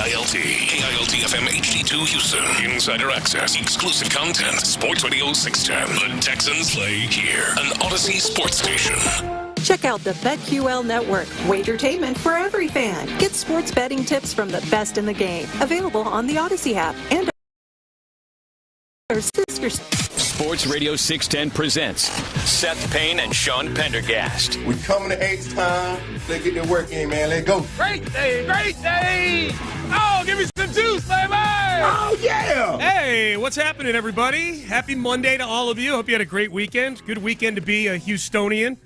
KILT FM HD2 Houston. Insider access, exclusive content. Sports Radio 610. The Texans play here. An Odyssey sports station. Check out the BetQL Network. Wagertainment for every fan. Get sports betting tips from the best in the game. Available on the Odyssey app and our sister. Sports Radio 610 presents Seth Payne and Sean Pendergast. We coming to H-Town. Let's get the work in, man. Let's go. Great day, great day. Oh, give me some juice, baby. Oh, yeah. Hey, what's happening, everybody? Happy Monday to all of you. Hope you had a great weekend. Good weekend to be a Houstonian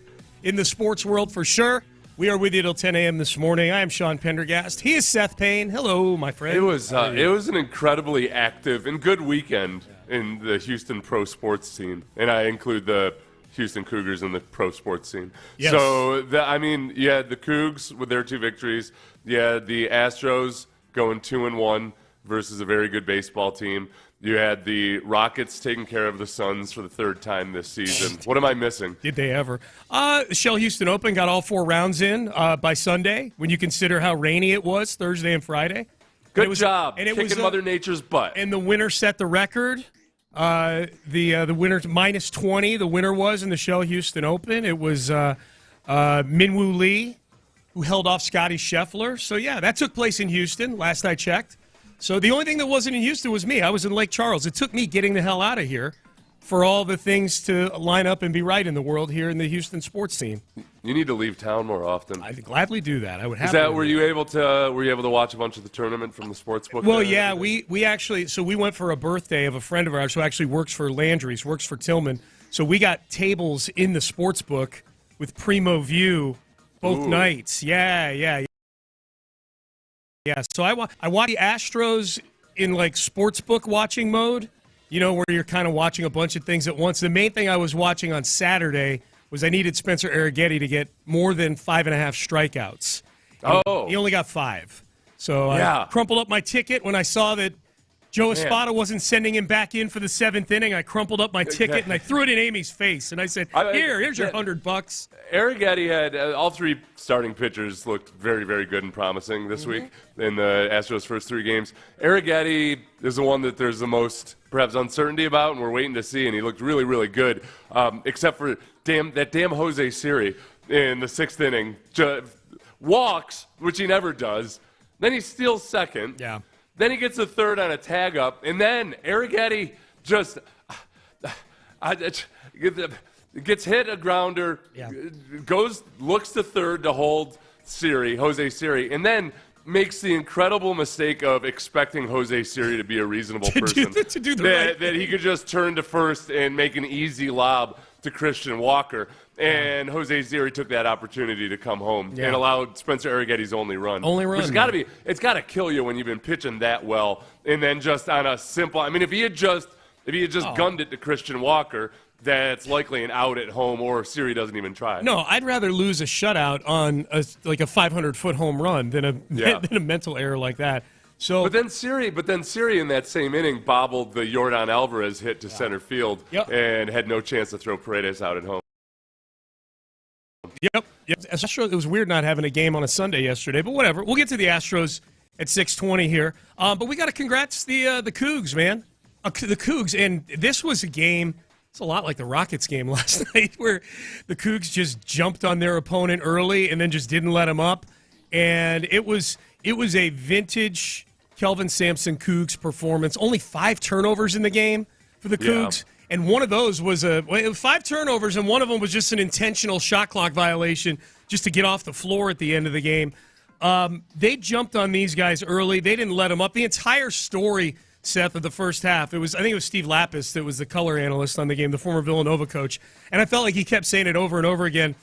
in the sports world for sure. We are with you till 10 a.m. this morning. I am Sean Pendergast. He is Seth Payne. Hello, my friend. It was an incredibly active and good weekend in the Houston pro sports scene, and I include the Houston Cougars in the pro sports scene. Yes. So, you had the Coogs with their 2 victories. You had the Astros going 2-1 versus a very good baseball team. You had the Rockets taking care of the Suns for the 3rd time this season. What am I missing? Did they ever? Shell Houston Open got all 4 rounds in by Sunday, when you consider how rainy it was Thursday and Friday. Good job. And kicking Mother Nature's butt. And the winner set the record. The winner, minus 20, the winner was in the Shell Houston Open. It was Minwoo Lee, who held off Scotty Scheffler. So, yeah, that took place in Houston, last I checked. So the only thing that wasn't in Houston was me. I was in Lake Charles. It took me getting the hell out of here for all the things to line up and be right in the world here in the Houston sports scene. You need to leave town more often. I'd gladly do that. I would have. Were you able to watch a bunch of the tournament from the sports book? Well, yeah, we actually, so we went for a birthday of a friend of ours who actually works for Landry's, works for Tillman. So we got tables in the sports book with Primo View both nights. Yeah. So I watched the Astros in like sports book watching mode. You know, where you're kind of watching a bunch of things at once. The main thing I was watching on Saturday was I needed Spencer Arrighetti to get more than 5.5 strikeouts. And he only got 5. So I crumpled up my ticket when I saw that Joe Espada wasn't sending him back in for the 7th inning. I crumpled up my ticket and I threw it in Amy's face. And I said, here's your $100. Arrighetti had all 3 starting pitchers looked very, very good and promising this week in the Astros' first 3 games. Arrighetti is the one that there's the most perhaps uncertainty about, and we're waiting to see. And he looked really, really good, except for that damn Jose Siri in the 6th inning. Walks, which he never does. Then he steals second. Yeah. Then he gets a 3rd on a tag up, and then Arrighetti just gets hit a grounder, looks to 3rd to hold Jose Siri, and then makes the incredible mistake of expecting Jose Siri to be a reasonable person. to do the right that he could just turn to first and make an easy lob to Christian Walker. And Jose Siri took that opportunity to come home and allowed Spencer Arrighetti's only run. Which it's got to kill you when you've been pitching that well, and then just on a simple. I mean, if he had just gunned it to Christian Walker, that's likely an out at home, or Siri doesn't even try. No, I'd rather lose a shutout on a 500-foot home run than a mental error like that. So, but then Siri in that same inning bobbled the Yordan Alvarez hit to center field and had no chance to throw Paredes out at home. Yep. It was weird not having a game on a Sunday yesterday, but whatever. We'll get to the Astros at 6:20 here. But we got to congrats the Coogs, man. The Coogs, and this was a game. It's a lot like the Rockets game last night, where the Cougs just jumped on their opponent early and then just didn't let him up. And it was a vintage Kelvin Sampson Cougs performance. Only 5 turnovers in the game for the Cougs. And one of those was 5 turnovers, and one of them was just an intentional shot clock violation just to get off the floor at the end of the game. They jumped on these guys early. They didn't let them up. The entire story, Seth, of the first half, I think it was Steve Lapis that was the color analyst on the game, the former Villanova coach. And I felt like he kept saying it over and over again,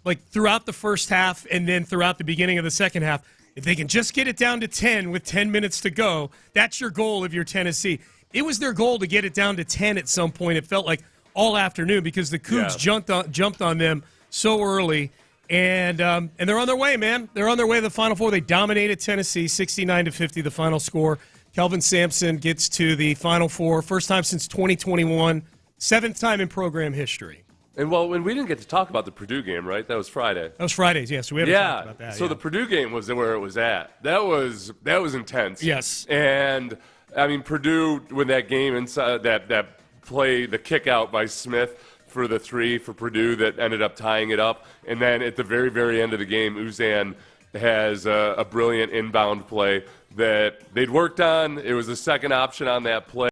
like throughout the first half and then throughout the beginning of the second half. If they can just get it down to 10 with 10 minutes to go, that's your goal if you're Tennessee. It was their goal to get it down to 10 at some point. It felt like all afternoon because the Cougs jumped on them so early. And they're on their way, man. They're on their way to the Final Four. They dominated Tennessee, 69-50, the final score. Kelvin Sampson gets to the Final Four, first time since 2021, 7th time in program history. And when we didn't get to talk about the Purdue game, right? That was Friday. That was Fridays, yeah. So we haven't talked about that. So the Purdue game was where it was at. That was intense. Yes. And I mean, Purdue, when that game inside that play, the kick out by Smith for the 3 for Purdue that ended up tying it up, and then at the very, very end of the game, Uzan has a brilliant inbound play that they'd worked on. It was the second option on that play.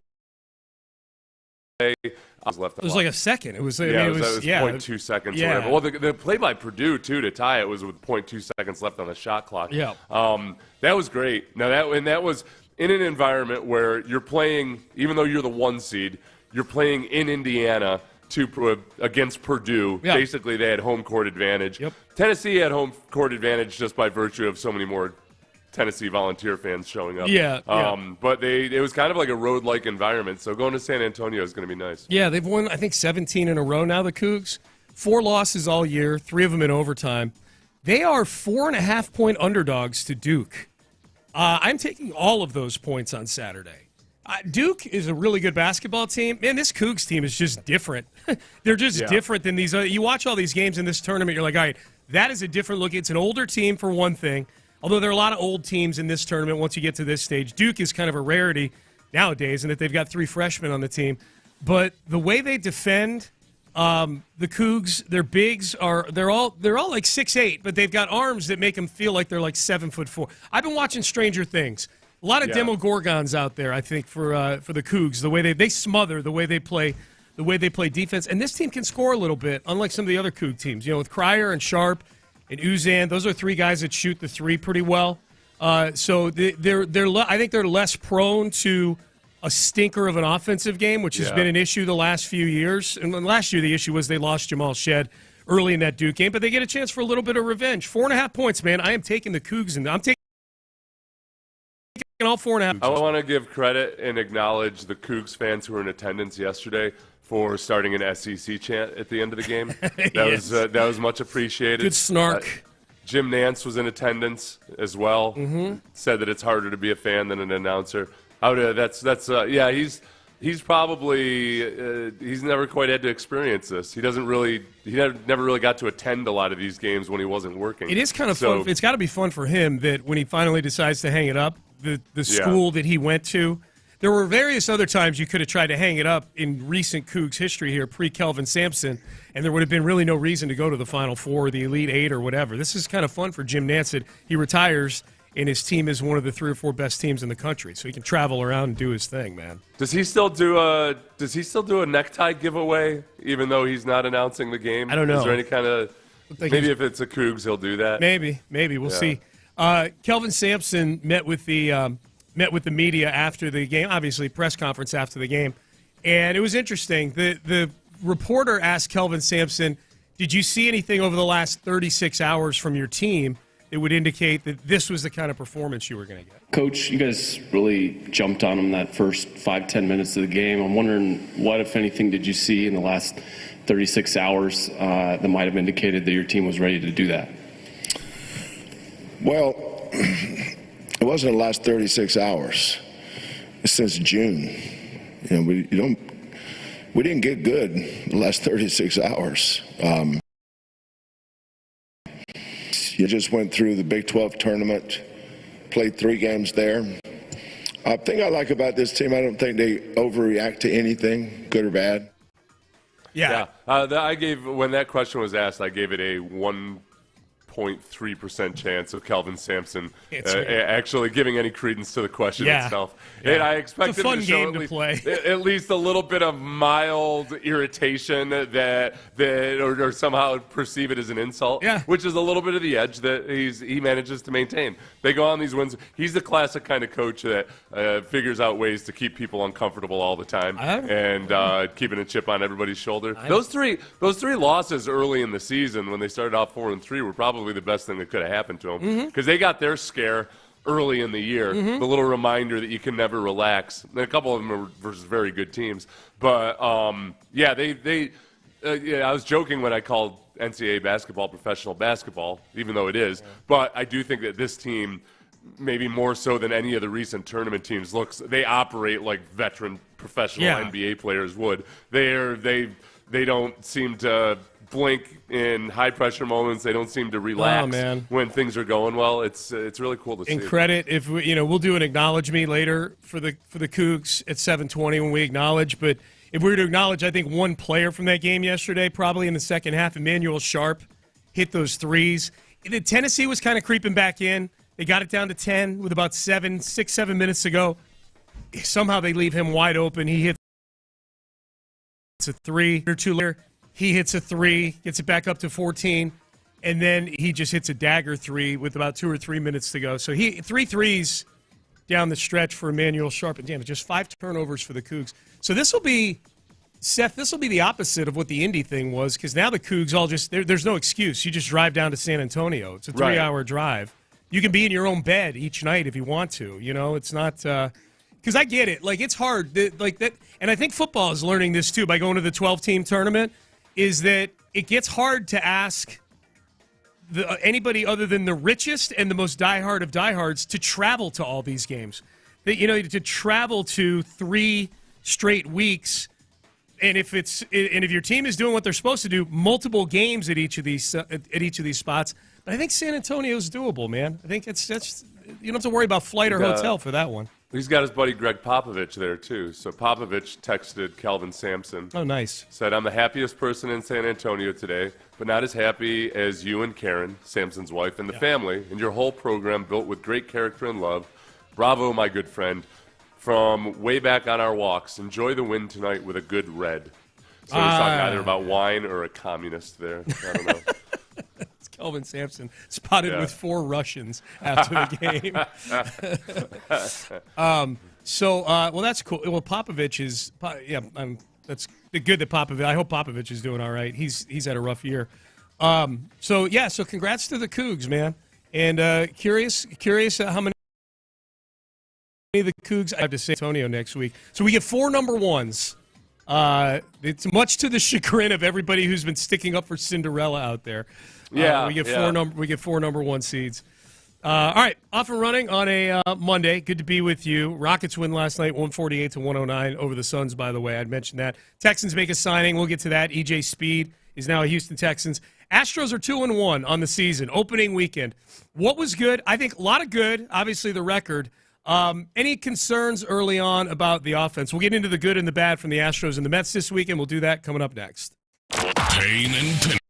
It was like a second. It was 0.2 seconds or whatever. Well, the play by Purdue, too, to tie it was with 0.2 seconds left on the shot clock. Yeah. That was great. Now, that was in an environment where you're playing, even though you're the 1 seed, you're playing in Indiana against Purdue. Yeah. Basically, they had home court advantage. Yep. Tennessee had home court advantage just by virtue of so many more Tennessee Volunteer fans showing up. But it was kind of like a road-like environment, so going to San Antonio is going to be nice. Yeah, they've won, I think, 17 in a row now, the Cougs. 4 losses all year, 3 of them in overtime. They are 4.5-point underdogs to Duke. I'm taking all of those points on Saturday. Duke is a really good basketball team. Man, this Cougs team is just different. They're just different than these other. You watch all these games in this tournament, you're like, all right, that is a different look. It's an older team for one thing, although there are a lot of old teams in this tournament once you get to this stage. Duke is kind of a rarity nowadays in that they've got 3 freshmen on the team. But the way they defend the Cougs, their bigs they're all like 6'8", but they've got arms that make them feel like they're like 7'4". I've been watching Stranger Things. A lot of Demogorgons out there, I think, for the Cougs. The way they smother, the way they play defense, and this team can score a little bit, unlike some of the other Coug teams. You know, with Cryer and Sharp and Uzan, those are 3 guys that shoot the 3 pretty well. So I think they're less prone to a stinker of an offensive game, which has been an issue the last few years. And last year the issue was they lost Jamal Shed early in that Duke game, but they get a chance for a little bit of revenge. 4.5 points, man. I am taking the Cougs, and I'm taking all 4.5. I want to give credit and acknowledge the Cougs fans who were in attendance yesterday for starting an SEC chant at the end of the game. That was much appreciated. Good snark. Jim Nance was in attendance as well. Said that it's harder to be a fan than an announcer. He's probably he's never quite had to experience this. He never really got to attend a lot of these games when he wasn't working. It is kind of fun. It's got to be fun for him that when he finally decides to hang it up, the school that he went to. There were various other times you could have tried to hang it up in recent Cougs history here, pre-Kelvin Sampson, and there would have been really no reason to go to the Final Four or the Elite Eight or whatever. This is kind of fun for Jim Nance. He retires, and his team is one of the 3 or 4 best teams in the country, so he can travel around and do his thing, man. Does he still do a necktie giveaway, even though he's not announcing the game? I don't know. Is there any kind of maybe if it's a Cougs, he'll do that? Maybe we'll see. Kelvin Sampson met with the media after the game, obviously press conference after the game, and it was interesting. The reporter asked Kelvin Sampson, "Did you see anything over the last 36 hours from your team that would indicate that this was the kind of performance you were going to get?" Coach, you guys really jumped on them that first 5-10 minutes of the game. I'm wondering what, if anything, did you see in the last 36 hours that might have indicated that your team was ready to do that? Well, it wasn't the last 36 hours. It's since June. You know, we didn't get good the last 36 hours. You just went through the Big 12 tournament, played 3 games there. The thing I like about this team, I don't think they overreact to anything, good or bad. Yeah. When that question was asked, I gave it a 1.3% chance of Kelvin Sampson actually giving any credence to the question itself. Yeah. And I expected him to show at least a little bit of mild irritation or somehow perceive it as an insult, which is a little bit of the edge that he manages to maintain. They go on these wins. He's the classic kind of coach that figures out ways to keep people uncomfortable all the time and keeping a chip on everybody's shoulder. Those three losses early in the season when they started off 4-3 were probably the best thing that could have happened to them because they got their scare early in the year, the little reminder that you can never relax. And a couple of them are versus very good teams. But, I was joking when I called NCAA basketball professional basketball, even though it is. But I do think that this team, maybe more so than any of the recent tournament teams, they operate like veteran professional NBA players would. They They don't seem to blink in high-pressure moments. They don't seem to relax when things are going well. It's really cool to see. And credit, if we'll do an acknowledge me later for the Cougs at 7:20 when we acknowledge. But if we were to acknowledge, I think one player from that game yesterday, probably in the second half, Emmanuel Sharp, hit those threes. Tennessee was kind of creeping back in. They got it down to 10 with about 7 minutes to go. Somehow they leave him wide open. He hits a three or two later. He hits a three, gets it back up to 14, and then he just hits a dagger three with about 2 or 3 minutes to go. So 3 threes down the stretch for Emmanuel Sharp. And damn, just 5 turnovers for the Cougs. So this will be, Seth, this will be the opposite of what the Indy thing was, because now the Cougs all just, there's no excuse. You just drive down to San Antonio. It's a 3-hour drive. You can be in your own bed each night if you want to. It's not because I get it. Like, it's hard. Like that, and I think football is learning this too by going to the 12-team tournament, is that it gets hard to ask anybody other than the richest and the most diehard of diehards to travel to all these games. To travel to 3 straight weeks, and if your team is doing what they're supposed to do, multiple games at each of these spots. But I think San Antonio's doable, man. I think that's you don't have to worry about flight or hotel for that one. He's got his buddy Greg Popovich there, too. So Popovich texted Calvin Sampson. Oh, nice. Said, I'm the happiest person in San Antonio today, but not as happy as you and Karen, Sampson's wife, and the family, and your whole program built with great character and love. Bravo, my good friend. From way back on our walks, enjoy the win tonight with a good red. So he's talking either about wine or a communist there. I don't know. Kelvin Sampson spotted with 4 Russians after the game. Well, that's cool. Well, Popovich is, that's good that Popovich. I hope Popovich is doing all right. He's had a rough year. So congrats to the Cougs, man. And curious how many of the Cougs have to San Antonio next week. So we get 4 number ones. It's much to the chagrin of everybody who's been sticking up for Cinderella out there. We get 4 number 1 seeds. All right, off and running on a Monday. Good to be with you. Rockets win last night, 148-109 over the Suns, by the way. I'd mentioned that. Texans make a signing. We'll get to that. EJ Speed is now a Houston Texans. Astros are 2-1 on the season, opening weekend. What was good? I think a lot of good, obviously the record. Any concerns early on about the offense? We'll get into the good and the bad from the Astros and the Mets this weekend. We'll do that coming up next. Payne and Pendergast.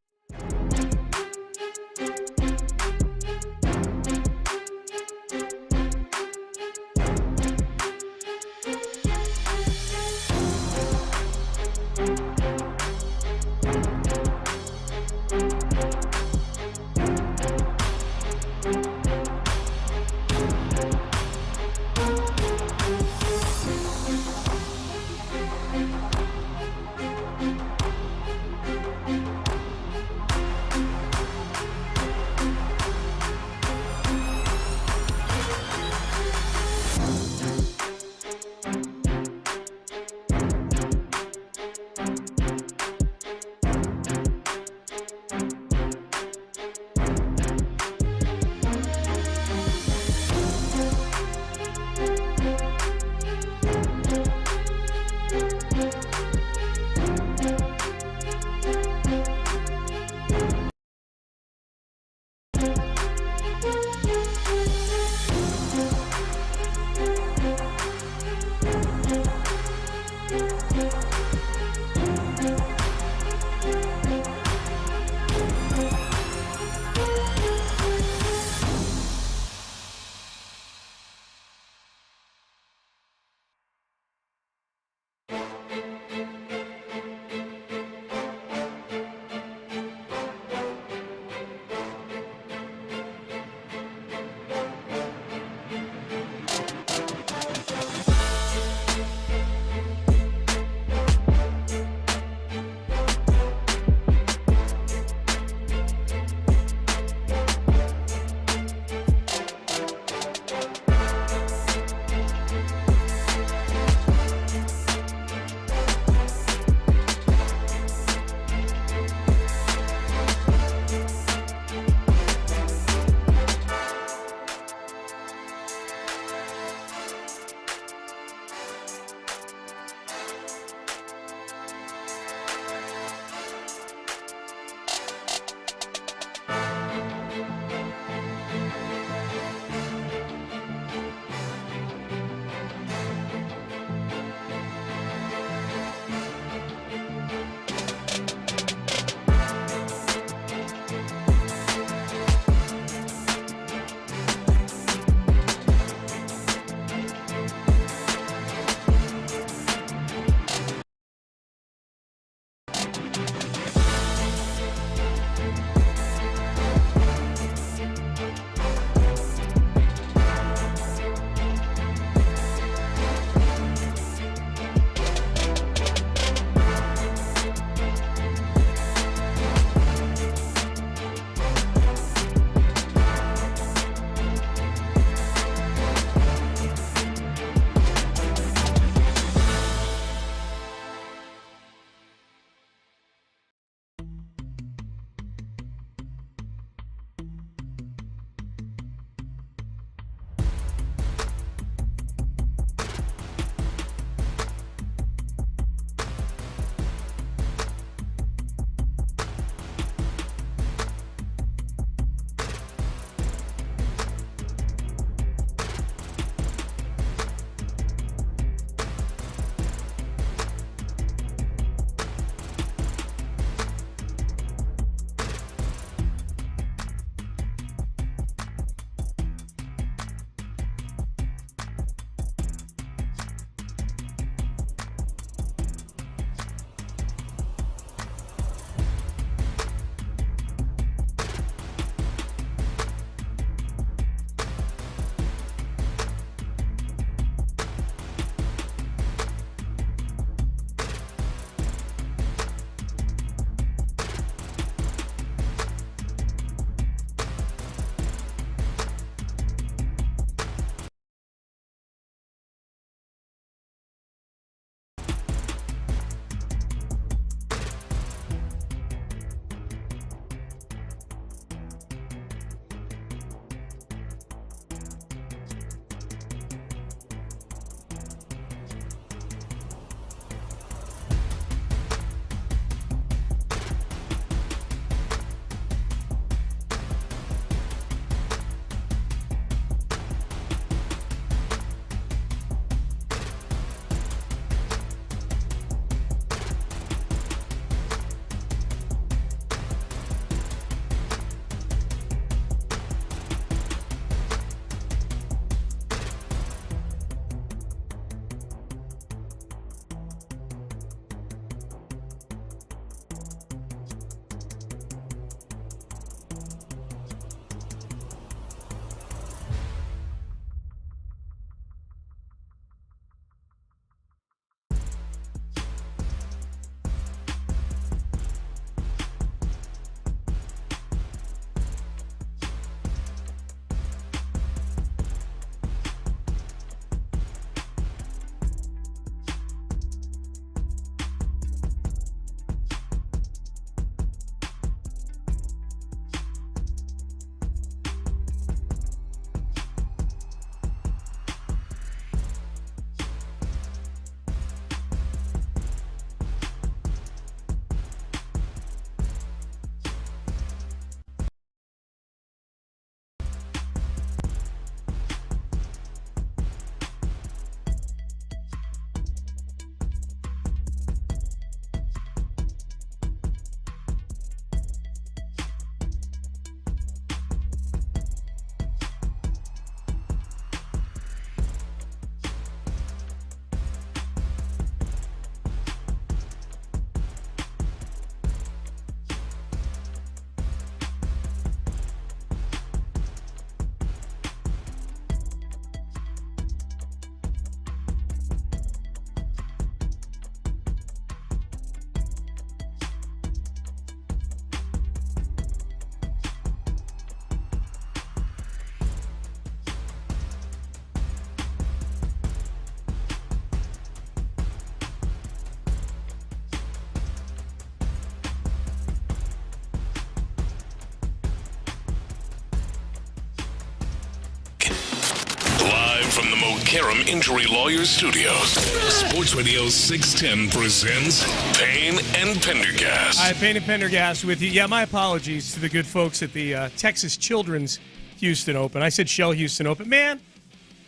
from the Mokaram Injury Lawyers Studios, Sports Radio 610 presents Payne and Pendergast. Hi, Payne and Pendergast with you. Yeah, my apologies to the good folks at the Texas Children's Houston Open. I said Shell Houston Open. Man,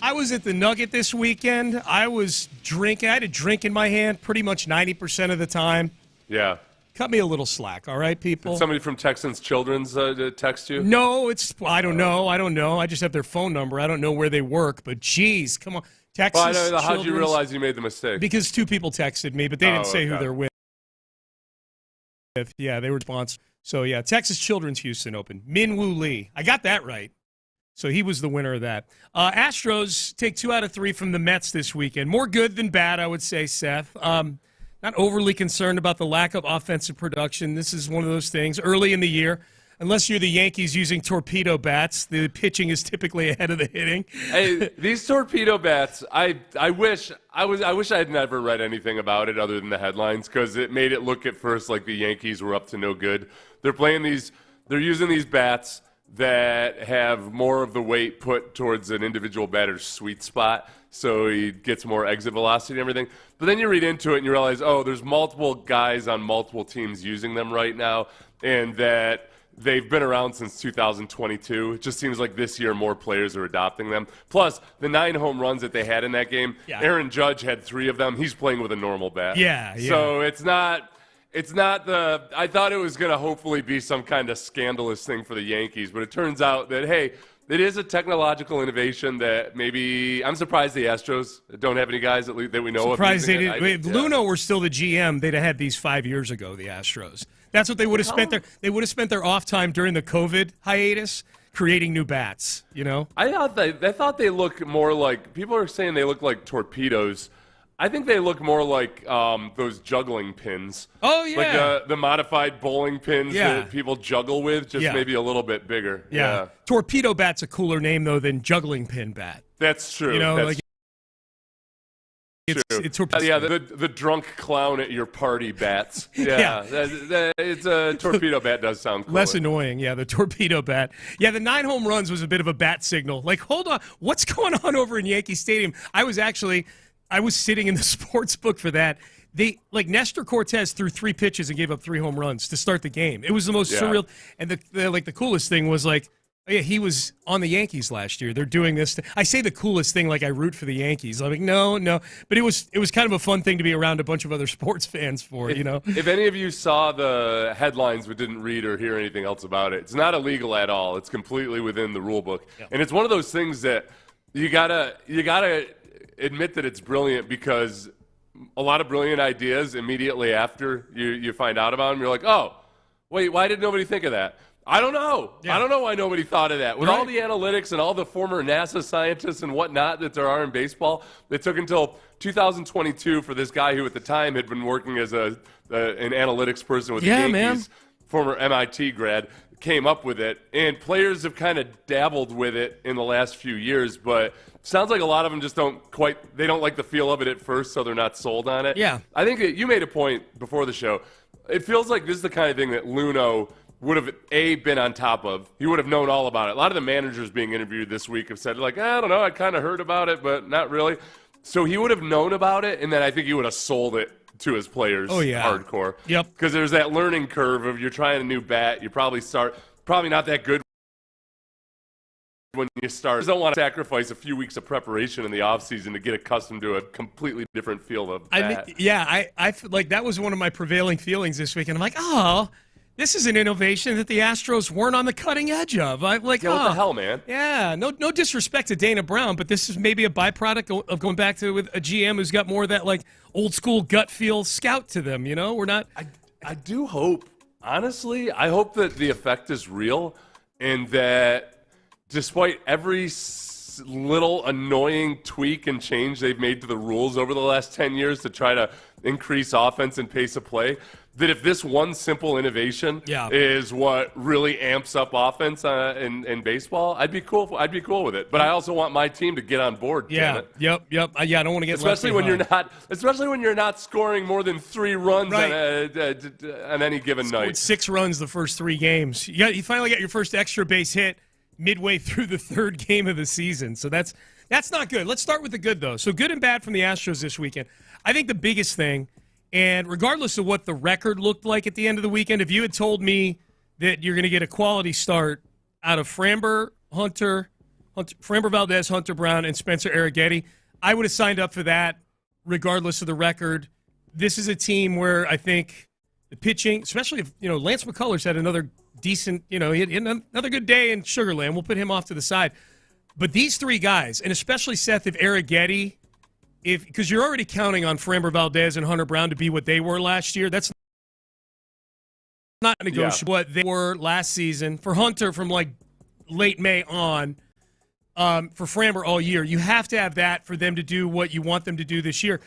I was at the Nugget this weekend. I was drinking. I had a drink in my hand pretty much 90% of the time. Yeah. Cut me a little slack, all right, people? Did somebody from Texans Children's text you? No, I don't know. I just have their phone number. I don't know where they work, but geez, come on. Texas Children's. How'd you realize you made the mistake? Because two people texted me, but they didn't say who they're with. Yeah, they were sponsored. So, yeah, Texas Children's Houston Open. Min-Woo Lee. I got that right. So he was the winner of that. Astros take 2 out of 3 from the Mets this weekend. More good than bad, I would say, Seth. Not overly concerned about the lack of offensive production. This is one of those things early in the year. Unless you're the Yankees using torpedo bats, the pitching is typically ahead of the hitting. Hey, these torpedo bats, I wish I had never read anything about it other than the headlines, because it made it look at first like the Yankees were up to no good. They're using these bats that have more of the weight put towards an individual batter's sweet spot, so he gets more exit velocity and everything. But then you read into it and you realize, oh, there's multiple guys on multiple teams using them right now, and that they've been around since 2022. It just seems like this year more players are adopting them. Plus, the 9 home runs that they had in that game, Aaron Judge had 3 of them. He's playing with a normal bat. Yeah. So it's not I thought it was going to hopefully be some kind of scandalous thing for the Yankees, but it turns out that, hey, it is a technological innovation that maybe – I'm surprised the Astros don't have any guys that we know of. Surprised they didn't. If Luno were still the GM, they'd have had these 5 years ago, the Astros. That's what they would have spent their off time during the COVID hiatus creating new bats, you know? I thought they look more like – people are saying they look like torpedoes. I think they look more like those juggling pins. Oh, yeah. Like the modified bowling pins that people juggle with, just maybe a little bit bigger. Yeah. Torpedo bat's a cooler name, though, than juggling pin bat. That's true. You know, That's true. The drunk clown at your party bats. Yeah. It's a torpedo bat does sound cool. Less annoying, the torpedo bat. Yeah, the 9 home runs was a bit of a bat signal. Like, hold on, what's going on over in Yankee Stadium? I was sitting in the sports book for that. Nestor Cortez threw 3 pitches and gave up 3 home runs to start the game. It was the most surreal. And the coolest thing was he was on the Yankees last year. They're doing this. I say the coolest thing like I root for the Yankees. I'm like, no. But it was kind of a fun thing to be around a bunch of other sports fans for, you know. If any of you saw the headlines but didn't read or hear anything else about it, it's not illegal at all. It's completely within the rule book. Yep. And it's one of those things that you gotta admit that it's brilliant, because a lot of brilliant ideas immediately after you find out about them, you're like, oh, wait, why did nobody think of that? I don't know. Yeah. I don't know why nobody thought of that. With all the analytics and all the former NASA scientists and whatnot that there are in baseball, it took until 2022 for this guy who at the time had been working as an analytics person with the Yankees, former MIT grad, came up with it, and players have kind of dabbled with it in the last few years, but sounds like a lot of them just don't like the feel of it at first, so they're not sold on it. Yeah. I think you made a point before the show. It feels like this is the kind of thing that Luno would have, been on top of. He would have known all about it. A lot of the managers being interviewed this week have said, I don't know, I kind of heard about it, but not really. So he would have known about it, and then I think he would have sold it to his players hardcore. Yep. Because there's that learning curve of you're trying a new bat. You probably not that good when you start. You don't want to sacrifice a few weeks of preparation in the offseason to get accustomed to a completely different feel of bat. I feel like that was one of my prevailing feelings this week, and I'm like, oh, this is an innovation that the Astros weren't on the cutting edge of. I'm like, what the hell, man? Yeah, no disrespect to Dana Brown, but this is maybe a byproduct of going back to with a GM who's got more of that old school gut feel scout to them. You know, we're not. I do hope, honestly, I hope that the effect is real, and that despite every little annoying tweak and change they've made to the rules over the last 10 years to try to increase offense and pace of play, that if this one simple innovation is what really amps up offense in baseball, I'd be cool with it. But I also want my team to get on board. Yeah. Yep. I don't want to get especially when you're not scoring more than 3 runs on any given night. 6 runs the first 3 games. You finally got your first extra base hit midway through the 3rd game of the season. So that's That's not good. Let's start with the good, though. So good and bad from the Astros this weekend. I think the biggest thing, and regardless of what the record looked like at the end of the weekend, if you had told me that you're going to get a quality start out of Framber Valdez, Hunter Brown, and Spencer Arrighetti, I would have signed up for that regardless of the record. This is a team where I think the pitching, especially if, Lance McCullers had another decent, he had another good day in Sugar Land. We'll put him off to the side. But these three guys, and especially Seth, if Arrighetti, because you're already counting on Framber Valdez and Hunter Brown to be what they were last year. That's not negotiable. What they were last season. For Hunter from like late May on, for Framber all year. You have to have that for them to do what you want them to do this year.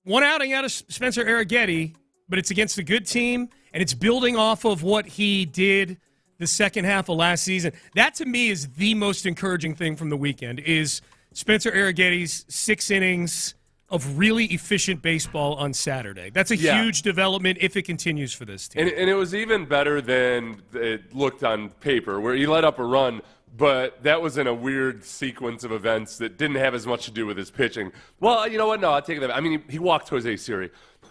One outing out of Spencer Arrighetti, but it's against a good team, and it's building off of what he did the second half of last season. That, to me, is the most encouraging thing from the weekend, is Spencer Arrighetti's 6 innings of really efficient baseball on Saturday. That's a huge development if it continues for this team. And it was even better than it looked on paper, where he let up a run, but that was in a weird sequence of events that didn't have as much to do with his pitching. Well, you know what? No, I'll take that. I mean, he walked Jose Siri.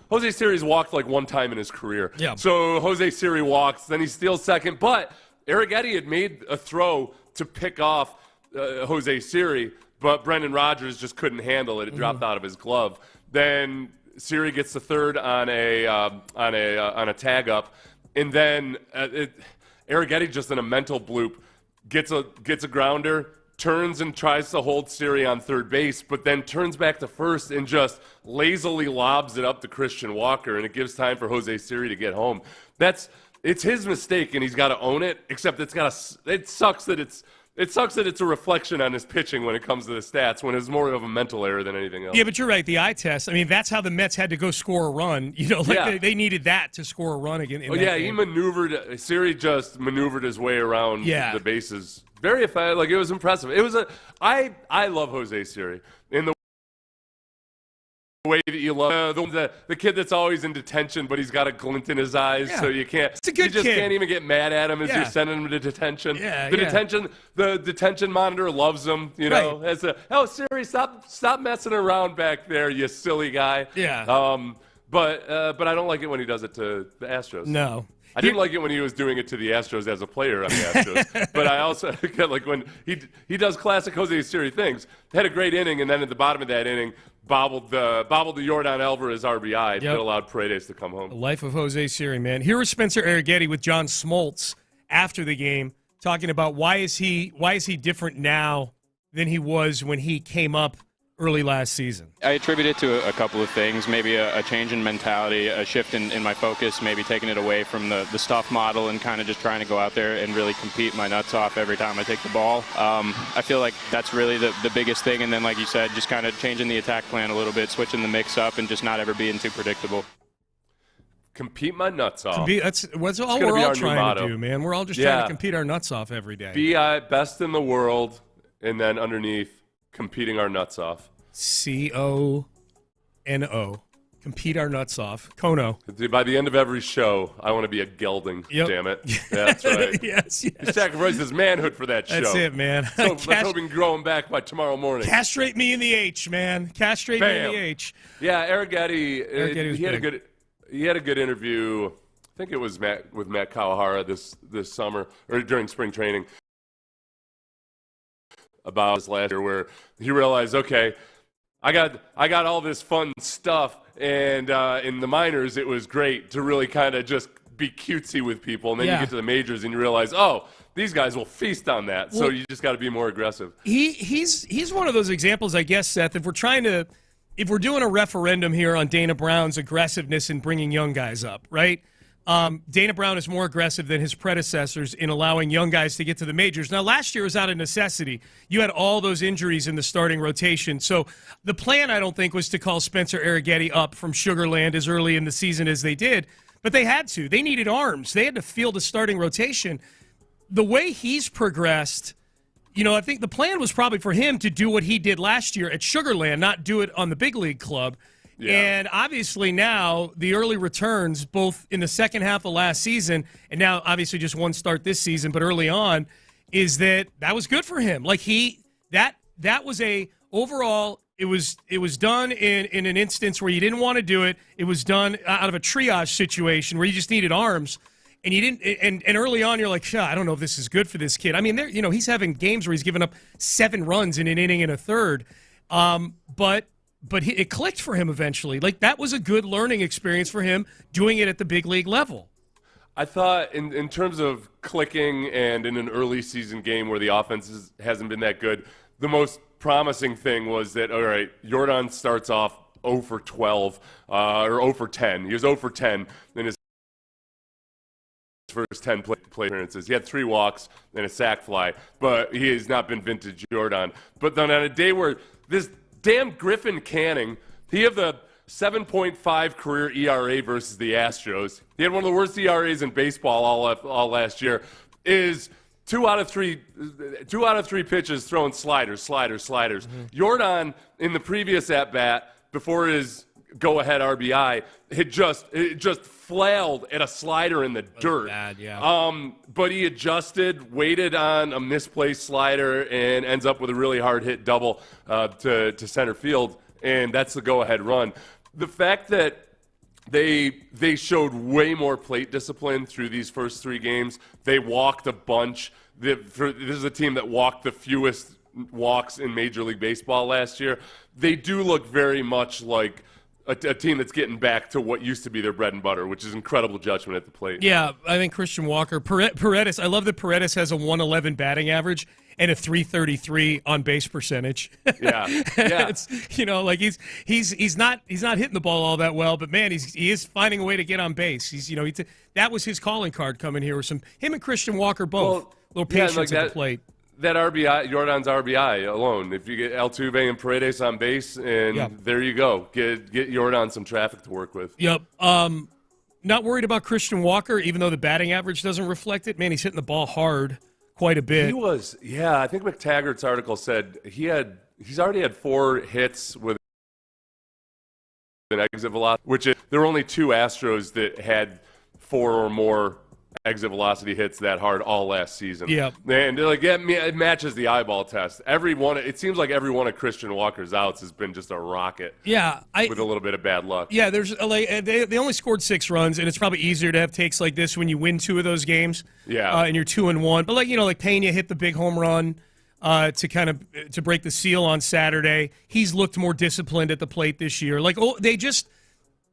Jose Siri's walked like one time in his career. Yeah. So Jose Siri walks, then he steals second. But Arrighetti had made a throw to pick off Jose Siri, but Brendan Rodgers just couldn't handle it. It dropped out of his glove. Then Siri gets the third on a tag up, and then Arrighetti, just in a mental bloop, gets a grounder, turns and tries to hold Siri on third base, but then turns back to first and just lazily lobs it up to Christian Walker, and it gives time for Jose Siri to get home. It's his mistake, and he's got to own it. Except it sucks that it's a reflection on his pitching when it comes to the stats, when it's more of a mental error than anything else. Yeah, but you're right. The eye test, I mean, that's how the Mets had to go score a run. They needed that to score a run again. Siri just maneuvered his way around the bases. Very effective. Like, it was impressive. I love Jose Siri in the way that you love the kid that's always in detention, but he's got a glint in his eyes, so you can't. It's a good you just kid. Can't even get mad at him as you're sending him to detention. The detention monitor loves him. Right. Siri, stop messing around back there, you silly guy. Yeah. But I don't like it when he does it to the Astros. No. I didn't like it when he was doing it to the Astros as a player on the Astros, but I also like when he does classic Jose Siri things. Had a great inning, and then at the bottom of that inning, bobbled the Yordan Alvarez RBI that allowed Paredes to come home. The life of Jose Siri, man. Here was Spencer Arrighetti with John Smoltz after the game, talking about why is he different now than he was when he came up early last season. I attribute it to a couple of things, maybe a change in mentality, a shift in my focus, maybe taking it away from the stuff model and kind of just trying to go out there and really compete my nuts off every time I take the ball. I feel like that's really the biggest thing, and then like you said, just kind of changing the attack plan a little bit, switching the mix up, and just not ever being too predictable. Compete my nuts off. That's all we're all trying to do, man. We're all just trying to compete our nuts off every day. Be best in the world, and then underneath, competing our nuts off. CONO. Compete our nuts off. Kono. By the end of every show, I want to be a gelding. Yep. Damn it. Yeah, that's right. yes. He sacrificed his manhood for that show. That's it, man. Let's hope he can grow him back by tomorrow morning. Castrate me in the H, man. Castrate me in the H. Yeah, Arrighetti he had a good interview. I think it was with Matt Kawahara this summer, or during spring training, about his last year, where he realized, okay, I got all this fun stuff, and in the minors it was great to really kind of just be cutesy with people, and then you get to the majors and you realize, oh, these guys will feast on that. So you just got to be more aggressive. He's one of those examples, I guess, Seth. If we're doing a referendum here on Dana Brown's aggressiveness in bringing young guys up, right? Dana Brown is more aggressive than his predecessors in allowing young guys to get to the majors. Now, last year was out of necessity. You had all those injuries in the starting rotation. So the plan, I don't think, was to call Spencer Arrighetti up from Sugar Land as early in the season as they did. But they had to. They needed arms. They had to field a starting rotation. The way he's progressed, I think the plan was probably for him to do what he did last year at Sugar Land, not do it on the big league club. Yeah. And obviously now the early returns, both in the second half of last season and now obviously just one start this season, but early on, is that was good for him. Like that that was overall. It was done in an instance where you didn't want to do it. It was done out of a triage situation where you just needed arms, and you didn't. And early on, you're like, I don't know if this is good for this kid. I mean, he's having games where he's given up 7 runs in an inning and a third, but it clicked for him eventually. Like, that was a good learning experience for him doing it at the big league level. I thought in terms of clicking and in an early season game where the offense hasn't been that good, the most promising thing was that, all right, Jordan starts off 0 for 12 or 0 for 10. He was 0 for 10 in his first 10 play appearances. He had 3 walks and a sac fly, but he has not been vintage Jordan. But then on a day where this damn Griffin Canning, he had the 7.5 career ERA versus the Astros. He had one of the worst ERAs in baseball all last year. Is 2 out of 3 pitches throwing sliders. Mm-hmm. Jordan, in the previous at bat before his go-ahead RBI, it just flailed at a slider in the dirt. Bad, yeah. But he adjusted, waited on a misplaced slider, and ends up with a really hard hit double to center field, and that's the go-ahead run. The fact that they showed way more plate discipline through these first 3 games. They walked a bunch. This is a team that walked the fewest walks in Major League Baseball last year. They do look very much like a team that's getting back to what used to be their bread and butter, which is incredible judgment at the plate. Yeah, I think Christian Walker. Paredes, I love that Paredes has a 111 batting average and a 333 on base percentage. Yeah. It's, like he's not hitting the ball all that well, but man, he is finding a way to get on base. That was his calling card coming here. Him and Christian Walker both. Little patience at the plate. That RBI, Jordan's RBI alone. If you get Altuve and Paredes on base, and there you go. Get Jordan some traffic to work with. Yep. Not worried about Christian Walker, even though the batting average doesn't reflect it. Man, he's hitting the ball hard quite a bit. He was, I think McTaggart's article said he's already had 4 hits with an exit velocity, which there were only 2 Astros that had 4 or more exit velocity hits that hard all last season. Yeah. And it matches the eyeball test. It seems like every one of Christian Walker's outs has been just a rocket. Yeah. With a little bit of bad luck. Yeah, they only scored 6 runs, and it's probably easier to have takes like this when you win 2 of those games. Yeah. And you're 2-1. But like Pena hit the big home run to break the seal on Saturday. He's looked more disciplined at the plate this year.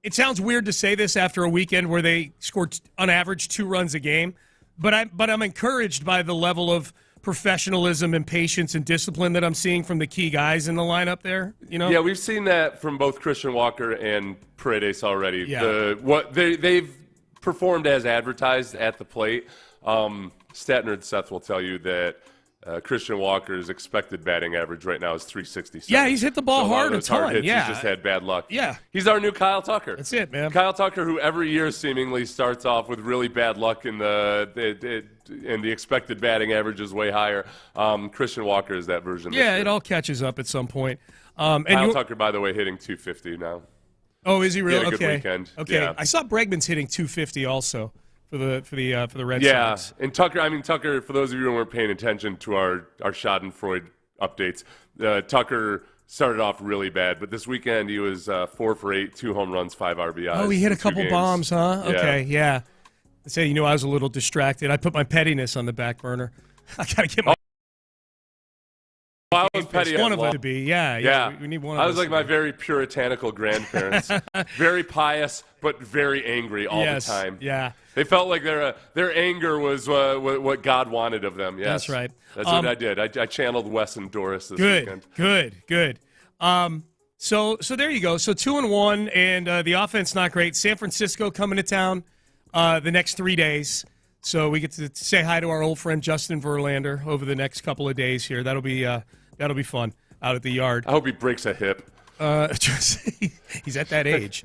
It sounds weird to say this after a weekend where they scored on average 2 runs a game, but I'm encouraged by the level of professionalism and patience and discipline that I'm seeing from the key guys in the lineup there. Yeah, we've seen that from both Christian Walker and Paredes already. Yeah. They've performed as advertised at the plate. Stat nerd Seth will tell you that Christian Walker's expected batting average right now is 367. Yeah, he's hit the ball hard a ton. He's just had bad luck. Yeah. He's our new Kyle Tucker. That's it, man. Kyle Tucker, who every year seemingly starts off with really bad luck and the expected batting average is way higher. Christian Walker is that version. Yeah, it all catches up at some point. Kyle Tucker, by the way, hitting 250 now. Oh, is he really? He had a good weekend. Okay. Yeah. I saw Bregman's hitting 250 also. For the Red Sox. And Tucker, for those of you who weren't paying attention to our Schadenfreude updates, Tucker started off really bad, but this weekend he was 4 for 8, 2 home runs, 5 RBIs. Oh, he hit a couple bombs, huh? Okay, yeah. I say, I was a little distracted. I put my pettiness on the back burner. I got to get my... I was petty. One of them to be, yeah. We need one of I was like my very puritanical grandparents, very pious but very angry all the time. Yeah, they felt like their anger was what God wanted of them. Yes, that's right. That's what I did. I channeled Wes and Doris this weekend. Good. So there you go. So 2-1, and the offense not great. San Francisco coming to town the next 3 days. So we get to say hi to our old friend Justin Verlander over the next couple of days here. That'll be fun out at the yard. I hope he breaks a hip. He's at that age.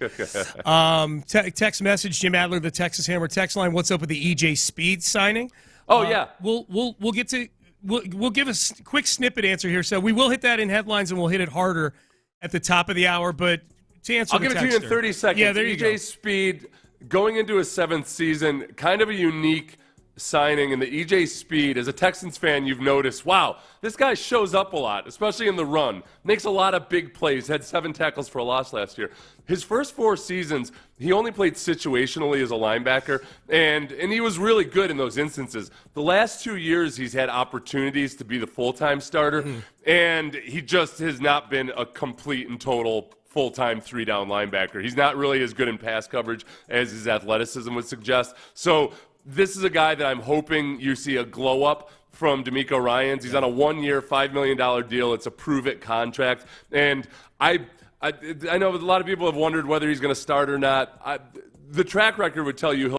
Text message, Jim Adler, the Texas Hammer text line. What's up with the EJ Speed signing? Yeah. We'll get to we'll give a quick snippet answer here. So we will hit that in headlines and we'll hit it harder at the top of the hour. But to answer, I'll give it to you in 30 seconds. Yeah, there you go. EJ Speed going into his 7th season, kind of a unique signing and the EJ Speed. As a Texans fan, you've noticed, wow, this guy shows up a lot, especially in the run. Makes a lot of big plays. Had 7 tackles for a loss last year. His first 4 seasons, he only played situationally as a linebacker, and he was really good in those instances. The last 2 years, he's had opportunities to be the full-time starter, and he just has not been a complete and total full-time 3-down linebacker. He's not really as good in pass coverage as his athleticism would suggest. So this is a guy that I'm hoping you see a glow-up from DeMeco Ryans. He's on a 1-year, $5 million deal. It's a prove-it contract. And I know a lot of people have wondered whether he's going to start or not. The track record would tell you he'll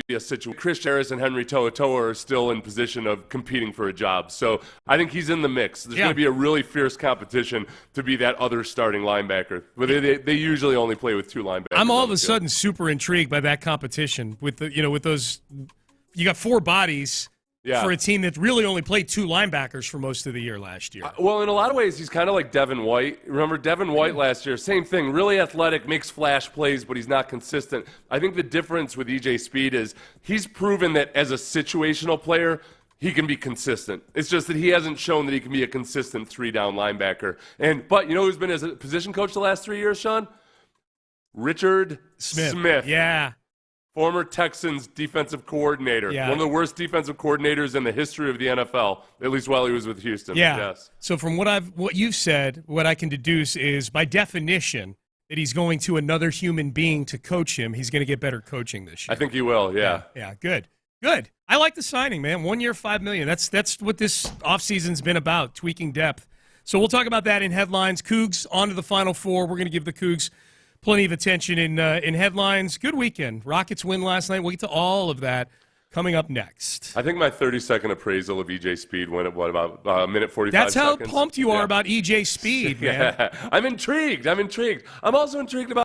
be a situation. Chris Harris and Henry To'oTo'o are still in position of competing for a job. So I think he's in the mix. There's going to be a really fierce competition to be that other starting linebacker. But they usually only play with 2 linebackers. I'm all of a sudden super intrigued by that competition with with those. You got 4 bodies for a team that really only played 2 linebackers for most of the year last year. Well, in a lot of ways, he's kind of like Devin White. Remember Devin White last year? Same thing. Really athletic, makes flash plays, but he's not consistent. I think the difference with EJ Speed is he's proven that as a situational player, he can be consistent. It's just that he hasn't shown that he can be a consistent 3-down linebacker. But you know who's been as a position coach the last 3 years, Sean? Richard Smith. Yeah. Former Texans defensive coordinator. Yeah. One of the worst defensive coordinators in the history of the NFL, at least while he was with Houston. Yeah. Yes. So from what you've said, what I can deduce is, by definition, that he's going to another human being to coach him. He's going to get better coaching this year. I think he will, yeah. Yeah, good. Good. I like the signing, man. 1 year, $5 million. That's what this offseason's been about, tweaking depth. So we'll talk about that in headlines. Cougs on to the Final Four. We're going to give the Cougs plenty of attention in headlines. Good weekend. Rockets win last night. We'll get to all of that coming up next. I think my 30-second appraisal of EJ Speed went at, about a minute 45 That's seconds. how pumped you are about EJ Speed, man. Yeah. I'm intrigued. I'm also intrigued about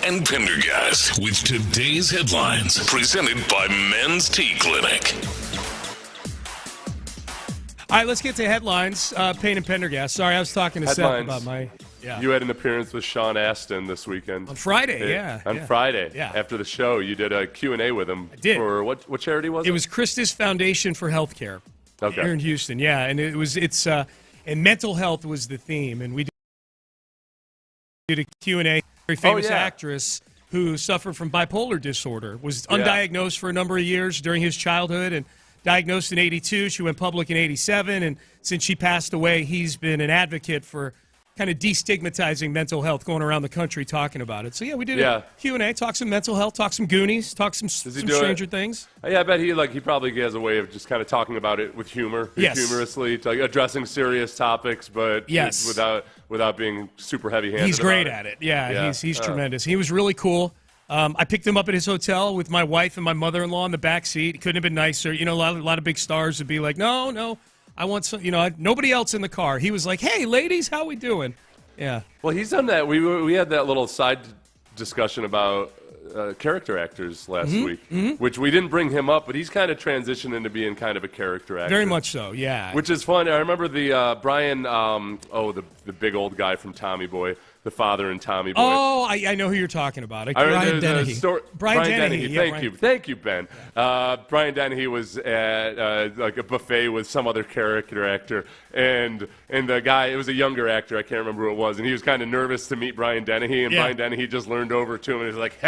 and Pendergast with today's headlines, presented by Men's Tea Clinic. All right, let's get to headlines. Payne and Pendergast. Sorry, I was talking to Seth about my... Yeah. You had an appearance with Sean Astin this weekend. On Friday, Friday. Yeah. After the show, you did a Q&A with him. I did. For what charity was it? It was Christus Foundation for Healthcare. Okay. Here in Houston, yeah. And and mental health was the theme. And we did a Q&A. Very famous actress who suffered from bipolar disorder, was undiagnosed for a number of years during his childhood and diagnosed in 82. She went public in 87. And since she passed away, he's been an advocate for kind of destigmatizing mental health, going around the country talking about it. So, yeah, we did a Q&A, talk some mental health, talk some Goonies, talk some Stranger Things. Yeah, I bet he probably has a way of just kind of talking about it with humor, humorously, addressing serious topics, but without being super heavy-handed. He's great at it. Yeah. He's tremendous. He was really cool. I picked him up at his hotel with my wife and my mother-in-law in the back seat. It couldn't have been nicer. You know, a lot of big stars would be like, no, I want some, nobody else in the car. He was like, hey, ladies, how we doing? Yeah. Well, he's done that. We had that little side discussion about character actors last week, which we didn't bring him up, but he's kind of transitioned into being kind of a character actor. Very much so, yeah. Which is fun. I remember the Brian, the big old guy from Tommy Boy, the father in Tommy Boy. Oh, I know who you're talking about. Brian Dennehy. Brian Dennehy. Thank you, Ben. Brian Dennehy was at like a buffet with some other character actor, and the guy, it was a younger actor, I can't remember who it was, and he was kind of nervous to meet Brian Dennehy, and Brian Dennehy just leaned over to him and was like,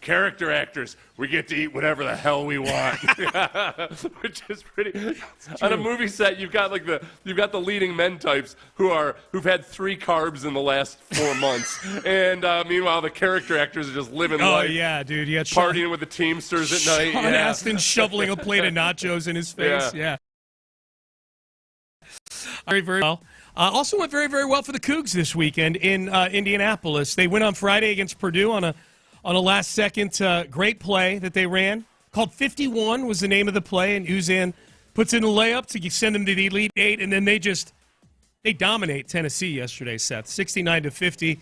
character actors, we get to eat whatever the hell we want, which is pretty. On a movie set, you've got the leading men types who've had 3 carbs in the last 4 months, and meanwhile the character actors are just living life. Oh yeah, dude, partying with the Teamsters at night. Sean Astin shoveling a plate of nachos in his face. Yeah. Very, very well. Also went very, very well for the Cougs this weekend in Indianapolis. They went on Friday against Purdue on a last-second great play that they ran. Called 51 was the name of the play, and Uzan puts in a layup to send them to the Elite Eight, and then they dominate Tennessee yesterday, Seth, 69-50.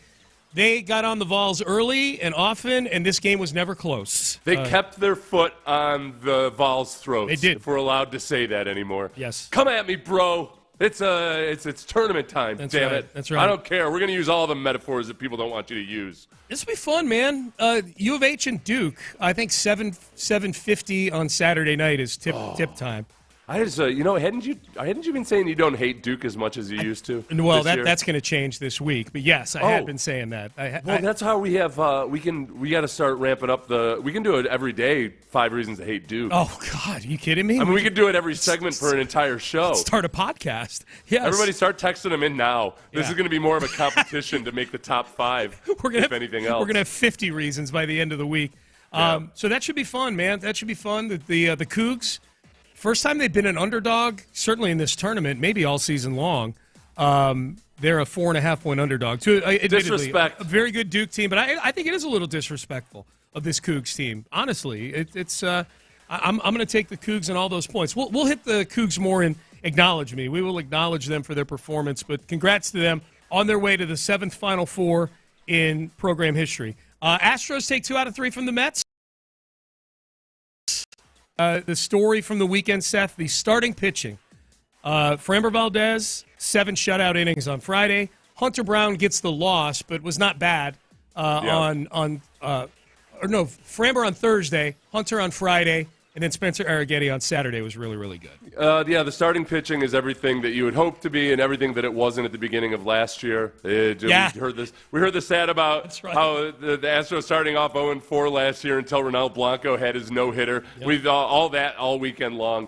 They got on the Vols early and often, and this game was never close. They kept their foot on the Vols' throats. They did. If we're allowed to say that anymore. Yes. Come at me, bro. It's tournament time. Damn it. That's right. I don't care. We're going to use all the metaphors that people don't want you to use. This will be fun, man. U of H and Duke. I think 7:50 on Saturday night is tip time. I just, hadn't you been saying you don't hate Duke as much as you used to? Well, that's going to change this week. But yes, I had been saying that. That's how we have. We got to start ramping up we can do it every day. 5 reasons to hate Duke. Oh God, are you kidding me? I mean, we could do it every segment for an entire show. Start a podcast. Yes. Everybody, start texting them in now. This is going to be more of a competition to make the top 5. Anything else, we're going to have 50 reasons by the end of the week. So that should be fun, man. That should be fun. The Cougs. First time they've been an underdog, certainly in this tournament, maybe all season long. They're a 4.5-point underdog. Disrespect. A very good Duke team, but I think it is a little disrespectful of this Cougs team. Honestly, I'm going to take the Cougs on all those points. We'll hit the Cougs more and acknowledge me. We will acknowledge them for their performance, but congrats to them on their way to the 7th Final Four in program history. Astros take 2 out of 3 from the Mets. The story from the weekend, Seth, the starting pitching. Framber Valdez, 7 shutout innings on Friday. Hunter Brown gets the loss, but was not bad Framber on Thursday, Hunter on Friday, and then Spencer Arrighetti on Saturday was really, really good. The starting pitching is everything that you would hope to be and everything that it wasn't at the beginning of last year. We heard the stat about how the Astros starting off 0-4 last year until Ronel Blanco had his no-hitter. Yep. We've all that all weekend long.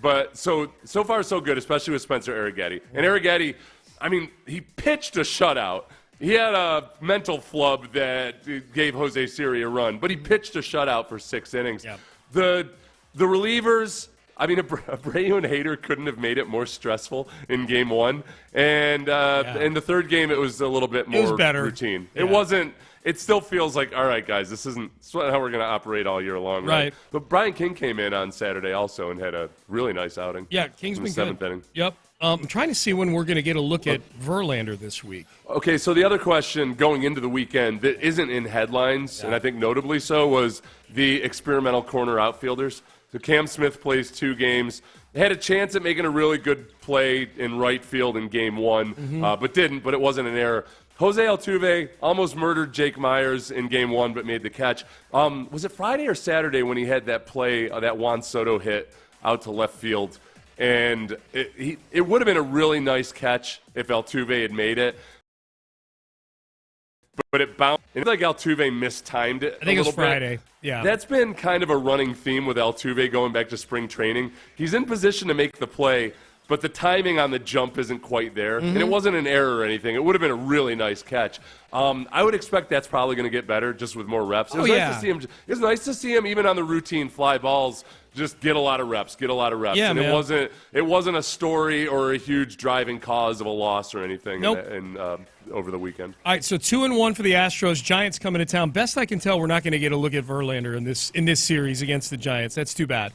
But so far so good, especially with Spencer Arrighetti. And Arrighetti, I mean, he pitched a shutout. He had a mental flub that gave Jose Siri a run, but he pitched a shutout for 6 innings. Yep. The relievers, I mean, Abreu and Hader couldn't have made it more stressful in Game 1. And in the third game, it was a little bit more routine. Yeah. It wasn't. It still feels like, all right, guys, this isn't how we're going to operate all year long, right? But Brian King came in on Saturday also and had a really nice outing. Yeah, King's been good. 7th inning. Yep. I'm trying to see when we're going to get a look at Verlander this week. Okay, so the other question going into the weekend that isn't in headlines, and I think notably so, was the experimental corner outfielders. So Cam Smith plays 2 games. Had a chance at making a really good play in right field in game 1, but didn't, but it wasn't an error. Jose Altuve almost murdered Jake Myers in game 1, but made the catch. Was it Friday or Saturday when he had that play, that Juan Soto hit out to left field? And it would have been a really nice catch if Altuve had made it. But it bounced. It's like Altuve mistimed it. I think it was Friday. Yeah. That's been kind of a running theme with Altuve going back to spring training. He's in position to make the play, but the timing on the jump isn't quite there. And it wasn't an error or anything. It would have been a really nice catch. I would expect that's probably going to get better just with more reps. It was nice to see him. It was nice to see him even on the routine fly balls. Just get a lot of reps. Yeah, and man. it wasn't a story or a huge driving cause of a loss or anything. Nope. Over the weekend. All right, so 2-1 for the Astros. Giants coming to town. Best I can tell, we're not going to get a look at Verlander in this series against the Giants. That's too bad.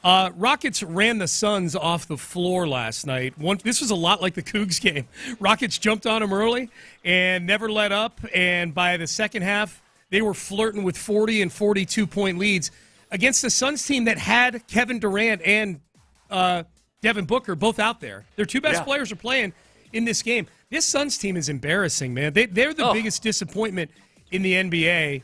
Rockets ran the Suns off the floor last night. This was a lot like the Cougs game. Rockets jumped on them early and never let up, and by the second half, they were flirting with 40 and 42-point leads against the Suns team that had Kevin Durant and Devin Booker both out there. Their 2 best players are playing in this game. This Suns team is embarrassing, man. They're the biggest disappointment in the NBA.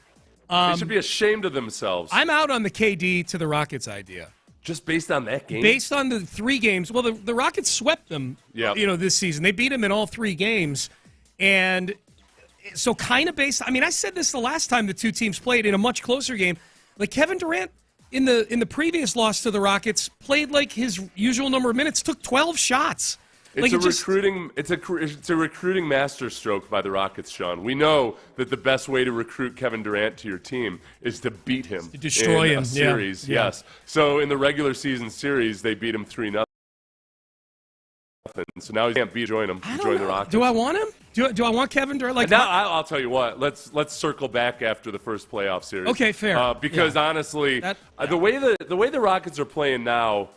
They should be ashamed of themselves. I'm out on the KD to the Rockets idea. Just based on that game? Based on the 3 games. Well, the Rockets swept them this season. They beat them in all 3 games. And so kind of based – I mean, I said this the last time the 2 teams played in a much closer game. Like Kevin Durant in the previous loss to the Rockets played like his usual number of minutes, took 12 shots. It's a recruiting masterstroke by the Rockets, Sean. We know that the best way to recruit Kevin Durant to your team is to beat him, to destroy him. A series. Yeah. Yes. So in the regular season series, they beat him 3-0. So now he can't join them. Join the Rockets. Do I want him? Do I want Kevin Durant? Like now, I'll tell you what. Let's circle back after the first playoff series. Okay, fair. Because honestly, the way the Rockets are playing now,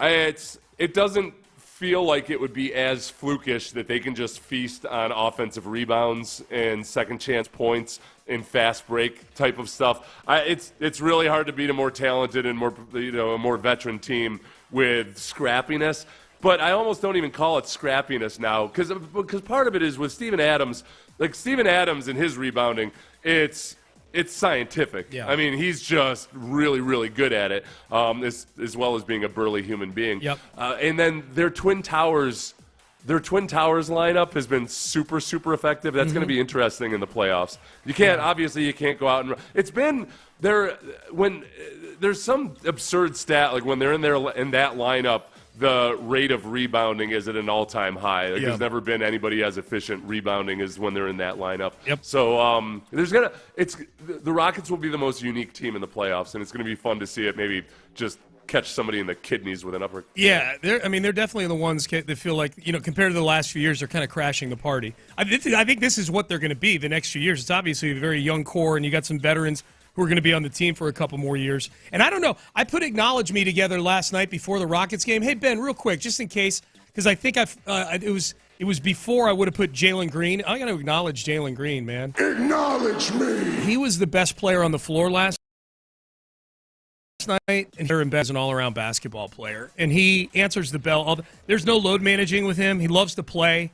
it doesn't feel like it would be as flukish that they can just feast on offensive rebounds and second chance points and fast break type of stuff. It's really hard to beat a more talented and a more veteran team with scrappiness. But I almost don't even call it scrappiness now because part of it is with Steven Adams. Like Steven Adams and his rebounding, it's scientific. Yeah. I mean, he's just really, really good at it, as well as being a burly human being. Yep. And then their Twin Towers lineup has been super, super effective. That's going to be interesting in the playoffs. You can't go out and. It's been there when there's some absurd stat like when they're in that lineup. The rate of rebounding is at an all-time high. There's never been anybody as efficient rebounding as when they're in that lineup. Yep. So the Rockets will be the most unique team in the playoffs, and it's going to be fun to see it maybe just catch somebody in the kidneys with an upper. Yeah, they're definitely the ones that feel like, compared to the last few years, they're kind of crashing the party. I think this is what they're going to be the next few years. It's obviously a very young core, and you got some veterans who are going to be on the team for a couple more years. And I don't know. I put Acknowledge Me together last night before the Rockets game. Hey, Ben, real quick, just in case, because I think it was before I would have put Jalen Green. I got to acknowledge Jalen Green, man. Acknowledge me. He was the best player on the floor last night, and Aaron Bez is an all-around basketball player. And he answers the bell. There's no load managing with him. He loves to play.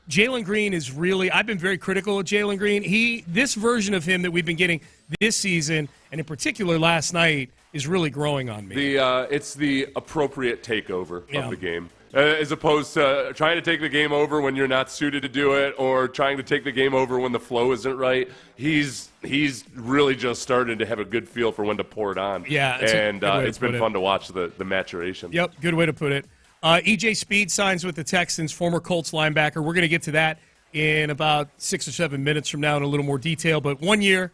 Jalen Green is really – I've been very critical of Jalen Green. This version of him that we've been getting this season, and in particular last night, is really growing on me. It's the appropriate takeover of the game. As opposed to trying to take the game over when you're not suited to do it or trying to take the game over when the flow isn't right. He's really just started to have a good feel for when to pour it on. Yeah, it's been fun to watch the maturation. Yep, good way to put it. E.J. Speed signs with the Texans, former Colts linebacker. We're going to get to that in about 6 or 7 minutes from now in a little more detail. But 1 year,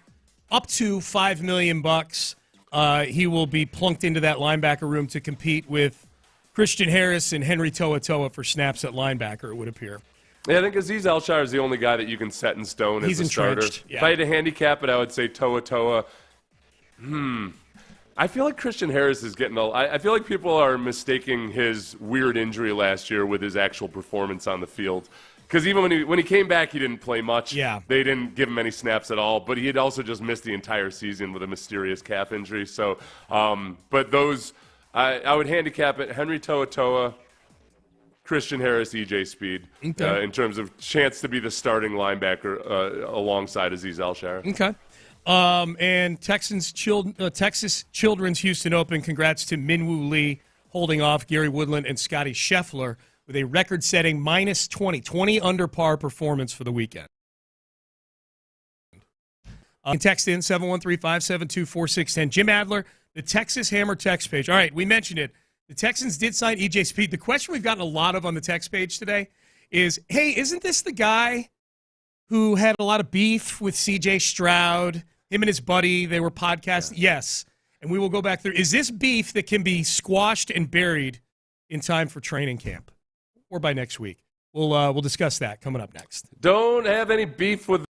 up to $5 million. He will be plunked into that linebacker room to compete with Christian Harris and Henry To'oTo'o for snaps at linebacker, it would appear. Yeah, I think Aziz Al-Shar is the only guy that you can set in stone as a starter. Yeah. If I had to handicap it, I would say To'oTo'o. I feel like Christian Harris is getting I feel like people are mistaking his weird injury last year with his actual performance on the field. Because even when he came back, he didn't play much. Yeah. They didn't give him any snaps at all. But he had also just missed the entire season with a mysterious calf injury. So, but those, I would handicap it: Henry To'oTo'o, Christian Harris, EJ Speed, in terms of chance to be the starting linebacker alongside Azeez Al-Shaair. Okay. And Texas Children's Houston Open, congrats to Minwoo Lee holding off Gary Woodland and Scotty Scheffler with a record-setting minus 20 under par performance for the weekend. You can text in 713-572-4610. Jim Adler, the Texas Hammer text page. All right, we mentioned it. The Texans did sign EJ Speed. The question we've gotten a lot of on the text page today is, hey, isn't this the guy who had a lot of beef with C.J. Stroud? Him and his buddy, they were podcasting. Yeah. Yes, and we will go back through. Is this beef that can be squashed and buried in time for training camp or by next week? We'll discuss that coming up next. Don't have any beef with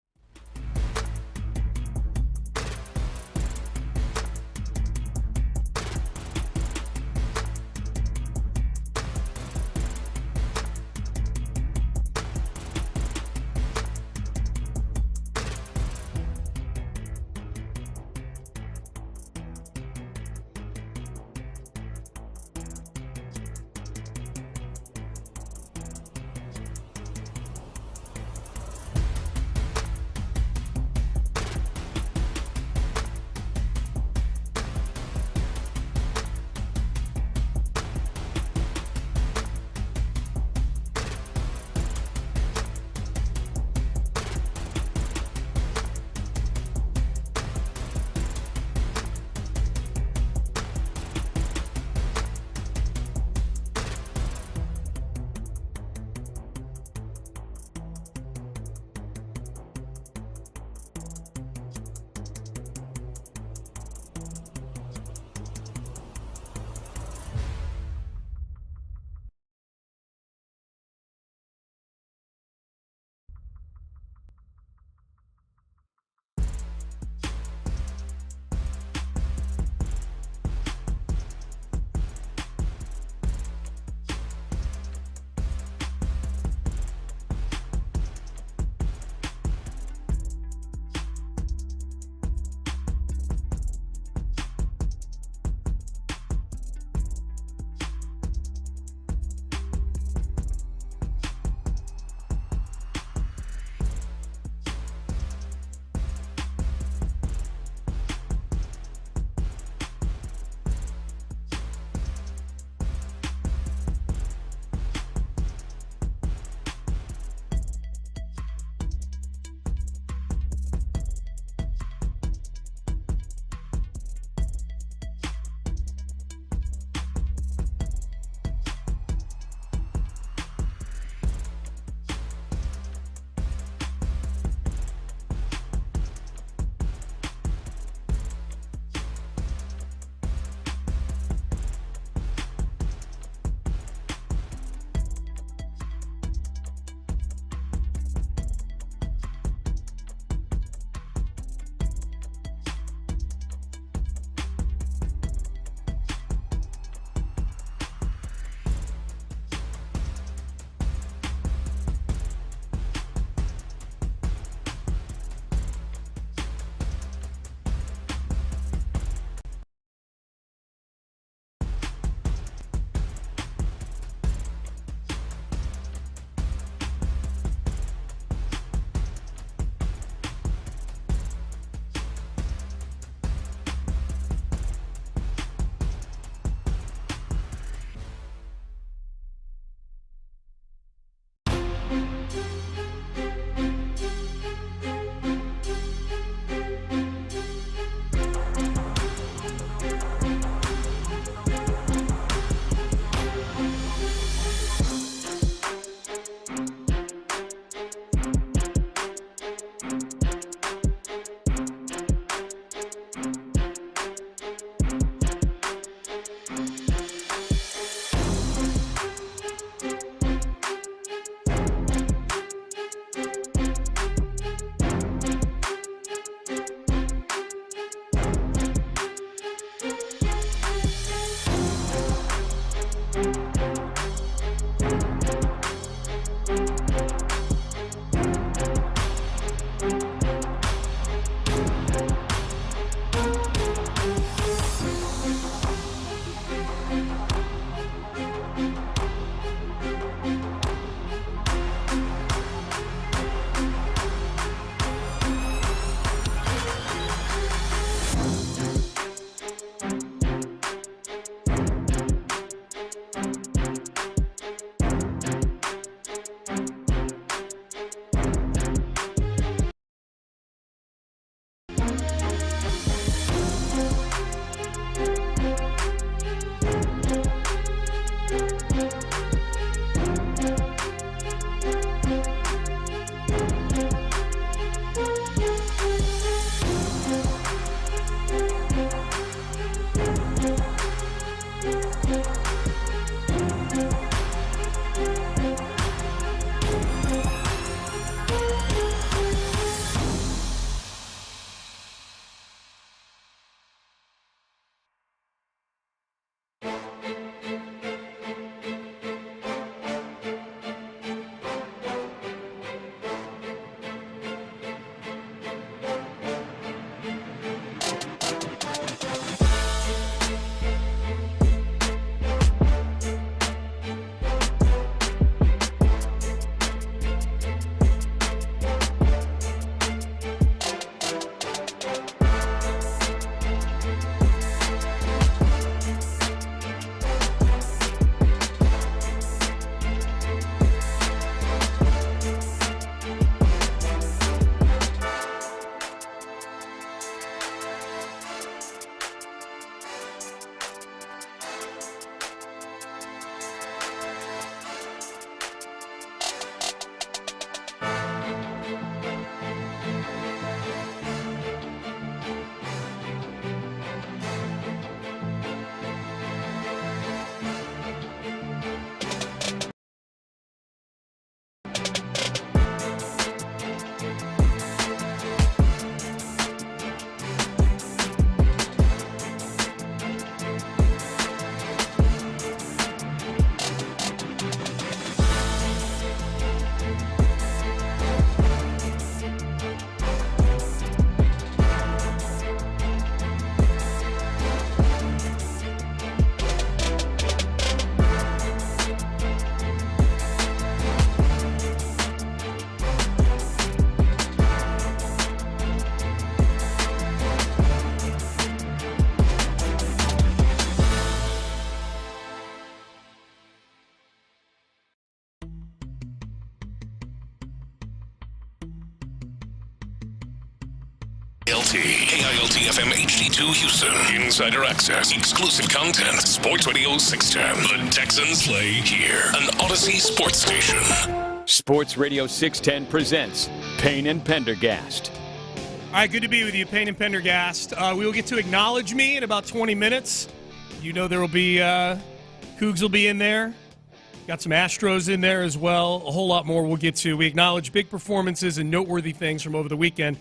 AILT FM HD2 Houston. Insider access. Exclusive content. Sports Radio 610. The Texans play here. An Odyssey sports station. Sports Radio 610 presents Payne and Pendergast. All right, good to be with you, Payne and Pendergast. We will get to Acknowledge Me in about 20 minutes. You know there will be, Coogs will be in there. Got some Astros in there as well. A whole lot more we'll get to. We acknowledge big performances and noteworthy things from over the weekend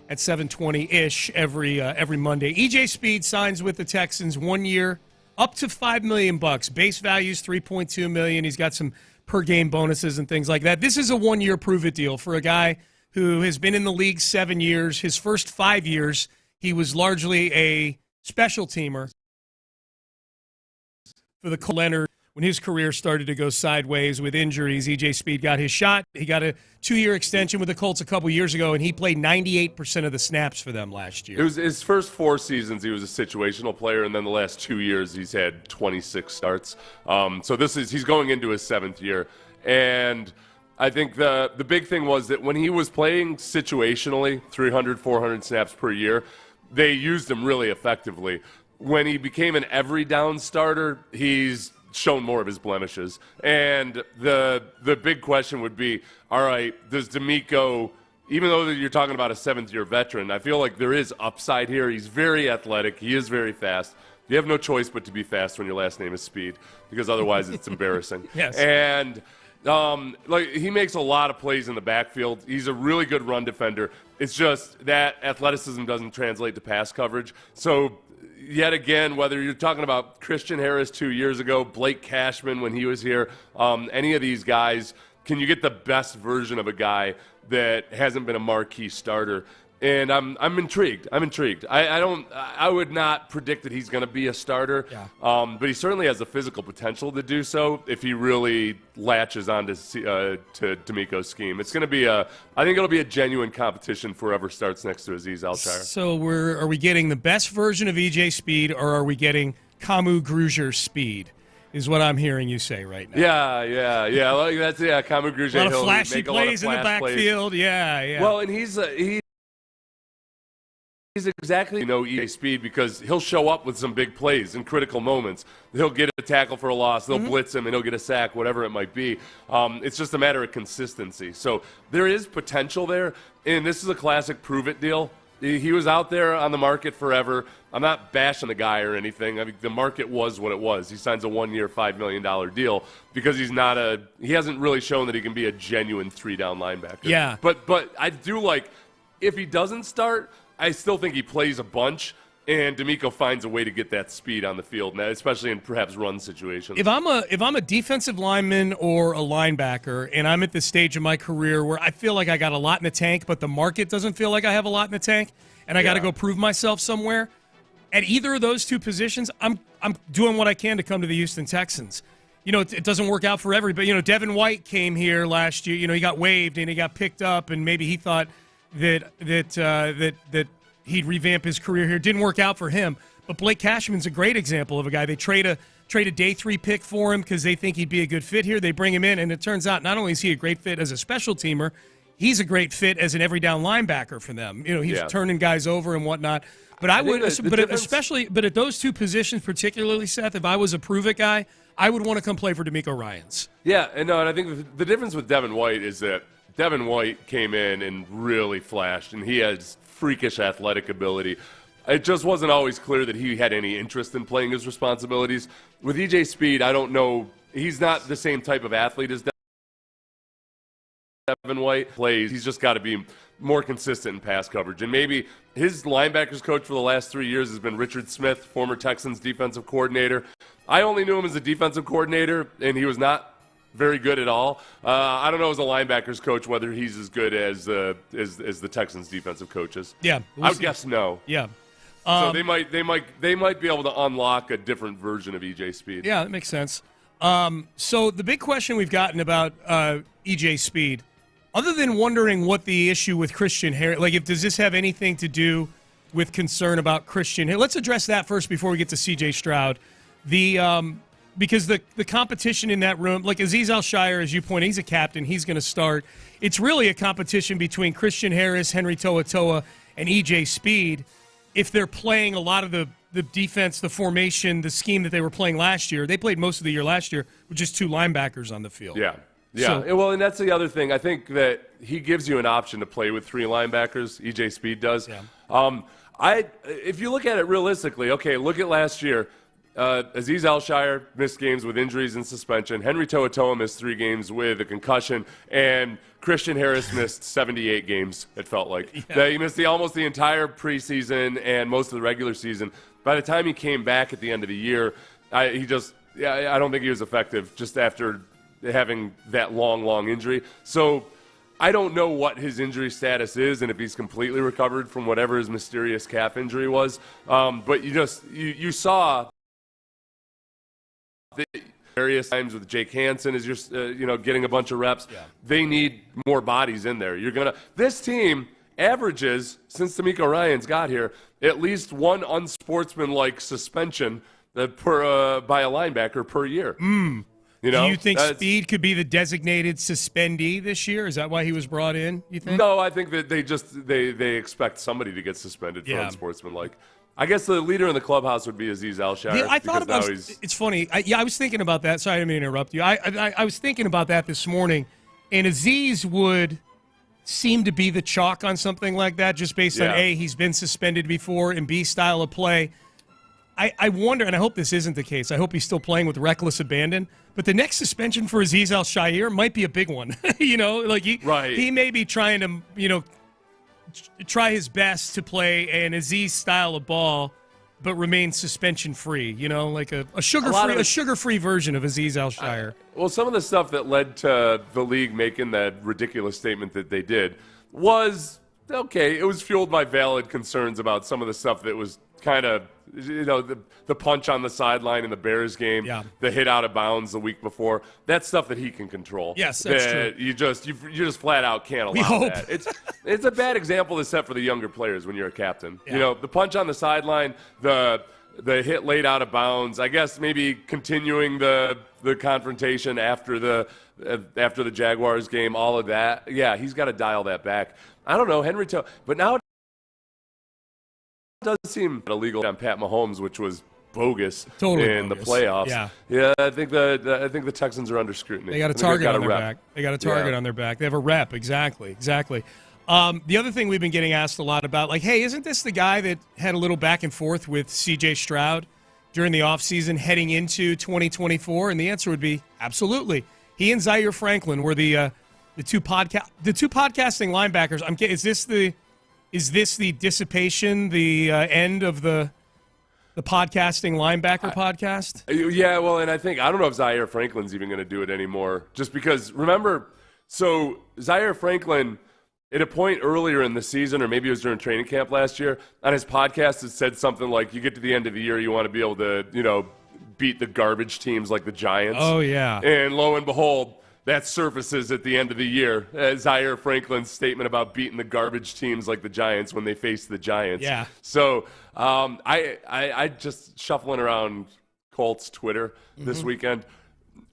at 7:20-ish every Monday. EJ Speed signs with the Texans 1 year, up to $5 million. Base value's $3.2 million. He's got some per-game bonuses and things like that. This is a one-year prove-it deal for a guy who has been in the league 7 years. His first 5 years, he was largely a special teamer for the Leonard. When his career started to go sideways with injuries, EJ Speed got his shot. He got a 2-year extension with the Colts a couple years ago, and he played 98% of the snaps for them last year. It was his first 4 seasons. He was a situational player, and then the last 2 years he's had 26 starts. So he's going into his 7th year, and I think the big thing was that when he was playing situationally, 300, 400 snaps per year, they used him really effectively. When he became an every down starter, he's shown more of his blemishes. And the big question would be, all right, does D'Amico, even though you're talking about a 7th-year veteran, I feel like there is upside here. He's very athletic. He is very fast. You have no choice but to be fast when your last name is Speed, because otherwise it's embarrassing. Yes. And he makes a lot of plays in the backfield. He's a really good run defender. It's just that athleticism doesn't translate to pass coverage. So yet again, whether you're talking about Christian Harris 2 years ago, Blake Cashman when he was here, any of these guys, can you get the best version of a guy that hasn't been a marquee starter? And I'm intrigued. I would not predict that he's going to be a starter, but he certainly has the physical potential to do so if he really latches on to D'Amico's scheme. It's going to be I think it'll be a genuine competition for whoever starts next to Azeez Al-Shaair. So are we getting the best version of EJ Speed, or are we getting Kamu Grugier Speed? Is what I'm hearing you say right now. Yeah. Kamu Grugier. A lot of flashy plays in the backfield. Yeah. Well, and he's exactly EJ Speed, because he'll show up with some big plays in critical moments. He'll get a tackle for a loss, they'll blitz him, and he'll get a sack, whatever it might be. It's just a matter of consistency. So there is potential there, and this is a classic prove-it deal. he was out there on the market forever. I'm not bashing the guy or anything. I mean, the market was what it was. He signs a 1-year, $5 million deal because he hasn't really shown that he can be a genuine 3-down linebacker. Yeah. But I do like, if he doesn't start, I still think he plays a bunch. And D'Amico finds a way to get that speed on the field, especially in perhaps run situations. If I'm a defensive lineman or a linebacker, and I'm at the stage of my career where I feel like I got a lot in the tank, but the market doesn't feel like I have a lot in the tank, and I got to go prove myself somewhere, at either of those two positions, I'm doing what I can to come to the Houston Texans. It doesn't work out for everybody. Devin White came here last year. He got waived and he got picked up, and maybe he thought that he'd revamp his career here. Didn't work out for him. But Blake Cashman's a great example of a guy. They trade a day 3 pick for him because they think he'd be a good fit here. They bring him in, and it turns out not only is he a great fit as a special teamer, he's a great fit as an every down linebacker for them. He's turning guys over and whatnot. But but at those two positions, particularly, Seth, if I was a prove-it guy, I would want to come play for D'Amico Ryans. Yeah, and I think the difference with Devin White is that Devin White came in and really flashed, and he has freakish athletic ability. It just wasn't always clear that he had any interest in playing his responsibilities. With EJ Speed, I don't know. He's not the same type of athlete as Devin White plays. He's just got to be more consistent in pass coverage. And maybe his linebackers coach for the last 3 years has been Richard Smith, former Texans defensive coordinator. I only knew him as a defensive coordinator, and he was not very good at all. I don't know as a linebackers coach whether he's as good as the Texans defensive coaches. Yeah, I would guess no. Yeah, so they might be able to unlock a different version of EJ Speed. Yeah, that makes sense. So the big question we've gotten about EJ Speed, other than wondering what the issue with Christian Harris, does this have anything to do with concern about Christian Harris? Let's address that first before we get to C.J. Stroud. Because the competition in that room, like Azeez Al-Shire, as you point, he's a captain, he's going to start. It's really a competition between Christian Harris, Henry To'oTo'o, and EJ Speed. If they're playing a lot of the defense, the formation, the scheme that they were playing last year, they played most of the year last year with just 2 linebackers on the field. Yeah. Well, and that's the other thing. I think that he gives you an option to play with 3 linebackers. EJ Speed does. Yeah. If you look at it realistically, okay, look at last year. Azeez Al-Shire missed games with injuries and suspension. Henry To'oTo'o missed 3 games with a concussion. And Christian Harris missed 78 games, it felt like. Yeah. He missed almost the entire preseason and most of the regular season. By the time he came back at the end of the year, I don't think he was effective just after having that long injury. So I don't know what his injury status is and if he's completely recovered from whatever his mysterious calf injury was. But you saw various times with Jake Hansen as you're getting a bunch of reps. Yeah. They need more bodies in there. This team averages, since D'Amico Ryans got here, at least one unsportsmanlike suspension by a linebacker per year. Do you think Speed could be the designated suspendee this year? Is that why he was brought in, you think? No, I think that they expect somebody to get suspended for unsportsmanlike. I guess the leader in the clubhouse would be Azeez Al-Shire. Yeah, I thought about it's funny. I was thinking about that. Sorry, I didn't mean to interrupt you. I was thinking about that this morning, and Azeez would seem to be the chalk on something like that, just based on A, he's been suspended before, and B, style of play. I wonder, and I hope this isn't the case. I hope he's still playing with reckless abandon. But the next suspension for Azeez Al-Shire might be a big one. He may be trying to, try his best to play an Azeez style of ball, but remain suspension free. Like a sugar-free version of Azeez Al-Shire. Well, some of the stuff that led to the league making that ridiculous statement that they did was okay. It was fueled by valid concerns about some of the stuff that was kind of, the punch on the sideline in the Bears game, the hit out of bounds the week before. That's stuff that he can control. Yes, that's true. You just flat out can't allow that. It's a bad example to set for the younger players when you're a captain. Yeah. The punch on the sideline, the hit laid out of bounds. I guess maybe continuing the confrontation after the Jaguars game, all of that. Yeah, he's got to dial that back. I don't know, but now it does seem illegal on Pat Mahomes, which was bogus in the playoffs. Yeah. I think the Texans are under scrutiny. They got a target on their back. They got a target on their back. They have a rep. Exactly. The other thing we've been getting asked a lot about, like, hey, isn't this the guy that had a little back and forth with C.J. Stroud during the offseason heading into 2024? And the answer would be absolutely. He and Zaire Franklin were the two podcasting linebackers. Is this the dissipation, the end of the podcasting linebacker podcast? Yeah, well, and I don't know if Zaire Franklin's even going to do it anymore. Just because, remember, so Zaire Franklin, at a point earlier in the season, or maybe it was during training camp last year, on his podcast it said something like, you get to the end of the year, you want to be able to, beat the garbage teams like the Giants. Oh, yeah. And lo and behold, that surfaces at the end of the year. Zaire Franklin's statement about beating the garbage teams like the Giants when they face the Giants. Yeah. So I just shuffling around Colts Twitter this weekend.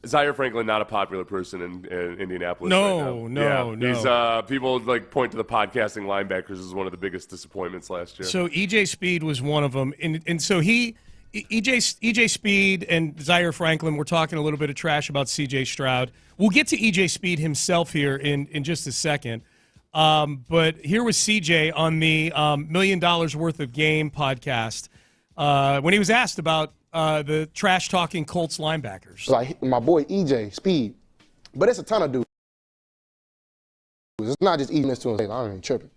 Zaire Franklin, not a popular person in Indianapolis. No. These people point to the podcasting linebackers as one of the biggest disappointments last year. So EJ Speed was one of them, and so EJ Speed and Zaire Franklin were talking a little bit of trash about C.J. Stroud. We'll get to EJ Speed himself here in just a second. But here was C.J. on the $1 Million Worth of Game podcast when he was asked about the trash-talking Colts linebackers. Like my boy EJ Speed, but it's a ton of dudes. It's not just eating this to him. I ain't tripping.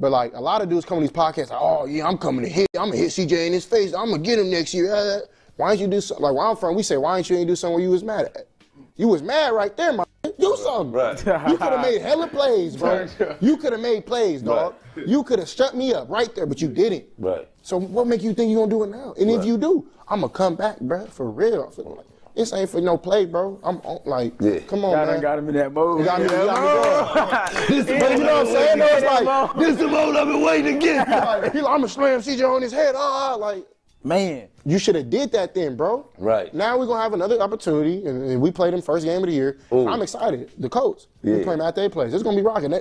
But a lot of dudes come on these podcasts like, oh yeah, I'm coming to hit. I'm gonna hit CJ in his face. I'm gonna get him next year. Why don't you do something? Like where I'm from, we say, why ain't you do something where you was mad at? You was mad right there, man. Do something. Right. You could have made hella plays, bro. You could have made plays, dog. Right. You could have shut me up right there, but you didn't. Right. So what make you think you gonna do it now? And if you do, I'm gonna come back, bro, for real. This ain't for no play, bro. I'm come on, man. Got him in that mode. You got me going. But you know what I'm saying? No, it's this is the mode I've been waiting to get. I'm gonna slam CJ on his head. Man. You should have did that then, bro. Right. Now we're going to have another opportunity, and we played them first game of the year. Ooh. I'm excited. The Colts. We play them after they play. It's going to be rocking.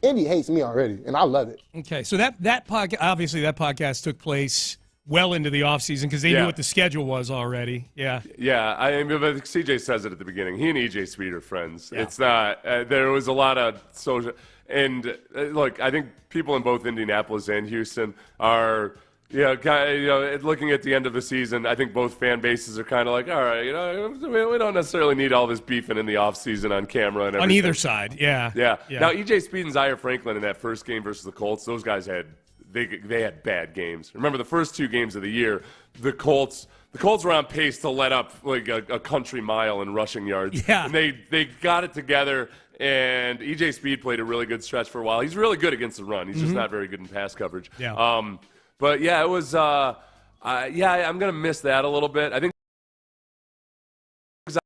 Indy hates me already, and I love it. Okay, so that podcast took place well into the offseason because they knew what the schedule was already. Yeah. Yeah, but CJ says it at the beginning. He and EJ Speed are friends. Yeah. It's not there was a lot of social – and, look, I think people in both Indianapolis and Houston are – looking at the end of the season, I think both fan bases are kind of like, all right, we don't necessarily need all this beefing in the offseason on camera and everything. On either side, yeah. Now, EJ Speed and Zaire Franklin in that first game versus the Colts, those guys had bad games. Remember, the first two games of the year, the Colts were on pace to let up a country mile in rushing yards. Yeah. And they got it together. And EJ Speed played a really good stretch for a while. He's really good against the run. He's just not very good in pass coverage. Yeah. But yeah, it was. I'm gonna miss that a little bit. I think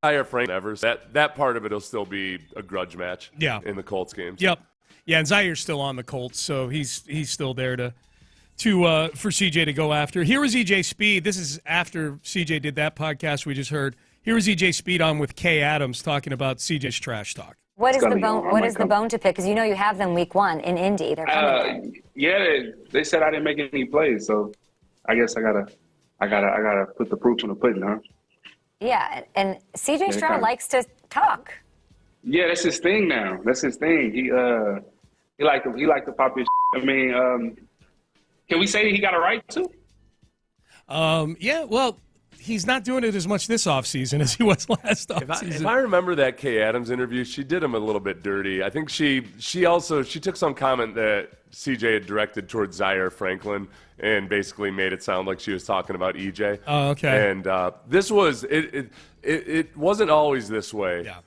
Zaire Franklin that part of it will still be a grudge match. Yeah. In the Colts games. Yep. Yeah, and Zaire's still on the Colts, so he's still there to for CJ to go after. Here was EJ Speed. This is after CJ did that podcast we just heard. Here was EJ Speed on with Kay Adams talking about CJ's trash talk. What is the bone? What is the bone to pick? Because you have them week 1 in Indy. They're coming. They said I didn't make any plays, so I guess I gotta put the proof in the pudding, huh? Yeah, and CJ Stroud likes to talk. Yeah, that's his thing now. That's his thing. He like to pop his. I mean, can we say that he got a right to? Yeah. Well. He's not doing it as much this offseason as he was last offseason. If I remember that Kay Adams interview, she did him a little bit dirty. I think she took some comment that CJ had directed towards Zaire Franklin and basically made it sound like she was talking about EJ. Oh, okay. And this was it wasn't always this way. Yeah.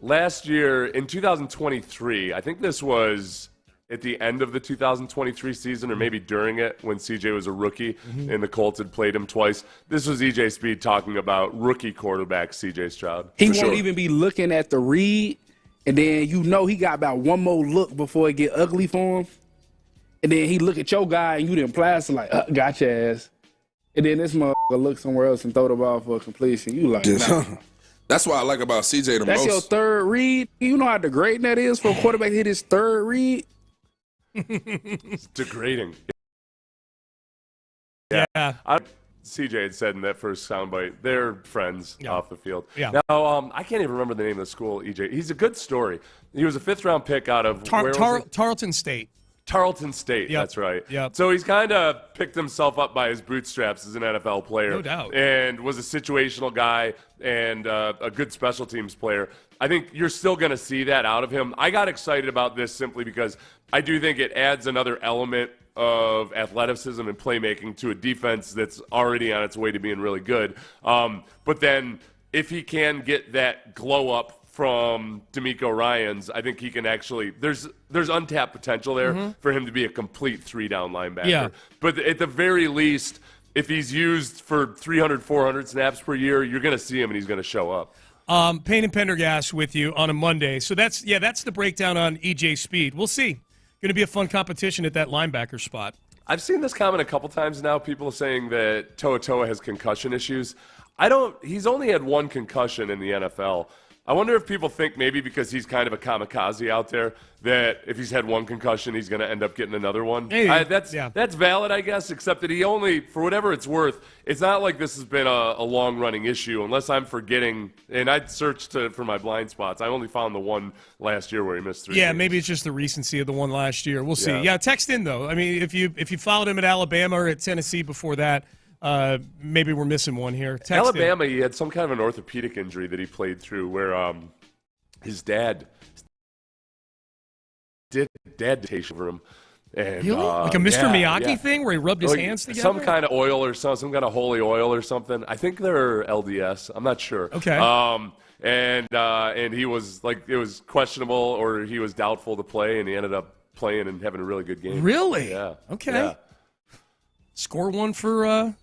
Last year in 2023, I think this was at the end of the 2023 season or maybe during it when CJ was a rookie and the Colts had played him twice. This was EJ Speed talking about rookie quarterback CJ Stroud. He won't even be looking at the read, and then he got about one more look before it get ugly for him. And then he look at your guy and you didn't plaster like, got your ass. And then this motherfucker look somewhere else and throw the ball for a completion. You like, nah. That's what I like about CJ the most. That's your third read. You know how degrading that is for a quarterback to hit his third read? It's degrading. Yeah. CJ had said in that first soundbite, they're friends off the field. Yeah. Now, I can't even remember the name of the school, EJ. He's a good story. He was a 5th-round pick out of Tarleton State. Tarleton State, that's right. Yep. So he's kind of picked himself up by his bootstraps as an NFL player. No doubt. And was a situational guy and a good special teams player. I think you're still going to see that out of him. I got excited about this simply because I do think it adds another element of athleticism and playmaking to a defense that's already on its way to being really good. But then if he can get that glow up from D'Amico Ryans, I think he can actually there's untapped potential there for him to be a complete 3-down linebacker. Yeah. But at the very least, if he's used for 300, 400 snaps per year, you're going to see him and he's going to show up. Payne and Pendergast with you on a Monday. So that's the breakdown on EJ Speed. We'll see. Going to be a fun competition at that linebacker spot. I've seen this comment a couple times now, people saying that Toa has concussion issues. He's only had 1 concussion in the NFL. I wonder if people think maybe because he's kind of a kamikaze out there that if he's had 1 concussion, he's going to end up getting another one. Hey, that's valid, I guess, except that he only, for whatever it's worth, it's not like this has been a long-running issue, unless I'm forgetting. And I searched for my blind spots. I only found the one last year where he missed 3 games. Maybe it's just the recency of the one last year. We'll see. Yeah. Text in, though. I mean, if you followed him at Alabama or at Tennessee before that, maybe we're missing one here. Text Alabama, in. he had some kind of an orthopedic injury that he played through where his dad did dictation for him. And, really? Like a Mr. Miyagi thing where he rubbed his hands together? Some kind of oil or some kind of holy oil or something. I think they're LDS. I'm not sure. Okay. And he was like, it was questionable or he was doubtful to play, and he ended up playing and having a really good game. Really? Yeah. Okay. Yeah. Score one for the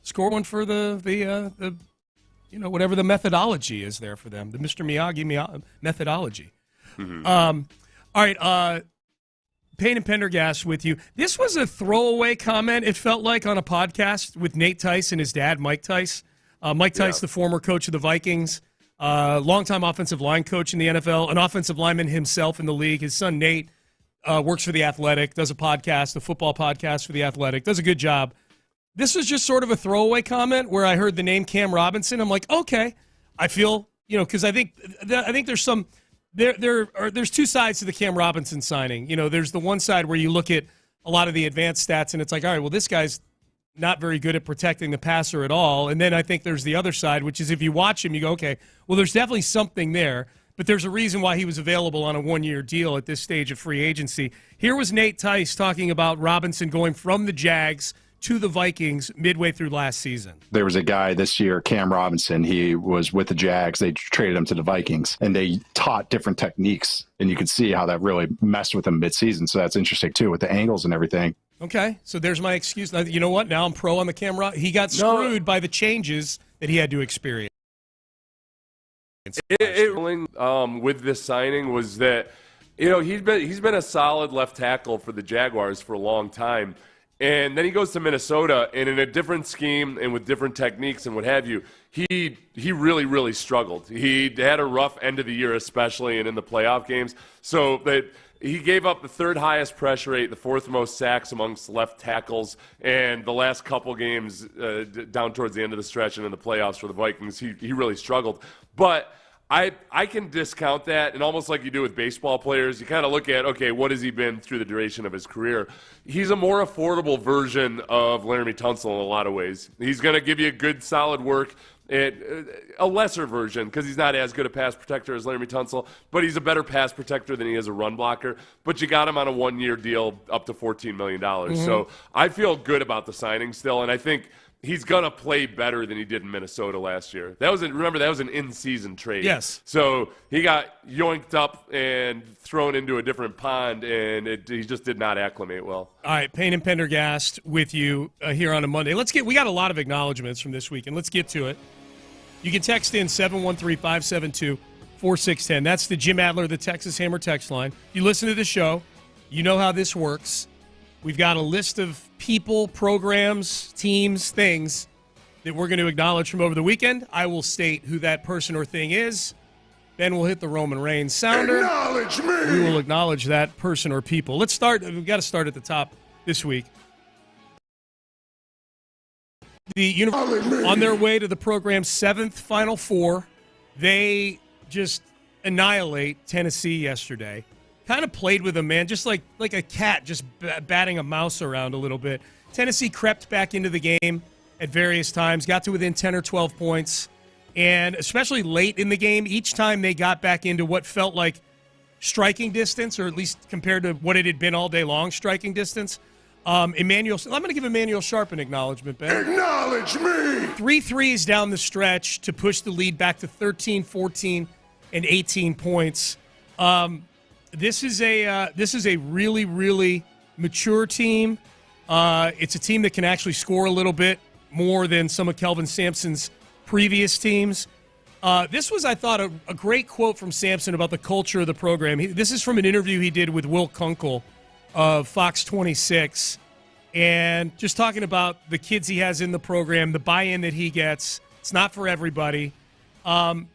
whatever the methodology is there for them, the Mr. Miyagi methodology. Mm-hmm. All right, Payne and Pendergast with you. This was a throwaway comment, it felt like, on a podcast with Nate Tice and his dad, Mike Tice. Mike Tice, the former coach of the Vikings, longtime offensive line coach in the NFL, an offensive lineman himself in the league. His son, Nate, works for The Athletic, does a podcast, a football podcast for The Athletic, does a good job. This was just sort of a throwaway comment where I heard the name Cam Robinson. I'm like, okay. I feel, because I think there's some there's 2 sides to the Cam Robinson signing. There's the one side where you look at a lot of the advanced stats and it's like, all right, well, this guy's not very good at protecting the passer at all. And then I think there's the other side, which is if you watch him, you go, okay, well, there's definitely something there. But there's a reason why he was available on a 1-year deal at this stage of free agency. Here was Nate Tice talking about Robinson going from the Jags to the Vikings midway through last season. There was a guy this year, Cam Robinson. He was with the Jags. They traded him to the Vikings, and they taught different techniques, and you could see how that really messed with him midseason. So that's interesting, too, with the angles and everything. Okay, so there's my excuse. Now, you know what? Now I'm pro on the Cam Robinson. He got screwed by the changes that he had to experience. With this signing was that, he's been a solid left tackle for the Jaguars for a long time. And then he goes to Minnesota, and in a different scheme and with different techniques and what have you, he really, really struggled. He had a rough end of the year, especially, and in the playoff games. So that he gave up the 3rd highest pressure rate, the 4th most sacks amongst left tackles, and the last couple games down towards the end of the stretch and in the playoffs for the Vikings, he really struggled. But I can discount that, and almost like you do with baseball players, you kind of look at, okay, what has he been through the duration of his career? He's a more affordable version of Laremy Tunsil in a lot of ways. He's going to give you good, solid work, a lesser version because he's not as good a pass protector as Laremy Tunsil, but he's a better pass protector than he is a run blocker. But you got him on a 1-year deal up to $14 million. Mm-hmm. So I feel good about the signing still, and I think he's going to play better than he did in Minnesota last year. That was an in-season trade. Yes. So he got yoinked up and thrown into a different pond, and he just did not acclimate well. All right, Payne and Pendergast with you here on a Monday. We got a lot of acknowledgments from this week, and let's get to it. You can text in 713-572-4610. That's the Jim Adler, the Texas Hammer text line. You listen to the show, you know how this works. We've got a list of people, programs, teams, things that we're going to acknowledge from over the weekend. I will state who that person or thing is. Then we'll hit the Roman Reigns sounder. Acknowledge me! We will acknowledge that person or people. Let's start. We've got to start at the top this week. on their way to the program's 7th Final Four. They just annihilate Tennessee yesterday. Kind of played with them, man, just like a cat just batting a mouse around a little bit. Tennessee crept back into the game at various times, got to within 10 or 12 points, and especially late in the game, each time they got back into what felt like striking distance, or at least compared to what it had been all day long, striking distance. I'm going to give Emmanuel Sharp an acknowledgement, Ben. Acknowledge me! 3 threes down the stretch to push the lead back to 13, 14, and 18 points. This is a really, really mature team. It's a team that can actually score a little bit more than some of Kelvin Sampson's previous teams. This was, I thought, a great quote from Sampson about the culture of the program. This is from an interview he did with Will Kunkel of Fox 26, and just talking about the kids he has in the program, the buy-in that he gets. It's not for everybody.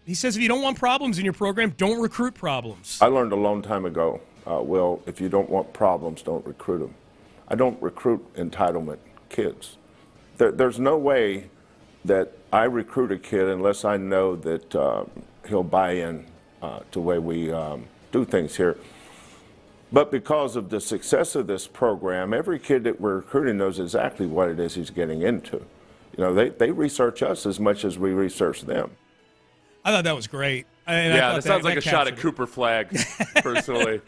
He says if you don't want problems in your program, don't recruit problems. I learned a long time ago, Will, if you don't want problems, don't recruit them. I don't recruit entitlement kids. There's no way that I recruit a kid unless I know that he'll buy in to the way we do things here. But because of the success of this program, every kid that we're recruiting knows exactly what it is he's getting into. You know, they research us as much as we research them. I thought that was great. That sounds like a shot at Cooper Flag, personally.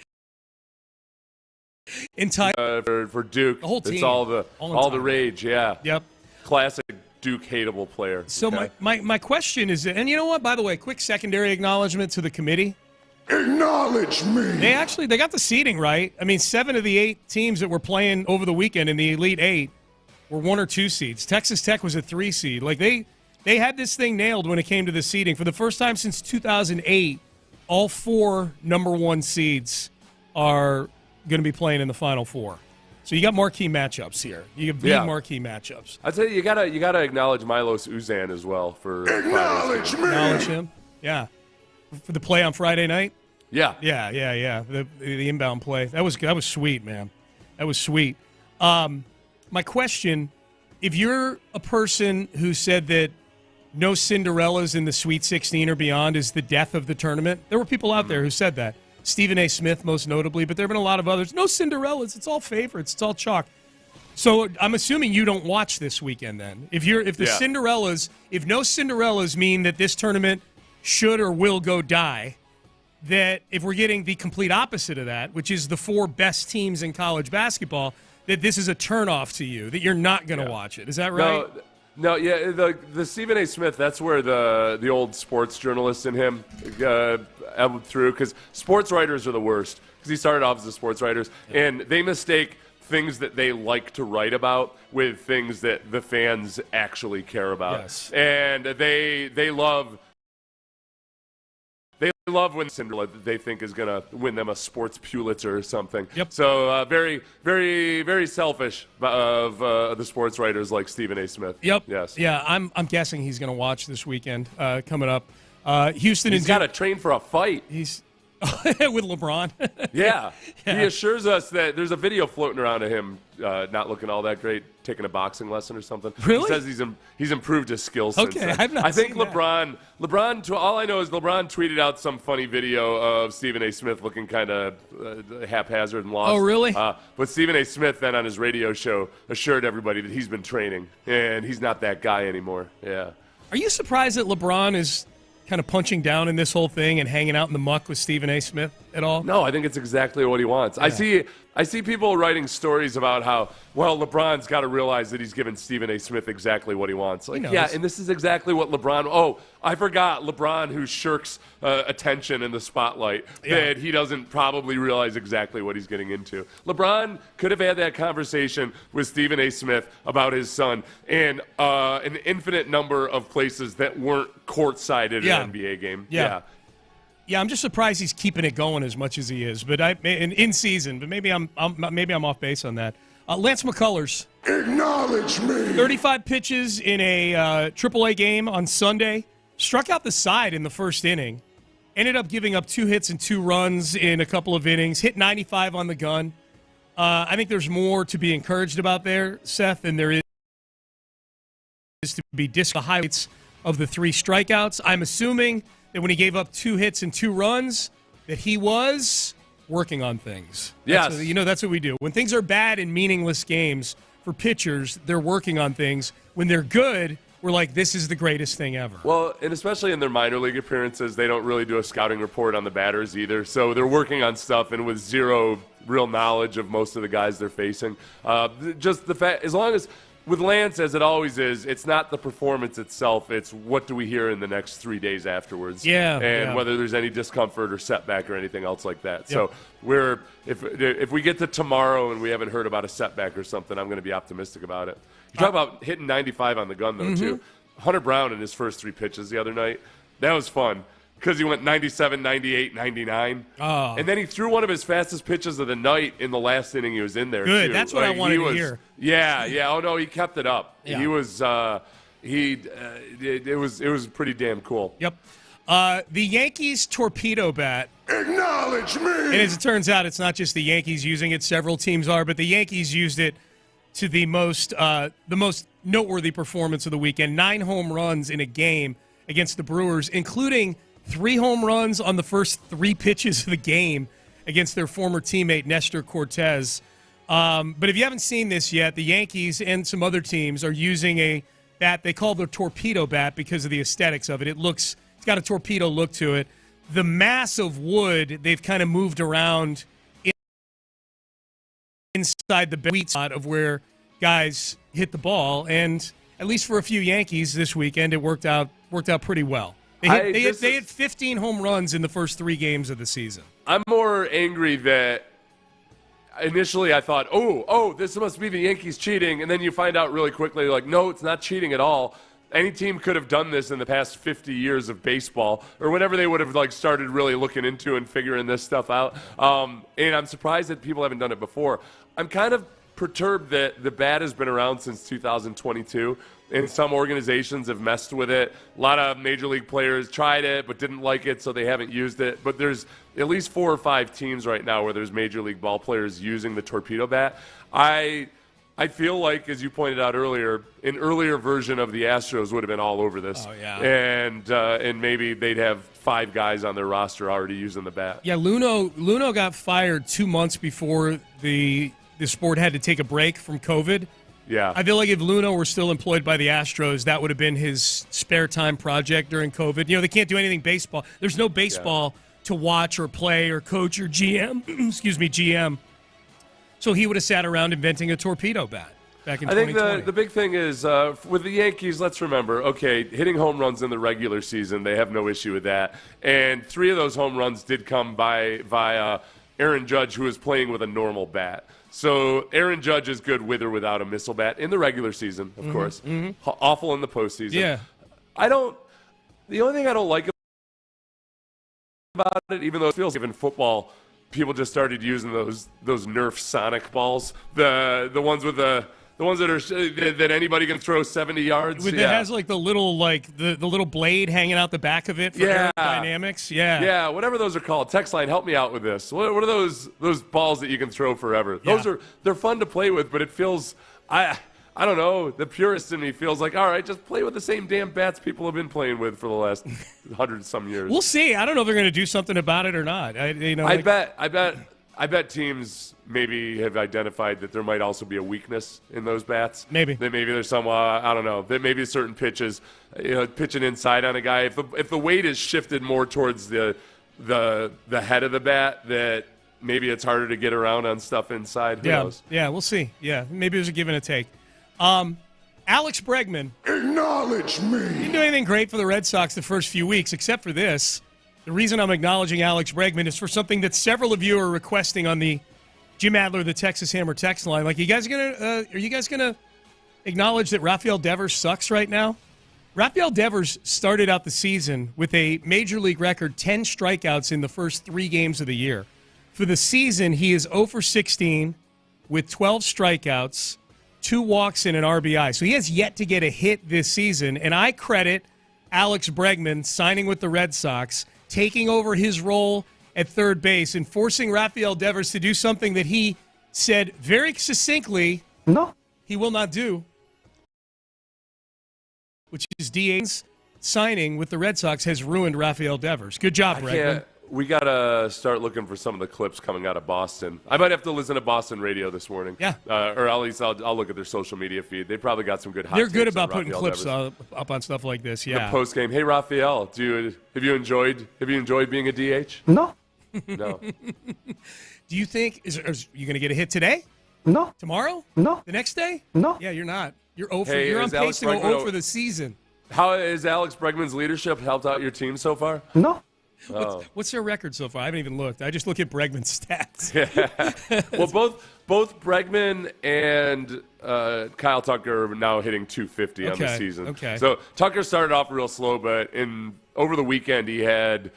In time for Duke, the whole team, it's all the rage. Yeah. Yep. Classic Duke hateable player. So okay? my question is, and you know what? By the way, quick secondary acknowledgement to the committee. Acknowledge me. They got the seeding right. I mean, 7 of the 8 teams that were playing over the weekend in the Elite 8 were 1 or 2 seeds. Texas Tech was a 3 seed. Like they had this thing nailed when it came to the seeding. For the first time since 2008, all 4 number 1 seeds are going to be playing in the Final Four. So you got marquee matchups here. You have big marquee matchups. I'd say you gotta acknowledge Milos Uzan as well for acknowledge me. Acknowledge him. Yeah. For the play on Friday night? Yeah. Yeah. The inbound play. That was sweet, man. That was sweet. My question, if you're a person who said that no Cinderellas in the Sweet 16 or beyond is the death of the tournament, there were people out there who said that. Stephen A. Smith, most notably, but there have been a lot of others. No Cinderellas. It's all favorites. It's all chalk. So I'm assuming you don't watch this weekend then. If no Cinderellas mean that this tournament should or will go die, that if we're getting the complete opposite of that, which is the 4 best teams in college basketball, that this is a turnoff to you, that you're not going to watch it. Is that right? No, the Stephen A. Smith, that's where the old sports journalist in him ebbed through, because sports writers are the worst, because he started off as a sports writers, and they mistake things that they like to write about with things that the fans actually care about. Yes. And they love when Cinderella they think is going to win them a sports Pulitzer or something. Yep. So very, very, very selfish of the sports writers like Stephen A. Smith. Yep. Yes. Yeah, I'm guessing he's going to watch this weekend coming up. Houston. He's got to train for a fight. He's with LeBron. Yeah. He assures us that there's a video floating around of him not looking all that great, taking a boxing lesson or something. Really? He says he's improved his skills since then. I think LeBron, all I know is LeBron tweeted out some funny video of Stephen A. Smith looking kind of haphazard and lost. Oh, really? But Stephen A. Smith then on his radio show assured everybody that he's been training, and he's not that guy anymore. Yeah. Are you surprised that LeBron is kind of punching down in this whole thing and hanging out in the muck with Stephen A. Smith at all? No, I think it's exactly what he wants. Yeah. I see people writing stories about how, well, LeBron's got to realize that he's given Stephen A. Smith exactly what he wants. Like, yeah, and this is exactly what LeBron. Oh, I forgot LeBron, who shirks attention in the spotlight, that he doesn't probably realize exactly what he's getting into. LeBron could have had that conversation with Stephen A. Smith about his son in an infinite number of places that weren't courtside at an NBA game. Yeah, I'm just surprised he's keeping it going as much as he is. But in season, but maybe I'm off base on that. Lance McCullers, acknowledge me. 35 pitches in a AAA game on Sunday. Struck out the side in the first inning. Ended up giving up 2 hits and 2 runs in a couple of innings. Hit 95 on the gun. I think there's more to be encouraged about there, Seth, than there is to be the highlights of the 3 strikeouts. I'm assuming that when he gave up 2 hits and 2 runs, that he was working on things. Yes. That's what we do. When things are bad in meaningless games for pitchers, they're working on things. When they're good, we're like, this is the greatest thing ever. Well, and especially in their minor league appearances, they don't really do a scouting report on the batters either. So they're working on stuff, and with zero real knowledge of most of the guys they're facing. Just the fact, as long as, with Lance, as it always is, it's not the performance itself. It's what do we hear in the next 3 days afterwards. And whether there's any discomfort or setback or anything else like that. So if we get to tomorrow and we haven't heard about a setback or something, I'm going to be optimistic about it. You talk about hitting 95 on the gun, though, too. Hunter Brown in his first 3 pitches the other night, that was fun. Because he went 97, 98, 99. Oh. And then he threw one of his fastest pitches of the night in the last inning he was in there, Good. too. That's what I wanted to hear. Yeah. Oh, no, he kept it up. Yeah. He was it was pretty damn cool. Yep. The Yankees torpedo bat. Acknowledge me! And as it turns out, it's not just the Yankees using it. Several teams are, but the Yankees used it to the most noteworthy performance of the weekend. 9 home runs in a game against the Brewers, including 3 home runs on the first 3 pitches of the game against their former teammate Nestor Cortez. But if you haven't seen this yet, the Yankees and some other teams are using a bat they call the torpedo bat because of the aesthetics of it. It's got a torpedo look to it. The mass of wood they've kind of moved around inside the sweet spot of where guys hit the ball, and at least for a few Yankees this weekend, it worked out pretty well. They hit 15 home runs in the first 3 games of the season. I'm more angry that initially I thought, oh, this must be the Yankees cheating, and then you find out really quickly, like, no, it's not cheating at all. Any team could have done this in the past 50 years of baseball, or whenever they would have started really looking into and figuring this stuff out. And I'm surprised that people haven't done it before. I'm kind of perturbed that the bat has been around since 2022, and some organizations have messed with it. A lot of major league players tried it but didn't like it, so they haven't used it. But there's at least 4 or 5 teams right now where there's major league ball players using the torpedo bat. I feel like, as you pointed out earlier, an earlier version of the Astros would have been all over this. Oh, yeah. And maybe they'd have 5 guys on their roster already using the bat. Yeah, Luno got fired 2 months before the sport had to take a break from COVID. Yeah. I feel like if Luno were still employed by the Astros, that would have been his spare time project during COVID. They can't do anything baseball. There's no baseball to watch or play or coach or GM. GM. So he would have sat around inventing a torpedo bat back in 2020. I think the big thing is, with the Yankees, let's remember, okay, hitting home runs in the regular season, they have no issue with that. And 3 of those home runs did come via Aaron Judge, who is playing with a normal bat. So Aaron Judge is good with or without a missile bat in the regular season, of course. Awful in the postseason. Yeah. The only thing I don't like about it, even though it feels like in football, people just started using those Nerf Sonic balls, the ones with the ones that anybody can throw 70 yards. It has like the little the little blade hanging out the back of it for aerodynamics. Yeah, whatever those are called. Text line, help me out with this. What are those balls that you can throw forever? They're fun to play with, but it feels I don't know. The purist in me feels like, all right, just play with the same damn bats people have been playing with for the last 100-some years. We'll see. I don't know if they're going to do something about it or not. I bet teams maybe have identified that there might also be a weakness in those bats. Maybe. That maybe there's some, I don't know, that maybe certain pitches, pitching inside on a guy, if the weight is shifted more towards the head of the bat, that maybe it's harder to get around on stuff inside. Who knows? Yeah, we'll see. Yeah, maybe there's a give and a take. Alex Bregman. Acknowledge me. Didn't do anything great for the Red Sox the first few weeks, except for this. The reason I'm acknowledging Alex Bregman is for something that several of you are requesting on the Jim Adler, the Texas Hammer text line. Like, are you guys gonna acknowledge that Rafael Devers sucks right now? Rafael Devers started out the season with a major league record 10 strikeouts in the first 3 games of the year. For the season, he is 0 for 16 with 12 strikeouts, 2 walks, and an RBI. So he has yet to get a hit this season, and I credit Alex Bregman signing with the Red Sox, taking over his role at third base, and forcing Rafael Devers to do something that he said very succinctly he will not do. which is DH's signing with the Red Sox, has ruined Rafael Devers. Good job, Bregman. We got to start looking for some of the clips coming out of Boston. I might have to listen to Boston radio this morning. Yeah. Or at least I'll look at their social media feed. They probably got some good hot They're good takes about on putting Rafael clips Devers. up on stuff like this, yeah. The post game. Hey, Rafael, have you enjoyed being a DH? No. No. Do you think, are you going to get a hit today? No. Tomorrow? No. The next day? No. Yeah, you're not. You're 0 for, Hey, you're on is pace Alex to go Bregman 0 for the season. How has Alex Bregman's leadership helped out your team so far? No. What's their record so far? I haven't even looked. I just look at Bregman's stats. Yeah. Well, both Bregman and Kyle Tucker are now hitting 250 on the season. Okay. So Tucker started off real slow, but over the weekend he had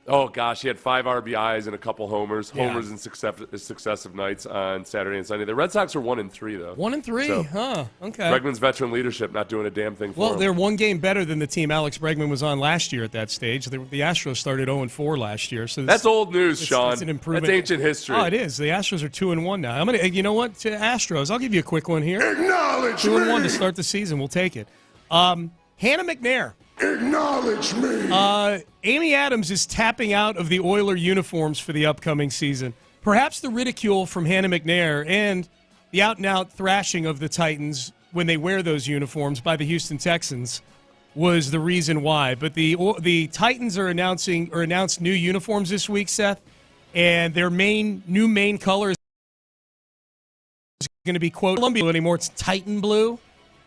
5 RBIs and a couple homers. Yeah. Homers in successive nights on Saturday and Sunday. The Red Sox are 1-3 though. 1-3, So, huh? Okay. Bregman's veteran leadership not doing a damn thing for Well, him. they're one game better than the team Alex Bregman was on last year at that stage. The Astros started 0-4 last year, so That's old news, Sean. It's an improvement. That's ancient history. Oh, it is. The Astros are 2-1 now. I'm gonna. You know what? To Astros, I'll give you a quick one here. Acknowledge 2-1 me. to start the season. We'll take it. Hannah McNair. Acknowledge me. Amy Adams is tapping out of the Oiler uniforms for the upcoming season. Perhaps the ridicule from Hannah McNair and the out-and-out thrashing of the Titans when they wear those uniforms by the Houston Texans was the reason why. But the Titans announced new uniforms this week, Seth, and their new main color is going to be, quote, Columbia anymore. It's Titan blue.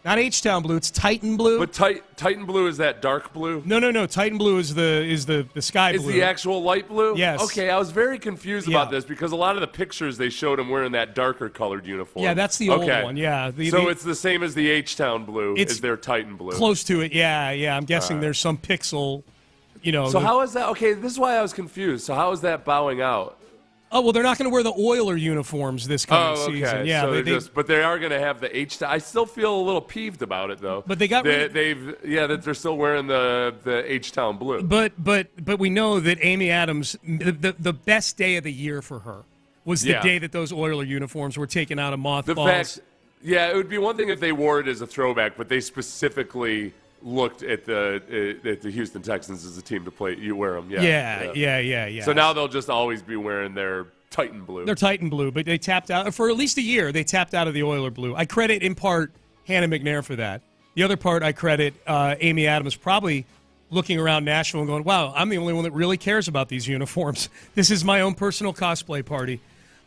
Not H-Town blue, it's Titan blue. But Titan blue is that dark blue? No. Titan blue is the sky blue. Is the actual light blue? Yes. Okay, I was very confused about this because a lot of the pictures they showed him wearing that darker colored uniform. Yeah, that's the old one. Yeah. So it's the same as the H-Town blue. It's is their Titan blue. Close to it. Yeah. I'm guessing there's some pixel. So how is that? Okay, this is why I was confused. So how is that bowing out? Oh, well, they're not going to wear the Oiler uniforms this coming season. Yeah, so but they are going to have the H. I still feel a little peeved about it though. But they got that they're still wearing the H-Town blue. But we know that Amy Adams, the best day of the year for her was the day that those Oiler uniforms were taken out of mothballs. It would be one thing if they wore it as a throwback, but they specifically looked at the Houston Texans as a team to play. You wear them, Yeah. So now they'll just always be wearing their Titan blue. They're Titan blue, but they tapped out for at least a year. They tapped out of the Oiler blue. I credit in part Hannah McNair for that. The other part I credit Amy Adams, probably looking around Nashville and going, "Wow, I'm the only one that really cares about these uniforms. This is my own personal cosplay party."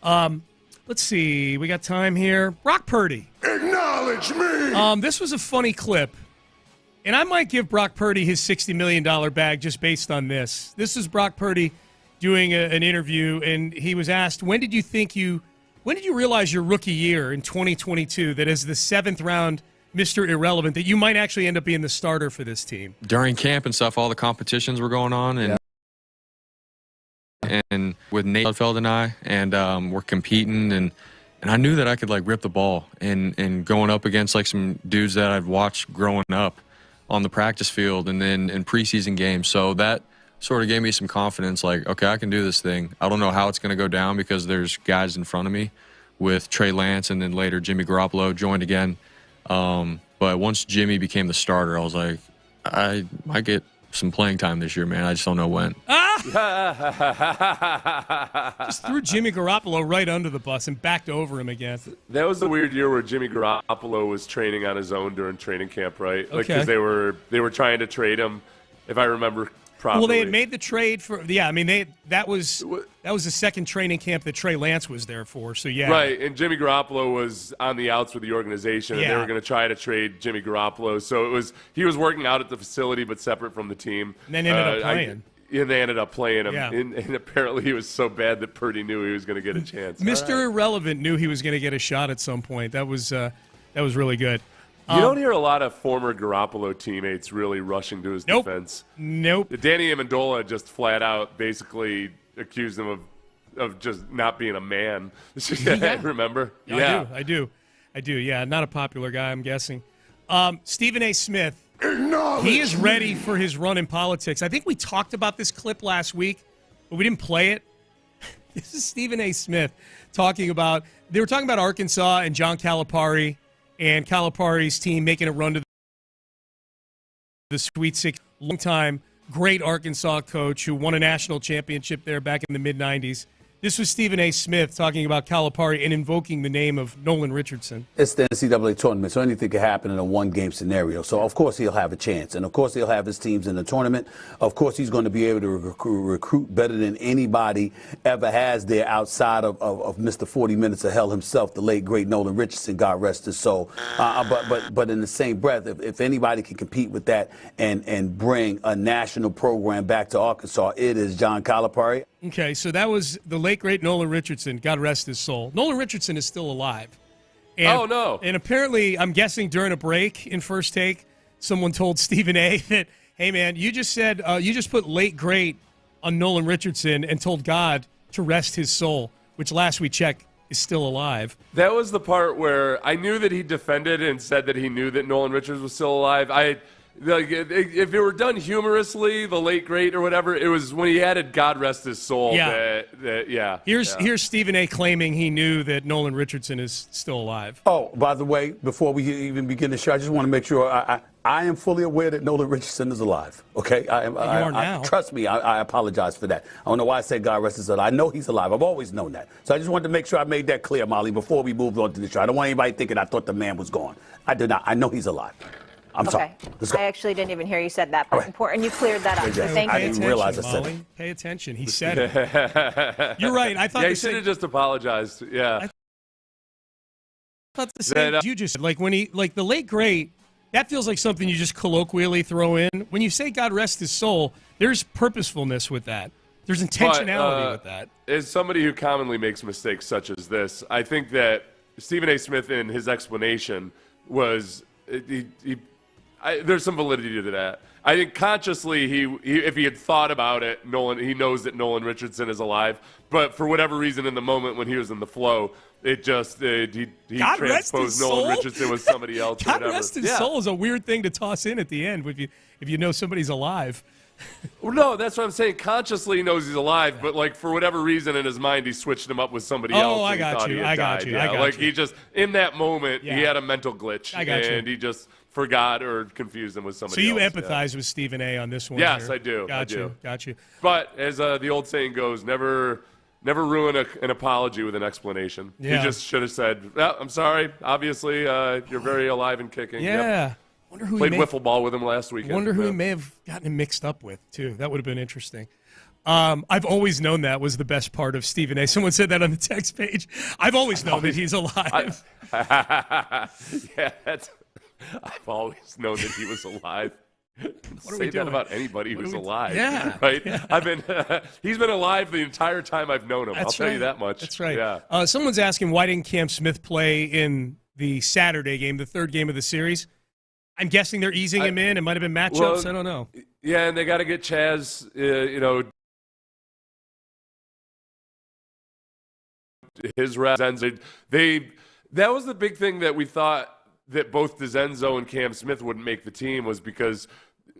Let's see, we got time here. Brock Purdy. Acknowledge me. This was a funny clip. And I might give Brock Purdy his $60 million bag just based on this. This is Brock Purdy doing an interview, and he was asked, when did you realize your rookie year in 2022 that as the 7th round Mr. Irrelevant that you might actually end up being the starter for this team? During camp and stuff, all the competitions were going on, and with Nate Sudfeld and I, and we're competing, and I knew that I could rip the ball, and going up against some dudes that I'd watched growing up on the practice field and then in preseason games. So that sort of gave me some confidence, okay, I can do this thing. I don't know how it's going to go down because there's guys in front of me with Trey Lance, and then later Jimmy Garoppolo joined again. But once Jimmy became the starter, I was like, I might get some playing time this year, man. I just don't know when. Just threw Jimmy Garoppolo right under the bus and backed over him again. That was the weird year where Jimmy Garoppolo was training on his own during training camp, right? Okay. Because they were trying to trade him, if I remember properly. Well, they had made the trade for that was the second training camp that Trey Lance was there for. So yeah, right. And Jimmy Garoppolo was on the outs with the organization, and they were going to try to trade Jimmy Garoppolo. So he was working out at the facility, but separate from the team. And then ended up playing. And they ended up playing him, Yeah. and apparently he was so bad that Purdy knew he was going to get a chance. Mr. Irrelevant knew he was going to get a shot at some point. That was really good. You don't hear a lot of former Garoppolo teammates really rushing to his defense. Nope. Danny Amendola just flat out basically accused him of just not being a man. Remember? Yeah. I do. Yeah, not a popular guy, I'm guessing. Stephen A. Smith. He is ready for his run in politics. I think we talked about this clip last week, but we didn't play it. This is Stephen A. Smith they were talking about Arkansas and John Calipari and Calipari's team making a run to the Sweet 16, long-time great Arkansas coach who won a national championship there back in the mid-'90s. This was Stephen A. Smith talking about Calipari and invoking the name of Nolan Richardson. It's the NCAA tournament, so anything could happen in a one-game scenario. So, of course, he'll have a chance. And, of course, he'll have his teams in the tournament. Of course, he's going to be able to recruit better than anybody ever has there outside of Mr. 40 Minutes of Hell himself, the late, great Nolan Richardson, God rest his soul. But in the same breath, if anybody can compete with that and bring a national program back to Arkansas, it is John Calipari. Okay, so that was the late, great Nolan Richardson. God rest his soul. Nolan Richardson is still alive. And, oh, no. And apparently, I'm guessing during a break in First Take, someone told Stephen A. that, hey, man, you just said, you just put late, great on Nolan Richardson and told God to rest his soul, which last we checked is still alive. That was the part where I knew that he defended and said that he knew that Nolan Richards was still alive. Like, if it were done humorously, the late great or whatever, it was when he added "God rest his soul." Yeah. Here's Stephen A. claiming he knew that Nolan Richardson is still alive. Oh, by the way, before we even begin the show, I just want to make sure I am fully aware that Nolan Richardson is alive. Okay, I are now. Trust me, I apologize for that. I don't know why I said God rest his soul. I know he's alive. I've always known that. So I just wanted to make sure I made that clear, Molly, before we moved on to the show. I don't want anybody thinking I thought the man was gone. I did not. I know he's alive. I'm sorry. Let's go. I actually didn't even hear you said that, but important. You cleared that up. So thank I you. didn't realize I said Molly, it. pay attention. He said it. You're right. I thought he should have just apologized. Yeah. I thought the same you just said. Like when the late great, that feels like something you just colloquially throw in. When you say God rest his soul, there's purposefulness with that. There's intentionality with that. As somebody who commonly makes mistakes such as this, I think that Stephen A. Smith in his explanation was there's some validity to that. I think consciously, he if he had thought about it, he knows that Nolan Richardson is alive. But for whatever reason, in the moment when he was in the flow, it just he transposed Nolan Richardson with somebody else. God or whatever. rest his soul is a weird thing to toss in at the end if you know somebody's alive. Well, no, that's what I'm saying. Consciously, he knows he's alive, but like for whatever reason in his mind, he switched him up with somebody else. Oh, I and got thought you. he had I got died. you. Yeah, I got like you. he just in that moment he Yeah. had a mental glitch, I got you. and he just forgot or confused him with somebody So you else. empathize with Stephen A. on this one? Yes, here. I do. Got you. But as the old saying goes, never ruin an apology with an explanation. Yeah. He just should have said, I'm sorry. Obviously, you're very alive and kicking. Yeah. Yep. Wonder who Played he may, wiffle ball with him last weekend. Wonder who he may have gotten him mixed up with, too. That would have been interesting. I've always known that was the best part of Stephen A. Someone said that on the text page. I've always known that he's alive. I've always known that he was alive. Say doing? that about anybody who's alive. Yeah. Right? Yeah. He's been alive the entire time I've known him. I'll tell you that much. That's right. Yeah. Someone's asking, why didn't Cam Smith play in the Saturday game, the third game of the series? I'm guessing they're easing him in. It might have been matchups. I don't know. Yeah, and they got to get Chaz, his reps. That was the big thing that we thought that both DeZenzo and Cam Smith wouldn't make the team, was because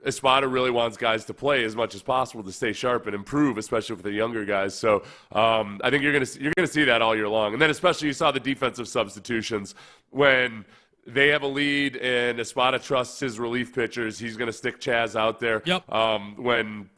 Espada really wants guys to play as much as possible to stay sharp and improve, especially with the younger guys. So I think you're gonna see that all year long. And then especially you saw the defensive substitutions when they have a lead and Espada trusts his relief pitchers. He's going to stick Chaz out there when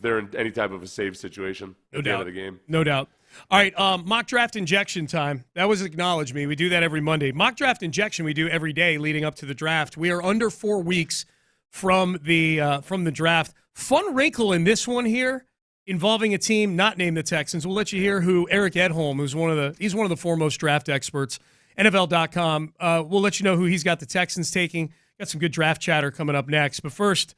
they're in any type of a save situation at the end of the game. No doubt. All right, mock draft injection time. That was Acknowledge Me. We do that every Monday. Mock draft injection we do every day leading up to the draft. We are under 4 weeks from the draft. Fun wrinkle in this one here involving a team not named the Texans. We'll let you hear who Eric Edholm, who's one of the foremost draft experts, NFL.com. We'll let you know who he's got the Texans taking. Got some good draft chatter coming up next. But first,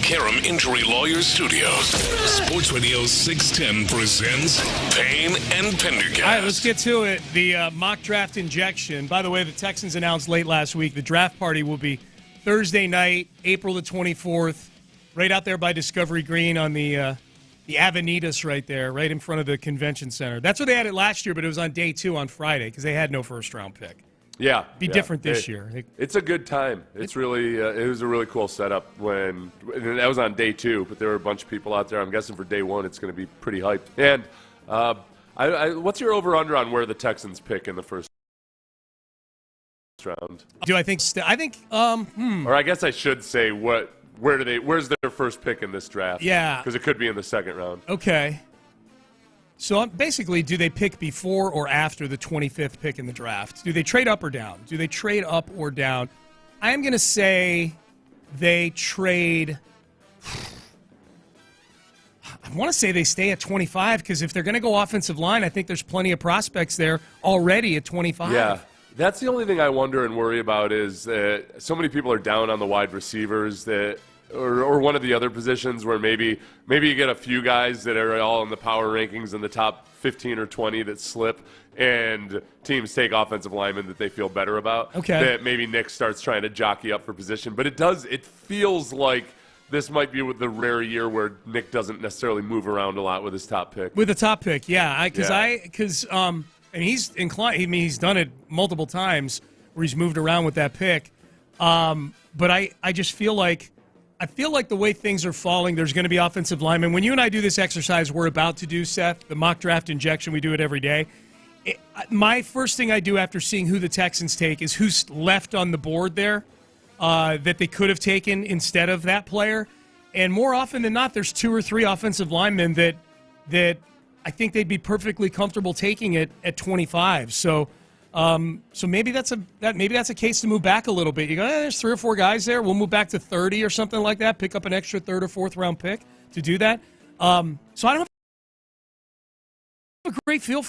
Karam Injury Lawyers Studios. Sports Radio 610 presents Payne and Pendergast. All right, let's get to it. The mock draft injection. By the way, the Texans announced late last week the draft party will be Thursday night, April the 24th, right out there by Discovery Green on the Avenidas right there, right in front of the convention center. That's where they had it last year, but it was on day 2 on Friday because they had no first-round pick. Yeah. Be different this year. It's a good time. It's really, it was a really cool setup and that was on day 2, but there were a bunch of people out there. I'm guessing for day 1 it's going to be pretty hyped. And what's your over-under on where the Texans pick in the first round? Do I think? Or I guess I should say where's their first pick in this draft? Yeah. Because it could be in the second round. Okay. So basically, do they pick before or after the 25th pick in the draft? Do they trade up or down? Do they trade up or down? I'm going to say they trade. I want to say they stay at 25 because if they're going to go offensive line, I think there's plenty of prospects there already at 25. Yeah. That's the only thing I wonder and worry about is that so many people are down on the wide receivers or one of the other positions where maybe you get a few guys that are all in the power rankings in the top 15 or 20 that slip and teams take offensive linemen that they feel better about. Okay. That maybe Nick starts trying to jockey up for position. But it feels like this might be the rare year where Nick doesn't necessarily move around a lot with his top pick. With the top pick, yeah. And he's inclined. I mean, he's done it multiple times where he's moved around with that pick. But I just feel like the way things are falling, there's going to be offensive linemen. When you and I do this exercise we're about to do, Seth, the mock draft injection, we do it every day. My first thing I do after seeing who the Texans take is who's left on the board there that they could have taken instead of that player. And more often than not, there's 2 or 3 offensive linemen that I think they'd be perfectly comfortable taking it at 25. So maybe that's a case to move back a little bit. You go, there's 3 or 4 guys there. We'll move back to 30 or something like that. Pick up an extra 3rd or 4th round pick to do that. So I don't have a great feel.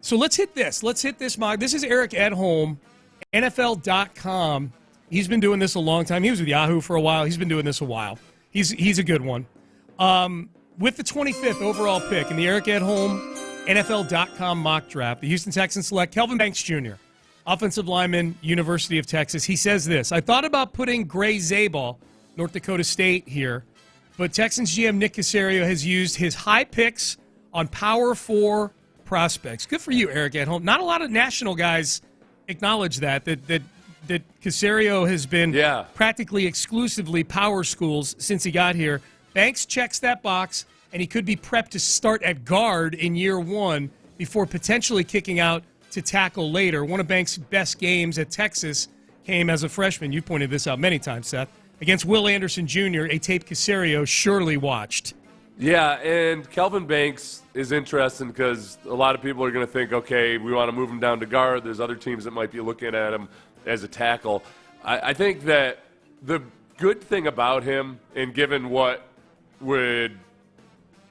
So let's hit this. Let's hit this mock. This is Eric Edholm, NFL.com. He's been doing this a long time. He was with Yahoo for a while. He's been doing this a while. He's a good one. With the 25th overall pick in the Eric Edholm NFL.com mock draft, the Houston Texans select Kelvin Banks Jr., offensive lineman, University of Texas. He says this: I thought about putting Gray Zabal, North Dakota State, here, but Texans GM Nick Caserio has used his high picks on Power 4 prospects. Good for you, Eric Edholm. Not a lot of national guys acknowledge that Caserio has been practically exclusively power schools since he got here. Banks checks that box, and he could be prepped to start at guard in year 1 before potentially kicking out to tackle later. One of Banks' best games at Texas came as a freshman. You pointed this out many times, Seth, against Will Anderson Jr., a tape Caserio surely watched. Yeah, and Kelvin Banks is interesting because a lot of people are going to think, okay, we want to move him down to guard. There's other teams that might be looking at him as a tackle. I think that the good thing about him, and given what would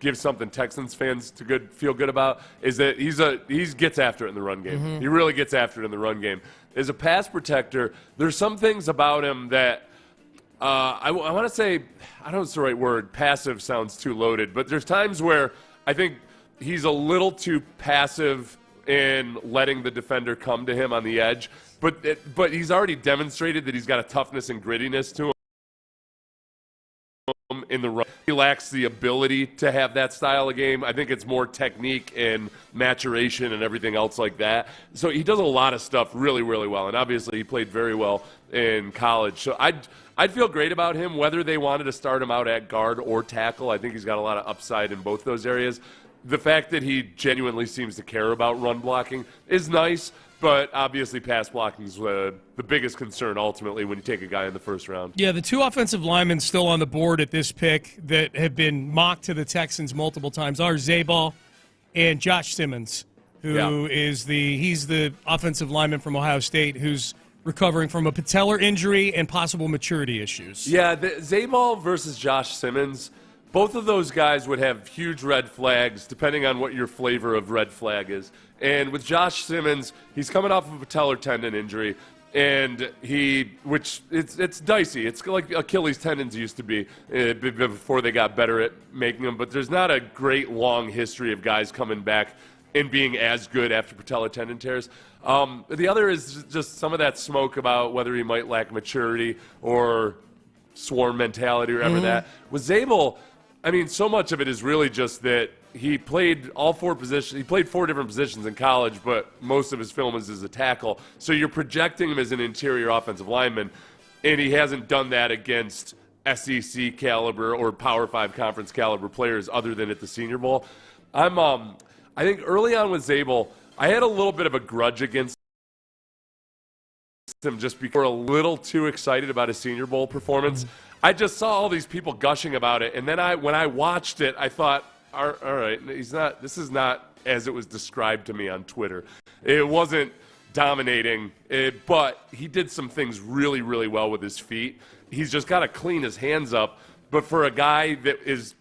give something Texans fans to feel good about, is that he gets after it in the run game. Mm-hmm. He really gets after it in the run game. As a pass protector, there's some things about him that I want to say, I don't know if it's the right word, passive sounds too loaded, but there's times where I think he's a little too passive in letting the defender come to him on the edge, but he's already demonstrated that he's got a toughness and grittiness to him in the run. He lacks the ability to have that style of game. I think it's more technique and maturation and everything else like that. So he does a lot of stuff really, really well, and obviously he played very well in college. So I'd feel great about him, whether they wanted to start him out at guard or tackle. I think he's got a lot of upside in both those areas. The fact that he genuinely seems to care about run blocking is nice, but obviously pass blocking is the biggest concern ultimately when you take a guy in the first round. Yeah, the 2 offensive linemen still on the board at this pick that have been mocked to the Texans multiple times are Zabal and Josh Simmons, who is the offensive lineman from Ohio State who's recovering from a patellar injury and possible maturity issues. Yeah, Zabal versus Josh Simmons, both of those guys would have huge red flags depending on what your flavor of red flag is. And with Josh Simmons, he's coming off of a patellar tendon injury. And it's dicey. It's like Achilles tendons used to be before they got better at making them. But there's not a great long history of guys coming back and being as good after patella tendon tears. The other is just some of that smoke about whether he might lack maturity or swarm mentality or whatever that. With Zabel, I mean, so much of it is really just that he played all four positions. He played four different positions in college, but most of his film is as a tackle. So you're projecting him as an interior offensive lineman, and he hasn't done that against SEC caliber or Power 5 conference caliber players other than at the Senior Bowl. I think early on with Zabel, I had a little bit of a grudge against him just because we're a little too excited about his Senior Bowl performance. I just saw all these people gushing about it, and then when I watched it, I thought, all right, this is not as it was described to me on Twitter. It wasn't dominating, but he did some things really, really well with his feet. He's just got to clean his hands up. But for a guy that is,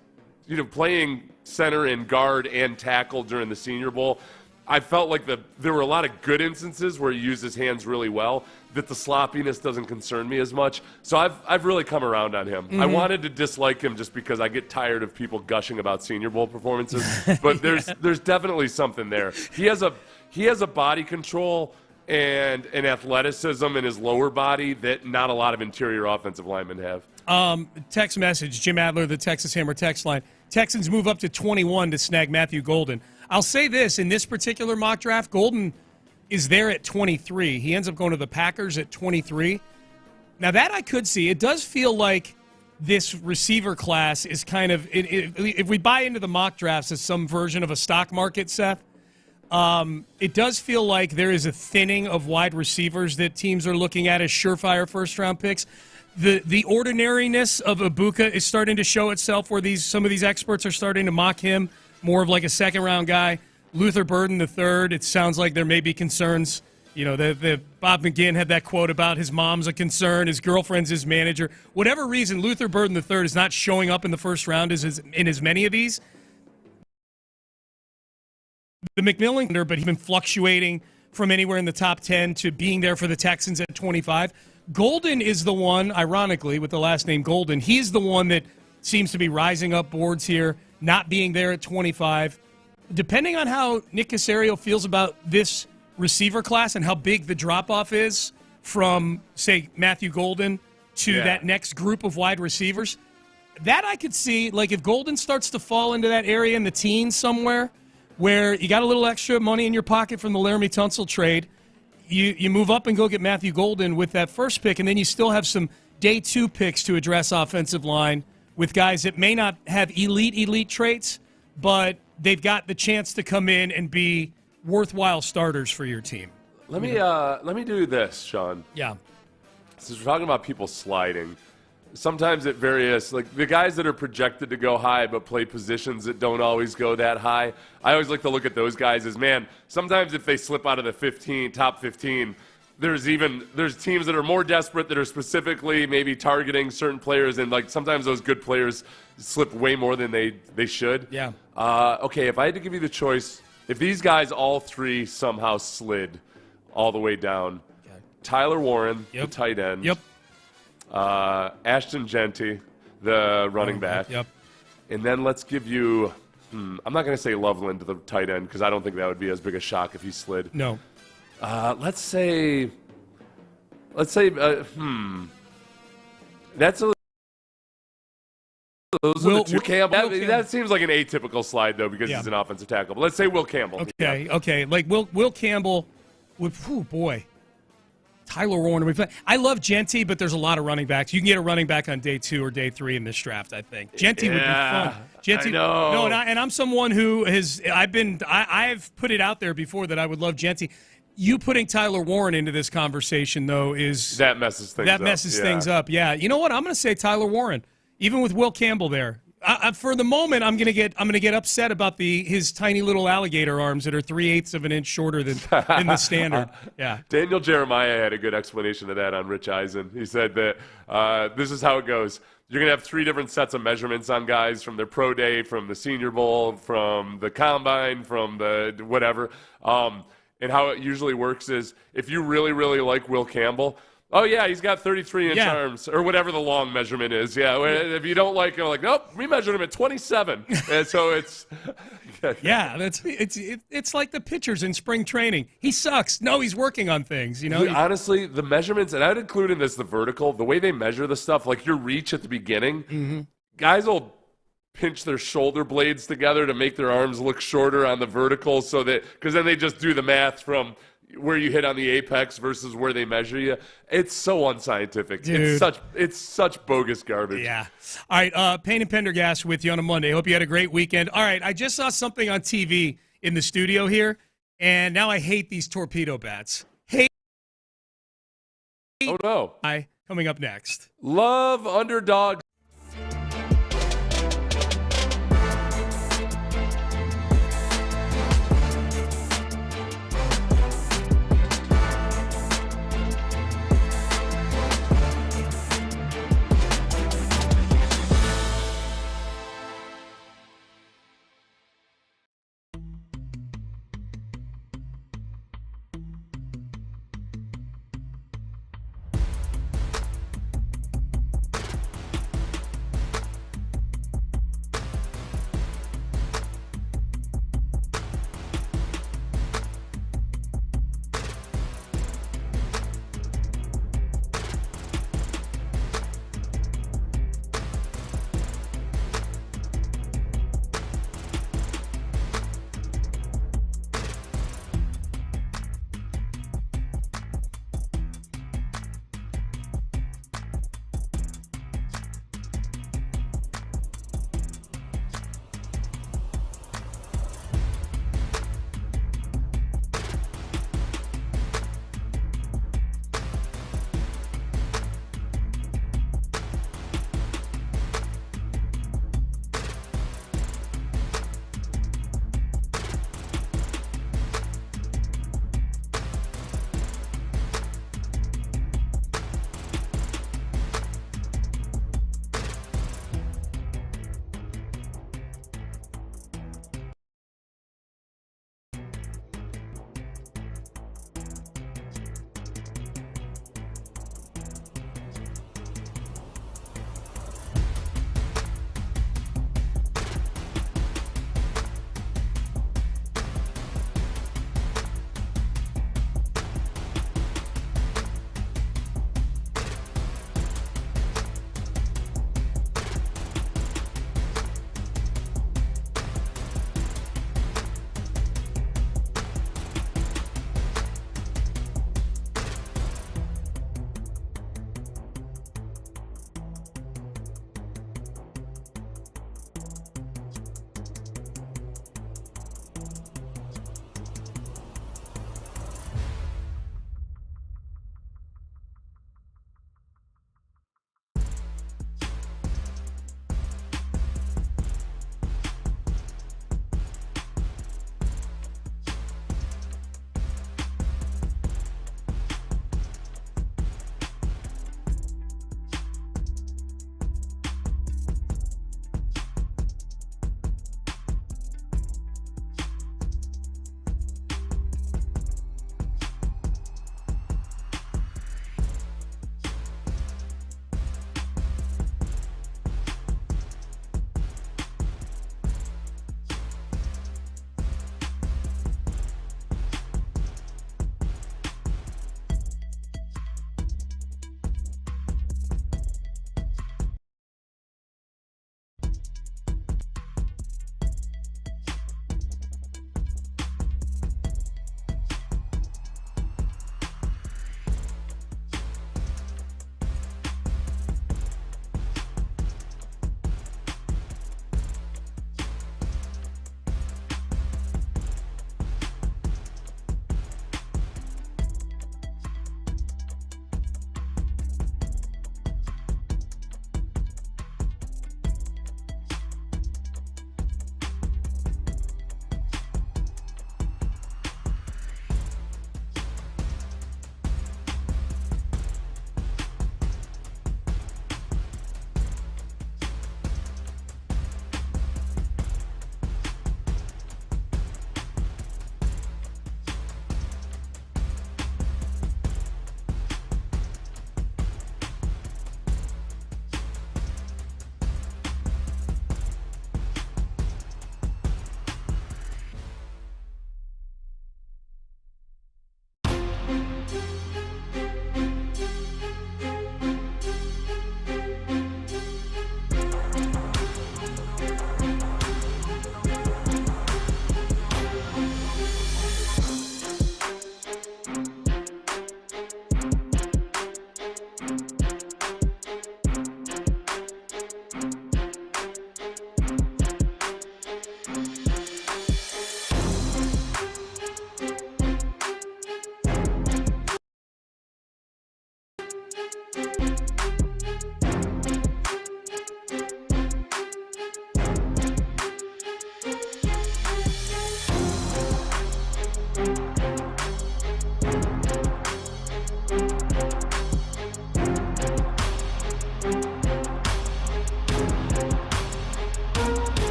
playing center and guard and tackle during the Senior Bowl, I felt like there were a lot of good instances where he used his hands really well, that the sloppiness doesn't concern me as much. So I've really come around on him. I wanted to dislike him just because I get tired of people gushing about Senior Bowl performances. But there's definitely something there. He has a body control and an athleticism in his lower body that not a lot of interior offensive linemen have. Text message, Jim Adler, the Texas Hammer text line. Texans move up to 21 to snag Matthew Golden. I'll say this, in this particular mock draft, Golden is there at 23. He ends up going to the Packers at 23. Now, that I could see. It does feel like this receiver class is kind of, if we buy into the mock drafts as some version of a stock market, Seth, it does feel like there is a thinning of wide receivers that teams are looking at as surefire first-round picks. The ordinariness of Ibuka is starting to show itself where some of these experts are starting to mock him more of like a second-round guy. Luther Burden III, it sounds like there may be concerns. Bob McGinn had that quote about his mom's a concern, his girlfriend's his manager. Whatever reason, Luther Burden III is not showing up in the first round in as many of these. The McMillan, but he's been fluctuating from anywhere in the top 10 to being there for the Texans at 25. Golden is the one, ironically, with the last name Golden, he's the one that seems to be rising up boards here, not being there at 25. Depending on how Nick Caserio feels about this receiver class and how big the drop-off is from, say, Matthew Golden to that next group of wide receivers, that I could see, like if Golden starts to fall into that area in the teens somewhere where you got a little extra money in your pocket from the Laramie Tunsil trade, you move up and go get Matthew Golden with that first pick, and then you still have some day 2 picks to address offensive line with guys that may not have elite traits, but they've got the chance to come in and be worthwhile starters for your team. Let me do this, Sean. Yeah. Since we're talking about people sliding, sometimes at various, like the guys that are projected to go high but play positions that don't always go that high, I always like to look at those guys as, man, sometimes if they slip out of the top 15, there's teams that are more desperate that are specifically maybe targeting certain players, and like sometimes those good players slip way more than they should. Yeah. Okay, if I had to give you the choice, if these guys all three somehow slid all the way down, Tyler Warren, the tight end. Yep. Ashton Genty, the running back. Yep. And then let's give you, I'm not going to say Loveland to the tight end because I don't think that would be as big a shock if he slid. No. Let's say, that's those are the two. Campbell. That seems like an atypical slide though because he's an offensive tackle. But let's say Will Campbell. Okay. Like Will Campbell would. Oh boy. Tyler Warner. I love Genty, but there's a lot of running backs. You can get a running back on day 2 or day 3 in this draft, I think. Genty would be fun. Genty, I know. No, and I'm someone who I've put it out there before that I would love Genty. You putting Tyler Warren into this conversation, though, that messes things up. Yeah. You know what? I'm going to say Tyler Warren, even with Will Campbell there. For the moment, I'm gonna get upset about his tiny little alligator arms that are 3/8 of an inch shorter than the standard. Yeah. Daniel Jeremiah had a good explanation of that on Rich Eisen. He said that this is how it goes. You're gonna have 3 different sets of measurements on guys from their pro day, from the Senior Bowl, from the combine, from the whatever. And how it usually works is if you really, really like Will Campbell, oh, yeah, he's got 33-inch arms, or whatever the long measurement is. Yeah, if you don't like him, like, nope, we measured him at 27. And so it's... Yeah, it's like the pitchers in spring training. He sucks. No, he's working on things, you know? Honestly, the measurements, and I'd include in this the vertical, the way they measure the stuff, like your reach at the beginning, guys will pinch their shoulder blades together to make their arms look shorter on the vertical so that, because then they just do the math from where you hit on the apex versus where they measure you. It's so unscientific. Dude. It's such bogus garbage. Yeah. All right, Payne and Pendergast with you on a Monday. Hope you had a great weekend. All right, I just saw something on TV in the studio here, and now I hate these torpedo bats. Oh, no. Coming up next. Love underdogs.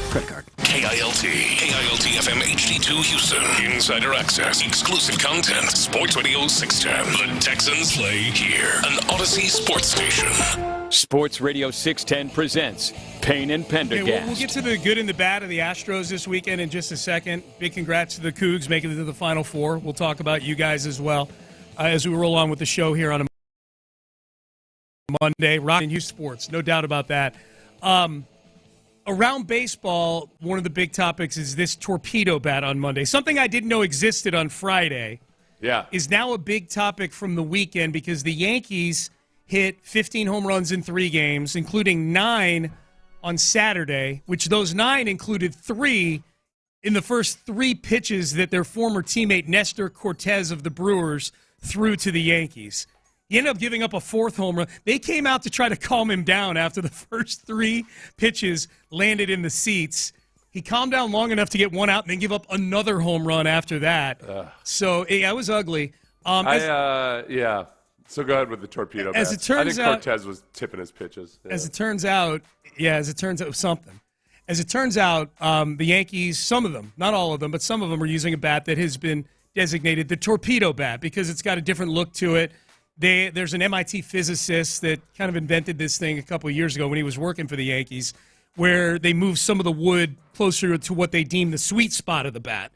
Credit card. KILT FM HD2 Houston. Insider access, exclusive content. Sports Radio 610. The Texans play here. An Odyssey sports station. Sports Radio 610 presents Payne and Pendergast. Okay, we'll get to the good and the bad of the Astros this weekend in just a second. Big congrats to the Cougs making it to the Final Four. We'll talk about you guys as well as we roll on with the show here on a Monday. Rockin' you sports, no doubt about that. Around baseball, one of the big topics is this torpedo bat on Monday. Something I didn't know existed on Friday is now a big topic from the weekend because the Yankees hit 15 home runs in 3 games, including 9 on Saturday, which those 9 included 3 in the first 3 pitches that their former teammate Nestor Cortez of the Brewers threw to the Yankees. He ended up giving up a 4th home run. They came out to try to calm him down after the first 3 pitches landed in the seats. He calmed down long enough to get 1 out and then give up another home run after that. So it was ugly. So go ahead with the torpedo as bat. it turns I out, think Cortez was tipping his pitches. Yeah. As it turns out, something. As it turns out, the Yankees, some of them, not all of them, but some of them are using a bat that has been designated the torpedo bat because it's got a different look to it. There's an MIT physicist that kind of invented this thing a couple of years ago when he was working for the Yankees, where they moved some of the wood closer to what they deem the sweet spot of the bat.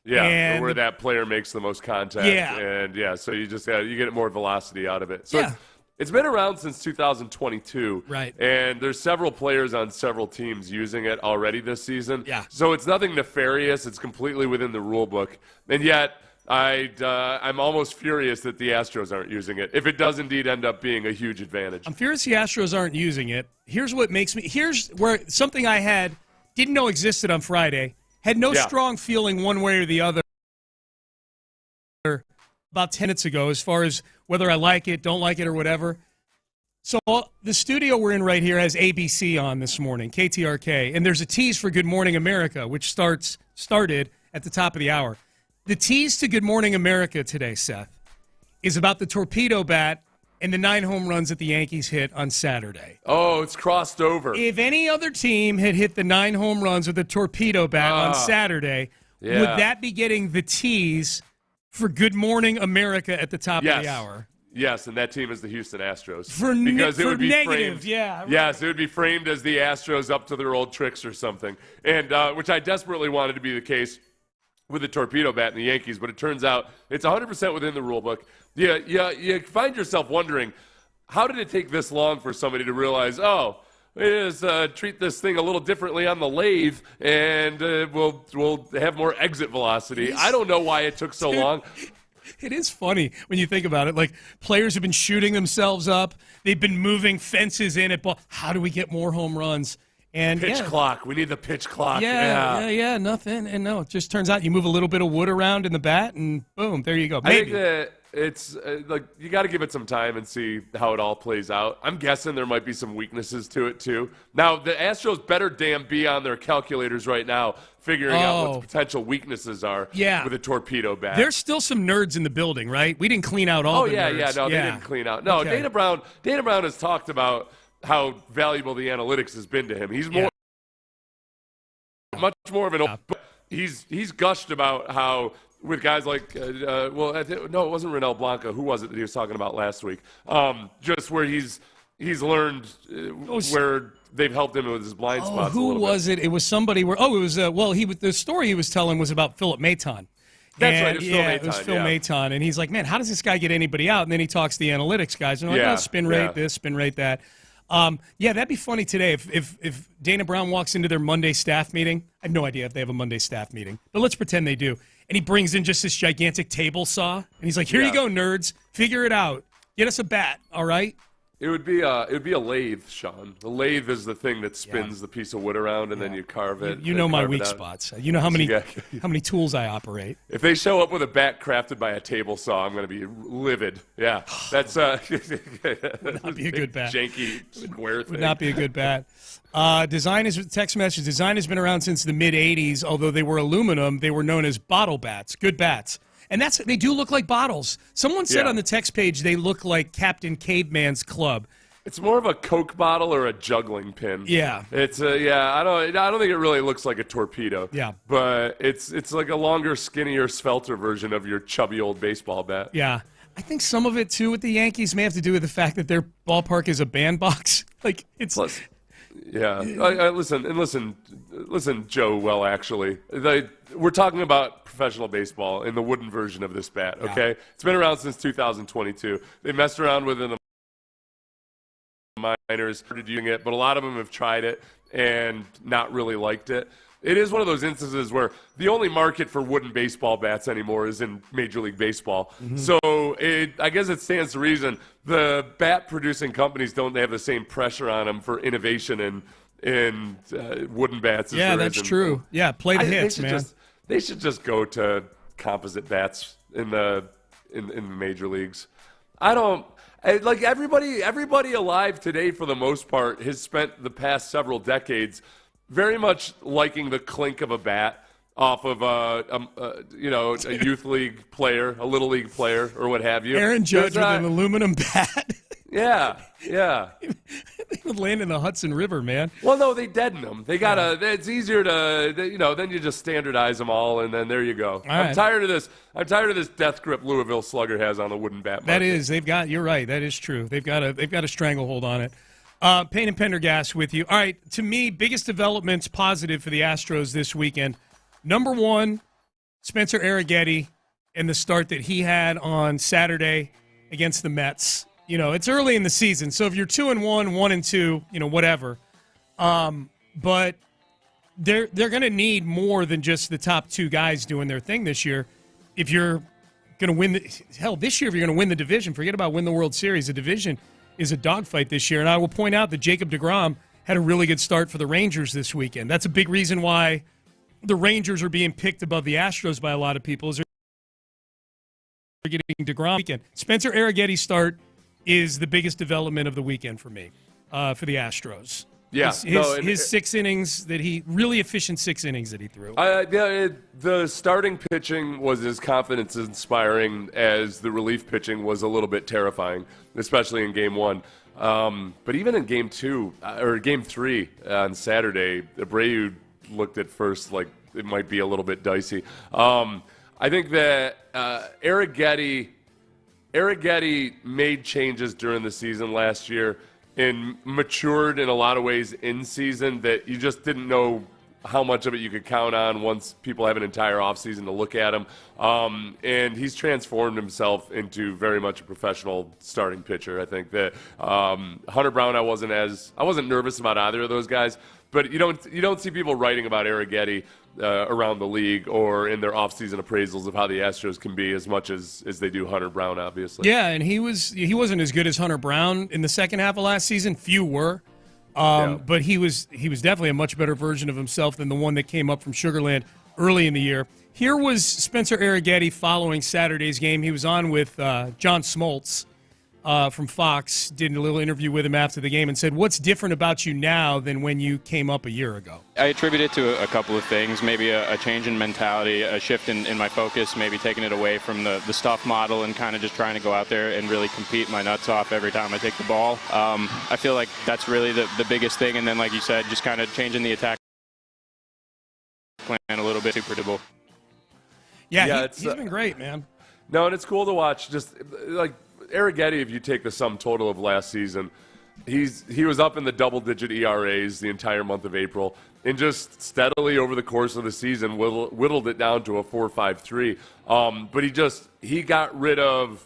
Yeah, or where that player makes the most contact. Yeah. And, so you just you get more velocity out of it. So it's been around since 2022. Right. And there's several players on several teams using it already this season. Yeah. So it's nothing nefarious. It's completely within the rule book. And yet I'm almost furious that the Astros aren't using it, if it does indeed end up being a huge advantage. I'm furious the Astros aren't using it. Here's where something I didn't know existed on Friday. Had no strong feeling one way or the other about 10 minutes ago as far as whether I like it, don't like it, or whatever. So the studio we're in right here has ABC on this morning, KTRK, and there's a tease for Good Morning America, which started at the top of the hour. The tease to Good Morning America today, Seth, is about the torpedo bat and the 9 home runs that the Yankees hit on Saturday. Oh, it's crossed over. If any other team had hit the 9 home runs with a torpedo bat on Saturday, would that be getting the tease for Good Morning America at the top of the hour? Yes, and that team is the Houston Astros. Because it would be negative, framed, Yes, it would be framed as the Astros up to their old tricks or something, and which I desperately wanted to be the case with the torpedo bat and the Yankees, but it turns out it's 100% within the rule book. You find yourself wondering, how did it take this long for somebody to realize, let's treat this thing a little differently on the lathe, and we'll have more exit velocity. I don't know why it took so long. It is funny when you think about it. Like, players have been shooting themselves up. They've been moving fences in at ball. How do we get more home runs? And pitch clock. We need the pitch clock. Yeah, nothing. And no, it just turns out you move a little bit of wood around in the bat, and boom, there you go. Maybe. I think that it's you got to give it some time and see how it all plays out. I'm guessing there might be some weaknesses to it too. Now, the Astros better damn be on their calculators right now, figuring out what the potential weaknesses are with a torpedo bat. There's still some nerds in the building, right? We didn't clean out all the nerds. They didn't clean out. No, okay. Dana Brown has talked about how valuable the analytics has been to him. He's much more of an but he's gushed about how with guys like it wasn't Renel Blanca. Who was it that he was talking about last week? Just where he's learned where they've helped him with his blind spots. Who was it? It was somebody where the story he was telling was about Philip Maton. That's right. It was Phil Maton, and he's like, man, how does this guy get anybody out? And then he talks to the analytics guys, and they're like, spin rate this, spin rate that. That'd be funny today if Dana Brown walks into their Monday staff meeting. I have no idea if they have a Monday staff meeting, but let's pretend they do. And he brings in just this gigantic table saw, and he's like, here you go, nerds. Figure it out. Get us a bat, all right? It would be a lathe, Sean. The lathe is the thing that spins the piece of wood around, and then you carve it. You know my weak spots. You know how many tools I operate. If they show up with a bat crafted by a table saw, I'm going to be livid. Yeah, that's would not be a good bat. Janky square thing. Would not be a good bat. Text message. Design has been around since the mid '80s. Although they were aluminum, they were known as bottle bats. Good bats. And they do look like bottles. Someone said Yeah. on the text page they look like Captain Caveman's club. It's more of a Coke bottle or a juggling pin. Yeah. It's I don't think it really looks like a torpedo. Yeah. But it's like a longer, skinnier, svelter version of your chubby old baseball bat. Yeah. I think some of it, too, with the Yankees may have to do with the fact that their ballpark is a bandbox. Like, it's... Plus, yeah. Listen, Joe, well, actually. We're talking about professional baseball in the wooden version of this bat, okay? Yeah. It's been around since 2022. They messed around with it in the minors, started using it, but a lot of them have tried it and not really liked it. It is one of those instances where the only market for wooden baseball bats anymore is in Major League Baseball. Mm-hmm. So I guess it stands to reason the bat-producing companies don't have the same pressure on them for innovation in wooden bats. Yeah, that's true. Yeah, play the hits, man. They should just go to composite bats in the major leagues. Like everybody alive today, for the most part, has spent the past several decades very much liking the clink of a bat off of a youth league player, a little league player, or what have you. Aaron Judge with an aluminum bat. Yeah. They would land in the Hudson River, man. Well, no, they deaden them. They gotta. It's easier to, then you just standardize them all, and then there you go. I'm tired of this. I'm tired of this death grip Louisville Slugger has on the wooden bat market. That is, you're right. That is true. They've got a stranglehold on it. Payne and Pendergast with you. All right, to me, biggest developments positive for the Astros this weekend. Number one, Spencer Arrighetti and the start that he had on Saturday against the Mets. It's early in the season, so if you're 2-1, 1-2, whatever. But they're going to need more than just the top two guys doing their thing this year. If you're going to win this year, if you're going to win the division, forget about win the World Series. The division is a dogfight this year. And I will point out that Jacob deGrom had a really good start for the Rangers this weekend. That's a big reason why the Rangers are being picked above the Astros by a lot of people, is they're getting deGrom weekend. Spencer Arrighetti's start is the biggest development of the weekend for me, for the Astros. Yeah. His 6 innings really efficient 6 innings that he threw. The starting pitching was as confidence-inspiring as the relief pitching was a little bit terrifying, especially in Game 1. But even in Game 2, or Game 3 on Saturday, Abreu looked at first like it might be a little bit dicey. I think that Arrighetti made changes during the season last year and matured in a lot of ways in season that you just didn't know how much of it you could count on once people have an entire offseason to look at him. And he's transformed himself into very much a professional starting pitcher. I think that Hunter Brown, I wasn't nervous about either of those guys, but you don't see people writing about Arrighetti around the league or in their offseason appraisals of how the Astros can be as much as they do Hunter Brown, obviously. Yeah, and he wasn't as good as Hunter Brown in the second half of last season. Few were. But he was definitely a much better version of himself than the one that came up from Sugar Land early in the year. Here was Spencer Arrighetti following Saturday's game. He was on with John Smoltz from Fox, did a little interview with him after the game and said, "What's different about you now than when you came up a year ago?" I attribute it to a couple of things, maybe a change in mentality, a shift in my focus, maybe taking it away from the stuff model and kind of just trying to go out there and really compete my nuts off every time I take the ball. I feel like that's really the biggest thing. And then, like you said, just kind of changing the attack plan a little bit. Super predictable. Yeah, he's been great, man. No, and it's cool to watch. Just like Arrighetti, if you take the sum total of last season, he was up in the double-digit ERAs the entire month of April, and just steadily over the course of the season whittled it down to a 4.53. But he got rid of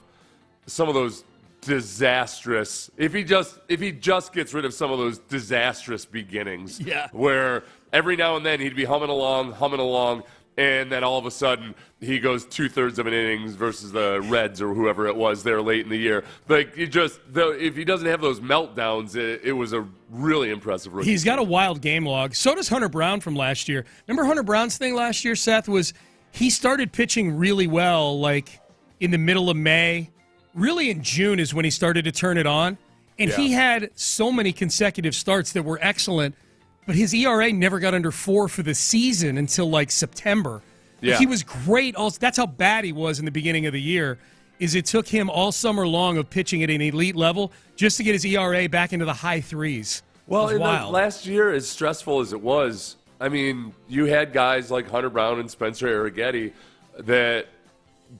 some of those disastrous. If he just gets rid of some of those disastrous beginnings, where every now and then he'd be humming along. And then all of a sudden, he goes 2/3 of an innings versus the Reds or whoever it was there late in the year. Like, if he doesn't have those meltdowns, it was a really impressive rookie. He's got a wild game log. So does Hunter Brown from last year. Remember Hunter Brown's thing last year, Seth, was he started pitching really well, like in the middle of May. Really in June is when he started to turn it on. And he had so many consecutive starts that were excellent. But his ERA never got under 4 for the season until like September. Yeah. He was great. Also, that's how bad he was in the beginning of the year. Is it took him all summer long of pitching at an elite level just to get his ERA back into the high threes. Well, in the last year, as stressful as it was, I mean, you had guys like Hunter Brown and Spencer Arrighetti that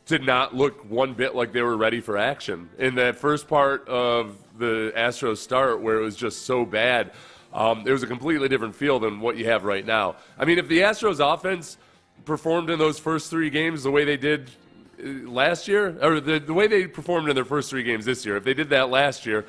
did not look one bit like they were ready for action. In that first part of the Astros start where it was just so bad, it was a completely different feel than what you have right now. I mean, if the Astros offense performed in those first 3 games the way they did last year, or the way they performed in their first 3 games this year, if they did that last year,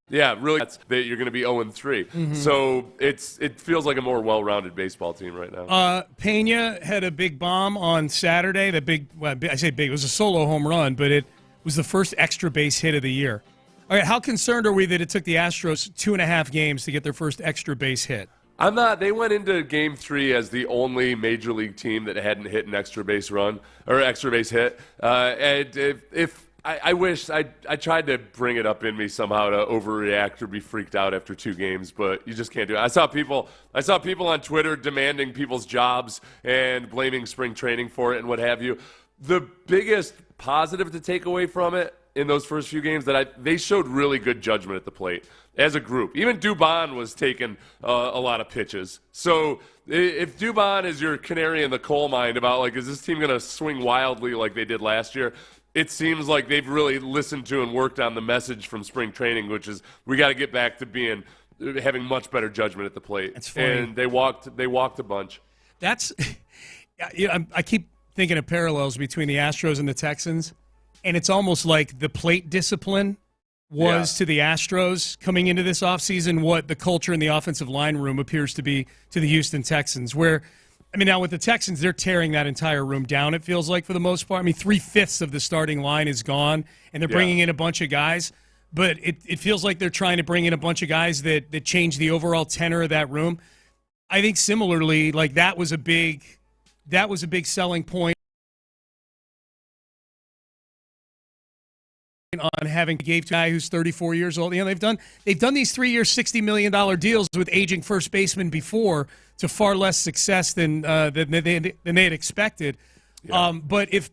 yeah, really, that you're going to be 0-3. Mm-hmm. So it feels like a more well-rounded baseball team right now. Pena had a big bomb on Saturday. I say big, it was a solo home run, but it was the first extra base hit of the year. All right, how concerned are we that it took the Astros 2.5 games to get their first extra base hit? I'm not. They went into Game 3 as the only major league team that hadn't hit an extra base run or extra base hit. And if I wish I tried to bring it up in me somehow to overreact or be freaked out after 2 games, but you just can't do it. I saw people on Twitter demanding people's jobs and blaming spring training for it and what have you. The biggest positive to take away from it in those first few games they showed really good judgment at the plate as a group. Even Dubon was taking a lot of pitches. So if Dubon is your canary in the coal mine about, like, is this team going to swing wildly like they did last year? It seems like they've really listened to and worked on the message from spring training, which is we got to get back to having much better judgment at the plate. That's funny. And they walked a bunch. That's I keep thinking of parallels between the Astros and the Texans, and it's almost like the plate discipline was to the Astros coming into this offseason what the culture in the offensive line room appears to be to the Houston Texans, where, I mean, now with the Texans, they're tearing that entire room down, it feels like, for the most part. I mean, 3/5 of the starting line is gone, and they're bringing in a bunch of guys. But it feels like they're trying to bring in a bunch of guys that change the overall tenor of that room. I think similarly, like, that was a big selling point on having gave to a guy who's 34 years old. You know, they've done these 3-year, $60 million deals with aging first basemen before to far less success than they had expected. Yeah. But if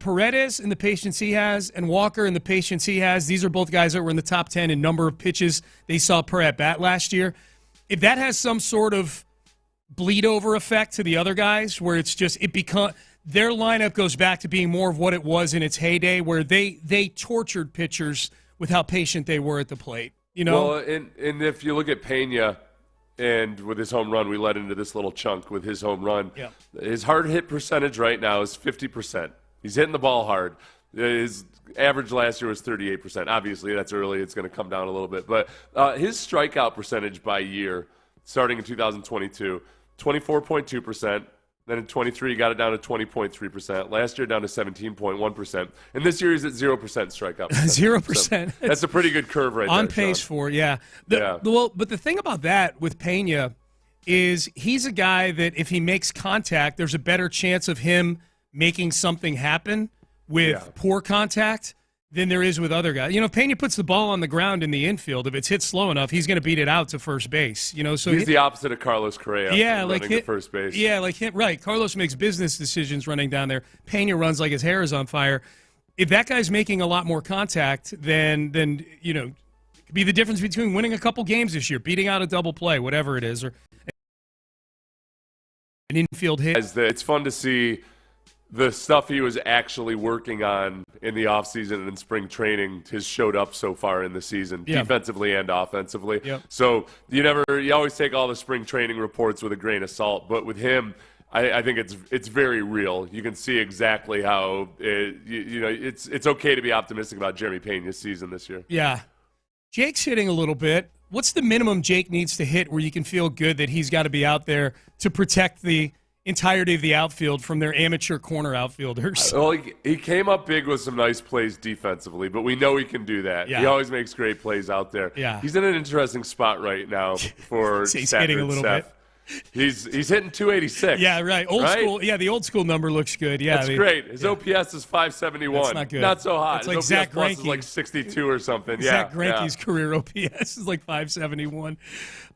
Paredes and the patience he has and Walker and the patience he has, these are both guys that were in the top 10 in number of pitches they saw per at bat last year. If that has some sort of bleed over effect to the other guys, where it's just their lineup goes back to being more of what it was in its heyday, where they tortured pitchers with how patient they were at the plate. You know. Well, and if you look at Pena, and with his home run, we led into this little chunk with his home run. Yeah. His hard hit percentage right now is 50%. He's hitting the ball hard. His average last year was 38%. Obviously, that's early. It's going to come down a little bit. But his strikeout percentage by year, starting in 2022, 24.2%. Then in 23, he got it down to 20.3%. Last year, down to 17.1%. And this year, he's at 0% strikeout. 0%. So that's a pretty good curve right on there. On pace Sean. for, yeah. But the thing about that with Pena is he's a guy that if he makes contact, there's a better chance of him making something happen with poor contact than there is with other guys. You know, if Pena puts the ball on the ground in the infield, if it's hit slow enough, he's going to beat it out to first base. You know, so he's the opposite of Carlos Correa. Like running to first base. Yeah, like him. Right. Carlos makes business decisions running down there. Pena runs like his hair is on fire. If that guy's making a lot more contact, then you know, it could be the difference between winning a couple games this year, beating out a double play, whatever it is, or an infield hit. It's fun to see the stuff he was actually working on in the offseason and in spring training has showed up so far in the season, defensively and offensively. Yep. So you always take all the spring training reports with a grain of salt, but with him, I think it's very real. You can see exactly how it's okay to be optimistic about Jeremy Pena's season this year. Yeah. Jake's hitting a little bit. What's the minimum Jake needs to hit where you can feel good that he's got to be out there to protect the entirety of the outfield from their amateur corner outfielders? Well, he came up big with some nice plays defensively, but we know he can do that. Yeah. He always makes great plays out there. Yeah. He's in an interesting spot right now for he's hitting a little bit. He's hitting 286. Yeah, right. Old school. Yeah, the old school number looks good. Yeah, that's great. His OPS is 571. That's not good. Not so hot. It's like His Zach OPS plus Greinke. is like 62 or something. Zach Greinke's career OPS is like 571.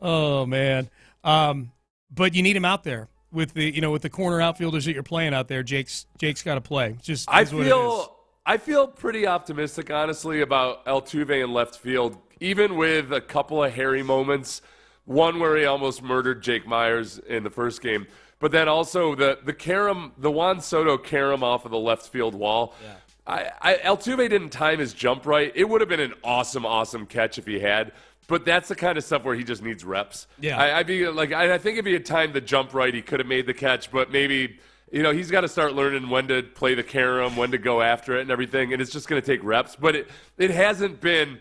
Oh man. But you need him out there. with the corner outfielders that you're playing out there, Jake's got to play. Just I feel pretty optimistic, honestly, about Altuve in left field, even with a couple of hairy moments. One where he almost murdered Jake Myers in the first game, but then also the Juan Soto carom off of the left field wall. Yeah. Altuve didn't time his jump right. It would have been an awesome catch if he had. But that's the kind of stuff where he just needs reps. Yeah, I think if he had timed the jump right, he could have made the catch. But maybe he's got to start learning when to play the carom, when to go after it, and everything. And it's just going to take reps. But it hasn't been.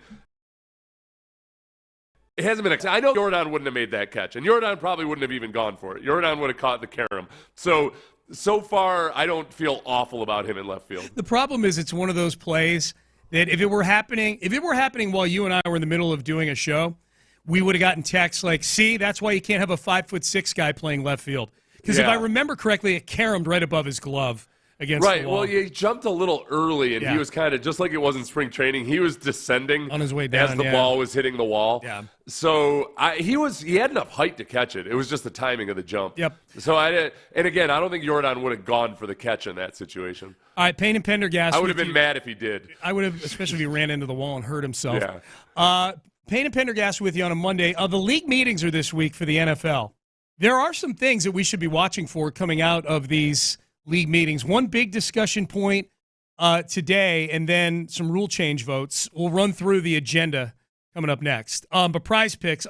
It hasn't been. I know Jordan wouldn't have made that catch, and Jordan probably wouldn't have even gone for it. Jordan would have caught the carom. So far, I don't feel awful about him in left field. The problem is it's one of those plays that if it were happening while you and I were in the middle of doing a show, we would have gotten texts like, "See, that's why you can't have a 5'6" guy playing left field." Because if I remember correctly, it caromed right above his glove against the wall. Well, he jumped a little early, and he was kind of just like it was in spring training. He was descending on his way down as the ball was hitting the wall. Yeah. So he had enough height to catch it. It was just the timing of the jump. Yep. So and again, I don't think Jordan would have gone for the catch in that situation. All right, Payne and Pendergast. I would have been mad if he did. I would have, especially if he ran into the wall and hurt himself. Yeah. Payne and Pendergast with you on a Monday. The league meetings are this week for the NFL. There are some things that we should be watching for coming out of these league meetings. One big discussion point today, and then some rule change votes. We'll run through the agenda coming up next. But Prize Picks.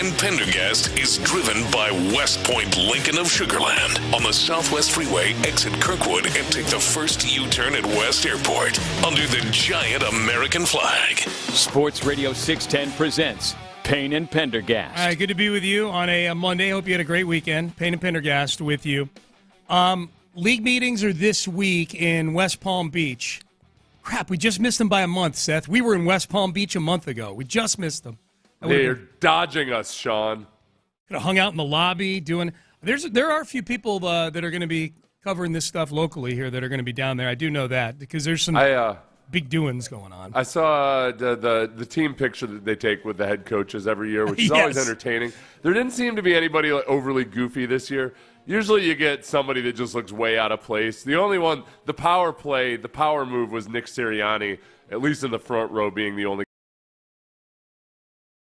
and Pendergast is driven by West Point Lincoln of Sugarland on the Southwest Freeway. Exit Kirkwood and take the first U-turn at West Airport under the giant American flag. Sports Radio 610 presents Payne and Pendergast. All right, good to be with you on a Monday. Hope you had a great weekend. Payne and Pendergast with you. League meetings are this week in West Palm Beach. Crap, we just missed them by a month, Seth. We were in West Palm Beach a month ago. We just missed them. They're dodging us, Sean. Could have hung out in the lobby doing. There are a few people that are going to be covering this stuff locally here that are going to be down there. I do know that because there's some big doings going on. I saw the team picture that they take with the head coaches every year, which is always entertaining. There didn't seem to be anybody overly goofy this year. Usually you get somebody that just looks way out of place. The only one, the power move was Nick Sirianni, at least in the front row, being the only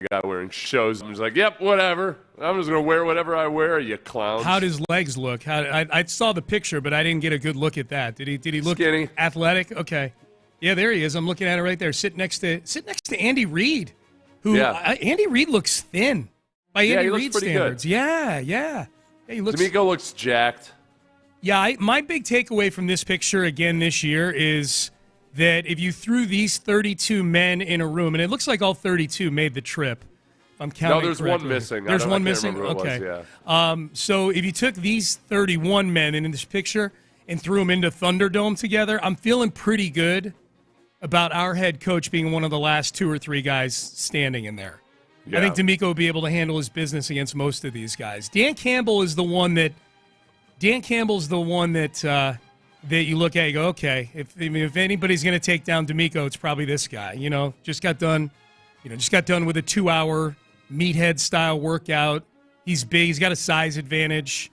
guy wearing shows. I'm just like, yep, whatever. I'm just going to wear whatever I wear, you clowns. How'd his legs look? I saw the picture, but I didn't get a good look at that. Did he look skinny? Athletic? Okay. Yeah, there he is. I'm looking at it right there. Sit next to Andy Reid, who Andy Reid looks thin by Andy Reid standards. Good. Yeah, he looks. D'Amico looks jacked. Yeah, my big takeaway from this picture again this year is that if you threw these 32 men in a room, and it looks like all 32 made the trip. If I'm counting. No, there's correctly. one missing. There's one missing. Okay. So if you took these 31 men in this picture and threw them into Thunderdome together, I'm feeling pretty good about our head coach being one of the last 2 or 3 guys standing in there. Yeah. I think D'Amico will be able to handle his business against most of these guys. Dan Campbell's the one that that you look at, you go, okay, if anybody's going to take down D'Amico, it's probably this guy. Just got done with a 2-hour meathead style workout. He's big. He's got a size advantage.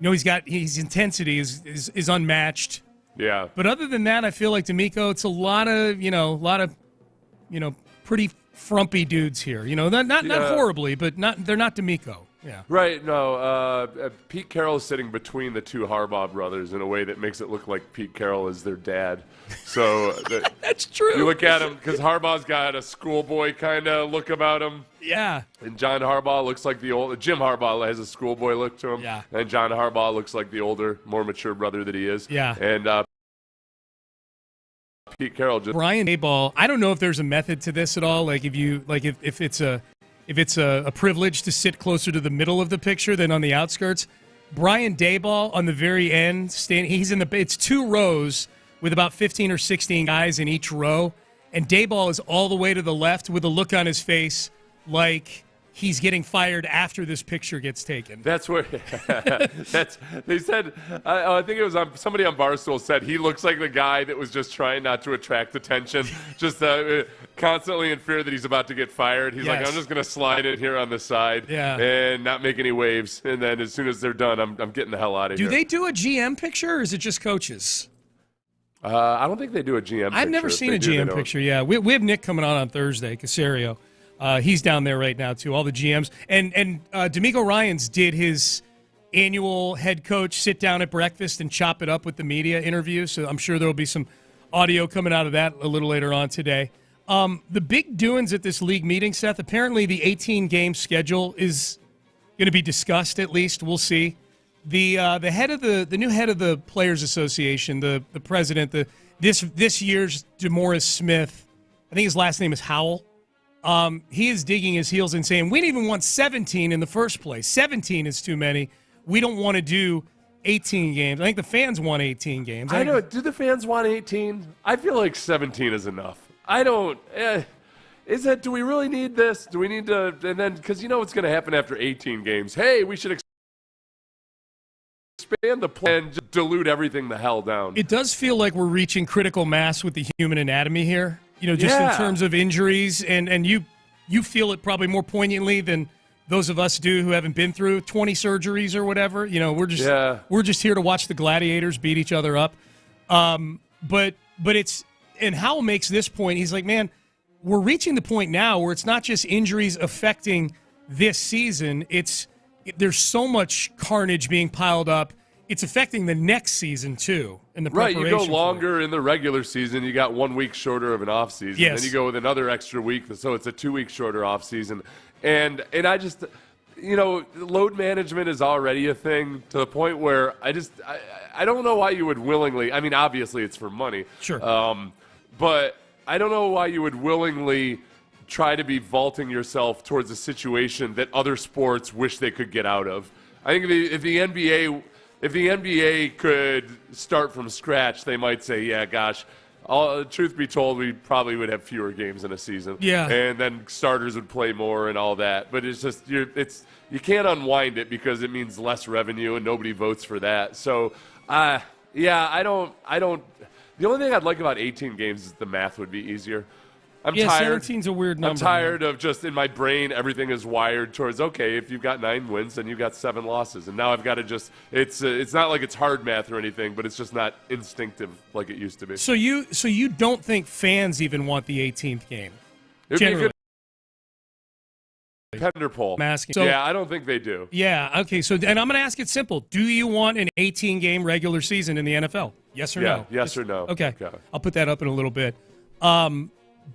His intensity is unmatched. Yeah. But other than that, I feel like D'Amico, it's a lot of pretty frumpy dudes here. Not horribly, but they're not D'Amico. Yeah. Right. No. Pete Carroll is sitting between the 2 Harbaugh brothers in a way that makes it look like Pete Carroll is their dad. So that's true. You look at him because Harbaugh's got a schoolboy kind of look about him. Yeah. And John Harbaugh looks like Jim Harbaugh has a schoolboy look to him. Yeah. And John Harbaugh looks like the older, more mature brother that he is. Yeah. And Pete Carroll just Brian Daboll. I don't know if there's a method to this at all. Like if it's a privilege to sit closer to the middle of the picture than on the outskirts. Brian Daboll on the very end, it's 2 rows with about 15 or 16 guys in each row, and Daboll is all the way to the left with a look on his face like he's getting fired after this picture gets taken. That's where they said. I think it was somebody on Barstool said he looks like the guy that was just trying not to attract attention, just constantly in fear that he's about to get fired. He's like, I'm just going to slide it here on the side and not make any waves. And then as soon as they're done, I'm getting the hell out of here. Do they do a GM picture, or is it just coaches? I don't think they do a GM picture. I've never seen a GM picture. Yeah, we have Nick coming on Thursday, Casario. He's down there right now, too, all the GMs. And D'Amico Ryans did his annual head coach sit down at breakfast and chop it up with the media interview, so I'm sure there will be some audio coming out of that a little later on today. The big doings at this league meeting, Seth, apparently the 18-game schedule is going to be discussed at least. We'll see. The new head of the Players Association, the president, this year's DeMaurice Smith, I think his last name is Howell. He is digging his heels and saying, we didn't even want 17 in the first place. 17 is too many. We don't want to do 18 games. I think the fans want 18 games. I know. Do the fans want 18? I feel like 17 is enough. I don't. Do we really need this? Do we need to? And then, because you know what's going to happen after 18 games. Hey, we should expand the plan and just dilute everything the hell down. It does feel like we're reaching critical mass with the human anatomy here. In terms of injuries, and you feel it probably more poignantly than those of us do who haven't been through 20 surgeries or whatever. We're just here to watch the gladiators beat each other up. But it's, and Howell makes this point. He's like, man, we're reaching the point now where it's not just injuries affecting this season. There's so much carnage being piled up. It's affecting the next season, too, in the preparation. Right, you go longer in the regular season. You got 1 week shorter of an off season. Yes. Then you go with another extra week, so it's a 2 week shorter off season. And I just, load management is already a thing to the point where I don't know why you would willingly. I mean, obviously it's for money. Sure. But I don't know why you would willingly try to be vaulting yourself towards a situation that other sports wish they could get out of. I think if the NBA could start from scratch, they might say, yeah, gosh, truth be told, we probably would have fewer games in a season. Yeah. And then starters would play more and all that. But it's just you can't unwind it because it means less revenue and nobody votes for that. So, I don't. The only thing I'd like about 18 games is the math would be easier. I'm tired. 17's a weird number. I'm tired of just in my brain everything is wired towards if you've got 9 wins then you've got 7 losses, and now I've got to just it's not like it's hard math or anything, but it's just not instinctive like it used to be. So you don't think fans even want the 18th game? It would be a good Pender poll. So, yeah, I don't think they do. Yeah. Okay. So, and I'm going to ask it simple: do you want an 18-game regular season in the NFL? Yes or no? Yes or no. Okay. I'll put that up in a little bit.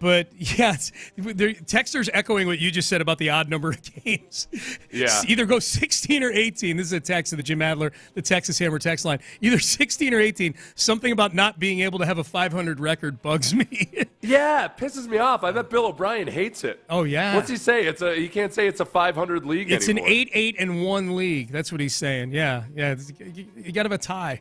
But yeah, texters echoing what you just said about the odd number of games. Yeah. Either go 16 or 18. This is a text of the Jim Adler, the Texas Hammer text line. Either 16 or 18. Something about not being able to have a 500 record bugs me. Yeah, it pisses me off. I bet Bill O'Brien hates it. Oh yeah. What's he say? He can't say it's a 500 league it's anymore. It's an 8-8-1 league. That's what he's saying. Yeah. You got to have a tie.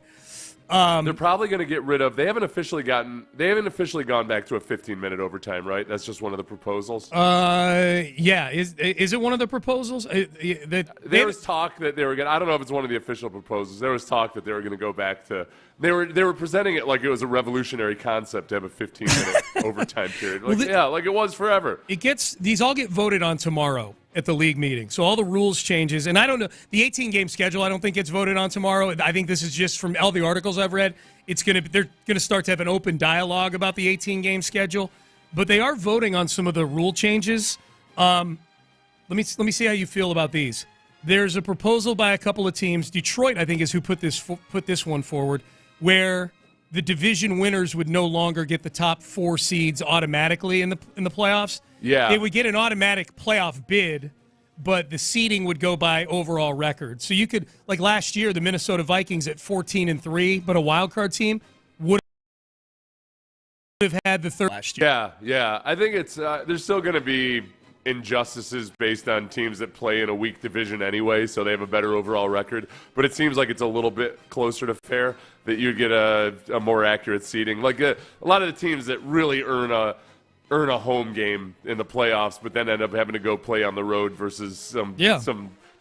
They're probably going to get rid of. They haven't officially gone back to a 15-minute overtime, right? That's just one of the proposals. Yeah. Is it one of the proposals? There was talk that they were going. I don't know if it's one of the official proposals. There was talk that they were going to go back to. They were presenting it like it was a revolutionary concept to have a 15-minute overtime period. Like it was forever. These all get voted on tomorrow at the league meeting. So all the rules changes, and I don't know the 18-game schedule. I don't think gets voted on tomorrow. I think this is just from all the articles I've read. They're going to start to have an open dialogue about the 18-game schedule, but they are voting on some of the rule changes. Let me see how you feel about these. There's a proposal by a couple of teams. Detroit, I think, is who put this one forward, where the division winners would no longer get the top 4 seeds automatically in the playoffs. Yeah. They would get an automatic playoff bid, but the seeding would go by overall record. So you could, like last year, the Minnesota Vikings at 14-3, but a wild card team would have had the third last year. Yeah. I think it's there's still going to be injustices based on teams that play in a weak division anyway, so they have a better overall record. But it seems like it's a little bit closer to fair that you get a more accurate seeding. Like a lot of the teams that really earn a home game in the playoffs, but then end up having to go play on the road versus some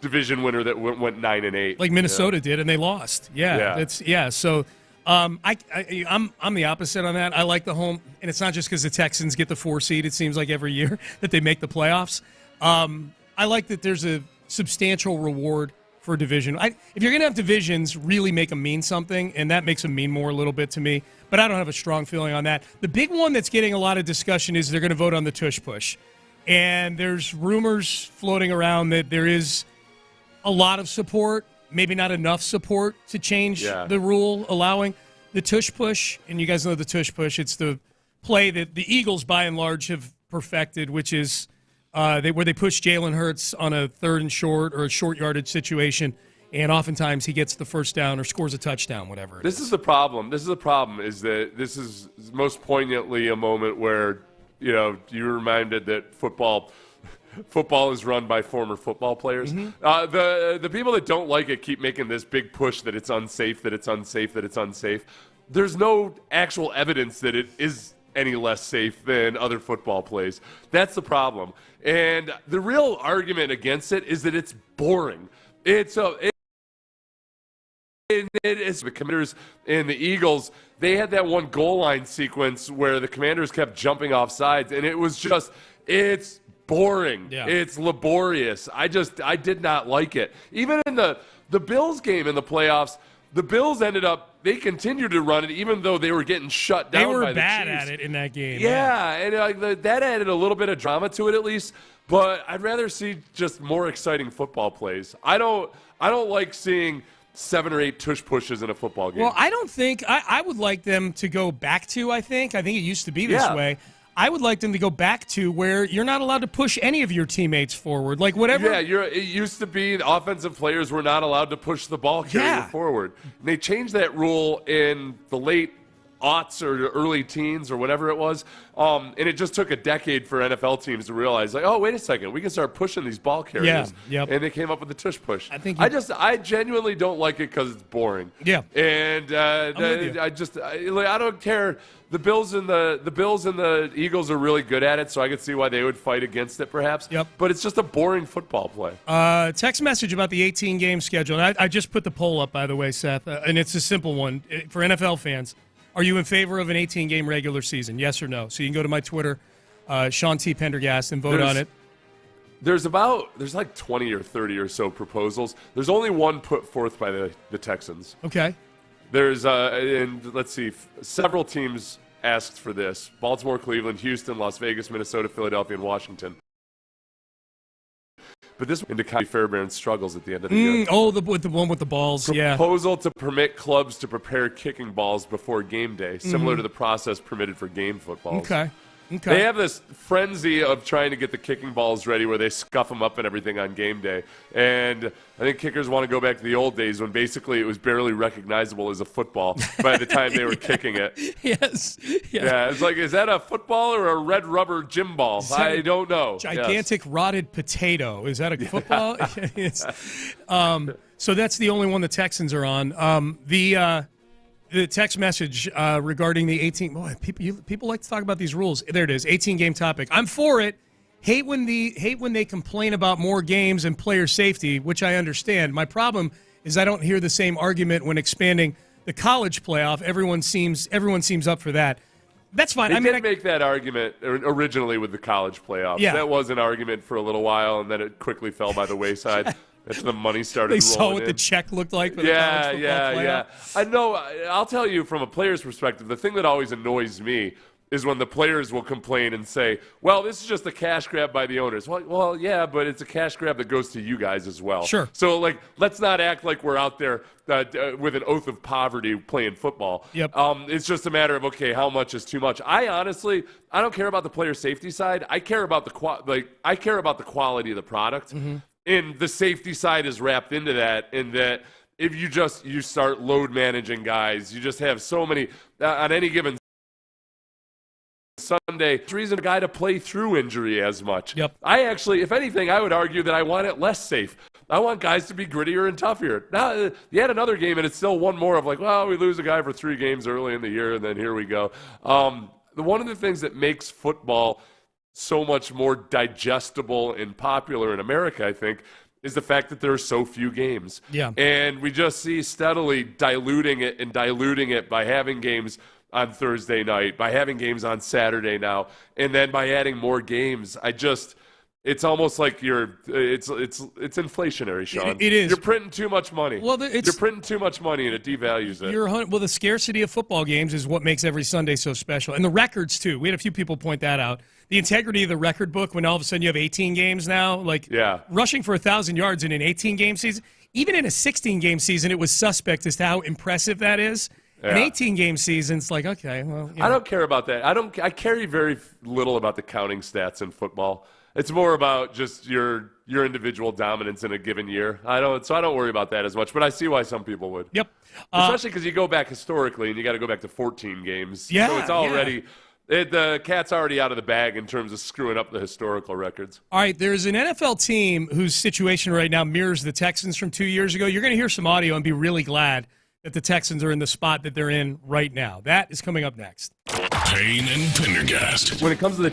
division winner that went 9-8, like Minnesota did, and they lost. So I'm the opposite on that. I like the home, and it's not just because the Texans get the 4 seed. It seems like every year that they make the playoffs. I like that there's a substantial reward for a division. If you're going to have divisions, really make them mean something, and that makes them mean more a little bit to me. But I don't have a strong feeling on that. The big one that's getting a lot of discussion is they're going to vote on the tush push. And there's rumors floating around that there is a lot of support, maybe not enough support to change the rule allowing the tush push. And you guys know the tush push. It's the play that the Eagles, by and large, have perfected, which is where they push Jalen Hurts on a 3rd and short or a short yardage situation. And oftentimes he gets the first down or scores a touchdown, whatever it is. This is the problem. Is that this is most poignantly a moment where, you're reminded that football is run by former football players. Mm-hmm. The people that don't like it keep making this big push that it's unsafe, that it's unsafe, that it's unsafe. There's no actual evidence that it is any less safe than other football plays. That's the problem. And the real argument against it is that it's boring. It's the Commanders and the Eagles. They had that one goal line sequence where the Commanders kept jumping off sides, and it was it's boring. Yeah. It's laborious. I did not like it. Even in the Bills game in the playoffs, the Bills they continued to run it even though they were getting shut down by the Chiefs. They were bad at it in that game. Yeah, and that added a little bit of drama to it at least, but I'd rather see just more exciting football plays. I don't like seeing 7 or 8 tush pushes in a football game. Well, I don't think I would like them to go back to. I think it used to be this way. I would like them to go back to where you're not allowed to push any of your teammates forward. Like whatever. Yeah, it used to be the offensive players were not allowed to push the ball carrier forward. And they changed that rule in the late aughts or early teens or whatever it was. And it just took a decade for NFL teams to realize, like, oh, wait a second, we can start pushing these ball carriers. Yeah, yep. And they came up with the tush push. I genuinely don't like it because it's boring. Yeah. And I don't care. The Bills and the Eagles are really good at it, so I could see why they would fight against it, perhaps. Yep. But it's just a boring football play. Text message about the 18-game schedule. And I just put the poll up, by the way, Seth, and it's a simple one for NFL fans. Are you in favor of an 18-game regular season? Yes or no? So you can go to my Twitter, Sean T. Pendergast, and vote on it. There's like 20 or 30 or so proposals. There's only one put forth by the Texans. Okay. There's, and let's see, several teams asked for this. Baltimore, Cleveland, Houston, Las Vegas, Minnesota, Philadelphia, and Washington. But this into County Fairbairn struggles at the end of the year. Oh, the one with the balls, Proposal to permit clubs to prepare kicking balls before game day, similar to the process permitted for game footballs. Okay. They have this frenzy of trying to get the kicking balls ready where they scuff them up and everything on game day. And I think kickers want to go back to the old days when basically it was barely recognizable as a football by the time they were kicking it. Yes. Yeah, it's like, is that a football or a red rubber gym ball? I don't know. Gigantic rotted potato. Is that a football? So that's the only one the Texans are on. The text message regarding the 18. Boy, people like to talk about these rules. There it is, 18-game topic. I'm for it. Hate when they complain about more games and player safety, which I understand. My problem is I don't hear the same argument when expanding the college playoff. Everyone seems up for that. That's fine. They did make that argument originally with the college playoffs. Yeah. That was an argument for a little while, and then it quickly fell by the wayside. After the money started They saw what in. the check looked like for the college football playoff. Yeah. I know. I'll tell you from a player's perspective, the thing that always annoys me is when the players will complain and say, well, this is just a cash grab by the owners. Well, yeah, but it's a cash grab that goes to you guys as well. Sure. So, let's not act like we're out there with an oath of poverty playing football. Yep. It's just a matter of, okay, how much is too much? I don't care about the player safety side. I care about the quality of the product. Mm-hmm. And the safety side is wrapped into that, in that if you start load managing guys, you just have so many on any given Sunday. There's reason a guy to play through injury as much. Yep. I actually, if anything, I would argue that I want it less safe. I want guys to be grittier and tougher. Now, you had another game, and it's still one more of like, well, we lose a guy for 3 games early in the year, and then here we go. One of the things that makes football so much more digestible and popular in America, I think, is the fact that there are so few games. Yeah. And we just see steadily diluting it by having games on Thursday night, by having games on Saturday now, and then by adding more games. It's almost like it's inflationary, Sean. It is. You're printing too much money. Well, you're printing too much money, and it devalues it. The scarcity of football games is what makes every Sunday so special. And the records, too. We had a few people point that out. The integrity of the record book when all of a sudden you have 18 games now. Rushing for 1,000 yards in an 18-game season. Even in a 16-game season, it was suspect as to how impressive that is. Yeah. An 18-game season, it's like, okay, well. I don't care about that. I carry very little about the counting stats in football. It's more about just your individual dominance in a given year. I don't worry about that as much, but I see why some people would. Yep. Especially because you go back historically, and you got to go back to 14 games. Yeah. So it's already the cat's already out of the bag in terms of screwing up the historical records. All right, there's an NFL team whose situation right now mirrors the Texans from 2 years ago. You're going to hear some audio and be really glad that the Texans are in the spot that they're in right now. That is coming up next. Payne and Pendergast. When it comes to the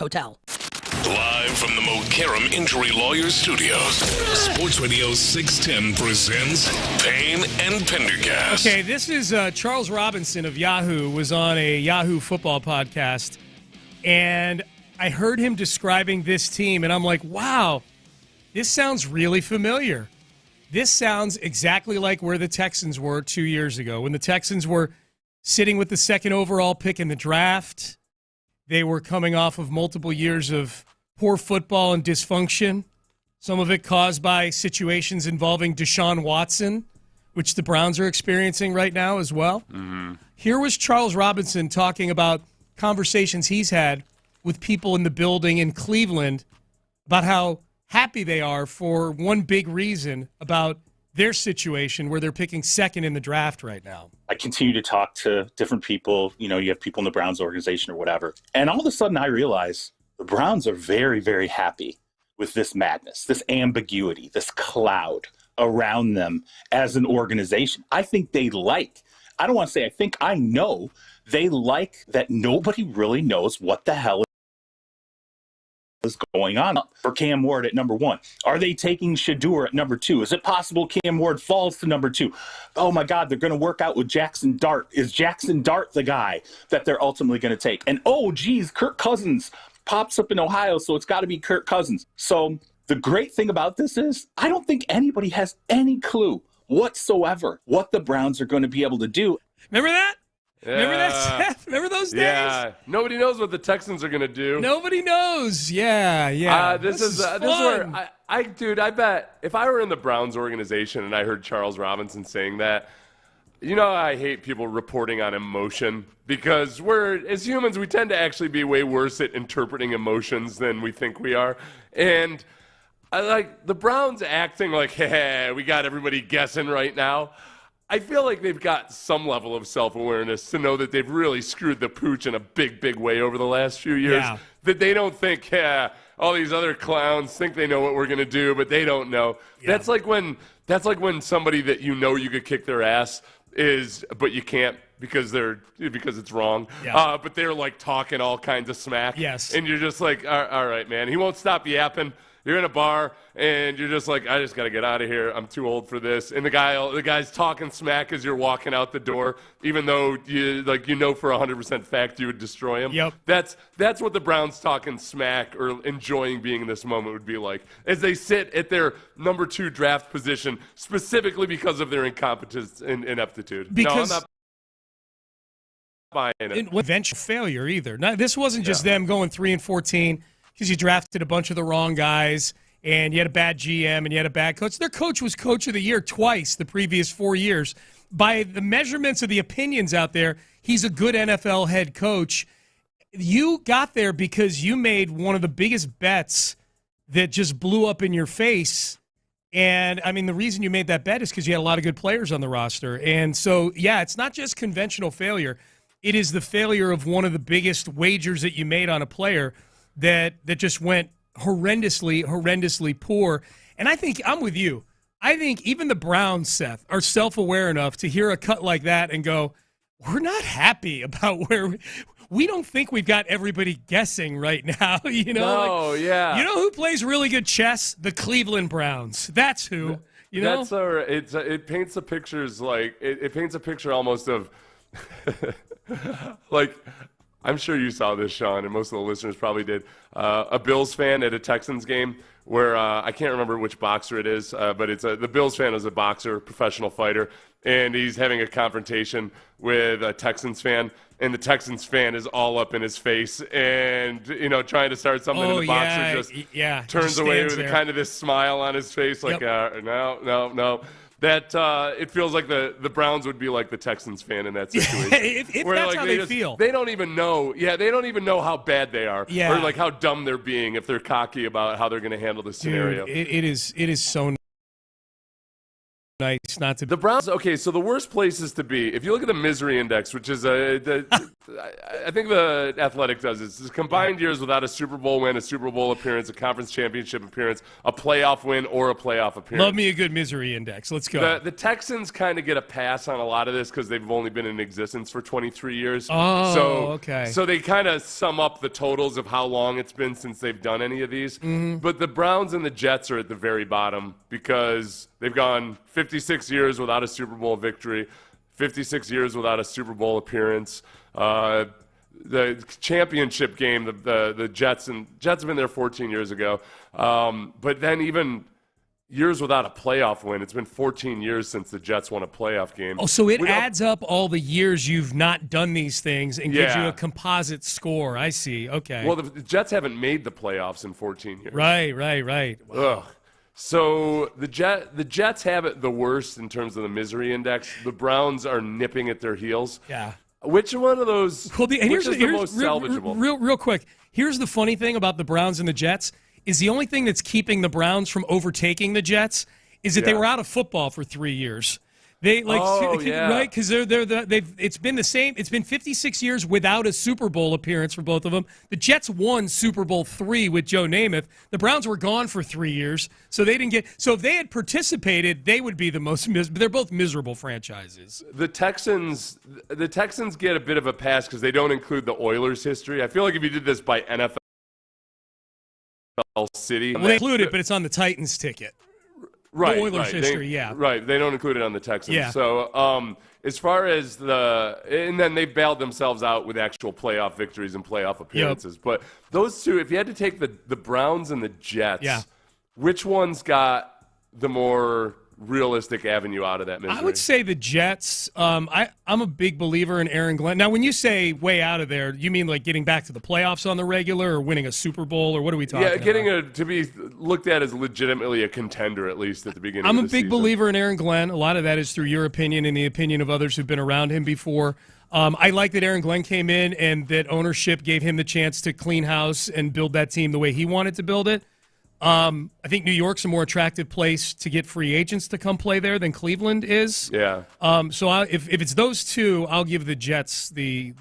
Hotel. Live from the Mokaram Injury Lawyers Studios, Sports Radio 610 presents Payne and Pendergast. Okay, this is Charles Robinson of Yahoo was on a Yahoo football podcast, and I heard him describing this team, and I'm like, wow, this sounds really familiar. This sounds exactly like where the Texans were 2 years ago, when the Texans were sitting with the second overall pick in the draft. They were coming off of multiple years of poor football and dysfunction, some of it caused by situations involving Deshaun Watson, which the Browns are experiencing right now as well. Mm-hmm. Here was Charles Robinson talking about conversations he's had with people in the building in Cleveland about how happy they are for one big reason about their situation where they're picking second in the draft right now. I continue to talk to different people. You know, you have people in the Browns organization or whatever. And all of a sudden I realize the Browns are very, very happy with this madness, this ambiguity, this cloud around them as an organization. I think they I don't want to say I think, I know they like that nobody really knows what the hell is going on for Cam Ward at number 1. Are they taking Shedeur at number 2? Is it possible Cam Ward falls to number 2? Oh my God, they're going to work out with Jackson Dart. Is Jackson Dart the guy that they're ultimately going to take? And oh geez, Kirk Cousins pops up in Ohio, so it's got to be Kirk Cousins. So the great thing about this is I don't think anybody has any clue whatsoever what the Browns are going to be able to do. Remember that? Yeah. Remember that, Seth? Remember those days? Yeah. Nobody knows what the Texans are going to do. Nobody knows. Yeah. This is where I bet if I were in the Browns organization and I heard Charles Robinson saying that, you know, I hate people reporting on emotion because as humans, we tend to actually be way worse at interpreting emotions than we think we are. And I like the Browns acting like, hey, we got everybody guessing right now. I feel like they've got some level of self-awareness to know that they've really screwed the pooch in a big, big way over the last few years. Yeah. That they don't think, all these other clowns think they know what we're going to do, but they don't know. Yeah. That's like when somebody that you know you could kick their ass but you can't because it's wrong. Yeah. But they're like talking all kinds of smack. Yes. And you're just like, all right, man. He won't stop yapping. You're in a bar, and you're just like, I just got to get out of here. I'm too old for this. And the guy's talking smack as you're walking out the door, even though you know for 100% fact you would destroy him. Yep. That's what the Browns talking smack or enjoying being in this moment would be like, as they sit at their number 2 draft position, specifically because of their incompetence and ineptitude. Because no, I'm not buying it. Eventual failure either. Now, this wasn't just them going 3-14. Because you drafted a bunch of the wrong guys, and you had a bad GM, and you had a bad coach. Their coach was Coach of the Year twice the previous 4 years. By the measurements of the opinions out there, he's a good NFL head coach. You got there because you made one of the biggest bets that just blew up in your face. And, I mean, the reason you made that bet is because you had a lot of good players on the roster. And so, yeah, it's not just conventional failure. It is the failure of one of the biggest wagers that you made on a player that just went horrendously poor. And I think I'm with you. I think even the Browns, Seth, are self-aware enough to hear a cut like that and go, we're not happy about where we don't think we've got everybody guessing right now. You know, yeah. You know who plays really good chess? The Cleveland Browns. That's who. You know, it paints a pictures like it paints a picture almost of like. I'm sure you saw this, Sean, and most of the listeners probably did. A Bills fan at a Texans game where I can't remember which boxer it is, but the Bills fan is a boxer, professional fighter, and he's having a confrontation with a Texans fan, and the Texans fan is all up in his face and, trying to start something, and the boxer just turns away with kind of this smile on his face, like, no. That it feels like the Browns would be like the Texans fan in that situation. if that's how they feel. They don't even know. Yeah, they don't even know how bad they are. Yeah. Or like how dumb they're being if they're cocky about how they're going to handle this scenario. It is so nice not to. The Browns. Okay, so the worst places to be. If you look at the misery index, which is I think the Athletic does this. It's combined years without a Super Bowl win, a Super Bowl appearance, a conference championship appearance, a playoff win, or a playoff appearance. Love me a good misery index. Let's go. The Texans kind of get a pass on a lot of this because they've only been in existence for 23 years. Okay. So they kind of sum up the totals of how long it's been since they've done any of these. Mm-hmm. But the Browns and the Jets are at the very bottom because they've gone 56 years without a Super Bowl victory, 56 years without a Super Bowl appearance. The championship game, the Jets have been there 14 years ago. But then even years without a playoff win. It's been 14 years since the Jets won a playoff game. Oh, so it adds up all the years you've not done these things and gives you a composite score. I see. Okay. Well, the Jets haven't made the playoffs in 14 years. Right. Wow. Ugh. So the Jets have it the worst in terms of the misery index. The Browns are nipping at their heels. Yeah. Which one of those? Well, here's the most salvageable? Real quick. Here's the funny thing about the Browns and the Jets is the only thing that's keeping the Browns from overtaking the Jets is that they were out of football for 3 years. They right, because it's been the same. It's been 56 years without a Super Bowl appearance for both of them. The Jets won Super Bowl III with Joe Namath. The Browns were gone for 3 years, so they didn't get. So if they had participated, they would be the most. They're both miserable franchises. The Texans get a bit of a pass because they don't include the Oilers' history. I feel like if you did this by NFL city, well, they include it, but it's on the Titans ticket. Right, the Oilers' history, Right, they don't include it on the Texans. Yeah. So as far as and then they bailed themselves out with actual playoff victories and playoff appearances. Yep. But those two, if you had to take the Browns and the Jets, which one's got the more realistic avenue out of that misery? I would say the Jets. I'm a big believer in Aaron Glenn. Now, when you say way out of there, you mean like getting back to the playoffs on the regular or winning a Super Bowl, or what are we talking about? Yeah, getting to be looked at as legitimately a contender, at least at the beginning I'm of a the big season. believer in Aaron Glenn. A lot of that is through your opinion and the opinion of others who've been around him before. I like that Aaron Glenn came in and that ownership gave him the chance to clean house and build that team the way he wanted to build it. I think New York's a more attractive place to get free agents to come play there than Cleveland is. Yeah. So if it's those two, I'll give the Jets the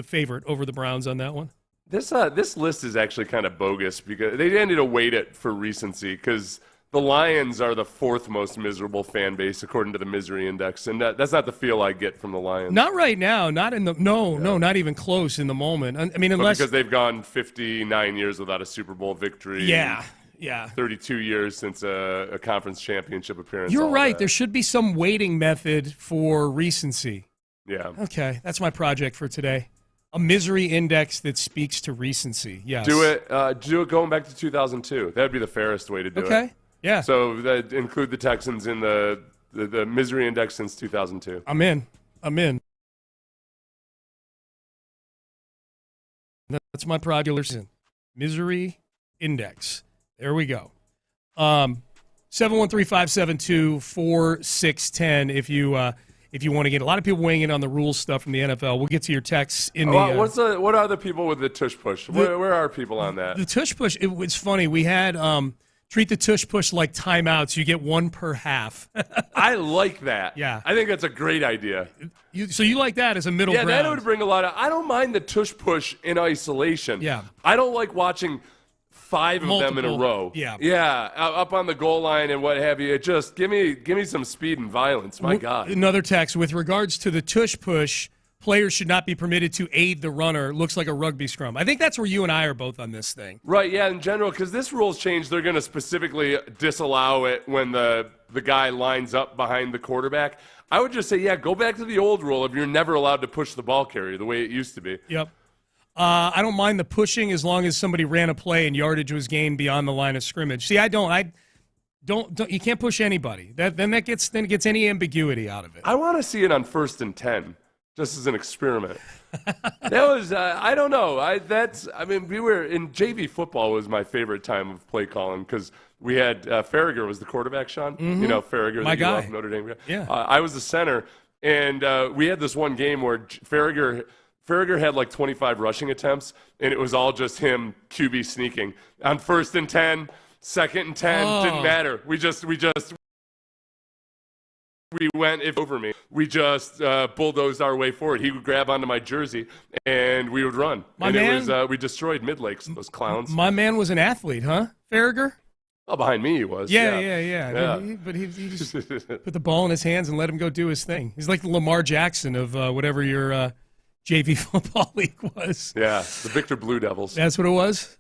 favorite over the Browns on that one. This list is actually kind of bogus because they didn't need to weight it for recency because the Lions are the fourth most miserable fan base according to the misery index, and that's not the feel I get from the Lions. Not right now. Not in the no, not even close in the moment. I mean, unless because they've gone 59 years without a Super Bowl victory. Yeah. 32 years since a conference championship appearance. You're right. There should be some weighting method for recency. Yeah. Okay, that's my project for today. A misery index that speaks to recency. Yes. Do it going back to 2002. That would be the fairest way to do it. Okay. Yeah. So that include the Texans in the misery index since 2002. I'm in. That's my project. Misery index. There we go. 713-572-4610 if you want to get a lot of people weighing in on the rules stuff from the NFL. We'll get to your texts in the what are the people with the tush push? Where are people on that? The tush push, it's funny. We had treat the tush push like timeouts. You get one per half. I like that. Yeah. I think that's a great idea. So you like that as a middle ground? Yeah, that would bring a lot of – I don't mind the tush push in isolation. Yeah. I don't like watching – 5 of them in a row. Yeah, up on the goal line and what have you. It just give me some speed and violence. My God. Another text with regards to the tush push. Players should not be permitted to aid the runner. Looks like a rugby scrum. I think that's where you and I are both on this thing. Right. Yeah. In general, because this rule's changed, they're going to specifically disallow it when the guy lines up behind the quarterback. I would just say, go back to the old rule of you're never allowed to push the ball carrier the way it used to be. Yep. I don't mind the pushing as long as somebody ran a play and yardage was gained beyond the line of scrimmage. See, I don't. You can't push anybody. Then it gets any ambiguity out of it. I want to see it on 1st and 10, just as an experiment. That was I don't know. We were in JV football was my favorite time of play calling because we had Farragher was the quarterback. Sean, Mm-hmm. You know Farragher, my guy, Notre Dame. Yeah, I was the center, and we had this one game where Farragher had like 25 rushing attempts, and it was all just him QB sneaking. On 1st and 10, 2nd and 10, didn't matter. We just we went over me. We just bulldozed our way forward. He would grab onto my jersey, and we would run. It was we destroyed Mid-Lakes, those clowns. My man was an athlete, huh, Farragher? Oh, behind me he was. Yeah. But he just put the ball in his hands and let him go do his thing. He's like the Lamar Jackson of whatever your JV football league was. Yeah, the Victor Blue Devils. That's what it was?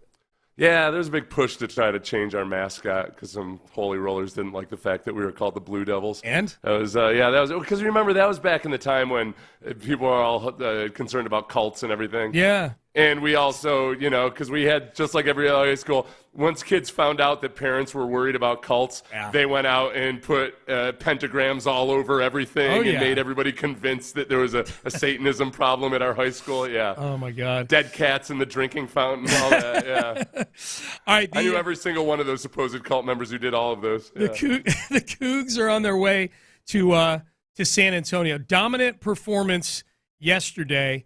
Yeah, there's a big push to try to change our mascot because some holy rollers didn't like the fact that we were called the Blue Devils. And? That was because remember that was back in the time when people were all concerned about cults and everything. Yeah. And we also, because we had, just like every other high school, once kids found out that parents were worried about cults, they went out and put pentagrams all over everything and made everybody convinced that there was a Satanism problem at our high school. Yeah. Oh, my God. Dead cats in the drinking fountain, all that, yeah. All right. I knew every single one of those supposed cult members who did all of those. The Cougs are on their way to San Antonio. Dominant performance yesterday.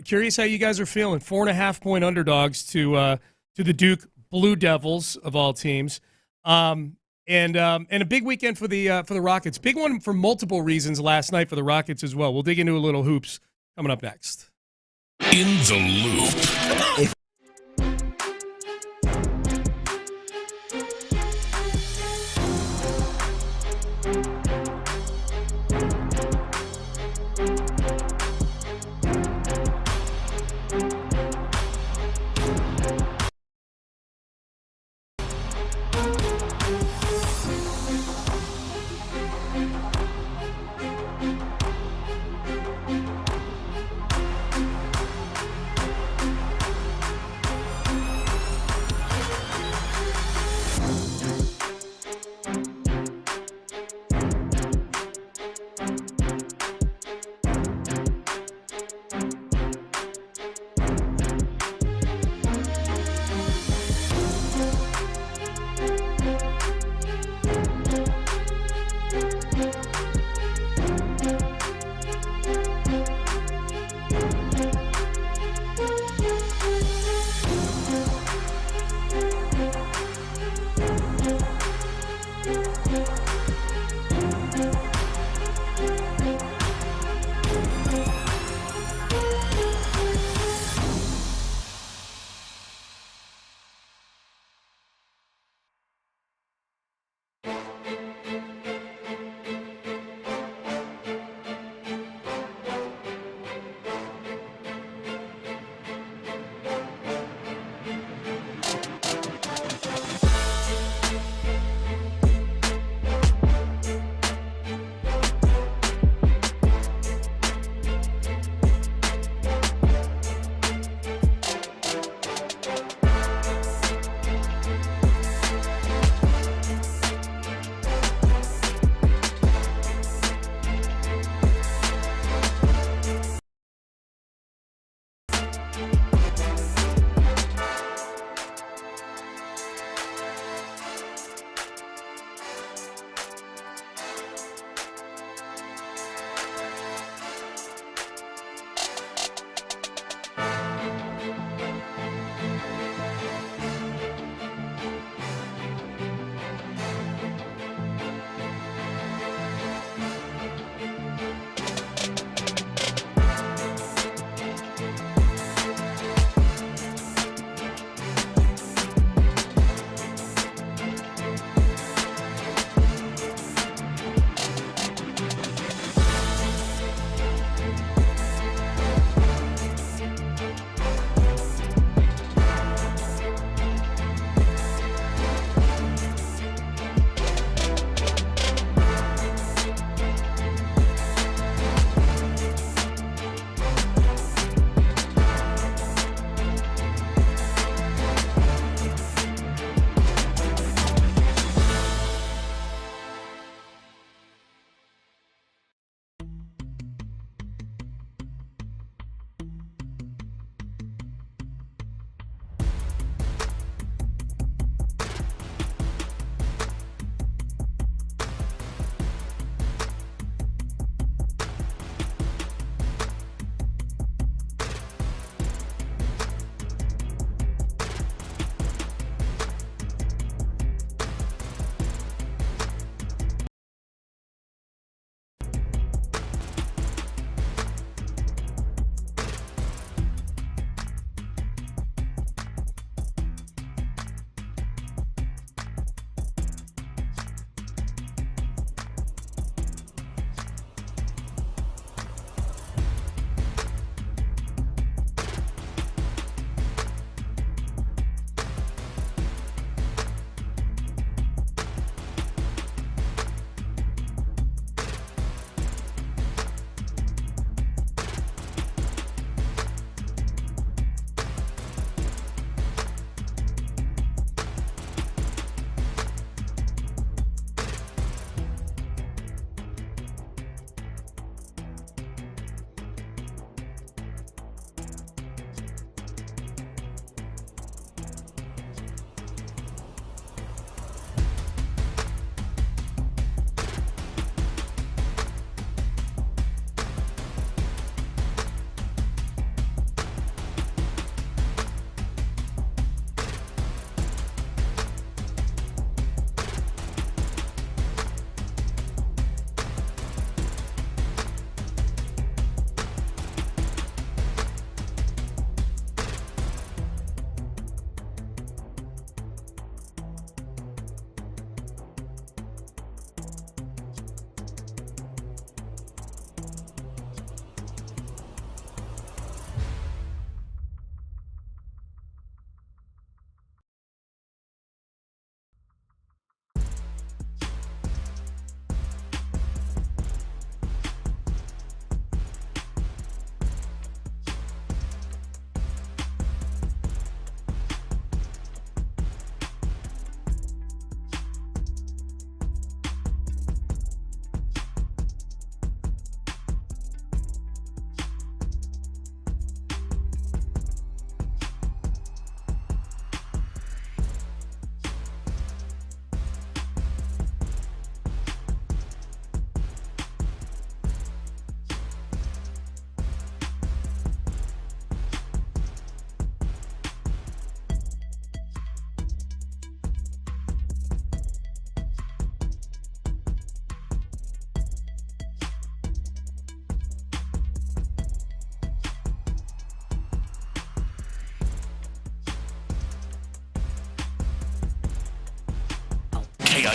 Curious how you guys are feeling. 4.5-point underdogs to the Duke Blue Devils of all teams, and a big weekend for the Rockets. Big one for multiple reasons last night for the Rockets as well. We'll dig into a little hoops coming up next. In the Loop.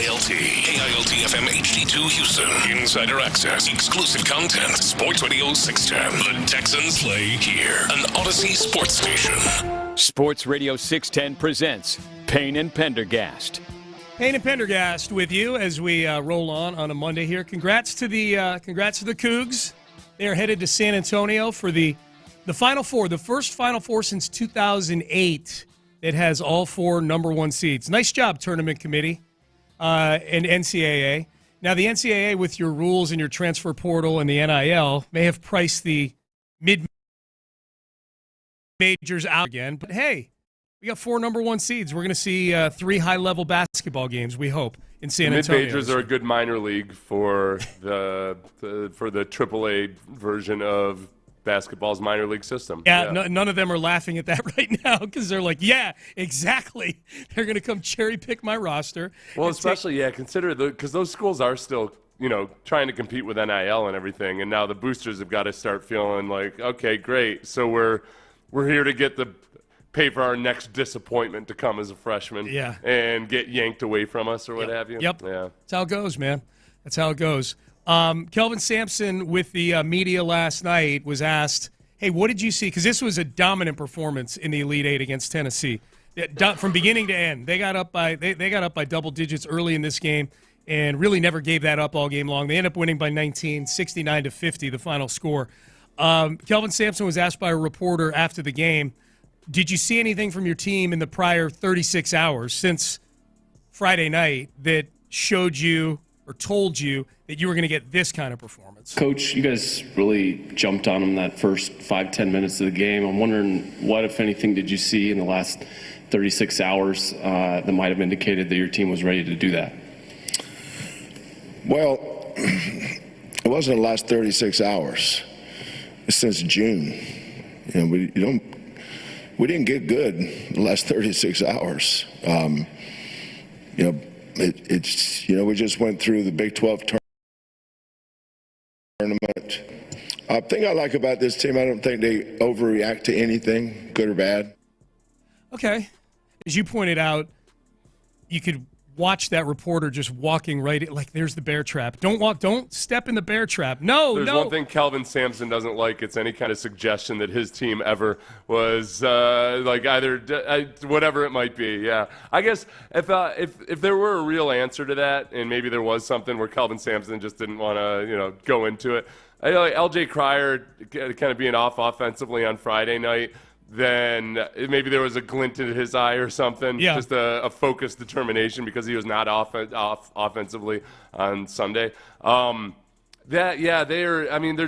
KILT FM HD2 Houston. Insider access, exclusive content. Sports Radio 610. The Texans play here. An Odyssey sports station. Sports Radio 610 presents Payne and Pendergast. Payne and Pendergast with you as we roll on a Monday here. Congrats to the Coogs. They are headed to San Antonio for the Final Four, the first Final Four since 2008 that has all four number one seeds. Nice job, tournament committee and NCAA. Now, the NCAA, with your rules and your transfer portal and the NIL, may have priced the mid-majors out again. But, hey, we got four number one seeds. We're going to see three high-level basketball games, we hope, in San Antonio. Mid-majors are a good minor league for the AAA version of basketball's minor league system. Yeah. None of them are laughing at that right now because they're like, yeah, exactly. They're going to come cherry-pick my roster. Well, especially, consider because those schools are still, trying to compete with NIL and everything, and now the boosters have got to start feeling like, okay, great, so we're here to get pay for our next disappointment to come as a freshman and get yanked away from us or what have you. Yep. Yeah. That's how it goes, man. That's how it goes. Kelvin Sampson with the media last night was asked, hey, what did you see? Because this was a dominant performance in the Elite Eight against Tennessee. From beginning to end, they got up by double digits early in this game and really never gave that up all game long. They ended up winning by 19, 69-50, the final score. Kelvin Sampson was asked by a reporter after the game, did you see anything from your team in the prior 36 hours since Friday night that showed you or told you that you were going to get this kind of performance? Coach, you guys really jumped on them that first 5-10 minutes of the game. I'm wondering what, if anything, did you see in the last 36 hours that might have indicated that your team was ready to do that? Well, it wasn't the last 36 hours. It's since June. We didn't get good in the last 36 hours. We just went through the Big 12 tournament. The thing I like about this team, I don't think they overreact to anything, good or bad. Okay. As you pointed out, you could watch that reporter just walking right in, like there's the bear trap. Don't step in the bear trap. There's one thing Kelvin Sampson doesn't like. It's any kind of suggestion that his team ever was whatever it might be. Yeah, I guess if there were a real answer to that, and maybe there was something where Kelvin Sampson just didn't want to go into it. L.J. Cryer kind of being off offensively on Friday night. Then maybe there was a glint in his eye or something. Yeah. Just a focused determination because he was not off offensively on Sunday. They're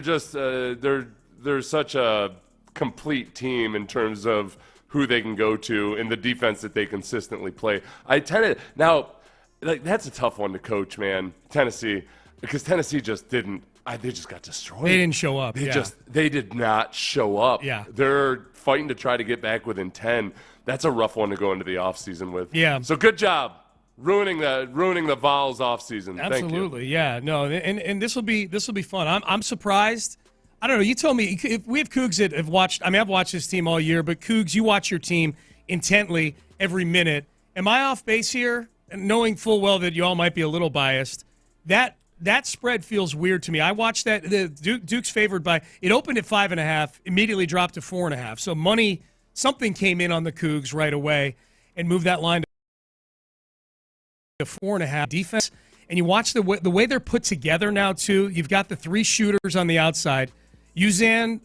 just they're such a complete team in terms of who they can go to and the defense that they consistently play. That's a tough one to coach, man. Tennessee, because Tennessee just didn't. They just got destroyed. They didn't show up. They did not show up. Yeah. They're fighting to try to get back within 10. That's a rough one to go into the offseason with. Yeah. So good job ruining the Vols offseason. Absolutely. Yeah. No. And this will be fun. I'm surprised. I don't know. You told me if we have Coogs that have watched. I mean, I've watched this team all year, but Coogs, you watch your team intently every minute. Am I off base here? And knowing full well that you all might be a little biased, that spread feels weird to me. I watched that. The Duke's favored by. It opened at 5.5, immediately dropped to 4.5. So something came in on the Cougs right away and moved that line to 4.5. Defense, and you watch the way they're put together now too. You've got the three shooters on the outside. Uzan,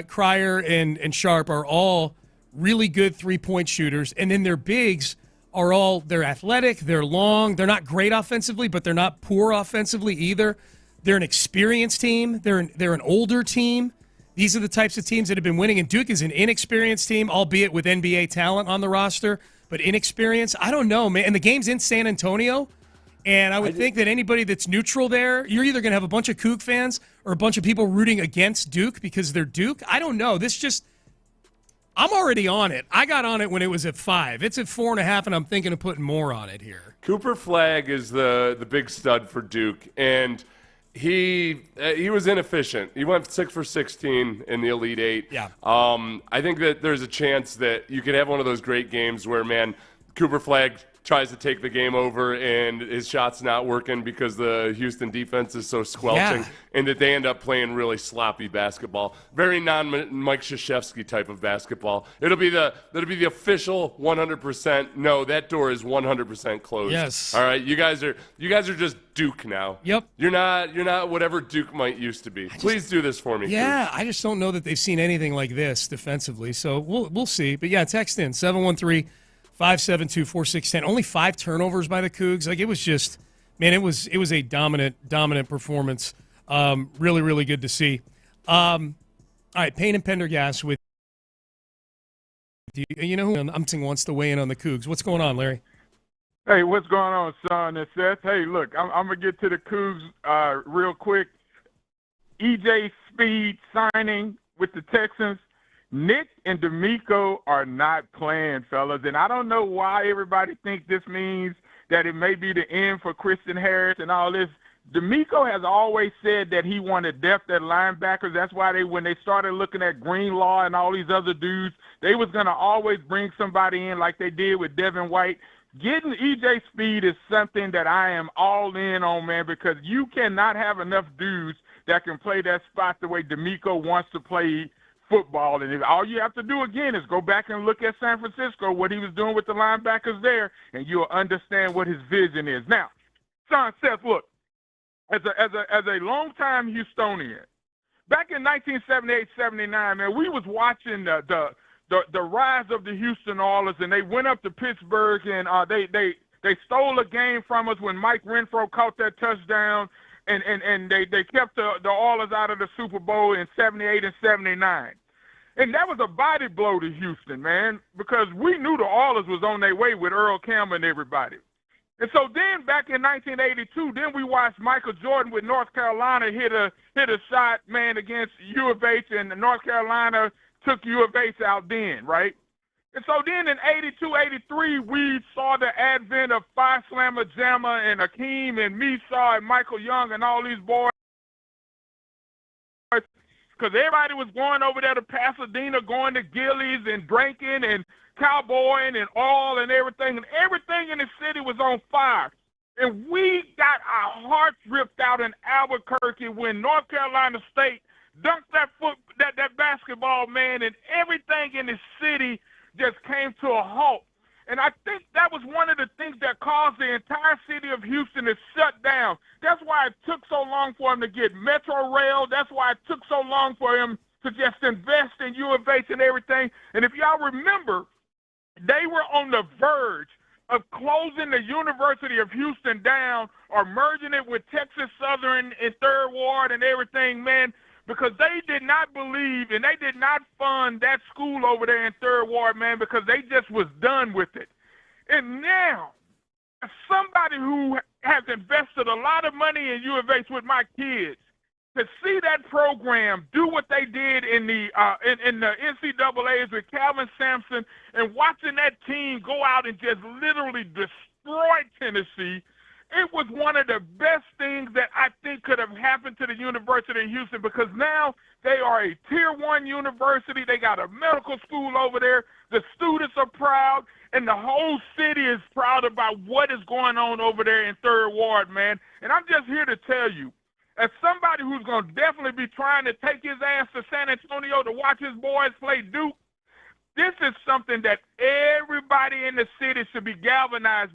Cryer, and Sharp are all really good 3-point shooters, and then their bigs they're athletic, they're long, they're not great offensively, but they're not poor offensively either. They're an experienced team. They're an older team. These are the types of teams that have been winning, and Duke is an inexperienced team, albeit with NBA talent on the roster, but inexperienced. I don't know, man. And the game's in San Antonio, and I would think that anybody that's neutral there, you're either going to have a bunch of Coug fans or a bunch of people rooting against Duke because they're Duke. I don't know. I'm already on it. I got on it when it was at 5. It's at 4.5, and I'm thinking of putting more on it here. Cooper Flagg is the big stud for Duke, and he was inefficient. He went 6 for 16 in the Elite Eight. Yeah. I think that there's a chance that you could have one of those great games where, man, Cooper Flagg tries to take the game over and his shot's not working because the Houston defense is so squelching, and that they end up playing really sloppy basketball. Very non-Mike Krzyzewski type of basketball. It'll be the official 100%. No, that door is 100% closed. Yes. All right, you guys are just Duke now. Yep. You're not whatever Duke might used to be. Please do this for me. Yeah, Coogs. I just don't know that they've seen anything like this defensively. So we'll see. But yeah, text in 713-572-4610. Only 5 turnovers by the Cougs. Like, it was just, man, it was a dominant performance. Really, really good to see. All right, Payne and Pendergast with you. You know who I'm saying wants to weigh in on the Cougs. What's going on, Larry? Hey, what's going on, Sean and Seth? Hey, look, I'm going to get to the Cougs real quick. EJ Speed signing with the Texans. Nick and D'Amico are not playing, fellas, and I don't know why everybody thinks this means that it may be the end for Christian Harris and all this. D'Amico has always said that he wanted depth at linebackers. That's why when they started looking at Greenlaw and all these other dudes, they was going to always bring somebody in like they did with Devin White. Getting EJ Speed is something that I am all in on, man, because you cannot have enough dudes that can play that spot the way D'Amico wants to play football. And all you have to do, again, is go back and look at San Francisco, what he was doing with the linebackers there, and you'll understand what his vision is. Now, Son, Seth, look, as a longtime Houstonian, back in 1978-79, man, we was watching the rise of the Houston Oilers, and they went up to Pittsburgh, and they stole a game from us when Mike Renfro caught that touchdown, and they kept the Oilers out of the Super Bowl in 78 and 79. And that was a body blow to Houston, man, because we knew the Oilers was on their way with Earl Campbell and everybody. And so then back in 1982, then we watched Michael Jordan with North Carolina hit a shot, man, against U of H, and North Carolina took U of H out then, right? And so then in 82, 83, we saw the advent of Phi Slamma Jamma and Akeem and Mesaw and Michael Young and all these boys, because everybody was going over there to Pasadena, going to Gillies and drinking and cowboying and all and everything in the city was on fire. And we got our hearts ripped out in Albuquerque when North Carolina State dunked that basketball, man, and everything in the city just came to a halt. And I think that was one of the things that caused the entire city of Houston to shut down. That's why it took so long for him to get Metro Rail. That's why it took so long for him to just invest in U of H and everything. And if y'all remember, they were on the verge of closing the University of Houston down or merging it with Texas Southern in Third Ward and everything, man, because they did not believe and they did not fund that school over there in Third Ward, man, because they just was done with it. And now, as somebody who has invested a lot of money in U of H with my kids, to see that program do what they did in the NCAAs with Calvin Sampson and watching that team go out and just literally destroy Tennessee, it was one of the best things that I think could have happened to the University of Houston, because now they are a Tier 1 university. They got a medical school over there. The students are proud, and the whole city is proud about what is going on over there in Third Ward, man. And I'm just here to tell you, as somebody who's going to definitely be trying to take his ass to San Antonio to watch his boys play Duke, this is something that everybody in the city should be galvanized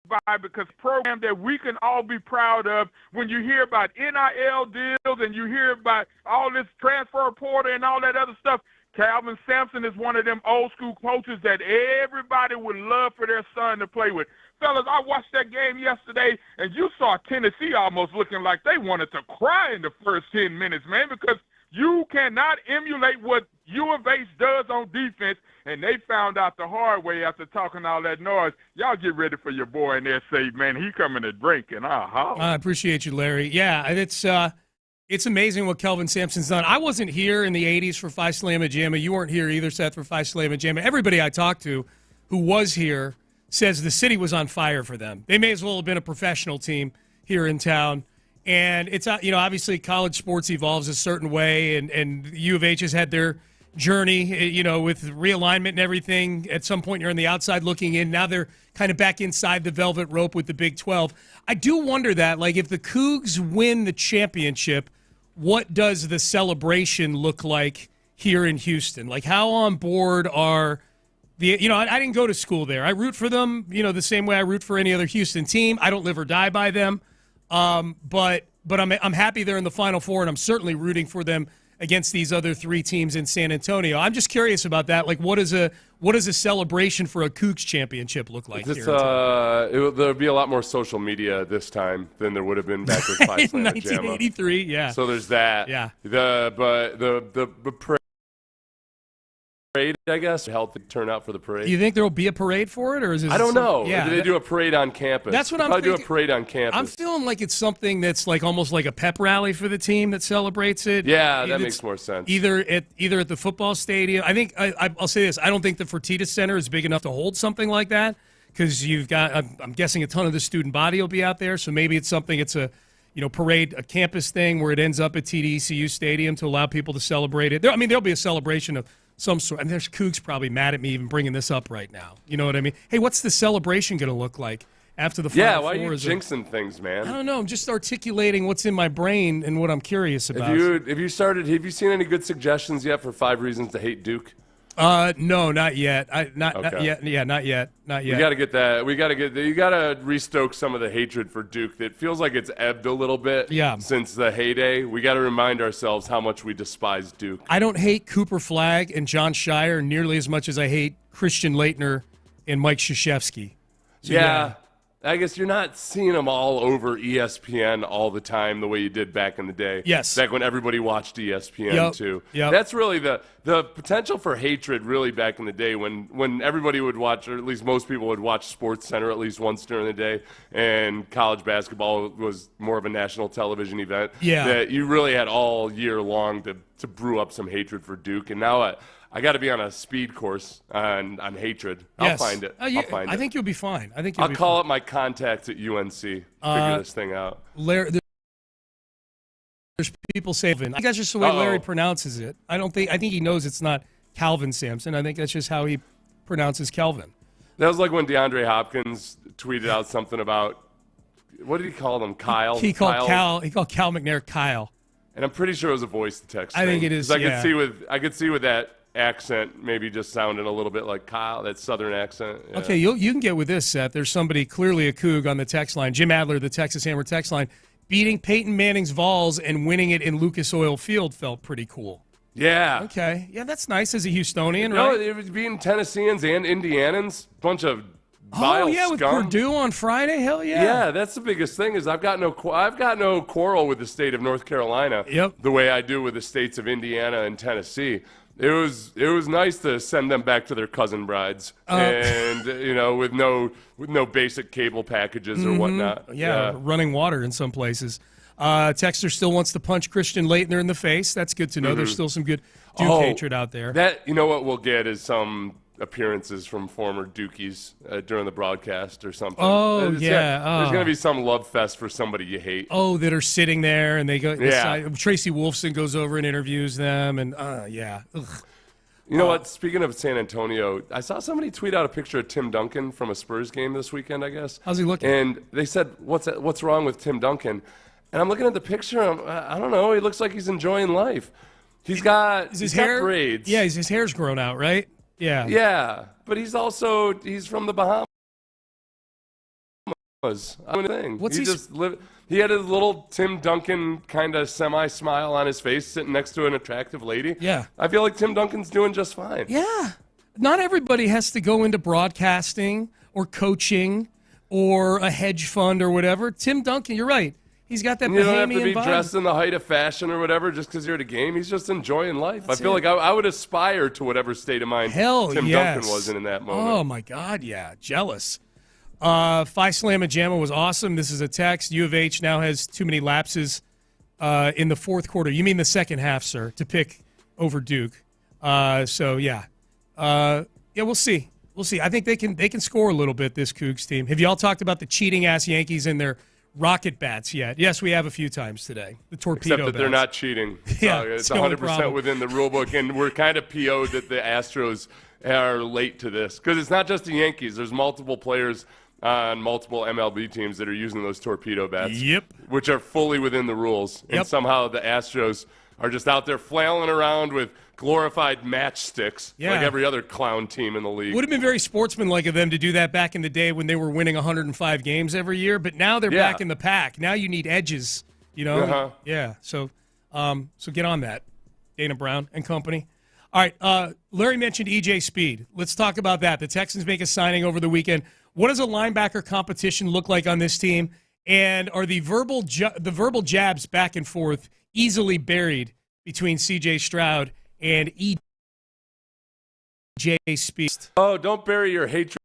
by, because program that we can all be proud of. When you hear about NIL deals and you hear about all this transfer portal and all that other stuff, Calvin Sampson is one of them old school coaches that everybody would love for their son to play with. Fellas, I watched that game yesterday, and you saw Tennessee almost looking like they wanted to cry in the first 10 minutes, man, because you cannot emulate what U of H does on defense, and they found out the hard way after talking all that noise. Y'all get ready for your boy in there, say, man, he coming to drink, and I appreciate you, Larry. Yeah, it's amazing what Kelvin Sampson's done. I wasn't here in the 80s for Phi Slamma Jamma. You weren't here either, Seth, for Phi Slamma Jamma. Everybody I talked to who was here says the city was on fire for them. They may as well have been a professional team here in town. And it's, obviously college sports evolves a certain way, and U of H has had their journey, with realignment and everything. At some point, you're on the outside looking in. Now they're kind of back inside the velvet rope with the Big 12. I do wonder that, like, if the Cougs win the championship, what does the celebration look like here in Houston? Like, how on board are I didn't go to school there. I root for them, the same way I root for any other Houston team. I don't live or die by them. But I'm happy they're in the Final Four, and I'm certainly rooting for them against these other 3 teams in San Antonio. I'm just curious about that. Like, what does a celebration for a Cougs championship look like here? There'll be a lot more social media this time than there would have been back with Phi Slamma Jamma. 1983, yeah. So there's that. Yeah. The parade, I guess, healthy turnout for the parade. Do you think there will be a parade for it, or is it? I don't know. Yeah, do they do a parade on campus? That's what I'm thinking. thinking. Do a parade on campus. I'm feeling like it's something that's like almost like a pep rally for the team that celebrates it. Yeah, that makes more sense. Either at the football stadium. I think I'll say this. I don't think the Fertitta Center is big enough to hold something like that because you've got. I'm guessing a ton of the student body will be out there. So maybe it's something. It's a parade, a campus thing where it ends up at TDECU Stadium to allow people to celebrate it. There'll be a celebration of some sort. And there's Cougs probably mad at me even bringing this up right now. You know what I mean? Hey, what's the celebration going to look like after the Final Four? Yeah, why are you jinxing things, man? I don't know. I'm just articulating what's in my brain and what I'm curious about. Have you seen any good suggestions yet for 5 reasons to hate Duke? No, not yet. Not yet. Yeah, not yet. Not yet. We got to get that. You got to restoke some of the hatred for Duke that feels like it's ebbed a little bit since the heyday. We got to remind ourselves how much we despise Duke. I don't hate Cooper Flagg and John Shire nearly as much as I hate Christian Laettner and Mike Krzyzewski. So, yeah. I guess you're not seeing them all over ESPN all the time the way you did back in the day. Yes. Back when everybody watched ESPN too. Yep. That's really the potential for hatred really back in the day when everybody would watch, or at least most people would watch Sports Center at least once during the day, and college basketball was more of a national television event. Yeah. That you really had all year long to brew up some hatred for Duke. And now I got to be on a speed course on hatred. Yes. I'll find it. I'll find it. I think you'll be fine. I'll call up my contacts at UNC. Figure this thing out. There's people saying, I think that's just the way Larry pronounces it. I think he knows it's not Calvin Sampson. I think that's just how he pronounces Kelvin. That was like when DeAndre Hopkins tweeted out something about, what did he call them? Kyle? He called Cal McNair Kyle. And I'm pretty sure it was a voice to text I think it is. I could see with that accent maybe just sounding a little bit like Kyle, that southern accent. Yeah. Okay, you can get with this, Seth. There's somebody, clearly a Coug, on the text line. Jim Adler, the Texas Hammer text line, beating Peyton Manning's Vols and winning it in Lucas Oil Field felt pretty cool. Yeah. Okay. Yeah, that's nice as a Houstonian, right? No, it was beating Tennesseans and Indianans, bunch of vile scum. With Purdue on Friday? Hell yeah. Yeah, that's the biggest thing is I've got no quarrel with the state of North Carolina the way I do with the states of Indiana and Tennessee. It was nice to send them back to their cousin brides, and with no basic cable packages or whatnot. Yeah, running water in some places. Texter still wants to punch Christian Laettner in the face. That's good to know. There's still some good Duke hatred out there. That what we'll get is some appearances from former Dukies during the broadcast or something. There's going to be some love fest for somebody you hate. That are sitting there and they go. Tracy Wolfson goes over and interviews them, and Ugh. You know what? Speaking of San Antonio, I saw somebody tweet out a picture of Tim Duncan from a Spurs game this weekend, I guess. How's he looking? And they said, "What's wrong with Tim Duncan?" And I'm looking at the picture. I don't know. He looks like he's enjoying life. He's got hair braids. Yeah, his hair's grown out, right? Yeah. Yeah, but he's from the Bahamas. He had a little Tim Duncan kind of semi-smile on his face sitting next to an attractive lady. Yeah. I feel like Tim Duncan's doing just fine. Yeah. Not everybody has to go into broadcasting or coaching or a hedge fund or whatever. Tim Duncan, you're right. He's got that Bahamian vibe. You don't have to be dressed in the height of fashion or whatever just because you're at a game. He's just enjoying life. I feel like I would aspire to whatever state of mind Tim Duncan was in that moment. Oh, my God, yeah. Jealous. Phi Slamma Jamma was awesome. This is a text. U of H now has too many lapses in the fourth quarter. You mean the second half, sir, to pick over Duke. We'll see. We'll see. I think they can score a little bit, this Cougs team. Have you all talked about the cheating-ass Yankees and their rocket bats yet. Yes, we have a few times today. The torpedo Except that bats. they're not cheating. Yeah, it's the only 100% problem. within the rule book, and we're kind of PO'd that the Astros are late to this. Because it's not just the Yankees. There's multiple players on multiple MLB teams that are using those torpedo bats, which are fully within the rules. And somehow the Astros are just out there flailing around with glorified matchsticks like every other clown team in the league. Would have been very sportsmanlike of them to do that back in the day when they were winning 105 games every year, but now they're back in the pack. Now you need edges, you know? Yeah, so get on that, Dana Brown and company. All right, Larry mentioned E.J. Speed. Let's talk about that. The Texans make a signing over the weekend. What does a linebacker competition look like on this team? And are the verbal jabs back and forth easily buried between C.J. Stroud and E.J. Speed? Oh, don't bury your hatred.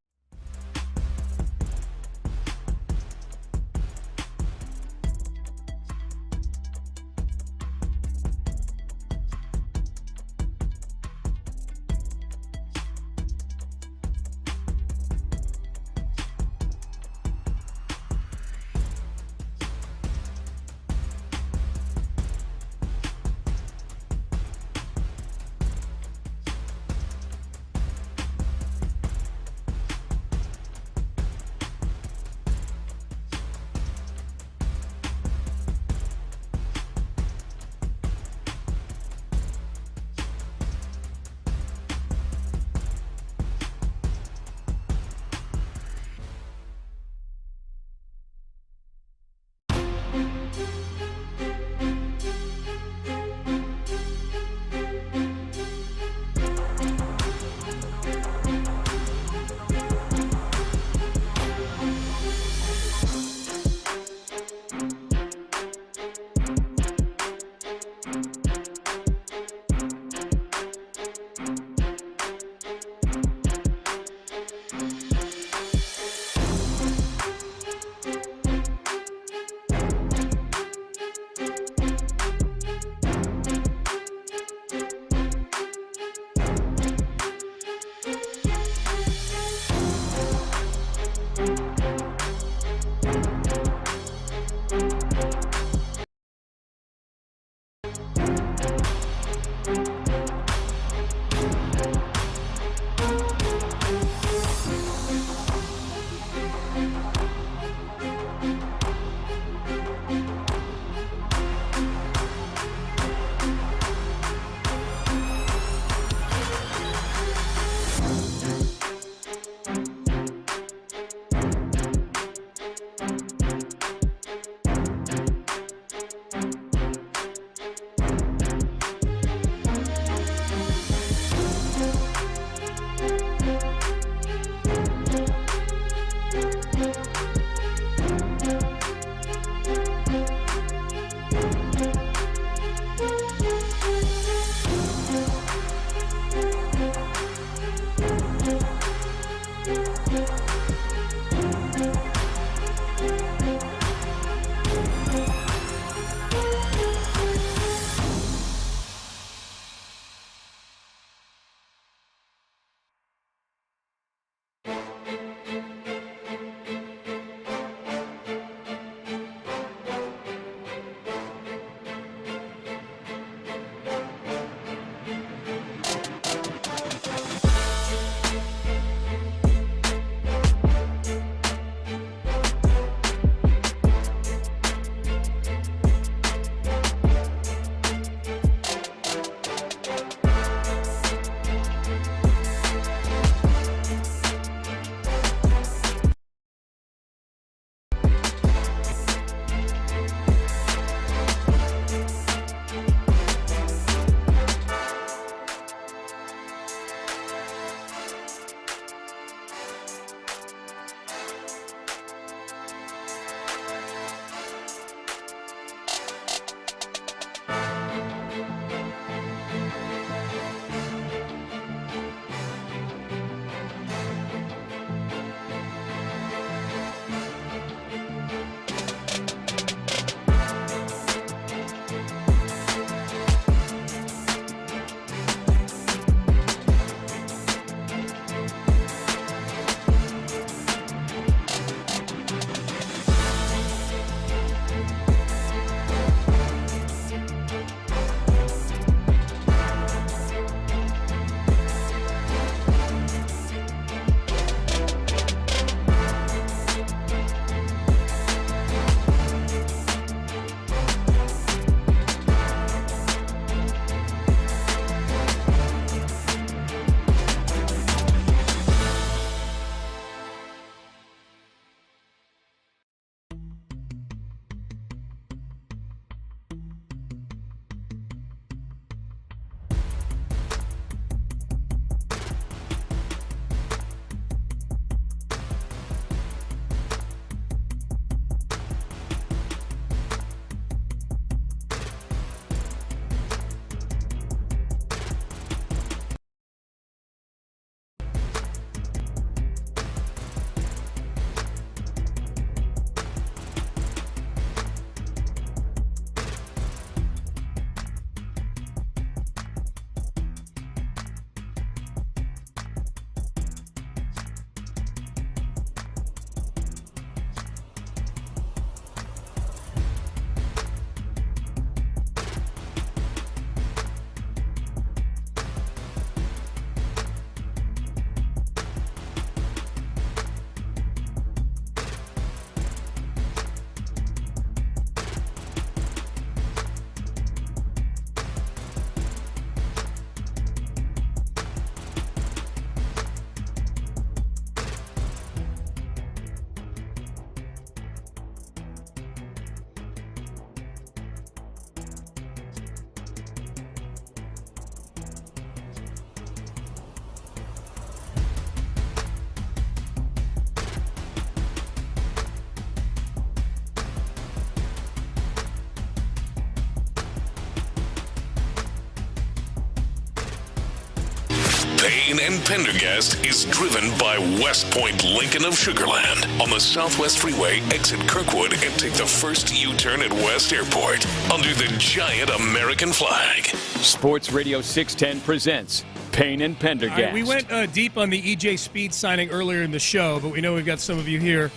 Payne and Pendergast is driven by West Point Lincoln of Sugarland on the Southwest Freeway. Exit Kirkwood and take the first U-turn at West Airport under the giant American flag. Sports Radio 610 presents Payne and Pendergast. All right, we went deep on the EJ Speed signing earlier in the show, but we know we've got some of you here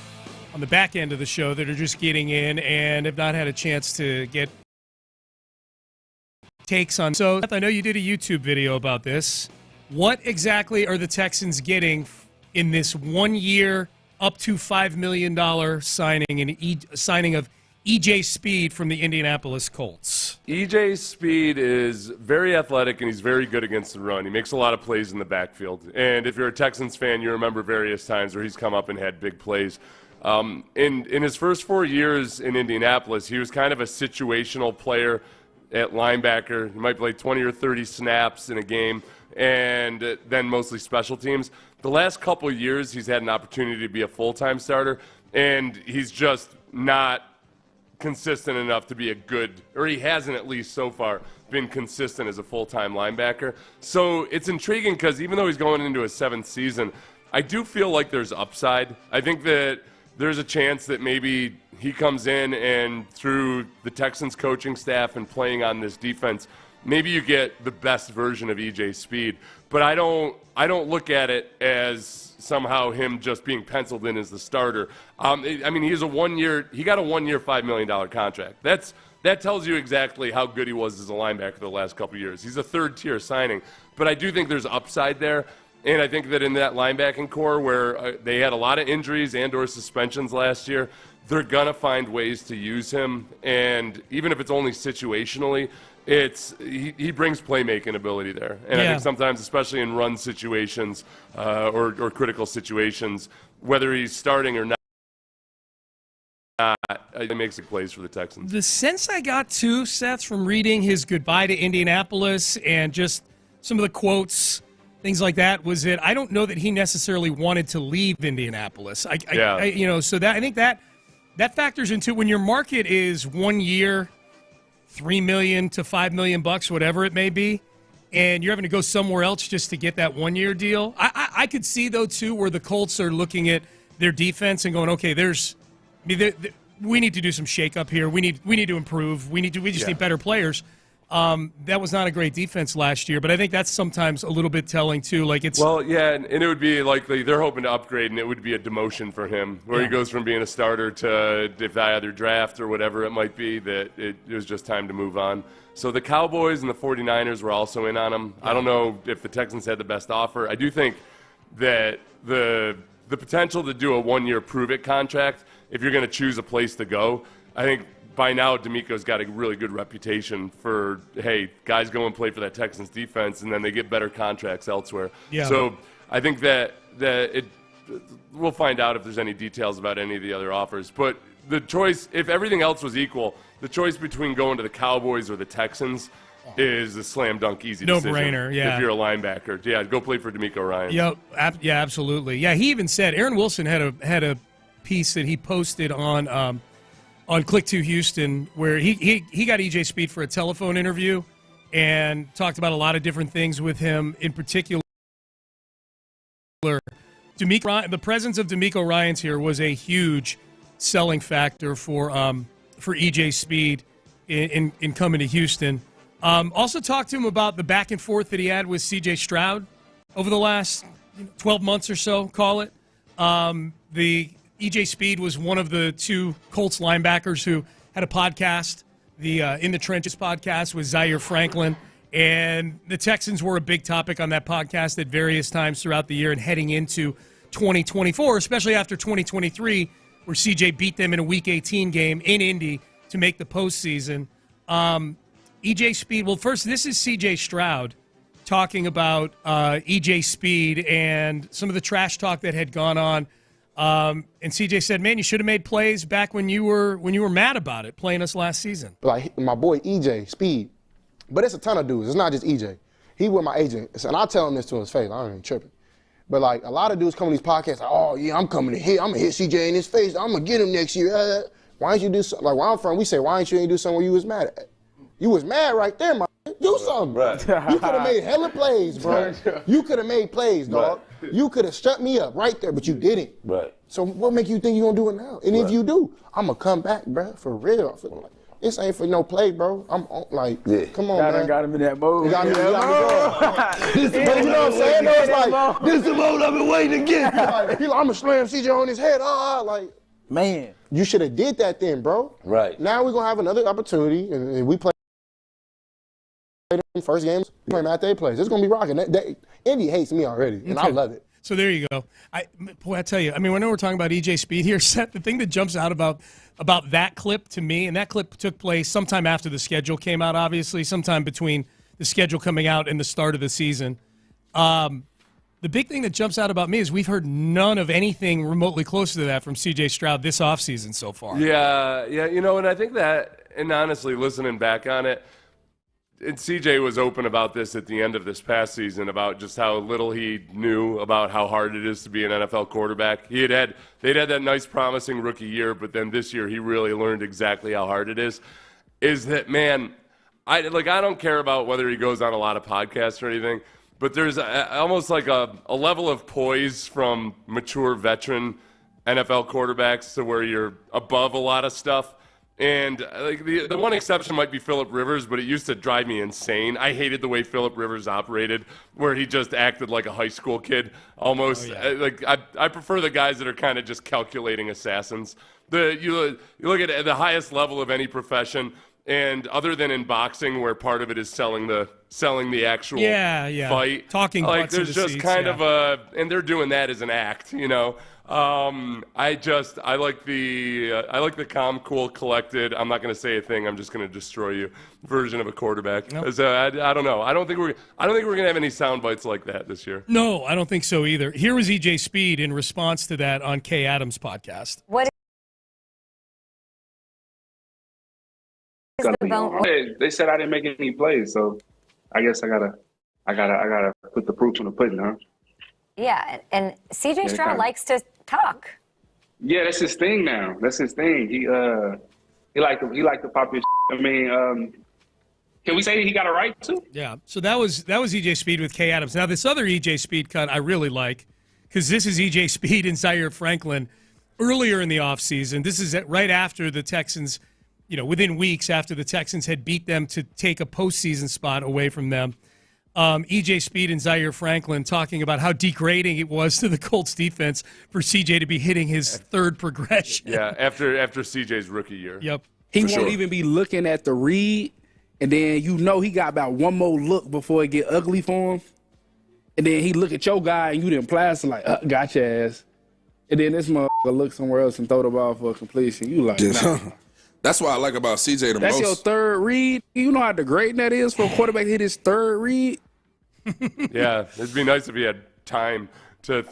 on the back end of the show that are just getting in and have not had a chance to get takes on. So I know you did a YouTube video about this. What exactly are the Texans getting in this 1 year, up to $5 million signing of EJ Speed from the Indianapolis Colts? EJ Speed is very athletic and he's very good against the run. He makes a lot of plays in the backfield. And if you're a Texans fan, you remember various times where he's come up and had big plays. In his first 4 years in Indianapolis, he was kind of a situational player at linebacker. He might play 20 or 30 snaps in a game, and then mostly special teams. The last couple of years, he's had an opportunity to be a full-time starter, and he's just not consistent enough to be a good, or he hasn't at least so far been consistent as a full-time linebacker. So it's intriguing because even though he's going into his 7th season, I do feel like there's upside. I think that there's a chance that maybe he comes in and through the Texans coaching staff and playing on this defense, maybe you get the best version of EJ Speed. But I don't look at it as somehow him just being penciled in as the starter. I mean, he got a 1 year, $5 million contract. That tells you exactly how good he was as a linebacker the last couple of years. He's a third-tier signing. But I do think there's upside there. And I think that in that linebacking core where they had a lot of injuries and or suspensions last year, they're going to find ways to use him. And even if it's only situationally, he brings playmaking ability there. And I think sometimes, especially in run situations or critical situations, whether he's starting or not, it makes it plays for the Texans. The sense I got, too, Seth, from reading his goodbye to Indianapolis and just some of the quotes, things like that, was that I don't know that he necessarily wanted to leave Indianapolis. So that I think that factors into when your market is 1 year, $3 million to $5 million, whatever it may be, and you're having to go somewhere else just to get that 1 year deal. I could see though too where the Colts are looking at their defense and going, okay, we need to do some shakeup here. We need to improve. We just need better players. That was not a great defense last year, but I think that's sometimes a little bit telling too. And it would be like they're hoping to upgrade, and it would be a demotion for him, where he goes from being a starter to if they either draft or whatever it might be, that it was just time to move on. So the Cowboys and the 49ers were also in on him. I don't know if the Texans had the best offer. I do think that the potential to do a 1 year prove-it contract, if you're going to choose a place to go, I think by now, D'Amico's got a really good reputation for, hey, guys go and play for that Texans defense, and then they get better contracts elsewhere. Yeah. So I think that we'll find out if there's any details about any of the other offers. But the choice, if everything else was equal, the choice between going to the Cowboys or the Texans is a slam dunk easy decision. No-brainer, yeah. If you're a linebacker. Yeah, go play for D'Amico Ryans. Yeah, absolutely. Yeah, he even said, Aaron Wilson had a piece that he posted on Click to Houston, where he got EJ Speed for a telephone interview and talked about a lot of different things with him. In particular, the presence of D'Amico Ryans here was a huge selling factor for EJ Speed in coming to Houston. Also talked to him about the back and forth that he had with C.J. Stroud over the last 12 months or so, call it. The EJ Speed was one of the two Colts linebackers who had a podcast, the In the Trenches podcast with Zaire Franklin, and the Texans were a big topic on that podcast at various times throughout the year and heading into 2024, especially after 2023, where CJ beat them in a Week 18 game in Indy to make the postseason. EJ Speed, well, first, this is CJ Stroud talking about EJ Speed and some of the trash talk that had gone on. And CJ said, "Man, you should have made plays back when you were mad about it, playing us last season." Like my boy EJ Speed, but it's a ton of dudes. It's not just EJ. He with my agent, and I tell him this to his face. I ain't even tripping. But like a lot of dudes come to these podcasts, like, "Oh yeah, I'm coming to hit. I'm gonna hit CJ in his face. I'm gonna get him next year." Why don't you do something? Like where I'm from, we say, "Why ain't you do something where you was mad at?" You was mad right there, my. Do something. Right. You could have made hella plays, bro. You could have made plays, dog. You could have shut me up right there, but you didn't. Right. So what make you think you're going to do it now? And if you do, I'm going to come back, bro, for real. I feel like, this ain't for no play, bro. I'm like, come on, man. Got him in that mode. You got me going. You know what I'm saying? It's like, this is the mode I've been waiting to get. I'm going to slam CJ on his head. Like, man. You should have did that then, bro. Right. Now we're going to have another opportunity, and we play the first games. We play them after they plays. It's going to be rocking. Indy hates me already, and I love it. So there you go. I tell you, I mean, when we're talking about EJ Speed here, Seth, the thing that jumps out about that clip to me, and that clip took place sometime after the schedule came out, obviously, sometime between the schedule coming out and the start of the season. The big thing that jumps out about me is we've heard none of anything remotely close to that from C.J. Stroud this offseason so far. Yeah, you know, and I think that, and honestly, listening back on it, and CJ was open about this at the end of this past season about just how little he knew about how hard it is to be an NFL quarterback. They'd had that nice promising rookie year, but then this year he really learned exactly how hard it is. Is that, man, I don't care about whether he goes on a lot of podcasts or anything, but there's almost like a level of poise from mature veteran NFL quarterbacks to where you're above a lot of stuff. And like the one exception might be Phillip Rivers, but it used to drive me insane. I hated the way Phillip Rivers operated, where he just acted like a high school kid almost. Like I prefer the guys that are kind of just calculating assassins. You look at the highest level of any profession, and other than in boxing, where part of it is selling the actual fight, talking like butts there's into just seats, kind of and they're doing that as an act, you know. I like the calm, cool, collected, I'm not going to say a thing, I'm just going to destroy you version of a quarterback. Nope. I don't know. I don't think we're going to have any sound bites like that this year. No, I don't think so either. Here was EJ Speed in response to that on Kay Adams' podcast. What is the bone? They said I didn't make any plays, so I guess I gotta put the proof in the pudding, huh? Yeah, and CJ Stroud likes to talk. Yeah, that's his thing now. That's his thing. He like to pop his. I mean, can we say he got a right to? Yeah. So that was EJ Speed with Kay Adams. Now this other EJ Speed cut I really like, because this is EJ Speed and Zaire Franklin earlier in the offseason. This is right after the Texans, within weeks after the Texans had beat them to take a postseason spot away from them. EJ Speed and Zaire Franklin talking about how degrading it was to the Colts defense for CJ to be hitting his third progression. Yeah, after CJ's rookie year. Yep. He won't even be looking at the read, and then he got about one more look before it get ugly for him. And then he look at your guy, and you didn't plaster like, got your ass. And then this motherfucker look somewhere else and throw the ball for a completion. You like, nah. That's what I like about CJ the most. That's your third read. You know how degrading that is for a quarterback to hit his third read? Yeah, it'd be nice if he had time to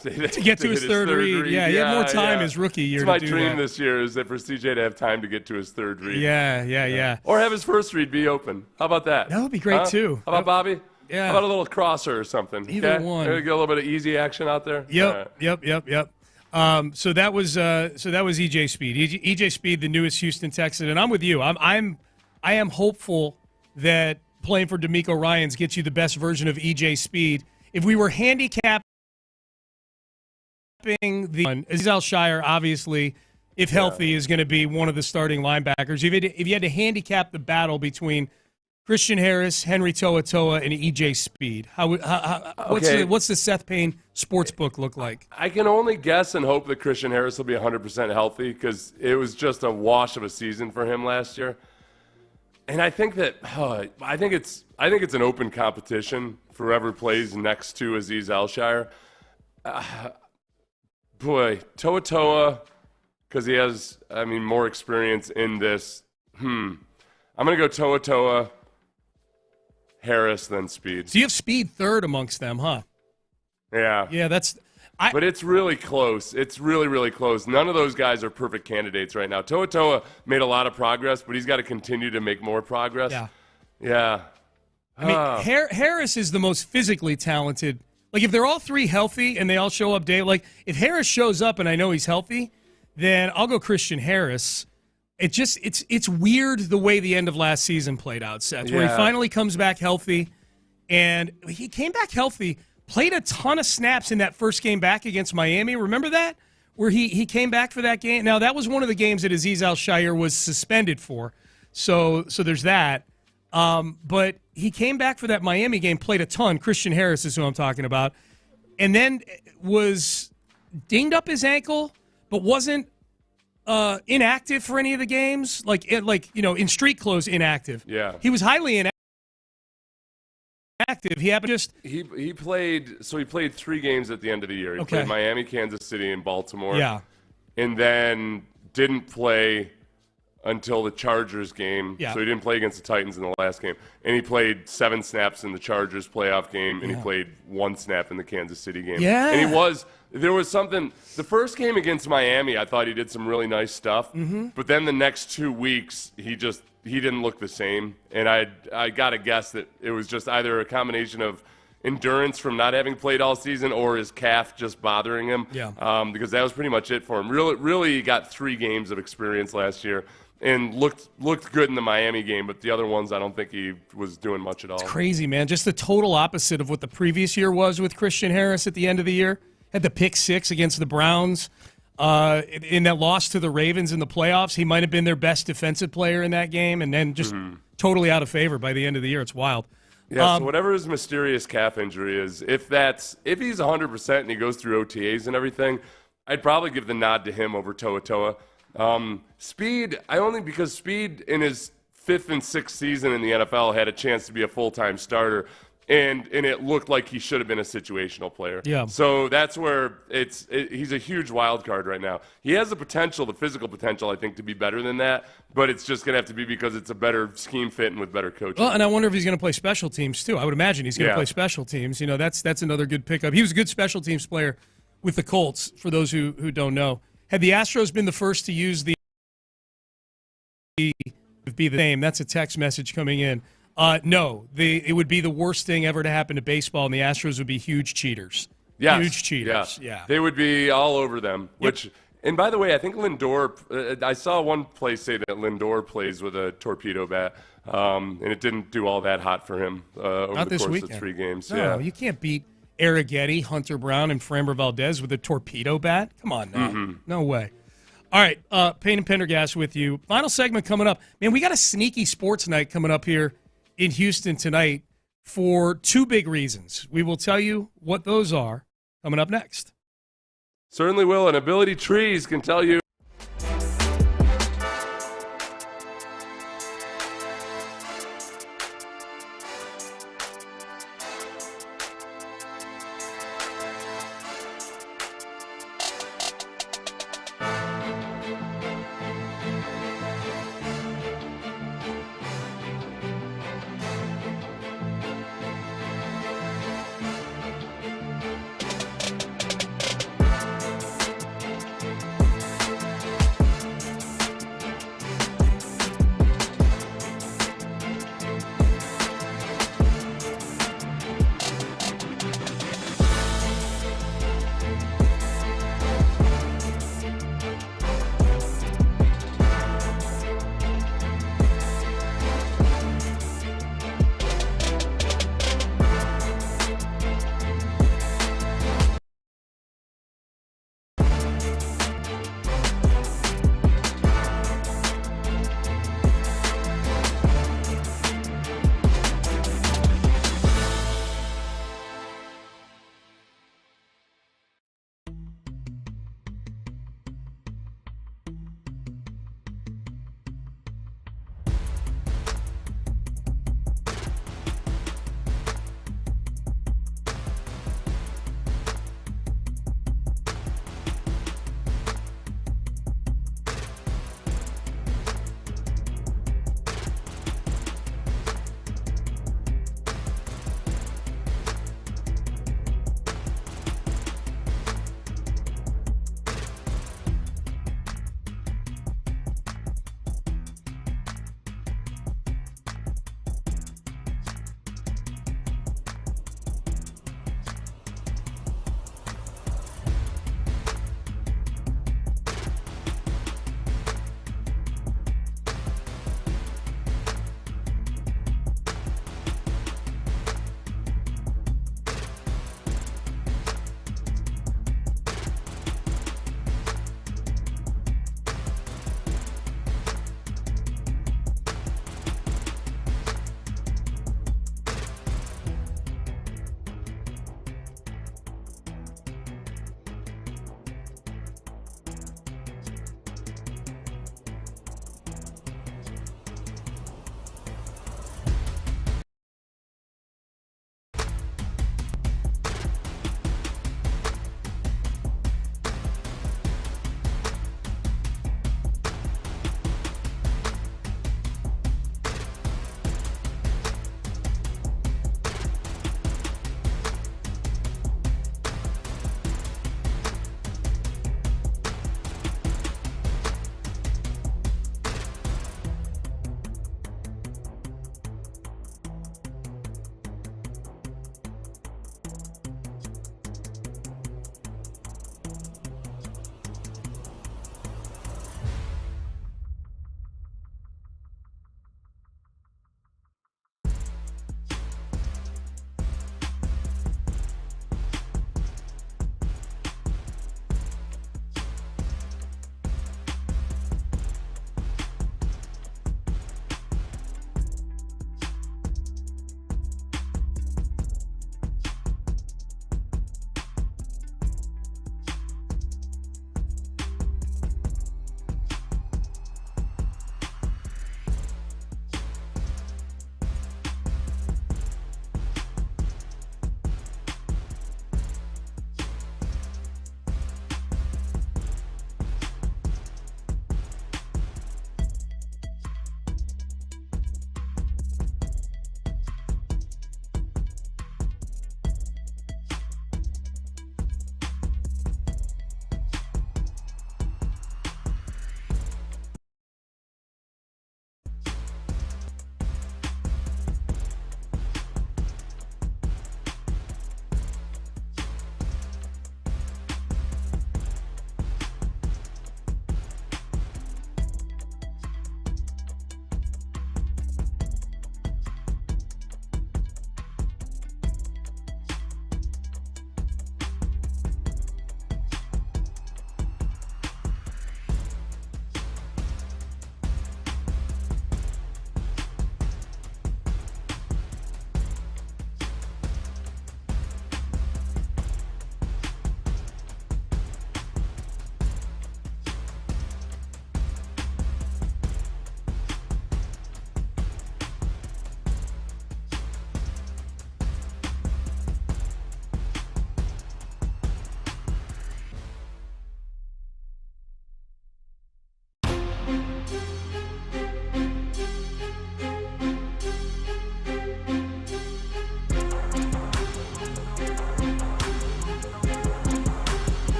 get to his third read. Yeah, he had more time his rookie year. It's my to do dream that. This year is that for CJ to have time to get to his third read. Yeah. Or have his first read be open. How about that? That would be great too. How about Bobby? Yeah. How about a little crosser or something? Either one. Get a little bit of easy action out there. Yep. So that was EJ Speed. EJ Speed, the newest Houston Texan, and I'm with you. I am hopeful that playing for DeMeco Ryans gets you the best version of EJ Speed. If we were handicapping the Aziz Al-Shire, obviously, if healthy, is going to be one of the starting linebackers. If you had to handicap the battle between Christian Harris, Henry To'oTo'o, and EJ Speed, what's the Seth Payne sportsbook look like? I can only guess and hope that Christian Harris will be 100% healthy, because it was just a wash of a season for him last year. And I think that I think it's an open competition for whoever plays next to Aziz Al-Shire. To'oTo'o, because he has, more experience in this. I'm going to go To'oTo'o, Harris, then Speed. So you have Speed third amongst them, huh? Yeah. Yeah, but it's really close. It's really, really close. None of those guys are perfect candidates right now. To'oTo'o made a lot of progress, but he's got to continue to make more progress. Yeah. Harris is the most physically talented. Like, if they're all three healthy and they all show up daily, like, if Harris shows up and I know he's healthy, then I'll go Christian Harris. It's weird the way the end of last season played out, Seth, where he finally comes back healthy, and he came back healthy, played a ton of snaps in that first game back against Miami. Remember that? Where he came back for that game? Now, that was one of the games that Azeez Al-Shaair was suspended for, so there's that. But he came back for that Miami game, played a ton. Christian Harris is who I'm talking about, and then was dinged up his ankle, but wasn't inactive for any of the games, in street clothes, inactive. Yeah, he was highly inactive. He happened just he played 3 games at the end of the year. He played Miami, Kansas City, and Baltimore. Yeah, and then didn't play until the Chargers game. Yeah. So he didn't play against the Titans in the last game, and he played 7 snaps in the Chargers playoff game, and he played 1 snap in the Kansas City game. Yeah, and there was something. The first game against Miami, I thought he did some really nice stuff. Mm-hmm. But then the next 2 weeks, he didn't look the same. And I got to guess that it was just either a combination of endurance from not having played all season or his calf just bothering him. Yeah. Because that was pretty much it for him. Really, he got 3 games of experience last year and looked good in the Miami game. But the other ones, I don't think he was doing much at all. It's crazy, man. Just the total opposite of what the previous year was with Christian Harris at the end of the year. Had the pick 6 against the Browns. In that loss to the Ravens in the playoffs, he might have been their best defensive player in that game, and then just totally out of favor by the end of the year. It's wild. Yeah, so whatever his mysterious calf injury is, if he's 100% and he goes through OTAs and everything, I'd probably give the nod to him over Toa. Speed, because Speed in his 5th and 6th season in the NFL had a chance to be a full-time starter. And it looked like he should have been a situational player. Yeah. So that's where he's a huge wild card right now. He has the physical potential, I think, to be better than that. But it's just going to have to be because it's a better scheme fit and with better coaching. Well, and I wonder if he's going to play special teams too. I would imagine he's going to play special teams. That's another good pickup. He was a good special teams player with the Colts, for those who don't know. Had the Astros been the first to use the name, that's a text message coming in. No, it would be the worst thing ever to happen to baseball, and the Astros would be huge cheaters. Yes. Huge cheaters. Yeah. They would be all over them. And by the way, I think Lindor, I saw one place say that Lindor plays with a torpedo bat, and it didn't do all that hot for him over the course of 3 games. No, you can't beat Arrighetti, Hunter Brown, and Framber Valdez with a torpedo bat. Come on now. Mm-hmm. No way. All right, Payne and Pendergast with you. Final segment coming up. Man, we got a sneaky sports night coming up here in Houston tonight for 2 big reasons. We will tell you what those are coming up next. Certainly will, and Ability Trees can tell you.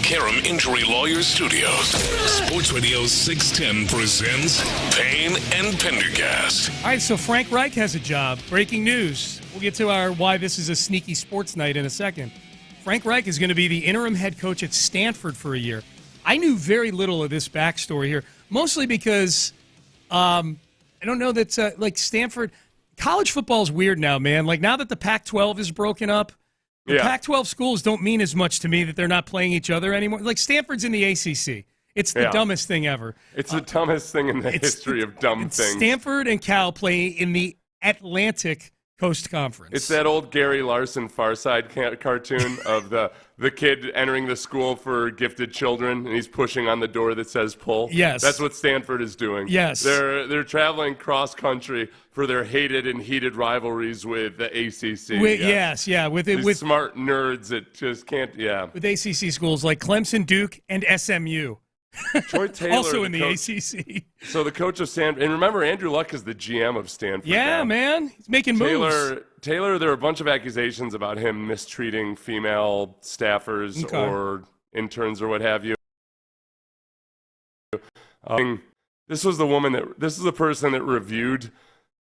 Karam Injury Lawyers Studios. Sports Radio 610 presents Payne and Pendergast. All right, so Frank Reich has a job. Breaking news. We'll get to our why this is a sneaky sports night in a second. Frank Reich is going to be the interim head coach at Stanford for a year. I knew very little of this backstory here, mostly because I don't know that, like, Stanford, college football is weird now, man. Like, now that the Pac-12 is broken up, the Pac-12 schools don't mean as much to me that they're not playing each other anymore. Like, Stanford's in the ACC. It's the dumbest thing ever. It's the dumbest thing in the history of dumb things. Stanford and Cal play in the Atlantic Coast Conference. It's that old Gary Larson Far Side cartoon of the kid entering the school for gifted children, and he's pushing on the door that says pull. Yes. That's what Stanford is doing. Yes. They're traveling cross-country for their hated and heated rivalries with the ACC. With smart nerds that just can't, With ACC schools like Clemson, Duke, and SMU. Troy Taylor, also in the ACC. So the coach of Stanford, and remember, Andrew Luck is the GM of Stanford. Yeah, man. He's making moves. Taylor, there are a bunch of accusations about him mistreating female staffers or interns or what have you. This is the person that reviewed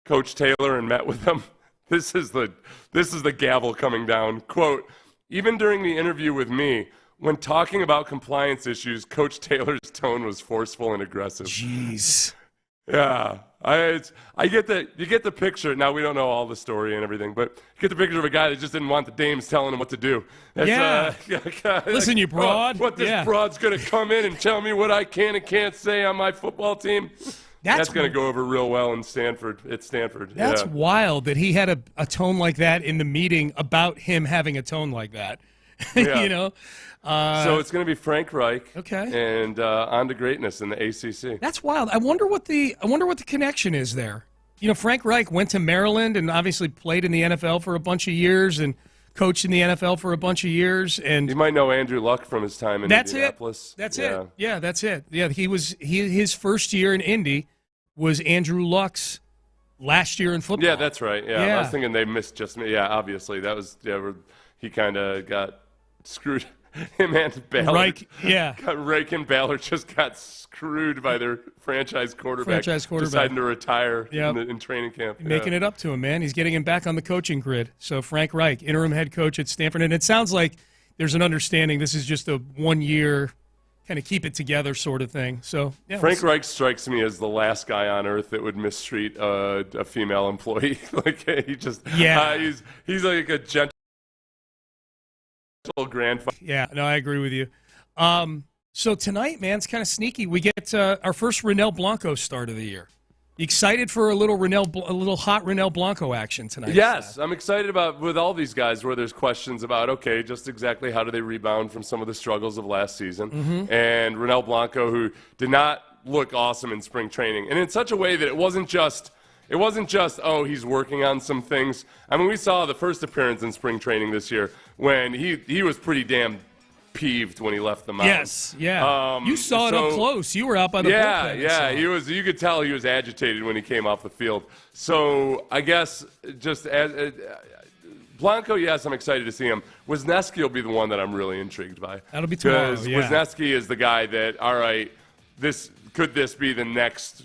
Coach Taylor and met with him. This is the gavel coming down. Quote, even during the interview with me, when talking about compliance issues, Coach Taylor's tone was forceful and aggressive. Jeez. Yeah. You get the picture. Now, we don't know all the story and everything, but you get the picture of a guy that just didn't want the dames telling him what to do. Listen, you broad. This broad's going to come in and tell me what I can and can't say on my football team. That's going to go over real well in Stanford. It's Stanford. That's wild that he had a tone like that in the meeting about him having a tone like that. You know? So it's going to be Frank Reich, okay, and on to greatness in the ACC. That's wild. I wonder what the connection is there. You know, Frank Reich went to Maryland and obviously played in the NFL for a bunch of years and coached in the NFL for a bunch of years. And you might know Andrew Luck from his time in Indianapolis. That's it. Yeah, that's it. Yeah, his first year in Indy was Andrew Luck's last year in football. Yeah, that's right. Yeah, I was thinking they missed just me. Yeah, obviously that was he kind of got screwed. Him and Ballard. Reich and Ballard just got screwed by their franchise quarterback. Deciding to retire in training camp. Making it up to him, man. He's getting him back on the coaching grid. So Frank Reich, interim head coach at Stanford. And it sounds like there's an understanding this is just a 1 year kind of keep it together sort of thing. So Frank Reich strikes me as the last guy on earth that would mistreat a female employee. He's like a gentle grandfather. Yeah, no, I agree with you. So tonight, man, it's kind of sneaky. We get our first Ronel Blanco start of the year. You excited for a little hot Ronel Blanco action tonight? Yes, I'm excited about with all these guys where there's questions about just exactly how do they rebound from some of the struggles of last season. Mm-hmm. And Ronel Blanco, who did not look awesome in spring training, and in such a way that it wasn't just he's working on some things. I mean, we saw the first appearance in spring training this year when he was pretty damn peeved when he left the mound. Yes, yeah. You saw it up close. You were out by the bullpen. Yeah. You could tell he was agitated when he came off the field. So I guess just as Blanco, yes, I'm excited to see him. Wisniewski will be the one that I'm really intrigued by. That'll be tomorrow. Because Wisniewski is the guy that, all right, could this be the next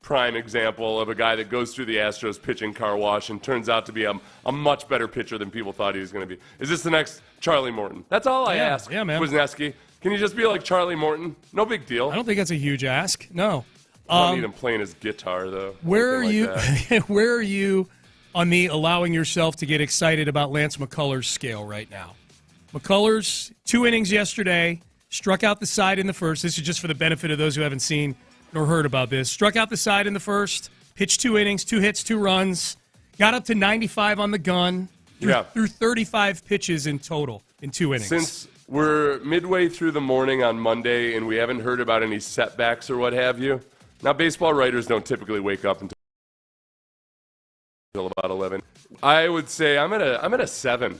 prime example of a guy that goes through the Astros pitching car wash and turns out to be a much better pitcher than people thought he was going to be. Is this the next Charlie Morton? That's all I ask. Yeah, man. Wisniewski, can you just be like Charlie Morton? No big deal. I don't think that's a huge ask. No. I need him playing his guitar though. Where are you? Where are you on the allowing yourself to get excited about Lance McCullers scale right now? McCullers, 2 innings yesterday, struck out the side in the first. This is just for the benefit of those who haven't seen nor heard about this. Struck out the side in the first, pitched 2 innings, 2 hits, 2 runs, got up to 95 on the gun, threw 35 pitches in total in 2 innings. Since we're midway through the morning on Monday and we haven't heard about any setbacks or what have you, now baseball writers don't typically wake up until about 11. I would say I'm at a 7.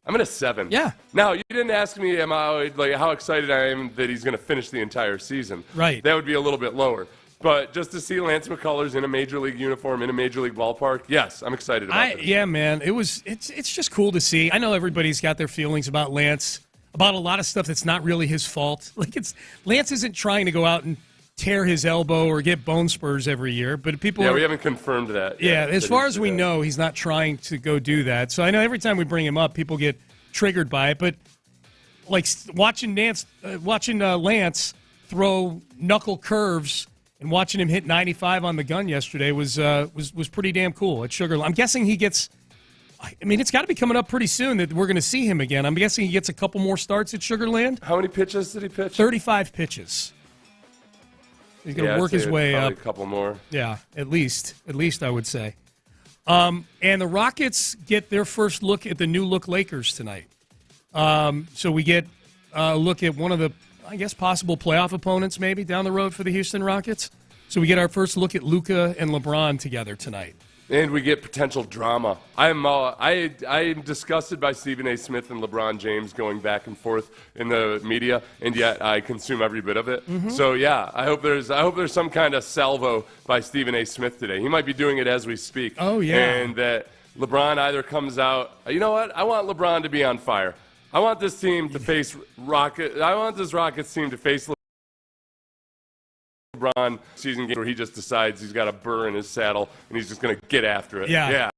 I'm at a 7. Yeah. Now, you didn't ask me how excited I am that he's going to finish the entire season. Right. That would be a little bit lower. But just to see Lance McCullers in a Major League uniform, in a Major League ballpark, yes, I'm excited about it. Yeah, man. It's just cool to see. I know everybody's got their feelings about Lance. about a lot of stuff that's not really his fault. Like Lance isn't trying to go out and tear his elbow or get bone spurs every year, but people we haven't confirmed that. Yeah, as far as we know, he's not trying to go do that. So I know every time we bring him up, people get triggered by it, but like watching Lance throw knuckle curves and watching him hit 95 on the gun yesterday was pretty damn cool at Sugar Land. I'm guessing he gets it's got to be coming up pretty soon that we're going to see him again. I'm guessing he gets a couple more starts at Sugar Land. How many pitches did he pitch? 35 pitches. He's going to work his way up. A couple more. Yeah, at least I would say. And the Rockets get their first look at the new look Lakers tonight. So we get a look at one of the, I guess, possible playoff opponents maybe down the road for the Houston Rockets. So we get our first look at Luka and LeBron together tonight. And we get potential drama. I'm disgusted by Stephen A. Smith and LeBron James going back and forth in the media, and yet I consume every bit of it. Mm-hmm. So yeah, I hope there's some kind of salvo by Stephen A. Smith today. He might be doing it as we speak. Oh yeah. And that LeBron either comes out. You know what? I want LeBron to be on fire. I want this team to face I want this Rockets team to face LeBron season game where he just decides he's got a burr in his saddle and he's just going to get after it. Yeah.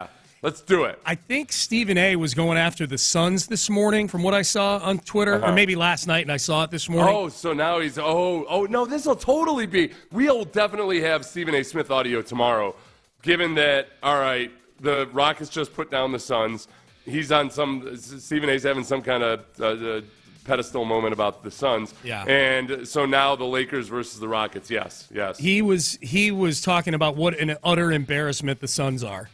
Let's do it. I think Stephen A. was going after the Suns this morning from what I saw on Twitter, or maybe last night and I saw it this morning. Oh, so now he's, no, this will totally be, we'll definitely have Stephen A. Smith audio tomorrow, given that, all right, the Rockets just put down the Suns. He's on Stephen A's having some kind of pedestal moment about the Suns. Yeah. And so now the Lakers versus the Rockets. Yes. He was talking about what an utter embarrassment the Suns are.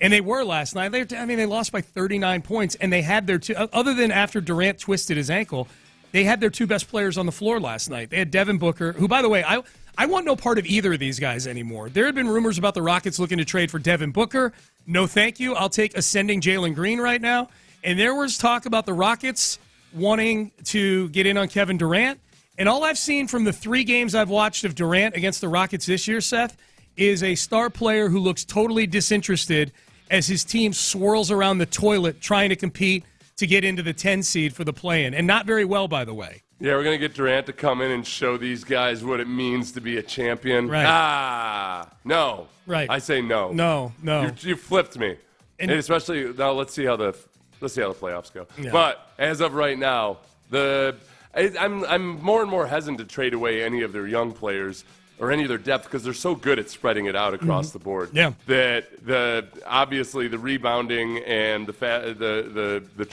And they were last night. They lost by 39 points, and they had their two, other than after Durant twisted his ankle, they had their two best players on the floor last night. They had Devin Booker, who, by the way, I want no part of either of these guys anymore. There had been rumors about the Rockets looking to trade for Devin Booker. No thank you. I'll take ascending Jalen Green right now. And there was talk about the Rockets wanting to get in on Kevin Durant. And all I've seen from the 3 games I've watched of Durant against the Rockets this year, Seth, is a star player who looks totally disinterested as his team swirls around the toilet trying to compete to get into the 10 seed for the play-in. And not very well, by the way. Yeah, we're going to get Durant to come in and show these guys what it means to be a champion. Right. No. Right. I say no. No. You flipped me. And especially, now let's see how the playoffs go. Yeah. But as of right now, I'm more and more hesitant to trade away any of their young players or any of their depth because they're so good at spreading it out across the board. Yeah. That obviously the rebounding and the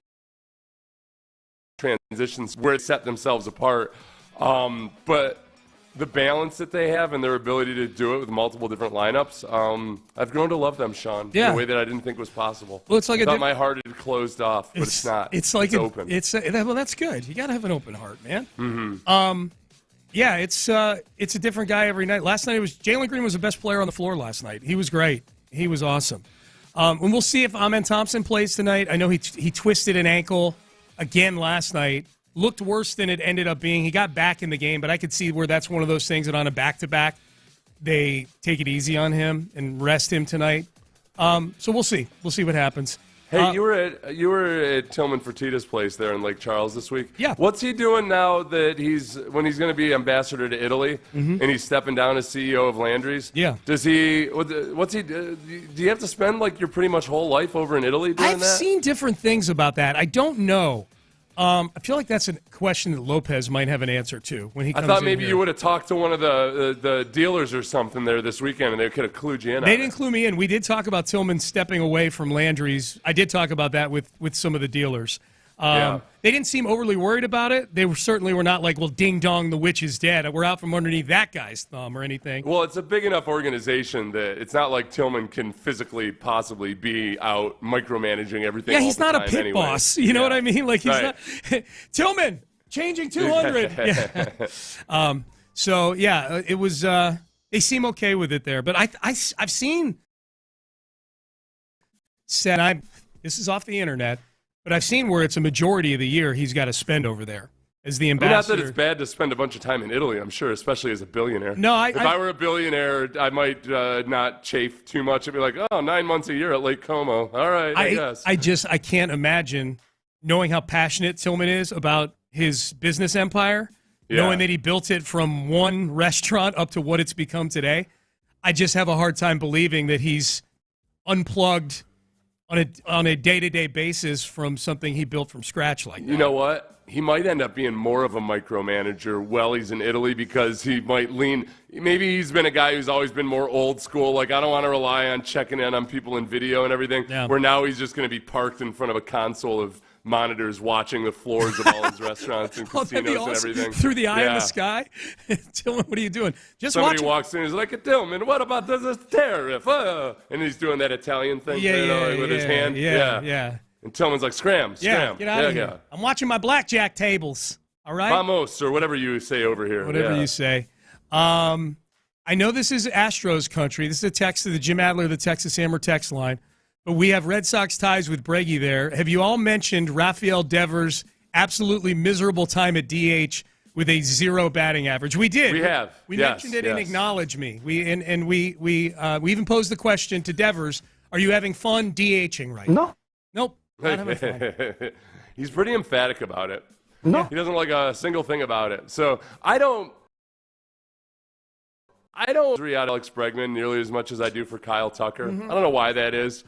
transitions where it set themselves apart, but the balance that they have and their ability to do it with multiple different lineups, I've grown to love them, Sean, in a way that I didn't think was possible. Well, it's like I thought my heart had closed off, but it's not. It's like open. Well, that's good. You got to have an open heart, man. Mm-hmm. Yeah, it's a different guy every night. Last night Jalen Green was the best player on the floor last night. He was great. He was awesome. And we'll see if Amen Thompson plays tonight. I know he twisted an ankle again last night. Looked worse than it ended up being. He got back in the game, but I could see where that's one of those things that on a back-to-back, they take it easy on him and rest him tonight. So we'll see. We'll see what happens. Hey, you were at Tillman Fertitta's place there in Lake Charles this week. Yeah. What's he doing now that when he's going to be ambassador to Italy and he's stepping down as CEO of Landry's? Yeah. Does he? What's he? Do you have to spend like your pretty much whole life over in Italy doing that? I've seen different things about that. I don't know. I feel like that's a question that Lopez might have an answer to when he comes in. I thought maybe here. you would have talked to one of the dealers or something there this weekend, and they could have clued you in. They didn't clue me in. We did talk about Tillman stepping away from Landry's. I did talk about that with some of the dealers. They didn't seem overly worried about it. They certainly were not like, well, ding dong, the witch is dead. We're out from underneath that guy's thumb or anything. Well, it's a big enough organization that it's not like Tillman can physically possibly be out micromanaging everything. Yeah, he's not a pit boss. You know what I mean? Like he's not Tillman changing 200. Yeah. So yeah, it was. They seem okay with it there, but I've seen. This is off the internet. But I've seen where it's a majority of the year he's got to spend over there as the ambassador. Not that it's bad to spend a bunch of time in Italy, I'm sure, especially as a billionaire. No, if I were a billionaire, I might not chafe too much. I'd be like, 9 months a year at Lake Como. All right, I guess. I can't imagine knowing how passionate Tillman is about his business empire, knowing that he built it from one restaurant up to what it's become today. I just have a hard time believing that he's unplugged on a day-to-day basis from something he built from scratch like that. You know what? He might end up being more of a micromanager while he's in Italy because he might lean. Maybe he's been a guy who's always been more old school. Like, I don't want to rely on checking in on people in video and everything. Yeah. Where now he's just going to be parked in front of a console of monitors watching the floors of all his restaurants and casinos and everything. Through the eye in the sky? Tillman, what are you doing? Somebody walks in and he's like, Tillman, what about this tariff? And he's doing that Italian thing with his hand. Yeah. And Tillman's like, scram. Get out of here. I'm watching my blackjack tables, all right? Vamos, or whatever you say over here. Whatever you say. I know this is Astros country. This is a text to the Jim Adler, the Texas Hammer text line. But we have Red Sox ties with Breggy there. Have you all mentioned Rafael Devers' absolutely miserable time at DH with a 0 batting average? We did. We have. We mentioned it in Acknowledge Me. We even posed the question to Devers, are you having fun DHing right now? Nope. Not having fun. He's pretty emphatic about it. No. He doesn't like a single thing about it. So I don't agree on Alex Bregman nearly as much as I do for Kyle Tucker. I don't know why that is.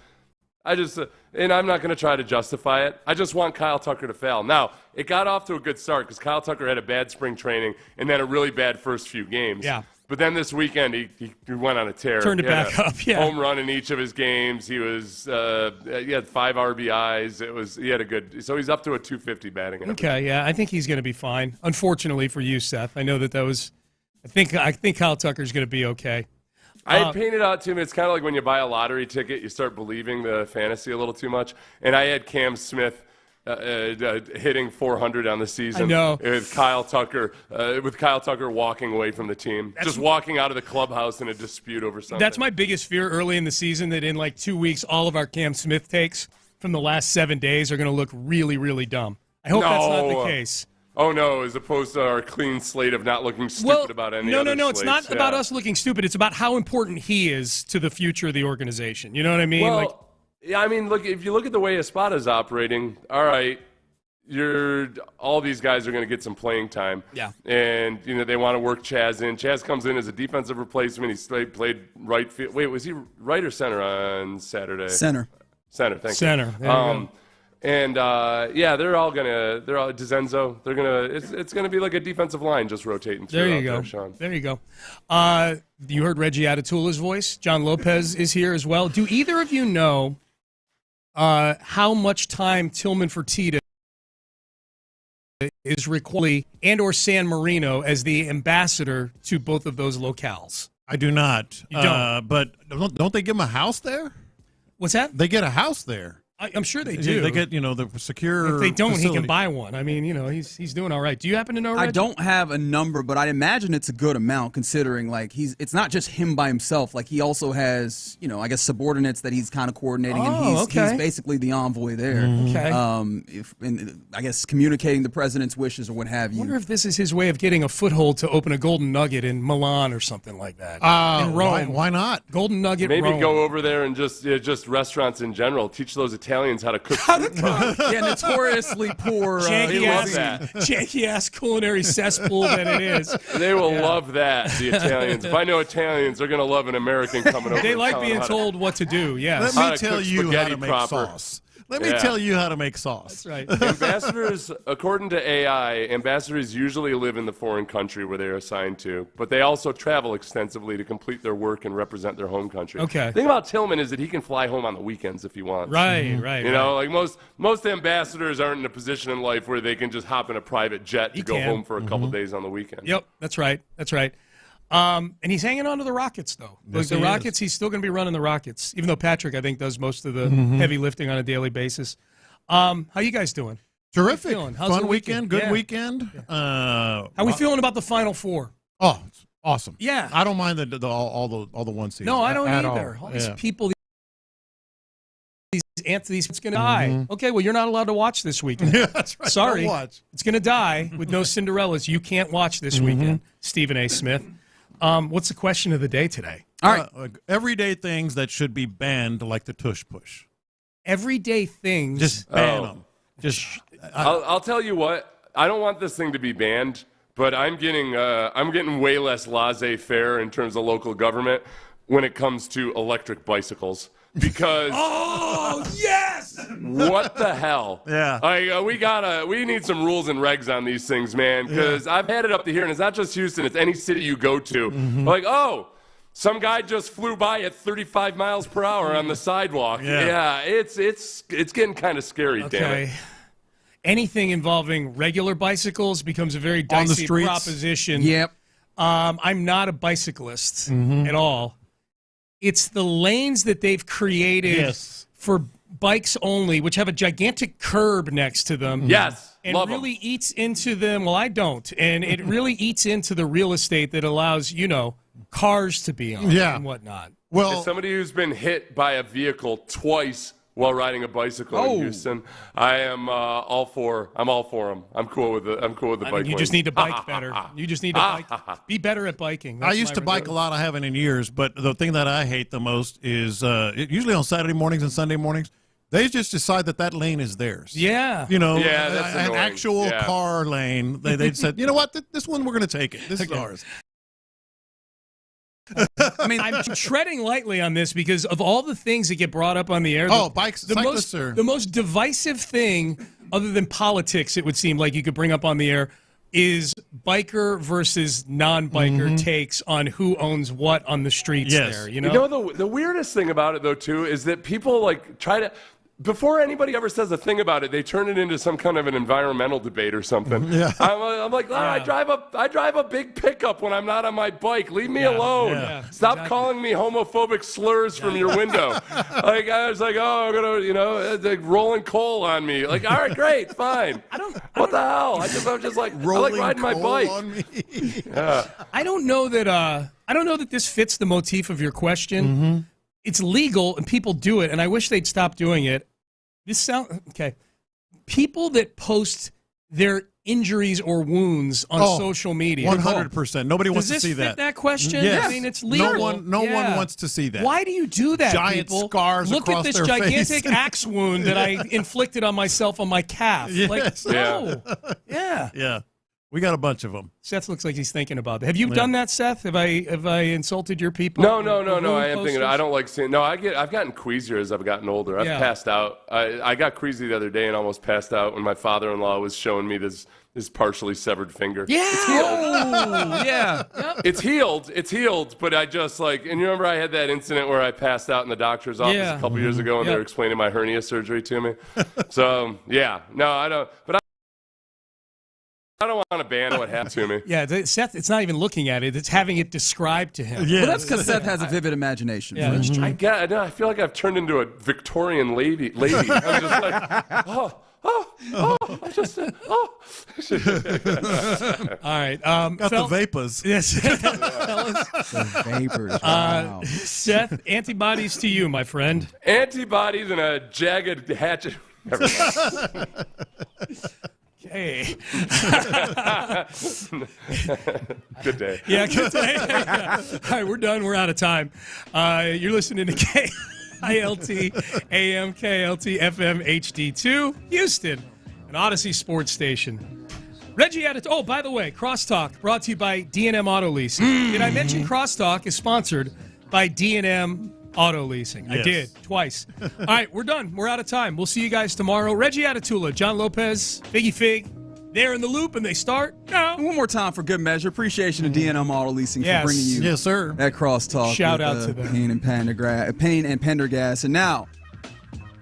And I'm not going to try to justify it. I just want Kyle Tucker to fail. Now, it got off to a good start because Kyle Tucker had a bad spring traiing and then a really bad first few games. Yeah. But then this weekend, he went on a tear. Turned it back up, Home run in each of his games. He had 5 RBIs. He had a good. So he's up to a 250 batting average. Okay, yeah, I think he's going to be fine. Unfortunately for you, Seth, I know that was. I think Kyle Tucker's going to be okay. I had painted out to him. It's kind of like when you buy a lottery ticket, you start believing the fantasy a little too much. And I had Cam Smith hitting 400 on the season. I know. With Kyle Tucker walking away from the team, just walking out of the clubhouse in a dispute over something. That's my biggest fear early in the season, that in like 2 weeks, all of our Cam Smith takes from the last 7 days are going to look really, really dumb. I hope that's not the case. Oh, no, as opposed to our clean slate of not looking stupid about any other No, it's not about us looking stupid. It's about how important he is to the future of the organization. You know what I mean? Well, look, if you look at the way Espada's operating, all right, all these guys are going to get some playing time. Yeah. And, they want to work Chaz in. Chaz comes in as a defensive replacement. He played right field. Wait, was he right or center on Saturday? Center. Thank you. Center. There you go. And they're all DeZenzo. It's gonna be like a defensive line just rotating through. There you go, Sean. There you go. You heard Reggie Atatula's voice. John Lopez is here as well. Do either of you know how much time Tillman Fertitta is required, and/or San Marino as the ambassador to both of those locales? I do not. You don't. But don't they give him a house there? What's that? They get a house there. I'm sure they do. They get, the secure. If they don't, facility. he can buy one. I mean, he's doing all right. Do you happen to know, Reggie? I don't have a number, but I imagine it's a good amount considering, it's not just him by himself. Like, he also has, I guess subordinates that he's kind of coordinating, and he's basically the envoy there. Okay. I guess communicating the president's wishes or what have you. I wonder if this is his way of getting a foothold to open a Golden Nugget in Milan or something like that. In Rome. Why not? Golden Nugget, Maybe Rome. go over there and just restaurants in general. Teach those Italians how to cook. Yeah, notoriously poor. Janky-ass culinary cesspool that it is. They will love that, the Italians. If I know Italians, they're going to love an American coming over. They like being told what to do, yes. Let me tell you how to make sauce. Let me tell you how to make sauce. That's right. Ambassadors, according to AI, ambassadors usually live in the foreign country where they are assigned to, but they also travel extensively to complete their work and represent their home country. Okay. The thing about Tillman is that he can fly home on the weekends if he wants. Right. Like most ambassadors aren't in a position in life where they can just hop in a private jet to go home for a couple days on the weekend. Yep, that's right. And he's hanging on to the Rockets, though. Yes, the Rockets, he's still going to be running the Rockets, even though Patrick, I think, does most of the heavy lifting on a daily basis. How you guys doing? Terrific. How's Fun the weekend. Good weekend. How are we feeling about the Final Four? Oh, it's awesome. Yeah. I don't mind all the one season. No, I don't either. All these people, it's going to die. Okay, well, you're not allowed to watch this weekend. Yeah, that's right. Sorry. Don't watch. It's going to die with no Cinderellas. You can't watch this weekend, Stephen A. Smith. What's the question of the day today? All right. Everyday things that should be banned, like the tush push. Everyday things. Just ban them. I'll tell you what. I don't want this thing to be banned, but I'm getting way less laissez-faire in terms of local government when it comes to electric bicycles. Because oh yes, what the hell? Yeah, we need some rules and regs on these things, man. Because I've had it up to here, and it's not just Houston; it's any city you go to. Like, oh, some guy just flew by at 35 miles per hour on the sidewalk. Yeah, it's getting kind of scary. Okay. Damn it. Anything involving regular bicycles becomes a very dicey proposition. Yep. I'm not a bicyclist at all. It's the lanes that they've created for bikes only, which have a gigantic curb next to them. Yes, and love really eats into them. Well, I don't, and it really eats into the real estate that allows cars to be on and whatnot. Well, as somebody who's been hit by a vehicle twice while riding a bicycle in Houston, I am all for them. I'm cool with the bike. You just need to bike better. You just need to be better at biking. I used to bike a lot. I haven't in years, but the thing that I hate the most is usually on Saturday mornings and Sunday mornings, they just decide that lane is theirs. Yeah. That's an actual car lane. They said, you know what, this one we're going to take it. This is ours. I mean, I'm treading lightly on this because of all the things that get brought up on the air. The most divisive thing, other than politics, it would seem like you could bring up on the air, is biker versus non-biker takes on who owns what on the streets there. The weirdest thing about it, though, too, is that people try to. Before anybody ever says a thing about it, they turn it into some kind of an environmental debate or something. Yeah. I'm like, I drive a big pickup when I'm not on my bike. Leave me alone. Yeah. Stop calling me homophobic slurs from your window. I was like, I'm gonna, rolling coal on me. Like, all right, great, fine. What the hell? I'm just like, I like riding my bike. On me. I don't know that this fits the motif of your question. It's legal and people do it, and I wish they'd stop doing it. Okay. People that post their injuries or wounds on social media. 100%. Nobody wants to see Does this fit that. that question? Yes. I mean, it's legal. No one wants to see that. Why do you do that, Giant people? scars Look across at this their gigantic face. axe wound that I inflicted on myself on my calf. Yes. No. Yeah. Yeah. We got a bunch of them. Seth looks like he's thinking about that. Have you done that, Seth? Have I insulted your people? No. I am thinking. I don't like seeing. No, I've gotten queasier as I've gotten older. I've passed out. I got queasy the other day and almost passed out when my father-in-law was showing me this partially severed finger. Yeah. It's healed. Oh, yeah. Yep. It's healed. But I just and you remember I had that incident where I passed out in the doctor's office a couple years ago, and they were explaining my hernia surgery to me. So no, I don't. But I don't want to ban what happened to me. Yeah, Seth, it's not even looking at it. It's having it described to him. Yeah. Well, that's because Seth has a vivid imagination. Yeah, that's true. I feel like I've turned into a Victorian lady. I'm just like, I just, All right. Got the vapors. Yes. The vapors. Wow. Seth, antibodies to you, my friend. Antibodies and a jagged hatchet. Never mind. Hey. Good day. Yeah, good day. All right, we're done. We're out of time. You're listening to KILT AM KLT FM HD2 Houston, an Odyssey sports station. Reggie had it. Oh, by the way, Crosstalk brought to you by D&M Auto Leasing. Did I mention Crosstalk is sponsored by D&M Auto Leasing? Yes. I did, twice. All right, we're done. We're out of time. We'll see you guys tomorrow. Reggie Atatula, John Lopez, Figgy Fig, they're in the loop, and they start now. One more time for good measure. Appreciation to D&M Auto Leasing for bringing you that crosstalk. Shout out to them. Payne and Pendergast. And now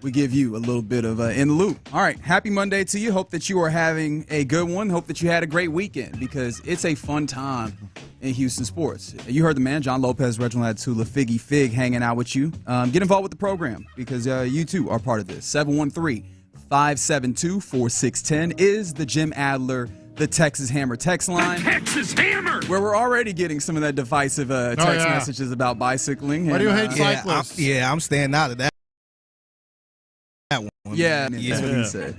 we give you a little bit of in the loop. All right, happy Monday to you. Hope that you are having a good one. Hope that you had a great weekend because it's a fun time in Houston sports. You heard the man, John Lopez, Reginald Atatula, Figgy Fig, hanging out with you. Get involved with the program because you too are part of this. 713-572-4610 is the Jim Adler, the Texas Hammer text line. The Texas Hammer! Where we're already getting some of that divisive text messages about bicycling. Why do you hate cyclists? I'm staying out of that. Yeah, that's what he said.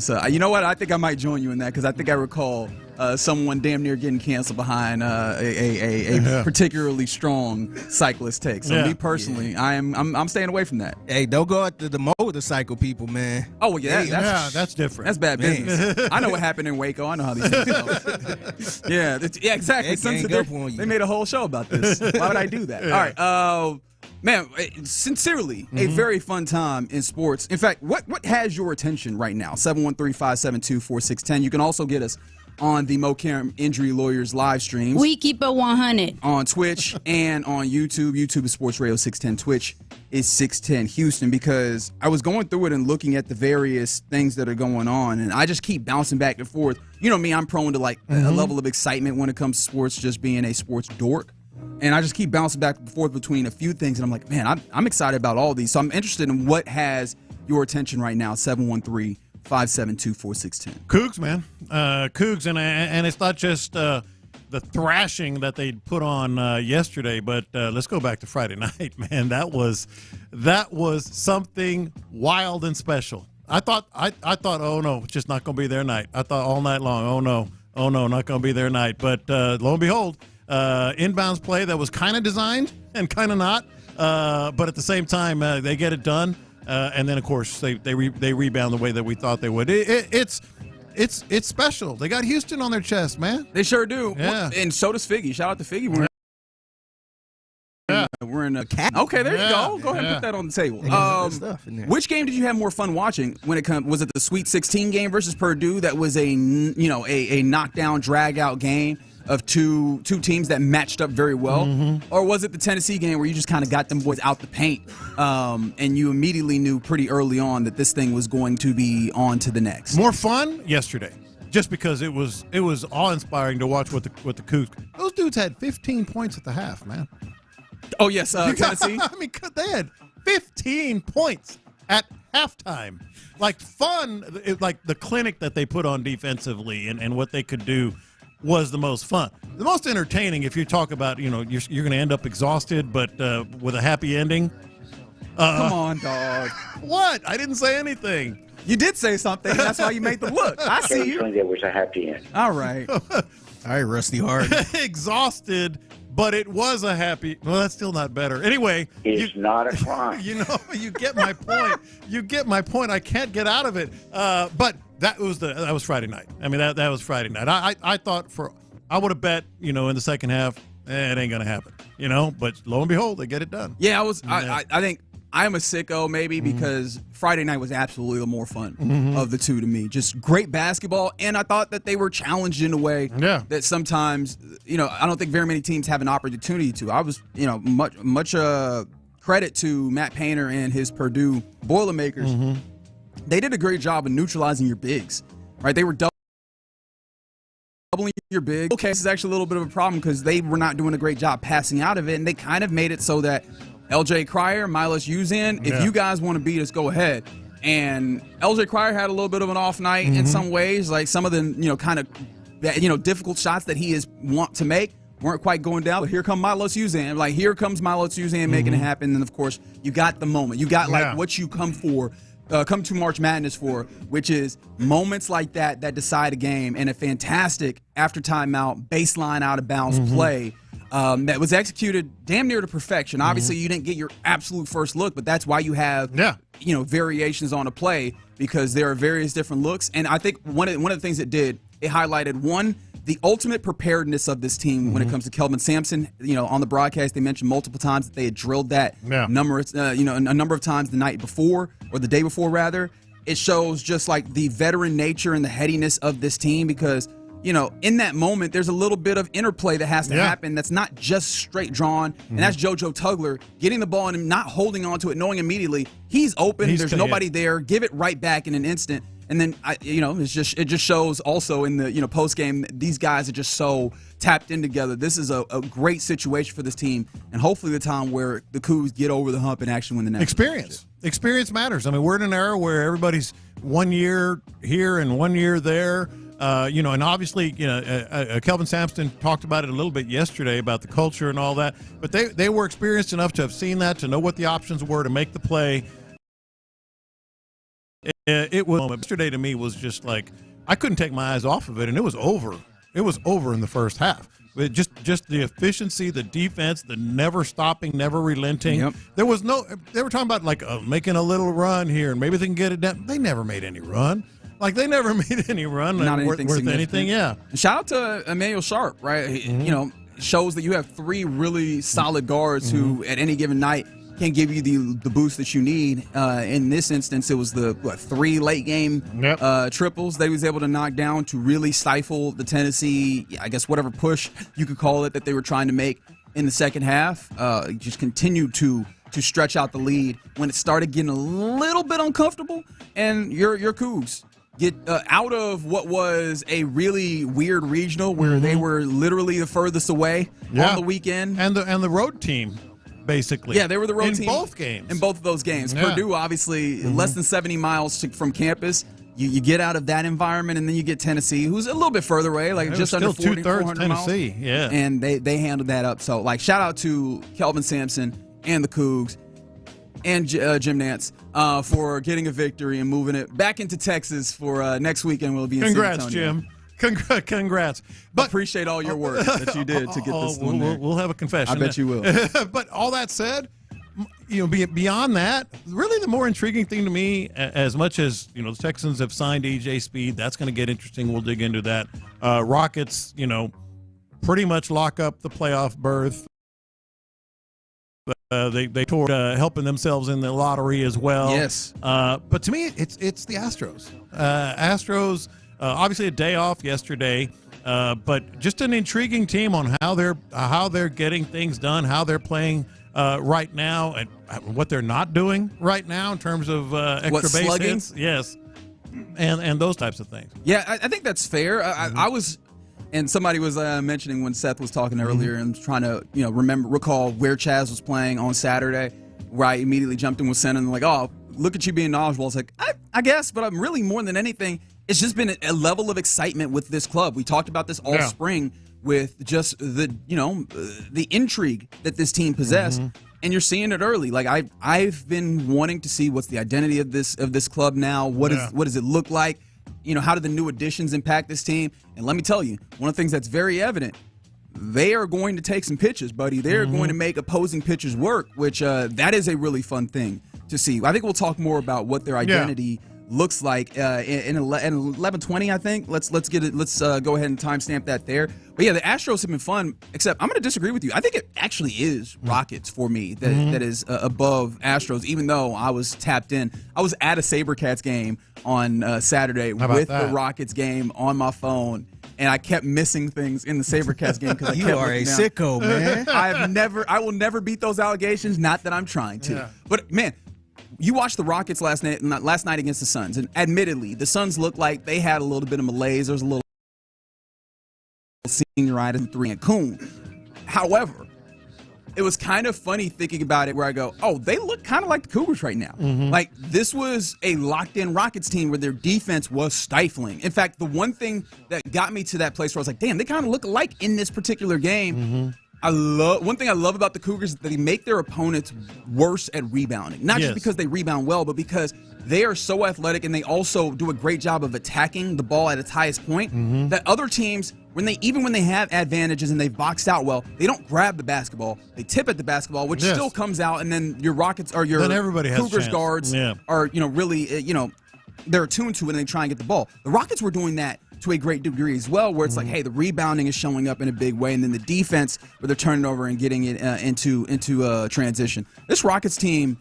So you know what? I think I might join you in that because I think I recall someone damn near getting canceled behind a particularly strong cyclist take. So me personally, I'm staying away from that. Hey, don't go after the motorcycle people, man. Oh well, yeah, that's different. That's bad business. I know what happened in Waco. I know how these things go. Yeah, exactly. They made a whole show about this. Why would I do that? All right, man. Sincerely, a very fun time in sports. In fact, what has your attention right now? 713-572-4610. You can also get us on the MoCam Injury Lawyers live streams. We keep it 100. On Twitch and on YouTube. YouTube is SportsRadio 610. Twitch is 610 Houston, because I was going through it and looking at the various things that are going on, and I just keep bouncing back and forth. You know me, I'm prone to like a level of excitement when it comes to sports, just being a sports dork. And I just keep bouncing back and forth between a few things, and I'm like, man, I'm excited about all these. So I'm interested in what has your attention right now. 713-572-4610. Coogs, man. Coogs, and it's not just the thrashing that they put on yesterday, but let's go back to Friday night, man. That was something wild and special. I thought, oh no, it's just not going to be their night. I thought all night long, oh no, not going to be their night. But lo and behold, inbounds play that was kind of designed and kind of not, but at the same time, they get it done. And then, of course, they rebound the way that we thought they would. It's special. They got Houston on their chest, man. They sure do. Yeah. And so does Figgy. Shout out to Figgy. We're in a cat. Okay, there you go. Go ahead and put that on the table. Which game did you have more fun watching when it comes? Was it the Sweet 16 game versus Purdue? That was a knockdown, drag out game of two teams that matched up very well, or was it the Tennessee game where you just kind of got them boys out the paint, and you immediately knew pretty early on that this thing was going to be on to the next? More fun yesterday, just because it was awe-inspiring to watch what the Cougs. Those dudes had 15 points at the half, man. Oh yes, Tennessee. I mean, they had 15 points at halftime. Like fun, like the clinic that they put on defensively and what they could do was the most fun. The most entertaining, if you talk about, you're going to end up exhausted, but with a happy ending. Come on, dog. What? I didn't say anything. You did say something. That's why you made the look. I see you. There was a happy end. All right. All right, Rusty Hard. Exhausted, but it was a happy. Well, that's still not better. Anyway. It's not a crime. You get my point. You get my point. I can't get out of it. But that was Friday night. I mean, that was Friday night. I thought I would have bet, in the second half, it ain't gonna happen. But lo and behold, they get it done. Yeah, I think I'm a sicko maybe because Friday night was absolutely the more fun of the two to me. Just great basketball, and I thought that they were challenged in a way that sometimes, I don't think very many teams have an opportunity to. I was, much credit to Matt Painter and his Purdue Boilermakers. They did a great job of neutralizing your bigs, right? They were doubling your big. Okay, this is actually a little bit of a problem because they were not doing a great job passing out of it, and they kind of made it so that LJ Cryer, Milos Uzan, if you guys want to beat us, go ahead. And LJ Cryer had a little bit of an off night in some ways, like some of the kind of difficult shots that he is want to make weren't quite going down. But here comes Milos Uzan. Like here comes Milos Uzan making it happen. And of course, you got the moment. You got like what you come for. Come to March Madness for, which is moments like that decide a game, and a fantastic after timeout baseline out of bounds play that was executed damn near to perfection. Obviously, you didn't get your absolute first look, but that's why you have variations on a play, because there are various different looks. And I think one of the things it did, it highlighted the ultimate preparedness of this team when it comes to Kelvin Sampson. On the broadcast, they mentioned multiple times that they had drilled that a number of times the night before, or the day before rather. It shows just like the veteran nature and the headiness of this team, because in that moment, there's a little bit of interplay that has to happen that's not just straight drawn, and that's JoJo Tugler getting the ball and not holding on to it, knowing immediately he's open, there's nobody there, give it right back in an instant. And then, it just shows also in the, post game, these guys are just so tapped in together. This is a great situation for this team, and hopefully the time where the Cougs get over the hump and actually win the next Experience matters. I mean, we're in an era where everybody's 1 year here and 1 year there. And obviously, Kelvin Sampson talked about it a little bit yesterday about the culture and all that. But they were experienced enough to have seen that, to know what the options were to make the play. It was yesterday to me was just like I couldn't take my eyes off of it, and it was over It was over in the first half. Just the efficiency, the defense, the never stopping, never relenting. Yep. There was no. They were talking about like making a little run here, and maybe they can get it done. They never made any run. Like they never made any run. Not worth anything. Yeah. Shout out to Emmanuel Sharp, right? You know, shows that you have three really solid guards who, at any given night, can give you the boost that you need. In this instance, it was the 3 late game triples that he was able to knock down to really stifle the Tennessee, I guess whatever push you could call it that they were trying to make in the second half. Just continued to stretch out the lead when it started getting a little bit uncomfortable, and your Cougs get out of what was a really weird regional where they were literally the furthest away on the weekend, and the road team. Basically. Yeah, they were the road team. In both games. In both of those games. Yeah. Purdue, obviously, less than 70 miles from campus. You get out of that environment, and then you get Tennessee, who's a little bit further away, like just under 400 miles. Tennessee, yeah. And they handled that up. So, like, shout out to Kelvin Sampson and the Cougs and Jim Nance for getting a victory and moving it back into Texas for next weekend. We'll be in San Antonio. Jim. Congrats. But appreciate all your work that you did to get this one there. We'll have a confession. I bet you will. But all that said, beyond that, really the more intriguing thing to me, as much as, the Texans have signed A.J. Speed, that's going to get interesting. We'll dig into that. Rockets, pretty much lock up the playoff berth. They toured helping themselves in the lottery as well. Yes. But to me, it's the Astros. Astros, obviously a day off yesterday, but just an intriguing team on how they're getting things done, how they're playing right now, and what they're not doing right now in terms of extra base hits. Yes, and those types of things. Yeah, I think that's fair. I was. And somebody was mentioning when Seth was talking earlier and trying to, recall where Chaz was playing on Saturday, where I immediately jumped in with Sen and like, oh, look at you being knowledgeable. It's like, I guess, but I'm really more than anything, it's just been a level of excitement with this club. We talked about this all spring with just the intrigue that this team possessed, and you're seeing it early. Like I've been wanting to see what's the identity of this club now. What does it look like? How do the new additions impact this team? And let me tell you, one of the things that's very evident, they are going to take some pitches, buddy. They're going to make opposing pitchers work, which that is a really fun thing to see. I think we'll talk more about what their identity looks like in 11:20. I think let's get it. Let's go ahead and timestamp that there. But yeah, the Astros have been fun. Except I'm going to disagree with you. I think it actually is Rockets for me that is above Astros. Even though I was tapped in, I was at a SaberCats game on Saturday with the Rockets game on my phone. And I kept missing things in the SaberCats game because I kept are a sicko, man. I will never beat those allegations. Not that I'm trying to. Yeah. But man, you watched the Rockets last night against the Suns, and admittedly, the Suns looked like they had a little bit of malaise. There was a little senioritis in 3 and Coon. However, it was kind of funny thinking about it where I go, oh, they look kind of like the Cougars right now. Like, this was a locked-in Rockets team where their defense was stifling. In fact, the one thing that got me to that place where I was like, damn, they kind of look alike in this particular game. One thing I love about the Cougars is that they make their opponents worse at rebounding. Not just because they rebound well, but because they are so athletic and they also do a great job of attacking the ball at its highest point that other teams, when they have advantages and they've boxed out well, they don't grab the basketball. They tip at the basketball, which still comes out, and then your Rockets or your Cougars guards are really they're attuned to it and they try and get the ball. The Rockets were doing that to a great degree as well, where it's like, hey, the rebounding is showing up in a big way, and then the defense where they're turning over and getting it into transition. This Rockets team,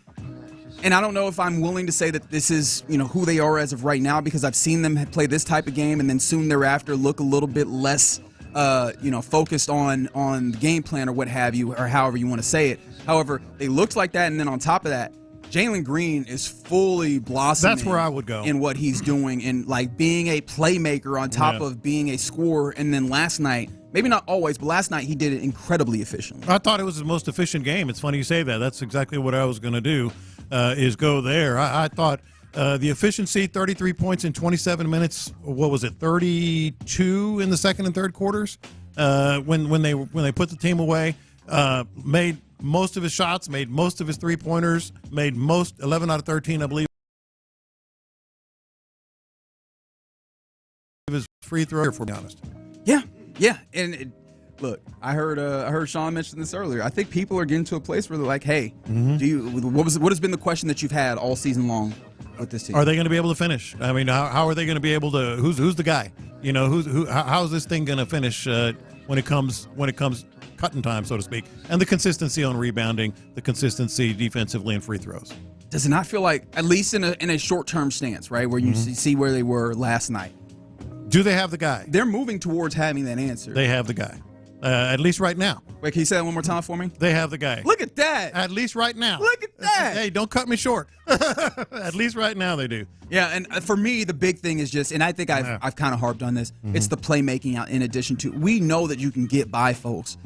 and I don't know if I'm willing to say that this is who they are as of right now, because I've seen them play this type of game and then soon thereafter look a little bit less focused on the game plan or what have you, or however you want to say it. However, they looked like that, and then on top of that, Jalen Green is fully blossoming. That's where I would go in what he's doing, and like being a playmaker on top of being a scorer. And then last night, maybe not always, but last night he did it incredibly efficiently. I thought it was his most efficient game. It's funny you say that. That's exactly what I was going to do, is go there. I thought the efficiency, 33 points in 27 minutes. What was it, 32 in the second and third quarters? When they put the team away, made most of his shots, made most of his three-pointers, made 11 out of 13, I believe, of his free throw, for be honest. Yeah. Yeah, and look, I heard Sean mention this earlier. I think people are getting to a place where they're like, "Hey, what has been the question that you've had all season long with this team? Are they going to be able to finish? I mean, how are they going to be able to? Who's the guy? You know, how's this thing going to finish when it comes cutting time, so to speak, and the consistency on rebounding, the consistency defensively and free throws. Does it not feel like, at least in a short-term stance, right, where you see where they were last night? Do they have the guy? They're moving towards having that answer. They have the guy. At least right now. Wait, can you say that one more time for me? They have the guy. Look at that. At least right now. Look at that. Hey, don't cut me short. At least right now they do. Yeah, and for me, the big thing is just, and I think I've kind of harped on this, it's the playmaking out in addition to, we know that you can get by folks.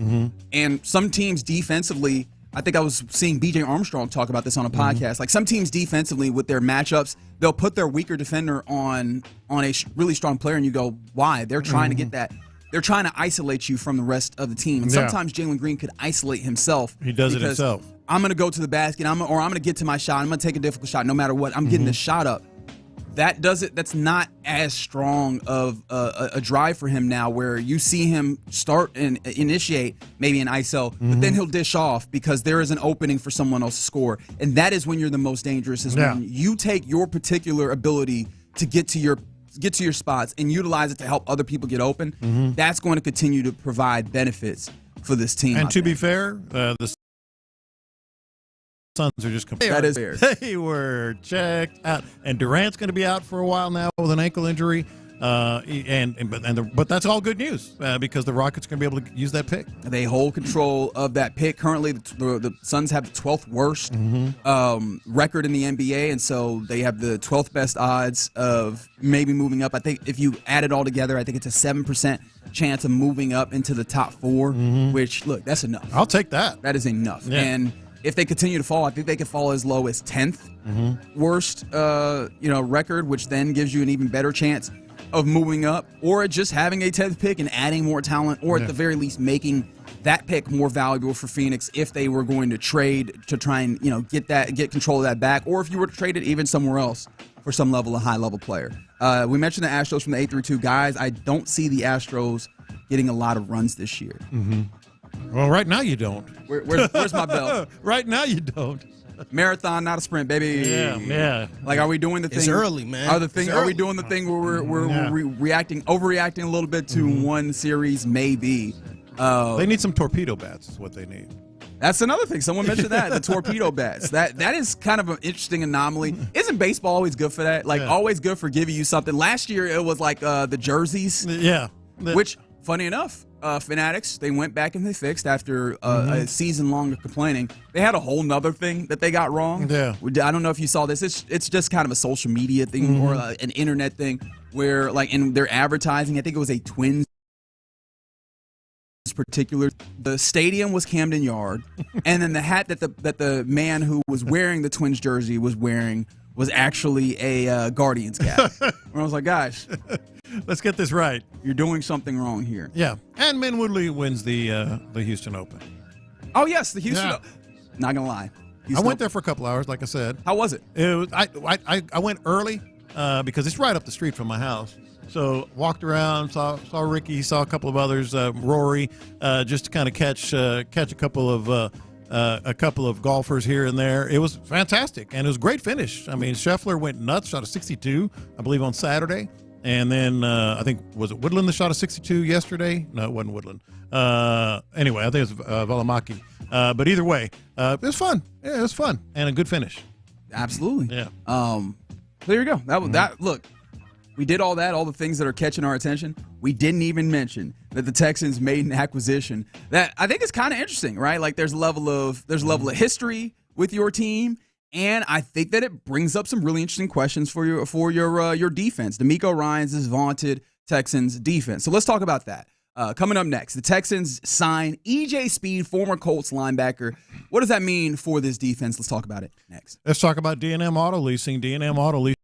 And some teams defensively, I think I was seeing BJ Armstrong talk about this on a podcast. Like some teams defensively with their matchups, they'll put their weaker defender on a really strong player, and you go, why? They're trying to get that. They're trying to isolate you from the rest of the team. And sometimes Jalen Green could isolate himself. He does it himself. I'm going to go to the basket, I'm going to get to my shot. I'm going to take a difficult shot no matter what. I'm getting the shot up. That does it. That's not as strong of a drive for him now, where you see him start and initiate maybe an ISO, but then he'll dish off because there is an opening for someone else to score. And that is when you're the most dangerous, is when you take your particular ability to get to your spots and utilize it to help other people get open. That's going to continue to provide benefits for this team. And to be fair, the Suns are just complete. That is fair. They were checked out, and Durant's going to be out for a while now with an ankle injury. But that's all good news because the Rockets are going to be able to use that pick. They hold control of that pick. Currently, the Suns have the 12th worst record in the NBA, and so they have the 12th best odds of maybe moving up. I think if you add it all together, I think it's a 7% chance of moving up into the top 4, which, look, that's enough. I'll take that. That is enough. Yeah. And if they continue to fall, I think they could fall as low as 10th worst record, which then gives you an even better chance of moving up, or just having a 10th pick and adding more talent, or at the very least making that pick more valuable for Phoenix if they were going to trade to try and get control of that back, or if you were to trade it even somewhere else for some level of high-level player. We mentioned the Astros from the 8-2 guys. I don't see the Astros getting a lot of runs this year. Well, right now you don't. Where's my belt? Right now you don't. Marathon, not a sprint, baby. Yeah. Like, are we doing the thing? It's early, man. Are we doing the thing where we're overreacting a little bit to one series? Maybe. They need some torpedo bats. Is what they need. That's another thing. Someone mentioned that, the torpedo bats. That is kind of an interesting anomaly. Isn't baseball always good for that? Like, always good for giving you something. Last year it was like the jerseys. Yeah. Which, funny enough, Fanatics, they went back and they fixed after a season long of complaining. They had a whole nother thing that they got wrong. Yeah. I don't know if you saw this. It's just kind of a social media thing or an internet thing where, like, in their advertising, I think it was a Twins particular, the stadium was Camden Yard, and then the hat that the man who was wearing the Twins jersey was wearing was actually a Guardians cap. Where I was like, gosh, let's get this right. You're doing something wrong here. Yeah, and Min Woodley wins the Houston Open. Oh yes, the Houston. Open. Not gonna lie, I went there for a couple hours, like I said. How was it? I went early because it's right up the street from my house. So walked around, saw Ricky, saw a couple of others, Rory, just to kind of catch a couple of golfers here and there. It was fantastic, and it was a great finish. I mean, Scheffler went nuts, shot a 62, I believe, on Saturday. And then I think, was it Woodland that shot a 62 yesterday? No, it wasn't Woodland. Anyway, I think it was Valimaki. But either way, it was fun. Yeah, it was fun, and a good finish. Absolutely. Yeah. There you go. That look. We did all the things that are catching our attention. We didn't even mention that the Texans made an acquisition that I think is kind of interesting, right? Like there's a level of history with your team, and I think that it brings up some really interesting questions for your defense. D'Amico Ryans' vaunted Texans defense. So let's talk about that. Coming up next, the Texans sign E.J. Speed, former Colts linebacker. What does that mean for this defense? Let's talk about it next. Let's talk about D&M Auto Leasing. D&M Auto Leasing.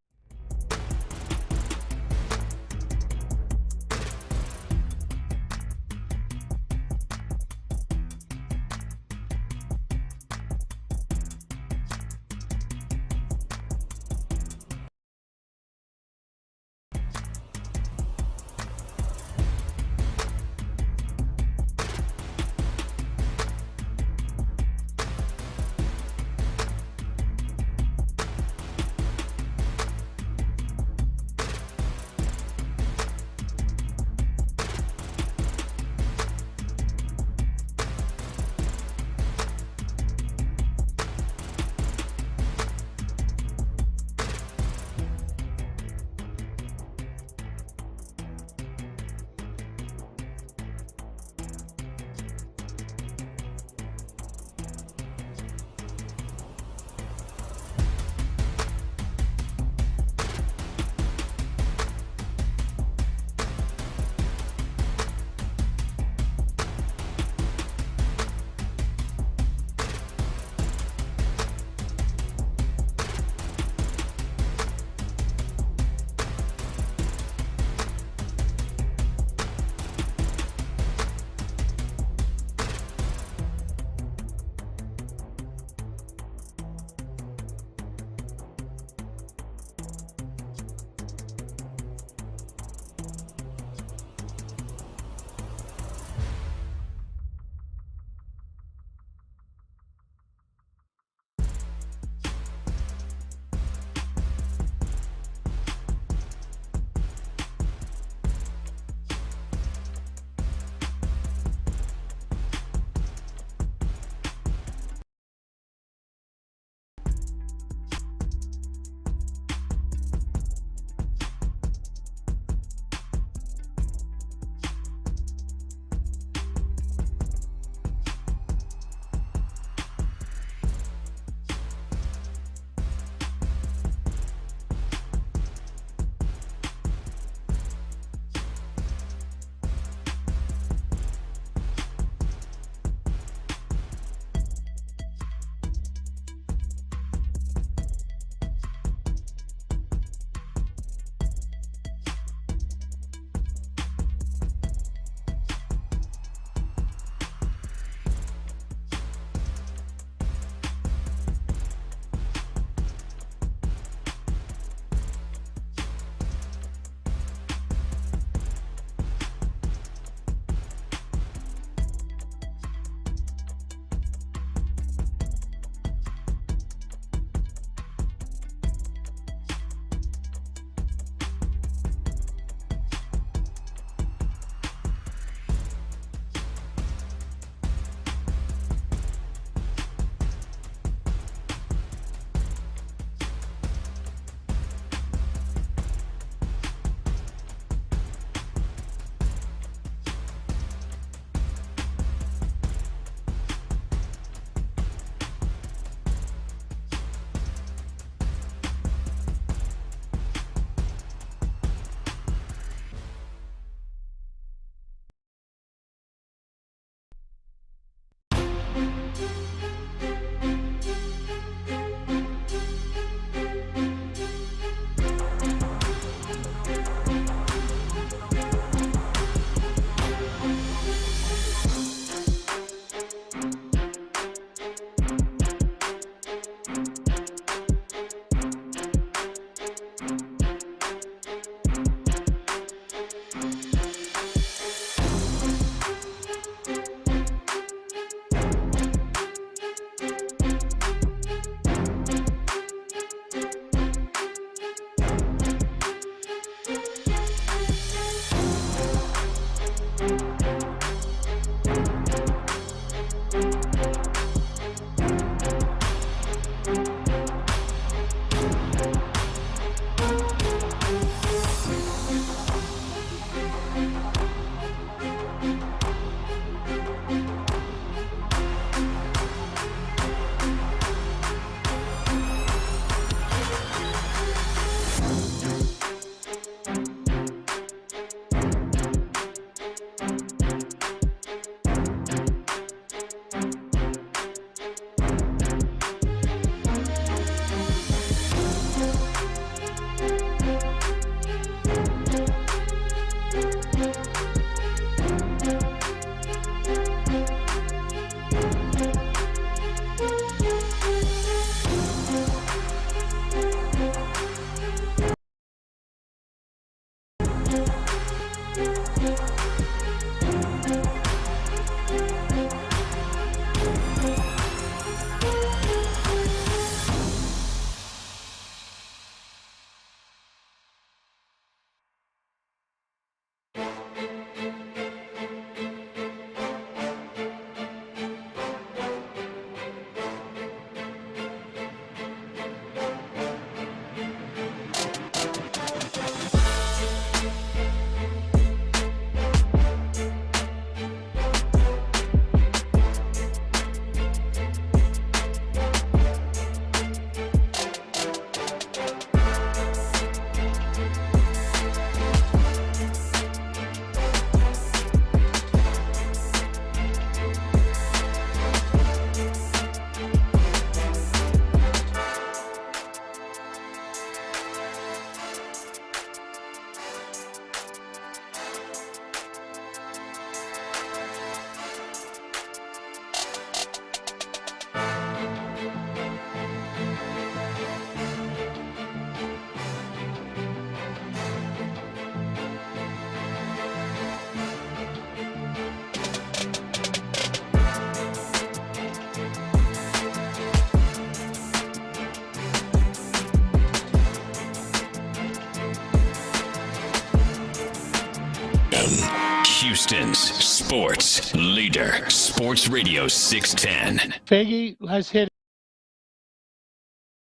Houston's sports leader, Sports Radio 610. Faggy has hit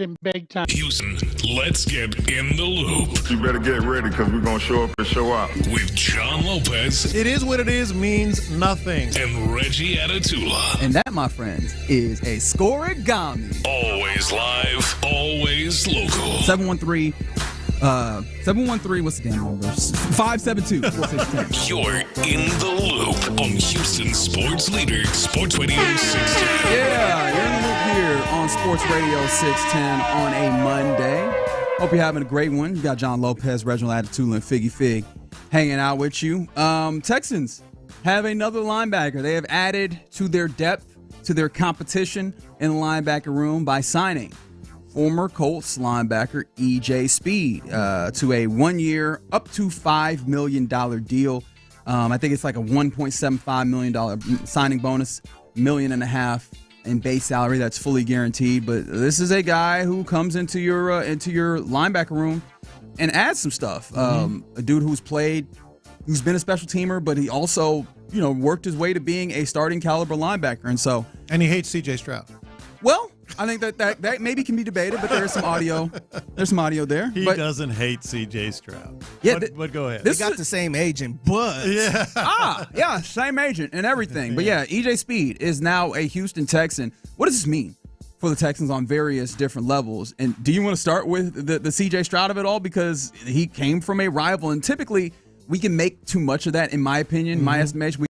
in big time. Houston, let's get in the loop. You better get ready because we're going to show up and show out. With John Lopez. It is what it is means nothing. And Reggie Atatula. And that, my friends, is a scoregami. Always live, always local. 713, what's the damn number? 572-4610. You're in the loop on Houston Sports Leader, Sports Radio 610. Yeah, you're in the loop here on Sports Radio 610 on a Monday. Hope you're having a great one. You got John Lopez, Reginald Atatula, and Figgy Fig hanging out with you. Texans have another linebacker. They have added to their depth, to their competition in the linebacker room by signing former Colts linebacker E.J. Speed to a 1-year, up to $5 million deal. I think it's like a $1.75 million signing bonus, $1.5 million in base salary that's fully guaranteed. But this is a guy who comes into your linebacker room and adds some stuff. A dude who's been a special teamer, but he also worked his way to being a starting caliber linebacker, and he hates C.J. Stroud. Well, I think that maybe can be debated, but there's some audio. There's some audio there. He doesn't hate C.J. Stroud. Yeah, but go ahead. They got the same agent, but yeah, same agent and everything. But yeah, E.J. Speed is now a Houston Texan. What does this mean for the Texans on various different levels? And do you want to start with the C.J. Stroud of it all, because he came from a rival, and typically we can make too much of that, in my opinion, my estimation.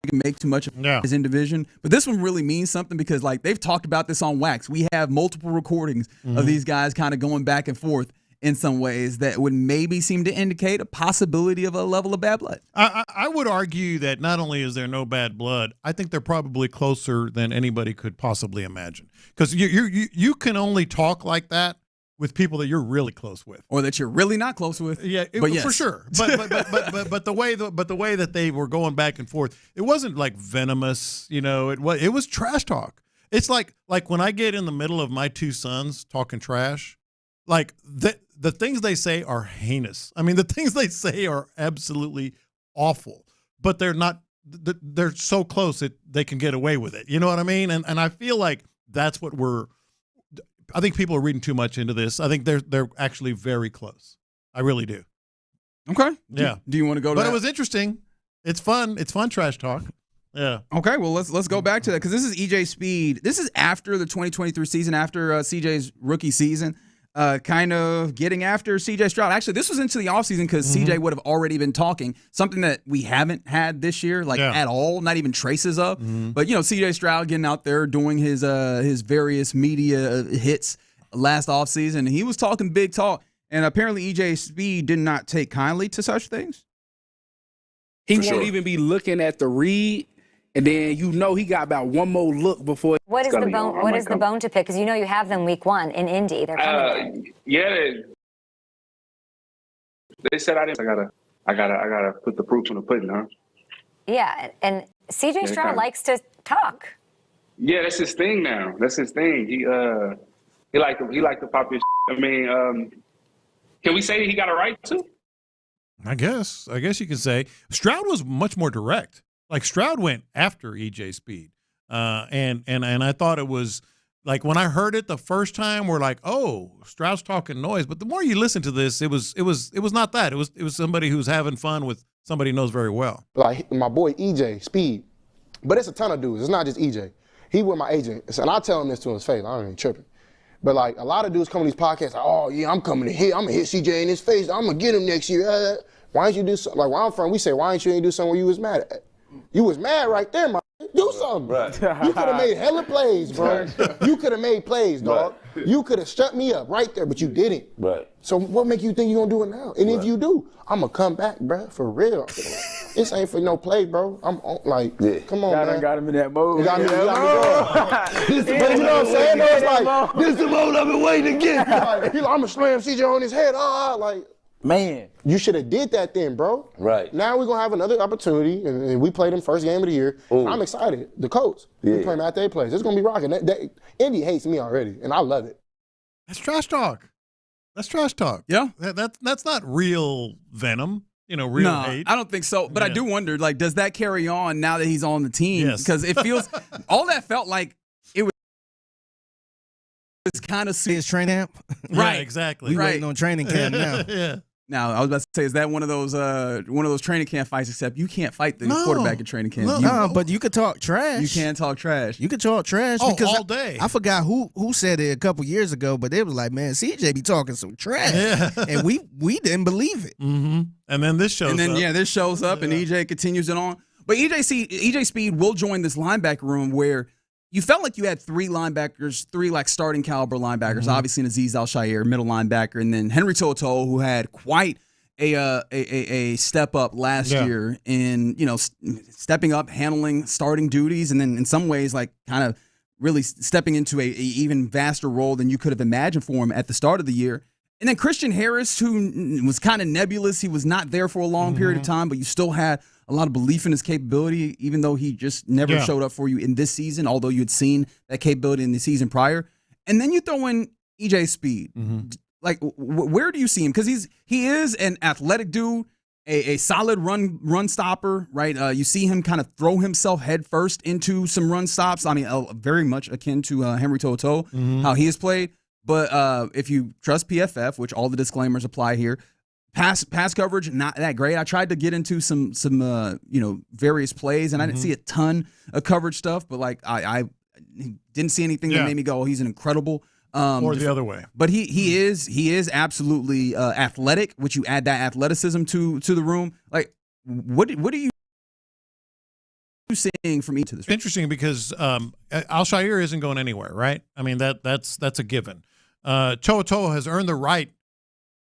We can make too much of his in division, but this one really means something because, like, they've talked about this on Wax. We have multiple recordings of these guys kind of going back and forth in some ways that would maybe seem to indicate a possibility of a level of bad blood. I would argue that not only is there no bad blood, I think they're probably closer than anybody could possibly imagine, because you can only talk like that with people that you're really close with, or that you're really not close with. Yeah, yes. For sure. But the way that they were going back and forth, it wasn't like venomous. It was trash talk. It's like when I get in the middle of my two sons talking trash, like the things they say are heinous. I mean, the things they say are absolutely awful, but they're not. They're so close that they can get away with it. You know what I mean? And I feel like that's what I think people are reading too much into this. I think they're actually very close. I really do. Okay. Yeah. Do you want to go to But that? it was interesting. It's fun. It's fun trash talk. Yeah. Okay, well, let's go back to that, because this is E.J. Speed. This is after the 2023 season, after C.J.'s rookie season, kind of getting after C.J. Stroud. Actually, this was into the offseason because C.J. would have already been talking, something that we haven't had this year, at all, not even traces of. But, C.J. Stroud getting out there doing his various media hits last offseason. He was talking big talk, and apparently E.J. Speed did not take kindly to such things. He won't even be looking at the read, and then he got about one more look before. What is the bone? What is the bone to pick? Because you have them week 1 in Indy. They're coming. They said I gotta put the proof in the pudding, huh? Yeah, and C.J. Stroud likes to talk. Yeah, that's his thing now. That's his thing. He like to pop his. I mean, can we say that he got a right to? I guess you could say Stroud was much more direct. Like, Stroud went after E.J. Speed, and I thought it was like, when I heard it the first time, we're like, oh, Stroud's talking noise. But the more you listen to this, it was not that. It was somebody who's having fun with somebody he knows very well. Like my boy E.J. Speed, but it's a ton of dudes. It's not just E.J. He with my agent, and I tell him this to his face. I don't even tripping. But like, a lot of dudes come to these podcasts, like, oh yeah, I'm coming to hit. I'm gonna hit CJ in his face. I'm gonna get him next year. Why didn't you do something? Like, where I'm from, we say, why didn't you do something where you was mad at? You was mad right there, man. Do something. Right. You could have made hella plays, bro. You could have made plays, dog. Right. You could have shut me up right there, but you didn't. Right. So what make you think you gonna do it now? And if you do, I'm gonna come back, bro, for real. This ain't for no play, bro. I'm like, come on, man. Got him in that mode. You got me going. But you know what I'm saying? It's like, this is the mode I've been waiting to get. I'm gonna slam CJ on his head. Like, man, you should have did that then, bro. Right. Now we're going to have another opportunity, and we played them first game of the year. Ooh. I'm excited. The Colts, we play them after they play. It's going to be rocking. Indy hates me already, and I love it. That's trash talk. That's trash talk. Yeah. That's not real venom. real No, hate. I don't think so. But I do wonder, like, does that carry on now that he's on the team? Yes. Because it feels all that felt like it was kind of his training camp. Right, exactly. We waiting on training camp now. Yeah. Now, I was about to say, is that one of those training camp fights? Except you can't fight the quarterback in training camp. No, but you could talk trash. You can talk trash. You could talk trash. Oh, because all day. I forgot who said it a couple years ago, but they was like, man, CJ be talking some trash. Yeah. And we didn't believe it. Mm-hmm. And then this shows And then up. this shows up, and EJ continues it on. But EJ Speed will join this linebacker room where you felt like you had three linebackers, like starting caliber linebackers. Obviously, Azeez Al-Shaair, middle linebacker, and then Henry To'oTo'o, who had quite a step up last year in stepping up, handling starting duties, and then in some ways like kind of really stepping into a even vaster role than you could have imagined for him at the start of the year. And then Christian Harris, who was kind of nebulous. He was not there for a long period of time, but you still had a lot of belief in his capability, even though he just never showed up for you in this season, although you had seen that capability in the season prior. And then you throw in EJ Speed. Like, where do you see him? Because he is an athletic dude, a solid run stopper, right? You see him kind of throw himself headfirst into some run stops. I mean, very much akin to Henry To'oTo'o, how he has played. But if you trust PFF, which all the disclaimers apply here, pass coverage not that great. I tried to get into some various plays, and I didn't see a ton of coverage stuff. But like I didn't see anything that made me go, oh, he's an incredible. Or the other way. But he is absolutely athletic, which you add that athleticism to the room. Like, what are you seeing from each of this? Interesting because Al-Shaair isn't going anywhere, right? I mean, that's a given. To'oTo'o has earned the right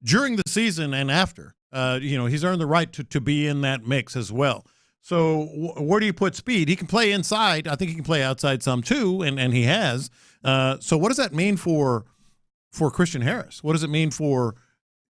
during the season and after. He's earned the right to be in that mix as well. So where do you put Speed? He can play inside. I think he can play outside some too, and he has. So what does that mean for Christian Harris? What does it mean for?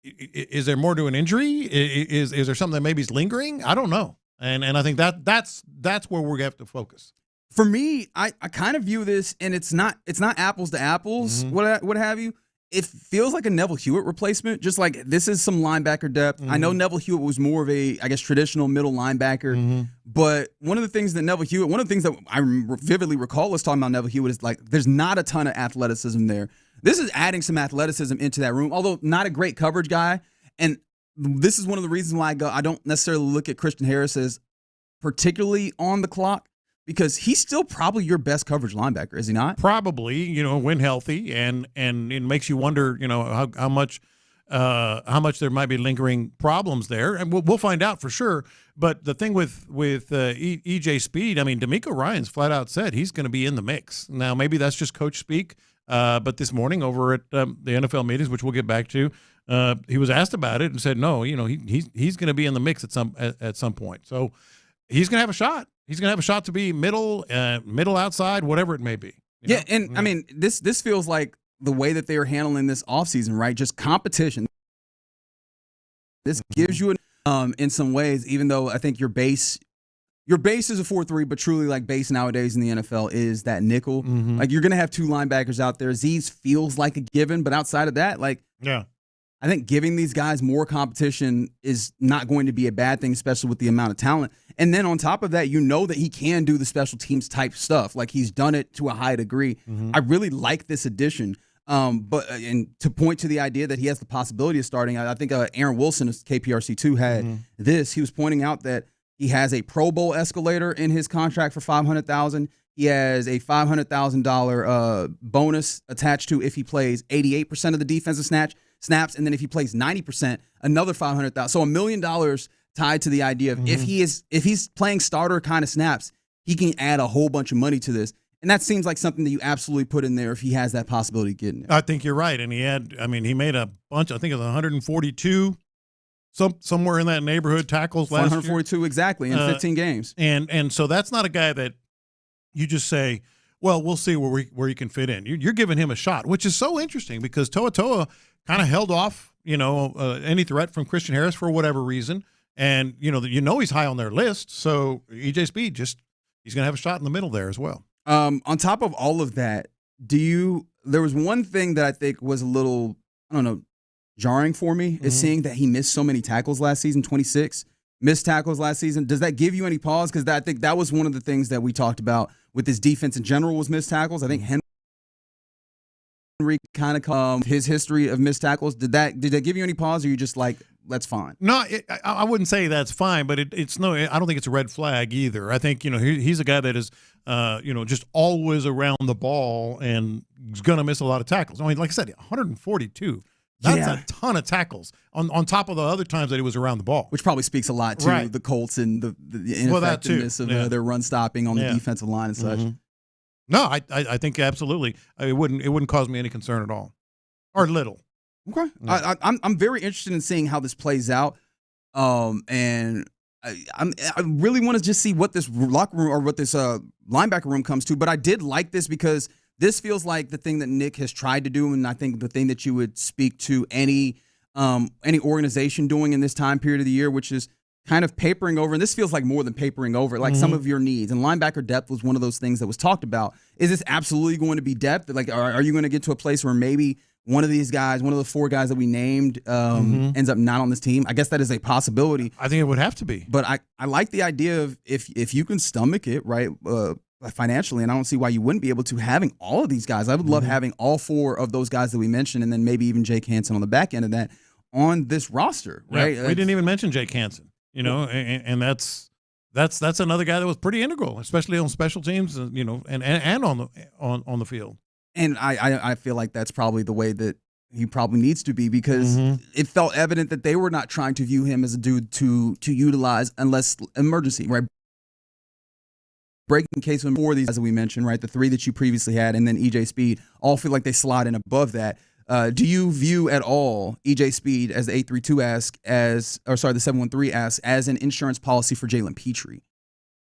Is there more to an injury? Is there something that maybe is lingering? I don't know. And I think that's where we're going to have to focus. For me, I kind of view this, and it's not apples to apples. What have you? It feels like a Neville Hewitt replacement. Just like this is some linebacker depth. I know Neville Hewitt was more of a, I guess, traditional middle linebacker. But one of the things that I vividly recall us talking about Neville Hewitt is like there's not a ton of athleticism there. This is adding some athleticism into that room, although not a great coverage guy. And this is one of the reasons why I don't necessarily look at Christian Harris as particularly on the clock, because he's still probably your best coverage linebacker, is he not? Probably, when healthy, and it makes you wonder, how much there might be lingering problems there, and we'll find out for sure. But the thing with EJ Speed, I mean, D'Amico Ryans flat out said he's going to be in the mix. Now maybe that's just coach speak, but this morning over at the NFL meetings, which we'll get back to, he was asked about it and said no, he's going to be in the mix at some point. So he's going to have a shot. He's going to have a shot to be middle outside, whatever it may be. I mean, this feels like the way that they are handling this offseason, right? Just competition. This gives you, in some ways, even though I think your base is a 4-3, but truly like base nowadays in the NFL is that nickel. Like you're going to have two linebackers out there. Azeez feels like a given, but outside of that, I think giving these guys more competition is not going to be a bad thing, especially with the amount of talent. And then on top of that, that he can do the special teams type stuff. Like he's done it to a high degree. I really like this addition. But to point to the idea that he has the possibility of starting, I think Aaron Wilson of KPRC2 had this. He was pointing out that he has a Pro Bowl escalator in his contract for $500,000. He has a $500,000 bonus attached to if he plays 88% of the defensive snaps, and then if he plays 90%, another $500,000. So $1 million tied to the idea of if he's playing starter kind of snaps, he can add a whole bunch of money to this. And that seems like something that you absolutely put in there if he has that possibility of getting it. I think you're right. And he made a bunch, I think it was 142, somewhere in that neighborhood tackles last 142 year. Exactly in 15 games. And so that's not a guy that you just say, well, we'll see where he can fit in. You're giving him a shot, which is so interesting because To'oTo'o kind of held off, any threat from Christian Harris for whatever reason. And, he's high on their list. So EJ Speed he's going to have a shot in the middle there as well. On top of all of that, there was one thing that I think was a little, I don't know, jarring for me is seeing that he missed so many tackles last season, 26 missed tackles last season. Does that give you any pause? Because I think that was one of the things that we talked about with his defense in general was missed tackles. I think Henry kind of his history of missed tackles. Did that give you any pause, or are you just like, that's fine? No, I wouldn't say that's fine, but it's no. I don't think it's a red flag either. I think he's a guy that is just always around the ball and is going to miss a lot of tackles. I mean, like I said, 142. That's a ton of tackles on top of the other times that he was around the ball. Which probably speaks a lot to the Colts and the ineffectiveness of their run stopping on the defensive line and such. No, I think absolutely. It wouldn't cause me any concern at all, or little. Okay, I'm very interested in seeing how this plays out, and I really want to just see what this locker room or what this linebacker room comes to. But I did like this because this feels like the thing that Nick has tried to do, and I think the thing that you would speak to any organization doing in this time period of the year, which is kind of papering over. And this feels like more than papering over, like some of your needs. And linebacker depth was one of those things that was talked about. Is this absolutely going to be depth? Like, are you going to get to a place where maybe one of these guys, one of the four guys that we named, ends up not on this team? I guess that is a possibility. I think it would have to be. But I like the idea of if you can stomach it, right, financially, and I don't see why you wouldn't be able to, having all of these guys. I would love having all four of those guys that we mentioned, and then maybe even Jake Hansen on the back end of that on this roster, right? Yeah, we didn't even mention Jake Hansen, and that's another guy that was pretty integral, especially on special teams, and on the field. And I feel like that's probably the way that he probably needs to be, because it felt evident that they were not trying to view him as a dude to utilize unless emergency, right? Breaking case for these guys that we mentioned, right? The three that you previously had, and then EJ Speed, all feel like they slide in above that. Do you view at all EJ Speed, as the 832 the 713 asks, as an insurance policy for Jalen Petrie?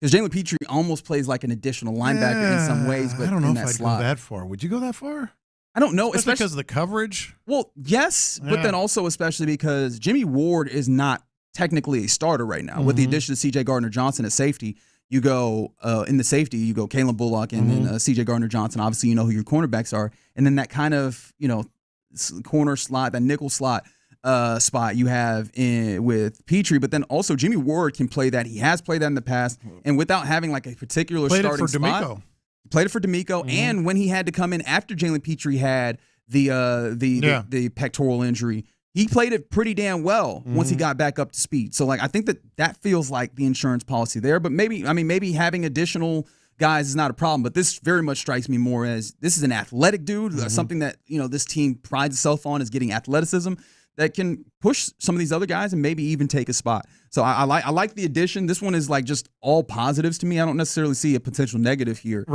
Because Jalen Petrie almost plays like an additional linebacker in some ways, but I don't know in if that I'd slot. go that far. Would you go that far? I don't know, especially because of the coverage. Well, yes, but then also especially because Jimmy Ward is not technically a starter right now. With the addition of C.J. Gardner-Johnson at safety, you go in the safety, you go Kalen Bullock and then C.J. Gardner-Johnson. Obviously, you know who your cornerbacks are, and then that kind of corner slot, that nickel slot spot you have with Petrie. But then also Jimmy Ward can play that. He has played that in the past, and without having like a particular starting spot. Played it for D'Amico, and when he had to come in after Jalen Petrie had the pectoral injury, he played it pretty damn well once he got back up to speed. So, like, I think that feels like the insurance policy there. But maybe having additional guys is not a problem. But this very much strikes me more as this is an athletic dude, something that this team prides itself on, is getting athleticism that can push some of these other guys and maybe even take a spot. So I like the addition. This one is like just all positives to me. I don't necessarily see a potential negative here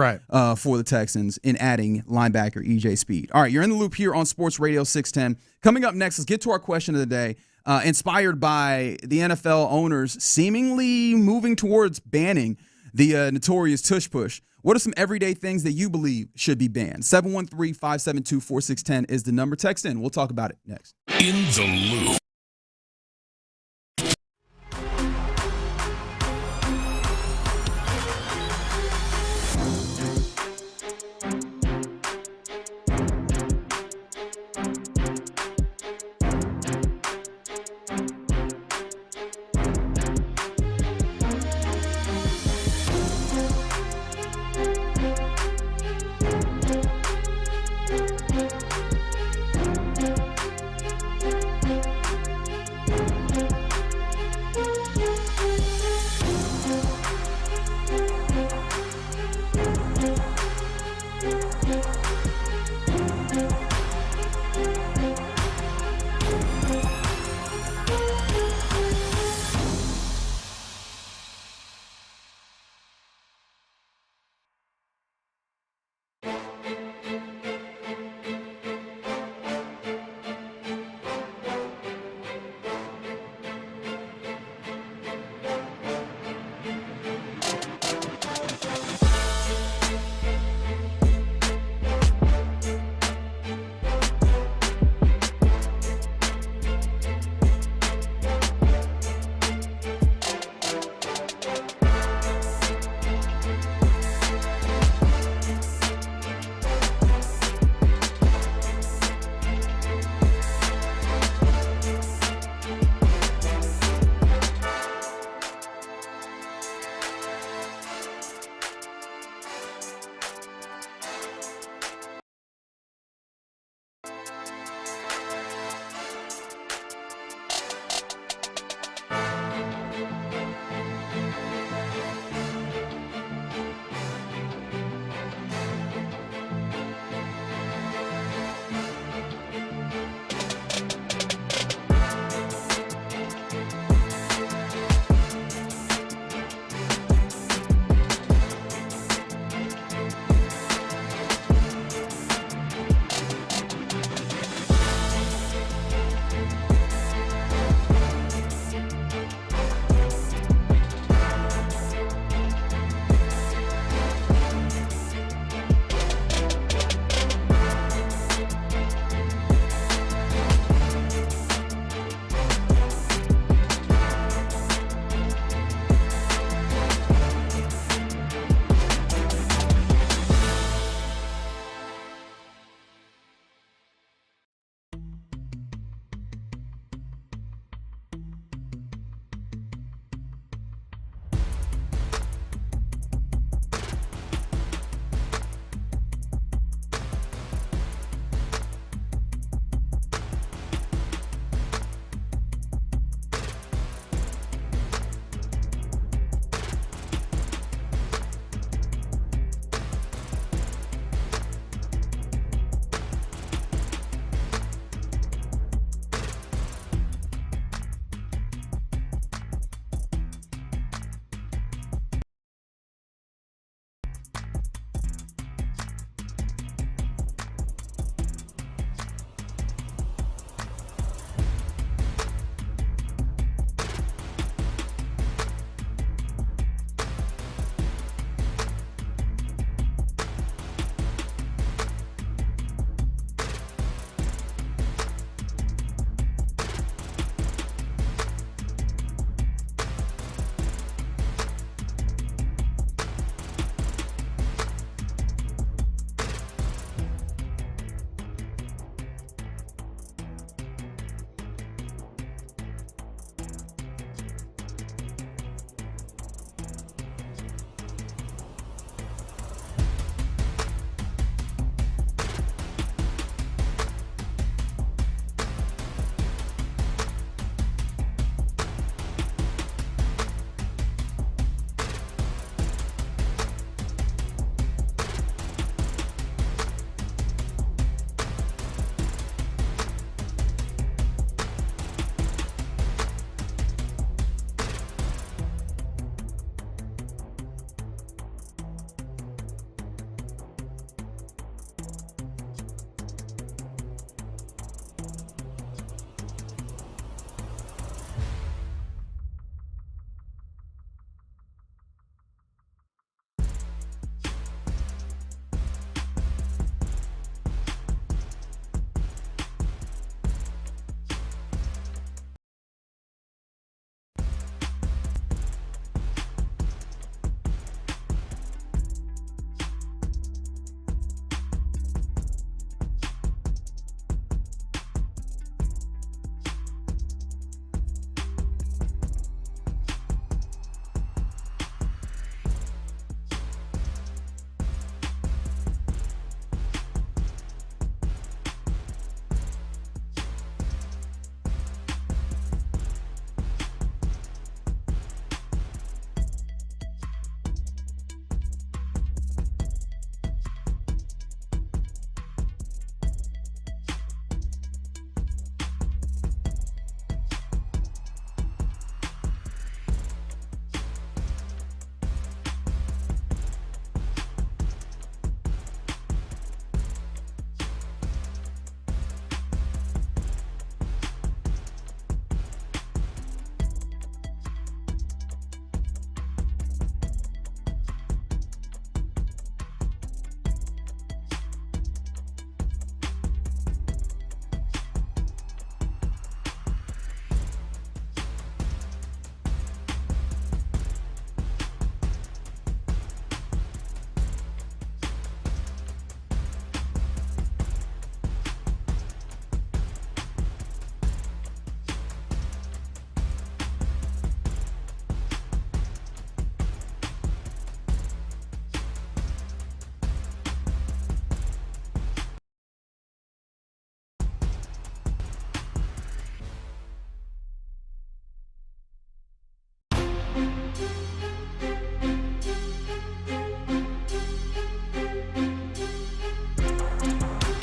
for the Texans in adding linebacker EJ Speed. All right, you're in the loop here on Sports Radio 610. Coming up next, let's get to our question of the day. Inspired by the NFL owners seemingly moving towards banning the notorious tush push. What are some everyday things that you believe should be banned? 713-572-4610 is the number. Text in. We'll talk about it next. In the Loop.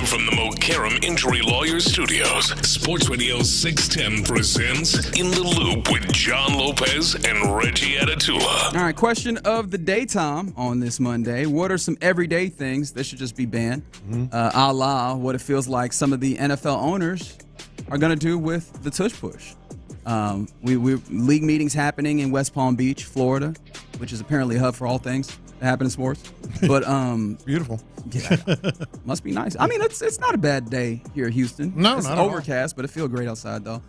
from the Mokaram Injury Lawyers Studios, Sports Radio 610 presents In the Loop with John Lopez and Reggie Atatula. All right, question of the daytime on this Monday. What are some everyday things that should just be banned? A la what it feels like some of the NFL owners are going to do with the tush push. We league meetings happening in West Palm Beach, Florida, which is apparently a hub for all things that happen in sports. But beautiful. Yeah, must be nice. I mean, it's not a bad day here in Houston. No, it's not at all. overcast, but it feels great outside though.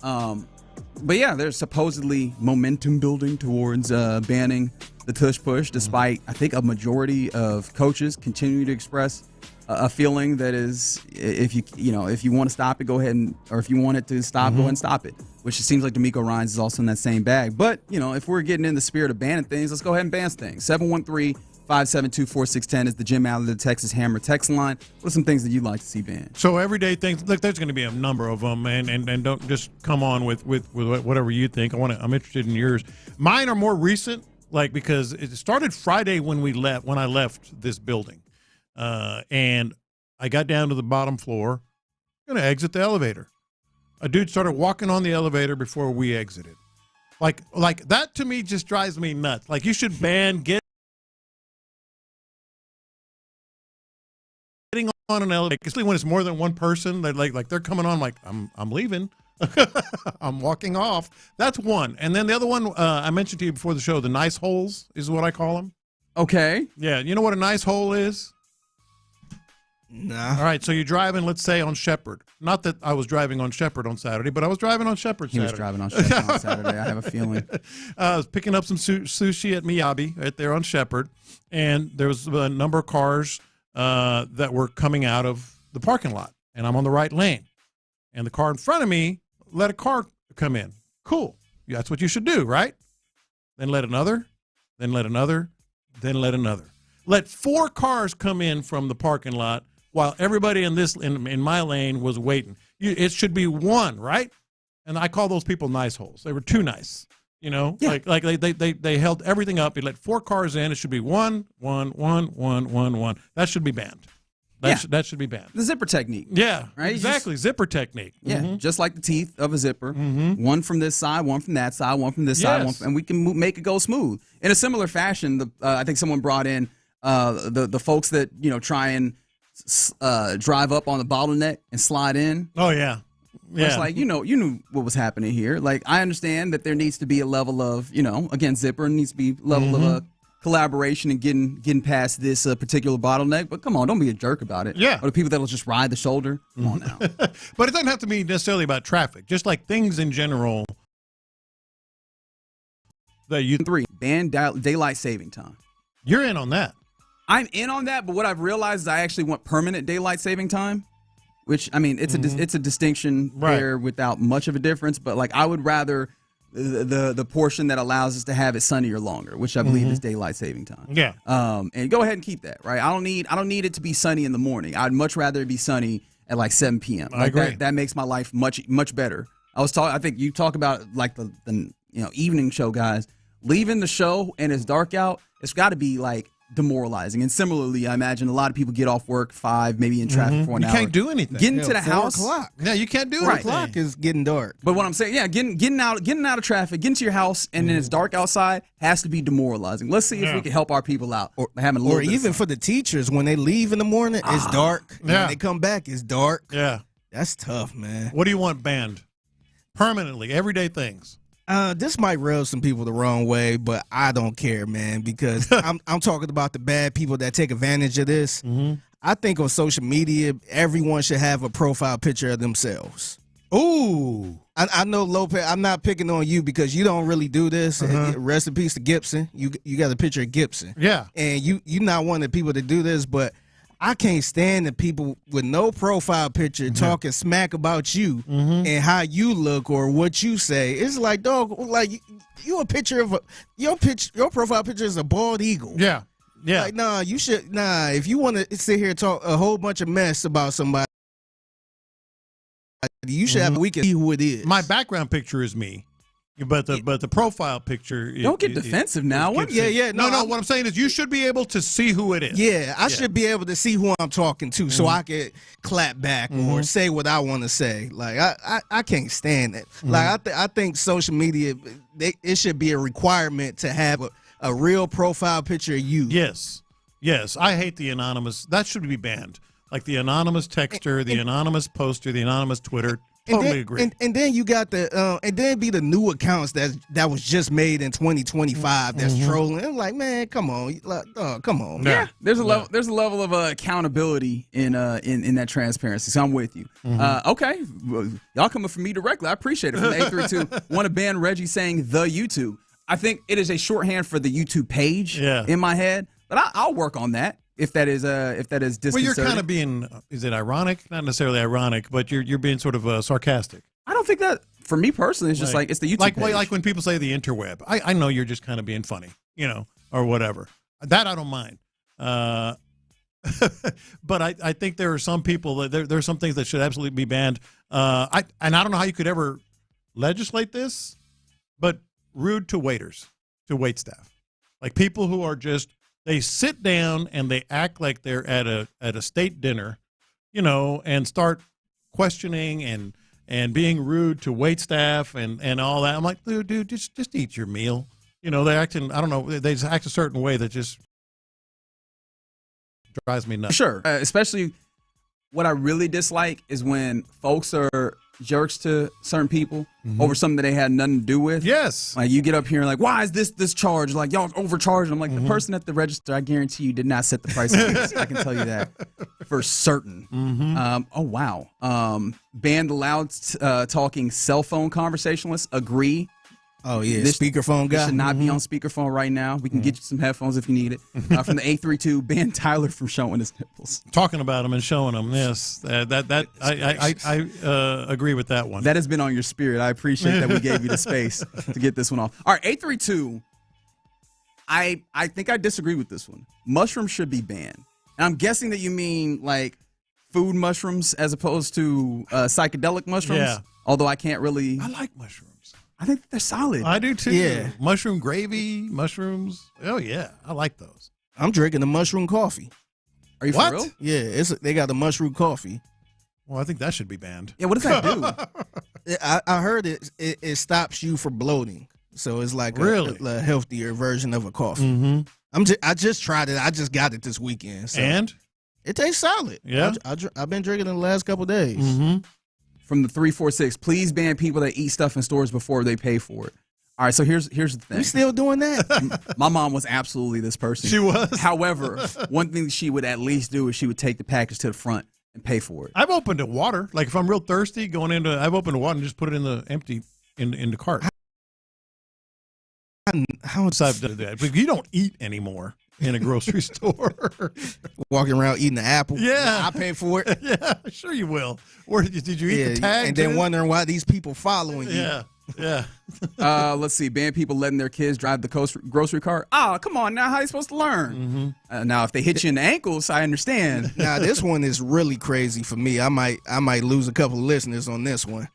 But yeah, there's supposedly momentum building towards banning the tush push, despite I think a majority of coaches continue to express a feeling that is, if you want to stop it, go ahead or if you want it to stop, go ahead and stop it. Which it seems like D'Amico Ryans is also in that same bag. But if we're getting in the spirit of banning things, let's go ahead and ban things. 713-572-4610 is the Jim Allen of the Texas Hammer text line. What are some things that you'd like to see banned? So everyday things. Look, there's going to be a number of them, and don't just come on with whatever you think. I'm interested in yours. Mine are more recent, because it started Friday when I left this building. And I got down to the bottom floor, going to exit the elevator. A dude started walking on the elevator before we exited. Like that to me just drives me nuts. Like, you should ban getting on an elevator, especially when it's more than one person. They're they're coming on. I'm leaving. I'm walking off. That's one. And then the other one I mentioned to you before the show, the nice holes is what I call them. Okay. Yeah. You know what a nice hole is? Nah. All right, so you're driving, let's say, on Shepherd. Not that I was driving on Shepherd on Saturday, but I was driving on Shepherd Saturday. He was driving on Shepherd on Saturday, I have a feeling. I was picking up some sushi at Miyabi right there on Shepherd, and there was a number of cars that were coming out of the parking lot, and I'm on the right lane. And the car in front of me let a car come in. Cool. That's what you should do, right? Then let another, then let another, then let another. Let 4 cars come in from the parking lot while everybody in my lane was waiting. It should be one, right? And I call those people nice holes. They were too nice, Yeah. Like they held everything up. They let 4 cars in. It should be one. That should be banned. That should be banned. The zipper technique. Yeah, right. Exactly, zipper technique. Yeah, just like the teeth of a zipper. One from this side, one from that side, one from this side, and we can make it go smooth. In a similar fashion, I think someone brought in the folks that try and drive up on the bottleneck and slide in. Oh yeah. It's like, you knew what was happening here. Like, I understand that there needs to be a level of, again, zipper needs to be a level of collaboration and getting past this particular bottleneck. But come on, don't be a jerk about it. Yeah. Or the people that'll just ride the shoulder. Come on now. But it doesn't have to be necessarily about traffic. Just like things in general. That 3, ban daylight saving time. You're in on that. I'm in on that, but what I've realized is I actually want permanent daylight saving time, which, I mean, it's a distinction there without much of a difference. But I would rather the portion that allows us to have it sunnier longer, which I believe is daylight saving time. Yeah. And go ahead and keep that, right? I don't need it to be sunny in the morning. I'd much rather it be sunny at 7 p.m. I agree. That makes my life much better. I think you talk about the evening show guys leaving the show and it's dark out. It's got to be demoralizing. And similarly, I imagine a lot of people get off work 5, maybe in traffic for an hour. You can't do anything. Getting to the 4 house. o'clock. Yeah, you can't do 4 anything. o'clock is getting dark. But what I'm saying, getting out of traffic, getting to your house, and then it's dark outside has to be demoralizing. Let's see if we can help our people out. Or even for the teachers, when they leave in the morning, it's dark. Yeah. When they come back, it's dark. Yeah. That's tough, man. What do you want banned? Permanently, everyday things. This might rub some people the wrong way, but I don't care, man, because I'm talking about the bad people that take advantage of this. I think on social media, everyone should have a profile picture of themselves. Ooh. I know, Lopez, I'm not picking on you because you don't really do this. Rest in peace to Gibson. You got a picture of Gibson. Yeah. And you're not one of the people to do this, but I can't stand the people with no profile picture talking smack about you and how you look or what you say. It's like, dog, you a picture of your profile picture is a bald eagle. Yeah. Yeah. If you want to sit here and talk a whole bunch of mess about somebody, you should have a weekend see who it is. My background picture is me. But the profile picture. Don't get defensive now. What? Yeah. No. What I'm saying is you should be able to see who it is. Yeah, I should be able to see who I'm talking to, so I could clap back or say what I want to say. Like I can't stand it. Like I think social media, it should be a requirement to have a real profile picture of you. Yes. I hate the anonymous. That should be banned. Like the anonymous texter, the anonymous poster, the anonymous Twitter. Totally agree. And then you got and then be the new accounts that was just made in 2025 that's trolling. I'm like, man, come on, come on. Yeah, there's a level of accountability in that transparency. So I'm with you. Okay, well, y'all coming from me directly. I appreciate it. From the 832, want to ban Reggie saying the YouTube. I think it is a shorthand for the YouTube page in my head, but I'll work on that. If that is disconcerting. Well, you're kind of being, is it ironic? Not necessarily ironic, but you're being sort of sarcastic. I don't think that, for me personally, it's just like it's the YouTube page. Like when people say the interweb. I know you're just kind of being funny, or whatever. That I don't mind. But I think there are some people that there are some things that should absolutely be banned. I don't know how you could ever legislate this, but rude to waiters, to wait staff, like people who are just. They sit down and they act like they're at a state dinner, and start questioning and being rude to wait staff and all that. I'm like, dude, just eat your meal. They're acting. I don't know. They just act a certain way that just drives me nuts. Sure, especially what I really dislike is when folks are jerks to certain people over something that they had nothing to do with. Yes. Like you get up here and like, why is this charge? Like y'all overcharged. I'm like, the person at the register, I guarantee you did not set the price. I can tell you that for certain. Oh, wow. Ban the loud talking cell phone conversationalists. Agree. Oh, yeah, this speakerphone guy. Should not be on speakerphone right now. We can get you some headphones if you need it. From the 832, ban Tyler from showing his nipples. Talking about them and showing them, yes. I agree with that one. That has been on your spirit. I appreciate that we gave you the space to get this one off. All right, 832, I think I disagree with this one. Mushrooms should be banned. And I'm guessing that you mean like food mushrooms as opposed to psychedelic mushrooms. Yeah. Although I can't really. I like mushrooms. I think they're solid. I do too. Yeah. Mushroom gravy, mushrooms. Oh, yeah. I like those. I'm drinking a mushroom coffee. Are you for real? Yeah, they got a mushroom coffee. Well, I think that should be banned. Yeah, what does that do? I heard it stops you from bloating. So it's like a healthier version of a coffee. I just tried it. I just got it this weekend. So and? It tastes solid. Yeah. I've been drinking it the last couple of days. From the 346, please ban people that eat stuff in stores before they pay for it. All right, so here's the thing. You still doing that? My mom was absolutely this person. She was. However, one thing she would at least do is she would take the package to the front and pay for it. I've opened a water. Like if I'm real thirsty, I've opened a water and just put it in the empty in the cart. How I've done that. But you don't eat anymore in a grocery store. Walking around eating an apple. Yeah. I pay for it. Yeah, sure you will. Where did you eat the tag? And then wondering why these people following you. Yeah. Let's see. Ban people letting their kids drive the grocery cart. Oh, come on now. How are you supposed to learn? Now, if they hit you in the ankles, I understand. Now, this one is really crazy for me. I might lose a couple of listeners on this one.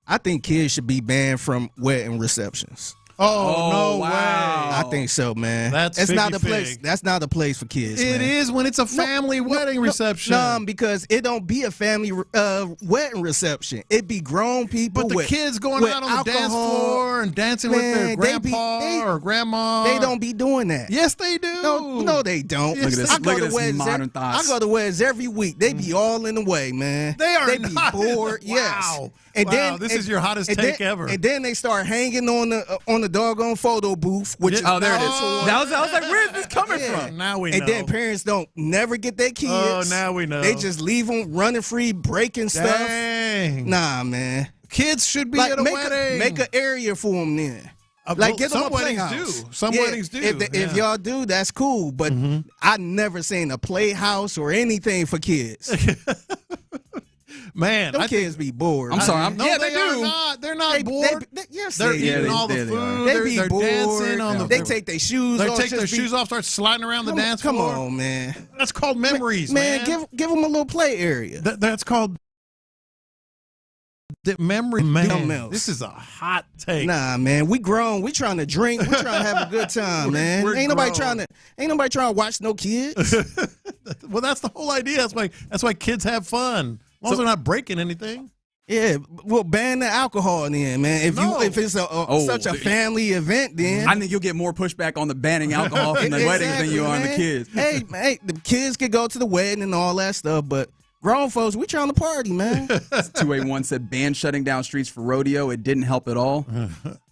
I think kids should be banned from wedding receptions. Oh, no wow. way. I think so, man. That's not a place. That's not a place for kids. It man. is when it's a family wedding reception. No, because it don't be a family wedding reception. It be grown people. But the kids going out on the dance floor and dancing with their grandpa or grandma. They don't be doing that. Yes, they do. No, they don't. Look at this modern thoughts. I go to weddings every week. They be all in the way, man. They be bored. Yes. Wow. And wow, this is your hottest take ever. And then they start hanging on the doggone photo booth, which is there it is. I was like, where's this coming from? Now we know. And then parents don't never get their kids. Oh, now we know. They just leave them running free, breaking stuff. Dang. Nah, man. Kids should be at a wedding. Make an area for them then. Like, get them a playhouse. Some weddings do. If y'all do, that's cool. But I never seen a playhouse or anything for kids. Man, them kids be bored. I'm sorry. No, they do. They're not bored. Yes, they're they eating do. all the food. They be they're bored. dancing on the. They take their shoes off. They take their shoes off, start sliding around the dance floor. Come on, man. That's called memories, man. Give them a little play area. That's called The memory, man. Something else. This is a hot take. Nah, man, we grown. We trying to drink. We trying to have a good time, man. we're Ain't nobody grown. trying to watch no kids. Well, that's the whole idea. That's why kids have fun. As long as they're not breaking anything. Yeah, well, ban the alcohol then, man. If it's such a family event, then I think you'll get more pushback on the banning alcohol from the weddings than you are on the kids. Hey, the kids can go to the wedding and all that stuff, but grown folks, we trying to party, man. 281 said ban shutting down streets for rodeo. It didn't help at all.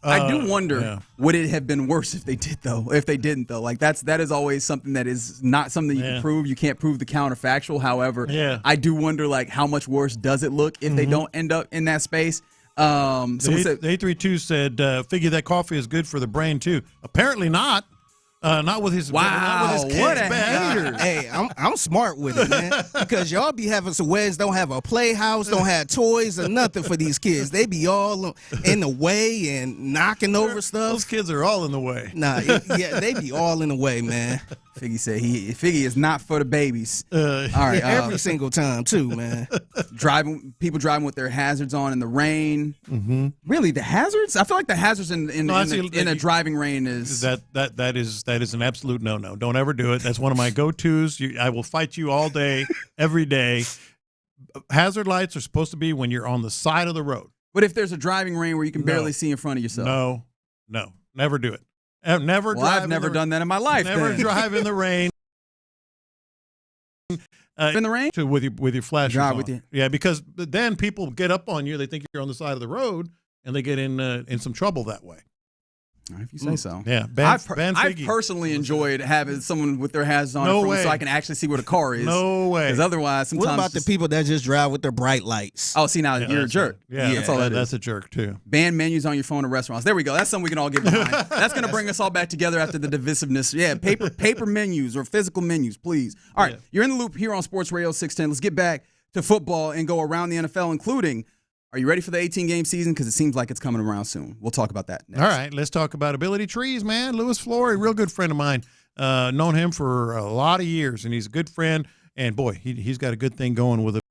I do wonder, would it have been worse if they did though? If they didn't though, like that is always something that is not something you can prove. You can't prove the counterfactual. However, I do wonder like how much worse does it look if they don't end up in that space. Someone said 832 said figure that coffee is good for the brain too. Apparently not. Not with his not with his kids. What a hater! Hey, I'm smart with it, man. Because y'all be having some weddings, don't have a playhouse, don't have toys or nothing for these kids. They be all in the way and knocking over stuff. Those kids are all in the way. Nah, they be all in the way, man. Figgy said Figgy is not for the babies. All right, every single time too, man. People driving with their hazards on in the rain. Mm-hmm. Really, the hazards? I feel like the hazards in a driving rain is that is an absolute no. Don't ever do it. That's one of my go-tos. I will fight you all day, every day. Hazard lights are supposed to be when you're on the side of the road. But if there's a driving rain where you can barely see in front of yourself, no, never do it. Never. Well, I've never done that in my life. Never drive in the rain. In the rain with your flashers drive on. with you. Yeah, because then people get up on you. They think you're on the side of the road, and they get in some trouble that way. If you say so. Yeah, I've personally enjoyed having someone with their hazards on in front so I can actually see where the car is. No way. Because otherwise, sometimes. What about the people that just drive with their bright lights? Oh, see, now you're a jerk. That's all that is. That's a jerk, too. Ban menus on your phone at restaurants. There we go. That's something we can all get behind. That's going to bring us all back together after the divisiveness. Yeah, paper menus or physical menus, please. All right, you're in the loop here on Sports Radio 610. Let's get back to football and go around the NFL, including. Are you ready for the 18-game season? Because it seems like it's coming around soon. We'll talk about that next. All right, let's talk about Ability Trees, man. Louis Flory, real good friend of mine. Known him for a lot of years, and he's a good friend. And, boy, he's got a good thing going with it.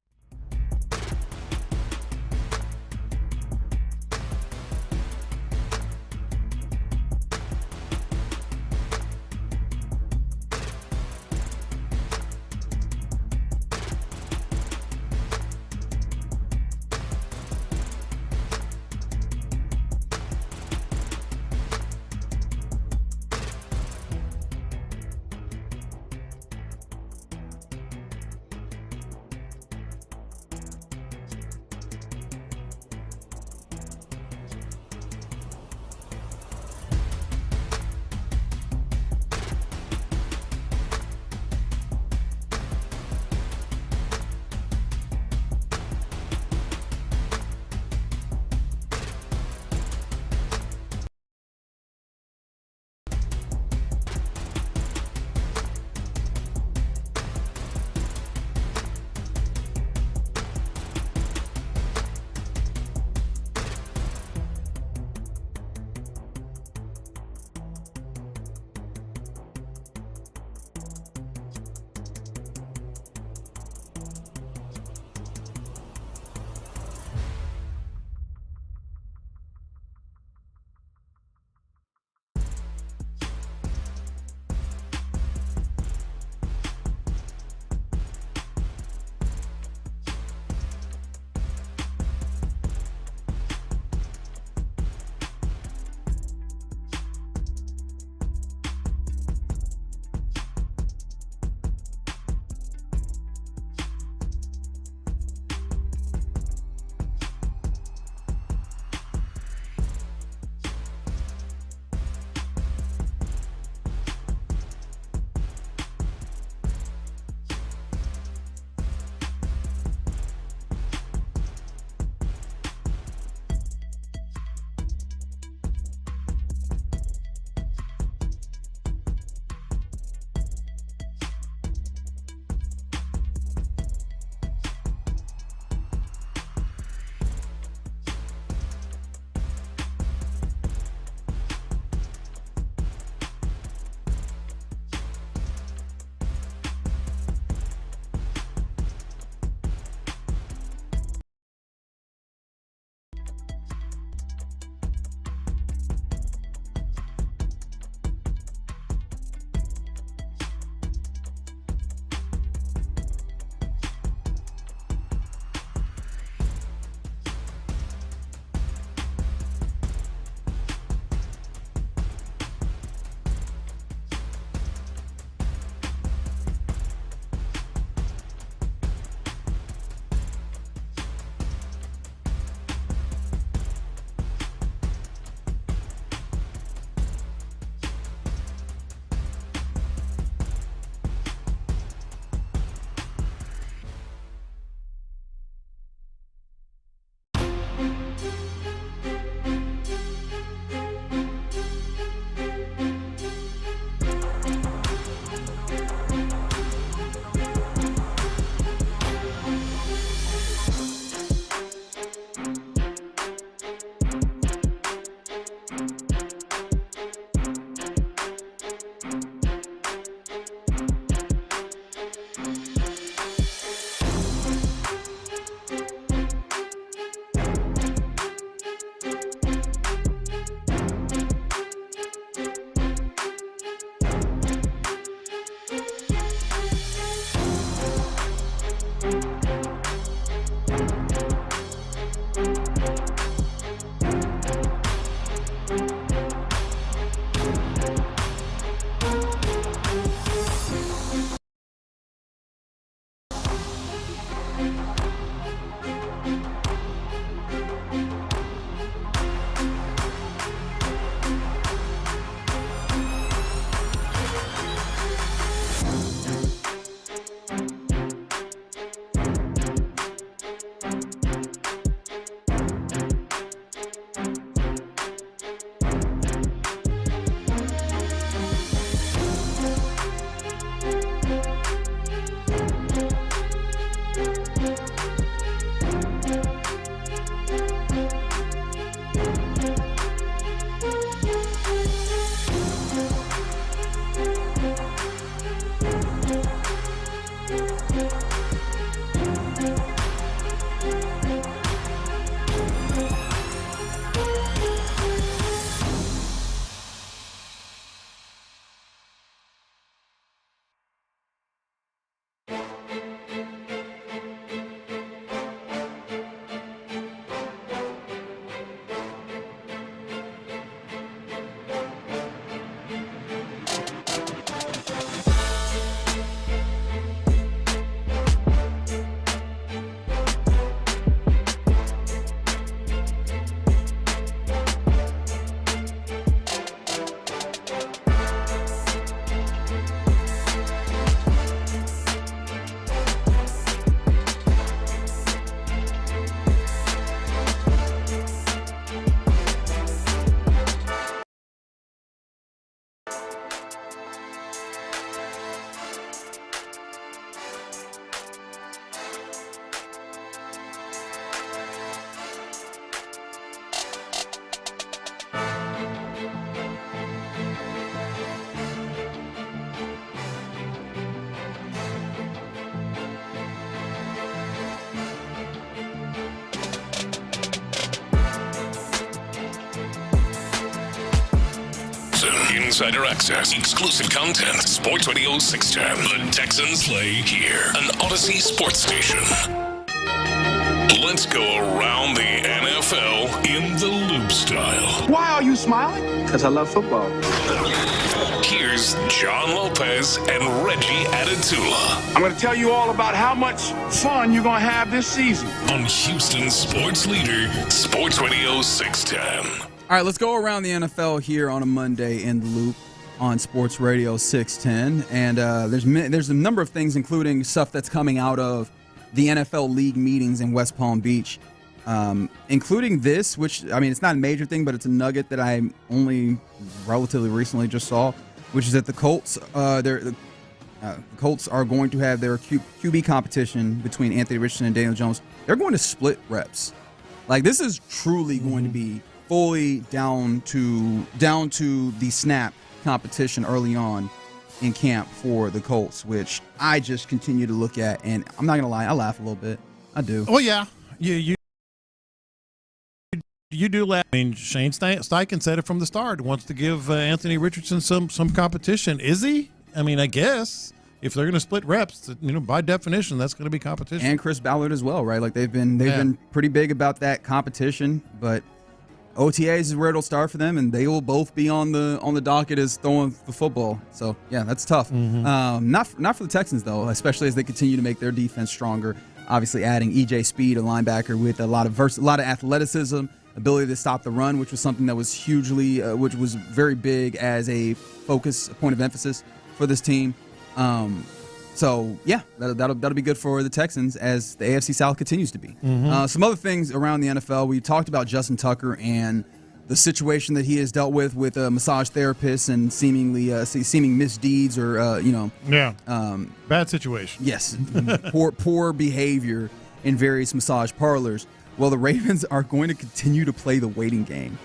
insider access, exclusive content. Sports Radio 610. The Texans play here. An Odyssey sports station. Let's go around the NFL in the loop style. Why are you smiling? Because I love football. Here's John Lopez and Reggie Adetula. I'm going to tell you all about how much fun you're going to have this season. On Houston's sports leader, Sports Radio 610. All right, let's go around the NFL here on a Monday in the loop on Sports Radio 610. And there's a number of things, including stuff that's coming out of the NFL league meetings in West Palm Beach, including this, which, I mean, it's not a major thing, but it's a nugget that I only relatively recently just saw, which is that the Colts, the Colts are going to have their QB competition between Anthony Richardson and Daniel Jones. They're going to split reps. Like, this is truly going to be fully down to the snap competition early on in camp for the Colts, which I just continue to look at, and I'm not gonna lie, I laugh a little bit. I do. Oh yeah, you do laugh. I mean, Shane Steichen said it from the start. Wants to give Anthony Richardson some competition. Is he? I mean, I guess if they're going to split reps, by definition, that's going to be competition. And Chris Ballard as well, right? Like they've been pretty big about that competition, but OTAs is where it'll start for them, and they will both be on the docket as throwing the football. So yeah, that's tough. Mm-hmm. Not for the Texans though, especially as they continue to make their defense stronger. Obviously, adding EJ Speed, a linebacker with a lot of athleticism, ability to stop the run, which was something that was which was very big as a point of emphasis for this team. So yeah, that'll be good for the Texans as the AFC South continues to be. Mm-hmm. Some other things around the NFL. We talked about Justin Tucker and the situation that he has dealt with massage therapists and seeming misdeeds or bad situation. Yes, poor behavior in various massage parlors. Well, the Ravens are going to continue to play the waiting game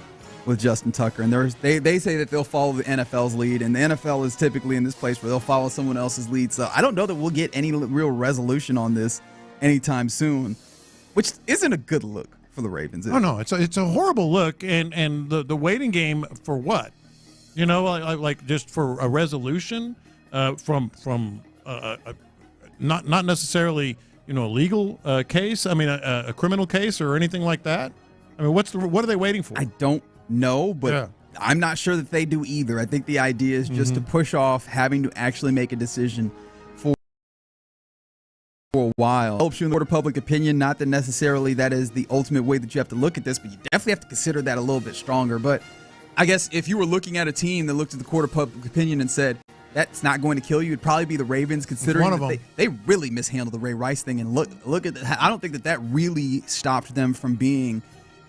with Justin Tucker, and they say that they'll follow the NFL's lead, and the NFL is typically in this place where they'll follow someone else's lead. So I don't know that we'll get any real resolution on this anytime soon, which isn't a good look for the Ravens. Oh no, it's a horrible look, and the waiting game for what? Like just for a resolution from not necessarily a legal case. I mean a criminal case or anything like that. I mean, what are they waiting for? I don't know, but I'm not sure that they do either. I think the idea is just to push off having to actually make a decision for a while. Helps you in the court of public opinion, not that necessarily that is the ultimate way that you have to look at this, but you definitely have to consider that a little bit stronger. But I guess if you were looking at a team that looked at the court of public opinion and said, that's not going to kill you, it'd probably be the Ravens, considering that they really mishandled the Ray Rice thing. And look at I don't think that really stopped them from being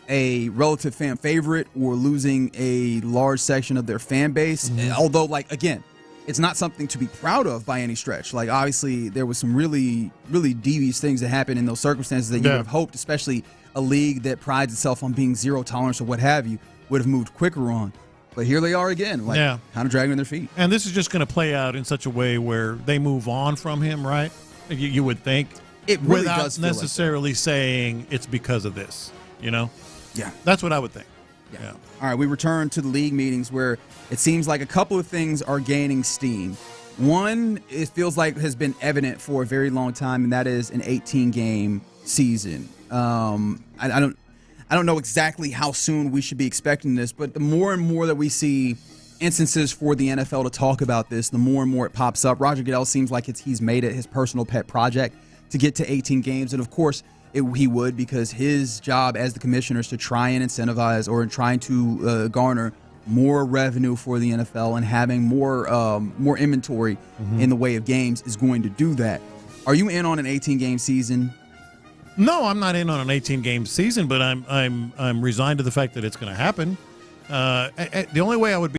a relative fan favorite or losing a large section of their fan base. Although, again, it's not something to be proud of by any stretch. Like, obviously, there was some really, really devious things that happened in those circumstances that you would have hoped, especially a league that prides itself on being zero tolerance or what have you, would have moved quicker on. But here they are again, kind of dragging their feet. And this is just going to play out in such a way where they move on from him, right? You would think. It really without does feel necessarily saying it's because of this, Yeah. That's what I would think. Yeah. All right, we return to the league meetings where it seems like a couple of things are gaining steam. One, it feels like has been evident for a very long time, and that is an 18-game season. I don't know exactly how soon we should be expecting this, but the more and more that we see instances for the NFL to talk about this, the more and more it pops up. Roger Goodell seems like he's made it his personal pet project to get to 18 games, and of course, he would, because his job as the commissioner is to try and incentivize or trying to garner more revenue for the NFL, and having more inventory in the way of games is going to do that. Are you in on an 18-game season? No, I'm not in on an 18-game season, but I'm resigned to the fact that it's going to happen. The only way I would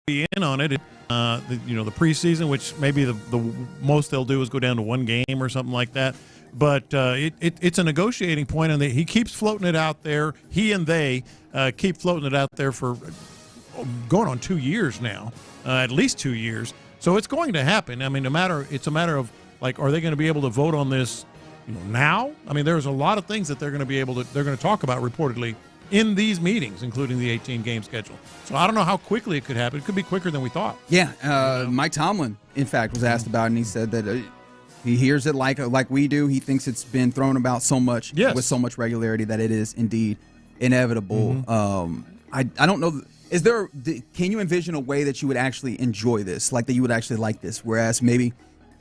be in on it is the preseason, which maybe the most they'll do is go down to one game or something like that. But it's a negotiating point, and he keeps floating it out there. He and they keep floating it out there for going on 2 years now, at least 2 years. So it's going to happen. I mean, it's a matter of, are they going to be able to vote on this now? I mean, there's a lot of things that they're going to talk about reportedly in these meetings, including the 18-game schedule. So I don't know how quickly it could happen. It could be quicker than we thought. Yeah, Mike Tomlin, in fact, was asked about it, and he said that he hears it like we do. He thinks it's been thrown about so much with so much regularity that it is indeed inevitable. I don't know. Can you envision a way that you would actually enjoy this, like that you would actually like this, whereas maybe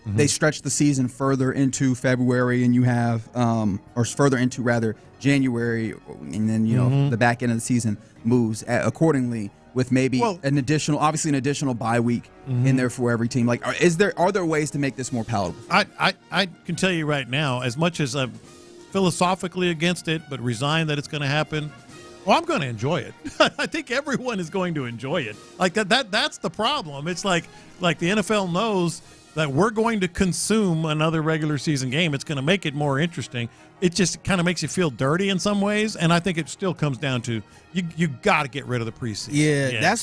they stretch the season further into February and you have, or further into rather January, and then the back end of the season moves accordingly with maybe an additional bye week in there for every team. Like, are there ways to make this more palatable? I can tell you right now, as much as I'm philosophically against it, but resigned that it's going to happen. Well, I'm going to enjoy it. I think everyone is going to enjoy it. Like that's the problem. It's like the NFL knows that we're going to consume another regular season game. It's going to make it more interesting. It just kind of makes you feel dirty in some ways, and I think it still comes down to you got to get rid of the preseason. Yeah.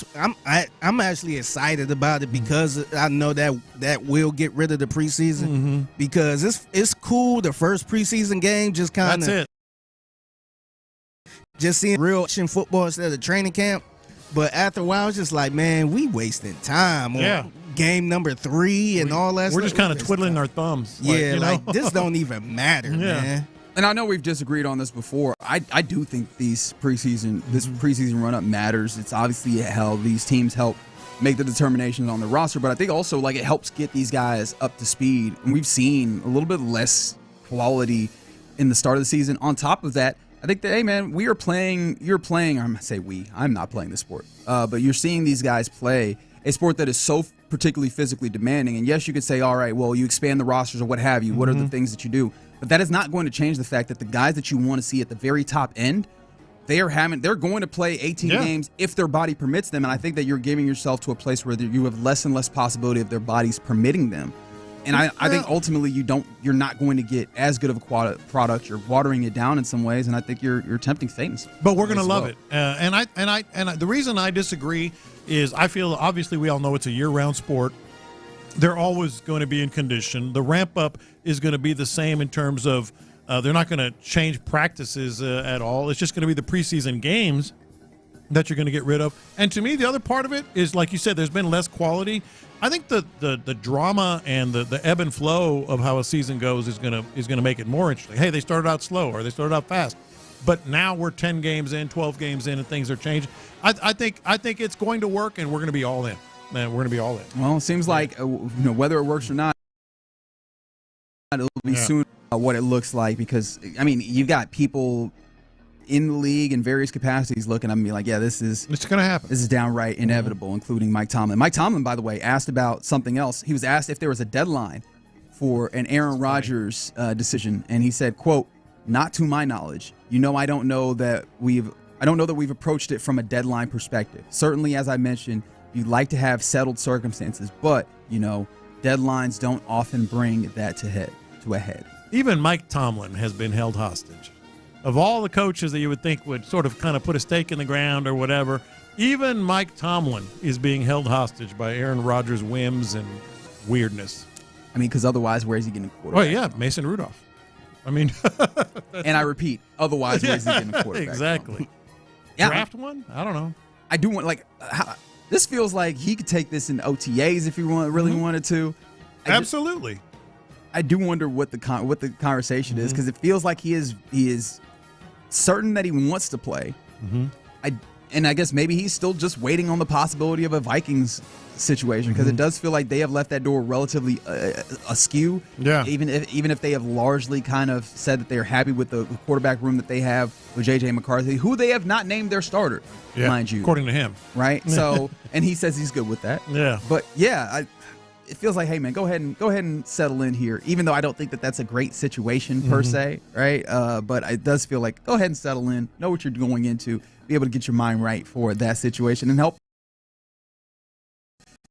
I'm actually excited about it because I know that will get rid of the preseason because it's cool. The first preseason game just kind of that's it. Just seeing real action football instead of training camp. But after a while, it's just like, man, we wasting time on game number 3 and all that stuff. We're just kind of twiddling our thumbs. Yeah, this don't even matter, man. And I know we've disagreed on this before. I do think this preseason run-up matters. It's obviously how these teams help make the determinations on the roster, but I think also like it helps get these guys up to speed. And we've seen a little bit less quality in the start of the season. On top of that, I think that, hey, man, you're playing, I'm going to say I'm not playing the sport, but you're seeing these guys play a sport that is so particularly physically demanding. And yes, you could say, all right, well, you expand the rosters or what have you. What are the things that you do? But that is not going to change the fact that the guys that you want to see at the very top end, they're going to play 18 games if their body permits them. And I think that you're giving yourself to a place where you have less and less possibility of their bodies permitting them. And I think ultimately you're not going to get as good of a product. You're watering it down in some ways, and I think you're tempting things. But we're going to love it. And the reason I disagree is I feel obviously we all know it's a year-round sport. They're always going to be in condition. The ramp-up is going to be the same in terms of they're not going to change practices at all. It's just going to be the preseason games that you're going to get rid of. And to me, the other part of it is, like you said, there's been less quality. I think the drama and the ebb and flow of how a season goes is gonna make it more interesting. Hey, they started out slow or they started out fast, but now we're 10 games in, 12 games in, and things are changing. I think it's going to work, and we're going to be all in. Man, we're going to be all in. Well, it seems like whether it works or not, it'll be soon what it looks like, because I mean you've got people in the league in various capacities looking at me like, it's going to happen. This is downright inevitable, including Mike Tomlin. Mike Tomlin, by the way, asked about something else. He was asked if there was a deadline for an Aaron Rodgers decision, and he said, quote, "Not to my knowledge. I don't know that we've approached it from a deadline perspective. Certainly, as I mentioned, you'd like to have settled circumstances, but, deadlines don't often bring that to a head." Even Mike Tomlin has been held hostage. Of all the coaches that you would think would sort of kind of put a stake in the ground or whatever, even Mike Tomlin is being held hostage by Aaron Rodgers' whims and weirdness. I mean, because otherwise, where is he getting a quarterback? Oh, yeah, Mason Rudolph. I mean, and I repeat, otherwise, where is he getting a quarterback? Exactly. Draft one? I don't know. I do want, this feels like he could take this in OTAs if he really wanted to. Absolutely. I do wonder what the conversation is, because it feels like he is certain that he wants to play. I guess maybe he's still just waiting on the possibility of a Vikings situation, because it does feel like they have left that door relatively askew. Yeah. Even if they have largely kind of said that they're happy with the quarterback room that they have with J.J. McCarthy, who they have not named their starter, mind you. According to him. Right? So, and he says he's good with that. Yeah. But it feels like, hey man, go ahead and settle in here. Even though I don't think that that's a great situation per se, right? But it does feel like go ahead and settle in, know what you're going into, be able to get your mind right for that situation, and help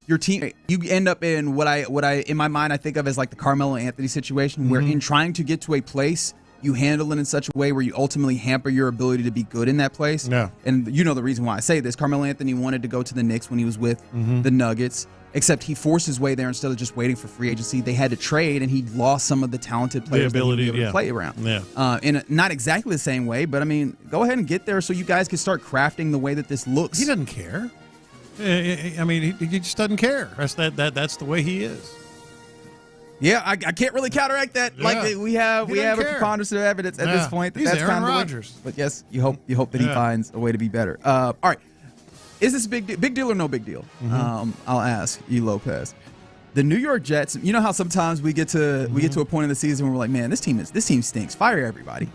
your team. You end up in what I in my mind I think of as like the Carmelo Anthony situation, where in trying to get to a place, you handle it in such a way where you ultimately hamper your ability to be good in that place. Yeah. And the reason why I say this, Carmelo Anthony wanted to go to the Knicks when he was with the Nuggets. except he forced his way there instead of just waiting for free agency. They had to trade, and he lost some of the talented players the ability that he to play around. Yeah. In not exactly the same way, but I mean, go ahead and get there so you guys can start crafting the way that this looks. He doesn't care. I mean, he just doesn't care. That's the way he is. Yeah, I can't really counteract that. Yeah. Like we have a preponderance of evidence at this point. He's That's Aaron kind of Rodgers. But yes, you hope that he finds a way to be better. All right, is this big deal or no big deal? I'll ask you, Lopez. The New York Jets. You know how sometimes we get to a point in the season where we're like, man, this team stinks. Fire everybody.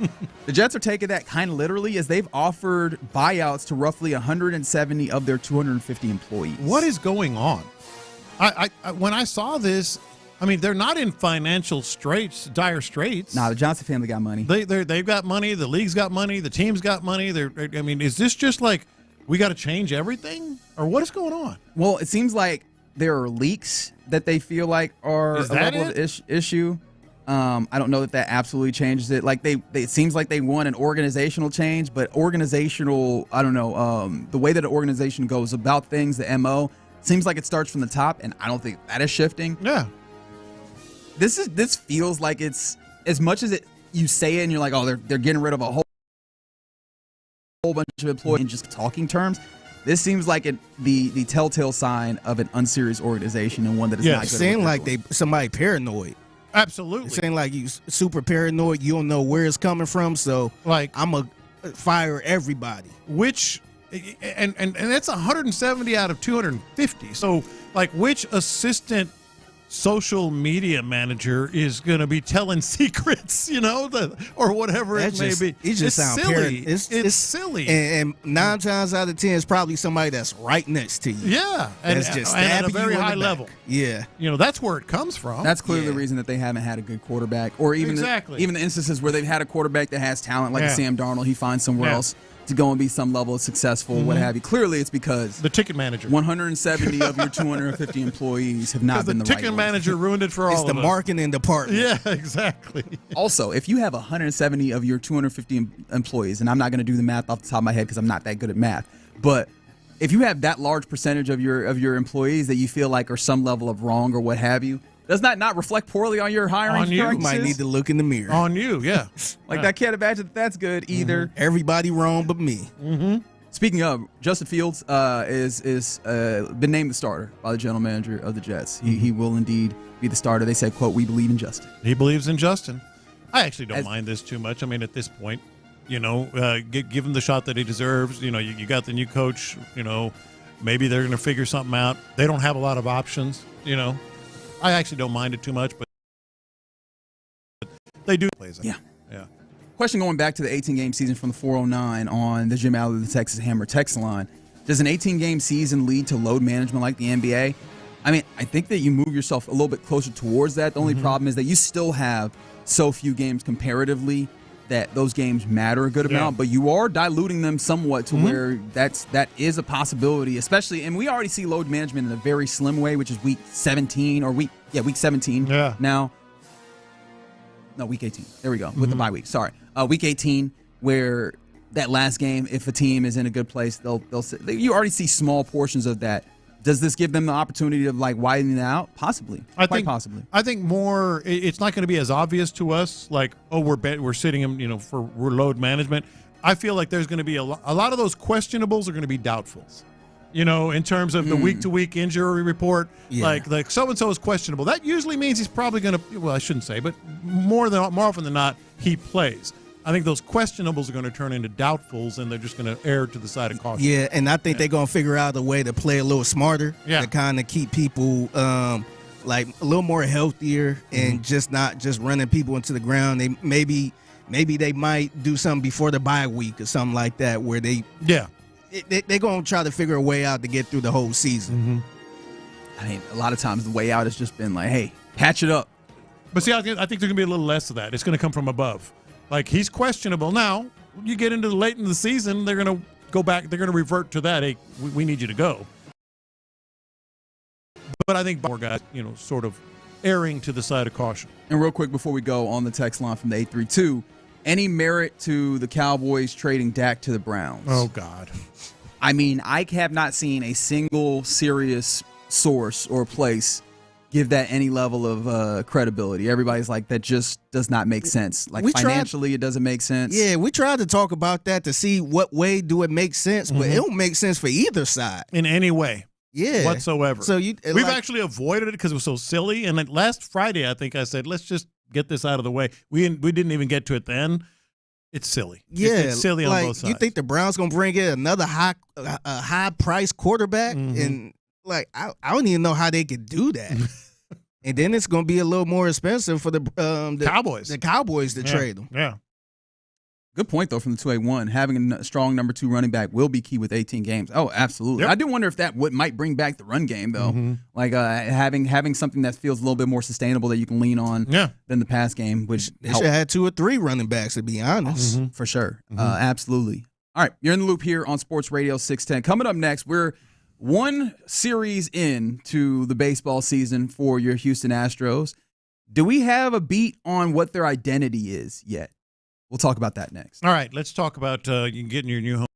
The Jets are taking that kind of literally as they've offered buyouts to roughly 170 of their 250 employees. What is going on? I when I saw this. I mean, they're not in financial dire straits. Nah, the Johnson family got money. They've got money. The league's got money. The team's got money. I mean, is this just like we got to change everything, or what is going on? Well, it seems like there are leaks that they feel like are a level of issue. I don't know that absolutely changes it. Like it seems like they want an organizational change, but organizational, I don't know, the way that an organization goes about things, the MO, seems like it starts from the top, and I don't think that is shifting. Yeah. This feels like it's as much as you say it and you're like, oh, they're getting rid of a whole bunch of employees in just talking terms. This seems like the telltale sign of an unserious organization and one that is not good. It seems like somebody paranoid. Absolutely. It seems like you super paranoid. You don't know where it's coming from. So I'm going to fire everybody. And that's 170 out of 250. So which assistant social media manager is going to be telling secrets, or whatever it may be. It just sounds silly. It's silly. And 9 times out of 10, it's probably somebody that's right next to you. Yeah. That's just at a stabbing very you in high the back. level. Yeah. That's where it comes from. That's clearly the reason that they haven't had a good quarterback, or even the instances where they've had a quarterback that has talent, like Sam Darnold. He finds somewhere else to go and be some level of successful, what have you. Clearly, it's because the ticket manager. 170 of your 250 employees have not been the right ticket manager ruined it for all of us. It's the marketing department. Yeah, exactly. Also, if you have 170 of your 250 employees, and I'm not going to do the math off the top of my head because I'm not that good at math, but if you have that large percentage of your employees that you feel like are some level of wrong or what have you, does that not reflect poorly on your hiring practices? You might need to look in the mirror. On you, yeah. I can't imagine that's good either. Everybody wrong but me. Speaking of, Justin Fields is been named the starter by the general manager of the Jets. He will indeed be the starter. They said, quote, "We believe in Justin." He believes in Justin. I actually don't mind this too much. I mean, at this point, give him the shot that he deserves. You got the new coach. Maybe they're going to figure something out. They don't have a lot of options. I actually don't mind it too much, but they do. Yeah. Question going back to the 18-game season from the 409 on the Jim Alley of the Texas Hammer text line. Does an 18-game season lead to load management like the NBA? I mean, I think that you move yourself a little bit closer towards that. The only problem is that you still have so few games comparatively that those games matter a good amount, but you are diluting them somewhat to where that is a possibility, especially, and we already see load management in a very slim way, which is week 17 or week 17 now. No, week 18. There we go, with the bye week. Sorry. Week 18, where that last game, if a team is in a good place, you already see small portions of that. Does this give them the opportunity of widening it out? Possibly. Quite possibly. I think more. It's not going to be as obvious to us. We're sitting them, for load management. I feel like there's going to be a lot of those questionables are going to be doubtfuls. In terms of the week-to-week injury report, like so-and-so is questionable. That usually means he's probably going to. Well, I shouldn't say, but more often than not, he plays. I think those questionables are going to turn into doubtfuls, and they're just going to err to the side of caution. Yeah, and I think they're going to figure out a way to play a little smarter to kind of keep people a little more healthier and just not just running people into the ground. They maybe they might do something before the bye week or something like that where they're going to try to figure a way out to get through the whole season. I mean, a lot of times the way out has just been hey, patch it up. But see, I think there's going to be a little less of that. It's going to come from above. He's questionable. Now, you get into late in the season, they're going to go back. They're going to revert to that. Hey, we need you to go. But I think more guys, sort of erring to the side of caution. And real quick before we go on the text line from the 832, any merit to the Cowboys trading Dak to the Browns? Oh, God. I mean, I have not seen a single serious source or place give that any level of credibility. Everybody's like, that just does not make sense. Like financially, it doesn't make sense. Yeah, we tried to talk about that to see what way do it make sense, but it don't make sense for either side. In any way. Yeah. Whatsoever. So we've actually avoided it because it was so silly. And then last Friday, I think I said, let's just get this out of the way. We didn't even get to it then. It's silly. Yeah, it's silly on both sides. You think the Browns gonna bring in another high price quarterback, and like I don't even know how they could do that. And then it's gonna be a little more expensive for the Cowboys. The Cowboys to trade them. Yeah. Good point, though, from the 281. Having a strong number 2 running back will be key with 18 games. Oh, absolutely. Yep. I do wonder if that might bring back the run game, though. Like having something that feels a little bit more sustainable that you can lean on than the pass game, which They should have had 2 or 3 running backs, to be honest. For sure. Absolutely. All right, you're in the loop here on Sports Radio 610. Coming up next, we're one series in to the baseball season for your Houston Astros. Do we have a beat on what their identity is yet? We'll talk about that next. All right, let's talk about you getting your new home.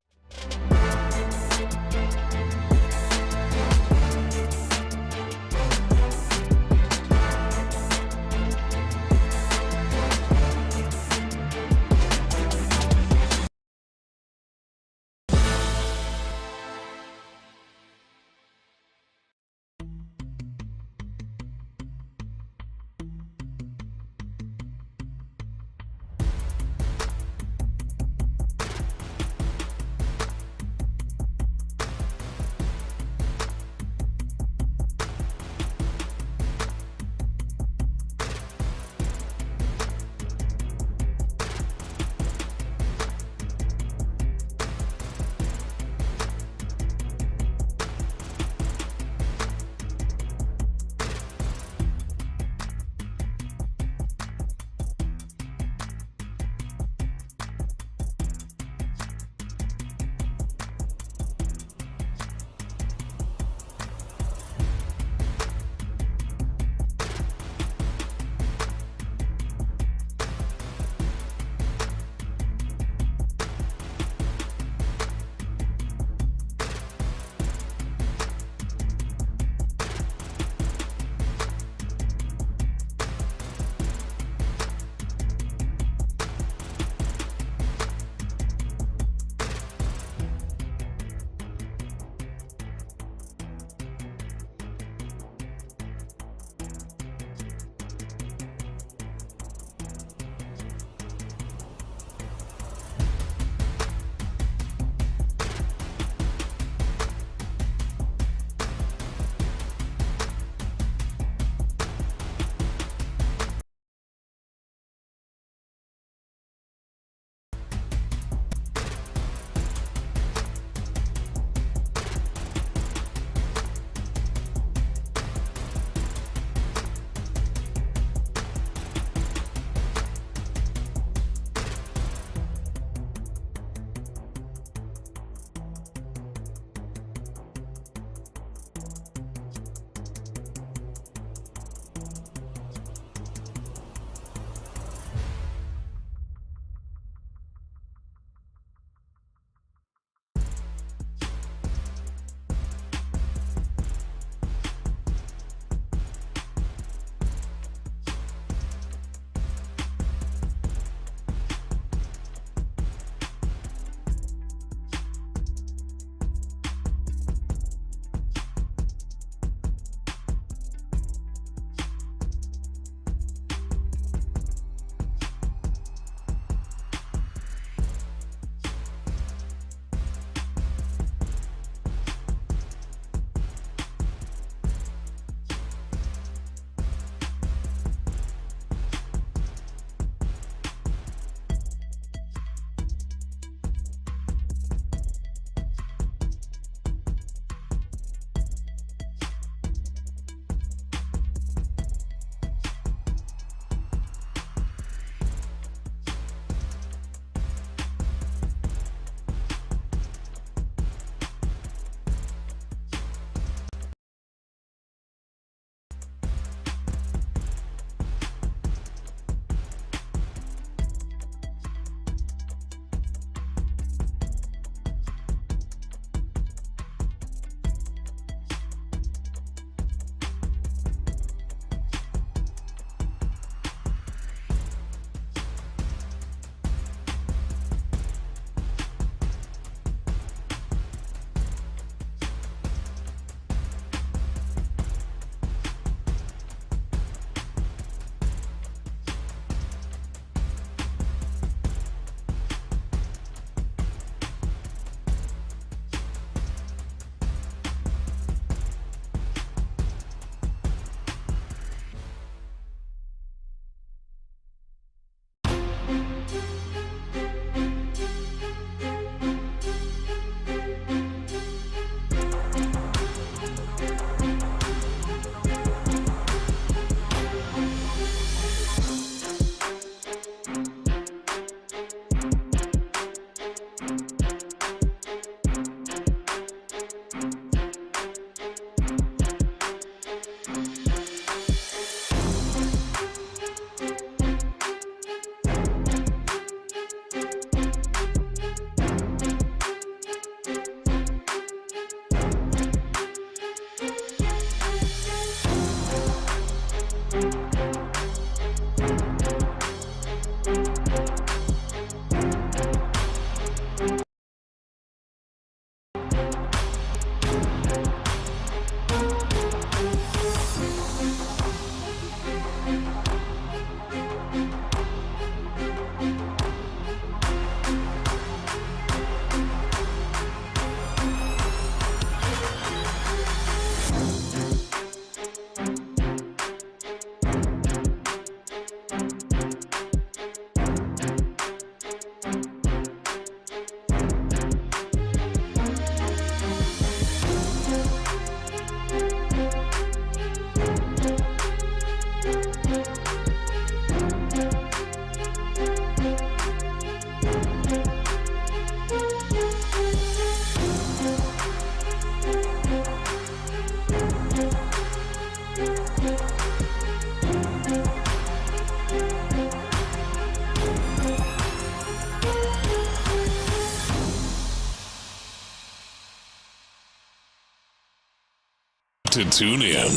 To tune in.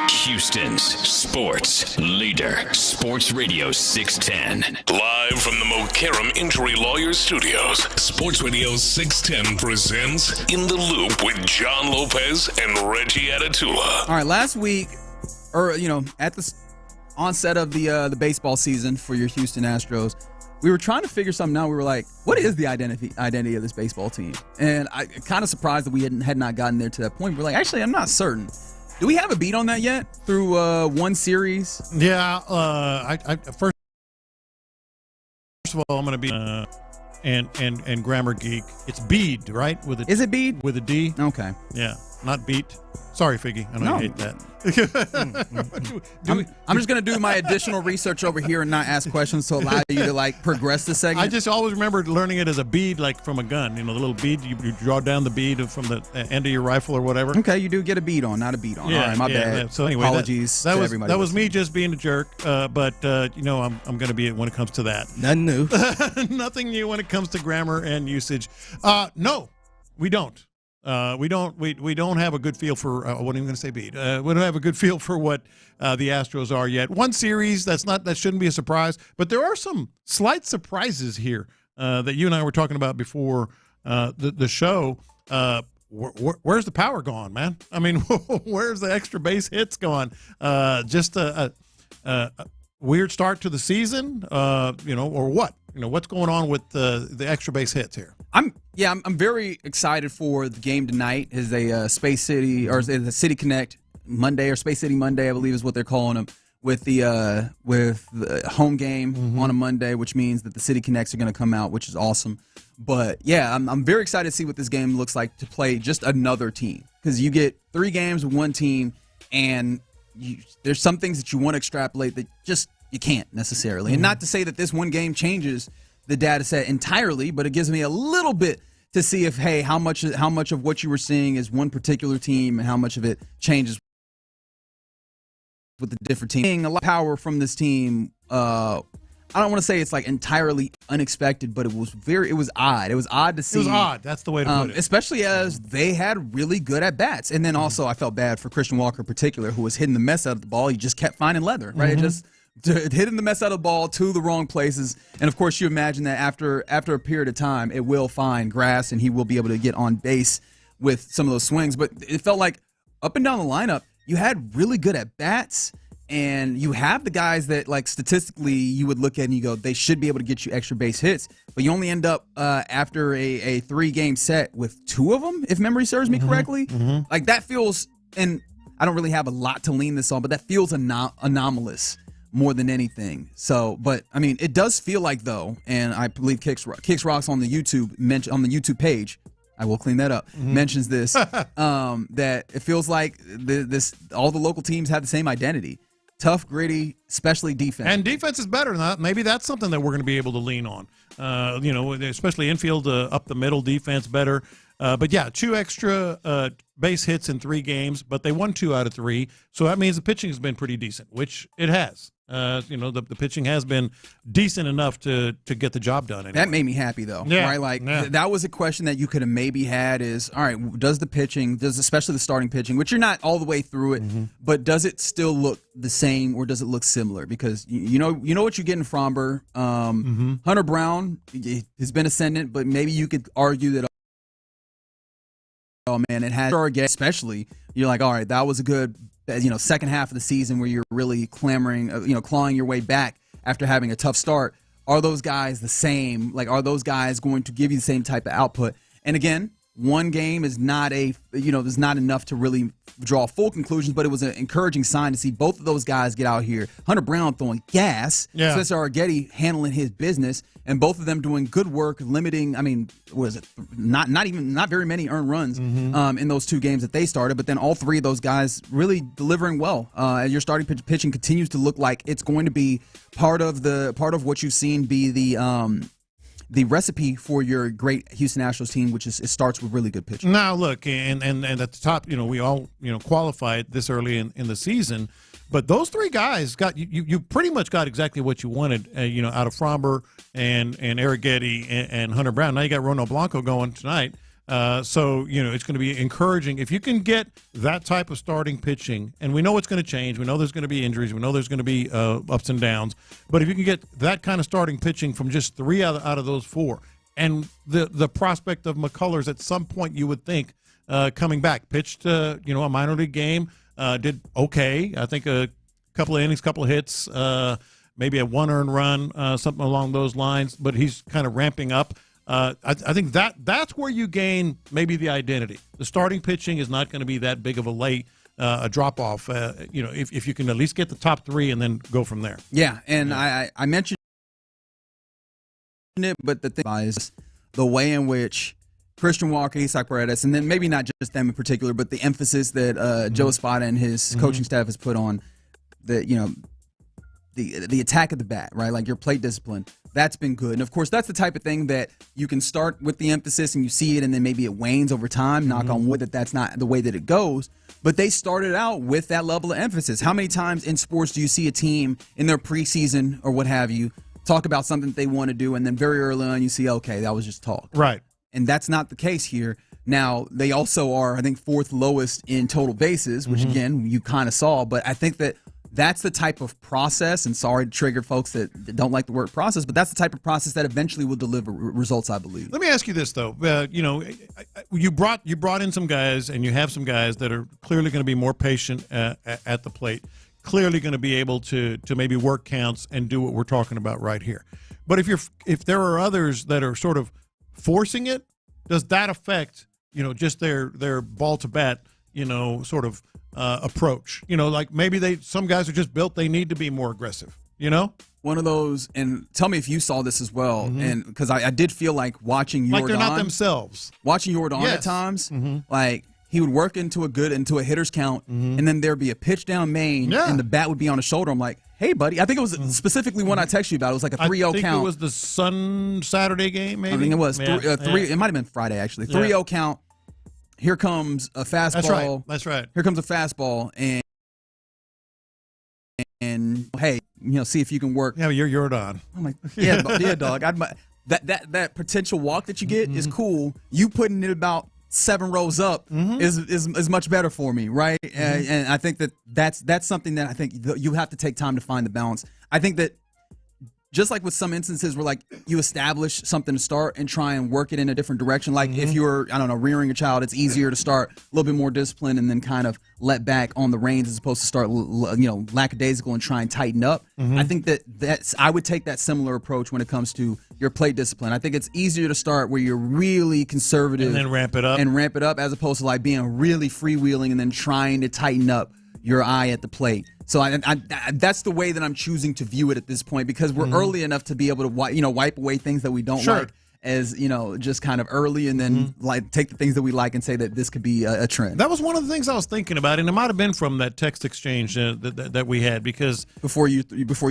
Houston's sports leader, Sports Radio 610. Live from the Mokaram Injury Lawyers Studios, Sports Radio 610 presents In the Loop with John Lopez and Reggie Atatula. All right, last week, at the onset of the baseball season for your Houston Astros, we were trying to figure something out. We were like, what is the identity of this baseball team? And I kind of surprised that we had not gotten there to that point. We're like, actually, I'm not certain. Do we have a beat on that yet through one series? Yeah. First of all, I'm going to be and grammar geek. It's Bede, right? Is it Bede? With a D. Okay. Yeah, not beat. Sorry, Figgy. I know you hate that. I'm just going to do my additional research over here and not ask questions to allow you to progress the segment. I just always remember learning it as a bead, like from a gun. The little bead, you draw down the bead from the end of your rifle or whatever. Okay, you do get a bead on, not a bead on. Yeah, all right, my bad. Yeah. So anyway, apologies to everybody. That was me just being a jerk, but I'm going to be it when it comes to that. Nothing new. Nothing new when it comes to grammar and usage. No, we don't. We don't have a good feel for what am I going to say, Bede? We don't have a good feel for what the Astros are yet. One series that shouldn't be a surprise, but there are some slight surprises here that you and I were talking about before the show. Where's the power gone, man? I mean, where's the extra base hits gone? Just a weird start to the season, or what? What's going on with the extra base hits here? I'm very excited for the game tonight. Is a Space City or is it the City Connect Monday or Space City Monday, I believe is what they're calling them, with the home game on a Monday, which means that the City Connects are going to come out, which is awesome. But yeah, I'm very excited to see what this game looks like to play just another team, because you get 3 games with one team, and there's some things that you want to extrapolate that just you can't necessarily. And not to say that this one game changes the data set entirely, but it gives me a little bit to see if, hey, how much of what you were seeing is one particular team and how much of it changes with the different team. Seeing a lot of power from this team, I don't want to say it's entirely unexpected, but it was odd. It was odd to see. It was odd. That's the way to put it. Especially as they had really good at bats. And then also I felt bad for Christian Walker in particular, who was hitting the mess out of the ball. He just kept finding leather, right? It just hitting the mess out of the ball to the wrong places. And of course, you imagine that after a period of time, it will find grass and he will be able to get on base with some of those swings. But it felt like up and down the lineup, you had really good at bats, and you have the guys that statistically you would look at and you go, they should be able to get you extra base hits. But you only end up after a 3-game set with 2 of them, if memory serves me correctly. That feels, and I don't really have a lot to lean this on, but that feels anomalous more than anything. So, but I mean, it does feel like though, and I believe Kicks Rocks on the YouTube page, I will clean that up, mentions this, that it feels like all the local teams have the same identity. Tough, gritty, especially defense. And defense is better than that. Maybe that's something that we're going to be able to lean on. Especially infield, up the middle defense better. But yeah, 2 extra base hits in 3 games, but they won 2 out of 3. So that means the pitching has been pretty decent, which it has. The pitching has been decent enough to get the job done. Anyway. That made me happy, though. Yeah, right? Yeah. That was a question that you could have maybe had is, all right, does especially the starting pitching, which you're not all the way through it, but does it still look the same or does it look similar? Because you know what you're getting from Fromber. Hunter Brown has been ascendant, but maybe you could argue that, oh man, it had, especially, you're like, all right, that was a good, second half of the season where you're really clamoring, clawing your way back after having a tough start. Are those guys the same? Are those guys going to give you the same type of output? And again, one game is not there's not enough to really draw full conclusions, but it was an encouraging sign to see both of those guys get out here. Hunter Brown throwing gas, Spencer Arguetti handling his business, and both of them doing good work, limiting. I mean, was it not very many earned runs in those two games that they started, but then all three of those guys really delivering well. And your starting pitching continues to look like it's going to be part of what you've seen be the recipe for your great Houston Astros team, which is it starts with really good pitching. Now, look, and at the top, we all qualified this early in the season, but those three guys got you pretty much got exactly what you wanted, out of Fromber and Arrighetti and Hunter Brown. Now you got Ronald Blanco going tonight. So, it's going to be encouraging. If you can get that type of starting pitching, and we know it's going to change. We know there's going to be injuries. We know there's going to be ups and downs. But if you can get that kind of starting pitching from just three out of those four, and the prospect of McCullers at some point you would think coming back, pitched a minor league game, did okay. I think a couple of innings, couple of hits, maybe a one earned run, something along those lines. But he's kind of ramping up. I think that's where you gain maybe the identity. The starting pitching is not going to be that big of a drop off. If you can at least get the top three and then go from there. Yeah, and I mentioned it, but the thing is the way in which Christian Walker, Isaac Paredes, and then maybe not just them in particular, but the emphasis that Joe Espada and his coaching staff has put on the attack of the bat, right? Like your plate discipline. That's been good. And, of course, that's the type of thing that you can start with the emphasis and you see it and then maybe it wanes over time. Knock on wood that's not the way that it goes. But they started out with that level of emphasis. How many times in sports do you see a team in their preseason or what have you talk about something that they want to do and then very early on you see, okay, that was just talk. Right. And that's not the case here. Now, they also are, I think, fourth lowest in total bases, which, again, you kind of saw. But I think that's the type of process, and sorry to trigger folks that don't like the word process, but that's the type of process that eventually will deliver results, I believe. Let me ask you this, though. You brought in some guys, and you have some guys that are clearly going to be more patient at the plate, clearly going to be able to maybe work counts and do what we're talking about right here. But if there are others that are sort of forcing it, does that affect just their ball to bat sort of approach? Like maybe some guys are just built, they need to be more aggressive, One of those, and tell me if you saw this as well, and because I did feel like watching Yordan. Like they're not themselves. Watching Yordan at times, like he would work into a hitter's count, and then there'd be a pitch down main, and the bat would be on his shoulder. I'm like, hey, buddy. I think it was specifically one I texted you about. It was like a 3-0 count. I think it was the Saturday game, maybe? I think it was. It might have been Friday, actually. 3-0 count. Here comes a fastball. That's right. Here comes a fastball, and hey, see if you can work. Yeah, you're on. I'm like, yeah, dog. That potential walk that you get is cool. You putting it about 7 rows up is much better for me, right? And I think that's something that I think you have to take time to find the balance. I think that just like with some instances where like you establish something to start and try and work it in a different direction. Like if you're, rearing a child, it's easier to start a little bit more disciplined and then kind of let back on the reins as opposed to start, lackadaisical and try and tighten up. I think I would take that similar approach when it comes to your plate discipline. I think it's easier to start where you're really conservative and then ramp it up as opposed to like being really freewheeling and then trying to tighten up your eye at the plate. So that's the way that I'm choosing to view it at this point because we're early enough to be able to wipe away things that we don't like as just kind of early and then like take the things that we like and say that this could be a trend. That was one of the things I was thinking about, and it might have been from that text exchange that we had because before you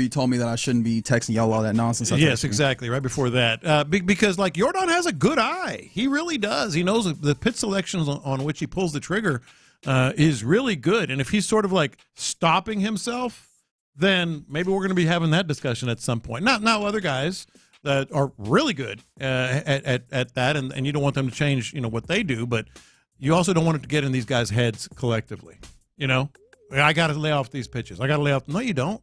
told me that I shouldn't be texting y'all all that nonsense. Yes, exactly. Right before that, because like Yordan has a good eye, he really does. He knows the pitch selections on which he pulls the trigger. Is really good. And if he's sort of like stopping himself, then maybe we're going to be having that discussion at some point. Now other guys that are really good at that, and you don't want them to change, what they do, but you also don't want it to get in these guys' heads collectively. I got to lay off these pitches. I got to lay off. No, you don't.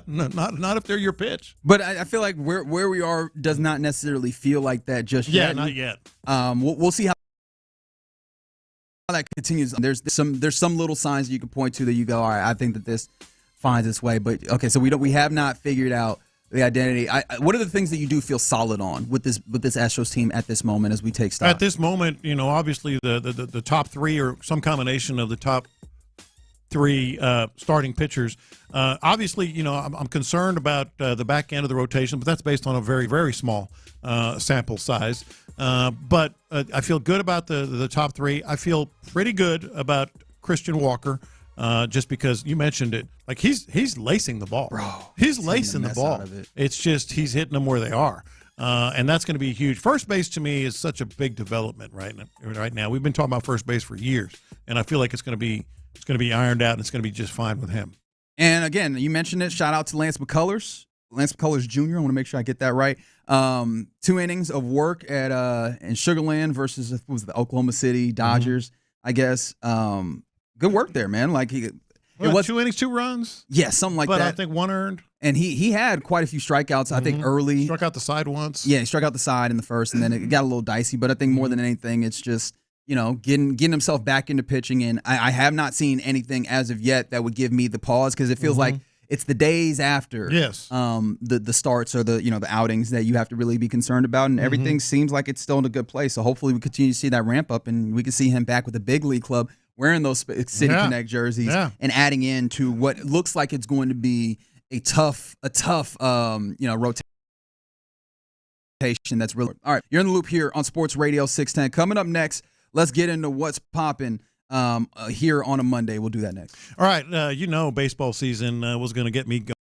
No, not if they're your pitch. But I feel like where we are does not necessarily feel like that just yet. Yeah, not yet. We'll see how that continues. There's some little signs you can point to that you go, all right, I think that this finds its way. But okay, so we have not figured out the identity. What are the things that you do feel solid on with this Astros team at this moment as we take stock? At this moment, obviously the top three or some combination of the top three starting pitchers. Obviously, I'm concerned about the back end of the rotation, but that's based on a very, very small sample size. But I feel good about the top three. I feel pretty good about Christian Walker, just because you mentioned it. Like he's lacing the ball. Bro, he's lacing the ball. It's just he's hitting them where they are. And that's going to be huge. First base to me is such a big development right now. We've been talking about first base for years, and I feel like it's going to be ironed out, and it's going to be just fine with him. And again, you mentioned it. Shout out to Lance McCullers Jr. I want to make sure I get that right. 2 innings of work at in Sugarland versus the Oklahoma City Dodgers. I guess good work there, man. Like it was 2 innings, 2 runs. Yeah, something like that. But I think 1 earned. And he had quite a few strikeouts. I think early. Struck out the side once. Yeah, he struck out the side in the first, and then it got a little dicey. But I think more than anything, it's just getting himself back into pitching. And I have not seen anything as of yet that would give me the pause, because it feels like it's the days after the starts or the outings that you have to really be concerned about, and everything seems like it's still in a good place. So hopefully we continue to see that ramp up, and we can see him back with the big league club wearing those City Connect jerseys and adding into what looks like it's going to be a tough rotation that's really all right. You're in the loop here on Sports Radio 610. Coming up next, let's get into what's popping here on a Monday. We'll do that next. All right. Baseball season was going to get me going.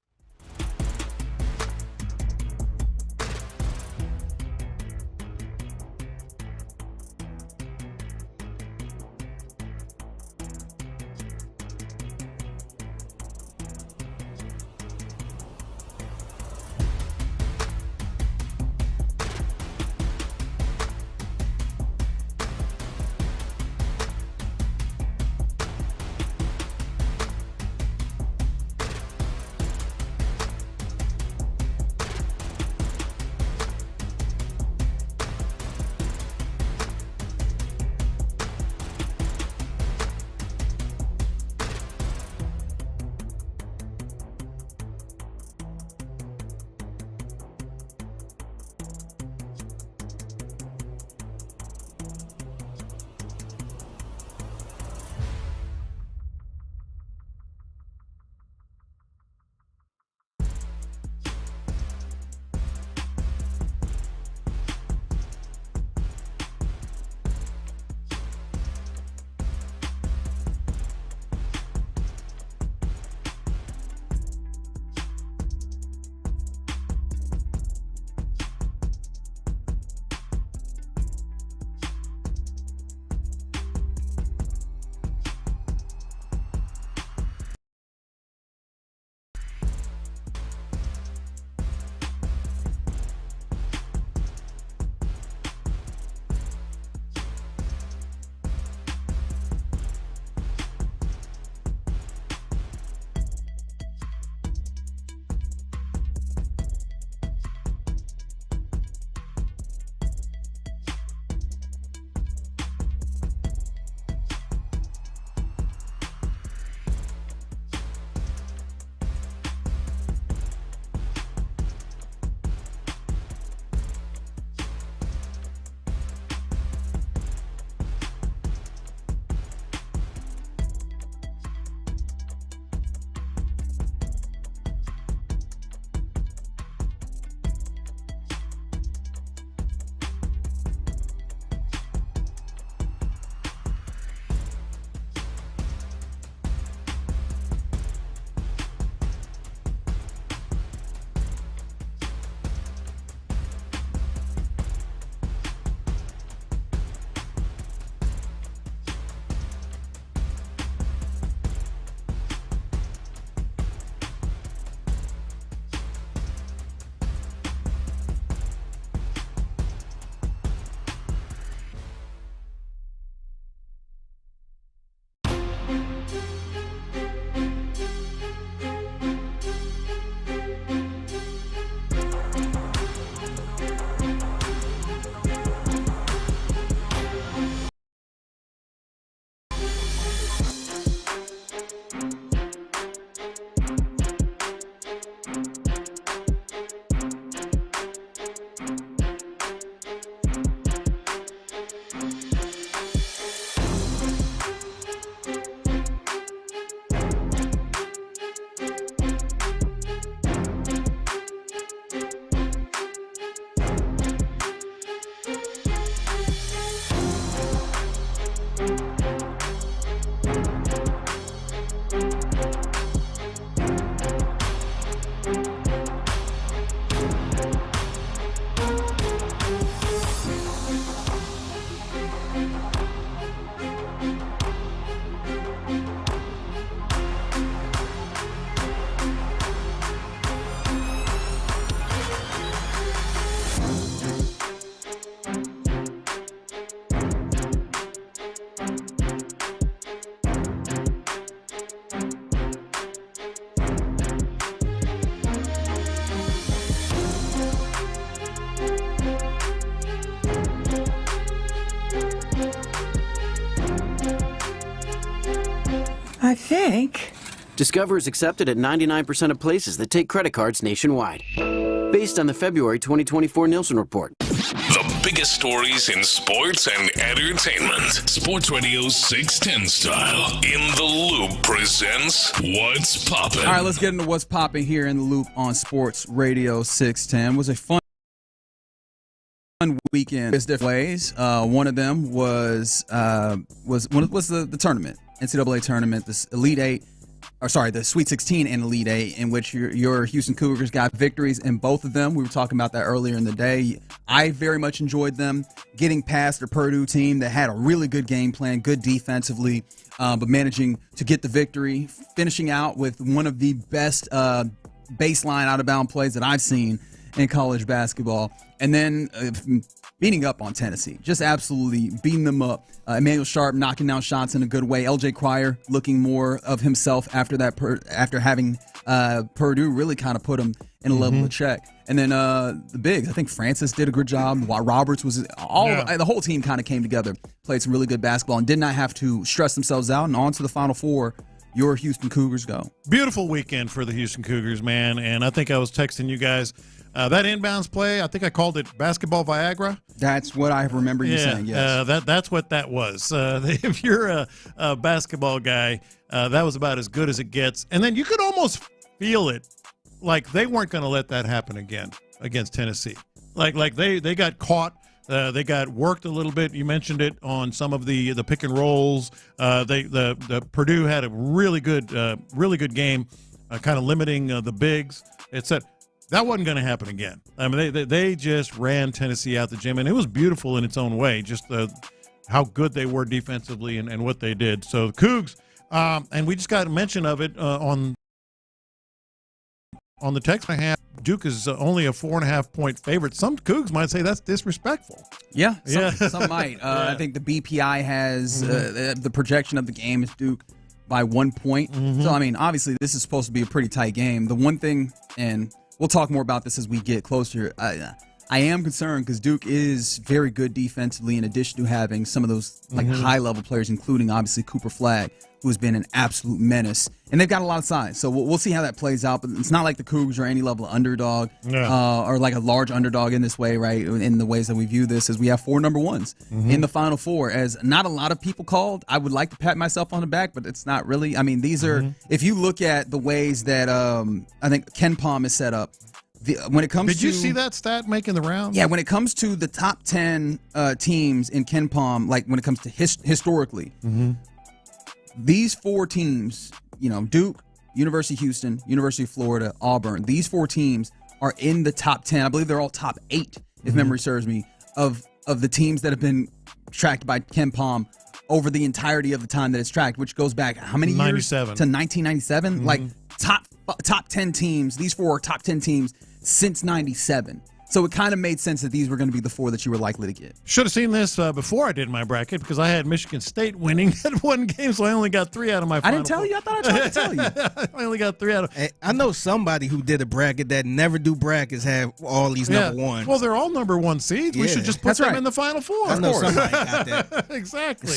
think. Discover is accepted at 99% of places that take credit cards nationwide. Based on the February 2024 Nielsen report. The biggest stories in sports and entertainment. Sports Radio 610 style. In the Loop presents What's Poppin'. All right, let's get into What's Poppin' here in the Loop on Sports Radio 610. It was a fun weekend in different ways. One of them was the tournament, NCAA tournament, this Elite Eight. The Sweet 16 and Elite Eight, in which your Houston Cougars got victories in both of them. We were talking about that earlier in the day. I very much enjoyed them getting past the Purdue team that had a really good game plan, good defensively, but managing to get the victory, finishing out with one of the best baseline out-of-bound plays that I've seen in college basketball. And then beating up on Tennessee, just absolutely beating them up. Emmanuel Sharp knocking down shots in a good way. LJ Cryer looking more of himself after that, after having Purdue really kind of put him in a level of check. And then the bigs, I think Francis did a good job. While Roberts was the whole team kind of came together, played some really good basketball, and did not have to stress themselves out. And on to the Final Four. Your Houston Cougars go. Beautiful weekend for the Houston Cougars, man. And I think I was texting you guys. That inbounds play, I think I called it basketball Viagra. That's what I remember you saying, yes. That's what that was. If you're a basketball guy, that was about as good as it gets. And then you could almost feel it, like they weren't going to let that happen again against Tennessee. Like they got caught. They got worked a little bit. You mentioned it on some of the pick and rolls. The Purdue had a really good game, kind of limiting the bigs. It said that wasn't going to happen again. I mean, they just ran Tennessee out the gym, and it was beautiful in its own way. Just how good they were defensively and what they did. So the Cougs, and we just got a mention of it on the text I have. Duke is only a 4.5-point favorite. Some Cougs might say that's disrespectful. Yeah, some might. I think the BPI has the projection of the game is Duke by 1 point. So, I mean, obviously this is supposed to be a pretty tight game. The one thing, and we'll talk more about this as we get closer, I am concerned because Duke is very good defensively in addition to having some of those high-level players, including, obviously, Cooper Flagg, who has been an absolute menace. And they've got a lot of size. So we'll see how that plays out. But it's not like the Cougars are any level of underdog or like a large underdog in this way, right? In the ways that we view this, as we have 4 number ones in the Final Four, as not a lot of people called. I would like to pat myself on the back, but it's not really. I mean, these are, if you look at the ways that I think Ken Palm is set up, when it comes Did you see that stat making the rounds? Yeah, when it comes to the top 10 teams in Ken Palm, like when it comes to historically, these 4 teams, Duke, University of Houston, University of Florida, Auburn, these 4 teams are in the top 10. I believe they're all top 8, if memory serves me, of the teams that have been tracked by Ken Palm over the entirety of the time that it's tracked, which goes back how many years? 97. To 1997? Like top 10 teams, these 4 are top 10 teams since 97. So it kind of made sense that these were going to be the 4 that you were likely to get. Should have seen this before I did my bracket because I had Michigan State winning that one game, so I only got 3 out of my final. I didn't tell you. I thought I tried to tell you. I only got 3 out of. Hey, I know somebody who did a bracket that never do brackets have all these number ones. Well, they're all number 1 seeds. We should just put them in the Final Four. I know somebody got that. Exactly.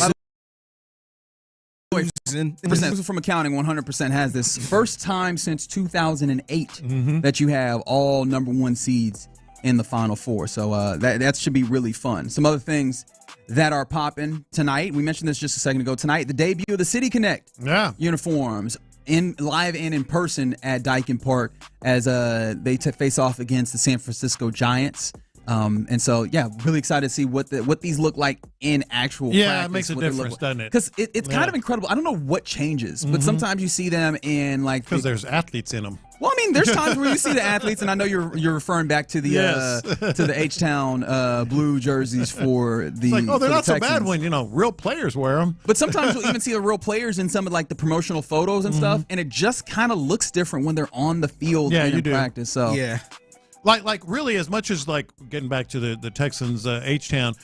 From accounting 100% has this first time since 2008 that you have all number 1 seeds in the Final Four. So that should be really fun. Some other things that are popping tonight. We mentioned this just a second ago. Tonight, the debut of the City Connect uniforms live and in person at Dyken Park as they face off against the San Francisco Giants. And so, really excited to see what these look like in actual practice. Yeah, it makes a difference, doesn't it? Because it's kind of incredible. I don't know what changes, but sometimes you see them in because there's athletes in them. Well, I mean, there's times where you see the athletes, and I know you're referring back to the to the H-Town blue jerseys for the. It's like, they're not so bad when real players wear them. But sometimes you'll even see the real players in some of the promotional photos and stuff, and it just kind of looks different when they're on the field in practice. So Like really, as much as getting back to the Texans H-Town,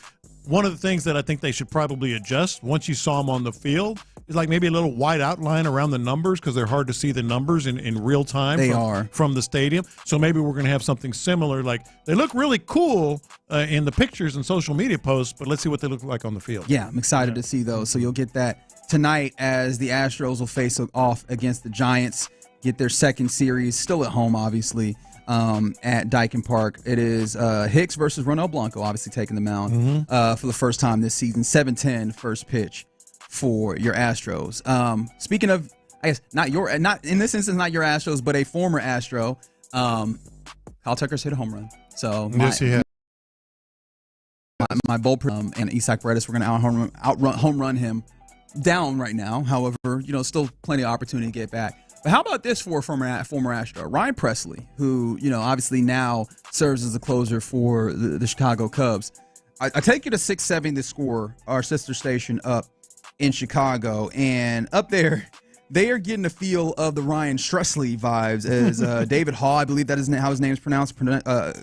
one of the things that I think they should probably adjust once you saw them on the field is like maybe a little white outline around the numbers because they're hard to see the numbers in real time from the stadium. So maybe we're going to have something similar. Like they look really cool in the pictures and social media posts, but let's see what they look like on the field. Yeah, I'm excited to see those. So you'll get that tonight as the Astros will face off against the Giants, get their second series, still at home, obviously, at Dyken Park. It is Hicks versus Ronel Blanco, obviously taking the mound for the first time this season. 7:10 first pitch for your Astros. Speaking of, I guess not in this instance, not your Astros, but a former Astro. Kyle Tucker's hit a home run. So yes, he has. My bold and Isaac Paredes, we're going to home run him down right now. However, still plenty of opportunity to get back. But how about this for a former Astro, Ryan Presley, who obviously now serves as the closer for the Chicago Cubs. I take you to 670 to score, our sister station up in Chicago, and up there they are getting a feel of the Ryan Presley vibes as David Hall, I believe that is how his name is pronounced.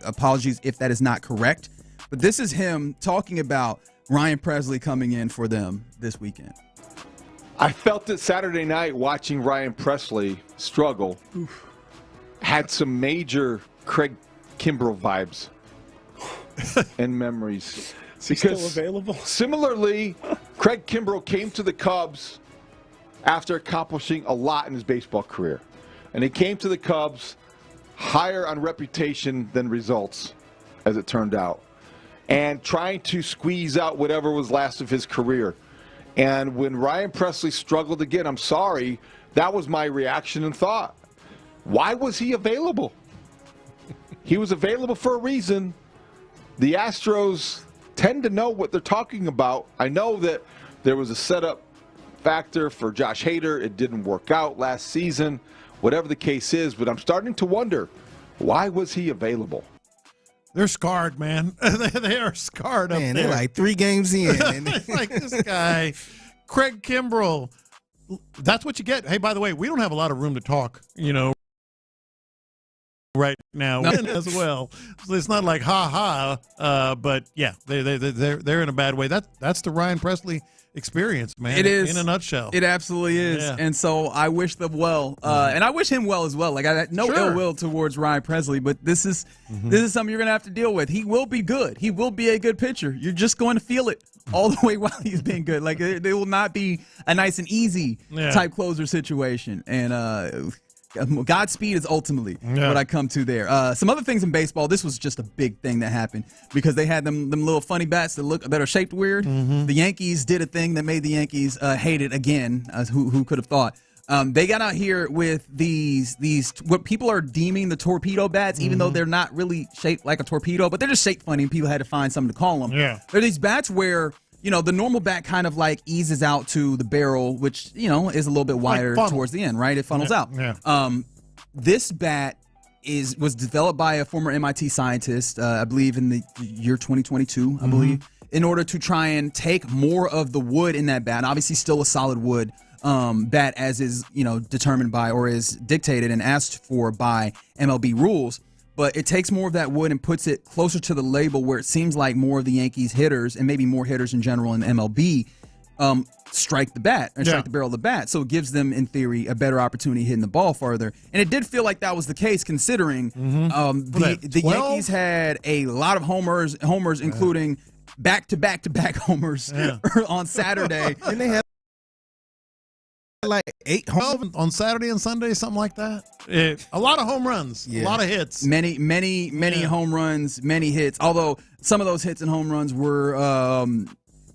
Apologies if that is not correct. But this is him talking about Ryan Presley coming in for them this weekend. I felt it Saturday night watching Ryan Presley struggle. Oof. Had some major Craig Kimbrell vibes and memories. Is he still available? Similarly, Craig Kimbrell came to the Cubs after accomplishing a lot in his baseball career. And he came to the Cubs higher on reputation than results, as it turned out, and trying to squeeze out whatever was last of his career. And when Ryan Presley struggled again, I'm sorry, that was my reaction and thought. Why was he available? He was available for a reason. The Astros tend to know what they're talking about. I know that there was a setup factor for Josh Hader. It didn't work out last season, whatever the case is, but I'm starting to wonder, why was he available? They're scarred, man. They are scarred up there. They're like 3 games in. And like this guy, Craig Kimbrell. That's what you get. Hey, by the way, we don't have a lot of room to talk, right now as well. So it's not like but yeah, they're in a bad way. That's the Ryan Presley experience, man. It is, in a nutshell. It absolutely is. Yeah. And so I wish them well, and I wish him well as well. Like I had no ill will towards Ryan Presley, but this is something you're gonna have to deal with. He will be good. He will be a good pitcher. You're just going to feel it all the way while he's been good. Like it will not be a nice and easy type closer situation. And Godspeed is ultimately what I come to there. Some other things in baseball. This was just a big thing that happened because they had them little funny bats that are shaped weird. The Yankees did a thing that made the Yankees hate it again. Who could have thought? They got out here with these what people are deeming the torpedo bats, even though they're not really shaped like a torpedo, but they're just shaped funny. And people had to find something to call them. Yeah, they're these bats where the normal bat kind of like eases out to the barrel, which, is a little bit wider towards the end, right? It funnels out. Yeah. This bat was developed by a former MIT scientist, I believe in the year 2022, I believe, in order to try and take more of the wood in that bat. Obviously still a solid wood bat as is, determined by or is dictated and asked for by MLB rules. But it takes more of that wood and puts it closer to the label where it seems like more of the Yankees hitters and maybe more hitters in general in MLB strike the bat or strike the barrel of the bat. So it gives them, in theory, a better opportunity hitting the ball farther. And it did feel like that was the case considering the Yankees had a lot of homers including back-to-back-to-back homers on Saturday. And they had like 8 12 on Saturday and Sunday, something like that. A lot of home runs, a lot of hits. Many home runs, many hits. Although some of those hits and home runs were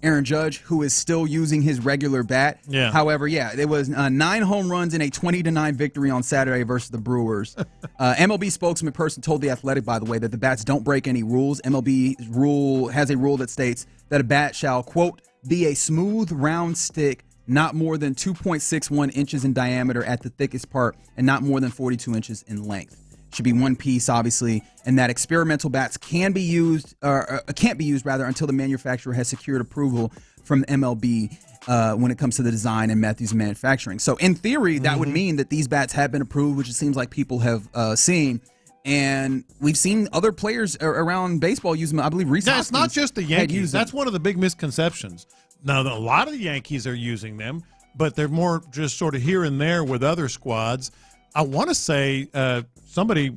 Aaron Judge, who is still using his regular bat. Yeah. However, there was 9 home runs in a 20-9 victory on Saturday versus the Brewers. MLB spokesman person told The Athletic, by the way, that the bats don't break any rules. MLB has a rule that states that a bat shall, quote, be a smooth, round stick not more than 2.61 inches in diameter at the thickest part and not more than 42 inches in length. Should be one piece, obviously, and that experimental bats can't be used until the manufacturer has secured approval from MLB when it comes to the design and methods of manufacturing. So in theory, that would mean that these bats have been approved, which it seems like people have seen. And we've seen other players around baseball use them. I believe Reese Hoskins. It's not just the Yankees. That's one of the big misconceptions. Now, a lot of the Yankees are using them. but they're more just sort of here and there with other squads. I want to say somebody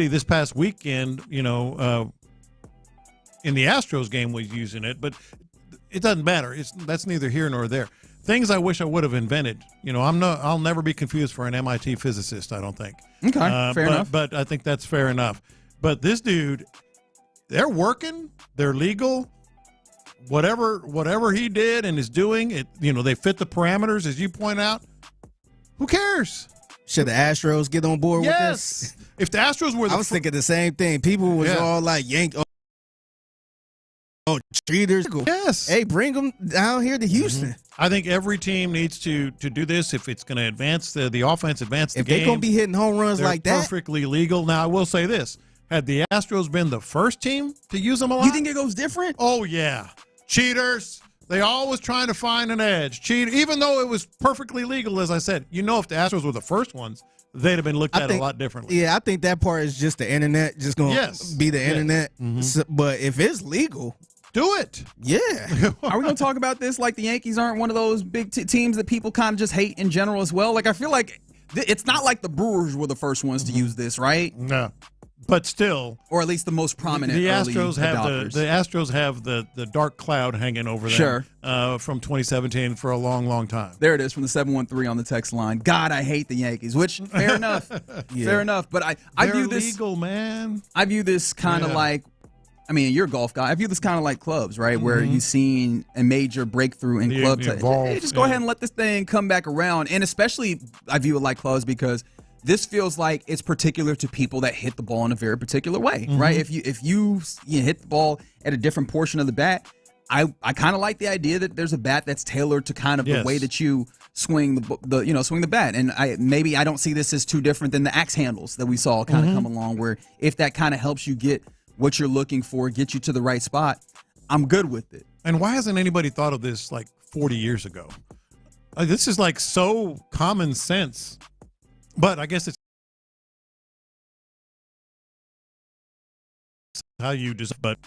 this past weekend, in the Astros game was using it, but it doesn't matter. That's neither here nor there. Things I wish I would have invented. I'll never be confused for an MIT physicist, I don't think. Okay, fair enough. But I think that's fair enough. But this dude, they're working, they're legal. Whatever he did and is doing, they fit the parameters, as you point out. Who cares? Should the Astros get on board with this? Yes. If the Astros were I was thinking the same thing. People was all like, cheaters. Yes. Hey, bring them down here to Houston. I think every team needs to do this if it's going to advance the offense, advance the game. If they're going to be hitting home runs like that. Perfectly legal. Now, I will say this. Had the Astros been the first team to use them a lot? You think it goes different? Oh, yeah. Cheaters. They always trying to find an edge. Even though it was perfectly legal, as I said. If the Astros were the first ones, they'd have been looked at a lot differently. Yeah, I think that part is just the internet. Just going to be the internet. Mm-hmm. So, but if it's legal, do it. Yeah. Are we going to talk about this like the Yankees aren't one of those big teams that people kind of just hate in general as well? Like, I feel like it's not like the Brewers were the first ones to use this, right? No. But still, or at least the most prominent. The early Astros have adopters. the Astros have the dark cloud hanging over them. Sure. From 2017 for a long, long time. There it is from the 713 on the text line. God, I hate the Yankees. Which fair enough, fair enough. But I view this legal, man. I view this kind of like. I mean, you're a golf guy. I view this kind of like clubs, right? Where you've seen a major breakthrough in clubs. Hey, just go ahead and let this thing come back around. And especially, I view it like clubs because this feels like it's particular to people that hit the ball in a very particular way, right? If you hit the ball at a different portion of the bat, I kind of like the idea that there's a bat that's tailored to kind of the way that you swing swing the bat. And I don't see this as too different than the axe handles that we saw kind of come along. Where if that kind of helps you get what you're looking for, get you to the right spot, I'm good with it. And why hasn't anybody thought of this like 40 years ago? This is like so common sense. But I guess it's how you just. But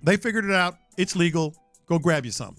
they figured it out. It's legal. Go grab you some.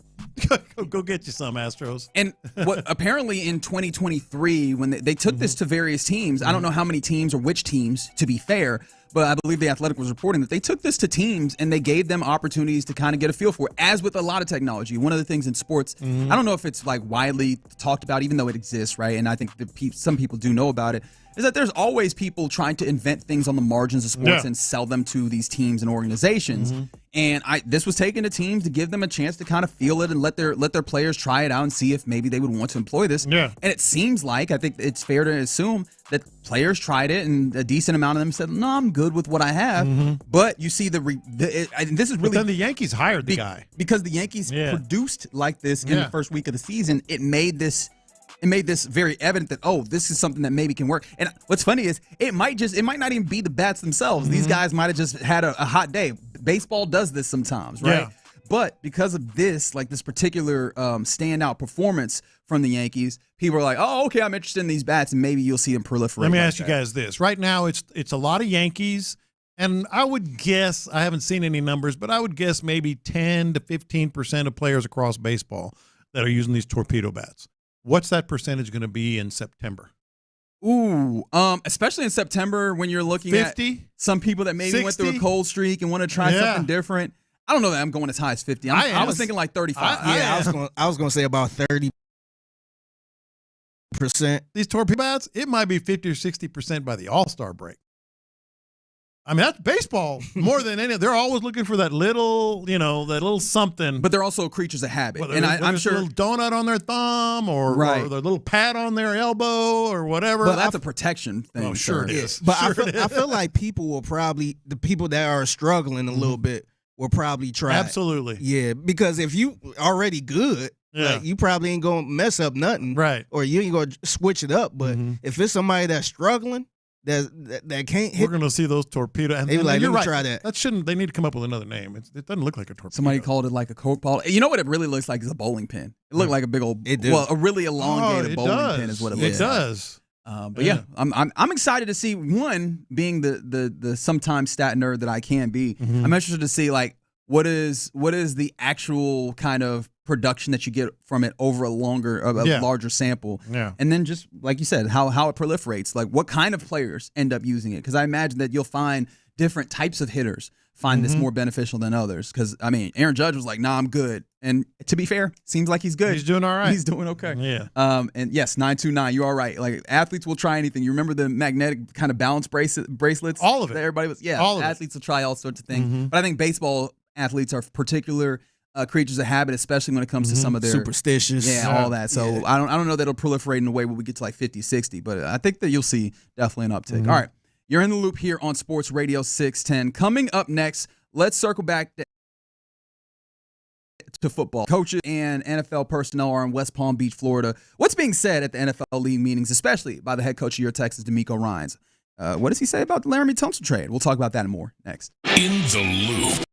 Go get you some, Astros. And what apparently in 2023, when they took this to various teams, I don't know how many teams or which teams, to be fair, but I believe The Athletic was reporting that they took this to teams and they gave them opportunities to kind of get a feel for it. As with a lot of technology, one of the things in sports, I don't know if it's like widely talked about, even though it exists, right? And I think some people do know about it, is that there's always people trying to invent things on the margins of sports and sell them to these teams and organizations. And this was taken to teams to give them a chance to kind of feel it and let their players try it out and see if maybe they would want to employ this. And it seems like, I think it's fair to assume that players tried it and a decent amount of them said, no, I'm good with what I have. But you see this is really. But then the Yankees hired the guy. Because the Yankees produced like this in the first week of the season, it made this very evident that, this is something that maybe can work. And what's funny is it might not even be the bats themselves. These guys might have just had a hot day. Baseball does this sometimes, right? Yeah. But because of this, like this particular standout performance from the Yankees, people are like, oh, okay, I'm interested in these bats, and maybe you'll see them proliferate. Let me ask you guys this. Right now, it's a lot of Yankees, and I would guess, I haven't seen any numbers, but I would guess maybe 10 to 15% of players across baseball that are using these torpedo bats. What's that percentage going to be in September? Ooh, especially in September when you're looking 50? At some people that maybe 60? went through a cold streak and want to try something different. I don't know that I'm going as high as 50. I was thinking like 35. I was going to say about 30%. These torpedo bats, it might be 50 or 60% by the All-Star break. I mean, that's baseball more than any. They're always looking for that little, that little something. But they're also creatures of habit. Whether and I'm sure a little donut on their thumb or their little pat on their elbow or whatever. But that's a protection thing. Oh, sure it is. But I feel like people will probably, the people that are struggling a little bit will probably try. Absolutely. Yeah, because if you already good, like, you probably ain't going to mess up nothing. Right. Or you ain't going to switch it up. But if it's somebody that's struggling, that can't hit. We're going to see those torpedo. And they be like, you're let me right. try that. They need to come up with another name. It doesn't look like a torpedo. Somebody called it like a coke ball. You know what it really looks like is a bowling pin. It looked like a big old, a really elongated bowling pin is what it looks like. It does. But yeah, I'm excited to see, one, being the sometimes stat nerd that I can be, I'm interested to see like what is the actual kind of production that you get from it over a larger sample. Yeah. And then just like you said, how it proliferates, like what kind of players end up using it. Because I imagine that you'll find different types of hitters find this more beneficial than others. Because, I mean, Aaron Judge was like, nah, I'm good. And to be fair, seems like he's good. He's doing all right. He's doing okay. Yeah. And yes, 929, you are right. Like, athletes will try anything. You remember the magnetic kind of balance bracelets? All of it. That everybody was, all of athletes will try all sorts of things. But I think baseball athletes are particular creatures of habit, especially when it comes to some of their superstitious. Yeah, all that. So I don't know that it'll proliferate in a way where we get to like 50, 60, but I think that you'll see definitely an uptick. All right. You're in the loop here on Sports Radio 610. Coming up next, let's circle back to football. Coaches and NFL personnel are in West Palm Beach, Florida. What's being said at the NFL league meetings, especially by the head coach of your Texans, DeMeco Ryans? What does he say about the Laramie Tunsil trade? We'll talk about that and more next. In the Loop.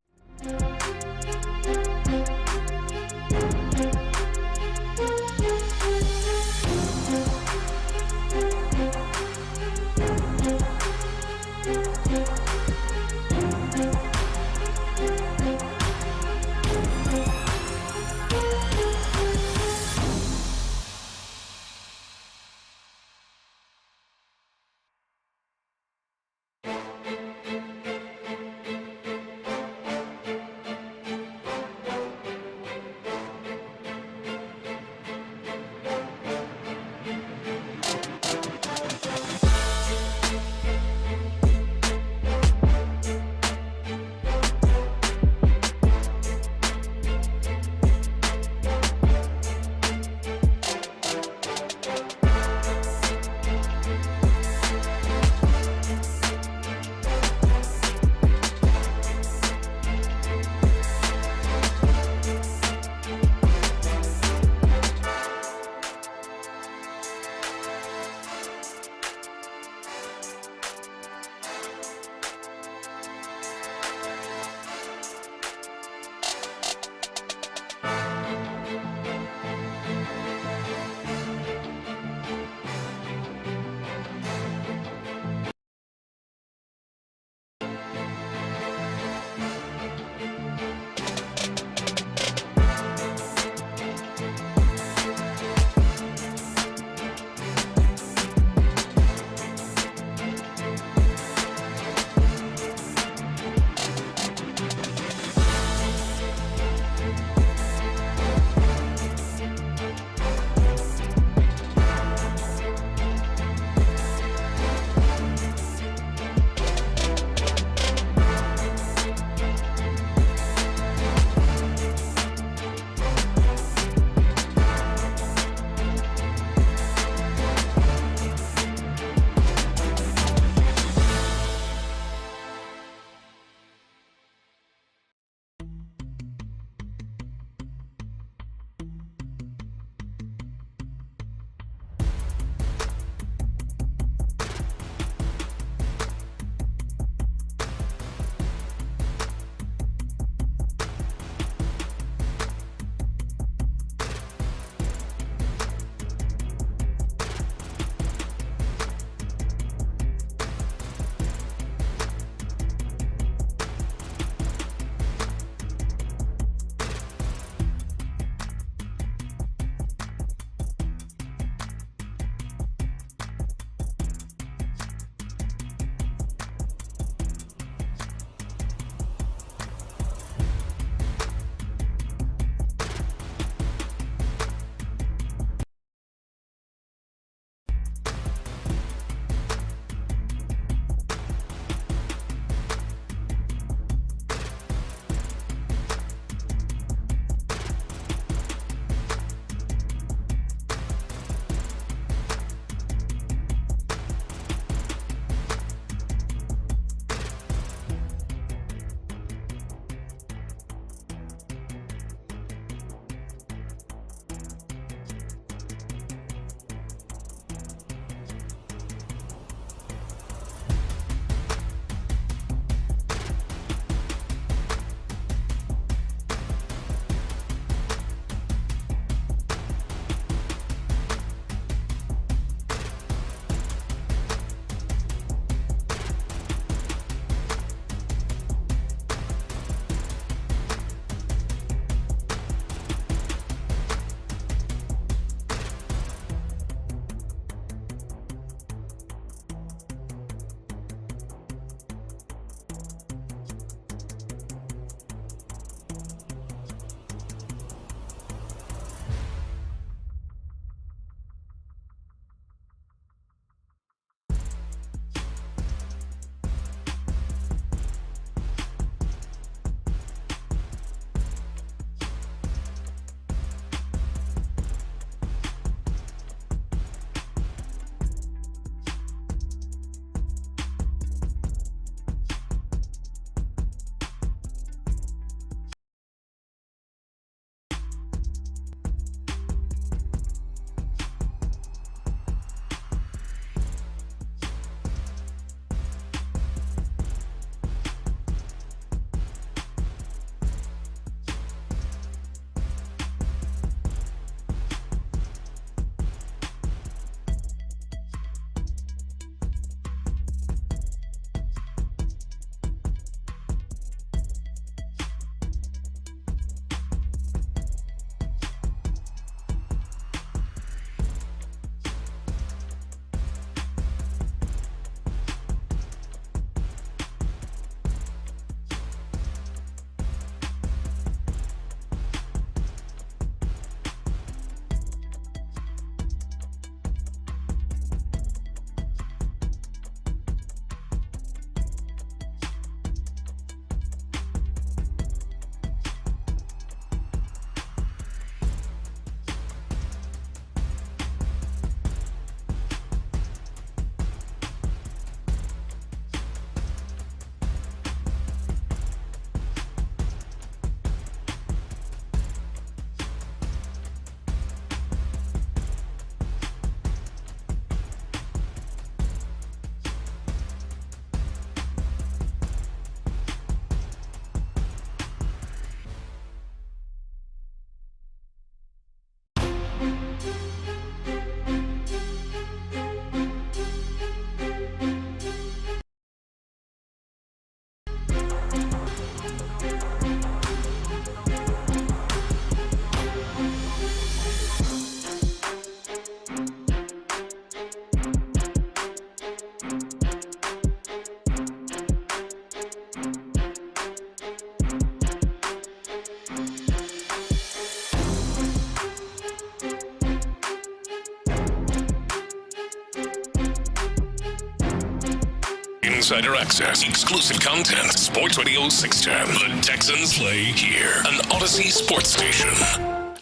insider access, exclusive content. Sports Radio 610. The Texans play here. An Odyssey sports station.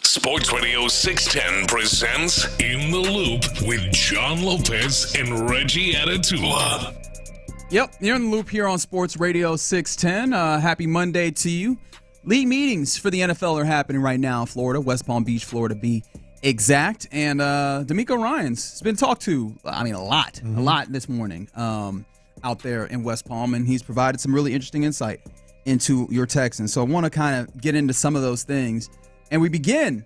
Sports Radio 610 presents In the Loop with John Lopez and Reggie Atatula. Yep, you're in the loop here on Sports Radio 610. Happy Monday to you. League meetings for the NFL are happening right now in Florida, West Palm Beach, Florida, to be exact. And D'Amico Ryans has been talked to, a lot this morning out there in West Palm, and he's provided some really interesting insight into your Texans. So I want to kind of get into some of those things. And we begin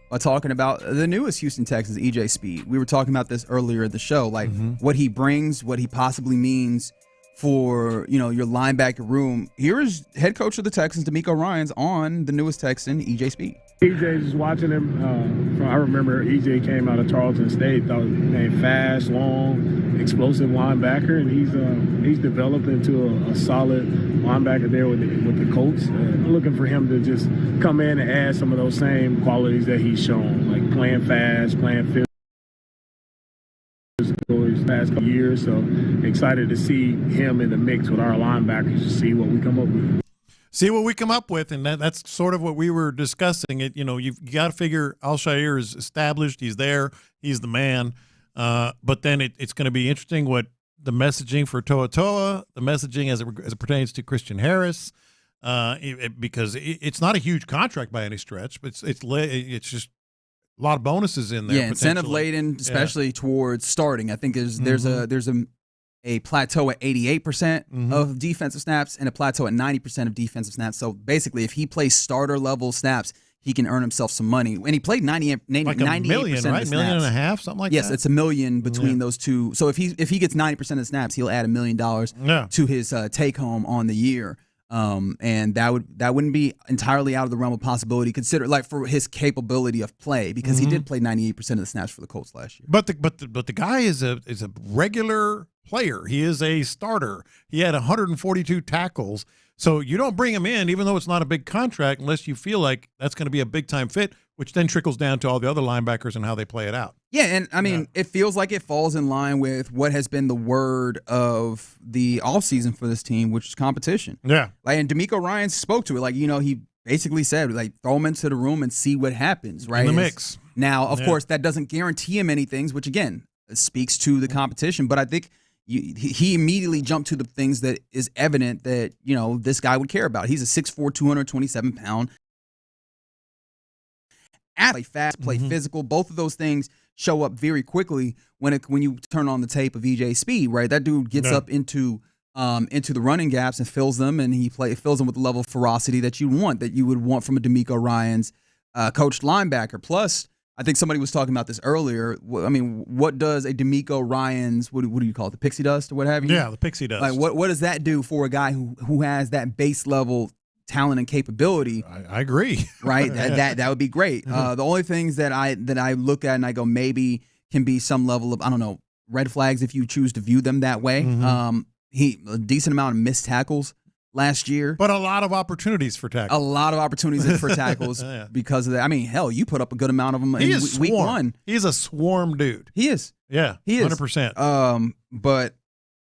by talking about the newest Houston Texans, EJ Speed. We were talking about this earlier in the show, like what he brings, what he possibly means for, your linebacker room. Here is head coach of the Texans, D'Amico Ryans, on the newest Texan, EJ Speed. EJ, just watching him, I remember EJ came out of Tarleton State, thought he fast, long, explosive linebacker, and he's developed into a solid linebacker there with the Colts. Looking for him to just come in and add some of those same qualities that he's shown, like playing fast, playing physical these past couple years. So excited to see him in the mix with our linebackers to see what we come up with. See what we come up with, and that's sort of what we were discussing. You've got to figure Al-Shaair is established. He's there. He's the man. But then it's going to be interesting what the messaging for Toa, the messaging as it pertains to Christian Harris, because it's not a huge contract by any stretch, but it's just a lot of bonuses in there. Yeah, incentive laden, especially towards starting. I think there's a plateau at 88% of defensive snaps and a plateau at 90% of defensive snaps. So basically, if he plays starter level snaps, he can earn himself some money. And he played 98% million, of the right? snaps. $1.5 million, something like that? Yes, it's $1 million between those two. So if he gets 90% of the snaps, he'll add $1 million to his take home on the year. And that wouldn't be entirely out of the realm of possibility, consider like for his capability of play, because he did play 98% of the snaps for the Colts last year. But the guy is a regular player. He is a starter. He had 142 tackles. So you don't bring him in, even though it's not a big contract, unless you feel like that's going to be a big time fit, which then trickles down to all the other linebackers and how they play it out. Yeah, and it feels like it falls in line with what has been the word of the offseason for this team, which is competition. Yeah. And D'Amico Ryans spoke to it. He basically said, throw him into the room and see what happens, right? In the mix. Now, of course, that doesn't guarantee him any things, which, again, speaks to the competition. But I think he immediately jumped to the things that is evident that, this guy would care about. He's a 6'4", 227-pound athlete, fast, play physical. Both of those things show up very quickly when you turn on the tape of EJ Speed, right? That dude gets up into the running gaps and fills them, and he fills them with the level of ferocity that you would want from a D'Amico Ryans coached linebacker. Plus, I think somebody was talking about this earlier. I mean, what does a D'Amico Ryans, what do you call it, the pixie dust or what have you? Yeah, the pixie dust. Like, what does that do for a guy who has that base level talent and capability? I agree. Right? that would be great. The only things that I look at and I go maybe can be some level of, I don't know, red flags if you choose to view them that way. A decent amount of missed tackles last year. But a lot of opportunities for tackles. A lot of opportunities for tackles because of that. I mean, hell, you put up a good amount of them in week one. He's a swarm dude. He is. Yeah, he is. 100%. But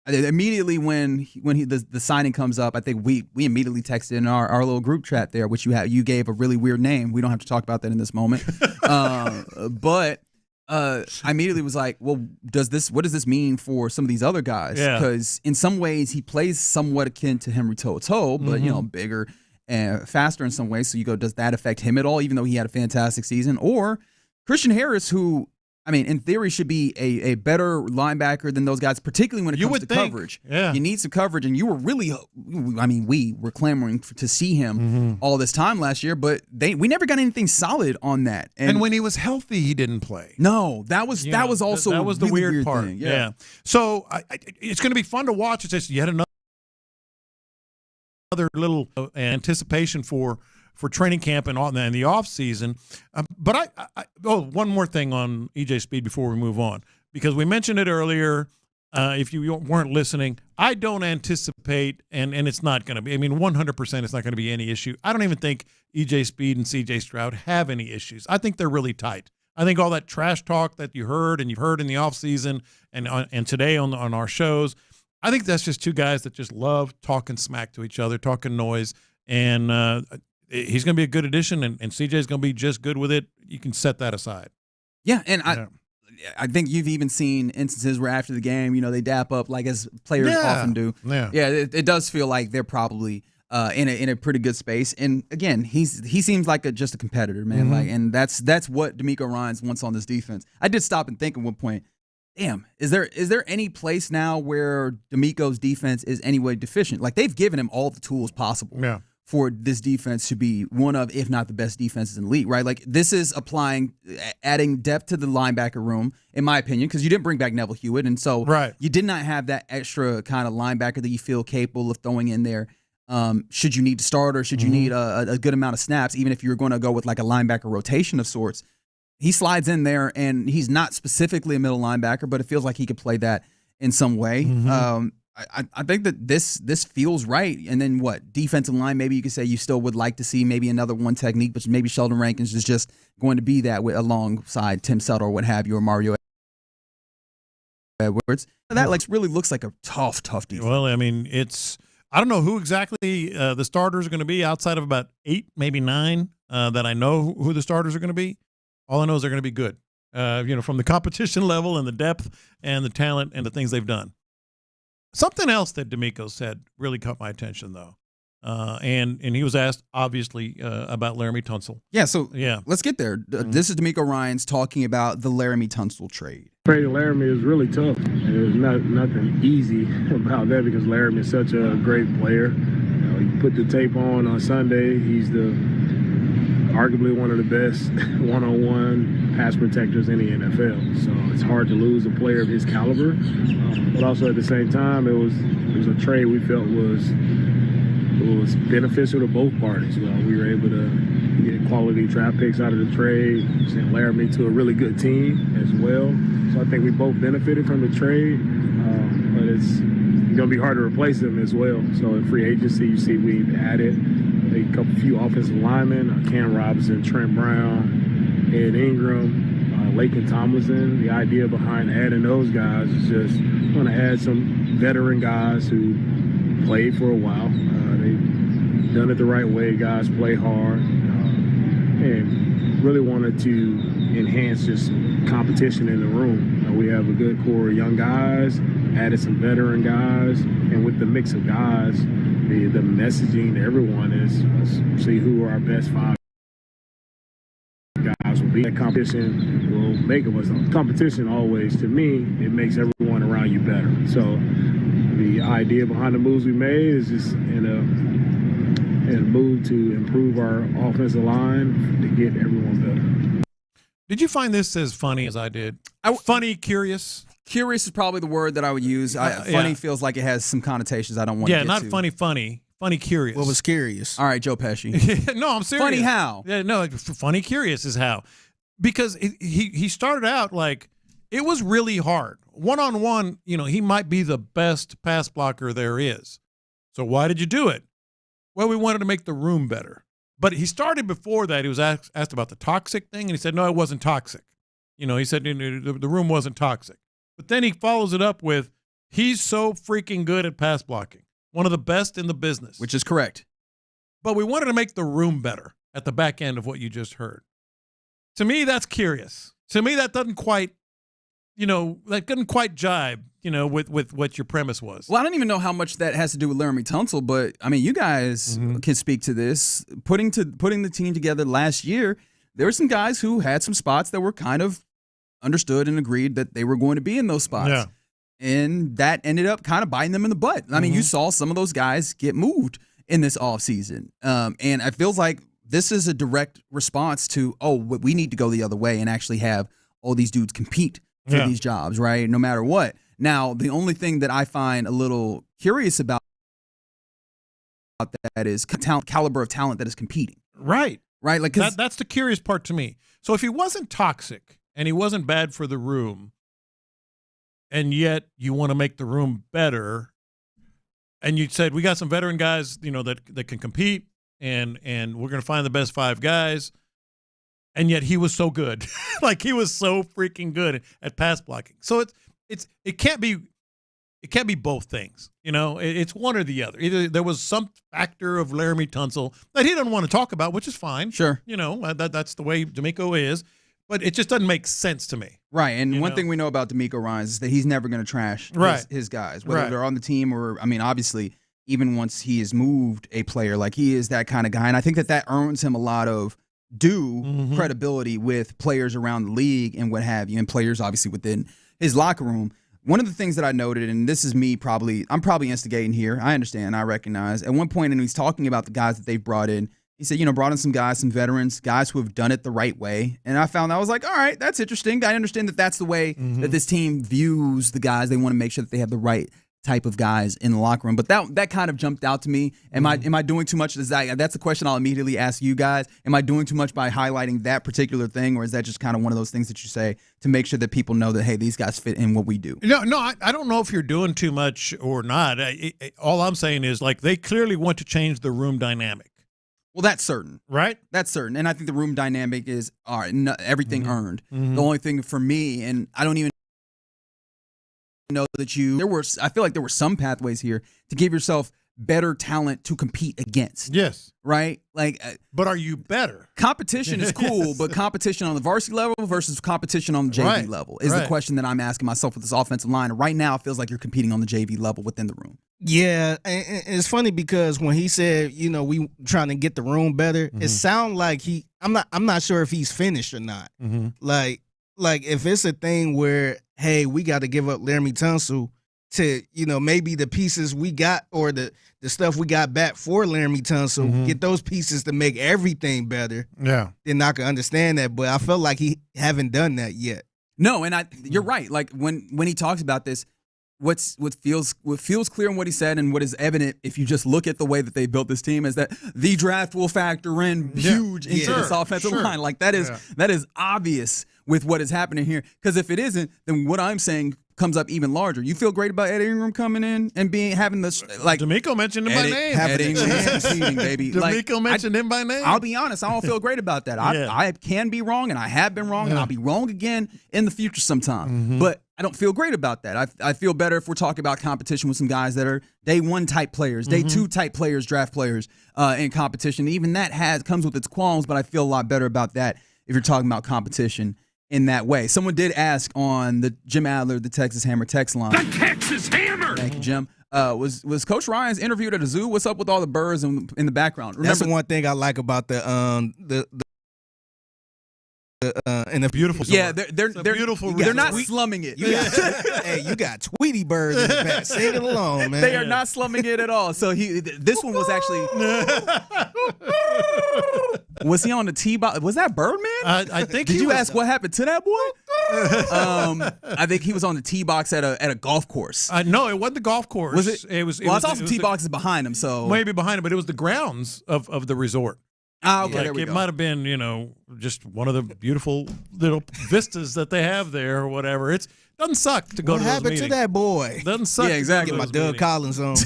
immediately when the signing comes up, I think we immediately texted in our little group chat there, which you gave a really weird name. We don't have to talk about that in this moment. But I immediately was like, well, what does this mean for some of these other guys? Because in some ways he plays somewhat akin to Henry To'oTo'o, but bigger and faster in some ways. So you go, does that affect him at all, even though he had a fantastic season? Or Christian Harris, who, I mean, in theory, should be a better linebacker than those guys, particularly when it comes to coverage. Yeah. You need some coverage, and you were really, we were clamoring to see him all this time last year, but we never got anything solid on that. And when he was healthy, he didn't play. No, that was also that was the the weird part. Thing. Yeah. So it's going to be fun to watch. It's just yet another little anticipation for training camp and the off season. But one more thing on EJ Speed before we move on, because we mentioned it earlier. If you weren't listening, I don't anticipate, and it's not going to be, 100% it's not going to be any issue. I don't even think EJ Speed and CJ Stroud have any issues. I think they're really tight. I think all that trash talk that you heard and you've heard in the offseason and today on our shows, I think that's just two guys that just love talking smack to each other, talking noise, and he's going to be a good addition, and CJ's going to be just good with it. You can set that aside. Yeah, and I think you've even seen instances where after the game, they dap up like as players often do. Yeah, it does feel like they're probably in a pretty good space. And again, he seems like just a competitor, man. Mm-hmm. Like, and that's what D'Amico Ryans wants on this defense. I did stop and think at one point, damn, is there any place now where D'Amico's defense is anyway deficient? Like, they've given him all the tools possible for this defense to be one of, if not the best defenses in the league, right? Like, this is adding depth to the linebacker room, in my opinion, because you didn't bring back Neville Hewitt, and so you did not have that extra kind of linebacker that you feel capable of throwing in there. Should you need to start, or should you need a good amount of snaps, even if you're going to go with like a linebacker rotation of sorts? He slides in there, and he's not specifically a middle linebacker, but it feels like he could play that in some way. I think that this feels right. And then what? Defensive line, maybe you could say you still would like to see maybe another one technique, but maybe Sheldon Rankins is just going to be that alongside Tim Sutter or what have you, or Mario Edwards. That really looks like a tough defense. Well, I mean, I don't know who exactly the starters are going to be outside of about 8, maybe 9 that I know who the starters are going to be. All I know is they're going to be good, from the competition level and the depth and the talent and the things they've done. Something else that D'Amico said really caught my attention, though, and he was asked, obviously, about Laramie Tunsil. Yeah, let's get there. This is D'Amico Ryans talking about the Laramie Tunsil trade. Trading Laramie is really tough. There's nothing easy about that because Laramie is such a great player. You put the tape on Sunday. He's arguably one of the best one-on-one pass protectors in the NFL. So it's hard to lose a player of his caliber. But also at the same time, it was a trade we felt was beneficial to both parties. We were able to get quality draft picks out of the trade, sent Laramie to a really good team as well. So I think we both benefited from the trade, but it's going to be hard to replace them as well. So in free agency, you see we've added a few offensive linemen, Cam Robinson, Trent Brown, Ed Ingram, Lakin Tomlinson. The idea behind adding those guys is just going to add some veteran guys who played for a while. They've done it the right way. Guys play hard, and really wanted to enhance just competition in the room. We have a good core of young guys, added some veteran guys, and with the mix of guys, the messaging to everyone is let's see who our best 5 guys will be. That competition will make it was competition always. To me, it makes everyone around you better. So the idea behind the moves we made is just in a move to improve our offensive line to get everyone better. Did you find this as funny as I did? Funny, curious? Curious is probably the word that I would use. Funny feels like it has some connotations I don't want to get to. Yeah, not funny, curious. What was curious? All right, Joe Pesci. No, I'm serious. Funny how? Yeah, no, funny, curious is how. Because he started out like it was really hard. One-on-one, he might be the best pass blocker there is. So why did you do it? Well, we wanted to make the room better. But he started before that. He was asked about the toxic thing, and he said, no, it wasn't toxic. He said the room wasn't toxic. But then he follows it up with, he's so freaking good at pass blocking. One of the best in the business. Which is correct. But we wanted to make the room better at the back end of what you just heard. To me, that's curious. To me, that doesn't quite, jibe, with what your premise was. Well, I don't even know how much that has to do with Laramie Tunsil, but, I mean, you guys can speak to this. Putting the team together last year, there were some guys who had some spots that were kind of understood and agreed that they were going to be in those spots. Yeah. And that ended up kind of biting them in the butt. I mean, you saw some of those guys get moved in this offseason. And it feels like this is a direct response to, we need to go the other way and actually have all these dudes compete for these jobs, right? No matter what. Now, the only thing that I find a little curious about that is caliber of talent that is competing. Right. Right? Like that's the curious part to me. So if he wasn't toxic and he wasn't bad for the room, and yet you want to make the room better, and you said we got some veteran guys, that can compete, and we're going to find the best 5 guys, and yet he was so good. Like, he was so freaking good at pass blocking. So it can't be it can't be both things. It's one or the other. Either there was some factor of Laramie Tunsil that he doesn't want to talk about, which is fine. Sure. That's the way D'Amico is. But it just doesn't make sense to me. Right, and one thing we know about D'Amico Ryans is that he's never going to trash his guys, whether they're on the team or, obviously, even once he has moved a player, like he is that kind of guy. And I think that earns him a lot of credibility with players around the league and what have you, and players obviously within his locker room. One of the things that I noted, and this is me I'm probably instigating here. I understand, I recognize. At one point, and he's talking about the guys that they've brought in, he said, brought in some guys, some veterans, guys who have done it the right way. And I was like, all right, that's interesting. I understand that that's the way that this team views the guys. They want to make sure that they have the right type of guys in the locker room. But that kind of jumped out to me. Am I doing too much? That's a question I'll immediately ask you guys. Am I doing too much by highlighting that particular thing, or is that just kind of one of those things that you say to make sure that people know that, hey, these guys fit in what we do? No, I don't know if you're doing too much or not. All I'm saying is, like, they clearly want to change the room dynamic. Well, that's certain. Right? That's certain. And I think the room dynamic is all right, everything earned. The only thing for me, and I don't even know that I feel like there were some pathways here to give yourself better talent to compete against. Yes. Right? But are you better? Competition is cool, but competition on the varsity level versus competition on the JV level is the question that I'm asking myself with this offensive line. And right now, it feels like you're competing on the JV level within the room. Yeah, and it's funny because when he said, we trying to get the room better, it sounds like I'm not sure if he's finished or not. Like if it's a thing where, hey, we got to give up Laramie Tunsil to, maybe the pieces we got or the stuff we got back for Laramie Tunsil, get those pieces to make everything better. Yeah. Then I can understand that, but I felt like he haven't done that yet. No, and you're right. Like when he talks about this, what feels clear in what he said and what is evident if you just look at the way that they built this team is that the draft will factor in huge into this offensive line. Like that is obvious with what is happening here. Because if it isn't, then what I'm saying comes up even larger. You feel great about Ed Ingram coming in and having this like D'Amico mentioned him by name. Ed Ingram competing, baby. D'Amico mentioned him by name. I'll be honest, I don't feel great about that. I can be wrong, and I have been wrong, and I'll be wrong again in the future sometime. But I don't feel great about that. I feel better if we're talking about competition with some guys that are day one type players, day two type players, draft players in competition. Even that comes with its qualms, but I feel a lot better about that if you're talking about competition in that way. Someone did ask on the Jim Adler, the Texas Hammer text line. The Texas Hammer! Thank you, Jim. Was Coach Ryan's interviewed at a zoo? What's up with all the birds in the background? Remember, that's the one thing I like about and the beautiful. Yeah, they're beautiful. They're not slumming it. You got Tweety birds in the back singing along, man. They are not slumming it at all. So this one was actually. Was he on the tee box? Was that Birdman? I think. Did you ask what happened to that boy? I think he was on the tee box at a golf course. No, it wasn't the golf course. Was it? It was. Well, I saw some tee boxes behind him. So maybe behind him, but it was the grounds of the resort. Ah, okay, there we go. It might have been, just one of the beautiful little vistas that they have there or whatever. It doesn't suck to go to those meetings. What happened to that boy? Doesn't suck. Yeah, exactly. Get my Doug Collins on.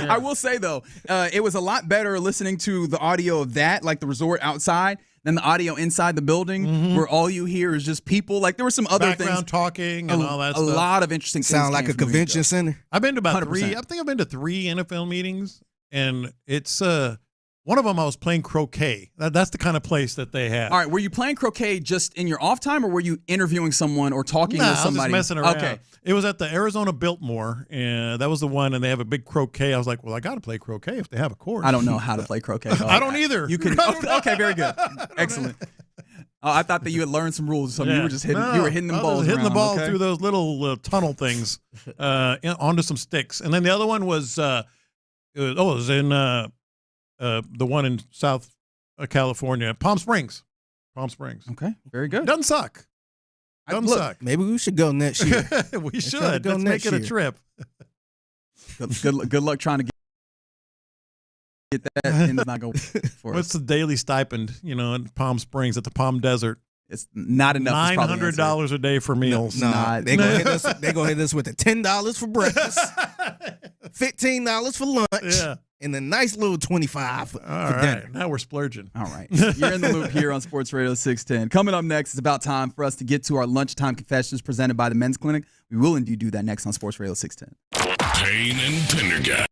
I will say, though, it was a lot better listening to the audio of that, like the resort outside, than the audio inside the building, where all you hear is just people. Like there were some other background talking and all that stuff. A lot of interesting things. Sound like a convention center. I've been to about 100%. three. I think I've been to 3 NFL meetings, and it's one of them I was playing croquet. That's the kind of place that they have. All right, were you playing croquet just in your off time, or were you interviewing someone or talking with somebody? I was just messing around. Okay. It was at the Arizona Biltmore, and that was the one, and they have a big croquet. I was like, well, I got to play croquet if they have a course. I don't know how to play croquet. I don't either. You can. Okay, very good. Excellent. I thought that you had learned some rules or something. You were just hitting. You were hitting them balls. Hitting the ball okay? through those little tunnel things onto some sticks, and then the other one was it was in the one in South California, Palm Springs. Okay, very good. Doesn't suck. Doesn't suck. Maybe we should go next year. We should. Let's make it a trip. Good luck trying to get that. And not go for What's it. the daily stipend? In Palm Springs at the Palm Desert. It's not enough. $900 a day for meals. No, they gonna hit us. They gonna hit us with the $10 for breakfast, $15 for lunch, and a nice little $25 for dinner. Now we're splurging. All right, you're in the loop here on Sports Radio 610. Coming up next, it's about time for us to get to our lunchtime confessions presented by the Men's Clinic. We will indeed do that next on Sports Radio 610. Payne and Pendergast.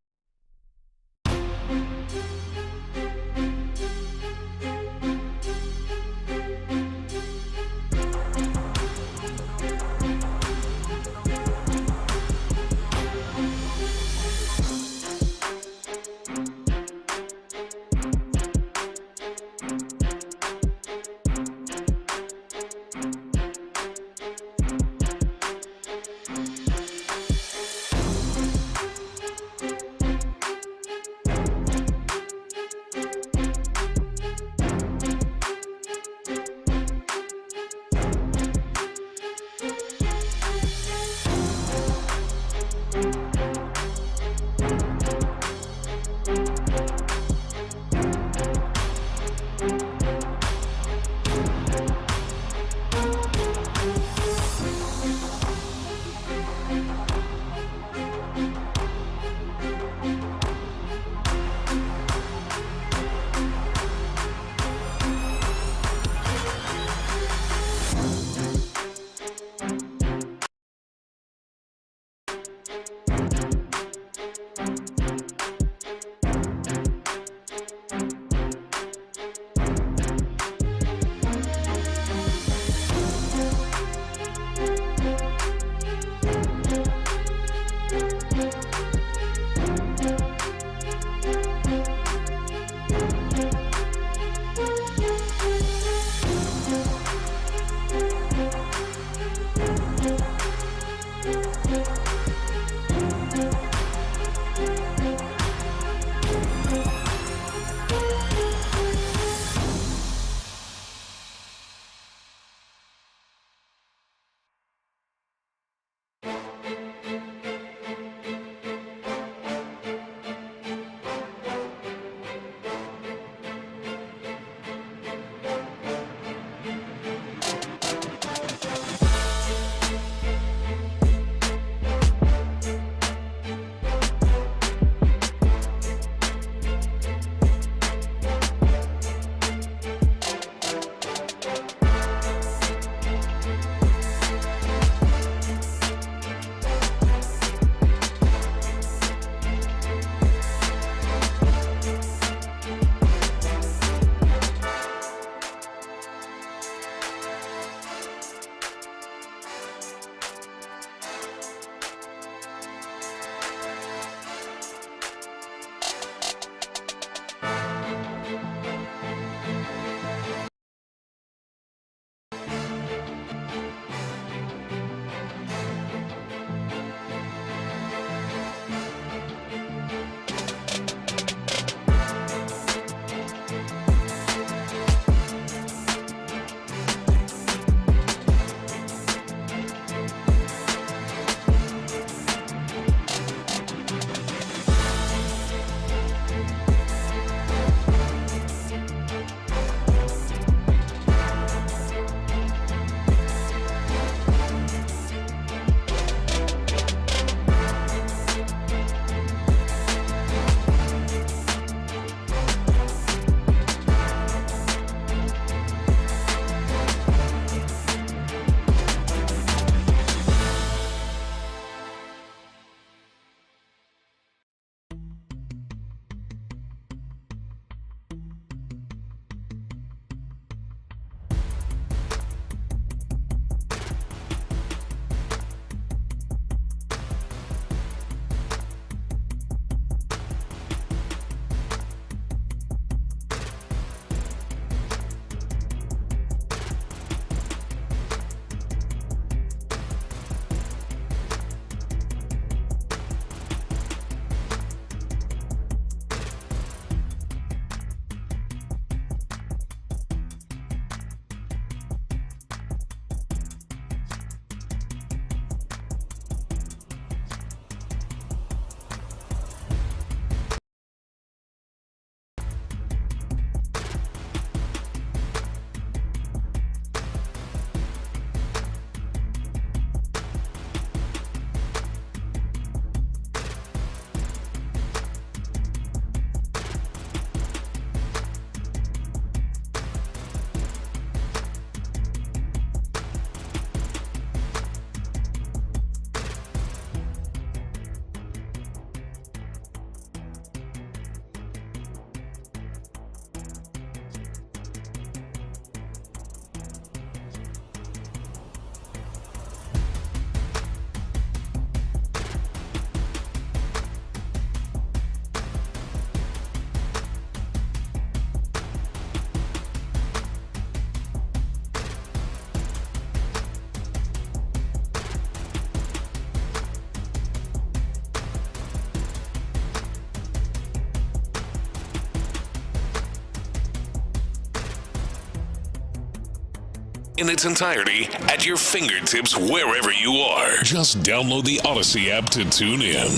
in its entirety at your fingertips wherever you are. Just download the Odyssey app to tune in.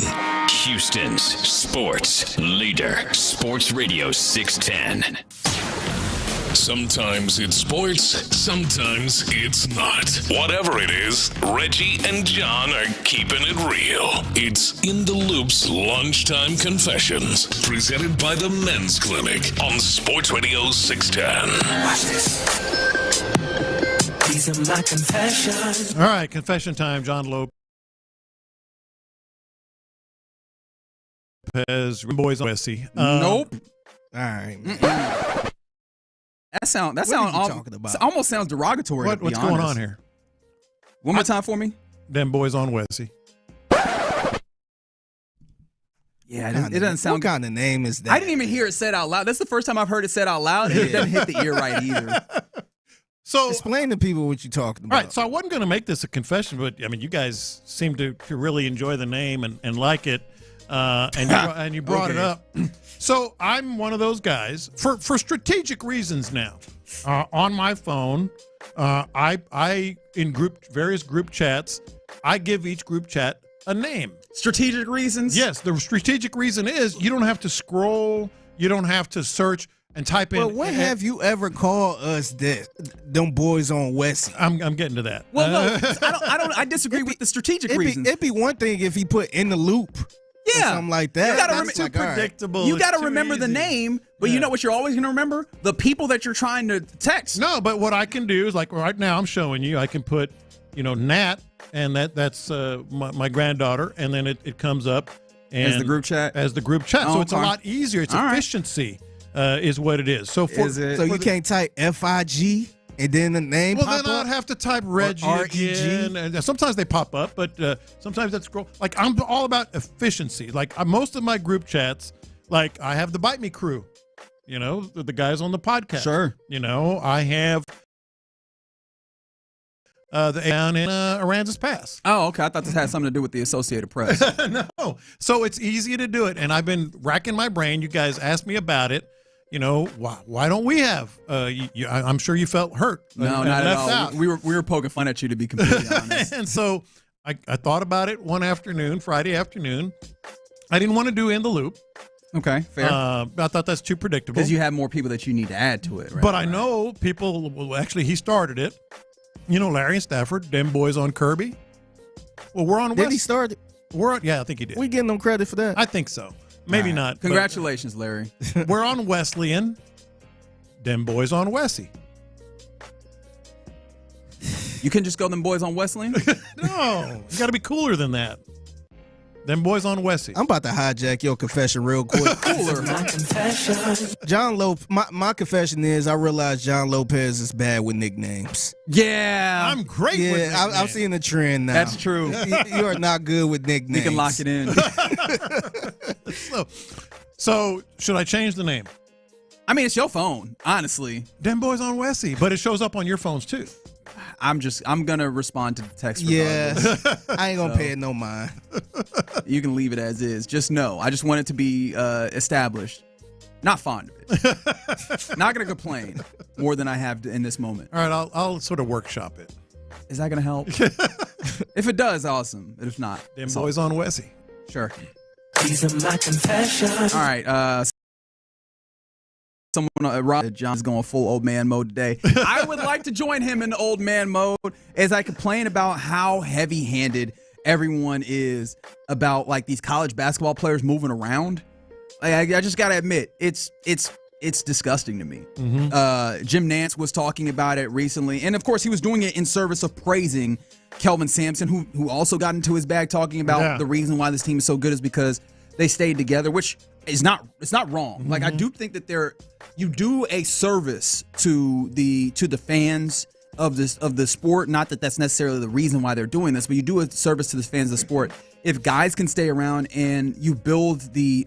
Houston's sports leader, Sports Radio 610. Sometimes it's sports, sometimes it's not. Whatever it is, Reggie and John are keeping it real. It's In the Loop's Lunchtime Confessions, presented by the Men's Clinic on Sports Radio 610. Watch this. These are my confessions. All right, confession time, John Lopez. Boys on Wessie. Nope. All right. That almost sounds derogatory. What's going on here? One more time for me. Them boys on Wessie. Yeah, it doesn't sound. What kind of name is that? I didn't even hear it said out loud. That's the first time I've heard it said out loud, and it doesn't hit the ear right either. So explain to people what you're talking about. All right, so I wasn't going to make this a confession, but I mean, you guys seem to really enjoy the name and like it, and you brought it up. So I'm one of those guys for strategic reasons now. On my phone, I in various group chats, I give each group chat a name. Strategic reasons? Yes, the strategic reason is you don't have to scroll, you don't have to search and type in. Well, when have you ever called us them boys on Wessie? I'm getting to that. Well, no, I disagree with the strategic reasons. It'd be one thing if he put In the Loop. Yeah, something like that. You gotta predictable. You got to remember the name, but you know what you're always going to remember? The people that you're trying to text. No, but what I can do is, like right now I'm showing you, I can put, Nat, and that's my granddaughter, and then it comes up as the group chat. So it's a lot easier. It's efficiency is what it is. So you can't type FIG and then the name. Well, then I'd have to type Reggie again. And sometimes they pop up, but sometimes that's scroll. Like I'm all about efficiency. Like most of my group chats, like I have the Bite Me crew, the guys on the podcast. Sure. I have the down in Aransas Pass. Oh, okay. I thought this had something to do with the Associated Press. No. So it's easy to do it, and I've been racking my brain. You guys asked me about it. Why don't we have? I'm sure you felt hurt. No, not at all. We were poking fun at you, to be completely honest. And so I thought about it one afternoon, Friday afternoon. I didn't want to do In the Loop. Okay, fair. I thought that's too predictable. Because you have more people that you need to add to it, right? But I know people. Well, actually, he started it. Larry and Stafford, them boys on Kirby. Well, we're on. Did he start it? Yeah, I think he did. We getting them credit for that? I think so. Maybe not. Congratulations, Larry. We're on Wesleyan. Them boys on Wessie. You can just go them boys on Wesleyan? No, you got to be cooler than that. Them boys on Wessie. I'm about to hijack your confession real quick. Cooler. John Lopez. My confession is I realize John Lopez is bad with nicknames. Yeah, I'm great with nicknames. I'm seeing the trend now. That's true. You are not good with nicknames. You can lock it in. So should I change the name? I mean, it's your phone, honestly. Them boys on Wessie, but it shows up on your phones too. I'm gonna respond to the text. Yeah, I ain't gonna pay it no mind. You can leave it as is. Just know, I just want it to be established. Not fond of it. Not gonna complain more than I have in this moment. All right, I'll sort of workshop it. Is that gonna help? If it does, awesome. But if not, them boys on Wessie. Sure. These are my confessions. All right. Someone, John's going full old man mode today. I would like to join him in the old man mode as I complain about how heavy-handed everyone is about like these college basketball players moving around. I just gotta admit, it's disgusting to me. Mm-hmm. Jim Nantz was talking about it recently, and of course he was doing it in service of praising Kelvin Sampson, who also got into his bag talking about the reason why this team is so good is because they stayed together, which is not wrong. Mm-hmm. Like I do think that you do a service to the fans of the sport. Not that that's necessarily the reason why they're doing this, but you do a service to the fans of the sport. If guys can stay around and you build the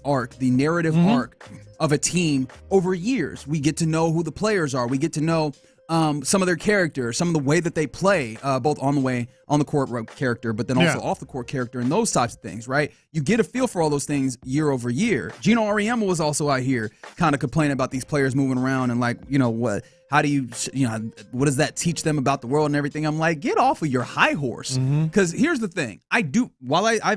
arc, the narrative arc of a team over years, we get to know who the players are. We get to know some of their character, some of the way that they play, both on the court character, but then also off the court character and those types of things, right? You get a feel for all those things year over year. Gino Auriemma was also out here kind of complaining about these players moving around and like, what How do you what does that teach them about the world and everything? I'm like, get off of your high horse. Because here's the thing. I've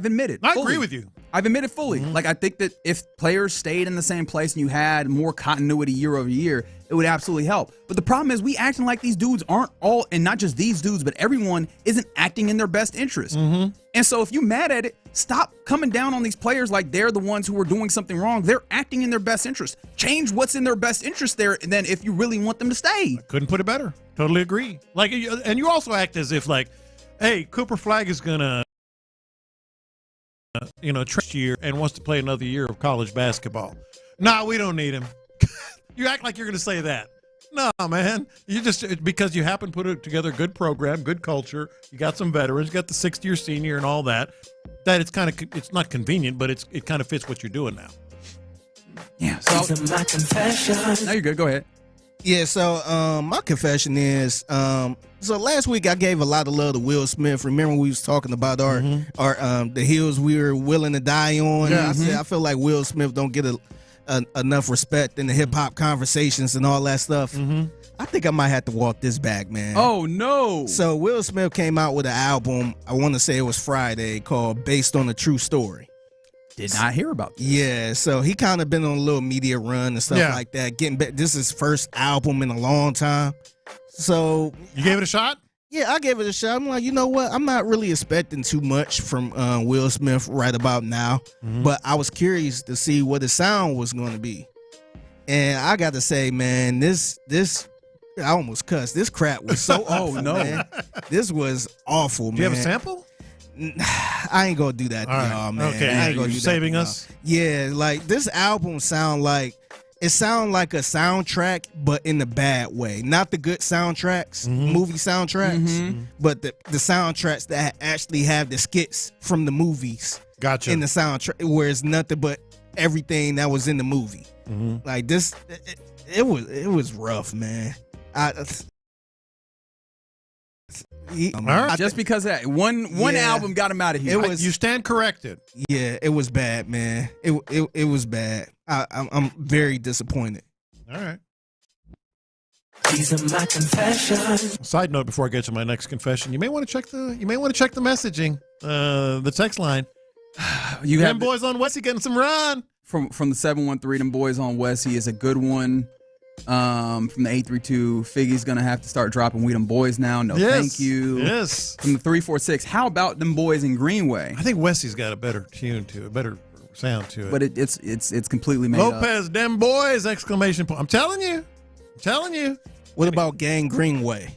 admitted. I agree with you. I've admitted fully. Like, I think that if players stayed in the same place and you had more continuity year over year, it would absolutely help. But the problem is we acting like these dudes aren't all, and not just these dudes, but everyone isn't acting in their best interest. And so if you're mad at it, stop coming down on these players like they're the ones who are doing something wrong. They're acting in their best interest. Change what's in their best interest there, and then if you really want them to stay. Couldn't put it better. Totally agree. Like, and you also act as if like, hey, Cooper Flagg is gonna next year and wants to play another year of college basketball. Nah, we don't need him. You act like you're going to say that. No, man. You just, because you happen to put together a good program, good culture, you got some veterans, you got the 6th-year senior and all that, it's not convenient, but it kind of fits what you're doing now. Yeah. So, my confession. No, you're good. Go ahead. Yeah, so my confession is, so last week I gave a lot of love to Will Smith. Remember we was talking about the hills we were willing to die on? Yeah. I said I feel like Will Smith don't get enough respect in the hip-hop conversations and all that stuff. I think I might have to walk this back, man. Oh, no. So Will Smith came out with an album, I want to say it was Friday, called Based on a True Story. Did not hear about this. Yeah, so he kind of been on a little media run and stuff like that. Getting back, this is his first album in a long time. So you gave it a shot? Yeah, I gave it a shot. I'm like, you know what? I'm not really expecting too much from Will Smith right about now, but I was curious to see what the sound was going to be. And I got to say, man, this I almost cussed. This crap was so awful, man. This was awful, man. Do you have a sample? I ain't gonna do that to y'all, man. Okay, I ain't gonna you do saving that us? Yeah, like this album sound like a soundtrack, but in the bad way. Not the good soundtracks, movie soundtracks, but the soundtracks that actually have the skits from the movies. Gotcha. In the soundtrack, where it's nothing but everything that was in the movie. Like this, it was rough, man. All right. Just because of that one album got him out of here. You stand corrected. Yeah, it was bad, man. It was bad. I'm very disappointed. All right. These are my confessions. Side note: before I get to my next confession, you may want to check the messaging, the text line. You have boys on Westy getting some run from the 713. Them boys on Westy is a good one. From the 832, Figgy's gonna have to start dropping "We Them Boys" now. No, thank you. Yes. From the 346, how about them boys in Greenway? I think Westy's got a better tune to it, a better sound to it. But it's completely made Lopez, up. them boys! Exclamation point! I'm telling you. What about Gang Greenway?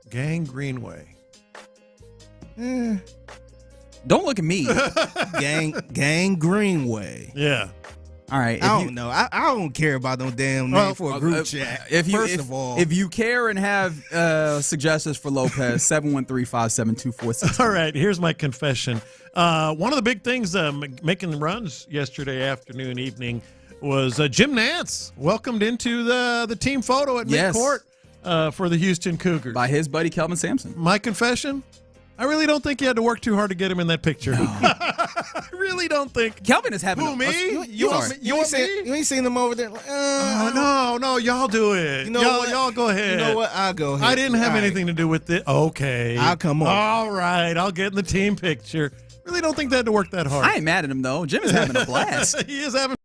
Gang Greenway. Don't look at me. Gang Greenway. Yeah. All right. I don't know. I don't care about no damn name for a group chat. First of all, if you care and have suggestions for Lopez, 713-572-46. All right. Here's my confession. One of the big things making runs yesterday afternoon, evening was Jim Nantz welcomed into the team photo at midcourt for the Houston Cougars by his buddy Kelvin Sampson. My confession. I really don't think you had to work too hard to get him in that picture. No. I really don't think. Kelvin is having You ain't seen him over there. Like, no, y'all do it. You know y'all go ahead. You know what? I'll go ahead. I didn't have anything to do with it. Okay. I'll come on. All right. I'll get in the team picture. Really don't think they had to work that hard. I ain't mad at him, though. Jim is having a blast. He is having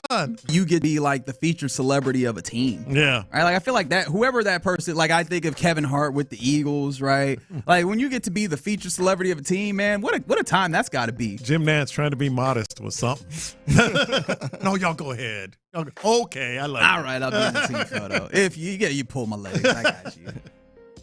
fun. You get to be like the featured celebrity of a team. Yeah. Right? Like I feel like that whoever that person, like I think of Kevin Hart with the Eagles, right? Like when you get to be the featured celebrity of a team, man, what a time that's got to be. Jim Nantz trying to be modest with something. No, y'all go ahead. Okay, I love it. All right, I'll be in the team photo. If you pull my legs, I got you.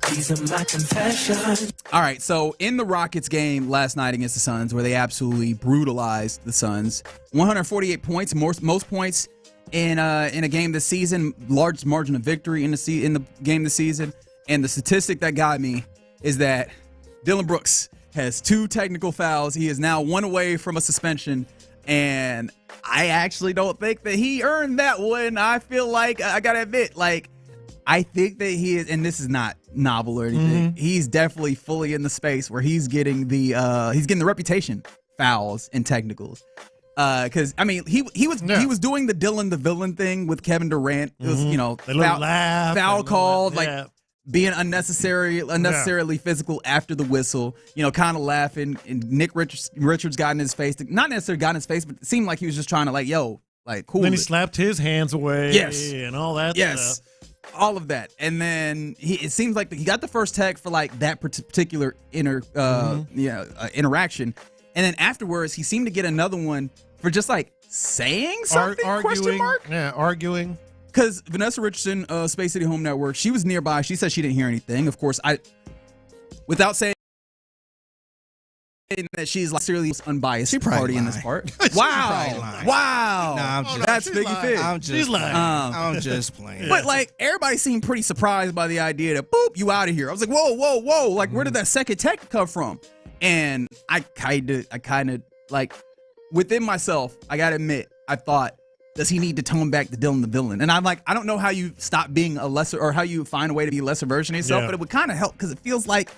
These are my confessions. All right, so in the Rockets game last night against the Suns, where they absolutely brutalized the Suns, 148 points, most points in a game this season, largest margin of victory in the game this season. And the statistic that got me is that Dillon Brooks has 2 technical fouls. He is now 1 away from a suspension, and I actually don't think that he earned that one. I feel like I gotta admit, like. I think that he is, and this is not novel or anything. He's definitely fully in the space where he's getting the reputation fouls and technicals. Because I mean, he was doing the Dylan the villain thing with Kevin Durant. It was foul called, like being unnecessarily physical after the whistle. Kind of laughing. And Nick Richards got in his face. Not necessarily got in his face, but it seemed like he was just trying to cool. Then he slapped his hands away. Yes, and all that. Yes. All of that, and then it seems like he got the first tag for that particular interaction, and then afterwards he seemed to get another one for just saying something. Arguing. Because Vanessa Richardson, Space City Home Network, she was nearby. She said she didn't hear anything. Of course, without saying that she's seriously unbiased party in this part. Wow. That's Biggie Fig. She's lying. I'm just playing. But everybody seemed pretty surprised by the idea that you out of here. I was like, whoa. Where did that second tech come from? And I kind of within myself, I gotta admit, I thought, does he need to tone back to Dylan the villain? And I'm I don't know how you stop being a lesser, or how you find a way to be a lesser version of yourself, but it would kind of help, because it feels like,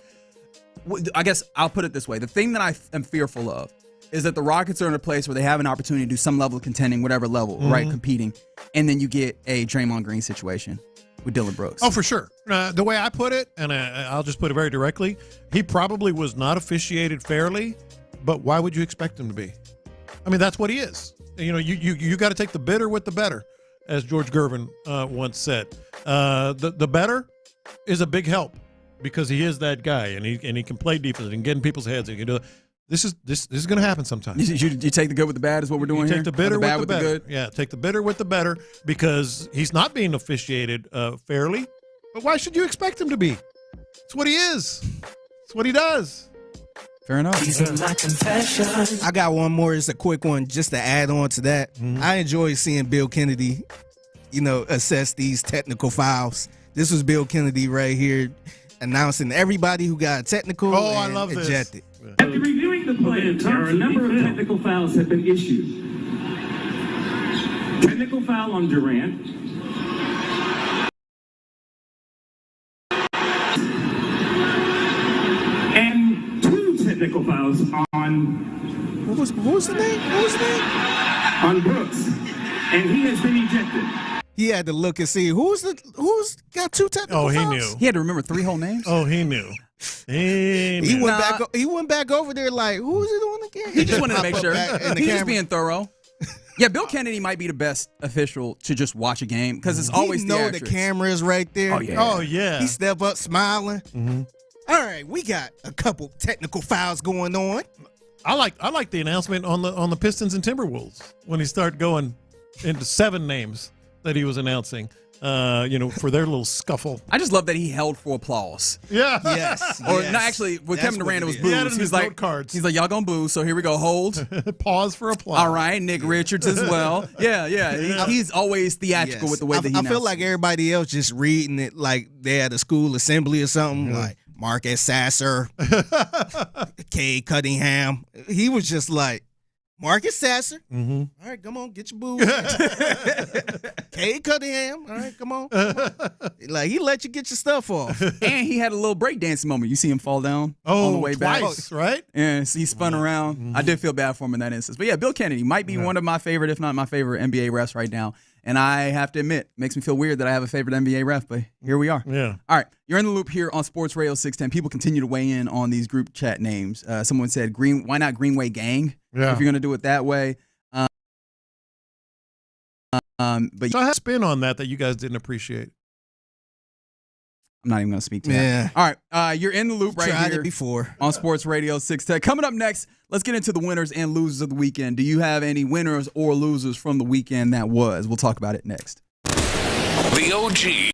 I guess I'll put it this way. The thing that I am fearful of is that the Rockets are in a place where they have an opportunity to do some level of contending, whatever level, right, competing, and then you get a Draymond Green situation with Dylan Brooks. Oh, for sure. The way I put it, and I'll just put it very directly, he probably was not officiated fairly, but why would you expect him to be? I mean, that's what he is. You got to take the bitter with the better, as George Gervin once said. The better is a big help, because he is that guy, and he can play defense and get in people's heads. And he can do it. This is going to happen sometimes. You take the good with the bad is what we're doing here? Take the bitter with the better. Good? Yeah, take the bitter with the better, because he's not being officiated fairly. But why should you expect him to be? It's what he is. It's what he does. Fair enough. These are my confessions. I got one more. It's a quick one just to add on to that. I enjoy seeing Bill Kennedy, assess these technical fouls. This was Bill Kennedy right here announcing everybody who got technical I love ejected. This. After reviewing the play, there are a number of technical fouls have been issued. Technical foul on Durant. And 2 technical fouls on... What was the name? On Brooks. And he has been ejected. He had to look and see who's got 2 technical fouls. He knew. He had to remember 3 whole names. Oh, he knew. He went back over there who's it on again? He just wanted to make sure. He's just being thorough. Yeah, Bill Kennedy might be the best official to just watch a game, because it's always the camera is right there. Oh yeah. He step up smiling. All right, we got a couple technical fouls going on. I like the announcement on the Pistons and Timberwolves when he started going into 7 names that he was announcing, for their little scuffle. I just love that he held for applause. Yeah. Yes. Or no, actually, with Kevin Durant, it was boos. He's like, cards. He's like, y'all gonna boo, so here we go. Hold. Pause for applause. All right, Nick Richards as well. Yeah. He's always theatrical with the way that he I feel like everybody else just reading it like they at a school assembly or something, like Marcus Sasser, Kay Cunningham. He was just like, Marcus Sasser. All right, come on, get your boo. Kay Cunningham. All right, come on. He let you get your stuff off. And he had a little breakdancing moment. You see him fall down on the way twice, back. Right? And he spun around. I did feel bad for him in that instance. But yeah, Bill Kennedy might be one of my favorite, if not my favorite, NBA refs right now. And I have to admit, makes me feel weird that I have a favorite NBA ref, but here we are. Yeah. All right, you're in the loop here on Sports Radio 610. People continue to weigh in on these group chat names. Someone said, why not Greenway Gang? Yeah. If you're going to do it that way. But so I have a spin on that you guys didn't appreciate. I'm not even going to speak to that. All right, you're in the loop right Tried here it before. on Sports Radio 610. Coming up next, let's get into the winners and losers of the weekend. Do you have any winners or losers from the weekend that was? We'll talk about it next. The OG.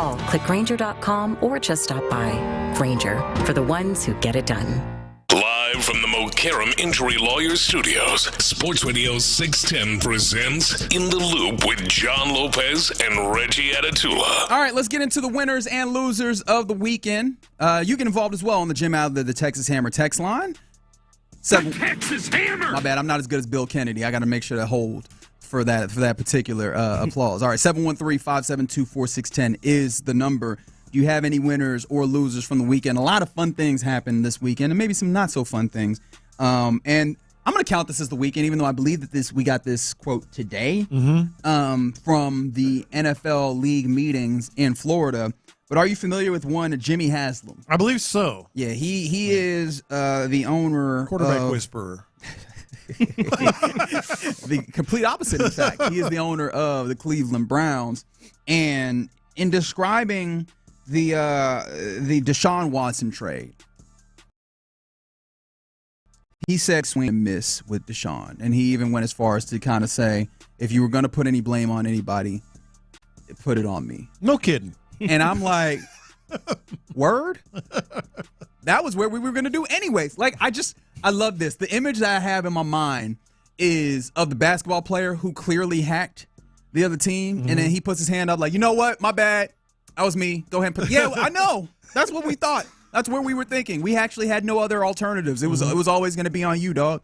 Call, click Grainger.com, or just stop by. Grainger, for the ones who get it done. Live from the Mokaram Injury Lawyers Studios, Sports Radio 610 presents In the Loop with John Lopez and Reggie Atatula. All right, let's get into the winners and losers of the weekend. You get involved as well on the Jim out of the Texas Hammer text line. Texas Hammer! My bad, I'm not as good as Bill Kennedy. I got to make sure to hold for that particular applause. All right, 713-572-4610 is the number. Do you have any winners or losers from the weekend? A lot of fun things happened this weekend, and maybe some not so fun things. And I'm going to count this as the weekend, even though I believe that we got this quote today from the NFL league meetings in Florida. But are you familiar with one Jimmy Haslam? I believe so. Yeah, he is the owner, quarterback whisperer. The complete opposite, in fact. He is the owner of the Cleveland Browns, and in describing the Deshaun Watson trade, he said swing and miss with Deshaun, and he even went as far as to kind of say, if you were going to put any blame on anybody, put it on me. No kidding. And I'm like, word? That was where we were going to do anyways. Like, I love this. The image that I have in my mind is of the basketball player who clearly hacked the other team, and then he puts his hand up like, you know what? My bad. That was me. Go ahead and put it. Yeah, I know. That's what we thought. That's where we were thinking. We actually had no other alternatives. It was always going to be on you, dog.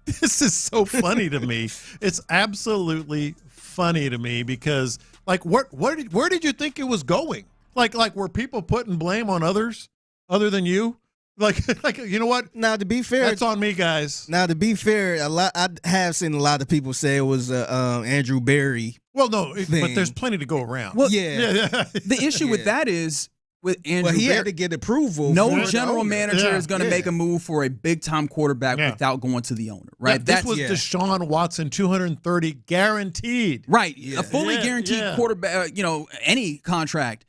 This is so funny to me. It's absolutely funny to me because, like, where did you think it was going? Like were people putting blame on others other than you? Like you know what? Now, to be fair, that's on me, guys. Now, to be fair, I have seen a lot of people say it was Andrew Berry. Well, no, but there's plenty to go around. Well, yeah. The issue with that is with Andrew Berry, he Berry, had to get approval. no general manager is going to make a move for a big-time quarterback without going to the owner, right? This was Deshaun Watson, 230 guaranteed. Right, a fully guaranteed quarterback, any contract,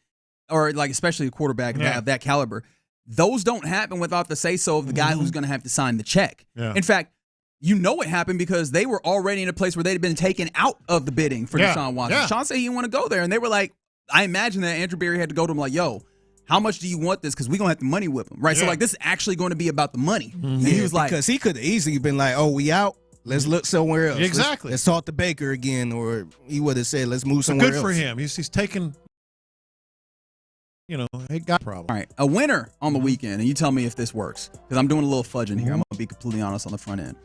or like especially a quarterback of that caliber. Those don't happen without the say-so of the guy who's going to have to sign the check. Yeah. In fact, it happened because they were already in a place where they'd been taken out of the bidding for Deshaun Watson. Deshaun said he didn't want to go there, and they were like, I imagine that Andrew Berry had to go to him like, yo, how much do you want this? Because we're going to have to money whip him, right? So, like, this is actually going to be about the money. And he was like, because he could have easily been like, oh, we out. Let's look somewhere else. Exactly. Let's talk to Baker again, or he would have said, let's move somewhere else. Good for him. He's taken, he got a problem. All right, a winner on the weekend, and you tell me if this works, because I'm doing a little fudging here. I'm going to be completely honest on the front end.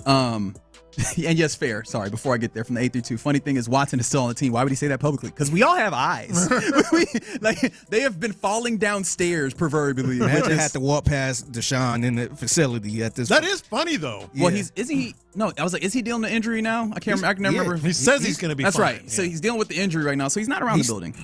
And yes, fair. Sorry, before I get there from the 8-2. Funny thing is Watson is still on the team. Why would he say that publicly? Because we all have eyes. They have been falling downstairs proverbially. Imagine had to walk past Deshaun in the facility at this That point. is funny, though. Well, isn't he? No, I was like, is he dealing with injury now? I can't remember. He says he's going to be That's fine. right. Yeah. So he's dealing with the injury right now, so he's not around the building.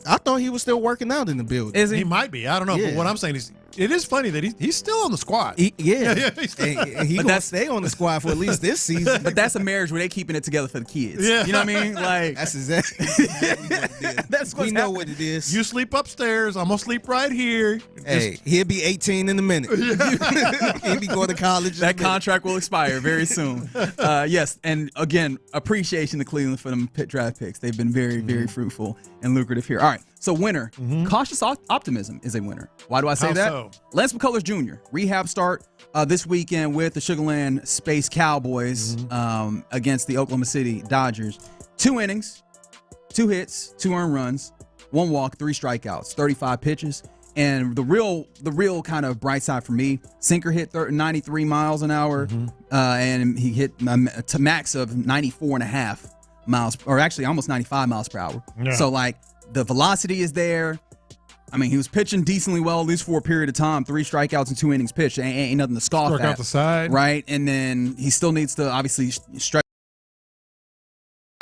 I thought he was still working out in the building. Is he? He might be. I don't know. Yeah. But what I'm saying is, it is funny that he's still on the squad. He's But gonna stay on the squad for at least this season. But that's a marriage where they're keeping it together for the kids. Yeah. You know what I mean? Like that's exactly what it is. That's we know what it is. You sleep upstairs. I'm gonna sleep right here. Hey, he'll be 18 in a minute. He'll be going to college. That contract will expire very soon. Yes, and again, appreciation to Cleveland for them draft picks. They've been very, very fruitful and lucrative here. All right, so winner. Cautious optimism is a winner. Why do I say How so? that? Lance McCullers Jr. Rehab start this weekend with the Sugarland Space Cowboys against the Oklahoma City Dodgers. 2 innings, 2 hits, 2 earned runs, 1 walk, 3 strikeouts, 35 pitches. And the real kind of bright side for me, sinker hit 93 miles an hour, and he hit a max of 94.5 miles, or actually almost 95 miles per hour. Yeah. So, like, the velocity is there. I mean, he was pitching decently well, at least for a period of time. 3 strikeouts and 2 innings pitched. Ain't nothing to scoff Struck at. out the side. Right? And then he still needs to, obviously, stretch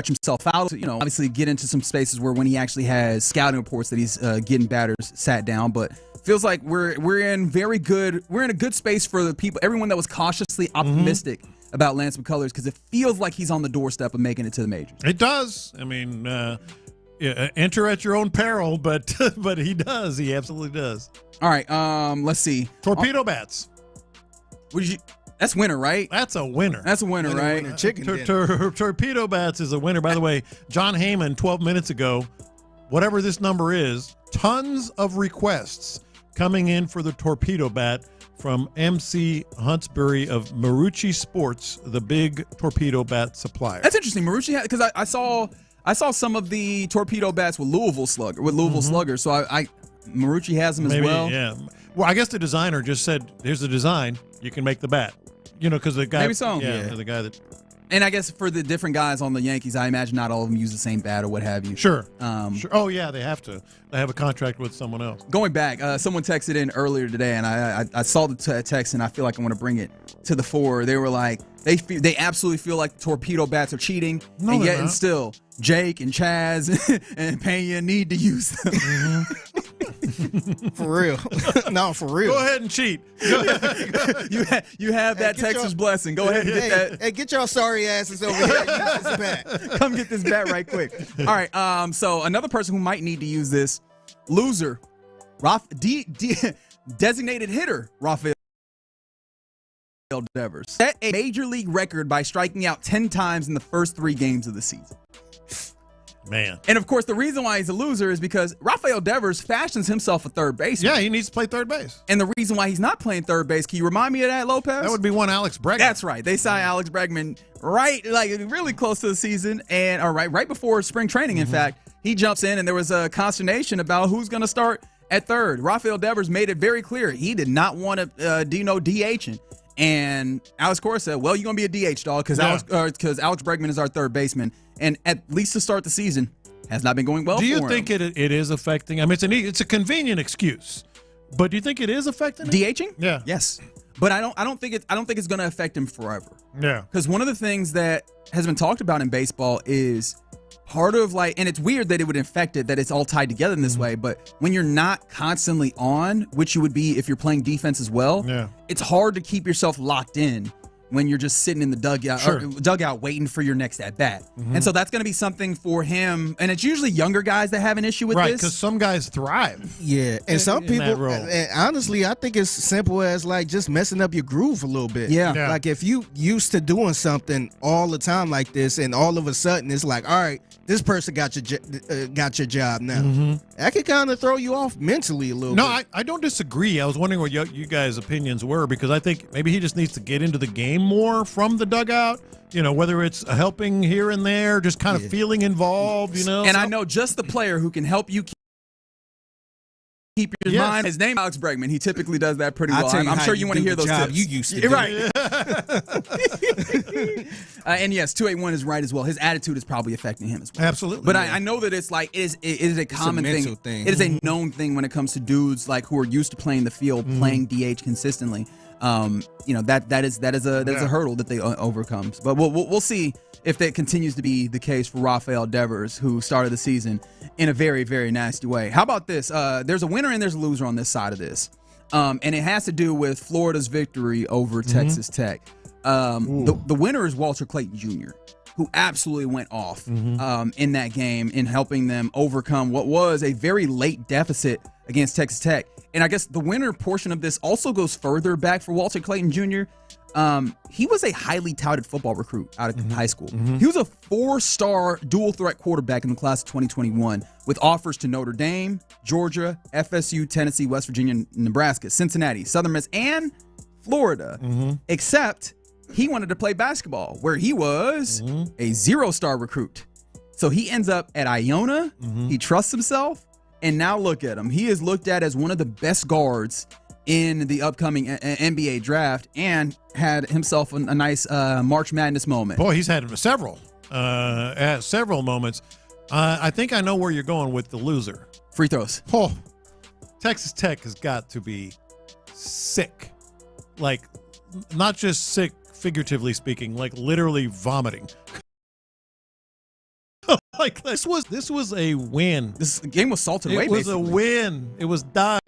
himself out, obviously get into some spaces where when he actually has scouting reports that he's getting batters sat down. But feels like we're in a good space for the people, everyone that was cautiously optimistic about Lance McCullers, because it feels like he's on the doorstep of making it to the majors. It does. I mean, enter at your own peril, but he does. He absolutely does. All right, let's see. Torpedo bats. That's winner, right? That's a winner. That's a winner, right? Chicken Torpedo bats is a winner. By the way, John Heyman 12 minutes ago whatever this number is, tons of requests coming in for the torpedo bat from MC Huntsbury of Marucci Sports, the big torpedo bat supplier. That's interesting. Marucci, because I saw some of the torpedo bats with Louisville Sluggers. So Marucci has them as well. Yeah. Well, I guess the designer just said, "Here's the design. You can make the bat." Because the guy. Maybe so. Yeah. The guy that. And I guess for the different guys on the Yankees, I imagine not all of them use the same bat or what have you. Sure. Sure. Oh, yeah, they have to. They have a contract with someone else. Going back, someone texted in earlier today, and I saw the text, and I feel like I want to bring it to the fore. They were like, they absolutely feel like torpedo bats are cheating, and yet and still, Jake and Chaz and Pena need to use them. For real. No, for real. Go ahead and cheat. You have that Texas blessing. Go ahead and get that. Hey, get your sorry asses over here. Use this bat. Come get this bat right quick. All right. So another person who might need to use this, loser, designated hitter, Rafael Devers, set a major league record by striking out 10 times in the first 3 games of the season. Man. And, of course, the reason why he's a loser is because Rafael Devers fashions himself a third baseman. Yeah, he needs to play third base. And the reason why he's not playing third base, can you remind me of that, Lopez? That would be one Alex Bregman. That's right. They signed Alex Bregman really close to the season, and right before spring training, in fact. He jumps in, and there was a consternation about who's going to start at third. Rafael Devers made it very clear he did not want to DHing. And Alex Cora said, well, you're going to be a DH, dog, because Alex Bregman is our third baseman. And at least to start the season, has not been going well for him. Do you think it is affecting? I mean, it's a convenient excuse, but do you think it is affecting him? DHing? Yeah. Yes. But I don't think it's going to affect him forever. Yeah. Because one of the things that has been talked about in baseball is part of and it's weird that it would affect it, that it's all tied together in this way, but when you're not constantly on, which you would be if you're playing defense as well, it's hard to keep yourself locked in when you're just sitting in the dugout waiting for your next at bat. And so that's going to be something for him. And it's usually younger guys that have an issue with this. Right, because some guys thrive. Yeah, and some people, and honestly, I think it's simple as just messing up your groove a little bit. Yeah. Like if you used to doing something all the time like this, and all of a sudden it's like, all right, this person got your job now. That could kind of throw you off mentally a little bit. No, I don't disagree. I was wondering what you guys' opinions were, because I think maybe he just needs to get into the game more from the dugout, whether it's helping here and there, just kind of feeling involved, And I know just the player who can help you keep your mind. His name is Alex Bregman. He typically does that pretty well. I'm sure you want to hear those tips. You used to do. Right. And yes, 281 is right as well. His attitude is probably affecting him as well. Absolutely. But I know that it is a common thing. It is a known thing when it comes to dudes who are used to playing the field, playing DH consistently. That is a hurdle that they overcome. But we'll see if that continues to be the case for Rafael Devers, who started the season in a very, very nasty way. How about this? There's a winner and there's a loser on this side of this. And it has to do with Florida's victory over Texas Tech. The winner is Walter Clayton Jr., who absolutely went off in that game in helping them overcome what was a very late deficit against Texas Tech. And I guess the winner portion of this also goes further back for Walter Clayton Jr. He was a highly touted football recruit out of high school. He was a 4-star dual threat quarterback in the class of 2021 with offers to Notre Dame, Georgia, FSU, Tennessee, West Virginia, Nebraska, Cincinnati, Southern Miss, and Florida. Except he wanted to play basketball, where he was a 0-star recruit. So he ends up at Iona. He trusts himself. And now look at him. He is looked at as one of the best guards in the upcoming NBA draft, and had himself a nice March Madness moment. Boy, he's had several moments. I think I know where you're going with the loser. Free throws. Oh, Texas Tech has got to be sick. Not just sick, figuratively speaking, literally vomiting. This was a win. This game was salted away. It was a win. It was done.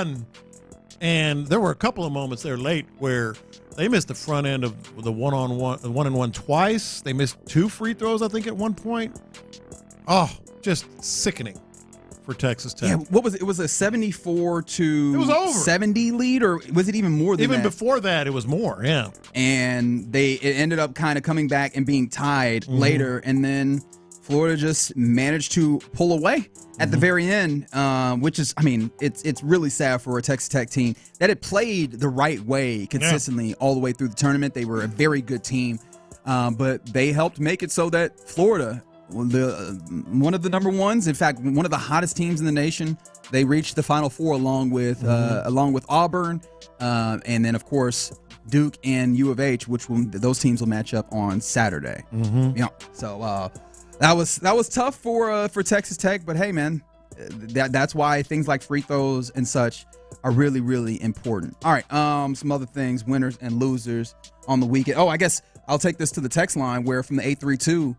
And there were a couple of moments there late where they missed the front end of the one-on-one twice. They missed 2 free throws, I think, at one point. Oh, just sickening for Texas Tech. Yeah, what was it? It was a 74-70 lead, or was it even more than that? Even before that, it was more, yeah. And it ended up kind of coming back and being tied later, and then Florida just managed to pull away at the very end, which is, it's really sad for a Texas Tech team that had played the right way consistently all the way through the tournament. They were a very good team, but they helped make it so that Florida, one of the number ones, in fact, one of the hottest teams in the nation, they reached the Final Four along with Auburn, and then, of course, Duke and U of H, those teams will match up on Saturday. So that was tough for Texas Tech, but hey, man, that's why things like free throws and such are really, really important. All right, some other things, winners and losers on the weekend. Oh, I guess I'll take this to the text line where from the 832,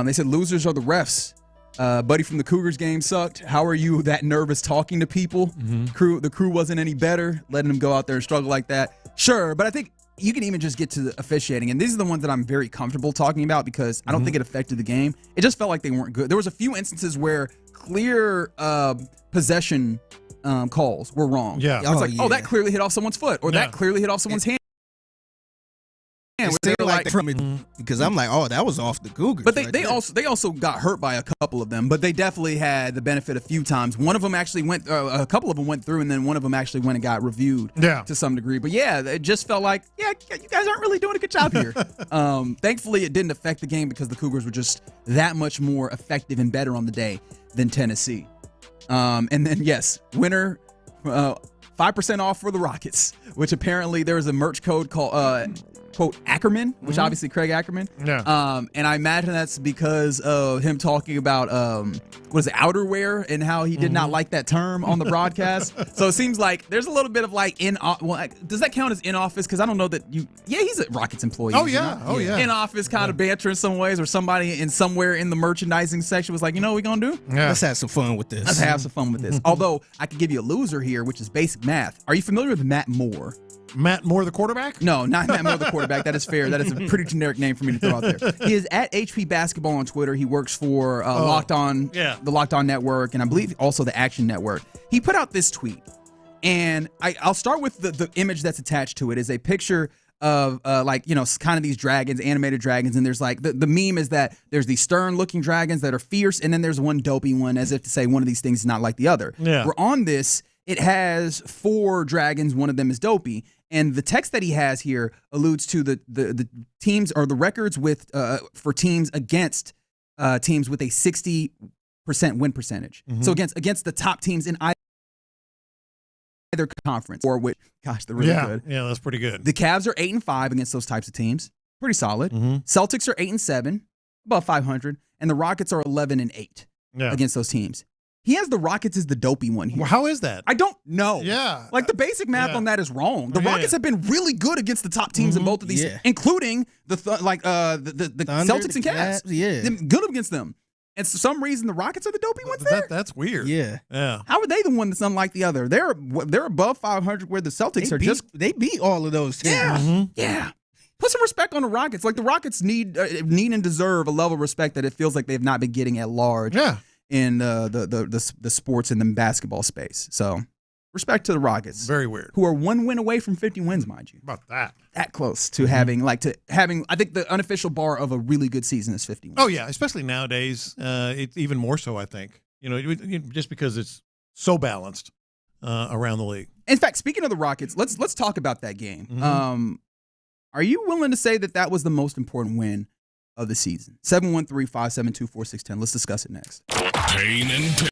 they said losers are the refs. Buddy from the Cougars game sucked. How are you that nervous talking to people? The crew wasn't any better, letting them go out there and struggle like that. Sure, but I think you can even just get to the officiating, and these are the ones that I'm very comfortable talking about because I don't think it affected the game. It just felt like they weren't good. There was a few instances where clear possession calls were wrong. Yeah. I was oh, that clearly hit off someone's foot, or that clearly hit off someone's hand. Because I'm like, oh, that was off the Cougars. But they also got hurt by a couple of them, but they definitely had the benefit a few times. One of them actually went, a couple of them went through, and then one of them actually went and got reviewed to some degree. But yeah, it just felt like, you guys aren't really doing a good job here. Thankfully, it didn't affect the game because the Cougars were just that much more effective and better on the day than Tennessee. And then, yes, winner, 5% off for the Rockets, which apparently there is a merch code called quote Ackerman, which obviously Craig Ackerman. Yeah. And I imagine that's because of him talking about outerwear and how he did not like that term on the broadcast. So it seems like there's a little bit of like does that count as in office? Because I don't know that he's a Rockets employee. Oh yeah. In office kind of banter in some ways, or somebody somewhere in the merchandising section was like, you know what we're gonna do? Yeah. Let's have some fun with this. Let's have some fun with this. Although I could give you a loser here, which is basic math. Are you familiar with Matt Moore? Matt Moore, the quarterback? No, not Matt Moore, the quarterback. That is fair. That is a pretty generic name for me to throw out there. He is at HP Basketball on Twitter. He works for Locked On, the Locked On Network, and I believe also the Action Network. He put out this tweet, and I'll start with the image that's attached to it. Is a picture of kind of these dragons, animated dragons, and there's like the meme is that there's these stern-looking dragons that are fierce, and then there's one dopey one, as if to say one of these things is not like the other. Yeah. We're on this. It has 4 dragons. One of them is dopey. And the text that he has here alludes to the teams or the records with for teams against teams with a 60% win percentage. So against the top teams in either conference. Or with they're really good. Yeah, that's pretty good. The Cavs are 8-5 against those types of teams. Pretty solid. Celtics are 8-7, above 500, and the Rockets are 11-8 against those teams. He has the Rockets as the dopey one here. Well, how is that? I don't know. Yeah. Like the basic math on that is wrong. The Rockets have been really good against the top teams in both of these, including the Celtics and Cavs. Good against them. And for some reason, the Rockets are the dopey ones there. That's weird. Yeah. How are they the one that's unlike the other? They're above 500 where the Celtics they beat all of those teams. Yeah. Put some respect on the Rockets. Like the Rockets need and deserve a level of respect that it feels like they've not been getting at large. Yeah. In the sports and the basketball space. So respect to the Rockets. Very weird. Who are 1 win away from 50 wins, mind you. About that. That close to having I think the unofficial bar of a really good season is 50 wins. Oh yeah, especially nowadays. It's even more so, I think. Just because it's so balanced around the league. In fact, speaking of the Rockets, let's talk about that game. Are you willing to say that was the most important win of the season? 713-572-4610. Let's discuss it next. Payne and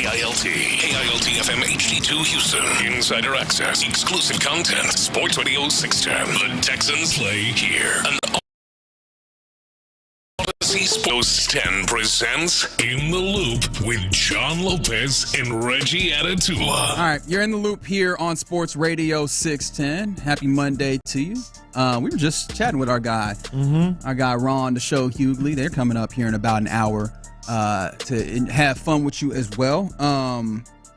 KILT FM HD2 Houston. Insider access, exclusive content. Sports Radio 610. The Texans play here. An Sports 10 presents In the Loop with John Lopez and Reggie Atatula. All right, you're in the loop here on Sports Radio 610. Happy Monday to you. We were just chatting with our guy, our guy Ron, the show Hughley. They're coming up here in about an hour to have fun with you as well.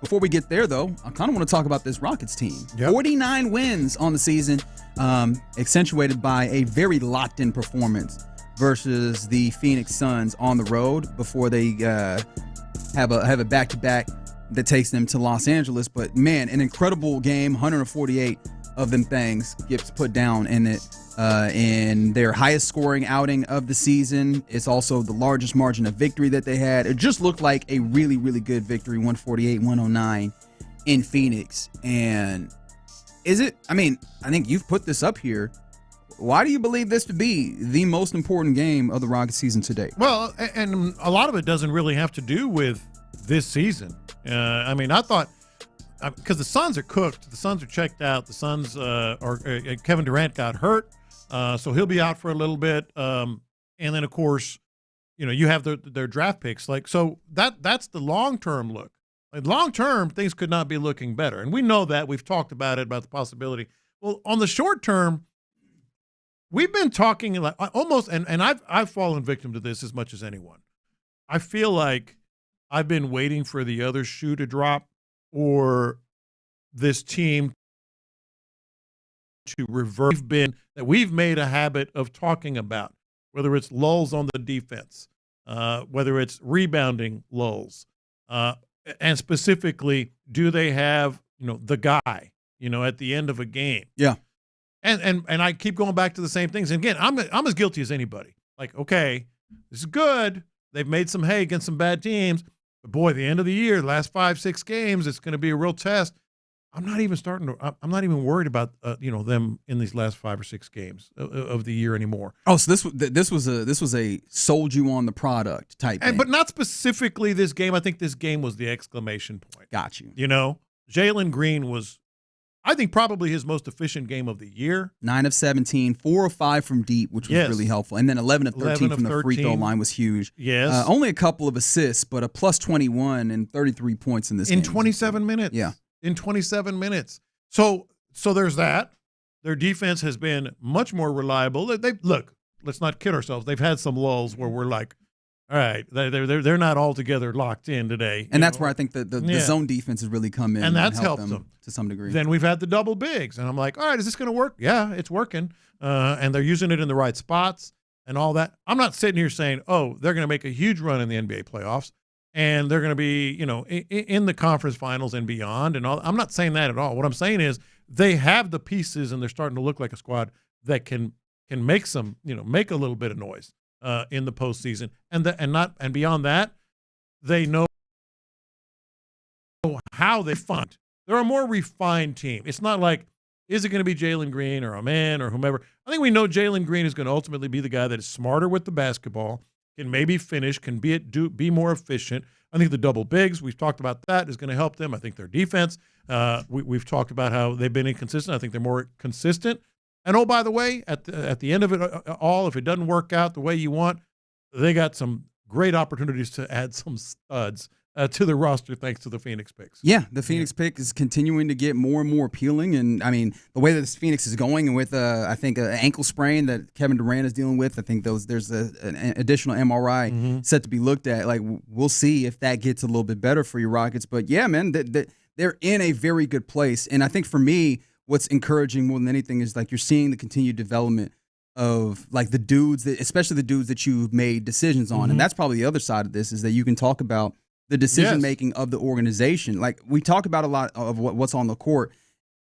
Before we get there, though, I kind of want to talk about this Rockets team. 49 wins on the season, accentuated by a very locked-in performance versus the Phoenix Suns on the road before they have a back-to-back that takes them to Los Angeles. But, man, an incredible game, 148 of them things gets put down in it. In their highest scoring outing of the season. It's also the largest margin of victory that they had. It just looked like a really, really good victory, 148-109 in Phoenix. And is it, I think you've put this up here. Why do you believe this to be the most important game of the Rockets season to date? Well, and a lot of it doesn't really have to do with this season. I thought, because the Suns are cooked, the Suns are checked out, the Suns Kevin Durant got hurt, so he'll be out for a little bit. And then, of course, you have their draft picks. So that's the long-term look. Long-term, things could not be looking better. And we know that. We've talked about it, about the possibility. Well, on the short term, we've been talking like almost, and I've fallen victim to this as much as anyone. I feel like I've been waiting for the other shoe to drop or this team to reverse. We've made a habit of talking about, whether it's lulls on the defense, whether it's rebounding lulls, and specifically, do they have the guy at the end of a game? Yeah. And I keep going back to the same things. And again, I'm as guilty as anybody. Like, okay, this is good. They've made some hay against some bad teams. But boy, the end of the year, the last 5-6 games, it's going to be a real test. I'm not even worried about them in these last 5 or 6 games of the year anymore. Oh, so this was a sold you on the product type game. But not specifically this game. I think this game was the exclamation point. Got you. Jalen Green was, I think, probably his most efficient game of the year. 9 of 17, 4 of 5 from deep, which was really helpful. And then 11 of 13 from the free throw line was huge. Yes. Only a couple of assists, but a plus 21 and 33 points in this game. In 27 minutes. Yeah. In 27 minutes. So there's that. Their defense has been much more reliable. Look, let's not kid ourselves. They've had some lulls where we're like, all right, they're not altogether locked in today. And that's where I think the zone defense has really come in and that's helped them to some degree. Then we've had the double bigs, and I'm like, all right, is this going to work? Yeah, it's working. And they're using it in the right spots and all that. I'm not sitting here saying, oh, they're going to make a huge run in the NBA playoffs, and they're going to be, in the conference finals and beyond and all. I'm not saying that at all. What I'm saying is they have the pieces, and they're starting to look like a squad that can make some, make a little bit of noise in the postseason. And beyond that, they know how they fund. They're a more refined team. It's not like, is it going to be Jalen Green or a man or whomever? I think we know Jalen Green is going to ultimately be the guy that is smarter with the basketball, can maybe finish, can be more efficient. I think the double bigs, we've talked about that, is going to help them. I think their defense, we've talked about how they've been inconsistent. I think they're more consistent. And, oh, by the way, at the end of it all, if it doesn't work out the way you want, they got some great opportunities to add some studs to the roster thanks to the Phoenix picks. Yeah, the Phoenix pick is continuing to get more and more appealing. And, the way that this Phoenix is going, and with, I think, an ankle sprain that Kevin Durant is dealing with, I think there's an additional MRI set to be looked at. Like, we'll see if that gets a little bit better for your Rockets. But, yeah, man, they're in a very good place. And I think for me, what's encouraging more than anything is, like, you're seeing the continued development of, like, the dudes, especially the dudes that you've made decisions on. And that's probably the other side of this, is that you can talk about the decision-making of the organization. Like, we talk about a lot of what's on the court,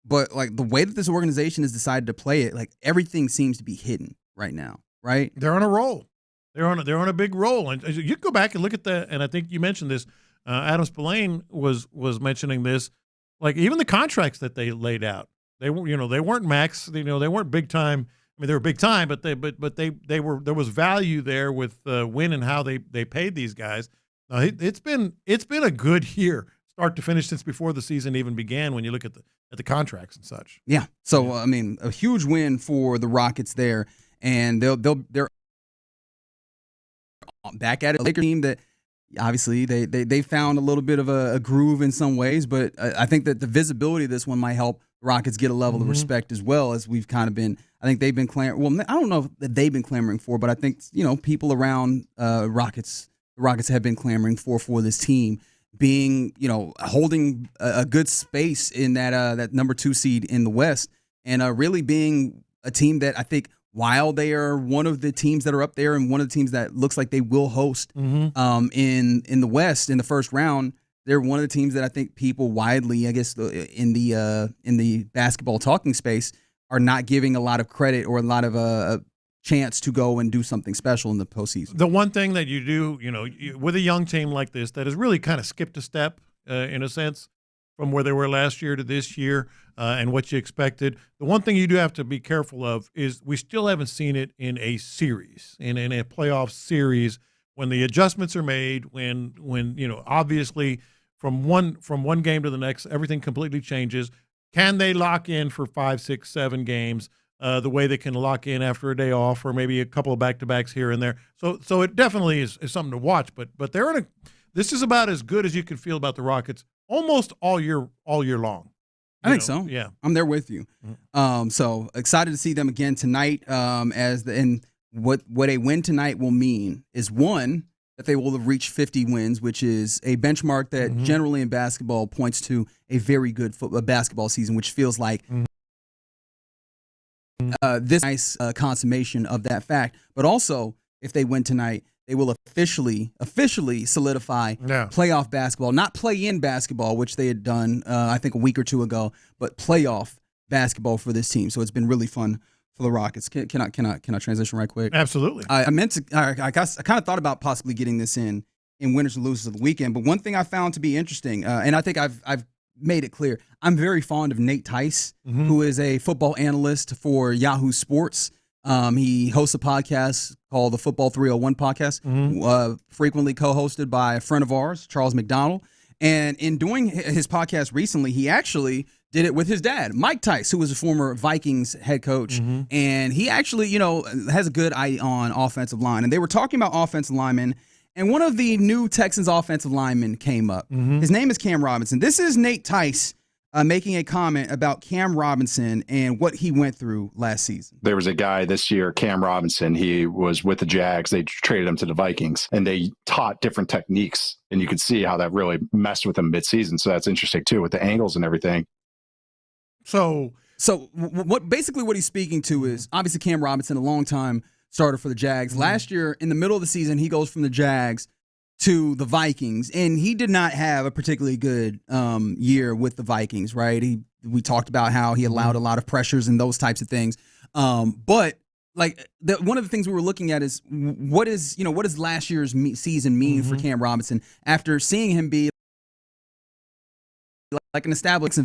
but, like, the way that this organization has decided to play it, like, everything seems to be hidden right now, right? They're on a roll. They're on a big roll. And you go back and look at that, and I think you mentioned this. Adam Spillane was mentioning this. Like, even the contracts that they laid out, they weren't max. They weren't big time. I mean, they were big time, but they were, there was value there with when and how they paid these guys. It's been a good year, start to finish, since before the season even began. When you look at the contracts and such. Yeah. So a huge win for the Rockets there, and they're back at it. A Lakers team that obviously they found a little bit of a groove in some ways, but I think that the visibility of this one might help Rockets get a level of respect as well, as we've kind of been. I think they've been clamoring. Well, I don't know that they've been clamoring for, but I think people around the Rockets have been clamoring for this team being holding a good space in that number 2 seed in the West, and really being a team that I think, while they are one of the teams that are up there and one of the teams that looks like they will host in the West in the first round, they're one of the teams that I think people widely, I guess, in the basketball talking space, are not giving a lot of credit or a lot of a chance to go and do something special in the postseason. The one thing that you do, with a young team like this that has really kind of skipped a step in a sense from where they were last year to this year and what you expected, the one thing you do have to be careful of is we still haven't seen it in a series, in a playoff series, when the adjustments are made, when obviously from one game to the next, everything completely changes. Can they lock in for 5, 6, 7 games the way they can lock in after a day off, or maybe a couple of back-to-backs here and there? So it definitely is something to watch. But they're this is about as good as you can feel about the Rockets almost all year long. I think so. Yeah, I'm there with you. So excited to see them again tonight. And what a win tonight will mean is, one, that they will have reached 50 wins, which is a benchmark that generally in basketball points to a very good basketball season, which feels like this nice consummation of that fact. But also, if they win tonight, they will officially solidify playoff basketball, not play-in basketball, which they had done, I think, a week or two ago, but playoff basketball for this team. So it's been really fun for the Rockets. Can I transition right quick? Absolutely. I kind of thought about possibly getting this in winners and losers of the weekend, but one thing I found to be interesting, and I think I've made it clear, I'm very fond of Nate Tice, who is a football analyst for Yahoo Sports. He hosts a podcast called the Football 301 podcast, frequently co-hosted by a friend of ours, Charles McDonald. And in doing his podcast recently, he actually did it with his dad, Mike Tice, who was a former Vikings head coach. And he actually, has a good eye on offensive line. And they were talking about offensive linemen, and one of the new Texans offensive linemen came up. His name is Cam Robinson. This is Nate Tice making a comment about Cam Robinson and what he went through last season. There was a guy this year, Cam Robinson. He was with the Jags. They traded him to the Vikings, and they taught different techniques, and you could see how that really messed with him midseason. So that's interesting, too, with the angles and everything. So what he's speaking to is, obviously, Cam Robinson, a long-time starter for the Jags. Last year, in the middle of the season, he goes from the Jags to the Vikings, and he did not have a particularly good year with the Vikings, right? We talked about how he allowed a lot of pressures and those types of things. But one of the things we were looking at is what does last year's season mean for Cam Robinson after seeing him be like an established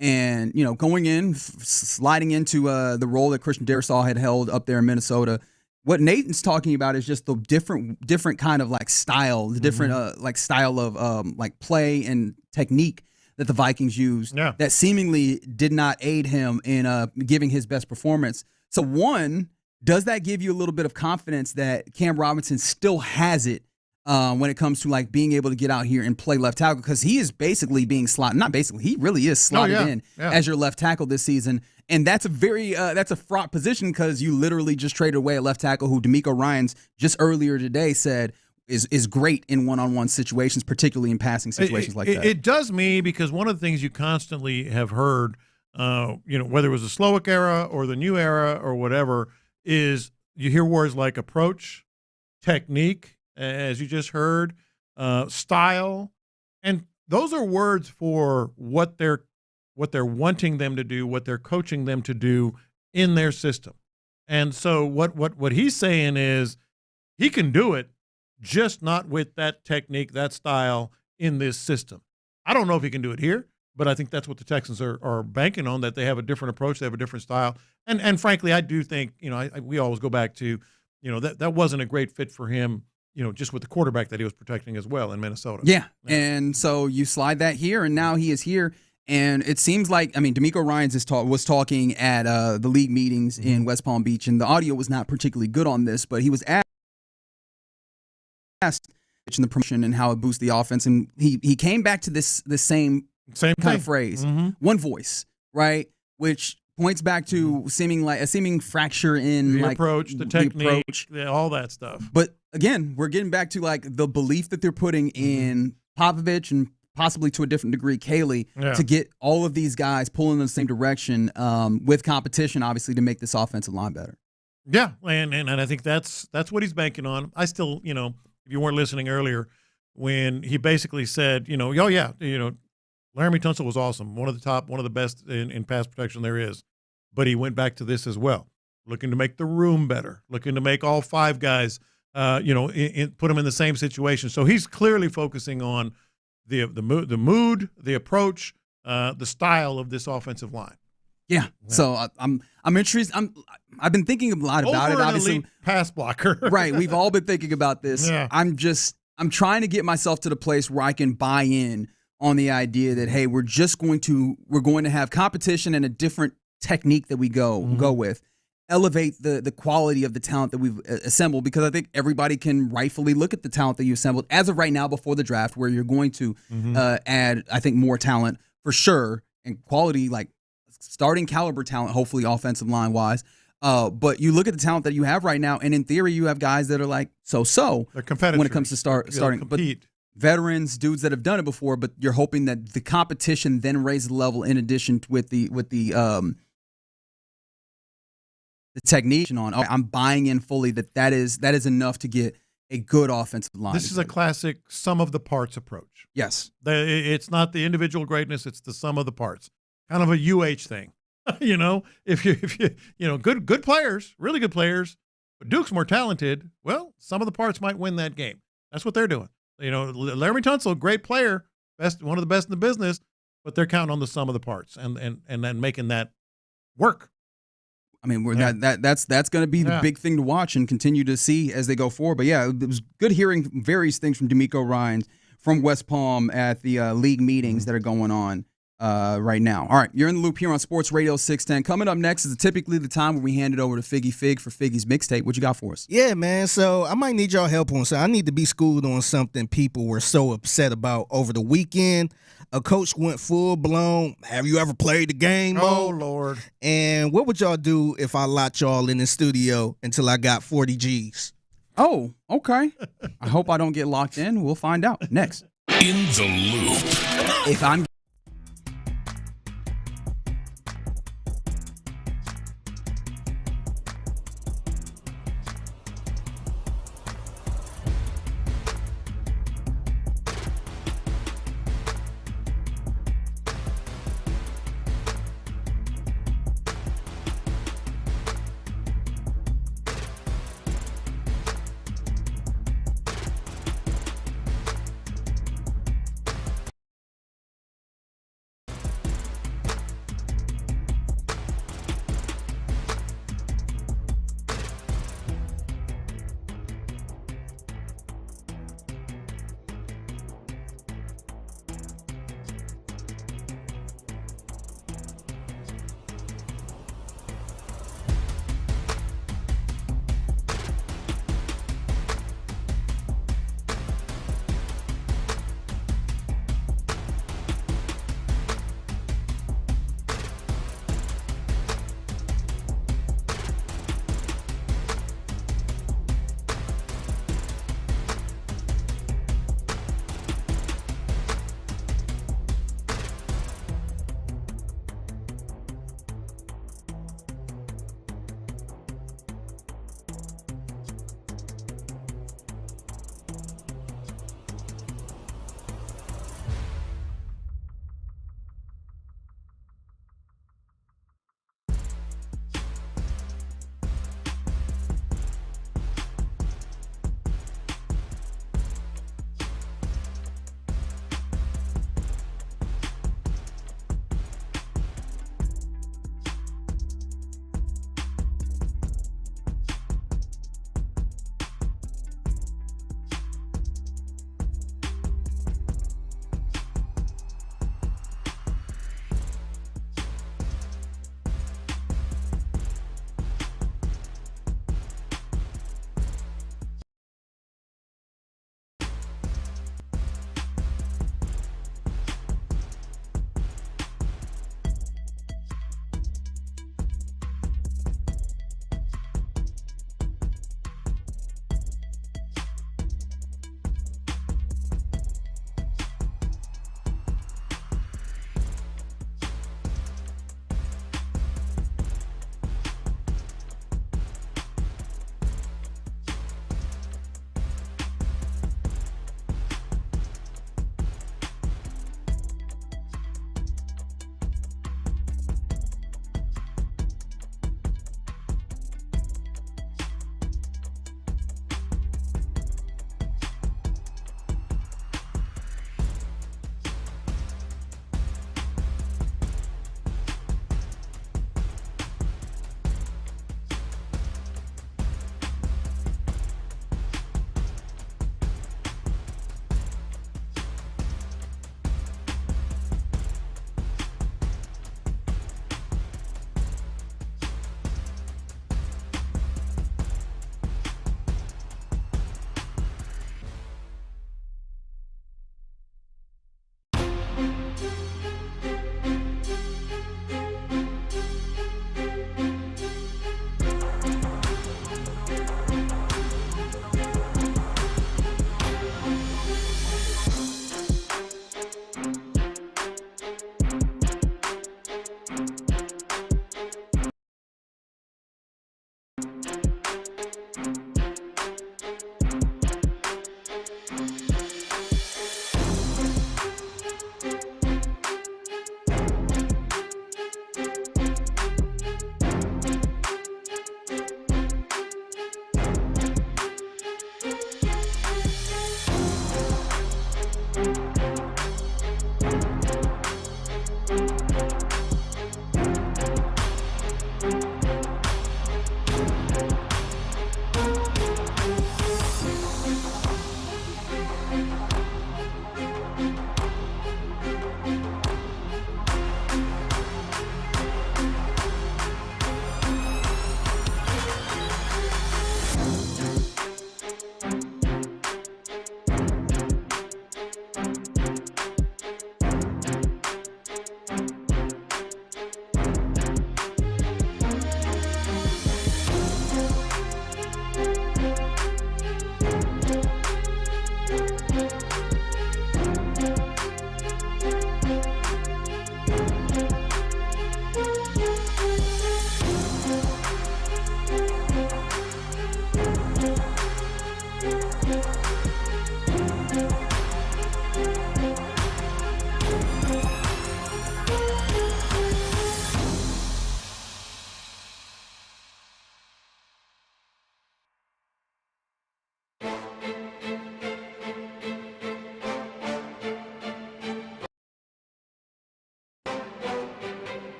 and going in, sliding into the role that Christian Darrisaw had held up there in Minnesota. What Nathan's talking about is just the different kind of style, the different style of play and technique that the Vikings used that seemingly did not aid him in giving his best performance. So one, does that give you a little bit of confidence that Cam Robinson still has it when it comes to being able to get out here and play left tackle? Because he is basically being he really is slotted in as your left tackle this season. And that's a fraught position, because you literally just traded away a left tackle who D'Amico Ryans just earlier today said is great in one-on-one situations, particularly in passing situations like that. It does me, because one of the things you constantly have heard, whether it was the Slowick era or the new era or whatever, is you hear words like approach, technique, as you just heard, style, and those are words for what they're wanting them to do, what they're coaching them to do in their system. And so what he's saying is he can do it, just not with that technique, that style in this system. I don't know if he can do it here, but I think that's what the Texans are banking on, that they have a different approach, they have a different style. And frankly, I do think, we always go back to, that wasn't a great fit for him, just with the quarterback that he was protecting as well in Minnesota. Yeah. And so you slide that here, and now he is here. And it seems like, D'Amico Ryans was talking at the league meetings in West Palm Beach, and the audio was not particularly good on this, but he was asked in the promotion and how it boosts the offense. And he came back to this same kind of phrase, one voice, right? Which points back to a seeming fracture in the like approach, the technique, all that stuff. But again, we're getting back to like the belief that they're putting in Popovich and possibly to a different degree Caley to get all of these guys pulling in the same direction with competition, obviously, to make this offensive line better. Yeah, and I think that's what he's banking on. I still, if you weren't listening earlier, when he basically said, Laramie Tunsil was awesome, one of the best in pass protection there is. But he went back to this as well, looking to make the room better, looking to make all five guys, put them in the same situation. So he's clearly focusing on the mood, the approach, the style of this offensive line. Yeah. So I'm interested. I've been thinking a lot about it. Obviously, elite pass blocker. Right. We've all been thinking about this. Yeah. I'm trying to get myself to the place where I can buy in on the idea that, hey, we're going to have competition and a different technique that we go with, elevate the quality of the talent that we've assembled, because I think everybody can rightfully look at the talent that you assembled as of right now before the draft, where you're going to add, I think, more talent for sure, and quality, like starting caliber talent, hopefully offensive line wise. But you look at the talent that you have right now, and in theory, you have guys that are like so-so when it comes to starting. But veterans, dudes that have done it before, but you're hoping that the competition then raises the level in addition with the technique on. I'm buying in fully that is enough to get a good offensive line. This is a classic sum of the parts approach. Yes. It's not the individual greatness, it's the sum of the parts. Kind of a UH thing. If you good players, really good players, but Duke's more talented, well, some of the parts might win that game. That's what they're doing. Laramie Tunsil, great player, one of the best in the business, but they're counting on the sum of the parts and then making that work. I mean, that's going to be the big thing to watch and continue to see as they go forward. But yeah, it was good hearing various things from D'Amico Ryans from West Palm at the league meetings that are going on right now. All right, you're in the loop here on Sports Radio 610. Coming up next is typically the time where we hand it over to Figgy Fig for Figgy's mixtape. What you got for us? Yeah, man. So I might need y'all help on something. I need to be schooled on something people were so upset about over the weekend. A coach went full blown. Have you ever played the game? Oh, Lord. And what would y'all do if I locked y'all in the studio until I got 40 G's? Oh, okay. I hope I don't get locked in. We'll find out next. In the loop. If I'm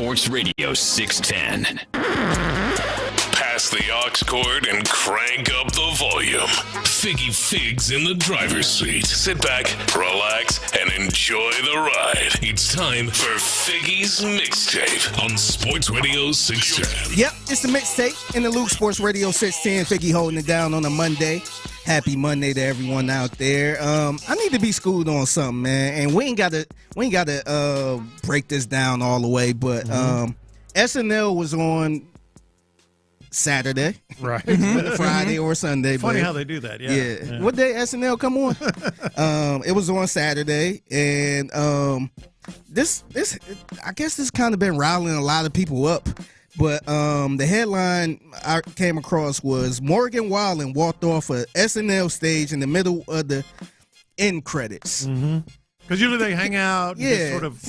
Sports Radio 610. Pass the aux cord and crank up the volume. Figgy Figs in the driver's seat. Sit back, relax, and enjoy the ride. It's time for Figgy's Mixtape on Sports Radio 610. Yep, it's the mixtape in the Luke Sports Radio 610. Figgy holding it down on a Monday. Happy Monday to everyone out there. I need to be schooled on something, man, and we ain't gotta break this down all the way, but SNL was on Saturday, right? Friday or Sunday. Funny but how they do that. Yeah. What day SNL come on? It was on Saturday, and this I guess this kind of been riling a lot of people up. But the headline I came across was Morgan Wallen walked off a SNL stage in the middle of the end credits. Because usually they hang out. And just sort of.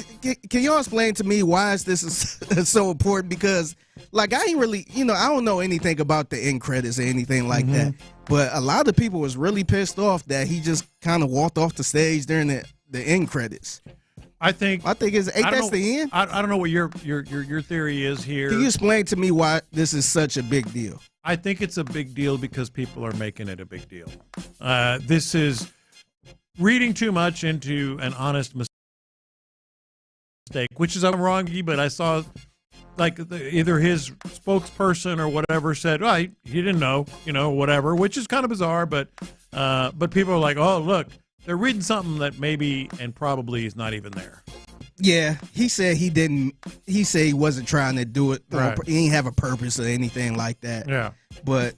Can y'all explain to me why this is so important? Because like I ain't really, I don't know anything about the end credits or anything like that. But a lot of people was really pissed off that he just kind of walked off the stage during the end credits. I think that's the end. I don't know what your theory is here. Can you explain to me why this is such a big deal? I think it's a big deal because people are making it a big deal. This is reading too much into an honest mistake, which is I'm wrong, but I saw like either his spokesperson or whatever said, "Oh, he didn't know," whatever, which is kind of bizarre. But people are like, "Oh, look." They're reading something that maybe and probably is not even there. Yeah, he said he didn't. He said he wasn't trying to do it. Right. He didn't have a purpose or anything like that. Yeah. But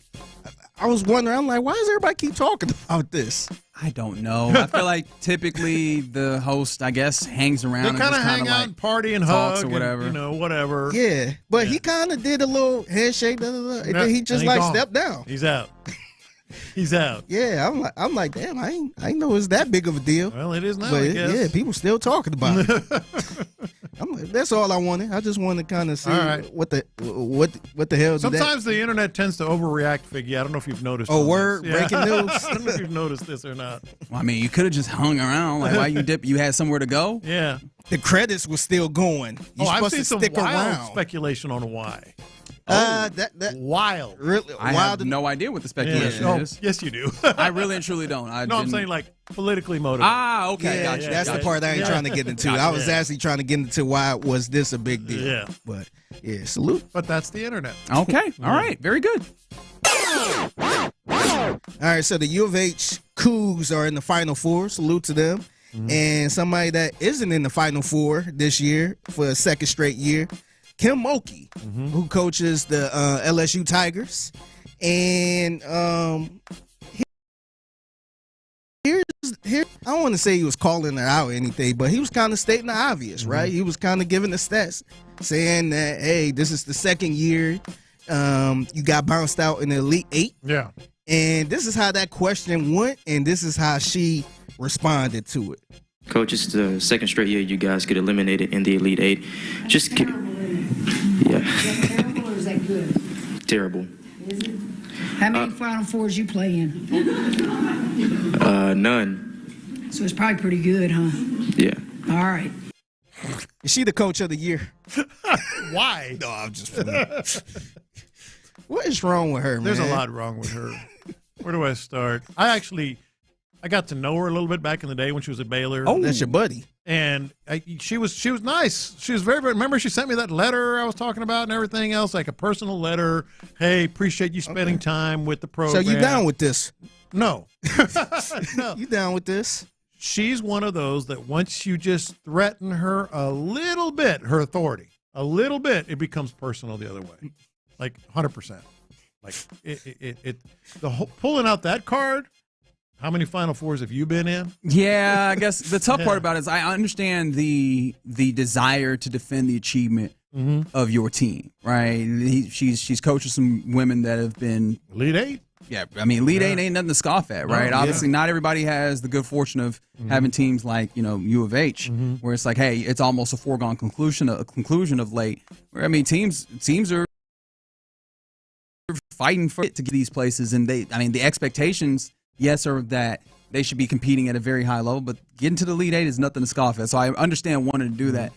I was wondering, I'm like, why does everybody keep talking about this? I don't know. I feel like typically the host, I guess, hangs around. They and kind of just hang out and party and talks hug or whatever. And, whatever. Yeah, but he kind of did a little handshake, and then he just gone. stepped down. He's out. He's out. Yeah, I'm like, damn, I ain't know it's that big of a deal. Well, it is now, But I guess. yeah, people still talking about it. I'm like, that's all I wanted. I just wanted to kind of see what the hell. Sometimes the internet tends to overreact, Figgy. I don't know if you've noticed. Oh, word, breaking news. I don't know if you've noticed this or not. Well, I mean, you could have just hung around. Like, why you dip? You had somewhere to go. Yeah. The credits were still going. You're I've supposed seen to some stick wild around. speculation on why. Wild. Really? I have no idea what the speculation is. Yes, you do. I really and truly don't. I'm saying like politically motivated. Ah, okay. Yeah, Gotcha. that's the part I ain't trying to get into. I was actually trying to get into why was this a big deal. Yeah. But yeah, salute. But that's the internet. Okay. All right. Very good. All right, so the U of H Coogs are in the Final Four. Salute to them. And somebody that isn't in the Final Four this year for a second straight year, Kim Mulkey, who coaches the LSU Tigers. And here, I don't want to say he was calling her out or anything, but he was kind of stating the obvious, right? He was kind of giving the stats, saying that, hey, this is the second year you got bounced out in the Elite Eight. Yeah. And this is how that question went, and this is how she responded to it. Coach, it's the second straight year you guys get eliminated in the Elite Eight. Just yeah. Terrible or is that good? Terrible. Is it? How many Final Fours you play in? None. So it's probably pretty good, huh? Yeah. All right. Is she the coach of the year? Why? No, I'm just What is wrong with her, man? There's a lot wrong with her. Where do I start? I got to know her a little bit back in the day when she was at Baylor. Oh, that's your buddy. And she was nice. She was very, very. Remember, she sent me that letter I was talking about and everything else, like a personal letter. Hey, appreciate you spending time with the program. So you down with this? No. No. You down with this? She's one of those that once you just threaten her a little bit, her authority, a little bit, it becomes personal the other way, like 100%. Like pulling out that card. How many Final Fours have you been in? Yeah, I guess the tough part about it is I understand the desire to defend the achievement of your team, right? She's coaching some women that have been Elite Eight. Yeah, I mean, Elite Eight ain't nothing to scoff at, right? Obviously, not everybody has the good fortune of having teams like U of H, where it's like, hey, it's almost a foregone conclusion of late. Where I mean, teams are fighting for it to get these places, and the expectations. Yes, or that they should be competing at a very high level, but getting to the Elite Eight is nothing to scoff at. So I understand wanting to do that.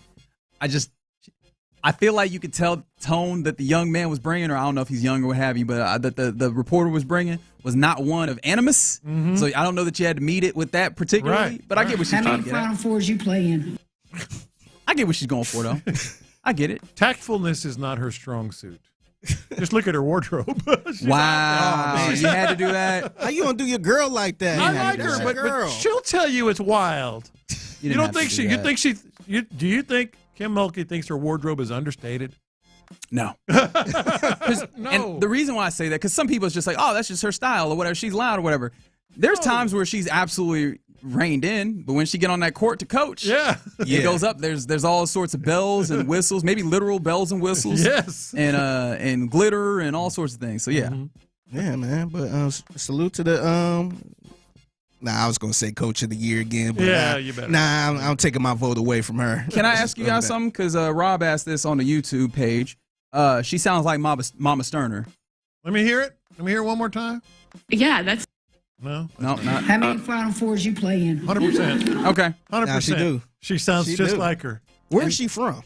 I feel like you could tell tone that the young man was bringing, or I don't know if he's young or what have you, but that the reporter was bringing was not one of animus. Mm-hmm. So I don't know that you had to meet it with that particularly, Right. but I get what she's How trying many to get at. Final Fours you play in? I get what she's going for, though. I get it. Tactfulness is not her strong suit. Just look at her wardrobe. Wow. You had to do that? How you gonna do your girl like that? I like her, but she'll tell you it's wild. You didn't don't have to Uh, think do she? You that. think she? Do you think Kim Mulkey thinks her wardrobe is understated? No. No. And the reason why I say that, because some people it's just like, oh, that's just her style or whatever. She's loud or whatever. There's times where she's absolutely reined in, but when she get on that court to coach, it goes up. There's all sorts of bells and whistles, maybe literal bells and whistles. Yes. And glitter and all sorts of things. So yeah. Yeah, man. But salute to the I was gonna say coach of the year again, but you better. I'm taking my vote away from her. Can I ask you guys something? Because Rob asked this on the YouTube page. She sounds like Mama Stoerner. Let me hear it. Let me hear it one more time. Yeah, that's. No, not. How many Final Fours you play in? 100%. Okay, 100%. Now she do. She sounds She just do. like her. Where's she from?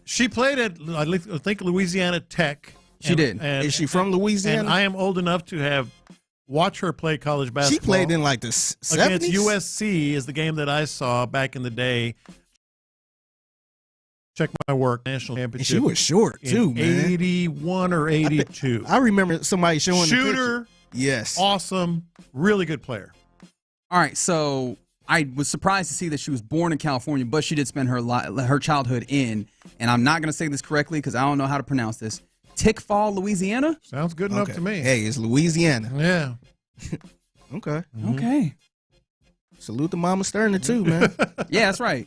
She played at, I think, Louisiana Tech. She did. Is she from Louisiana? And I am old enough to have watched her play college basketball. She played in like the 70s? Against USC is the game that I saw back in the day. Check my work. National championship. And she was short, too, in man. 81 or 82. I remember somebody showing the Shooter. picture. Yes. Awesome. Really good player. All right, so I was surprised to see that she was born in California, but she did spend her childhood in, and I'm not going to say this correctly because I don't know how to pronounce this, Tickfall, Louisiana? Sounds good enough to me. Hey, it's Louisiana. Yeah. Okay. Okay. Salute to Mama Stoerner, too, man. Yeah, that's right.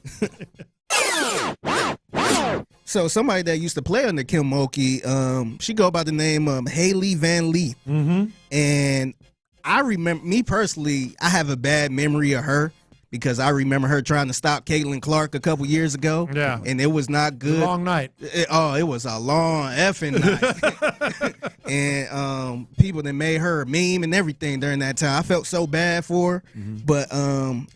So somebody that used to play under Kim Mulkey, she go by the name Haley Van Lee. Mm-hmm. And I remember, me personally, I have a bad memory of her because I remember her trying to stop Caitlin Clark a couple years ago. Yeah. And it was not good. Long night. It was a long effing night. And people that made her a meme and everything during that time. I felt so bad for her. Mm-hmm. But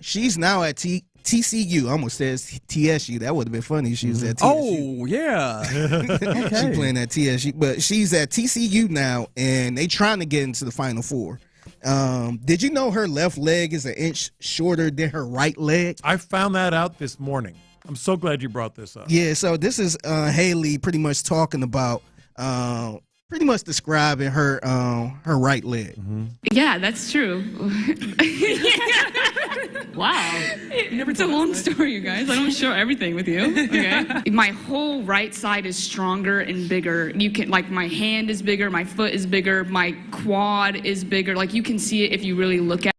she's now at TCU. I almost says TSU. That would have been funny if she was at TSU. Oh, yeah. She playing at TSU. But she's at TCU now, and they trying to get into the Final Four. Did you know her left leg is an inch shorter than her right leg? I found that out this morning. I'm so glad you brought this up. Yeah, so this is Haley pretty much talking about pretty much describing her right leg. Mm-hmm. Yeah, that's true. Wow. It's a long story, you guys. I don't share everything with you. Okay. My whole right side is stronger and bigger. You can, like, my hand is bigger, my foot is bigger, my quad is bigger. Like, you can see it if you really look at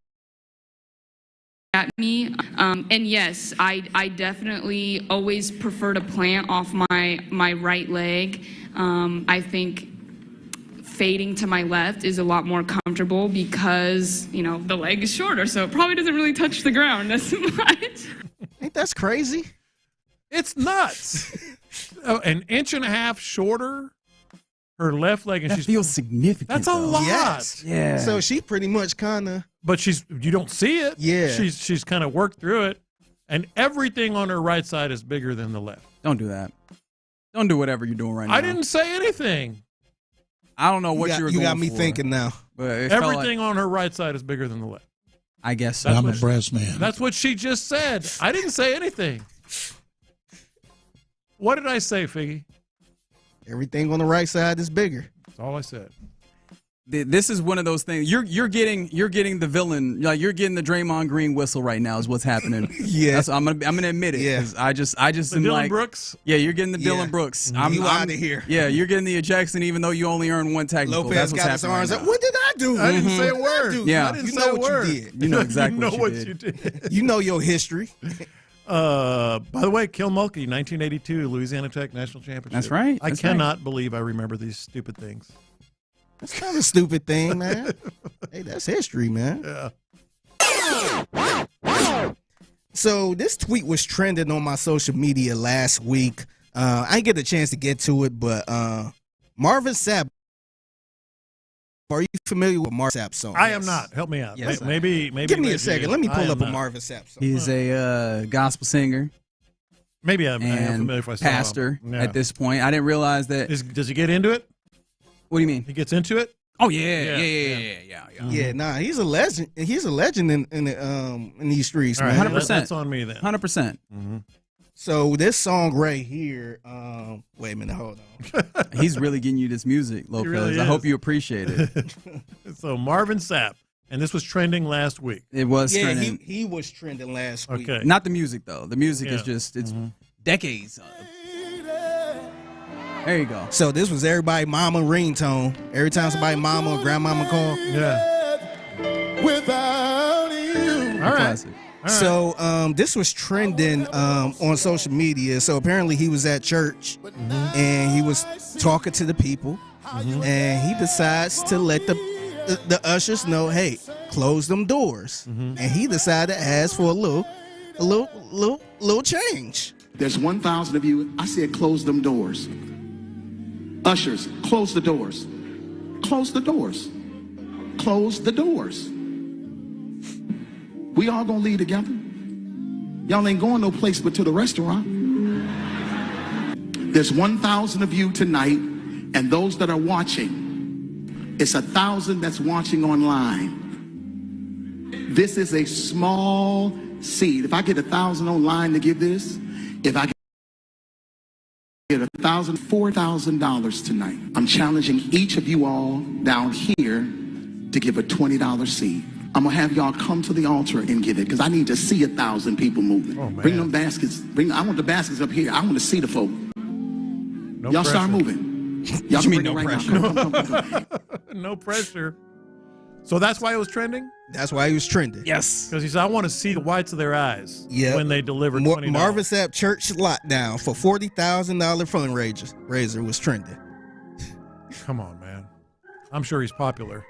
me. And yes, I definitely always prefer to plant off my right leg. I think fading to my left is a lot more comfortable because, the leg is shorter, so it probably doesn't really touch the ground as much. Ain't that crazy? It's nuts. An inch and a half shorter, her left leg, and That she's feels significant. That's a though. lot. Yes. Yeah. So she pretty much kind of. But you don't see it. Yeah. She's kind of worked through it, and everything on her right side is bigger than the left. Don't do that. Don't do whatever you're doing right now. I didn't say anything. I don't know what you were going You got me for, thinking now. But it felt Everything on her right side is bigger than the left. I guess so. That's what breast man. That's what she just said. I didn't say anything. What did I say, Figgy? Everything on the right side is bigger. That's all I said. This is one of those things. You're getting the villain. Like, you're getting the Draymond Green whistle right now. Is what's happening. Yeah. I'm gonna admit it. Yeah. 'Cause I just The am Dylan like, Brooks? Yeah, you're getting the Yeah. Dylan Brooks. You I'm outta here. Yeah, you're getting the ejection even though you only earned one technical. Lopez That's what's got his happening arms right up. now. What did I do? I didn't say a What did I word. do? Yeah. I didn't You say know a what word. you did. You know exactly you know what you you did. did. You know your history. By the way, Kim Mulkey, 1982, Louisiana Tech National Championship. That's right. I That's cannot believe I remember these stupid things. That's kind of a stupid thing, man. Hey, that's history, man. Yeah. So this tweet was trending on my social media last week. I didn't get a chance to get to it, but Marvin Sapp. Are you familiar with Marvin Sapp's song? I am not. Help me out. Yes, maybe. Give me a second. Let me I pull am up a not. Marvin Sapp song. He's a gospel singer. Maybe I am and familiar if I saw pastor him. Yeah. at this point. I didn't realize that. Does he get into it? What do you mean? He gets into it? Oh yeah. Nah, he's a legend. He's a legend in these streets, All right, man. 100%. That's on me then. 100%. So this song right here, wait a minute, hold on. He's really getting you this music, Lopez. really I hope is. you appreciate it. So Marvin Sapp, and this was trending last week. It was trending. He was trending last week. Okay. Not the music though. The music is just decades. There you go. So this was everybody mama ringtone. Every time somebody mama or grandmama call. Yeah. Without you. All right. Classic. So this was trending on social media. So apparently he was at church and he was talking to the people, and he decides to let the ushers know, hey, close them doors. And he decided to ask for a little change. There's 1,000 of you. I said close them doors. Ushers, close the doors. Close the doors. Close the doors. We all gonna leave together. Y'all ain't going no place but to the restaurant. There's 1,000 of you tonight, and those that are watching, it's 1,000 that's watching online. This is a small seed. If I get 1,000 online to give this, if I get $4,000 tonight, I'm challenging each of you all down here to give a $20 seed. I'm gonna have y'all come to the altar and give it because I need to see 1,000 people moving. Oh, man. Bring them baskets. I want the baskets up here. I want to see the folk. No Y'all pressure. start moving. Y'all You mean bring no it right pressure? now. Come. No pressure. So that's why it was trending? That's why he was trending. Yes. Because he said, I want to see the whites of their eyes when they deliver $20. Marvin Sapp church lockdown for $40,000 fundraiser was trending. Come on, man. I'm sure he's popular.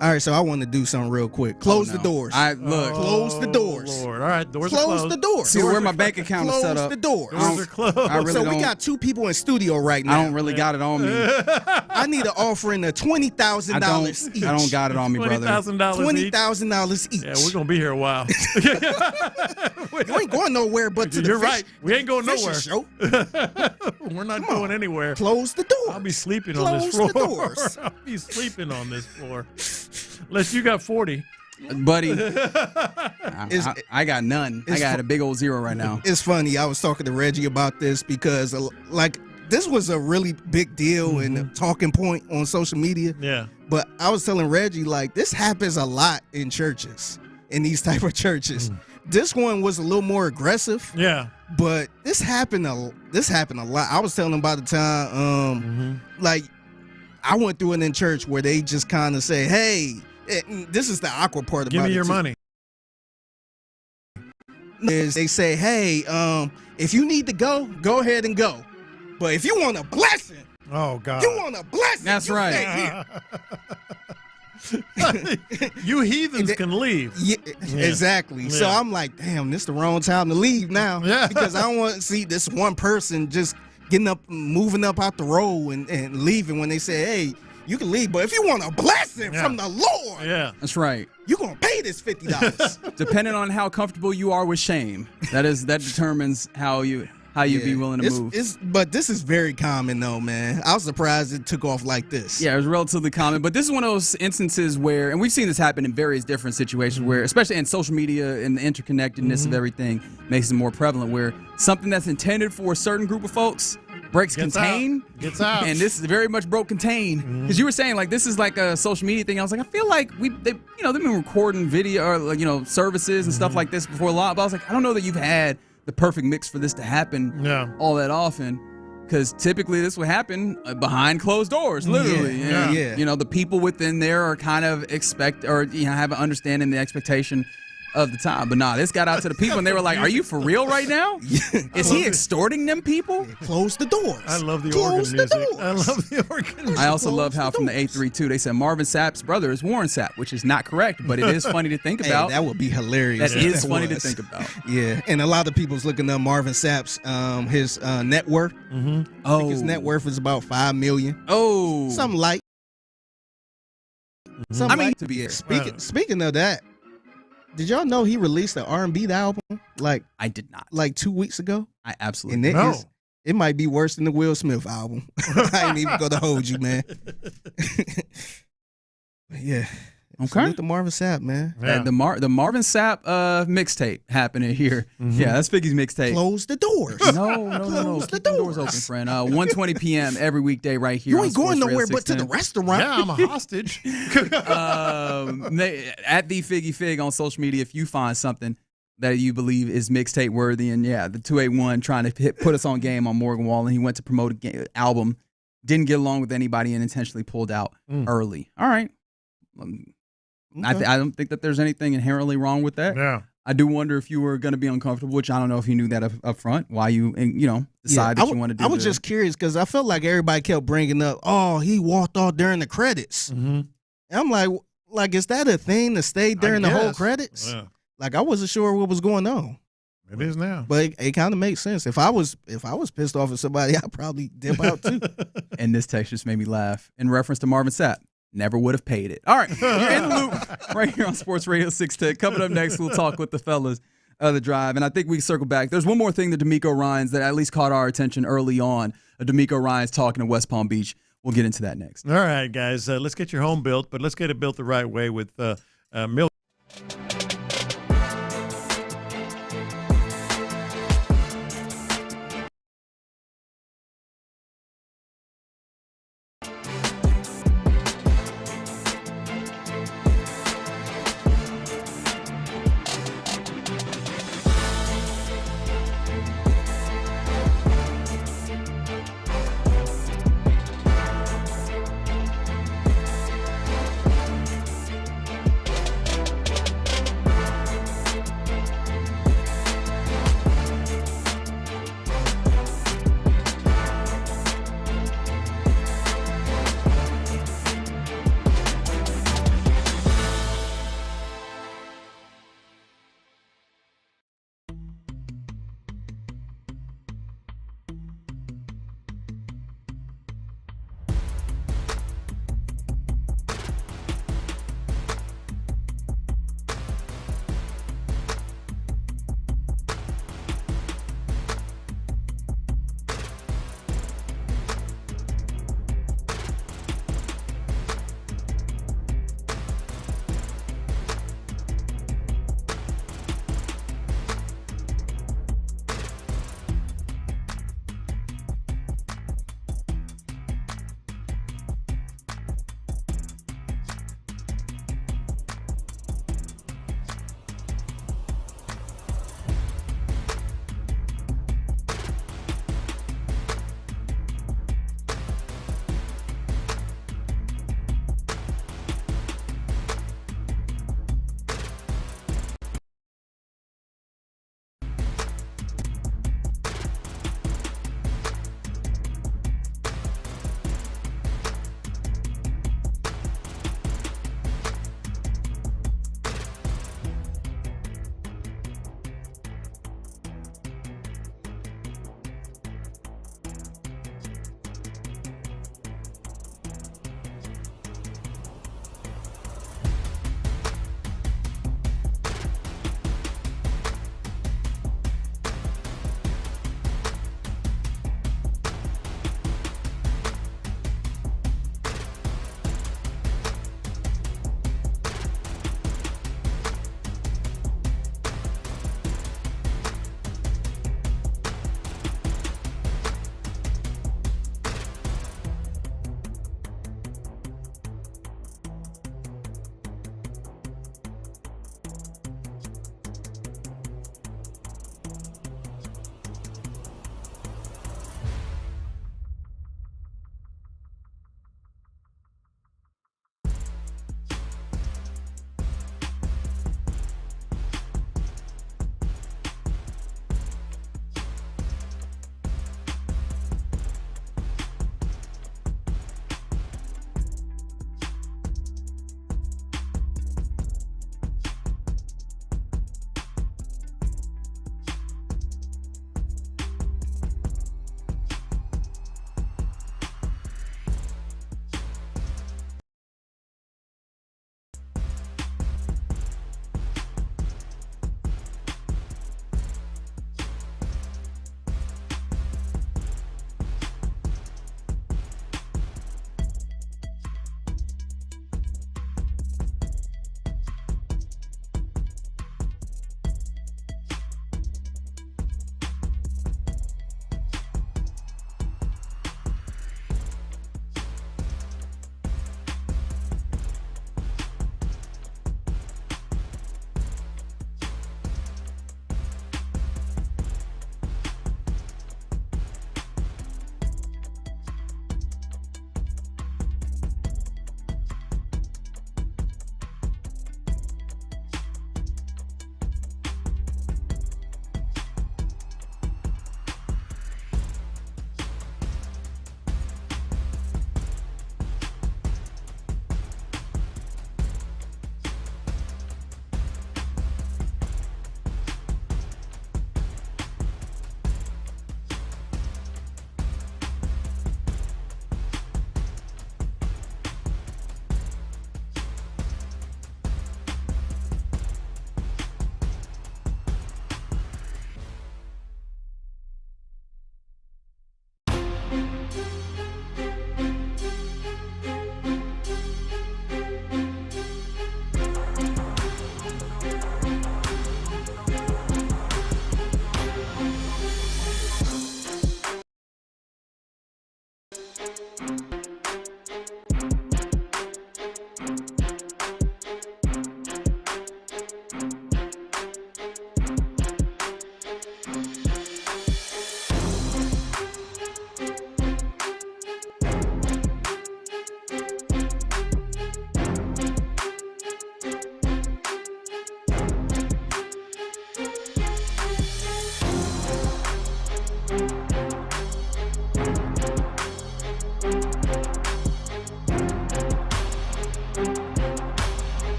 All right, so I want to do something real quick. Close the doors. Close the doors. Lord. All right, doors are Close closed. the doors. See where my bank account is set Close up. the doors. Doors are closed. I really So we don't- got two people in studio right now. I don't really got it on me. I need an offering of $20,000 each. I don't got it on me, brother. $20,000 each. $20,000 each. Yeah, we're going to be here a while. You ain't going nowhere but to the You're fish- right. We ain't going fishing nowhere. show. We're not going anywhere. Close the door. I'll be sleeping on this Close floor. the doors. I'll be sleeping on this floor. Unless you got 40. Buddy, I got none. I got a big old zero right now. It's funny. I was talking to Reggie about this because, this was a really big deal and a talking point on social media. Yeah. But I was telling Reggie, this happens a lot in churches, in these type of churches. This one was a little more aggressive. Yeah. But this happened a lot. I was telling him about the time, I went through it in church where they just kind of say, hey, this is the awkward part about it. Give me your money. Is they say, hey, if you need to go ahead and go. But if you want a blessing, oh God, you want a blessing. That's right. Stay here. You heathens can leave. Yeah, exactly. Yeah. So I'm like, damn, this the wrong time to leave now. Yeah. Because I don't want to see this one person just getting up, moving up out the row and leaving when they say, hey, you can leave, but if you want a blessing from the Lord, That's right. you're going to pay this $50. Depending on how comfortable you are with shame, that determines how you be willing to move. But this is very common though, man. I was surprised it took off like this. Yeah, it was relatively common, but this is one of those instances where, and we've seen this happen in various different situations where, especially in social media and the interconnectedness of everything makes it more prevalent, where something that's intended for a certain group of folks breaks contain. Gets out. And this is very much broke contain. Because you were saying, this is like a social media thing. I was like, I feel like they've been recording video or, services and stuff like this before a lot, but I was like, I don't know that you've had the perfect mix for this to happen all that often. Because typically this would happen behind closed doors, literally. Yeah. The people within there are kind of have an understanding, the expectation of the time. But this got out to the people and they were like, are you for real right now? Is he extorting them people? Close the doors. I love the Close organ the music. doors. I love the organ music. I also love how from the 832 they said Marvin Sapp's brother is Warren Sapp, which is not correct, but it is funny to think about. Hey, that would be hilarious. That if is funny to was. think about. Yeah, and a lot of people's looking up Marvin Sapp's his net worth. I think his net worth is about $5 million. Oh, Something light. Something light to be speaking of that. Did y'all know he released an R&B album? Like I did not. Like 2 weeks ago. I absolutely And it might be worse than the Will Smith album. I ain't even gonna hold you, man. Yeah. Okay. Salute the Marvin Sapp, man. The Marvin Sapp mixtape happening here. Mhm. Yeah, that's Figgy's mixtape. Close the doors. No. Close the Keep the doors open, friend. 1:20 p.m. every weekday right here. You ain't on going Sports Radio nowhere but to the 610. restaurant. Yeah, I'm a hostage. At the Figgy Fig on social media, if you find something that you believe is mixtape worthy, and the 281 trying to put us on game on Morgan Wallen. He went to promote an album, didn't get along with anybody, and intentionally pulled out early. All right. I don't think that there's anything inherently wrong with that. Yeah. I do wonder if you were going to be uncomfortable, which I don't know if you knew that up front, why you decide that you want to do I was just curious because I felt like everybody kept bringing up, oh, he walked off during the credits. Mm-hmm. And I'm like, is that a thing to stay during the whole credits? Yeah. Like, I wasn't sure what was going on. It is now. But it kind of makes sense. If I was pissed off at somebody, I'd probably dip out too. And this text just made me laugh in reference to Marvin Sapp. Never would have paid it. All right, you're in the loop right here on Sports Radio 610. Coming up next, we'll talk with the fellas of the drive. And I think we can circle back. There's one more thing to D'Amico Ryans that at least caught our attention early on. D'Amico Ryans talking to West Palm Beach. We'll get into that next. All right, guys, let's get your home built, but let's get it built the right way with Milk.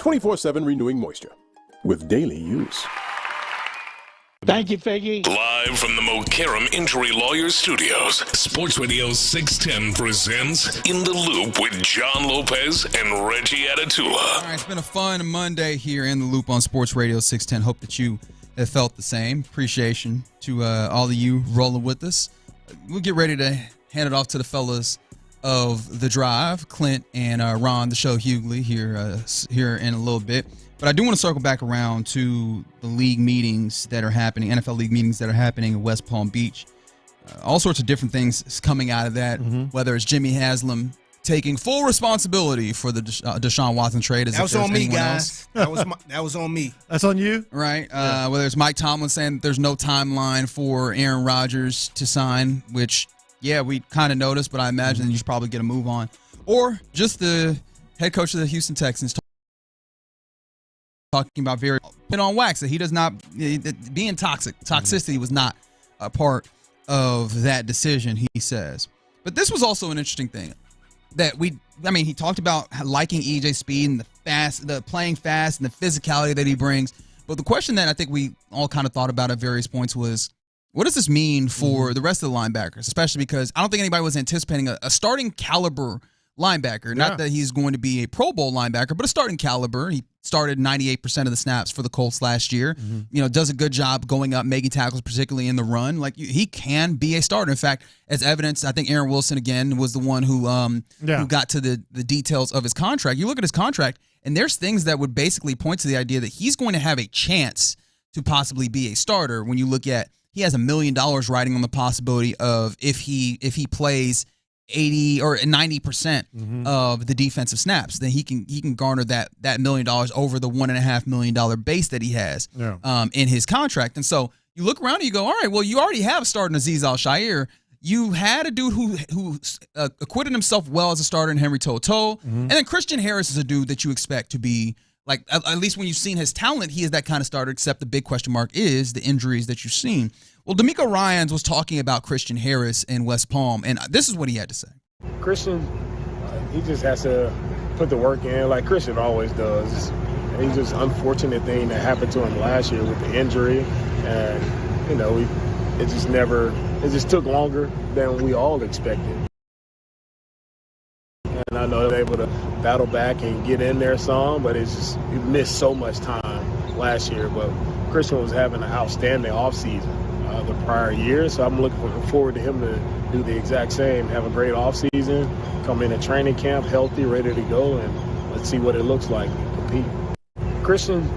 24/7 renewing moisture with daily use. Thank you, Figgy. Live from the Mokaram Injury Lawyers Studios, Sports Radio 610 presents In the Loop with John Lopez and Reggie Atatula. All right, it's been a fun Monday here in the Loop on Sports Radio 610. Hope that you have felt the same. Appreciation to all of you rolling with us. We'll get ready to hand it off to the fellas of The Drive, Clint and Ron, the show Hughley, here in a little bit. But I do want to circle back around to the league meetings that are happening, NFL league meetings that are happening in West Palm Beach. All sorts of different things coming out of that, whether it's Jimmy Haslam taking full responsibility for the Deshaun Watson trade. That was on me, guys. That was on me. That's on you? Right. Whether it's Mike Tomlin saying there's no timeline for Aaron Rodgers to sign, which, yeah, we kind of noticed, but I imagine you should probably get a move on. Or just the head coach of the Houston Texans talking about very put on wax that he does not being toxicity was not a part of that decision, he says. But this was also an interesting thing that he talked about liking EJ Speed and the playing fast and the physicality that he brings. But the question that I think we all kind of thought about at various points was, what does this mean for the rest of the linebackers, especially because I don't think anybody was anticipating a starting caliber linebacker. Not that he's going to be a Pro Bowl linebacker, but a starting caliber. He started 98% of the snaps for the Colts last year. Does a good job going up, making tackles, particularly in the run. He can be a starter. In fact, as evidence, I think Aaron Wilson again was the one who got to the details of his contract. You look at his contract, and there's things that would basically point to the idea that he's going to have a chance to possibly be a starter. When you look at, he has $1 million riding on the possibility of if he plays 80 or 90% of the defensive snaps, then he can garner that $1 million over the $1.5 million base that he has in his contract. And so you look around and you go, all right, well, you already have a starter in Azeez Al-Shaair. You had a dude who acquitted himself well as a starter in Henry To'oTo'o. And then Christian Harris is a dude that you expect to be, at least when you've seen his talent, he is that kind of starter, except the big question mark is the injuries that you've seen. Well, D'Amico Ryans was talking about Christian Harris in West Palm, and this is what he had to say. Christian, he just has to put the work in like Christian always does. And it's just an unfortunate thing that happened to him last year with the injury. And, it just took longer than we all expected. And I know they're able to battle back and get in there some, but he missed so much time last year. But Christian was having an outstanding offseason the prior year, so I'm looking forward to him to do the exact same, have a great offseason, come in at training camp healthy, ready to go, and let's see what it looks like to compete. Christian.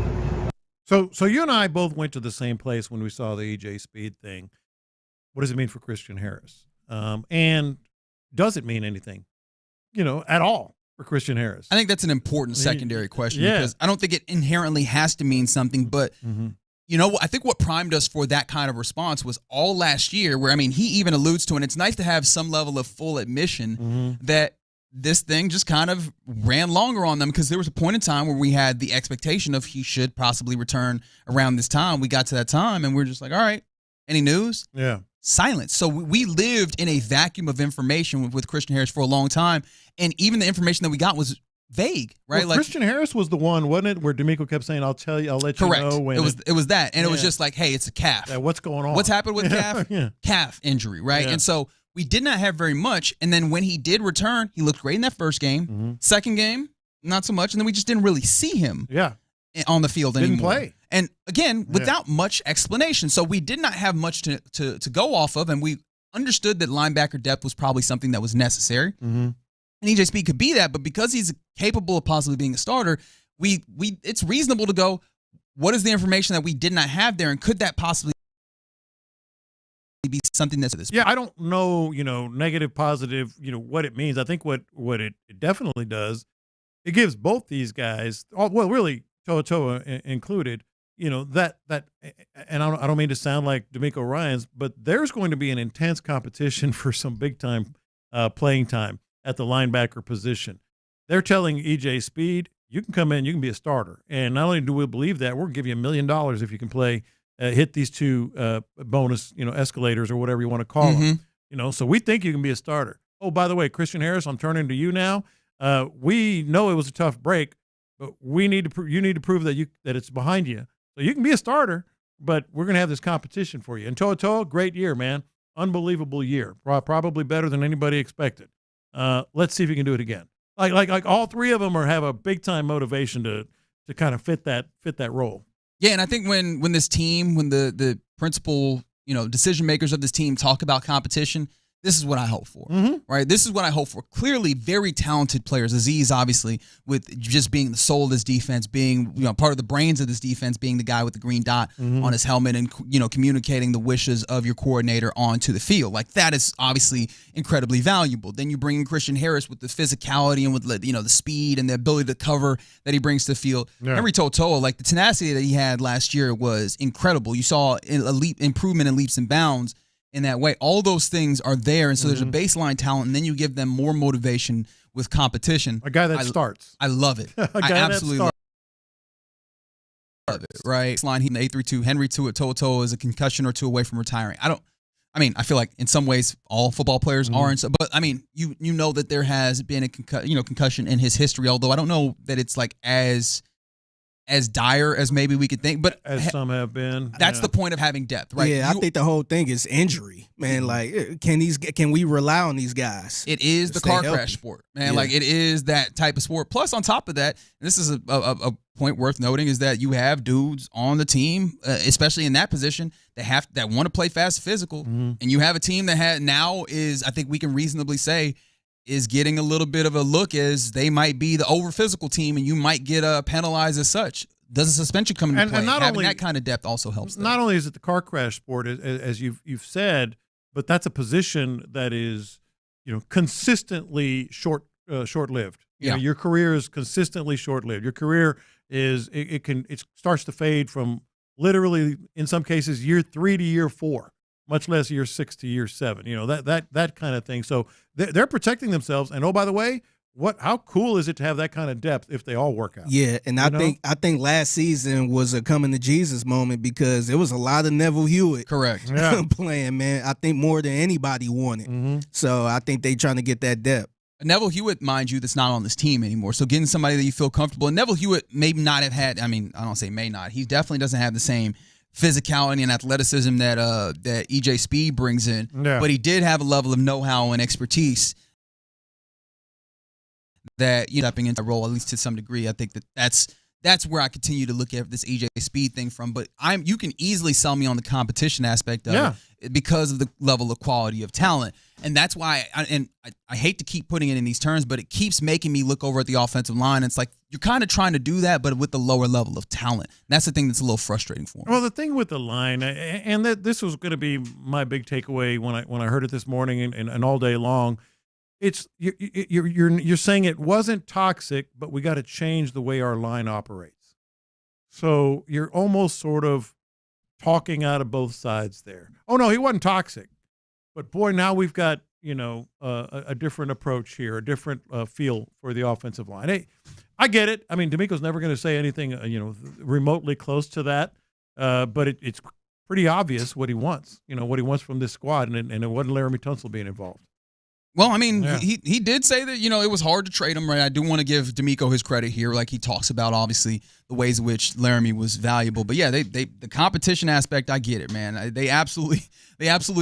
So you and I both went to the same place when we saw the EJ Speed thing. What does it mean for Christian Harris? And does it mean anything, at all for Christian Harris? I think that's an important secondary question because I don't think it inherently has to mean something, but I think what primed us for that kind of response was all last year where, he even alludes to, and it's nice to have some level of full admission that this thing just kind of ran longer on them because there was a point in time where we had the expectation of he should possibly return around this time. We got to that time and we're just like, all right, any news? Yeah. Silence. So we lived in a vacuum of information with Christian Harris for a long time, and even the information that we got was vague, right? Well, Christian Harris was the one, wasn't it, where D'Amico kept saying, I'll tell you, I'll let correct. You know when it was that. And it was just like, hey, it's a calf. Yeah, what's going on? What's happened with calf? Calf injury, right? Yeah. And so we did not have very much. And then when he did return, he looked great in that first game. Second game, not so much. And then we just didn't really see him on the field anymore. Didn't play. And again, without much explanation. So we did not have much to go off of, and we understood that linebacker depth was probably something that was necessary. And EJ Speed could be that, but because he's capable of possibly being a starter, it's reasonable to go, what is the information that we did not have there, and could that possibly be something that's this? Yeah, I don't know, negative, positive, what it means. I think what it definitely does, it gives both these guys, well, really To'oTo'o included, that and I don't mean to sound like D'Amico Ryans, but there's going to be an intense competition for some big time playing time at the linebacker position. They're telling EJ Speed, you can come in, you can be a starter. And not only do we believe that, we're going to give you $1 million if you can play, hit these two bonus, escalators or whatever you want to call them. So we think you can be a starter. Oh, by the way, Christian Harris, I'm turning to you now. We know it was a tough break, but you need to prove that it's behind you. So you can be a starter, but we're going to have this competition for you. And To'o, great year, man. Unbelievable year. Probably better than anybody expected. Let's see if you can do it again. Like all three of them have a big time motivation to kind of fit that role. Yeah, and I think when this team, when the principal, decision makers of this team talk about competition, this is what I hope for, right? This is what I hope for. Clearly, very talented players. Aziz, obviously, with just being the soul of this defense, being part of the brains of this defense, being the guy with the green dot on his helmet, and communicating the wishes of your coordinator onto the field. Like, that is obviously incredibly valuable. Then you bring in Christian Harris with the physicality and with the speed and the ability to cover that he brings to the field. Yeah. Henry To'o, like the tenacity that he had last year was incredible. You saw a leap improvement in leaps and bounds. In that way, all those things are there, and so there's a baseline talent, and then you give them more motivation with competition. A guy that starts. I love it. I absolutely love it. Right? Baseline, he in the 8-3-2. Henry To'o is a concussion or two away from retiring. I feel like in some ways all football players aren't, but you know that there has been a concussion in his history. Although I don't know that it's like as dire as maybe we could think, but as some have been. That's the point of having depth, right? Yeah, I think the whole thing is injury, man. Like, can we rely on these guys? It is the car crash sport, man. Yeah. Like, it is that type of sport. Plus, on top of that, and this is a point worth noting, is that you have dudes on the team, especially in that position, that want to play fast, physical, and you have a team that now is, I think we can reasonably say, is getting a little bit of a look as they might be the over-physical team, and you might get penalized as such. Does a suspension come into play? And having that kind of depth also helps. Not only is it the car crash sport, as you've said, but that's a position that is, consistently short-lived. Your career is consistently short-lived. Your career is it starts to fade from literally, in some cases, year 3 to year 4. Much less year 6 to year 7, that kind of thing. So they're protecting themselves. And oh, by the way, how cool is it to have that kind of depth if they all work out? Yeah, and I think last season was a coming to Jesus moment because there was a lot of Neville Hewitt playing, man. I think more than anybody wanted. So I think they trying to get that depth. Neville Hewitt, mind you, that's not on this team anymore. So getting somebody that you feel comfortable. And Neville Hewitt may not have had, I don't say may not. He definitely doesn't have the same physicality and athleticism that EJ Speed brings in, but he did have a level of know-how and expertise that stepping into that role, at least to some degree. I think that's where I continue to look at this EJ Speed thing from. But you can easily sell me on the competition aspect of it because of the level of quality of talent. And that's why I hate to keep putting it in these terms, but it keeps making me look over at the offensive line. It's like you're kind of trying to do that, but with the lower level of talent. And that's the thing that's a little frustrating for me. Well, the thing with the line, and this was going to be my big takeaway when I heard it this morning and all day long, it's you're saying it wasn't toxic, but we got to change the way our line operates. So you're almost sort of talking out of both sides there. Oh no, he wasn't toxic. But, boy, now we've got, a different approach here, a different feel for the offensive line. Hey, I get it. D'Amico's never going to say anything, remotely close to that. But it's pretty obvious what he wants, what he wants from this squad. And it wasn't Laramie Tunsil being involved. Well, he did say that, it was hard to trade him, right? I do want to give D'Amico his credit here. Like, he talks about, obviously, the ways in which Laramie was valuable. But, yeah, the competition aspect, I get it, man. They absolutely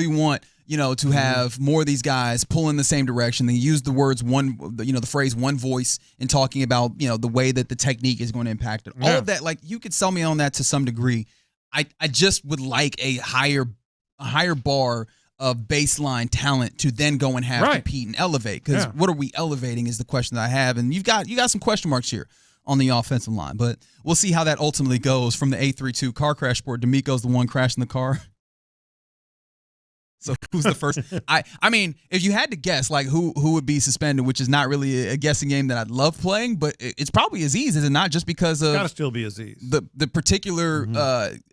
want – to have more of these guys pull in the same direction. They use the words the phrase one voice in talking about, the way that the technique is going to impact it. All of that, like, you could sell me on that to some degree. I just would like a higher bar of baseline talent to then go and have compete and elevate. Because what are we elevating is the question that I have. And you got some question marks here on the offensive line. But we'll see how that ultimately goes from the 8-3-2 car crash sport. D'Amico's the one crashing the car. So who's the first? If you had to guess, like who would be suspended, which is not really a guessing game that I love playing, but it's probably Aziz, is it not? Just because of gotta still be Aziz. The particular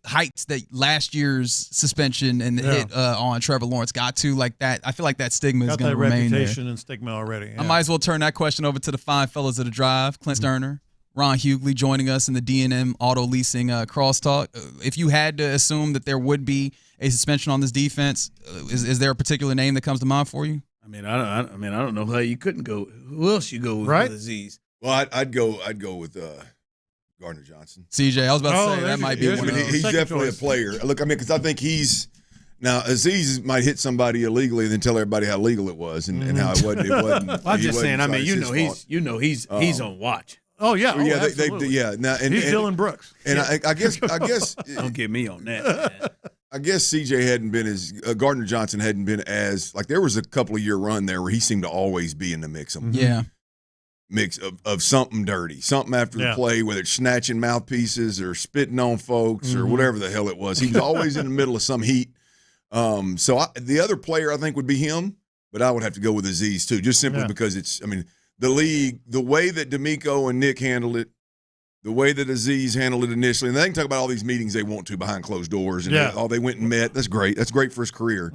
heights that last year's suspension and the hit on Trevor Lawrence got to, like that. I feel like that stigma is going to remain there. Reputation and stigma already. Yeah. I might as well turn that question over to the fine fellas of the drive, Clint Stoerner, Ron Hughley, joining us in the D&M Auto Leasing crosstalk. If you had to assume that there would be a suspension on this defense, is there a particular name that comes to mind for you? I don't know how you couldn't go. Who else you go with Aziz? Well, I'd go with Gardner Johnson. CJ, I was about to say that might be one of those. He's definitely a player. Look, I mean, because I think now Aziz might hit somebody illegally and then tell everybody how legal it was and how it wasn't. Well, I'm just saying. I mean, he's on watch. Oh yeah, yeah. Now, he's Dylan Brooks. And I guess don't get me on that. Man. I guess CJ hadn't been as Gardner Johnson hadn't been as like there was a couple of year run there where he seemed to always be in the mix. Mix of something dirty, something after the play, whether it's snatching mouthpieces or spitting on folks or whatever the hell it was. He was always in the middle of some heat. The other player I think would be him, but I would have to go with Aziz too, just simply because the league, the way that D'Amico and Nick handled it, the way that Aziz handled it initially, and they can talk about all these meetings they want to behind closed doors and they went and met. That's great. That's great for his career.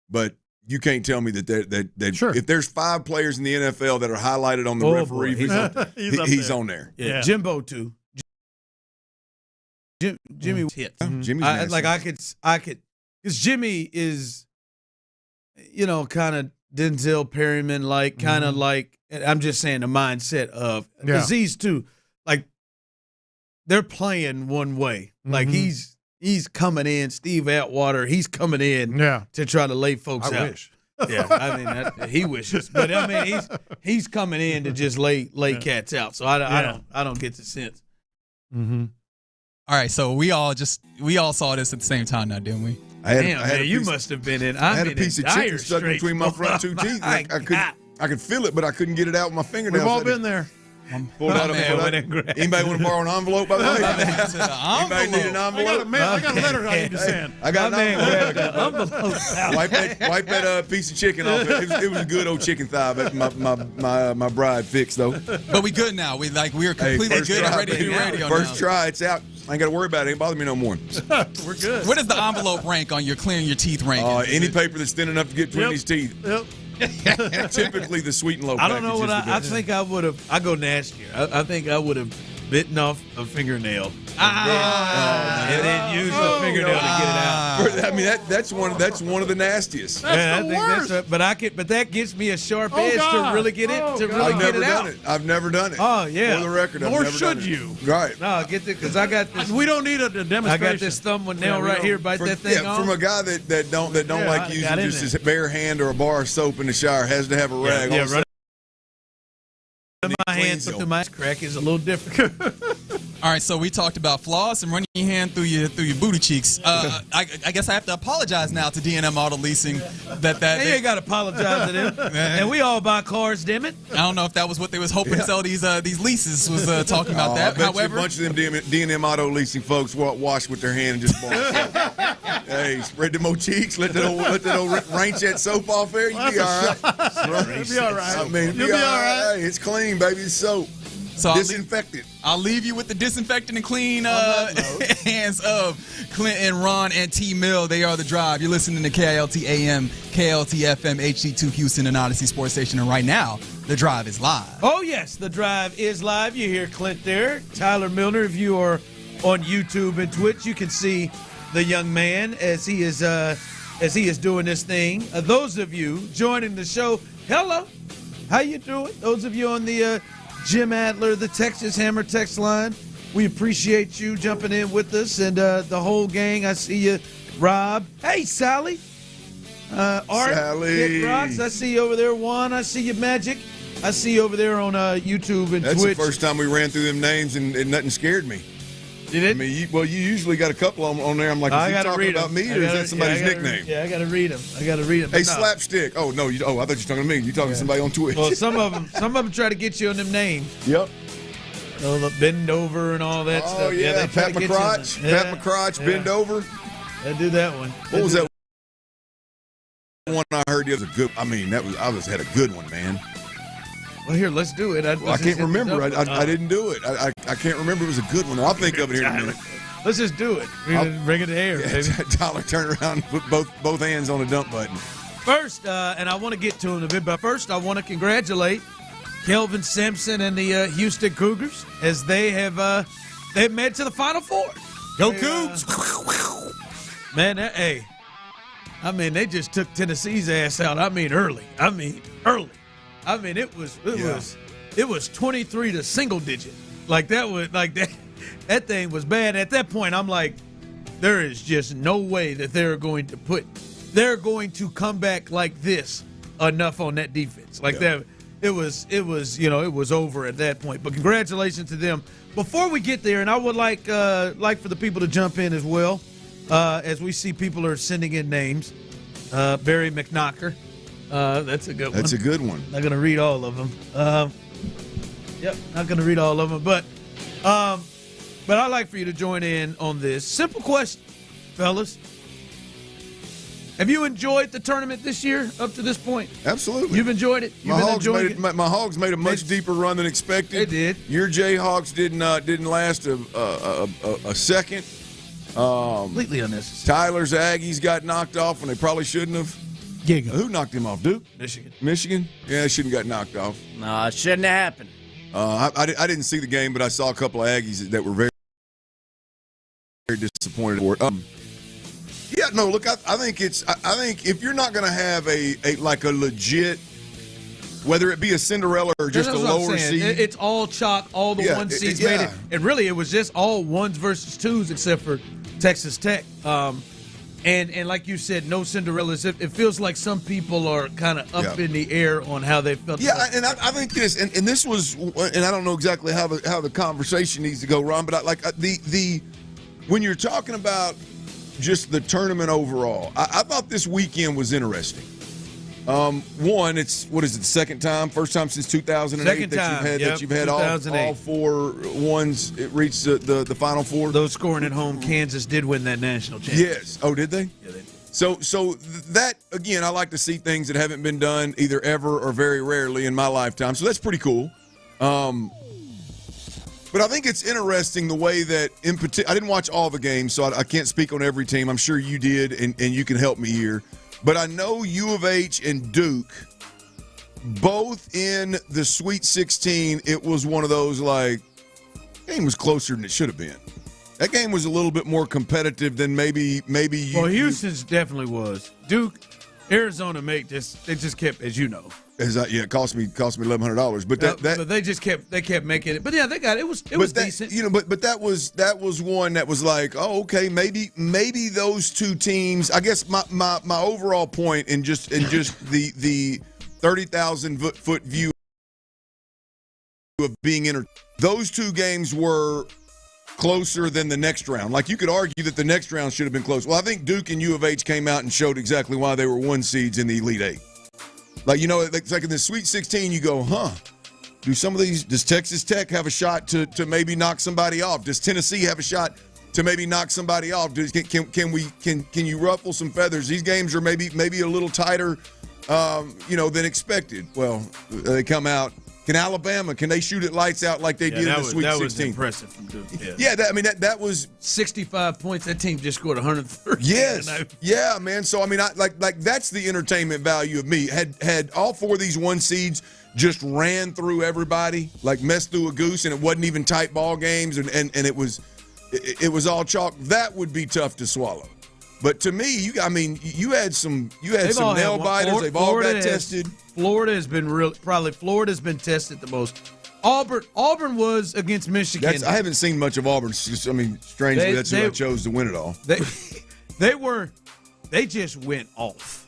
But you can't tell me that if there's 5 players in the NFL that are highlighted on the referee, he's on there. Yeah. Jimbo too. Jimmy hits. Jimmy's I could, because Jimmy is, kind of Denzel Perryman, like kind of like. I'm just saying the mindset of Aziz too. Like they're playing one way. Like he's coming in. Steve Atwater, he's coming in to try to lay folks out. I wish. Yeah, I mean he wishes, but I mean he's coming in to just lay cats out. So I don't get the sense. Mm-hmm. All right, so we all saw this at the same time now, didn't we? You must have been in. I had a piece of chicken stuck between my front 2 teeth. I could feel it, but I couldn't get it out with my fingernails. We've all been there. Anybody want to borrow an envelope, by the way? Anybody need an envelope? I got a letter I need to send. I got an envelope. Wipe that piece of chicken off. It was a good old chicken thigh, but my bride fixed, though. But we good now. We're completely good and ready to do radio First try, it's out. I ain't got to worry about it. It ain't bother me no more. We're good. Where does the envelope rank on your clearing your teeth ranking? Any paper that's thin enough to get between these teeth. Yep. Typically the sweet and low. I don't know what I think I would have. I go nastier. I think I would have bitten off a fingernail and then use the fingernail to get it out. I mean that's one of the nastiest. That's the worst. But that gives me a sharp edge to really get it get it out. I've never done it. Oh yeah. For the record, I've Nor never should done you. It. Right. No, get it because I got this. We don't need a demonstration. I got this thumbnail right here. Bite that thing off. From a guy that don't like using just his bare hand or a bar of soap in the shower, has to have a rag. Right. My hand through my crack is a little different. All right, so we talked about floss and running your hand through your booty cheeks. I guess I have to apologize now to D&M Auto Leasing that you ain't got to apologize to them. And we all buy cars, damn it. I don't know if that was what they was hoping to sell these leases was talking about that. However, a bunch of them D&M Auto Leasing folks wash with their hand and just bar. Hey, spread them old cheeks. Let that old ranch that soap off there. You'll be all right. You'll be all right. I mean, you'll be all right. Hey, it's clean, baby. It's soap. So disinfected. I'll leave you with the disinfectant and clean hands of Clint and Ron and T. Mill. They are the drive. You're listening to KILT AM, KLT FM, HD2 Houston and Odyssey Sports Station. And right now, the drive is live. Oh, yes, the drive is live. You hear Clint there. Tyler Milner, if you are on YouTube and Twitch, you can see the young man as he is doing this thing. Those of you joining the show, hello. How you doing? Those of you on the Jim Adler, the Texas Hammer text line, we appreciate you jumping in with us and the whole gang. I see you, Rob. Hey, Sally. Art, Sally. Kid Rocks. I see you over there, Juan. I see you, Magic. I see you over there on YouTube and That's Twitch. That's the first time we ran through them names and nothing scared me. Did it? I mean, you usually got a couple on there. I'm like, is he talking about me or is that somebody's nickname? I got to read them. Hey, Slapstick. Oh, no. I thought you were talking to me. You're talking to somebody on Twitch. Well, some of them try to get you on them names. Yep. Bend over and all that stuff. Oh, yeah. They Pat McCrotch. Pat McCrotch, Bend over. They do that one. What was that one I heard? The other good. I mean, I had a good one, man. Well, here, let's do it. I can't remember. I didn't do it. I can't remember. It was a good one. I'll think of it here in a minute. Let's just do it. Bring it to air, baby. Tyler turned around and put both hands on the dump button. First, and I want to get to him a bit, but first I want to congratulate Kelvin Sampson and the Houston Cougars as they've made to the Final Four. Go Coogs! Man, they just took Tennessee's ass out. Early. It was it was 23 to single digit. Like that thing was bad. At that point, I'm like, there is just no way that they're going to come back like this enough on that defense. Like that, it was over at that point. But congratulations to them. Before we get there, and I would like for the people to jump in as well, as we see people are sending in names. Barry McKnocker, that's a good one. That's a good one. Not going to read all of them. Not going to read all of them, but I'd like for you to join in on this simple question, fellas. Have you enjoyed the tournament this year up to this point? Absolutely. You've enjoyed it? My Hogs made a much deeper run than expected. They did. Your Jayhawks didn't last a second. Completely unnecessary. Tyler's Aggies got knocked off when they probably shouldn't have. Giga. Who knocked him off? Duke? Michigan. Yeah, they shouldn't have got knocked off. No, it shouldn't have happened. I didn't see the game, but I saw a couple of Aggies that were very, very disappointed for it. Yeah, no, look, I think if you're not going to have a legit, whether it be a Cinderella or just a lower seed, it's all chalk. All the one seeds made it, and really it was just all ones versus twos except for Texas Tech. And like you said, no Cinderellas. It feels like some people are kind of up in the air on how they felt. Yeah, and I think this, and this was, and I don't know exactly how the conversation needs to go, Ron, but when you're talking about just the tournament overall, I thought this weekend was interesting. One, it's the first time since 2008 that you've had all four ones reach the Final Four. Those scoring at home, Kansas did win that national championship. Yes. Oh, did they? Yeah, they did. So that, again, I like to see things that haven't been done either ever or very rarely in my lifetime. So that's pretty cool. But I think it's interesting the way that, in particular, I didn't watch all the games, so I can't speak on every team. I'm sure you did, and you can help me here. But I know U of H and Duke, both in the Sweet 16, it was one of those, the game was closer than it should have been. That game was a little bit more competitive than maybe you. Well, Houston's definitely was. Duke, Arizona they just kept, as you know. It cost me $1,100, but they kept making it. But yeah, they got it. It was decent. But that was one that was like, oh, okay, maybe those two teams. I guess my overall point in just the 30,000 foot view of being those two games were closer than the next round. Like, you could argue that the next round should have been close. Well, I think Duke and U of H came out and showed exactly why they were one seeds in the Elite Eight. It's like in the Sweet 16, you go, do some of these, does Texas Tech have a shot to maybe knock somebody off? Does Tennessee have a shot to maybe knock somebody off? Can you ruffle some feathers? These games are maybe a little tighter, than expected. Well, they come out. Can Alabama, can they shoot it lights out like they did in the Sweet 16? That was impressive from Duke. Yeah, that was 65 points. That team just scored 130. Yes, yeah, man. So that's the entertainment value of me. Had all four of these one seeds just ran through everybody, messed through a goose, and it wasn't even tight ball games, and it was all chalk. That would be tough to swallow. But to me, you had some nail biters. They've all got tested. Florida's been tested the most. Auburn was against Michigan. I haven't seen much of Auburn. Strangely, that's who I chose to win it all. They just went off.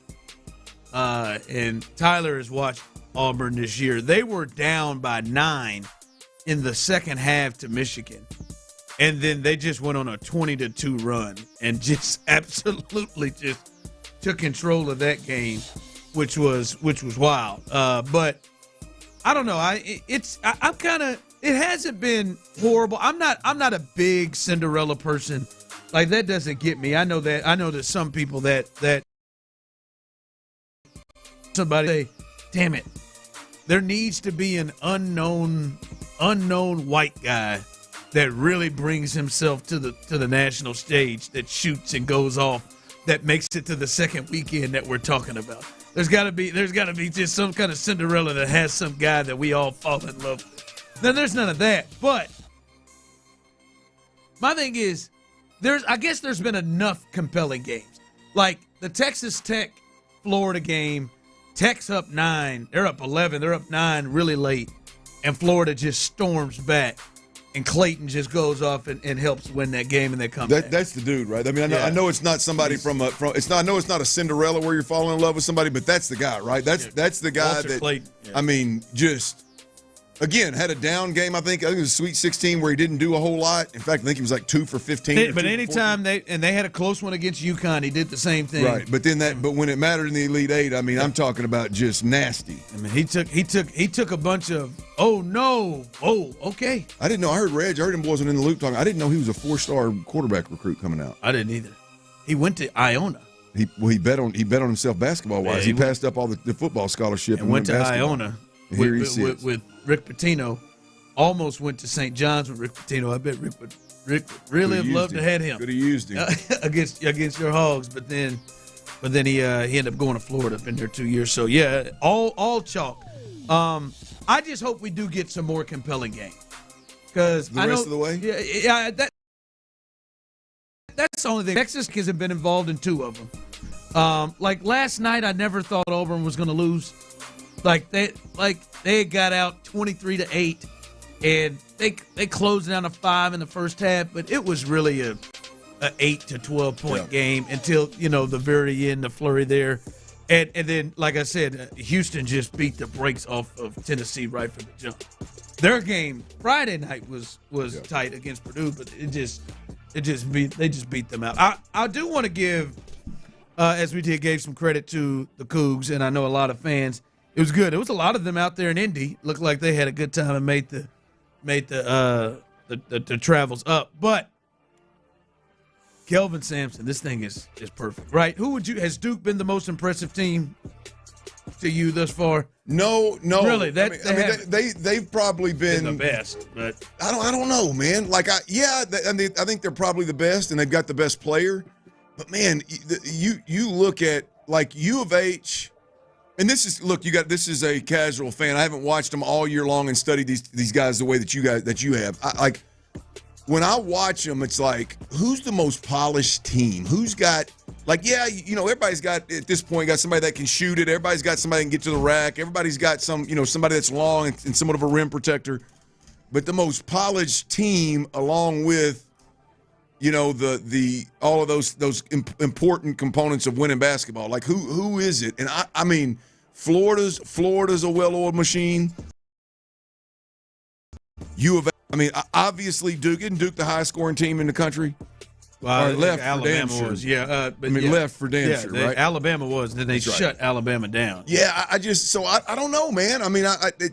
And Tyler has watched Auburn this year. They were down by 9 in the second half to Michigan. And then they just went on a 20-2 run and just absolutely just took control of that game, which was wild. But I don't know. It hasn't been horrible. I'm not a big Cinderella person. That doesn't get me. I know that some people that somebody say, damn it, there needs to be an unknown white guy that really brings himself to the national stage, that shoots and goes off, that makes it to the second weekend that we're talking about. There's got to be just some kind of Cinderella that has some guy that we all fall in love with. Then there's none of that. But my thing is, I guess there's been enough compelling games. Like the Texas Tech Florida game, Tech's up 9, they're up 11, they're up 9 really late. and Florida just storms back, and Clayton just goes off and helps win that game, and they come back. That's the dude, right? I mean, I know it's not somebody I know it's not a Cinderella where you're falling in love with somebody, but that's the guy, right? That's the guy Walter that Clayton. I mean, just again had a down game. I think it was a Sweet 16 where he didn't do a whole lot. In fact, I think he was like 2 for 15. But anytime they had a close one against UConn, he did the same thing. Right, but when it mattered in the Elite Eight, I mean, I'm talking about just nasty. I mean, he took a bunch of okay. I didn't know. I heard him wasn't in the loop talking. I didn't know he was a 4-star quarterback recruit coming out. I didn't either. He went to Iona. He bet on himself basketball wise. Yeah, he passed up all the football scholarship and went to basketball. Iona. Here he sits. With Rick Pitino. Almost went to St. John's with Rick Pitino. I bet Rick would really have loved to have him. Could have used him against your Hogs, but then he ended up going to Florida. Been there 2 years, so yeah, all chalk. I just hope we do get some more compelling games because the rest of the way. Yeah, that's the only thing. Texas hasn't been involved in 2 of them. Like last night, I never thought Auburn was going to lose. They got out 23-8. And they closed down a 5 in the first half, but it was really a 8 to 12 point game until the very end, the flurry there, and then like I said, Houston just beat the brakes off of Tennessee right from the jump. Their game Friday night was tight against Purdue, but they just beat them out. I do want to give, as we gave some credit to the Cougs, and I know a lot of fans. It was good. It was a lot of them out there in Indy. Looked like they had a good time and made the travels up. But Kelvin Sampson, this thing is perfect, right? Has Duke been the most impressive team to you thus far? No, really. They've probably been the best, but I don't know, man. I think they're probably the best, and they've got the best player. But man, you look at like U of H. And this is a casual fan. I haven't watched them all year long and studied these guys the way that you have. When I watch them, it's like, who's the most polished team? Who's got everybody's got at this point got somebody that can shoot it. Everybody's got somebody that can get to the rack. Everybody's got somebody that's long and somewhat of a rim protector. But the most polished team, along with the all of those important components of winning basketball. Like who is it? And I mean, Florida's a well-oiled machine. Obviously Duke. Isn't Duke the highest scoring team in the country? Well, left Alabama for damn was, sure. Left for damn sure, right? Alabama was. Then they shut Alabama down. Yeah, I don't know, man. I mean,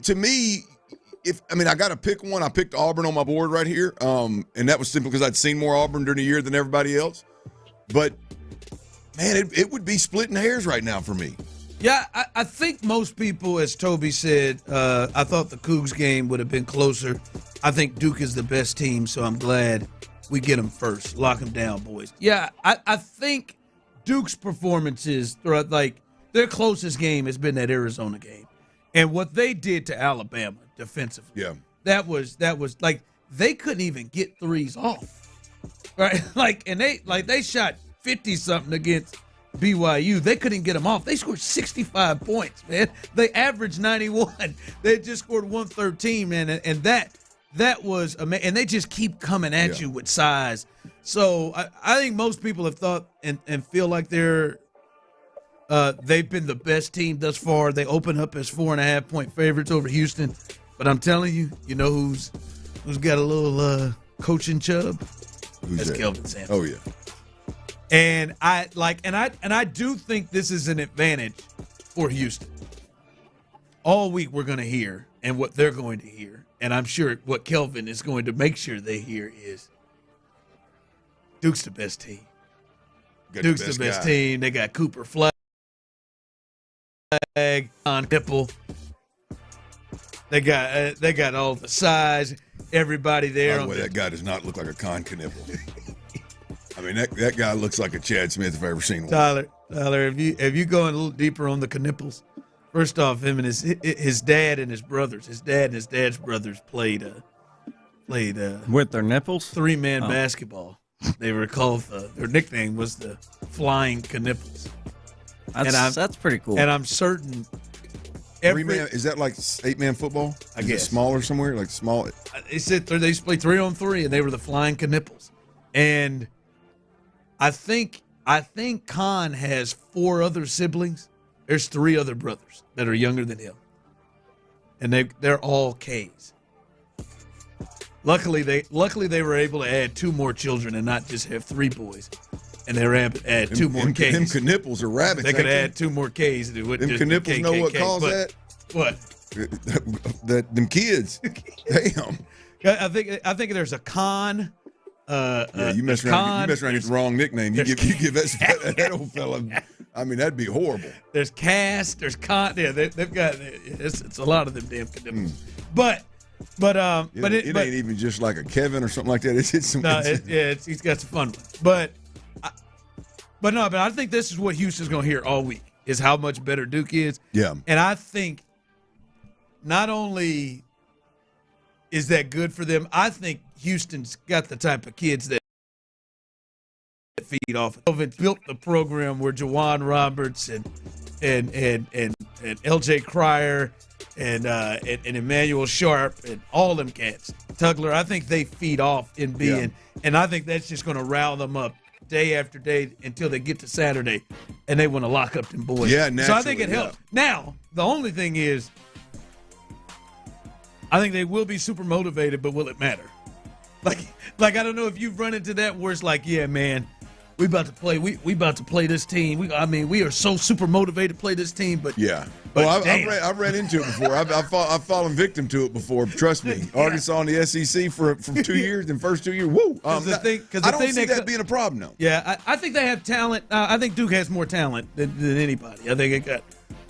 to me. I got to pick one. I picked Auburn on my board right here, and that was simply because I'd seen more Auburn during the year than everybody else. But, man, it would be splitting hairs right now for me. Yeah, I think most people, as Toby said, I thought the Cougs game would have been closer. I think Duke is the best team, so I'm glad we get them first. Lock them down, boys. Yeah, I think Duke's performances, their closest game has been that Arizona game. And what they did to Alabama defensively, that was like they couldn't even get threes off, right? They shot 50-something against BYU. They couldn't get them off. They scored 65 points, man. They averaged 91. They just scored 113, man, and that was amazing. And they just keep coming at you with size. So I think most people have thought and feel like they've been the best team thus far. They open up as 4.5-point favorites over Houston. But I'm telling you, who's got a little coaching chub? That's Kelvin Sampson. Oh yeah. And I do think this is an advantage for Houston. All week we're going to hear, and what they're going to hear, and I'm sure what Kelvin is going to make sure they hear is Duke's the best team. Duke's the best team. They got Cooper Flag on Nipple. They got all the size. Everybody there. By the way, that guy does not look like a Con Knipple. I mean, that guy looks like a Chad Smith if I've ever seen one. Tyler, if you go in a little deeper on the Knipples, first off, him and his dad and his brothers. His dad and his dad's brothers played with their nipples. 3-man basketball. They were called their nickname was the Flying Knipples. That's pretty cool. And I'm certain 3-man, is that like 8-man football? I guess. It smaller somewhere? Like small? They said they used to play 3-on-3, and they were the Flying Knipples. And I think Khan has 4 other siblings. There's 3 other brothers that are younger than him, and they're all K's. Luckily they were able to add 2 more children and not just have 3 boys. And they were able to add 2 more K's. Them Knipples are rabbits. They could add 2 more K's. Them Knipples know what caused that? What? Them kids. Damn. I think there's a Khan. You mess around and get the wrong nickname. You give that old fella. I mean, that'd be horrible. There's Cass. There's Khan. Yeah, they've got it's a lot of them damn Knipples. But it ain't even just like a Kevin or something like that. It's some. No, he's got some fun ones. But I think this is what Houston's going to hear all week is how much better Duke is. Yeah. And I think not only is that good for them, I think Houston's got the type of kids that feed off. It built the program where Jawan Roberts and L.J. Cryer and Emmanuel Sharp and all them cats, Tugler, I think they feed off in being, and I think that's just going to rile them up day after day until they get to Saturday and they want to lock up them boys. Yeah, so I think it helps. Now, the only thing is, I think they will be super motivated, but will it matter? Like I don't know if you've run into that where it's like, yeah, man, we about to play. We about to play this team. We are so super motivated to play this team. But yeah, but I've ran into it before. I've fallen victim to it before. Trust me. Arkansas in the SEC for 2 years. And first 2 years, woo. I don't see that being a problem though. Yeah, I think they have talent. I think Duke has more talent than anybody. I think it got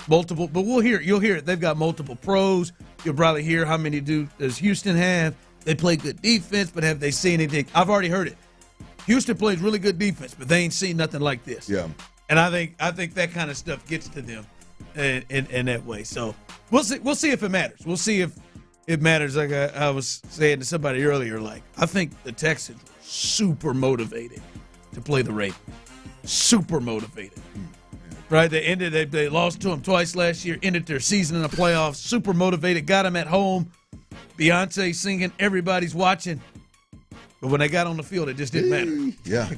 multiple. But you'll hear it. They've got multiple pros. You'll probably hear how many does Houston have. They play good defense, but have they seen anything? I've already heard it. Houston plays really good defense, but they ain't seen nothing like this. Yeah. And I think that kind of stuff gets to them in that way. So we'll see if it matters. We'll see if it matters. Like I was saying to somebody earlier, like I think the Texans were super motivated to play the Ravens. Super motivated. Right? They lost to them twice last year, ended their season in the playoffs, super motivated, got them at home. Beyonce singing, everybody's watching. But when they got on the field, it just didn't matter. Yeah.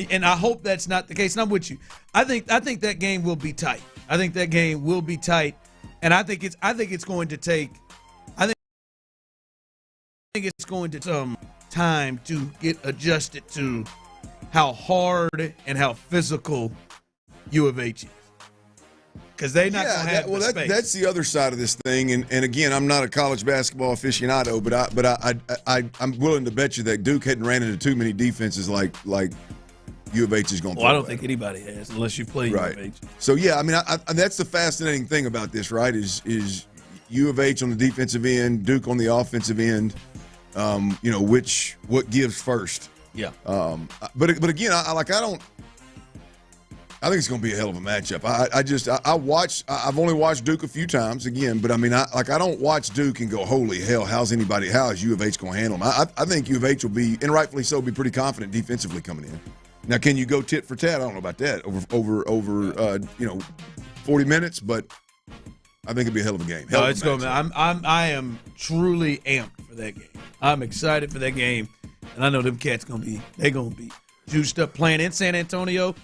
And I hope that's not the case. And I'm with you. I think that game will be tight. I think that game will be tight. And I think it's going to take some time to get adjusted to how hard and how physical U of H is. Because they're not going to have the space. That's the other side of this thing. And again, I'm not a college basketball aficionado, but I'm willing to bet you that Duke hadn't ran into too many defenses like U of H is going to play. Well, I don't think anybody has unless you play U of H. So, yeah, I mean, that's the fascinating thing about this, right, is U of H on the defensive end, Duke on the offensive end, what gives first. Yeah. But again, I think it's going to be a hell of a matchup. I've only watched Duke a few times again, but I mean, I don't watch Duke and go, holy hell, how is U of H going to handle them? I think U of H will be, and rightfully so, be pretty confident defensively coming in. Now, can you go tit for tat? I don't know about that over 40 minutes, but I think it'll be a hell of a game. No, it's going. I am truly amped for that game. I'm excited for that game, and I know them cats going to be juiced up playing in San Antonio.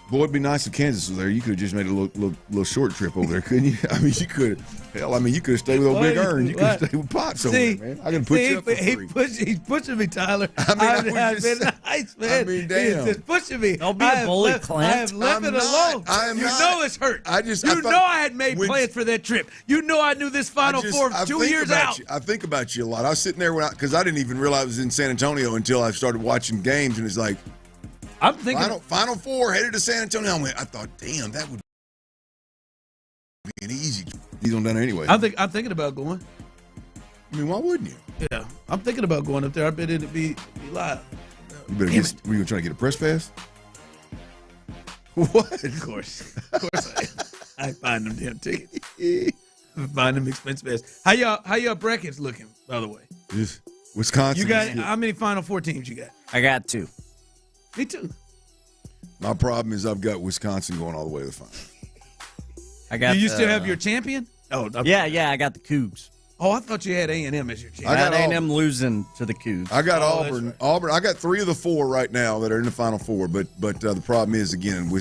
Boy, it'd be nice if Kansas was there. You could have just made a little short trip over there, couldn't you? I mean, you could have. Hell, I mean, you could have stayed with old Big Earn. You could have stayed with Pops over there, man. I can put you up for free. He's pushing me, Tyler. I mean, I've been nice, man. I mean, damn. He's just pushing me. Don't be a bully, Clint. I have left it alone. You know it's hurt. I had made plans for that trip. You know I knew this Final Four 2 years out. I think about you a lot. I was sitting there because I didn't even realize I was in San Antonio until I started watching games, and it's like, I'm thinking Final Four headed to San Antonio. I thought, damn, that would be an easy. He's on down there anyway. I'm thinking about going. I mean, why wouldn't you? Yeah, I'm thinking about going up there. I bet it'd be live. You better get. Were you trying to get a press pass? What? Of course I find them damn tickets. Find them expensive ass. How y'all brackets looking? By the way, just Wisconsin. You got how many Final Four teams you got? I got 2. Me too. My problem is I've got Wisconsin going all the way to the final. I got. Do you still have your champion? Oh, yeah. I got the Coogs. Oh, I thought you had A&M as your champion. I got A&M losing to the Cougs. I got Auburn. Right. Auburn. I got 3 of the 4 right now that are in the Final Four. But the problem is again.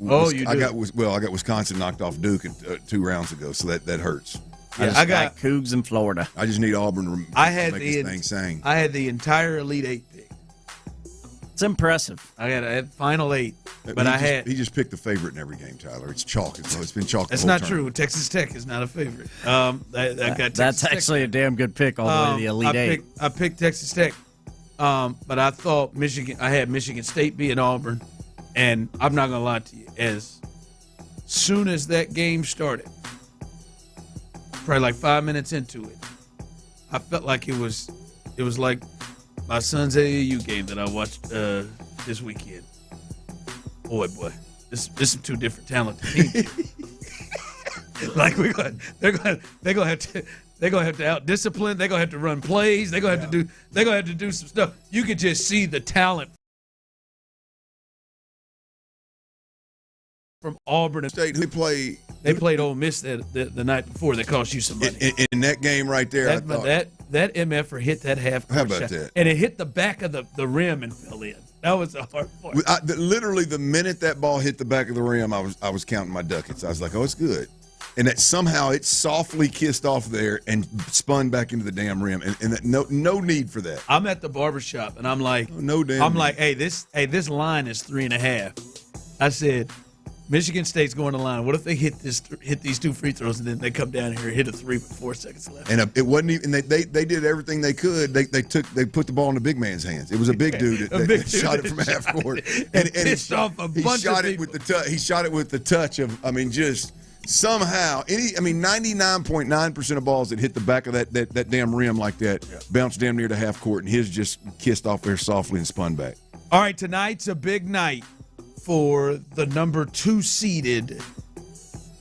I got Wisconsin knocked off Duke 2 rounds ago, so that hurts. Yeah, I got Cougs in Florida. I just need Auburn to make this thing sing. I had the entire Elite 8 pick. It's impressive. I had Final 8, but he just picked the favorite in every game, Tyler. It's chalk. It's been chalk. That's not true. Texas Tech is not a favorite. That's actually a damn good pick all the way to the Elite 8. I picked Texas Tech, but I thought Michigan. I had Michigan State beating Auburn, and I'm not gonna lie to you. As soon as that game started, probably like 5 minutes into it, I felt like it was like my son's AAU game that I watched this weekend. Boy, this is 2 different talented teams. Like they're gonna have to out discipline. They're gonna have to run plays. They're gonna have to do some stuff. You could just see the talent from Auburn. State who played. They played Ole Miss the night before. They cost you some money. In that game right there, that MFer hit that half court How about shot, that? and it hit the back of the rim and fell in. That was a hard part. Literally, the minute that ball hit the back of the rim, I was counting my ducats. I was like, oh, it's good. And that somehow it softly kissed off there and spun back into the damn rim. And that, no need for that. I'm at the barbershop, and I'm like, hey, this line is 3.5. I said, Michigan State's going to line. What if they hit these 2 free throws and then they come down here and hit a 3 with 4 seconds left? And it wasn't even. They did everything they could. They put the ball in the big man's hands. It was a big dude that shot it from half court and pissed off a bunch of people. He shot it with the touch of. I mean, just somehow 99.9% of balls that hit the back of that damn rim like that bounced damn near to half court, and his just kissed off there softly and spun back. All right, tonight's a big night for the number 2 seeded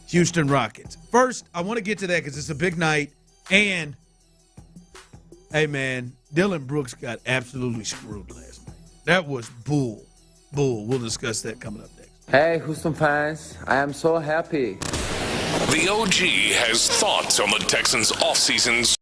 Houston Rockets. First, I want to get to that because it's a big night. And, hey, man, Dylan Brooks got absolutely screwed last night. That was bull. We'll discuss that coming up next. Hey, Houston fans. I am so happy. The OG has thoughts on the Texans' offseason.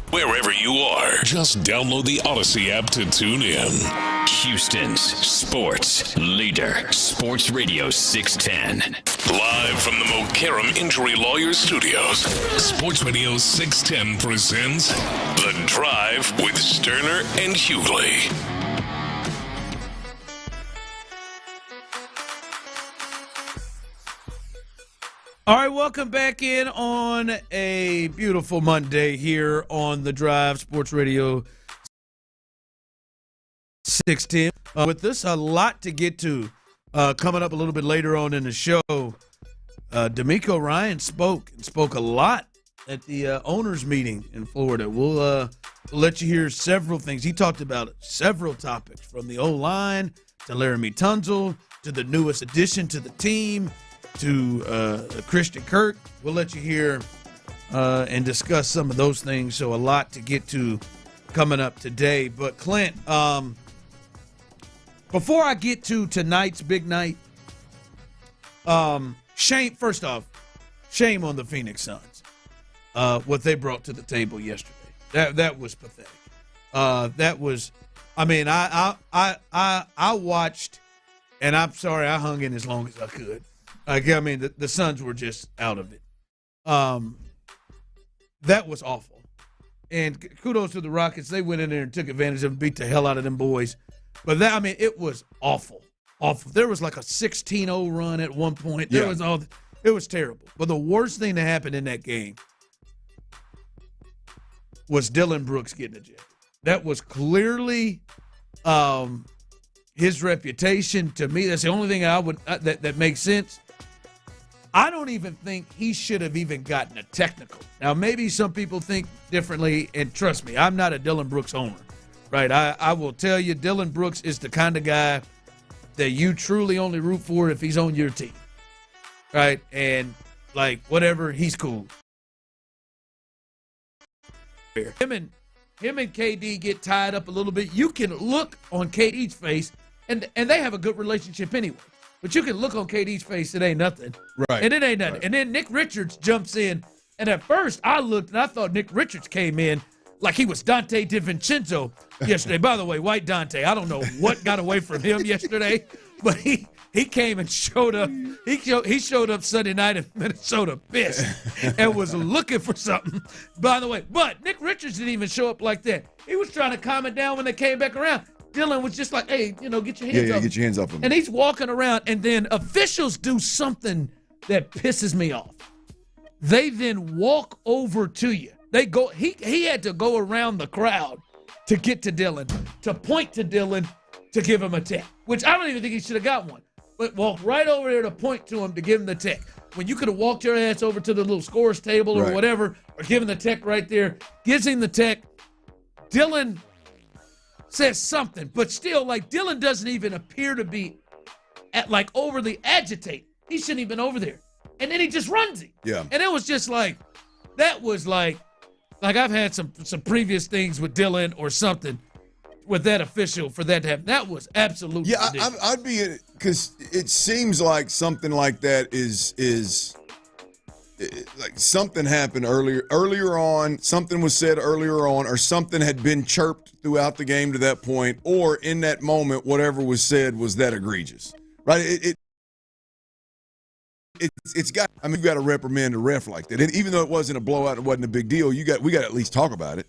Wherever you are, just download the Odyssey app to tune in. Houston's sports leader, Sports Radio 610. Live from the Mokaram Injury Lawyers Studios, Sports Radio 610 presents The Drive with Stoerner and Hughley. All right, welcome back in on a beautiful Monday here on The Drive, Sports Radio 610. With this, a lot to get to. Coming up a little bit later on in the show, D'Amico Ryan spoke a lot at the owners' meeting in Florida. We'll let you hear several things. He talked about several topics, from the O-line to Laramie Tunzel to the newest addition to the team, to Christian Kirk. We'll let you hear and discuss some of those things. So a lot to get to coming up today. But Clint, before I get to tonight's big night, first off, shame on the Phoenix Suns. What they brought to the table yesterday. That was pathetic. That was, I mean, I watched, and I'm sorry I hung in as long as I could. I mean, the Suns were just out of it. That was awful. And kudos to the Rockets. They went in there and took advantage of it, beat the hell out of them boys. But that, I mean, it was awful. Awful. There was like a 16-0 run at one point. It It was terrible. But the worst thing that happened in that game was Dylan Brooks getting ejected. That was clearly his reputation. To me, that's the only thing that makes sense. I don't even think he should have even gotten a technical. Now, maybe some people think differently, and trust me, I'm not a Dylan Brooks owner, right? I will tell you, Dylan Brooks is the kind of guy that you truly only root for if he's on your team, right? And, like, whatever, he's cool. Him and KD get tied up a little bit. You can look on KD's face, and they have a good relationship anyway. But you can look on KD's face, it ain't nothing. Right. And it ain't nothing. Right. And then Nick Richards jumps in, and at first I looked and I thought Nick Richards came in like he was Dante DiVincenzo yesterday. By the way, white Dante, I don't know what got away from him yesterday, but he came and showed up. He showed up Sunday night in Minnesota pissed and was looking for something, by the way. But Nick Richards didn't even show up like that. He was trying to calm it down when they came back around. Dylan was just like, hey, get your hands up. Get your hands up. And he's walking around, and then officials do something that pisses me off. They then walk over to you. They go. He had to go around the crowd to get to Dylan, to point to Dylan, to give him a tech, which I don't even think he should have got one. But walk right over there to point to him to give him the tech. When you could have walked your ass over to the little scores table or whatever, or given the tech right there, gives him the tech. Dylan says something, but still, like, Dylan doesn't even appear to be overly agitated. He shouldn't even been over there. And then he just runs him. Yeah. And it was just like, that was like I've had some previous things with Dylan or something with that official for that to happen. That was absolutely ridiculous. I'd be, because it seems like something like that is like something happened earlier on, something was said earlier on, or something had been chirped throughout the game to that point, or in that moment, whatever was said was that egregious, right? It's got. I mean, you got to reprimand a ref like that, and even though it wasn't a blowout, it wasn't a big deal. We got to at least talk about it.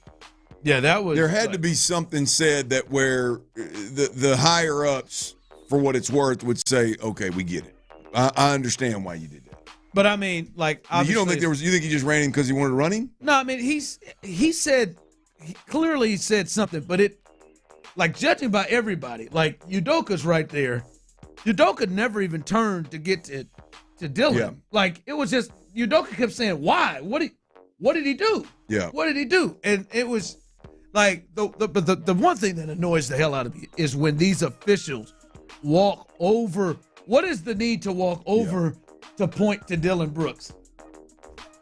Yeah, that was. There had to be something said that where the higher ups, for what it's worth, would say, "Okay, we get it. I understand why you did that." But I mean, like, you don't think there was? You think he just ran him because he wanted to run him? No, I mean he clearly said something, but it, like, judging by everybody, like, Udoka's right there. Udoka never even turned to get to Dylan. Yeah. Like, it was just Udoka kept saying, "Why? What did he do? Yeah. What did he do?" And it was like the one thing that annoys the hell out of me is when these officials walk over. What is the need to walk over to point to Dylan Brooks?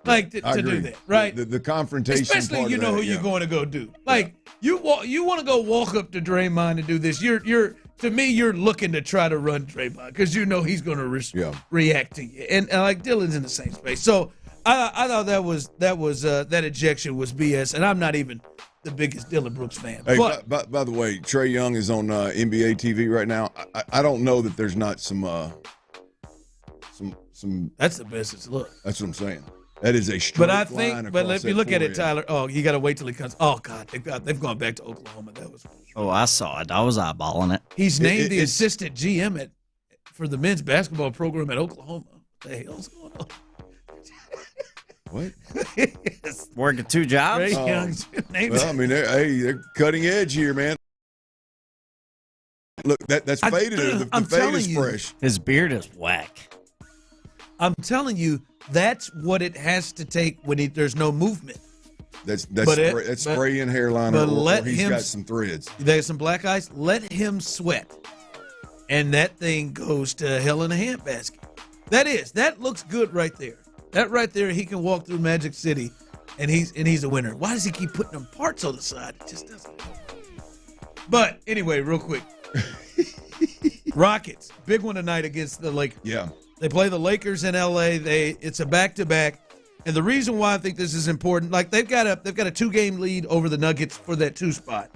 Like, to do that, right? The confrontation, especially part you know of that, who you're going to go do. Like, you want to go walk up to Draymond and do this. To me, you're looking to try to run Draymond because you know he's going to react to you, and like Dylan's in the same space. So I thought that ejection was BS, and I'm not even the biggest Dylan Brooks fan. Hey, but by the way, Trae Young is on NBA TV right now. I don't know that there's not some. That's the best it's look. That's what I'm saying. That is a straight line. But if you look at it, Tyler, you got to wait till he comes. Oh God, they've gone back to Oklahoma. That was. Oh, I saw it. I was eyeballing it. He's named the assistant GM for the men's basketball program at Oklahoma. What the hell's going on? What? Yes. Working two jobs? I mean, they're cutting edge here, man. Look, that's faded. The fade is fresh. His beard is whack. I'm telling you, that's what it has to take when there's no movement. That's spray in hairline, or he's got some threads. There's some black ice. Let him sweat, and that thing goes to hell in a handbasket. That looks good right there. That right there, he can walk through Magic City, and he's a winner. Why does he keep putting them parts on the side? It just doesn't. But anyway, real quick, Rockets, big one tonight against the Lakers. Yeah, they play the Lakers in L.A. It's a back-to-back. And the reason why I think this is important, like, they've got a 2-game lead over the Nuggets for that 2 spot.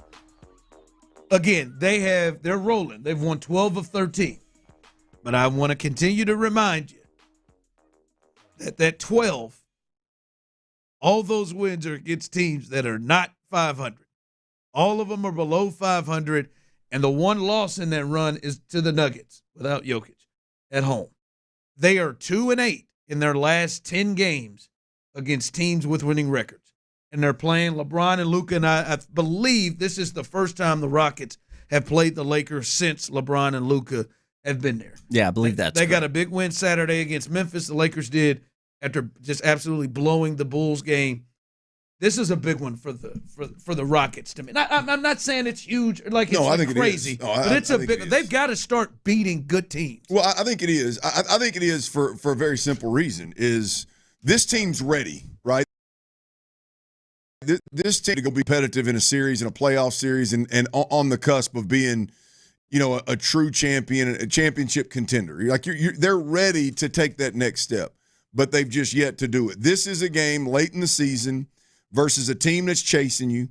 Again, they're rolling. They've won 12 of 13. But I want to continue to remind you that 12, all those wins are against teams that are not 500. All of them are below 500, and the one loss in that run is to the Nuggets without Jokic at home. They are 2-8 in their last 10 games against teams with winning records. And they're playing LeBron and Luka, and I believe this is the first time the Rockets have played the Lakers since LeBron and Luka have been there. Yeah, I believe that's They got a big win Saturday against Memphis. The Lakers did after just absolutely blowing the Bulls game. This is a big one for the Rockets to me. I'm not saying it's huge, like it's crazy, but it's a big. They've got to start beating good teams. Well, I think it is. I think it is for a very simple reason: is this team's ready, right? This team to go be competitive in a series, in a playoff series, and on the cusp of being, a true champion, a championship contender. They're ready to take that next step, but they've just yet to do it. This is a game late in the season versus a team that's chasing you.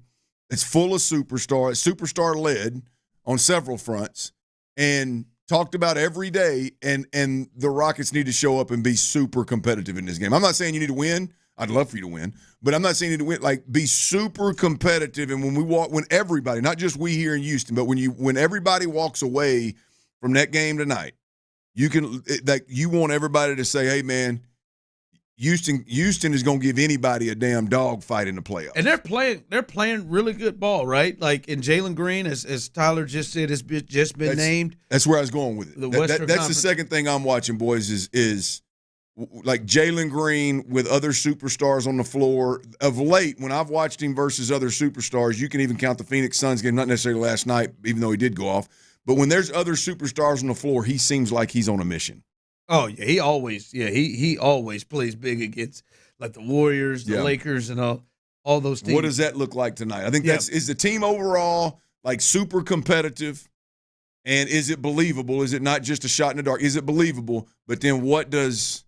It's full of superstars, superstar-led on several fronts, and talked about every day, and the Rockets need to show up and be super competitive in this game. I'm not saying you need to win. I'd love for you to win, but I'm not saying you need to win. Like, be super competitive, and when everybody, not just we here in Houston, but when everybody walks away from that game tonight, you want everybody to say, hey, man, Houston is going to give anybody a damn dog fight in the playoffs. And they're playing really good ball, right? Like, in Jalen Green, as Tyler just said, has just been named. That's where I was going with it. That's the second thing I'm watching, boys, is like Jalen Green with other superstars on the floor. Of late, when I've watched him versus other superstars, you can even count the Phoenix Suns game, not necessarily last night, even though he did go off. But when there's other superstars on the floor, he seems like he's on a mission. Oh yeah, he always plays big against like the Warriors, the Lakers, and all those teams. What does that look like tonight? I think is the team overall like super competitive, and is it believable? Is it not just a shot in the dark? Is it believable? But then what does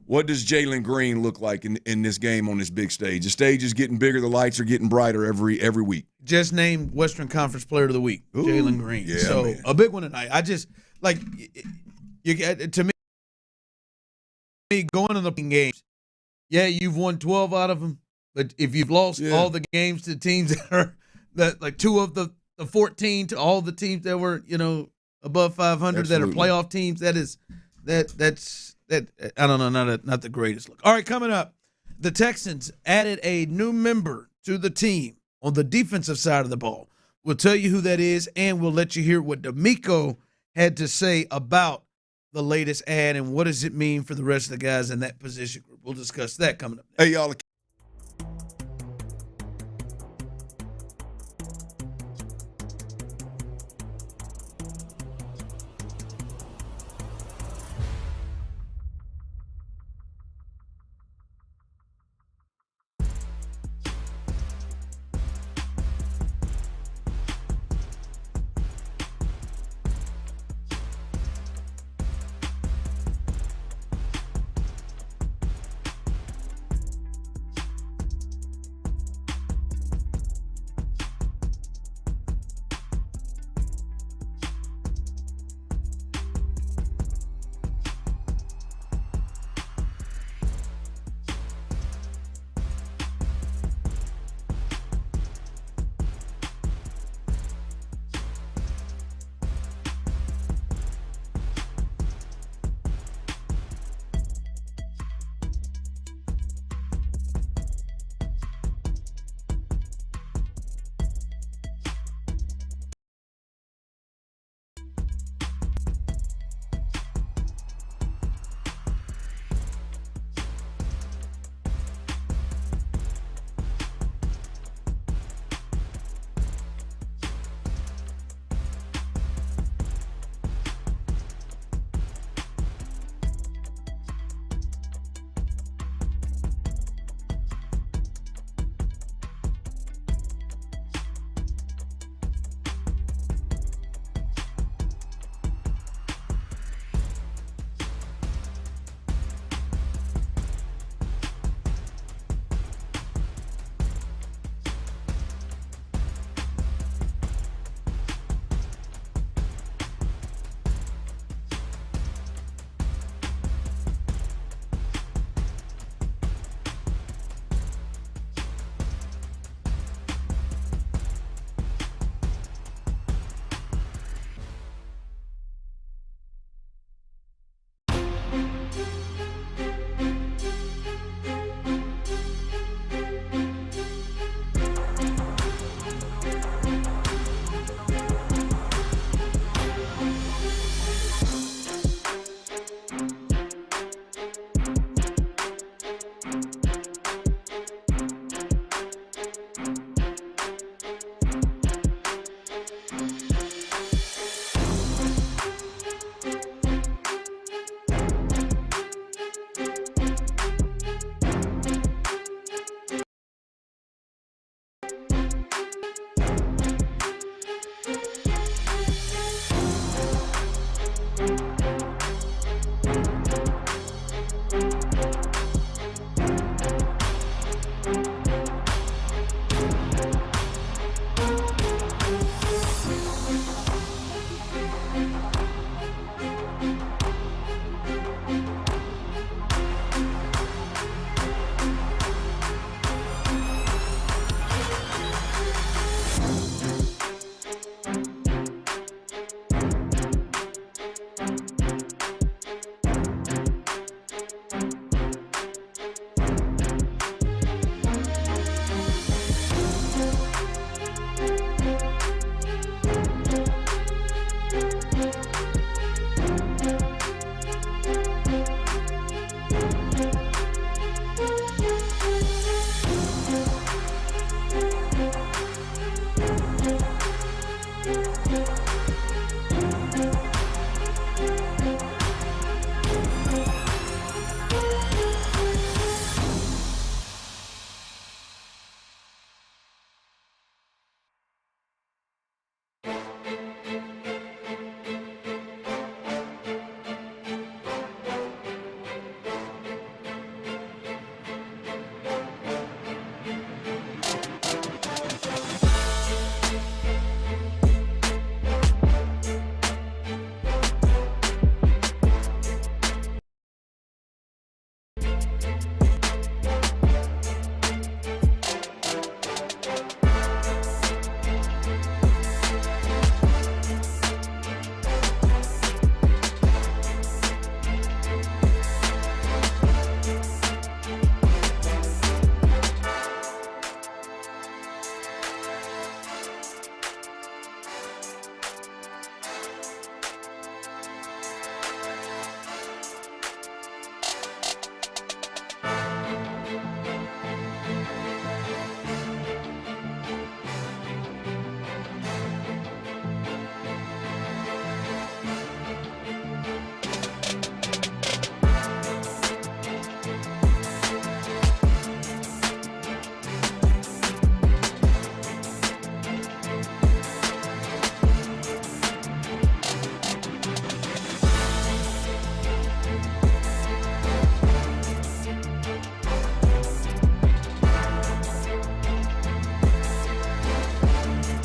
Jalen Green look like in this game on this big stage? The stage is getting bigger, the lights are getting brighter every week. Just named Western Conference Player of the Week, Jalen Green. Yeah, so man. A big one tonight. I just like to me. Going to the games, you've won 12 out of them, but if you've lost all the games to teams that like 2 of the 14 to all the teams that were above 500 that are playoff teams, that's I don't know, not the greatest look. All right, coming up, the Texans added a new member to the team on the defensive side of the ball. We'll tell you who that is, and we'll let you hear what D'Amico had to say about the latest ad and what does it mean for the rest of the guys in that position group. We'll discuss that coming up next. Hey, y'all.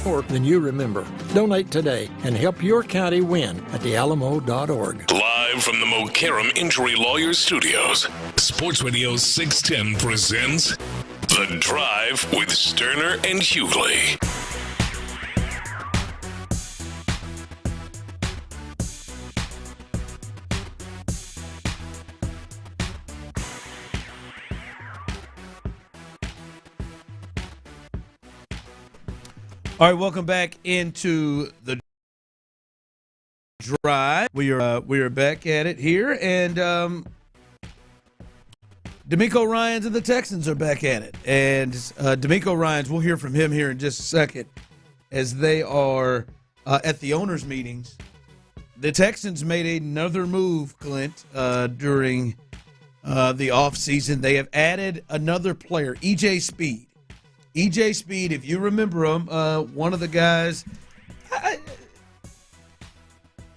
support than you remember. Donate today and help your county win at thealamo.org. Live from the Mokaram Injury Lawyers Studios, Sports Radio 610 presents The Drive with Stoerner and Hughley. All right, welcome back into the drive. We are back at it here, and D'Amico Ryans and the Texans are back at it. And D'Amico Ryans, we'll hear from him here in just a second, as they are at the owners' meetings. The Texans made another move, Clint, during the offseason. They have added another player, E.J. Speed. E.J. Speed, if you remember him, one of the guys, I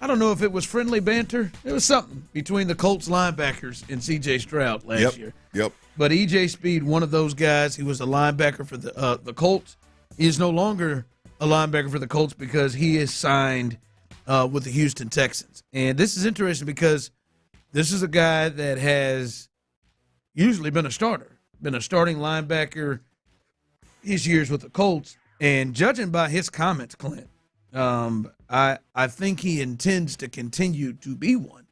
don't know if it was friendly banter. It was something between the Colts linebackers and C.J. Stroud last year. Yep. But E.J. Speed, one of those guys, he was a linebacker for the Colts. He is no longer a linebacker for the Colts because he is signed with the Houston Texans. And this is interesting because this is a guy that has usually been a starter, been a starting linebacker his years with the Colts, and judging by his comments, Clint, I think he intends to continue to be one.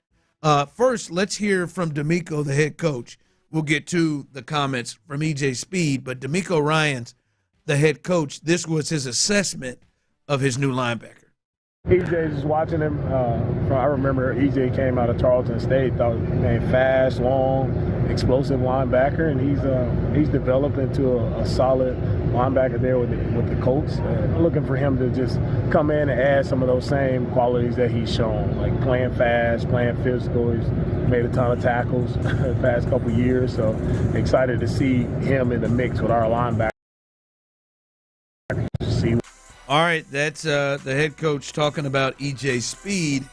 First, let's hear from D'Amico, the head coach. We'll get to the comments from E.J. Speed, but D'Amico Ryans, the head coach, this was his assessment of his new linebacker. EJ, just watching him, I remember EJ came out of Tarleton State, thought, man, fast, long, explosive linebacker, and he's developed into a solid linebacker there with the Colts. Looking for him to just come in and add some of those same qualities that he's shown, like playing fast, playing physical. He's made a ton of tackles the past couple of years, so excited to see him in the mix with our linebacker. All right, that's the head coach talking about E.J. Speed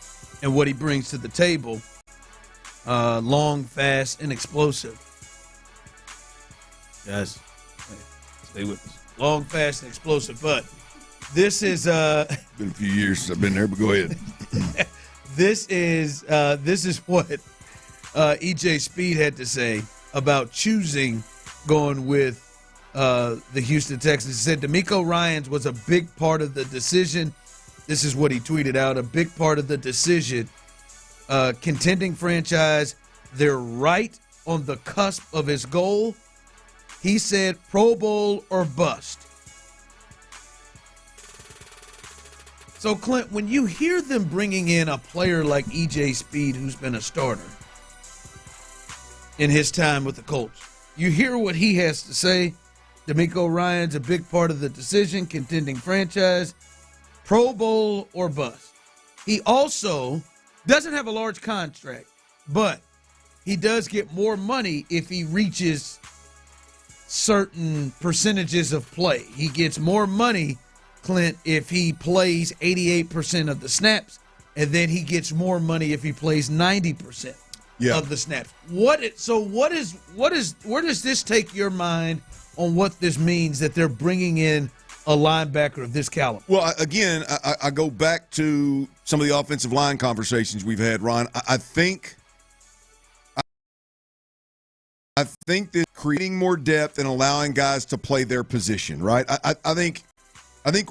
and what he brings to the table. Long, fast, and explosive. Guys, stay with us. Long, fast, and explosive. But this is been a few years since I've been there, but go ahead. This is what E.J. Speed had to say about choosing going with the Houston Texans. He said D'Amico Ryans was a big part of the decision. This is what he tweeted out, a big part of the decision. Contending franchise, they're right on the cusp of his goal. He said Pro Bowl or bust. So, Clint, when you hear them bringing in a player like E.J. Speed, who's been a starter in his time with the Colts, you hear what he has to say. D'Amico Ryans, a big part of the decision, contending franchise, Pro Bowl or bust. He also doesn't have a large contract, but he does get more money if he reaches certain percentages of play. He gets more money, Clint, if he plays 88% of the snaps, and then he gets more money if he plays 90% of the snaps. Where does this take your mind on what this means that they're bringing in a linebacker of this caliber? Well, again, I go back to some of the offensive line conversations we've had, Ron. I think that creating more depth and allowing guys to play their position, right? I think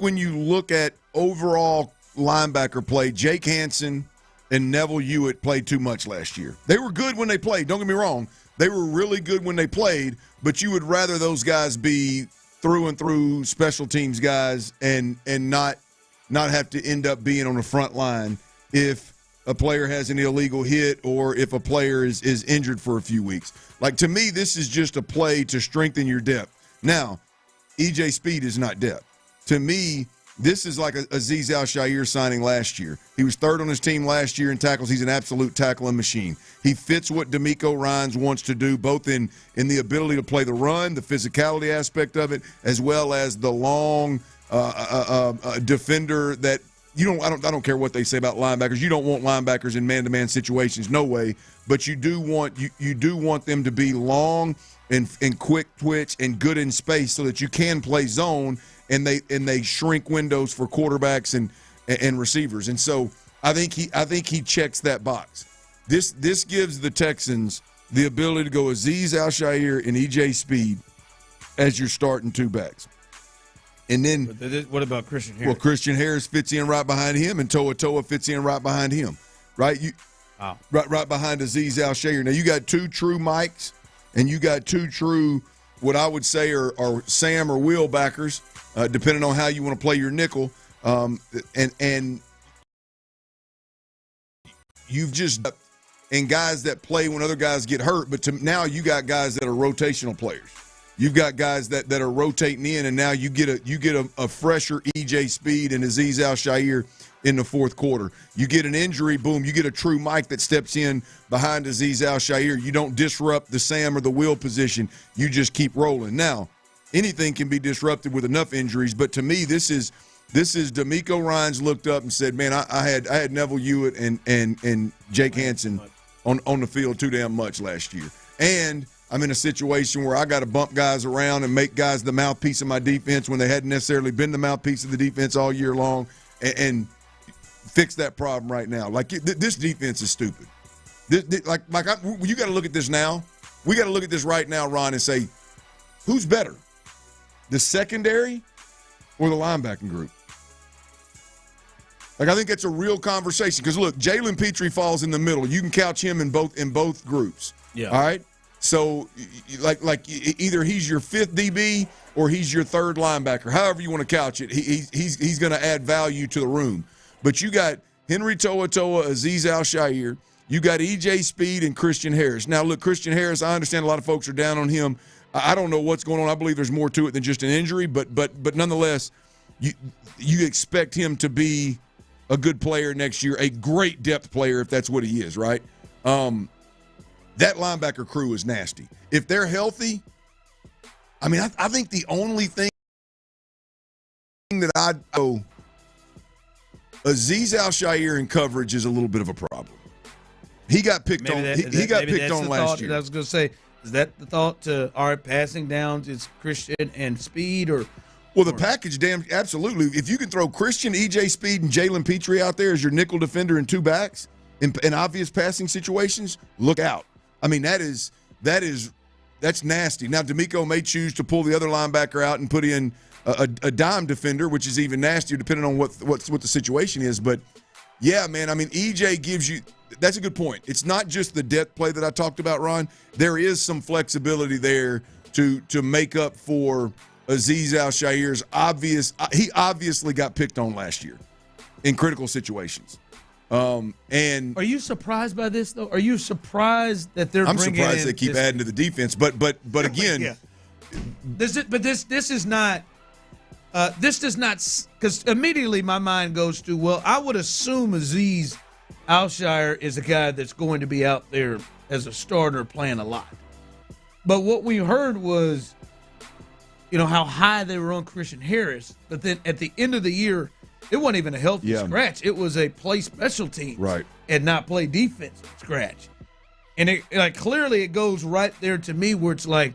when you look at overall linebacker play, Jake Hansen and Neville Hewitt played too much last year. They were good when they played. Don't get me wrong. They were really good when they played, but you would rather those guys be through and through special teams guys and not have to end up being on the front line if a player has an illegal hit or if a player is injured for a few weeks. Like, to me, this is just a play to strengthen your depth. Now, E.J. Speed is not depth. To me, this is like Azeez Al-Shaair signing last year. He was third on his team last year in tackles. He's an absolute tackling machine. He fits what D'Amico Ryans wants to do, both in the ability to play the run, the physicality aspect of it, as well as the long defender that I don't care what they say about linebackers. You don't want linebackers in man-to-man situations, no way. But you do want them to be long and quick twitch and good in space so that you can play zone, and they shrink windows for quarterbacks and receivers. And so I think he checks that box. This gives the Texans the ability to go Azeez Al-Shaair and E.J. Speed as your starting two backs. And then what about Christian Harris? Well, Christian Harris fits in right behind him, and Toa fits in right behind him, right? Right behind Azeez Al-Shaair. Now you got two true Mikes, and you got two true, what I would say are Sam or Will backers, depending on how you want to play your nickel. And you've just and guys that play when other guys get hurt, but now you got guys that are rotational players. You've got guys that are rotating in, and now you get a fresher E.J. Speed and Azeez Al-Shaair in the fourth quarter. You get an injury, boom, you get a true Mike that steps in behind Azeez Al-Shaair. You don't disrupt the Sam or the Will position. You just keep rolling. Now, anything can be disrupted with enough injuries, but to me, this is D'Amico Ryans looked up and said, man, I had Neville Hewitt and Jake Hansen on the field too damn much last year. And I'm in a situation where I got to bump guys around and make guys the mouthpiece of my defense when they hadn't necessarily been the mouthpiece of the defense all year long, and fix that problem right now. Like, this defense is stupid. You got to look at this now. We got to look at this right now, Ron, and say, who's better, the secondary or the linebacking group? Like, I think that's a real conversation because, look, Jalen Petrie falls in the middle. You can couch him in both groups. Yeah. All right? So, like either he's your fifth DB or he's your third linebacker. However you want to couch it, he's going to add value to the room. But you got Henry To'oTo'o, Azeez Al-Shaair. You got E.J. Speed and Christian Harris. Now, look, Christian Harris, I understand a lot of folks are down on him. I don't know what's going on. I believe there's more to it than just an injury. But nonetheless, you expect him to be a good player next year, a great depth player if that's what he is, right? That linebacker crew is nasty. If they're healthy, I mean, I think the only thing that I know, Azeez Al-Shaair in coverage is a little bit of a problem. He got picked on. He got picked on last year. I was going to say, is that the thought to our passing downs? It's Christian and Speed, or? Well, the package, absolutely. If you can throw Christian, E.J. Speed, and Jalen Petrie out there as your nickel defender and two backs in obvious passing situations, look out. I mean, that's nasty. Now, D'Amico may choose to pull the other linebacker out and put in a dime defender, which is even nastier depending on what the situation is. But, yeah, man, I mean, E.J. gives you – that's a good point. It's not just the depth play that I talked about, Ron. There is some flexibility there to make up for Azeez Al-Shaair's obvious – he obviously got picked on last year in critical situations. And are you surprised by this though? Are you surprised that they're? I'm surprised they keep adding to the defense, but again, yeah. This is not. This does not, because immediately my mind goes to, well, I would assume Azeez Al-Shaair is a guy that's going to be out there as a starter playing a lot. But what we heard was, how high they were on Christian Harris, but then at the end of the year, it wasn't even a healthy scratch. It was a play special teams, right, and not play defense scratch. And clearly it goes right there to me where it's like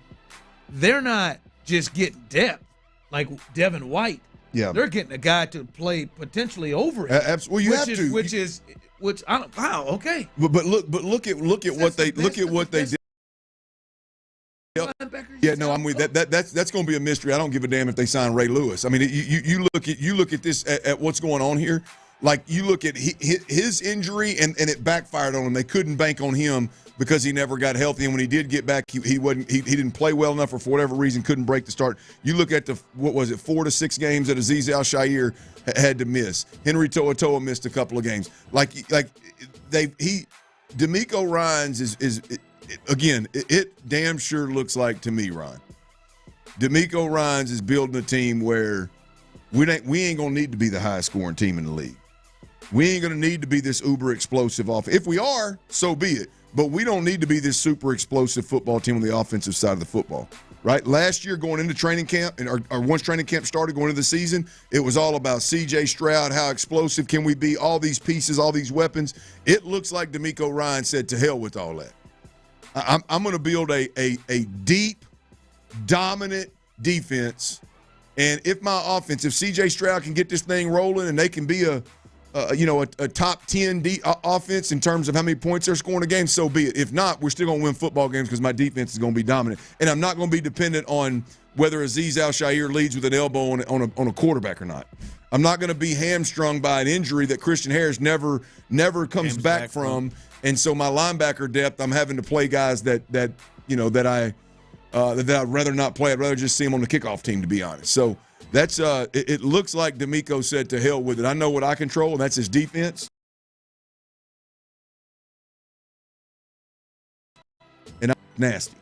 they're not just getting depth like Devin White. Yeah, they're getting a guy to play potentially over him. Absolutely, well, you have to. Which I don't. Wow, okay. But look at what they did. Yeah, no, I'm with that. That's going to be a mystery. I don't give a damn if they sign Ray Lewis. I mean, you look at this at what's going on here. Like, you look at his injury and it backfired on him. They couldn't bank on him because he never got healthy, and when he did get back, he didn't play well enough, or for whatever reason couldn't break the start. You look at 4 to 6 games that Azeez Al-Shaair had to miss. Henry To'oTo'o missed a couple of games. D'Amico Ryans is. Again, it damn sure looks like to me, Ron, D'Amico Ryans is building a team where we ain't gonna need to be the highest scoring team in the league. We ain't gonna need to be this uber explosive offense. If we are, so be it. but we don't need to be this super explosive football team on the offensive side of the football, right? Last year going into training camp, or once training camp started going into the season, it was all about C.J. Stroud, how explosive can we be, all these pieces, all these weapons. It looks like DeMeco Ryan said to hell with all that. I'm going to build a deep, dominant defense, and if my offense, if C.J. Stroud can get this thing rolling and they can be a top 10 offense in terms of how many points they're scoring a game, so be it. If not, we're still going to win football games because my defense is going to be dominant. And I'm not going to be dependent on whether Azeez Al-Shaair leads with an elbow on a quarterback or not. I'm not going to be hamstrung by an injury that Christian Harris never comes back from. And so my linebacker depth, I'm having to play guys that I'd rather not play. I'd rather just see them on the kickoff team, to be honest. So that's it looks like DeMeco said to hell with it. I know what I control, and that's his defense. And I'm nasty.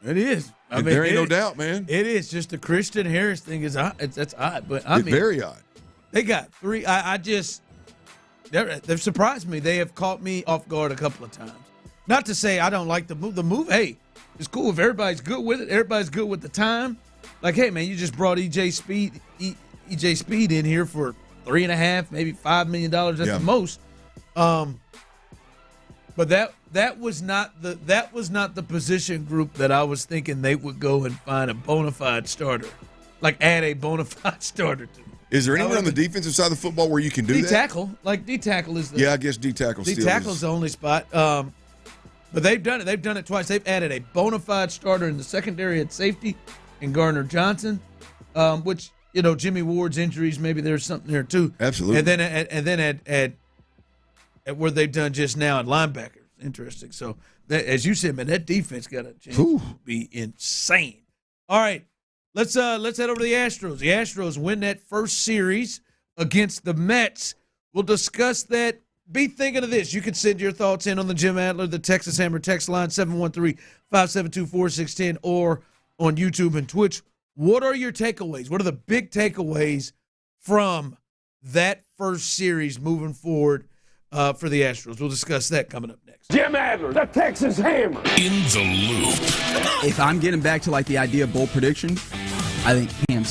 It is. I mean, there ain't no doubt, man. It is. Just the Christian Harris thing is odd. That's odd. But It's very odd. They got 3. They've surprised me. They have caught me off guard a couple of times. Not to say I don't like the move. The move, hey, it's cool if everybody's good with it. Everybody's good with the time. Like, hey, man, you just brought EJ Speed in here for $3.5, maybe $5 million at the most. But that was not the position group that I was thinking they would go and find a bona fide starter, like add a bona fide starter to. Is there anyone on the defensive side of the football where you can do that? D-tackle. Like, D-tackle is the... I guess D-tackle still is. D-tackle's the only spot. But they've done it. They've done it twice. They've added a bona fide starter in the secondary at safety in Gardner Johnson, which, Jimmy Ward's injuries, maybe there's something there too. Absolutely. And then at where they've done just now at linebackers. Interesting. So, as you said, man, that defense got a chance to be insane. All right. Let's head over to the Astros. The Astros win that first series against the Mets. We'll discuss that. Be thinking of this. You can send your thoughts in on the Jim Adler, the Texas Hammer text line, 713-572-4610, or on YouTube and Twitch. What are your takeaways? What are the big takeaways from that first series moving forward for the Astros? We'll discuss that coming up next. Jim Adler, the Texas Hammer. In the loop. If I'm getting back to like the idea of bold prediction, I think Cam.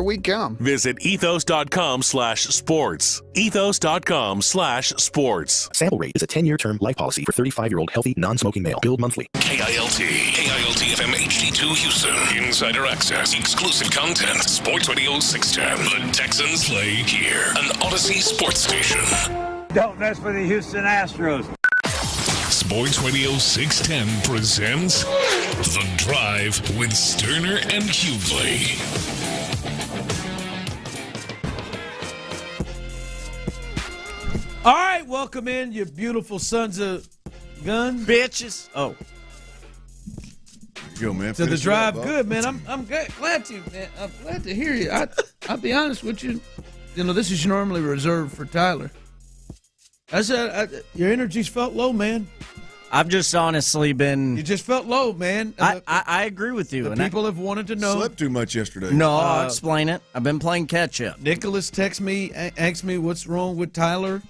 we come. Visit ethos.com/sports. Ethos.com/sports. Sample rate is a 10-year term life policy for 35-year-old healthy, non-smoking male. Billed monthly. KILT FM HD2 Houston. Insider access, exclusive content. Sports Radio 610. The Texans play here. An Odyssey sports station. Don't mess with the Houston Astros. Sports Radio 610 presents The Drive with Stoerner and Hughley. All right, welcome in, you beautiful sons of gun bitches. Oh, go, man. To the drive, good, man. I'm glad to, man. I'm glad to hear you. I'll be honest with you. You know, this is normally reserved for Tyler. I said your energy's felt low, man. I've just honestly been. You just felt low, man. I agree with you. The people have wanted to know. Slept too much yesterday. No, I'll explain it. I've been playing catch up. Nicholas texts me, asks me what's wrong with Tyler.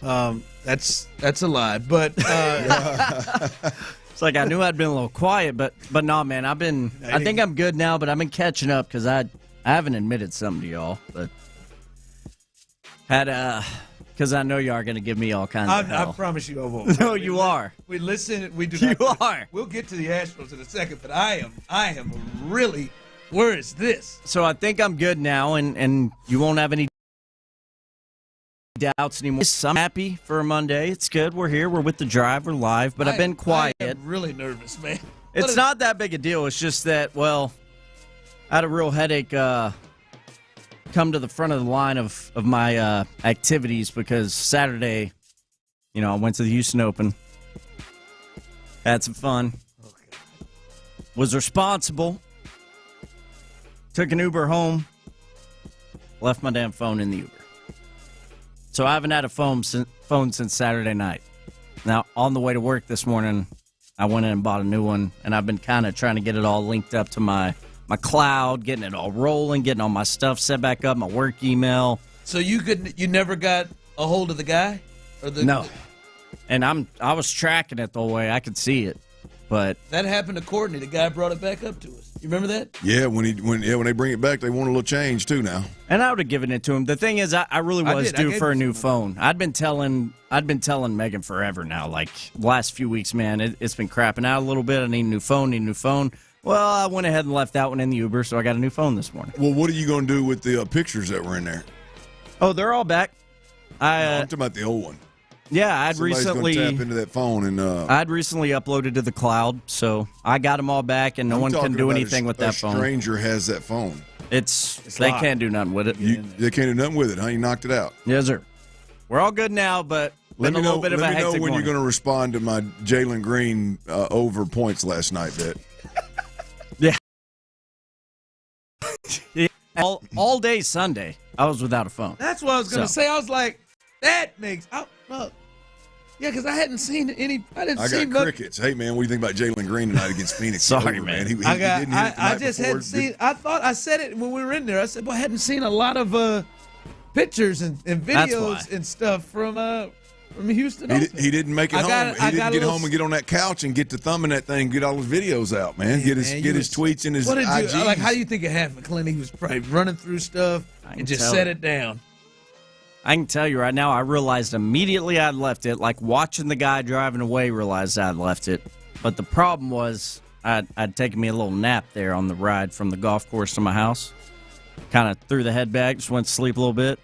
That's a lie, but it's like I knew I'd been a little quiet, but no, man, I think I'm good now, but I've been catching up because I haven't admitted something to y'all, but because I know y'all are going to give me all kinds of hell. I promise you I won't. No, you are. We listen. We do. You not, are. We'll get to the Astros in a second, but I am really. Where is this? So I think I'm good now, and you won't have any doubts anymore. I'm happy for a Monday. It's good. We're here. We're with the drive. We're live, but I've been quiet. I'm really nervous, man. It's not that big a deal. It's just that, well, I had a real headache come to the front of the line of my activities because Saturday, I went to the Houston Open. Had some fun. Was responsible. Took an Uber home. Left my damn phone in the Uber. So I haven't had a phone since Saturday night. Now, on the way to work this morning, I went in and bought a new one, and I've been kind of trying to get it all linked up to my cloud, getting it all rolling, getting all my stuff set back up, my work email. So you never got a hold of the guy? No. And I was tracking it the whole way. I could see it. But that happened to Courtney. The guy brought it back up to us. You remember that? Yeah, when they bring it back, they want a little change too now. And I would have given it to him. The thing is, I really was due for a new phone. I'd been telling Megan forever now. Like last few weeks, man, it's been crapping out a little bit. I need a new phone. Well, I went ahead and left that one in the Uber, so I got a new phone this morning. Well, what are you going to do with the pictures that were in there? Oh, they're all back. I'm talking about the old one. Yeah, Somebody's going to tap into that phone and. I'd recently uploaded to the cloud, so I got them all back, and no one can do anything with that phone. A stranger has that phone. They can't do nothing with it. They can't do nothing with it, huh? You knocked it out. Yes, sir. We're all good now, but let me know when morning. you're going to respond to my Jalen Green over points last night bet. Yeah. All day Sunday, I was without a phone. That's what I was going to say. I was like, that makes. Yeah, because I hadn't seen any. I got crickets. Hey, man, what do you think about Jalen Green tonight against Phoenix? Sorry, man. I just hadn't seen. I thought I said it when we were in there. I said, "Well, I hadn't seen a lot of pictures and videos and stuff from Houston." He didn't make it home. He didn't get home and get on that couch and get to thumbing that thing, get all his videos out, man. Get his tweets and his IGs. Like, how do you think it happened, Clint? He was probably running through stuff and just set it down. I can tell you right now, I realized immediately I'd left it. Like watching the guy driving away, realized I'd left it. But the problem was I'd taken me a little nap there on the ride from the golf course to my house. Kind of threw the head back, just went to sleep a little bit,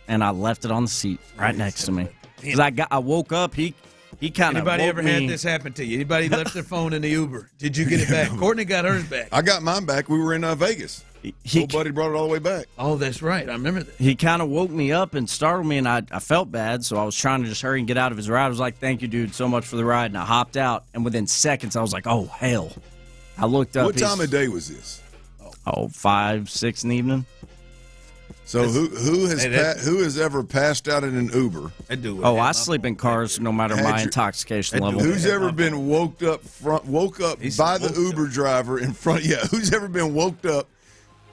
and I left it on the seat right next to me. Because I woke up, he kind of. Anybody ever had this happen to you? Anybody left their phone in the Uber? Did you get it back? Courtney got hers back. I got mine back. We were in Vegas. Old buddy brought it all the way back. Oh, that's right. I remember that. He kind of woke me up and startled me, and I felt bad, so I was trying to just hurry and get out of his ride. I was like, thank you, dude, so much for the ride, and I hopped out, and within seconds, I was like, oh, hell. I looked up. What time of day was this? 5, 6 in the evening. So who has ever passed out in an Uber? I sleep in cars no matter my intoxication level. Who's ever been woke up by the Uber driver in front? Yeah, who's ever been woke up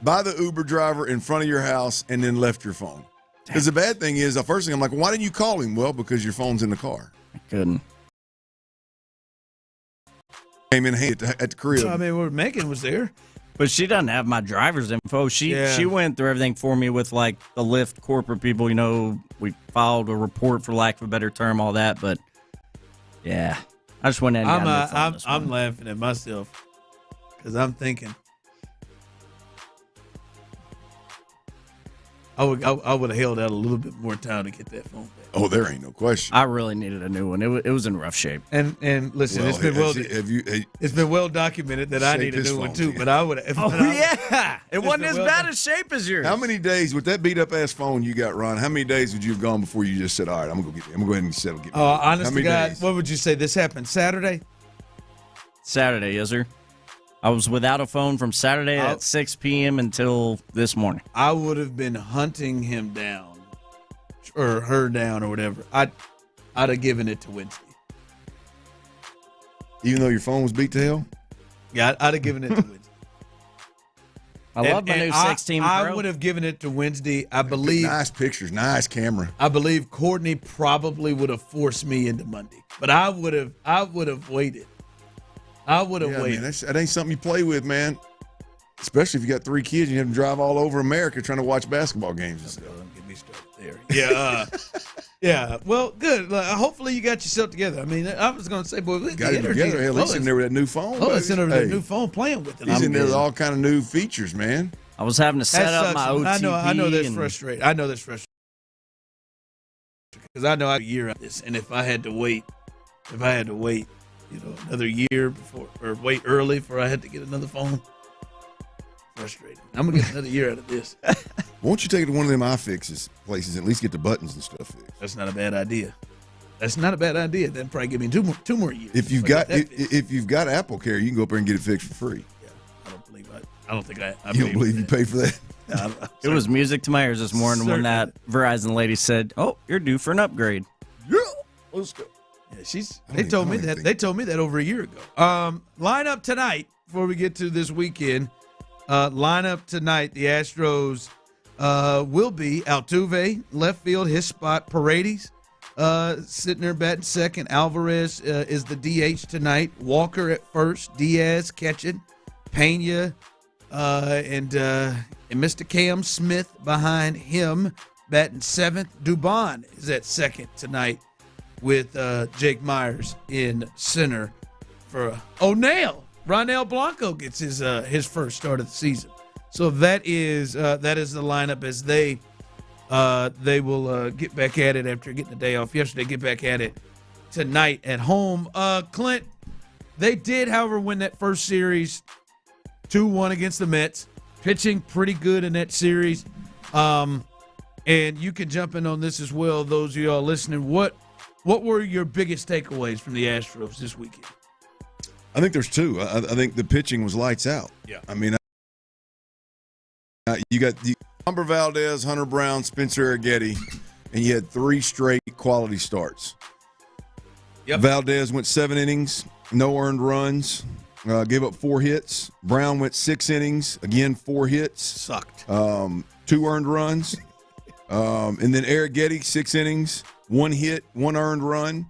by the Uber driver in front of your house and then left your phone? Because the bad thing is, the first thing I'm like, why didn't you call him? Well, because your phone's in the car. I couldn't. Came in hand at the crib. Megan was there. But she doesn't have my driver's info. She went through everything for me with like the Lyft corporate people. You know, we filed a report for lack of a better term, all that. But yeah, I just went in. And I'm laughing at myself because I'm thinking I would have held out a little bit more time to get that phone back. Oh, there ain't no question. I really needed a new one. It was in rough shape. And listen, it's been well documented that I need a new one too. But I would. It wasn't as bad a shape as yours. How many days with that beat up ass phone you got, Ron? How many days would you have gone before you just said, "All right, I'm gonna go ahead and settle." Get me honest to God, what would you say? This happened Saturday. Saturday, yes, sir. I was without a phone from Saturday at 6 p.m. until this morning. I would have been hunting him down or her down or whatever. I'd have given it to Wednesday. Even though your phone was beat to hell? Yeah, I'd have given it to Wednesday. I love my new 16 Pro. I would have given it to Wednesday. I believe. Nice pictures, nice camera. I believe Courtney probably would have forced me into Monday, but I would have waited. I would have waited. Man, that ain't something you play with, man. Especially if you got 3 kids and you have to drive all over America trying to watch basketball games and stuff. Don't get me started there. Yeah. Yeah. Well, good. Hopefully you got yourself together. I mean, I was going to say, boy, we got it together. Hell, he's in there with that new phone. Oh, he's in there with that new phone playing with it. He's in there with all kind of new features, man. I was having to set up my OTP. I know that's frustrating. I know that's frustrating. Because I know I have a year on this, and if I had to wait, another year before, or wait early before I had to get another phone. Frustrating. I'm gonna get another year out of this. Won't you take it to one of them iFixes places and at least get the buttons and stuff fixed? That's not a bad idea. That'd probably give me two more years. If you've got Apple Care, you can go up there and get it fixed for free. Yeah, I don't think I you don't believe you paid for that? No, it was music to my ears this morning when that Verizon lady said, "Oh, you're due for an upgrade." Yeah, let's go. Yeah, they told me that over a year ago. Lineup tonight before we get to this weekend. Lineup tonight, the Astros will be Altuve, left field, his spot. Paredes sitting there batting second. Alvarez is the DH tonight. Walker at first. Diaz catching. Pena and Mr. Cam Smith behind him batting seventh. Dubon is at second tonight with Jake Myers in center for O'Neill. Ronel Blanco gets his first start of the season. So that is the lineup as they will get back at it after getting the day off yesterday. Get back at it tonight at home. Clint, they did, however, win that first series 2-1 against the Mets. Pitching pretty good in that series. And you can jump in on this as well, those of y'all listening. What were your biggest takeaways from the Astros this weekend? I think there's two. I think the pitching was lights out. Yeah. I mean, you got Humber Valdez, Hunter Brown, Spencer Arrighetti, and you had 3 straight quality starts. Yep. Valdez went 7 innings, no earned runs, gave up 4 hits. Brown went 6 innings, again 4 hits. Sucked. 2 earned runs. And then Arrighetti, 6 innings, 1 hit, 1 earned run.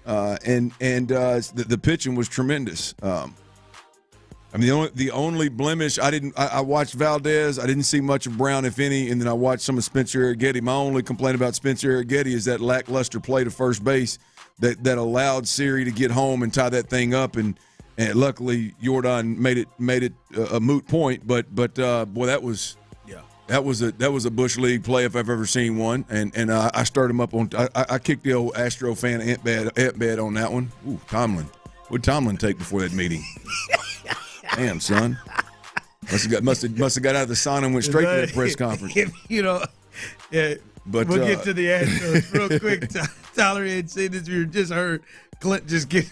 The pitching was tremendous. I mean, the only blemish I watched Valdez. I didn't see much of Brown, if any, and then I watched some of Spencer Arrighetti. My only complaint about Spencer Arrighetti is that lackluster play to first base that allowed Siri to get home and tie that thing up, and luckily Jordan made it a moot point. But boy, that was a Bush League play if I've ever seen one, and I started him up on. I kicked the old Astro fan ant bed on that one. Ooh, Tomlin. What did Tomlin take before that meeting? Damn, son. Must have got out of the sauna and went straight to that press conference. But we'll get to the Astros real quick. Tyler had seen this. We just heard Clint just get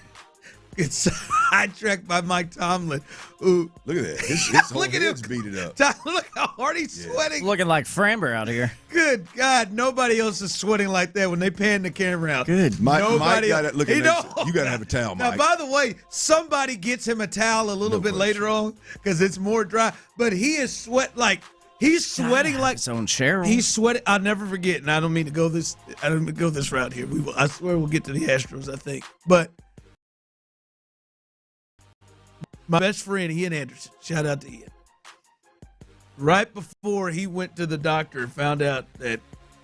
sidetracked by Mike Tomlin. Ooh. Look at that. His whole head's beat it up. Tyler, look how hard he's sweating. Looking like Framber out here. Good God. Nobody else is sweating like that when they pan the camera out. Good. Mike got it. Look at that. You got to have a towel, Mike. Now, by the way, somebody gets him a towel a little bit later on because it's more dry. But he is sweating like his own Cheryl. He's sweating. I'll never forget, and I don't mean to go this route here. I swear we'll get to the Astros, I think. But my best friend, Ian Anderson, shout out to Ian. right before he went to the doctor and found out that,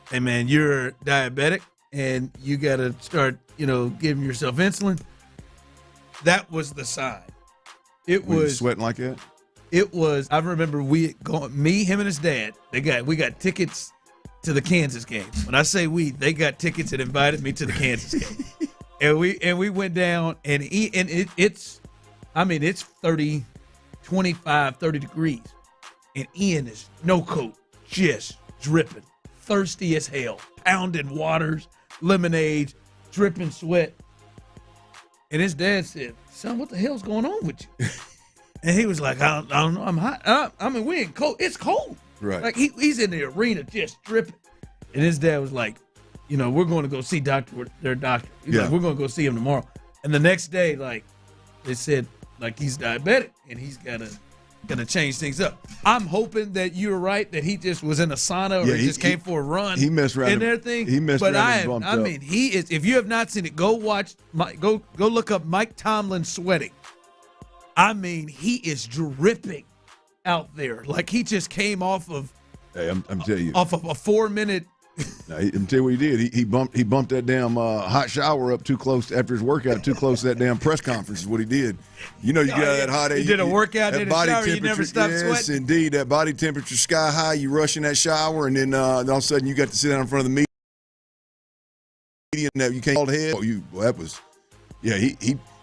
hey, man, you're diabetic and you got to start, giving yourself insulin. That was the sign. It Were you was sweating like that? It was. I remember him and his dad. We got tickets to the Kansas game. When I say they got tickets and invited me to the Kansas game. and we went down and it's 30 degrees. And Ian is no coat, just dripping, thirsty as hell, pounding waters, lemonade, dripping sweat. And his dad said, "Son, what the hell's going on with you?" And he was like, I don't know. I'm hot. We ain't cold. It's cold. Right. Like he's in the arena just dripping. And his dad was like, we're going to go see their doctor. He's like, we're going to go see him tomorrow. And the next day, like, they said, like, he's diabetic and he's got to change things up. I'm hoping that you're right, that he just was in a sauna or he just came for a run. He messed around and everything. He messed around and bumped up. He is. If you have not seen it, go watch. Go look up Mike Tomlin sweating. He is dripping out there. Like he just came off of. Hey, I'm telling you. Off of a 4-minute. I'm telling you what he did. He bumped that damn hot shower up too close after his workout, too close to that damn press conference is what he did. You get out of that hot air. He did a workout in the shower, you never stopped sweating. Yes, indeed. That body temperature sky high, you rush in that shower, and then all of a sudden you got to sit down in front of the media and you can't hold head.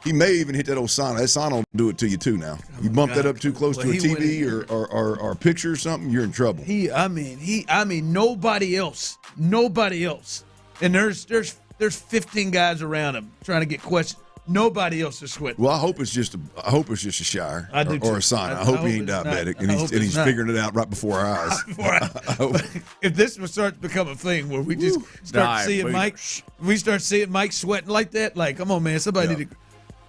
He may even hit that old sauna. That sauna will do it to you too now. You bump that up too close to a TV or a picture or something, you're in trouble. Nobody else. And there's 15 guys around him trying to get questions. Nobody else is sweating. Well, I hope it's just a shower or a sauna. I hope he ain't diabetic and he's figuring it out right before our eyes. If this starts to become a thing where we just start seeing Mike sweating like that, like, come on, man, somebody need to.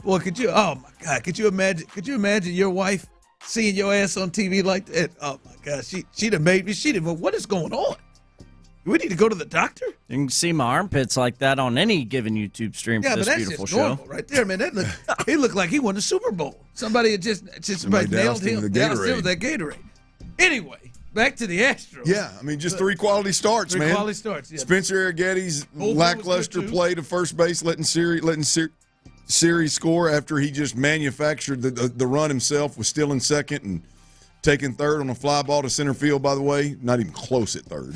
Well, oh my God, could you imagine your wife seeing your ass on TV like that? Oh my God, she'd have made me. What is going on? We need to go to the doctor? You can see my armpits like that on any given YouTube stream for this beautiful show. Normal right there, man. He looked like he won the Super Bowl. Somebody had just nailed him with that Gatorade. Anyway, back to the Astros. Yeah, just 3 quality starts, man. 3 quality starts, yeah. Spencer Arrietty's lackluster play to first base, letting Siri score after he just manufactured the run himself, was still in second and taking third on a fly ball to center field, by the way. Not even close at third.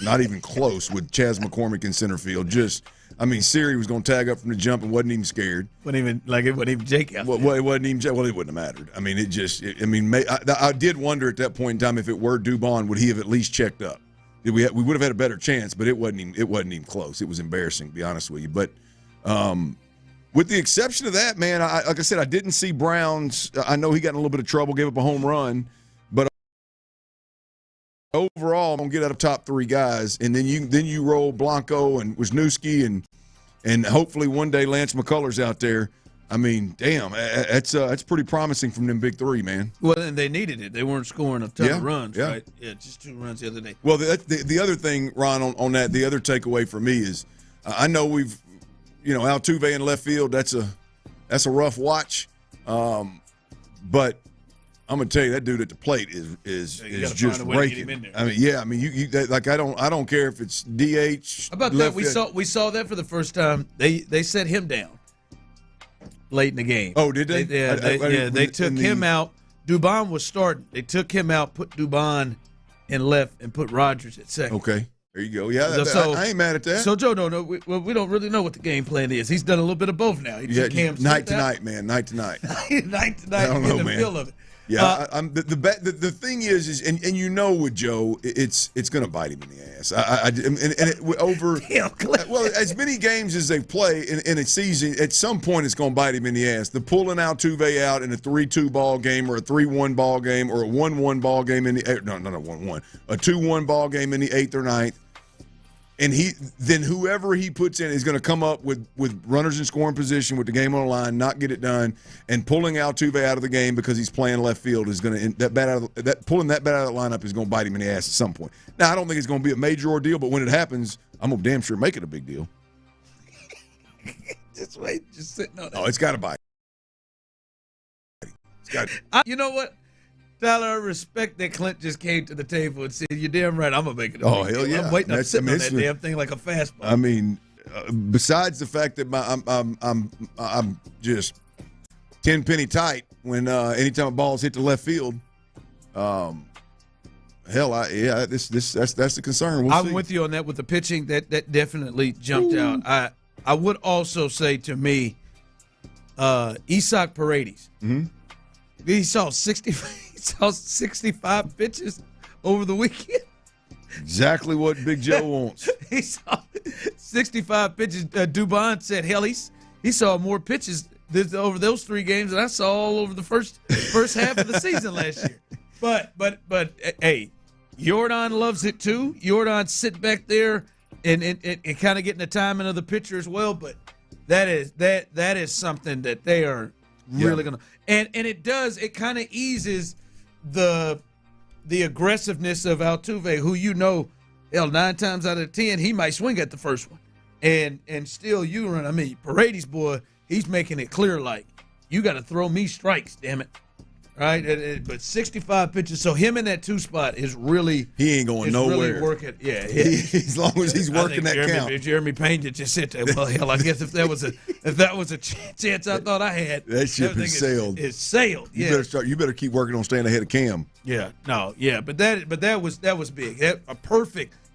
Not even close with Chas McCormick in center field. Siri was going to tag up from the jump and wasn't even scared. It wasn't even Jake out there. Well, it wasn't even Jake. Well, it wouldn't have mattered. I did wonder at that point in time if it were Dubon, would he have at least checked up? We would have had a better chance, but it wasn't even close. It was embarrassing, to be honest with you. But with the exception of that, man, like I said, I didn't see Browns. I know he got in a little bit of trouble, gave up a home run, but overall, I'm gonna get out of top 3 guys, and then you roll Blanco and Wisniewski and hopefully one day Lance McCullers out there. Damn, that's pretty promising from them big 3, man. Well, and they needed it. They weren't scoring a ton of runs, right? Yeah, just 2 runs the other day. Well, the other thing, Ron, on that, the other takeaway for me is I know we've. Altuve in left field, that's a rough watch. But I'm gonna tell you, that dude at the plate is just raking. I don't care if it's DH. How about that? We saw that for the first time. They set him down late in the game. Oh, did they? They took him out. Dubon was starting. They took him out, put Dubon in left, and put Rogers at second. Okay. There you go. Yeah, I ain't mad at that. So, Joe, we don't really know what the game plan is. He's done a little bit of both now. Night to night, man. Night to night. Night to night. I don't know, man. Feel of it. Yeah, the thing is with Joe, it's going to bite him in the ass. Well, as many games as they play in a season, at some point it's going to bite him in the ass. The pulling Altuve out in a 3-2 ball game or a 3-1 ball game or a 1-1 ball game in the not 1-1, a 2-1 ball game in the 8th or 9th. And then whoever he puts in is going to come up with runners in scoring position with the game on the line, not get it done, and pulling Altuve out of the game because he's playing left field is going to pulling that bat out of the lineup is going to bite him in the ass at some point. Now I don't think it's going to be a major ordeal, but when it happens, I'm going to damn sure make it a big deal. Just sitting on it. Oh, it's got to bite. You know what? Tyler, I respect that Clint just came to the table and said, "You're damn right. I'm gonna make it." Oh hell yeah! I'm waiting. I'm sitting on that damn thing like a fastball. I mean, besides the fact that I'm just 10 penny tight when anytime a ball's hit the left field. Hell, that's the concern. I'm with you on that with the pitching. That definitely jumped out. I would also say to me, Isak Paredes. Mm-hmm. He saw 65 pitches over the weekend. Exactly what Big Joe wants. He saw 65 pitches. Dubon said, hell, he saw more pitches over those 3 games than I saw all over the first half of the season last year. But hey, Jordan loves it too. Jordan sit back there and kind of getting the timing of the pitcher as well. But that is something that they are really gonna and it kind of eases the aggressiveness of Altuve, who 9 times out of 10 he might swing at the first one and still you run. I mean, Paredes, boy, he's making it clear like you got to throw me strikes, damn it. Right, but 65 pitches. So him in that 2 spot is really he ain't going nowhere. Really working, yeah. As long as he's working that count. Jeremy Payne just sit there. Well, hell, I guess if that was a chance I thought I had, that ship is sailed. It's sailed. Yeah. You better keep working on staying ahead of Cam. Yeah, no, yeah, but that was big.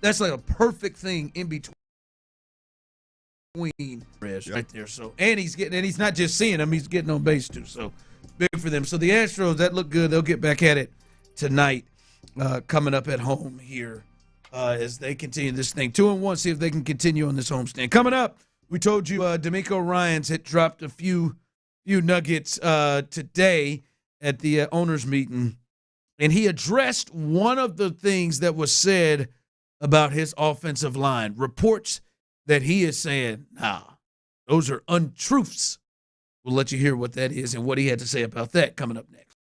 That's like a perfect thing in between. Right there. So and he's not just seeing them, he's getting on base too. So big for them. So the Astros, that look good. They'll get back at it tonight, coming up at home here as they continue this thing. 2-1, see if they can continue on this homestand. Coming up, we told you D'Amico Ryans had dropped a few nuggets today at the owners' meeting, and he addressed one of the things that was said about his offensive line. Reports that he is saying, nah, those are untruths. We'll let you hear what that is and what he had to say about that coming up next.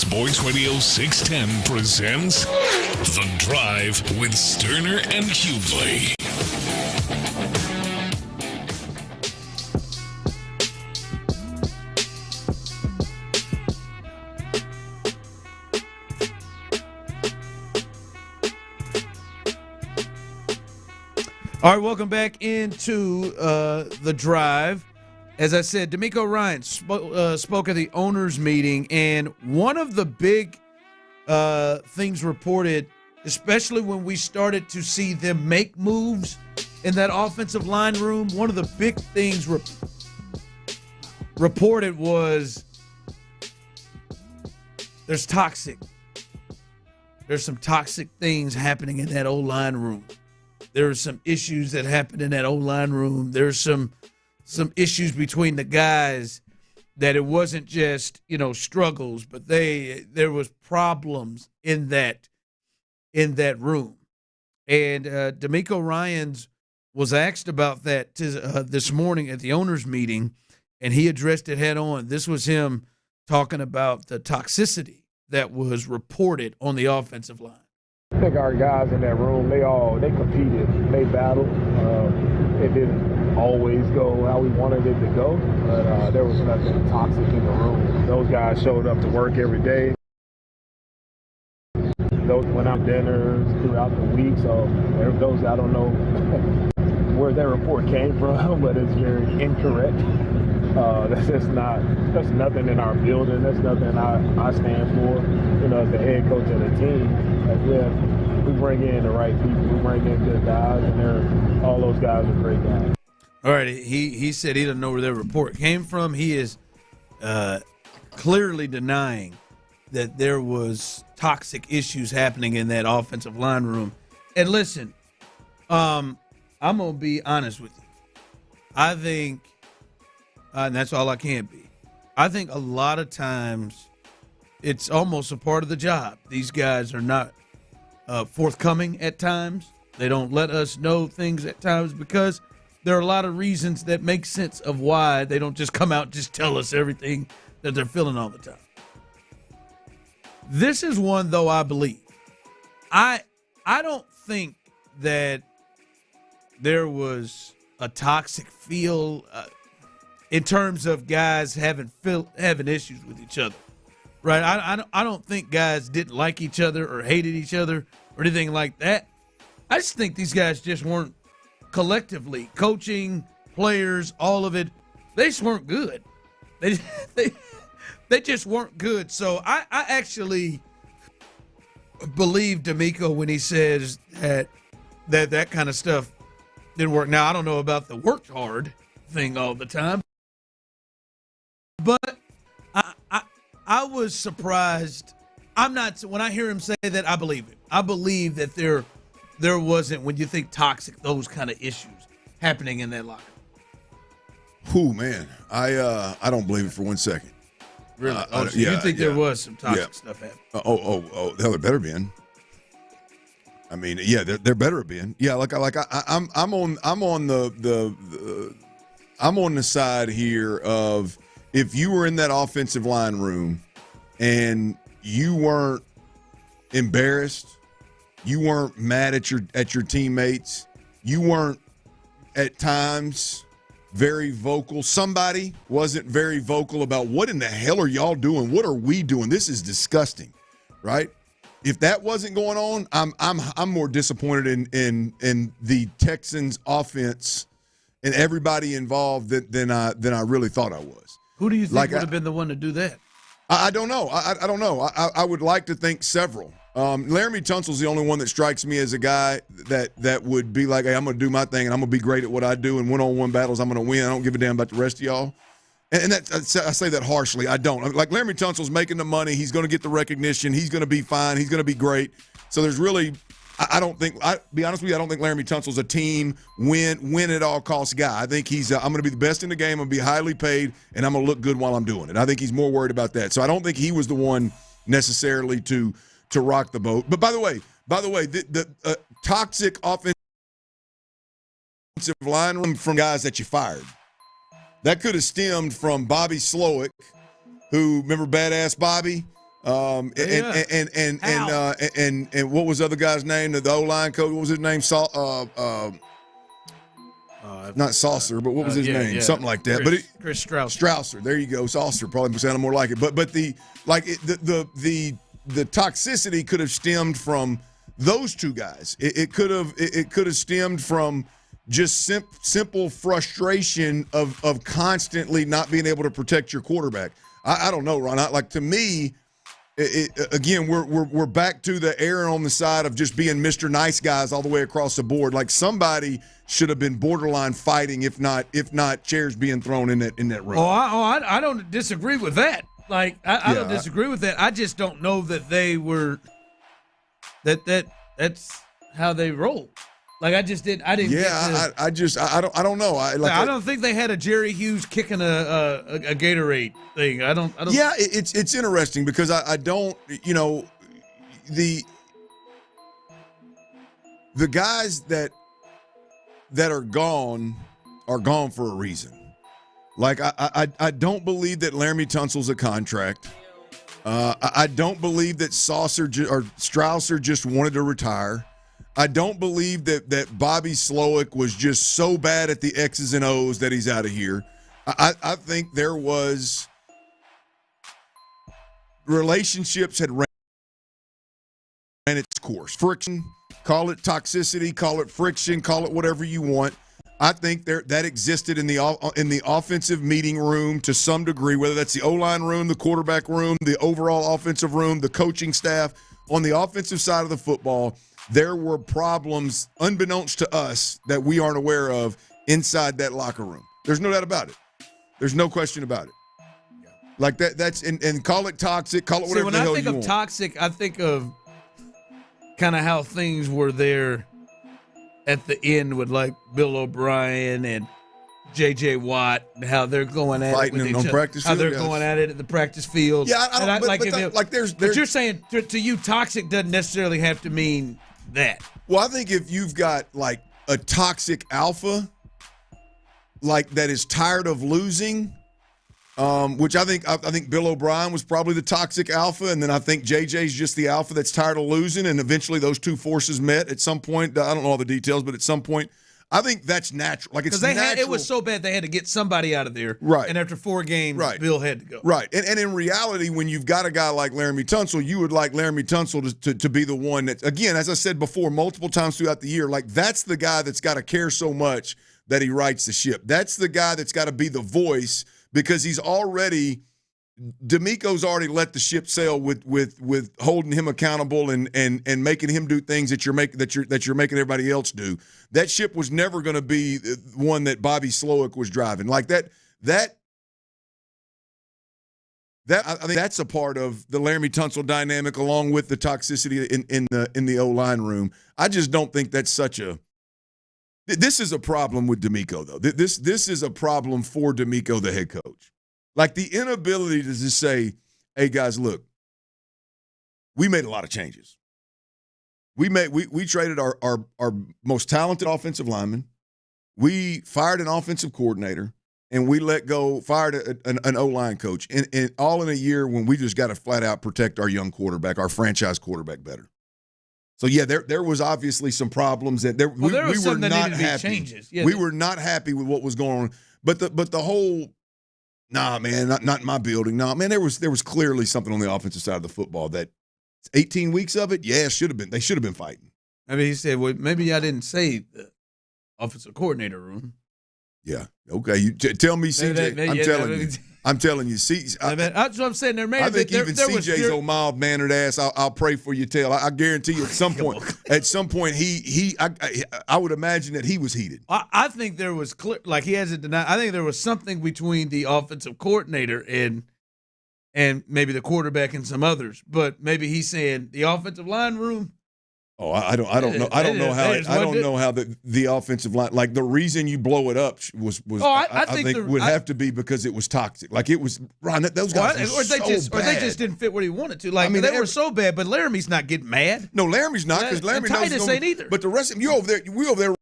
Sports Radio 610 presents The Drive with Stoerner and Hughley. All right, welcome back into The Drive. As I said, D'Amico Ryan spoke at the owners' meeting, and one of the big things reported, especially when we started to see them make moves in that offensive line room, one of the big things reported was there's some toxic things happening in that O-line room. There are some issues that happened in that O-line room. There's some issues between the guys that it wasn't just, struggles, but there was problems in that room. And D'Amico Ryans was asked about that this morning at the owners' meeting, and he addressed it head on. This was him talking about the toxicity that was reported on the offensive line. I think our guys in that room, they competed, they battled. It didn't always go how we wanted it to go, but there was nothing toxic in the room. Those guys showed up to work every day. Those went out dinners throughout the week, so those, I don't know where their report came from, but it's very incorrect. That's nothing in our building. That's nothing I stand for, as the head coach of the team. We bring in the right people. We bring in good guys, and all those guys are great guys. All right, he said he doesn't know where their report came from. He is clearly denying that there was toxic issues happening in that offensive line room. And listen, I'm going to be honest with you. I think, and that's all I can be, I think a lot of times it's almost a part of the job. These guys are not forthcoming at times. They don't let us know things at times because there are a lot of reasons that make sense of why they don't just come out and just tell us everything that they're feeling all the time. This is one, though, I believe. I don't think that there was a toxic feel in terms of guys having issues with each other. Right, I don't think guys didn't like each other or hated each other or anything like that. I just think these guys just weren't collectively, coaching, players, all of it, they just weren't good. They just weren't good. So I actually believe D'Amico when he says that kind of stuff didn't work. Now, I don't know about the worked hard thing all the time, but I was surprised. When I hear him say that, I believe him. I believe that there wasn't, when you think toxic, those kind of issues happening in that locker room. Ooh, man. I don't believe it for 1 second. Really? You think there was some toxic stuff happening? Hell, there better been. I mean, yeah, there better have been. Yeah, I'm on the side here of, if you were in that offensive line room and you weren't embarrassed, you weren't mad at your teammates, you weren't at times very vocal. Somebody wasn't very vocal about what in the hell are y'all doing? What are we doing? This is disgusting, right? If that wasn't going on, I'm more disappointed in the Texans offense and everybody involved than I really thought I was. Who do you think would have been the one to do that? I don't know. I don't know. I would like to think several. Laramie Tunsil's the only one that strikes me as a guy that would be like, hey, I'm going to do my thing and I'm going to be great at what I do, and one-on-one battles I'm going to win. I don't give a damn about the rest of y'all. And that, I say that harshly. I don't. Like, Laramie Tunsil's making the money. He's going to get the recognition. He's going to be fine. He's going to be great. So there's really – I don't think – be honest with you, I don't think Laramie Tunsil's a team win at all costs guy. I think he's I'm going to be the best in the game. I'm going to be highly paid, and I'm going to look good while I'm doing it. I think he's more worried about that. So I don't think he was the one necessarily to rock the boat. But by the way, the toxic offensive line room from guys that you fired. That could have stemmed from Bobby Slowick, who, remember Badass Bobby? And what was the other guy's name? The O-line coach. What was his name? Not Saucer, but what was his name? Something like that. Chris Strausser. Strausser. There you go. Saucer probably sounded more like it. But the toxicity could have stemmed from those two guys. It could have stemmed from just simple frustration of constantly not being able to protect your quarterback. I don't know, Ron. To me, again, we're back to the error on the side of just being Mr. Nice Guys all the way across the board. Like somebody should have been borderline fighting, if not chairs being thrown in that room. I don't disagree with that. I don't disagree with that. I just don't know that they were that's how they roll. I didn't. Yeah, I don't know. I don't think they had a Jerry Hughes kicking a Gatorade thing. I don't. Yeah, it's interesting because I don't. The guys that are gone for a reason. I don't believe that Laramie Tunsil's a contract. I don't believe that Strausser just wanted to retire. I don't believe that Bobby Slowick was just so bad at the X's and O's that he's out of here. I think there was relationships had ran its course. Friction, call it toxicity, call it friction, call it whatever you want. I think that existed in the offensive meeting room to some degree, whether that's the O-line room, the quarterback room, the overall offensive room, the coaching staff. On the offensive side of the football, there were problems unbeknownst to us that we aren't aware of inside that locker room. There's no doubt about it. There's no question about it. That's and call it toxic, call it whatever the hell you want. When I think of toxic, I think of kind of how things were there at the end with Bill O'Brien and J.J. Watt, and how they're going at fighting it with on each practice other. field. How they're going at it at the practice field. Yeah, I don't. But you're saying to you, toxic doesn't necessarily have to mean that. Well, I think if you've got a toxic alpha, that is tired of losing, which I think Bill O'Brien was probably the toxic alpha, and then I think JJ's just the alpha that's tired of losing, and eventually those two forces met at some point. I don't know all the details, but at some point, I think that's natural. It's natural. It was so bad they had to get somebody out of there. Right. And after 4 games, Bill had to go. Right. And in reality, when you've got a guy like Laramie Tunsil, you would like Laramie Tunsil to be the one that, again, as I said before, multiple times throughout the year, that's the guy that's got to care so much that he rights the ship. That's the guy that's got to be the voice, because D'Amico's already let the ship sail with holding him accountable and making him do things that you're making everybody else do. That ship was never going to be one that Bobby Slowick was driving. I think that's a part of the Laramie Tunsil dynamic, along with the toxicity in the O-line room. I just don't think that's such a. This is a problem with D'Amico, though. This is a problem for D'Amico, the head coach. The inability to just say, hey, guys, look, we made a lot of changes. We traded our most talented offensive lineman. We fired an offensive coordinator, and we fired an O-line coach. And all in a year when we just got to flat out protect our young quarterback, our franchise quarterback, better. So, yeah, there was obviously some problems that we were not happy. Yeah, we were not happy with what was going on. But the whole – nah, man, not in my building. Nah, man, there was clearly something on the offensive side of the football that 18 weeks of it, yeah, should have been. They should have been fighting. I mean, he said, well, maybe I didn't say the offensive coordinator room. Yeah. Okay. You tell me, CJ. I'm telling you. That's what I'm saying. I think even CJ's old mild-mannered ass. I'll pray for your tail. I guarantee you, at some point, I would imagine that he was heated. I think there was clear, he hasn't denied. I think there was something between the offensive coordinator and maybe the quarterback and some others. But maybe he's saying the offensive line room. Oh, I don't know. I don't know how the offensive line, the reason you blow it up was I think would have to be because it was toxic. It was Ron. Those guys were so bad. Or they just didn't fit what he wanted to. They were so bad. But Laramie's not getting mad. No, Laramie's not, because Laramie knows. Titus ain't either. But the rest of them, we over there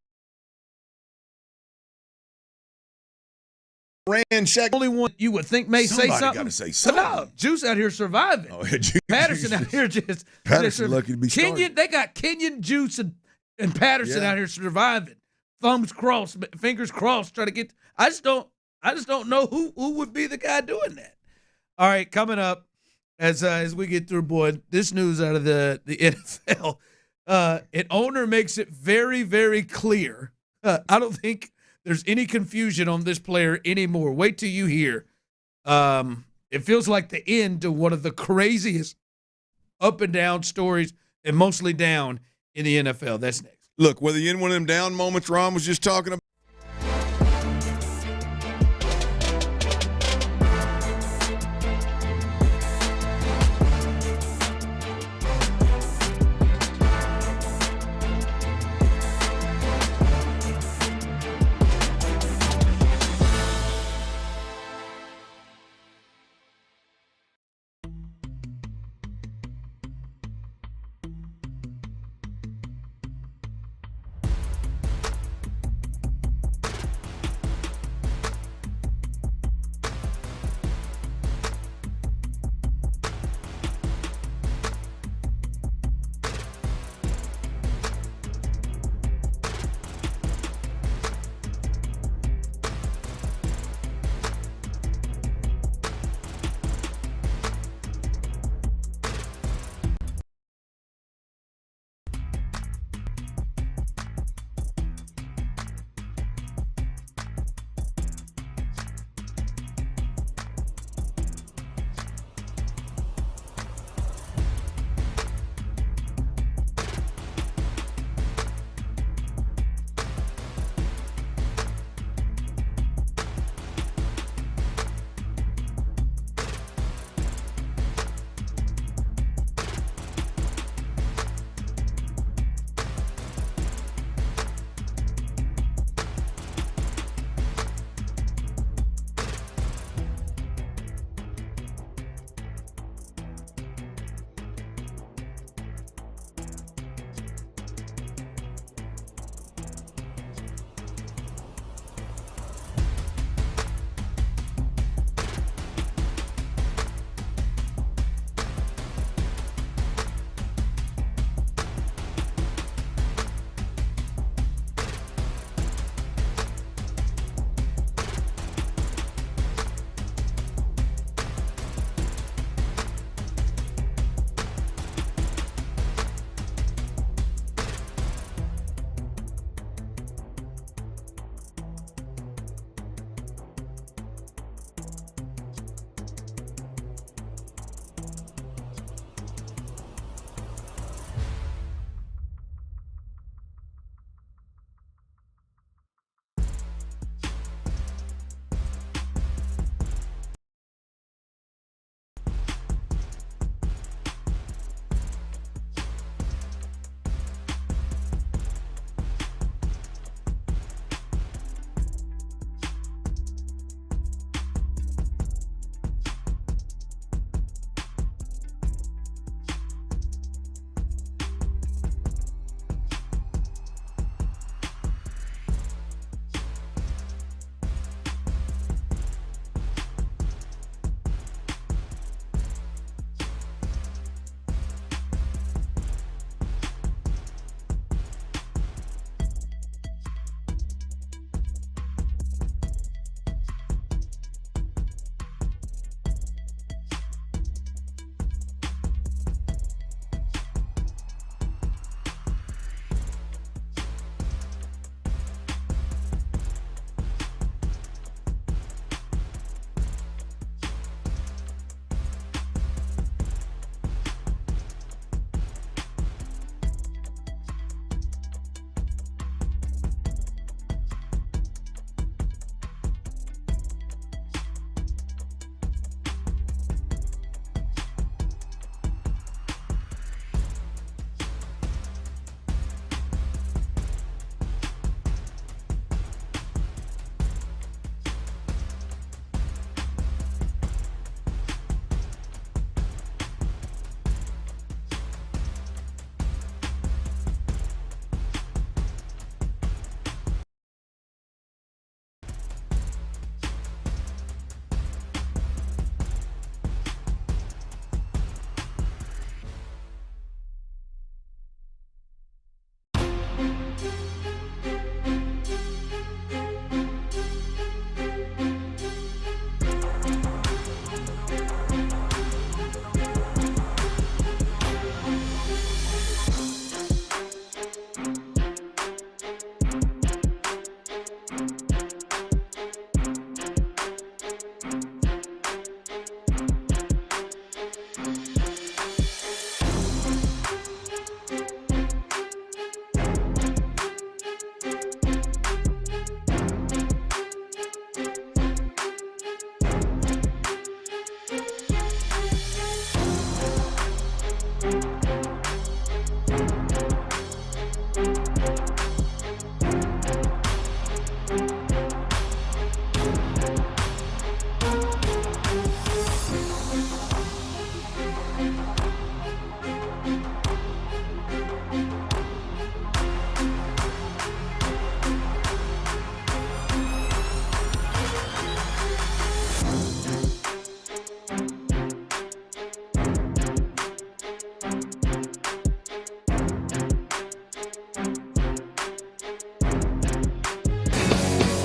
ran Shaq. Only one you would think may say something. Somebody got to say something. No, Juice out here surviving. Oh, yeah, Juice, Patterson out here just Patterson lucky to be Kenyon. They got Kenyon, Juice, and Patterson out here surviving. Thumbs crossed, fingers crossed, trying to get. I just don't know who would be the guy doing that. All right, coming up as we get through, boy, this news out of the NFL. An owner makes it very, very clear. I don't think there's any confusion on this player anymore. Wait till you hear. It feels like the end to one of the craziest up and down stories, and mostly down in the NFL. That's next. Look, whether you're in one of them down moments Ron was just talking about.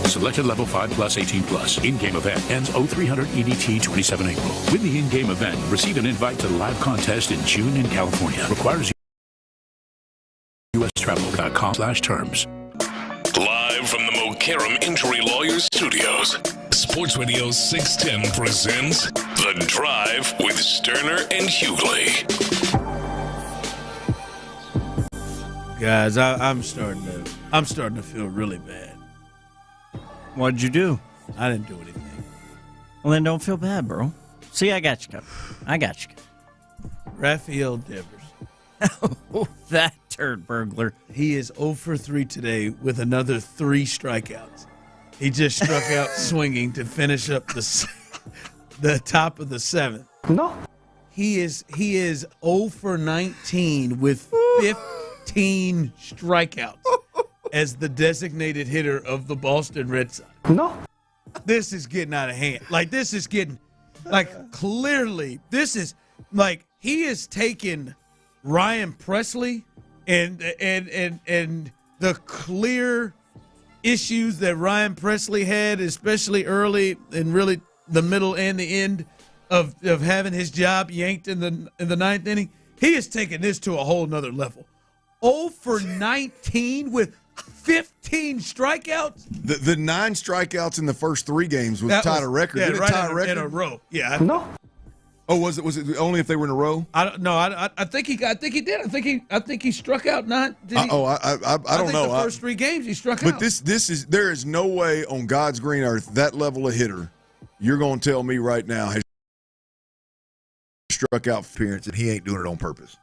Selected level 5 plus 18 plus. In-game event ends 0300 EDT 27 April. Win the in-game event. Receive an invite to the live contest in June in California. Requires ustravel.com/terms. Live from the Mokaram Injury Lawyers Studios, Sports Radio 610 presents The Drive with Stoerner and Hughley. Guys, I'm starting to feel really bad. What'd you do? I didn't do anything. Well, then don't feel bad, bro. See, I got you covered. Rafael Devers. Oh, that turd burglar. He is 0 for 3 today with another 3 strikeouts. He just struck out swinging to finish up the top of the 7th. No. He is 0 for 19 with 15 strikeouts as the designated hitter of the Boston Red Sox. No. This is getting out of hand. Like, this is getting, like, clearly, this is, like, he is taking Ryan Presley and the clear issues that Ryan Presley had, especially early and really the middle and the end of having his job yanked in the 9th inning. He is taking this to a whole nother level. 0 for 19 with 15 strikeouts. The 9 strikeouts in the first 3 games was tied a record. Yeah, Did it right tie a record in a row. Yeah. No. Oh, was it only if they were in a row? I don't know. I think he did. I think he struck out 9. Did he? I don't know. The first 3 games he struck but out. But there is no way on God's green earth that level of hitter you're going to tell me right now has struck out appearance and he ain't doing it on purpose.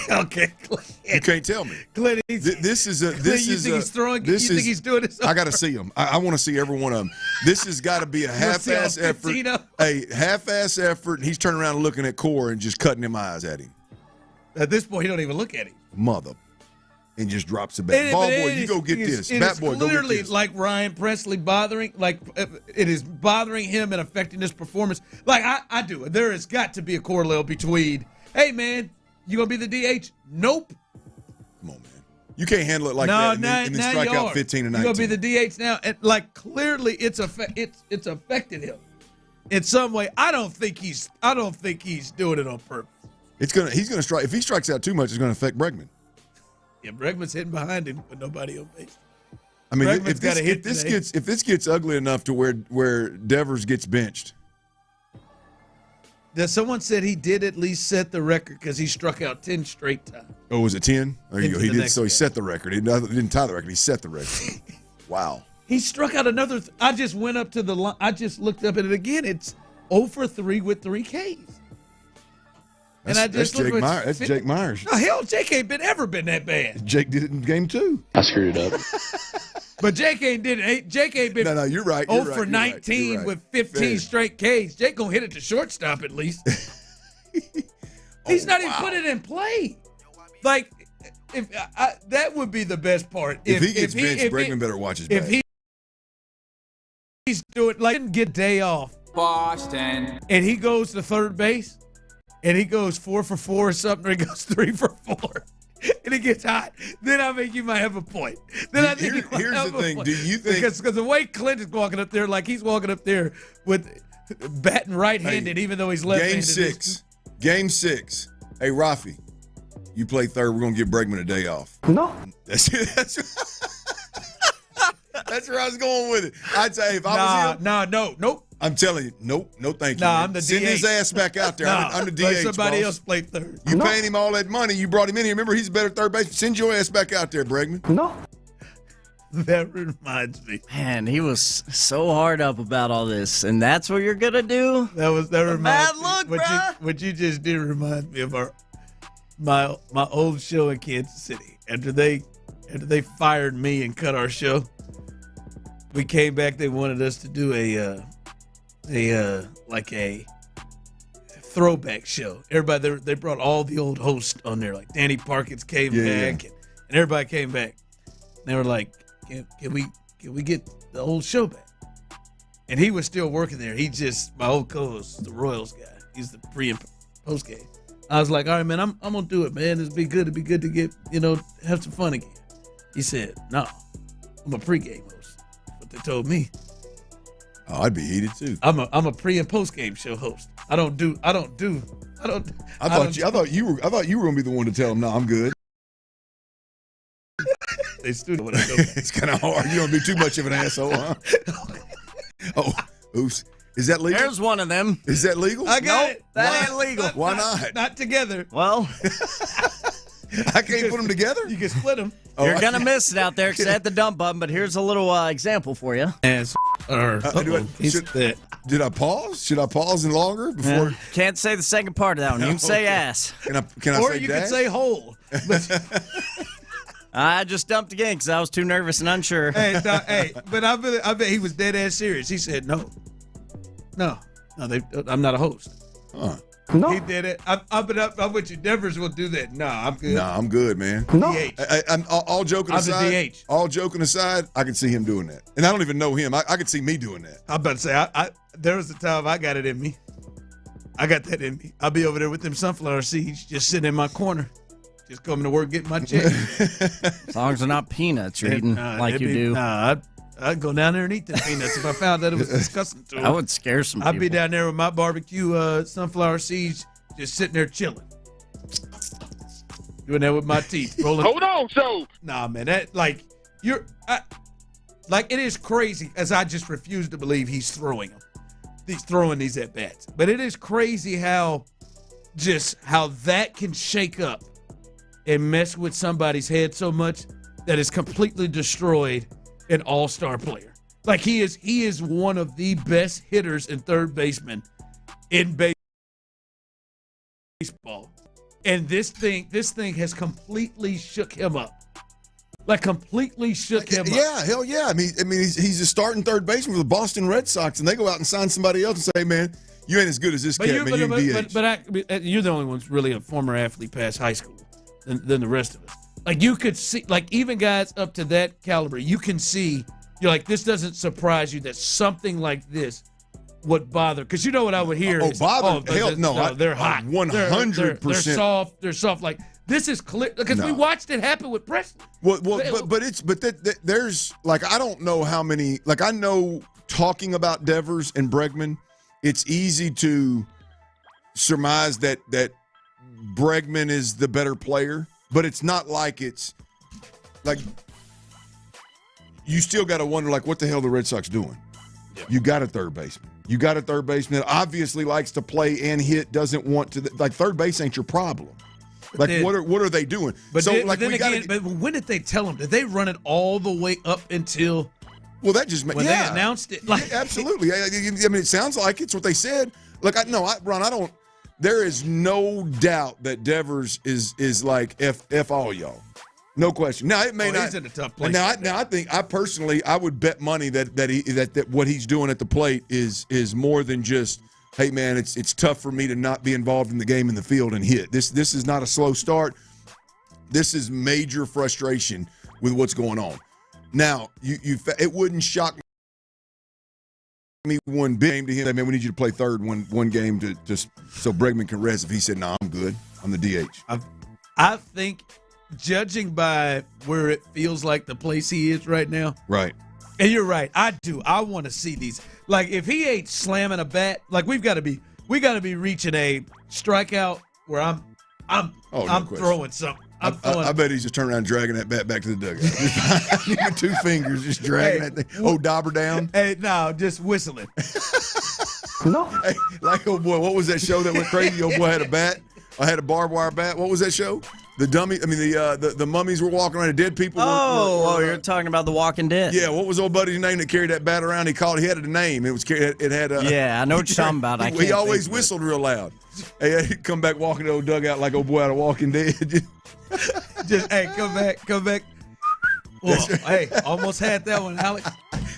Okay, Clint. You can't tell me. Clint, this is a. he's doing this? I got to see him. I want to see every one of them. This has got to be a half-ass effort. A half-ass effort, and he's turning around and looking at Core and just cutting them eyes at him. At this point, he don't even look at him. Mother. And just drops the bat. Ball boy, you go get this. Bat boy, go get this. It's clearly like Ryan Presley it is bothering him and affecting his performance. Like I do. There has got to be a correlation between, hey, man, you going to be the DH? Nope. Come on, man. You can't handle it like that and then strike out 15 and 19. You're going to be the DH now. And like, clearly it's affected him in some way. I don't think he's doing it on purpose. He's going to strike. If he strikes out too much, it's going to affect Bregman. Yeah, Bregman's hitting behind him, but nobody on base. I mean, if this gets ugly enough to where Devers gets benched. Someone said he did at least set the record because he struck out 10 straight times. Oh, was it 10? There you go. He did. So he set the record. He didn't tie the record. He set the record. Wow. He struck out another. I just went up to the line. I just looked up at it again. It's 0 for 3 with 3 Ks. That's Jake Myers. That's Jake Myers. No, hell, Jake ain't ever been that bad. Jake did it in game 2. I screwed it up. But Jake ain't did it. Jake ain't been. No, you're right. 0 for 19 with 15 straight Ks. Jake gonna hit it to shortstop at least. He's not even put it in play. Like, if that would be the best part. If he gets benched, Bregman better watch his back. If he's doing like didn't get day off, Boston, and he goes to third base, and he goes 4 for 4 or something, or he goes 3 for 4. And it gets hot, then I think you might have a point. Then I think here's the thing. Do you think because the way Clint is walking up there, like he's walking up there with batting right-handed, even though he's left-handed. Game 6. Hey, Rafi, you play third. We're gonna give Bregman a day off. No. That's That's where I was going with it. I'd say if I was him. Nope. I'm telling you, nope, no thank you. Nah, I'm the Send DH. his ass back out there. I'm the DH, Let somebody boss. else play third. You paying him all that money. You brought him in here. Remember, he's a better third baseman. Send your ass back out there, Bregman. No. That reminds me. Man, he was so hard up about all this, and that's what you're gonna do. That reminds bad me. look, What you just did remind me of my old show in Kansas City. After they fired me and cut our show, we came back. They wanted us to do a throwback show. Everybody they brought all the old hosts on there, like Danny Parkins came back, and everybody came back. And they were like, "Can we get the old show back?" And he was still working there. He just my old co-host, the Royals guy. He's the pre and post game. I was like, "All right, man, I'm gonna do it, man. It'd be good to get have some fun again." He said, "No, I'm a pregame host." That's what they told me. Oh, I'd be heated too. I'm a pre and post game show host. I thought you were gonna be the one to tell him, "No, I'm good." They stood when I go. It's kind of hard. You don't be too much of an asshole, huh? Oh, oops. Is that legal? There's one of them. Is that legal? I got it. That ain't legal. Why not? Not together. Well, I can't put them together. You can split them. You're gonna miss it out there because I had the dump button. But here's a little example for you. Did I pause? Should I pause any longer before? Can't say the second part of that one. You can say ass. Can I or say you dash? can say hole. I just dumped again because I was too nervous and unsure. But I bet he was dead ass serious. He said no. I'm not a host. Huh. No. He did it. I'm with you. Devers will do that. No, I'm good. Nah, I'm good, man. No. I'm all joking aside. I'm the DH. All joking aside, I can see him doing that, and I don't even know him. I could see me doing that. I'm about to say, there was a time I got it in me. I got that in me. I'll be over there with them sunflower seeds, just sitting in my corner, just coming to work, getting my check. As long as they're not peanuts you're eating like you do. I'd go down there and eat the peanuts if I found that it was disgusting to them. I would scare some people. I'd be down there with my barbecue sunflower seeds, just sitting there chilling. Doing that with my teeth. Rolling. Hold on, so. Nah, man, that it is crazy, as I just refuse to believe he's throwing them. He's throwing these at bats. But it is crazy how that can shake up and mess with somebody's head so much that it's completely destroyed an all-star player. Like he is one of the best hitters and third baseman in baseball. And this thing has completely shook him up. Like completely shook him up. Yeah, hell yeah. I mean he's a starting third baseman for the Boston Red Sox, and they go out and sign somebody else and say, "Man, you ain't as good as this cat, man. You're DH." But you're the only one who's really a former athlete past high school than the rest of us. Like you could see, like even guys up to that caliber, you can see, you're like, this doesn't surprise you that something like this would bother. Because you know what I would hear is, bother? Hell no. They're hot. 100%. They're soft. They're soft. Like this is clear because we watched it happen with Presley. There's like, I don't know how many, like I know talking about Devers and Bregman, it's easy to surmise that Bregman is the better player. But it's not like it's like you still got to wonder, like, what the hell the Red Sox doing? Yeah. You got a third baseman. You got a third baseman that obviously likes to play and hit, doesn't want to. Like, third base ain't your problem. Like, what are they doing? But when did they tell him? Did they run it all the way up until? Well, that just when they announced it. Like, yeah, absolutely. I mean, it sounds like it's what they said. Like, Ron, I don't. There is no doubt that Devers is like F all y'all. No question. Now it may not. He's in a tough place. Now I think I would bet money that what he's doing at the plate is more than just, hey man, it's tough for me to not be involved in the game in the field and hit. This is not a slow start. This is major frustration with what's going on. Now it wouldn't shock me one big game to him. Hey, man, we need you to play third one game to just so Bregman can rest. If he said, "No, I'm good. I'm the DH." I think, judging by where it feels like the place he is right now, right? And you're right. I do. I want to see these. Like if he ain't slamming a bat, like we got to be reaching a strikeout where I'm throwing something. I bet he's just turning around and dragging that bat back to the dugout. With 2 fingers, just dragging that thing. Oh, Dauber down. Hey, no, just whistling. No. Hey, like old boy, what was that show that went crazy? Old boy had a bat. I had a barbed wire bat. What was that show? The mummies were walking around. The dead people. You're talking about The Walking Dead. Yeah. What was old buddy's name that carried that bat around? He had a name. It had a. Yeah, I know what you're talking about. He always whistled real loud. Hey, he'd come back walking to the old dugout like old boy out of Walking Dead. Hey, come back. Well, hey, almost had that one, Alex.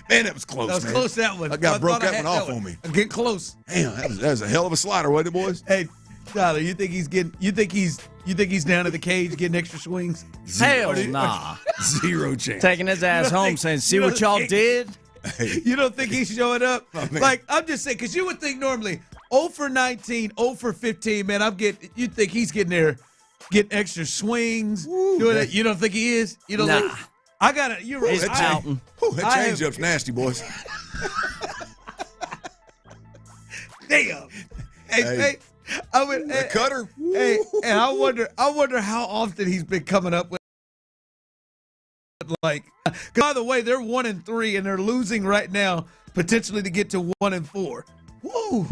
Man, that was close. That was man. close, that one. I broke that one off on me. I'm getting close. Damn, that was a hell of a slider, wasn't it, boys? Hey, Tyler, you think he's down at the cage getting extra swings? Hell nah. 0 chance. Taking his ass home saying, see what y'all did? Hey. You don't think he's showing up? Oh, like, I'm just saying, because you would think normally 0 for 19, 0 for 15, man, you'd think he's getting there, getting extra swings. Doing that. You don't think he is? You don't think? I got it. You're right. He's pouting. That change-up's nasty, boys. Damn. Hey. The cutter. Hey, and I wonder how often he's been coming up with. Like, by the way, they're 1-3 and they're losing right now, potentially to get to 1-4. Woo!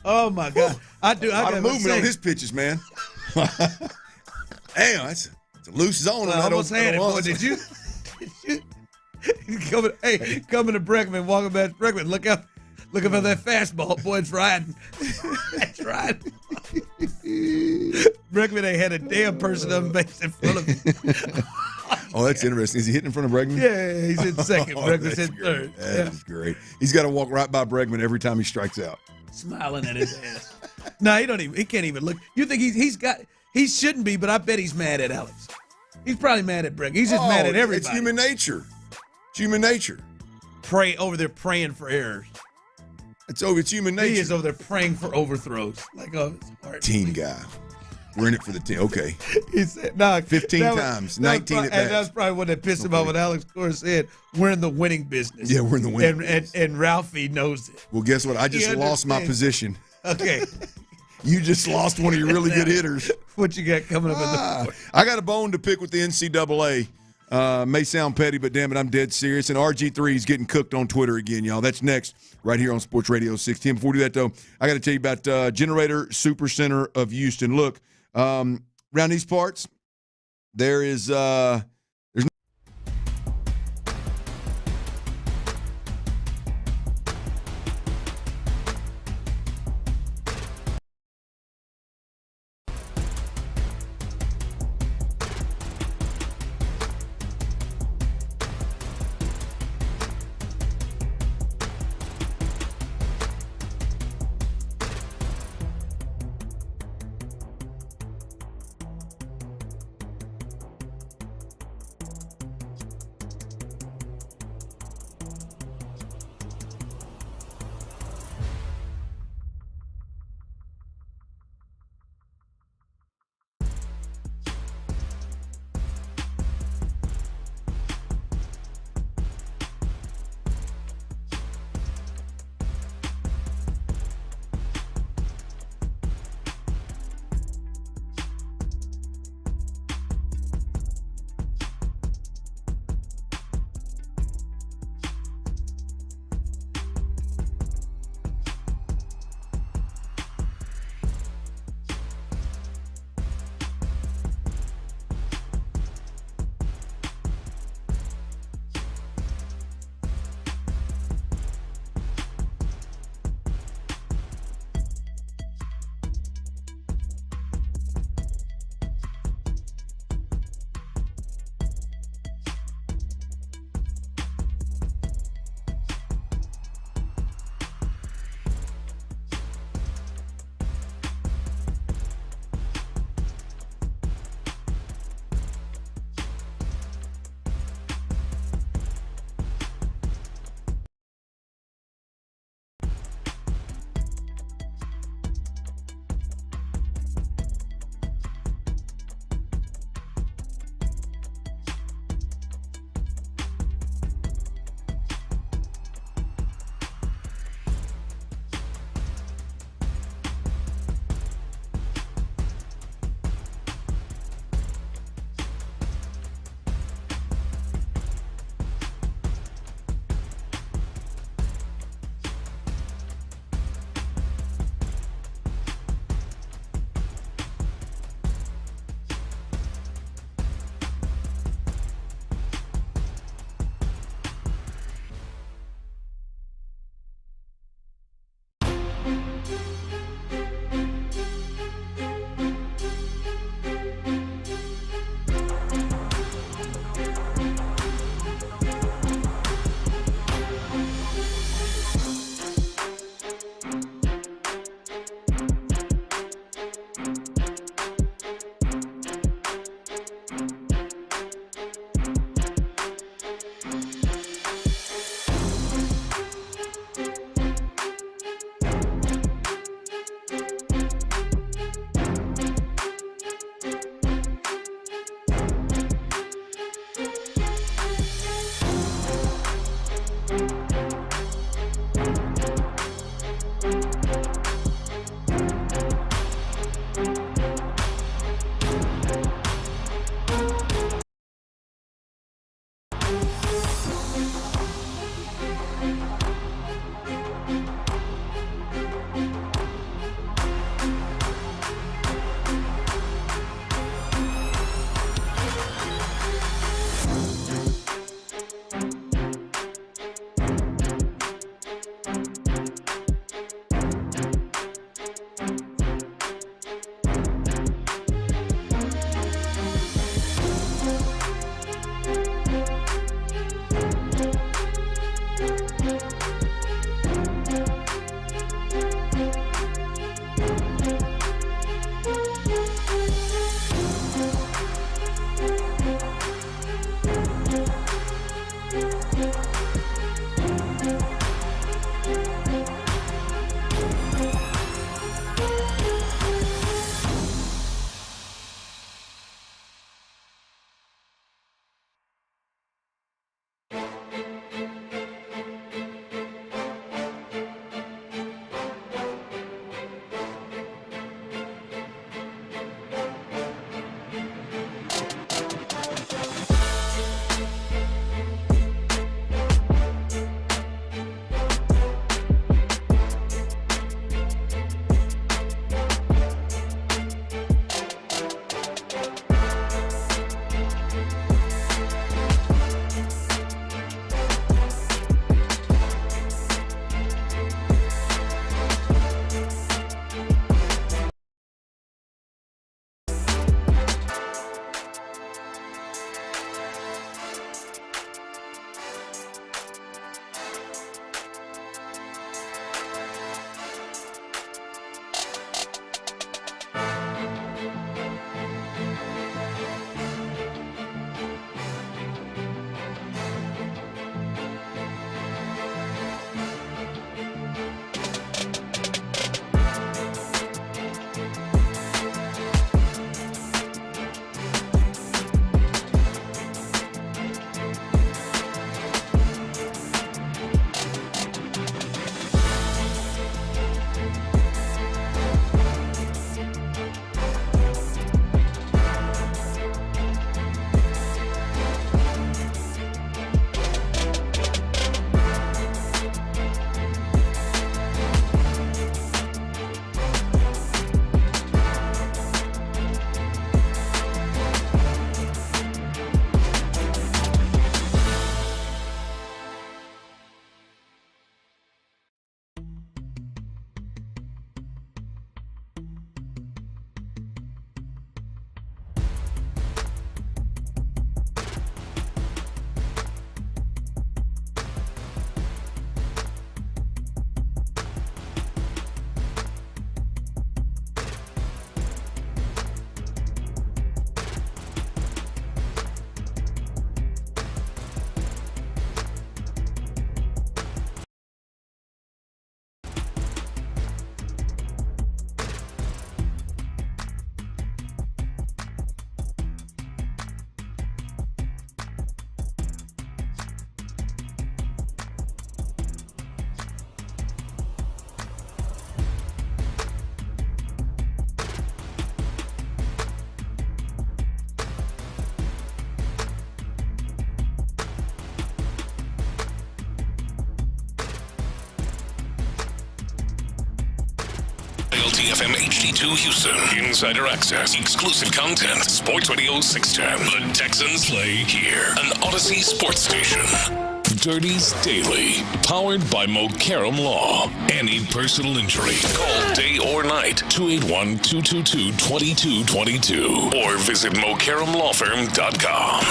Oh my God! A lot of movement on his pitches, man. Damn, it's a loose zone. I almost had it, boy. Did you? Coming to Bregman, walking back to Bregman. Look up at that fastball, boy. It's riding. It's riding. Bregman ain't had a damn person on base in front of him. Oh, that's interesting. Is he hitting in front of Bregman? Yeah, he's in second. Bregman's in third. That's great. He's got to walk right by Bregman every time he strikes out. Smiling at his ass. No, he can't even look. You think he shouldn't be, but I bet he's mad at Alex. He's probably mad at Bregman. He's just mad at everybody. It's human nature. It's human nature. Over there praying for errors. It's human nature. He is over there praying for overthrows. Like, his heart. Team guy. We're in it for the team. Okay. He said, no. 15 times, 19 at bats. And that's probably what that pissed him off when Alex Cora said, we're in the winning business. Yeah, we're in the winning business. And Ralphie knows it. Well, guess what? I just lost my position. Okay. You just lost one of your really good hitters. What you got coming up in the fourth? I got a bone to pick with the NCAA. May sound petty, but damn it, I'm dead serious. And RG3 is getting cooked on Twitter again, y'all. That's next, right here on Sports Radio 610. Before we do that, though, I got to tell you about Generator Supercenter of Houston. Look, around these parts, there's TFM HD2 Houston. Insider access, exclusive content. Sports Radio 610. The Texans play here. An Odyssey sports station. Dirty's Daily, powered by Mokaram Law. Any personal injury, call day or night, 281-222-2222, or visit MokaramLawFirm.com.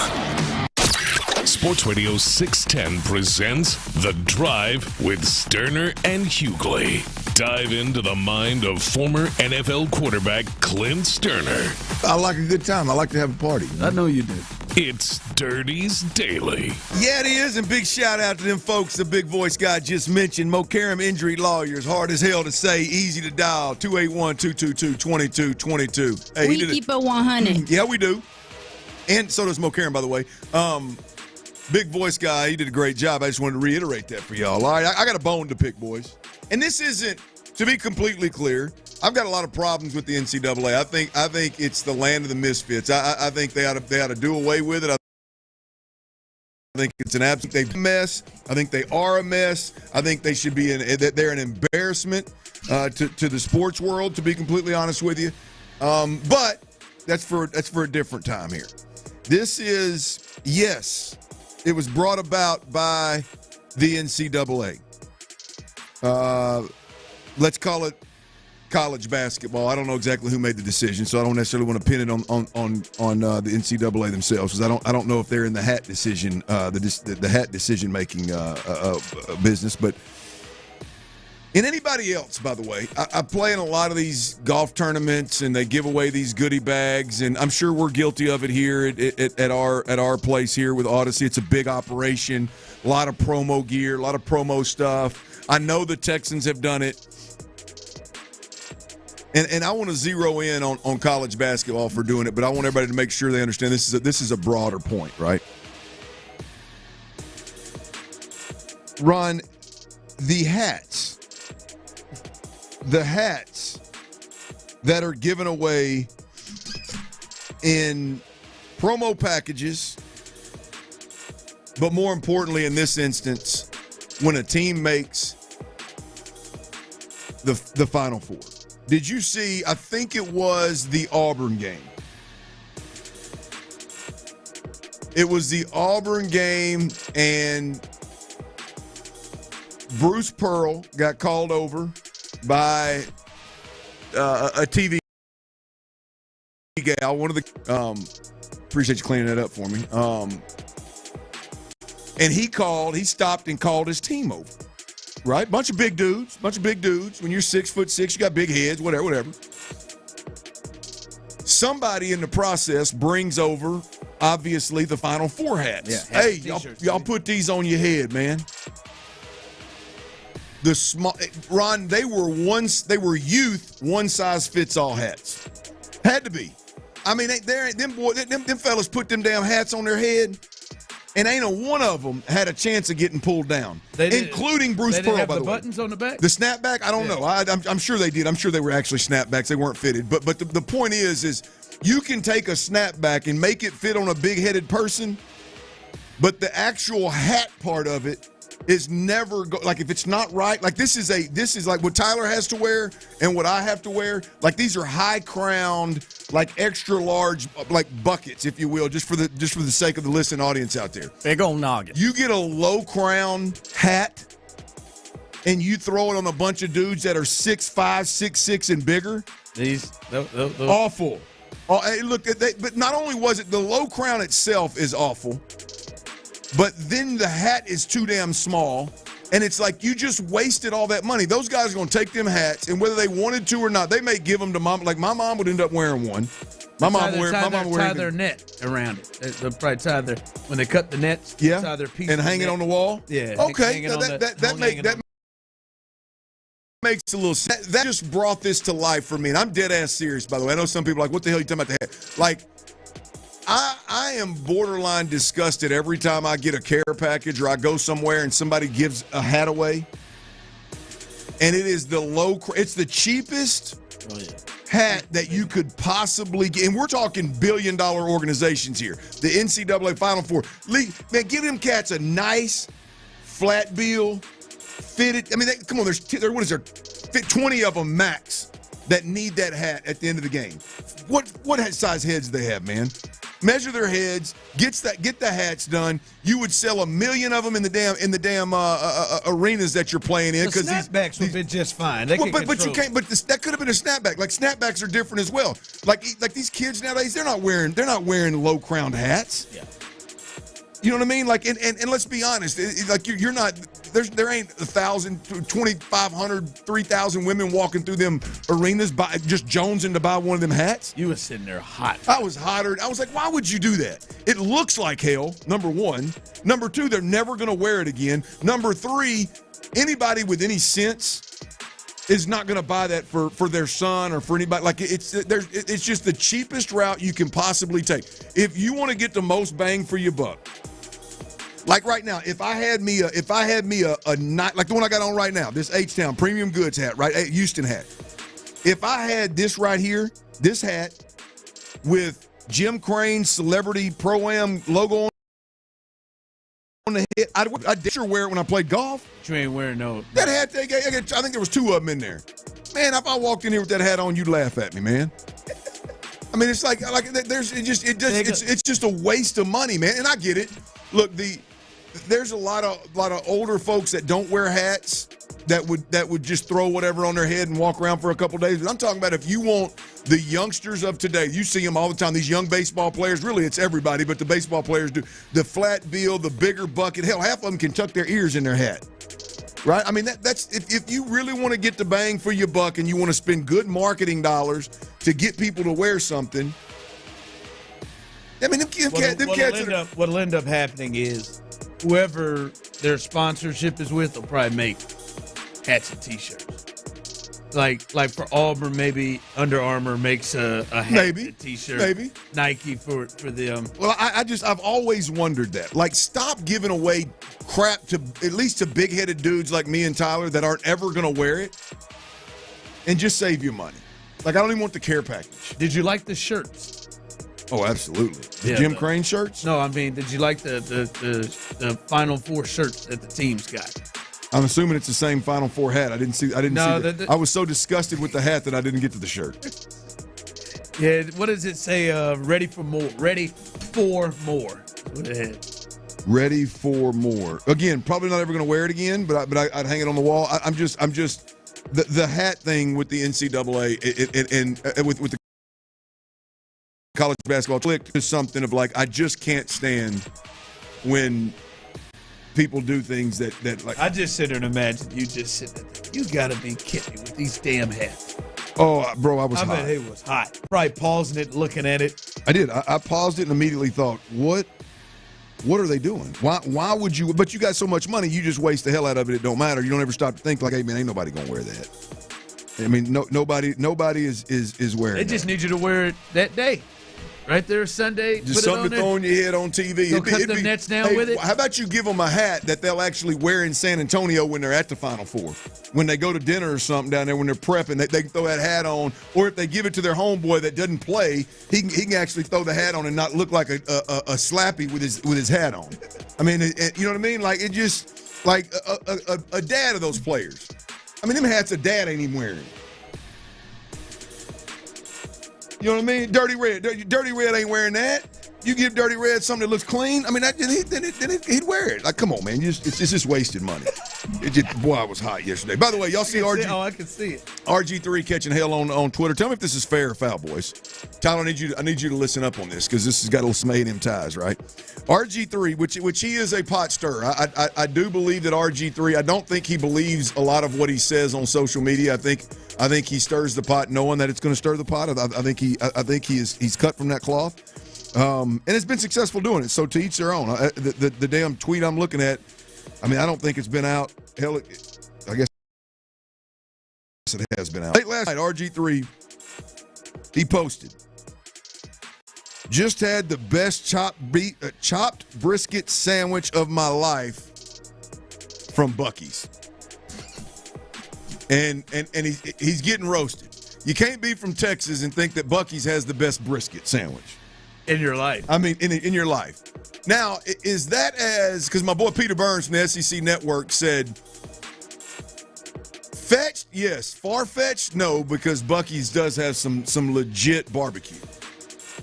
Sports Radio 610 presents The Drive with Stoerner and Hughley. Dive into the mind of former NFL quarterback Clint Stoerner. I like a good time. I like to have a party. I know you do. It's Dirty's Daily. Yeah, it is, and big shout out to them folks the big voice guy just mentioned. Mokaram Injury Lawyers, hard as hell to say, easy to dial, 281-222-2222. Hey, we keep it 100. Yeah, we do. And so does Mokaram, by the way. Big voice guy, he did a great job. I just wanted to reiterate that for y'all. All right, I got a bone to pick, boys. And this isn't, to be completely clear, I've got a lot of problems with the NCAA. I think it's the land of the misfits. I think they ought to do away with it. I think it's an absolute mess. I think they are a mess. I think they should be they're an embarrassment to the sports world, to be completely honest with you. But that's for a different time here. This is, yes, it was brought about by the NCAA. Let's call it college basketball. I don't know exactly who made the decision, so I don't necessarily want to pin it on the NCAA themselves, because I don't know if they're in the hat decision the hat decision making business. But in anybody else, by the way, I play in a lot of these golf tournaments, and they give away these goodie bags, and I'm sure we're guilty of it here at our place here with Odyssey. It's a big operation, a lot of promo gear, a lot of promo stuff. I know the Texans have done it. And I want to zero in on college basketball for doing it, but I want everybody to make sure they understand this is a broader point, right? Ron, the hats that are given away in promo packages, but more importantly in this instance, when a team makes the Final Four. Did you see, I think it was the Auburn game. It was the Auburn game, and Bruce Pearl got called over by a TV gal, one of the appreciate you cleaning that up for me. And he stopped and called his team over. Right? Bunch of big dudes. When you're 6'6", you got big heads, whatever. Somebody in the process brings over, obviously, the Final Four hats. Yeah, hey, y'all put these on your head, man. Ron, they were youth one-size-fits-all hats. Had to be. I mean, them fellas put them damn hats on their head, and ain't a one of them had a chance of getting pulled down, including Bruce Pearl, by the way. Buttons on the back? The snapback? I don't know. I'm sure they did. I'm sure they were actually snapbacks. They weren't fitted. But the point is you can take a snapback and make it fit on a big-headed person, but the actual hat part of it is never like, if it's not right. Like this is like what Tyler has to wear and what I have to wear. Like these are high-crowned, like extra large, like buckets, if you will, just for the sake of the listening audience out there. Big old noggin. You get a low crown hat and you throw it on a bunch of dudes that are 6'5", 6'6", and bigger. Those. Awful. Oh, hey, look, but not only was it the low crown itself is awful, but then the hat is too damn small. And it's like you just wasted all that money. Those guys are going to take them hats, and whether they wanted to or not, they may give them to mom. Like my mom would end up wearing one. My mom would tie their net around it. They'll probably tie when they cut the nets. Tie their piece and hang it on the wall. Yeah. Okay. That makes a little sense. That just brought this to life for me, and I'm dead ass serious. By the way, I know some people are like, "What the hell are you talking about the hat?" Like, I am borderline disgusted every time I get a care package or I go somewhere and somebody gives a hat away. And it is it's the cheapest hat that you could possibly get. And we're talking billion-dollar organizations here. The NCAA Final Four. Man, give them cats a nice flat bill, fitted. I mean, come on, what is there? Fit 20 of them max. that need that hat at the end of the game. What size heads do they have, man? Measure their heads, get the hats done. You would sell 1 million of them in the damn arenas that you're playing in. The snapbacks would be just fine. But you can't. But that could have been a snapback. Like snapbacks are different as well. Like these kids nowadays, they're not wearing low crowned hats. Yeah. You know what I mean? Like, and let's be honest. Like you're not. There ain't 1,000, 2,500, 3,000 women walking through them arenas just jonesing to buy one of them hats. You were sitting there hot. I was hotter. I was like, why would you do that? It looks like hell, number one. Number two, they're never going to wear it again. Number three, anybody with any sense is not going to buy that for their son or for anybody. Like it's just the cheapest route you can possibly take. If you want to get the most bang for your buck. Like right now, if I had me a night like the one I got on right now, this H-Town Premium Goods hat, right? Houston hat. If I had this right here, this hat with Jim Crane's Celebrity Pro-Am logo on the head, I'd sure wear it when I played golf. But you ain't wearing no. That hat, I think there was 2 of them in there. Man, if I walked in here with that hat on, you'd laugh at me, man. I mean, it's like it's just a waste of money, man. And I get it. Look, there's a lot of older folks that don't wear hats that would just throw whatever on their head and walk around for a couple days. But I'm talking about if you want the youngsters of today, you see them all the time. These young baseball players, really, it's everybody, but the baseball players do the flat bill, the bigger bucket. Hell, half of them can tuck their ears in their hat. Right? I mean, that's if you really want to get the bang for your buck and you want to spend good marketing dollars to get people to wear something. I mean, what'll end up happening is whoever their sponsorship is with will probably make hats and T-shirts. Like for Auburn, maybe Under Armour makes a hat and T-shirt. Maybe Nike for them. Well, I've always wondered that. Like, stop giving away crap to at least to big-headed dudes like me and Tyler that aren't ever going to wear it, and just save your money. Like, I don't even want the care package. Did you like the shirts? Oh, absolutely. The Jim Crane shirts? No, I mean, did you like the Final Four shirts that the teams got? I'm assuming it's the same Final Four hat. I didn't see. I was so disgusted with the hat that I didn't get to the shirt. Yeah, what does it say? Ready for more. Ready for more. What it had. Ready for more. Again, probably not ever going to wear it again, but I'd hang it on the wall. I'm just the hat thing with the NCAA and with the college basketball clicked to something of like, I just can't stand when people do things that like. I just sit there and imagine you just sitting there. You got to be kidding me with these damn hats. Oh, bro, I was hot. I bet it was hot. Probably pausing it, looking at it. I did. I paused it and immediately thought, what are they doing? Why would you? But you got so much money, you just waste the hell out of it. It don't matter. You don't ever stop to think like, hey, man, ain't nobody going to wear that. I mean, nobody is wearing it. They just need you to wear it that day. Right there, Sunday. Just something to throw on your head on TV. Go cut the nets down with it. How about you give them a hat that they'll actually wear in San Antonio when they're at the Final Four? When they go to dinner or something down there, when they're prepping, they can throw that hat on. Or if they give it to their homeboy that doesn't play, he can actually throw the hat on and not look like a slappy with his hat on. I mean, you know what I mean? Like, it just, like a dad of those players. I mean, them hats a dad ain't even wearing. You know what I mean? Dirty Red ain't wearing that. You give Dirty Red something that looks clean. I mean, then he'd wear it. Like, come on, man. It's just wasted money. Boy, I was hot yesterday. By the way, y'all see RG? Oh, I can see it. RG3 catching hell on Twitter. Tell me if this is fair or foul, boys. Tyler, I need you to listen up on this because this has got a little some A&M ties, right? RG3, which he is a pot stirrer. I do believe that RG3. I don't think he believes a lot of what he says on social media. I think he stirs the pot, knowing that it's going to stir the pot. I think he's cut from that cloth. And it's been successful doing it. So to each their own. The damn tweet I'm looking at, I mean, I don't think it's been out. Hell, I guess it has been out. Late last night, RG3, he posted, just had the best chopped brisket sandwich of my life from Buc-ee's. And he's getting roasted. You can't be from Texas and think that Buc-ee's has the best brisket sandwich. In your life. I mean, in your life. Now, is that because my boy Peter Burns from the SEC Network said Fetched, yes. Far-fetched, no, because Buc-ee's does have some legit barbecue.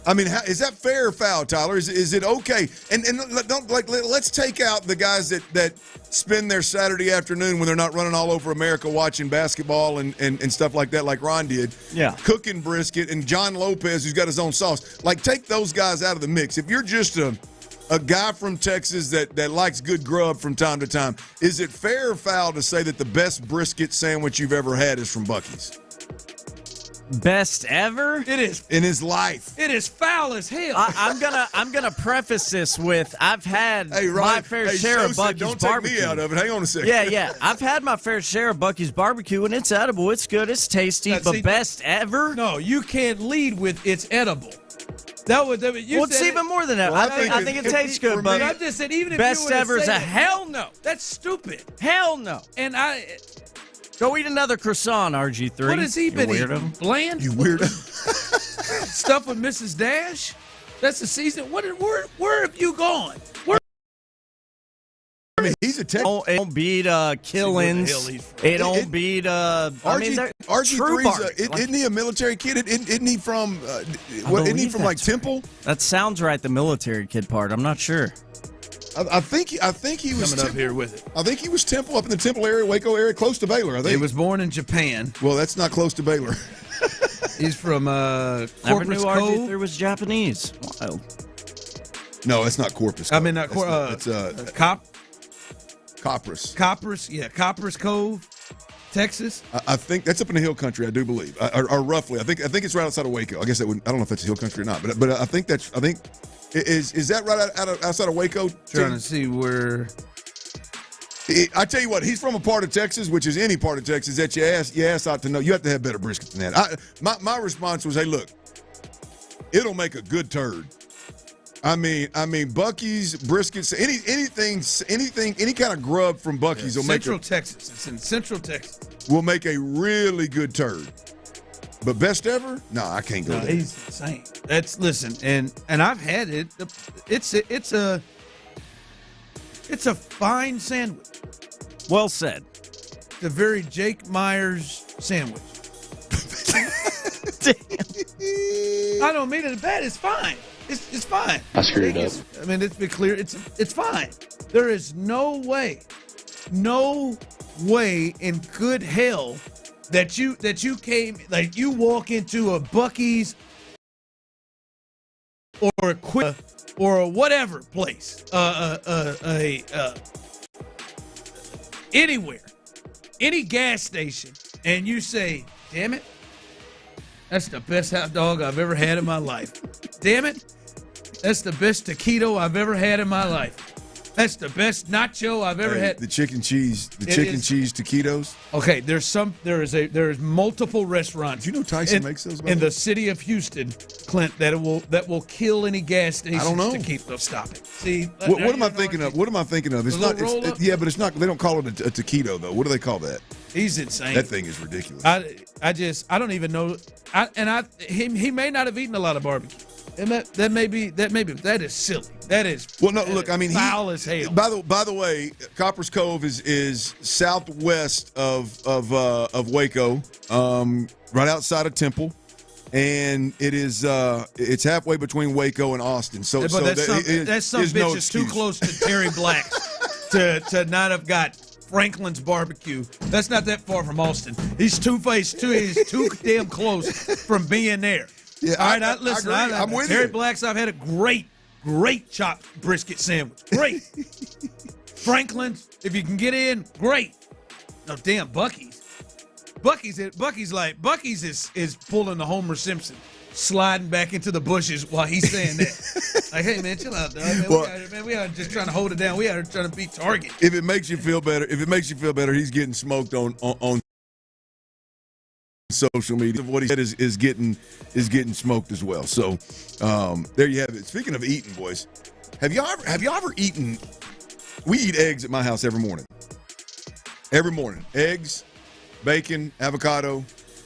I mean, is that fair or foul, Tyler? Is it okay? And don't let's take out the guys that spend their Saturday afternoon when they're not running all over America watching basketball and stuff like that, like Ron did. Yeah. Cooking brisket, and John Lopez, who's got his own sauce. Like, take those guys out of the mix. If you're just a guy from Texas that likes good grub from time to time, is it fair or foul to say that the best brisket sandwich you've ever had is from Buc-ee's? Best ever? It is in his life. It is foul as hell. I'm gonna preface this with I've had my fair share of Buc-ee's don't barbecue. Take me out of it. Hang on a second. Yeah. I've had my fair share of Buc-ee's barbecue, and it's edible. It's good. It's tasty. But best ever? No, you can't lead with it's edible. It's even more than that. Well, I think it tastes good, but I just said even if best you were to ever is say a hell no. That's stupid. Hell no. And go eat another croissant, RG3. What has he been weirdo. eating? Bland? You weirdo. Stuff with Mrs. Dash? That's the season. Where have you gone? I mean, he's a Texan. It don't beat Killins. It don't beat. RG3's isn't he a military kid? Isn't he from? Isn't he from like Temple? That sounds right. The military kid part. I'm not sure. I think he was coming up here with it. I think he was Temple, up in the Temple area, Waco area, close to Baylor. I think he was born in Japan. Well, that's not close to Baylor. He's from Never Corpus knew Cove. RG3 was Japanese. Wild. No, it's not Corpus Cove. I mean, it's Copperas. Copperas, yeah, Copperas Cove, Texas. I think that's up in the hill country. I do believe, or roughly. I think it's right outside of Waco. I guess that would. I don't know if that's hill country or not, but I think that's. I think is that right outside of Waco? Trying to see where. I tell you what, he's from a part of Texas, which is any part of Texas that you ask out to know. You have to have better brisket than that. My response was, hey, look, it'll make a good turd. I mean, Buc-ee's briskets, any kind of grub from Buc-ee's will make Texas. It's in Central Texas. Will make a really good turd. But best ever? No, I can't go there. He's insane. And I've had it. It's a fine sandwich. Well said. It's a very Jake Myers sandwich. Damn. I don't mean it bad. It's fine. It's fine. I screwed it up. I mean, let's be clear. It's fine. There is no way in good hell that you came, like, you walk into a Buc-ee's or a Quick or a whatever place, anywhere, any gas station, and you say, damn it, that's the best hot dog I've ever had in my life. Damn it, that's the best taquito I've ever had in my life. That's the best nacho I've ever had. The chicken cheese taquitos. Okay, there is multiple restaurants. Do you know Tyson makes those? In the city of Houston, Clint, that will kill any gas stations. I don't know. To keep them. Stop it. See, what am I thinking of? What am I thinking of? It's not. Yeah, but it's not. They don't call it a taquito though. What do they call that? He's insane. That thing is ridiculous. I don't even know. He may not have eaten a lot of barbecue. And that is silly. That is look. I mean, foul as hell. By the way, Coppers Cove is southwest of Waco, right outside of Temple, and it is it's halfway between Waco and Austin. So, that's some bitch is too close to Terry Black to not have got Franklin's barbecue. That's not that far from Austin. He's two-faced too. He's too damn close from being there. Yeah, all right, listen. I'm with Terry you. Black's. I've had a great chopped brisket sandwich. Great. Franklin's, if you can get in, great. No, damn, Buc-ee's. Buc-ee's is pulling the Homer Simpson, sliding back into the bushes while he's saying that. Like, hey man, chill out, dog. Man, we are just trying to hold it down. We are trying to beat Target. If it makes you feel better, he's getting smoked on social media. What he said is getting smoked as well. So there you have it. Speaking of eating, boys, have y'all ever eaten? We eat eggs at my house every morning. Every morning, eggs, bacon, avocado,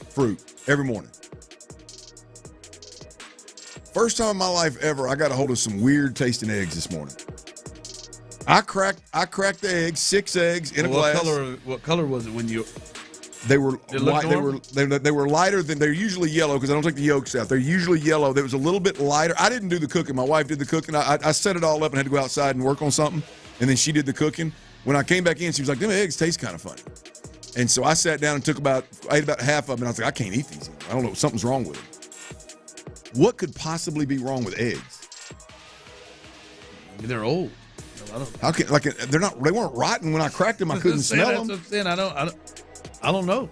fruit every morning. First time in my life ever, I got a hold of some weird tasting eggs this morning. I cracked the eggs, 6 eggs in a glass. What color was it when you? They were lighter than they're usually yellow because I don't take the yolks out. They're usually yellow. They was a little bit lighter. I didn't do the cooking. My wife did the cooking. I set it all up and had to go outside and work on something, and then she did the cooking. When I came back in, she was like, "Them eggs taste kind of funny," and so I sat down and ate about half of them. And I was like, "I can't eat these. I don't know. Something's wrong with them." What could possibly be wrong with eggs? Maybe they're old. How can they weren't rotten when I cracked them. I couldn't smell them. I don't know.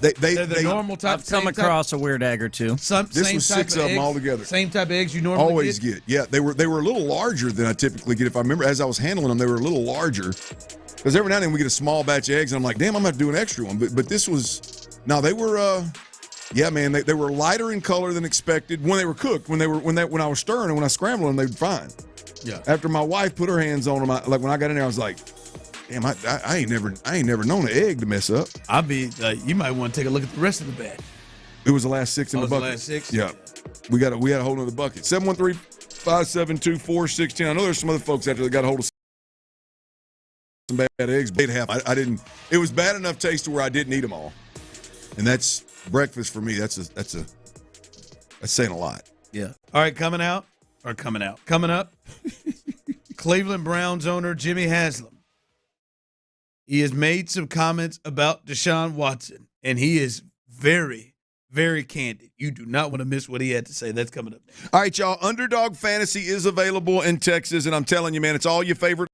They're the normal type. I've come across a weird egg or two. This was 6 of them all together. Same type of eggs you normally always get. Yeah, they were a little larger than I typically get. If I remember, as I was handling them, they were a little larger. Because every now and then we get a small batch of eggs, and I'm like, damn, I'm gonna have to do an extra one. But this was they were. Yeah, man, they were lighter in color than expected when they were cooked. When I was stirring and when I scrambled them, they were fine. Yeah. After my wife put her hands on them, like when I got in there, I was like, damn, I ain't never known an egg to mess up. You might want to take a look at the rest of the batch. It was the last 6 in the bucket. The last 6? Yeah. We had a whole nother bucket. 713-572-4610. I know there's some other folks out there that got a hold of some bad eggs. I didn't. It was bad enough taste to where I didn't eat them all. And that's breakfast for me. That's saying a lot. Yeah. All right, coming up. Cleveland Browns owner Jimmy Haslam. He has made some comments about Deshaun Watson, and he is very, very candid. You do not want to miss what he had to say. That's coming up. All right, y'all. Underdog Fantasy is available in Texas, and I'm telling you, man, it's all your favorite.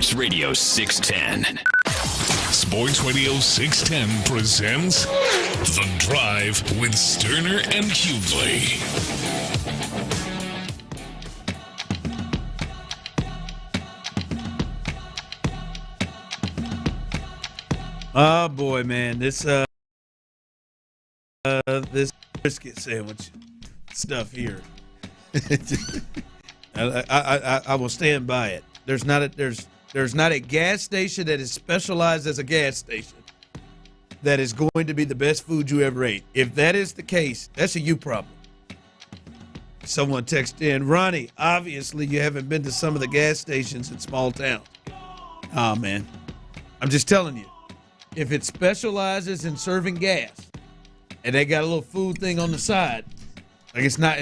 Sports Radio 610. Sports Radio 610 presents The Drive with Stoerner and Hughley. Oh boy, man, this brisket sandwich stuff here. I will stand by it. There's not a gas station that is specialized as a gas station that is going to be the best food you ever ate. If that is the case, that's a you problem. Someone texted in, Ronnie, obviously you haven't been to some of the gas stations in small towns. Oh man, I'm just telling you. If it specializes in serving gas and they got a little food thing on the side, like it's not.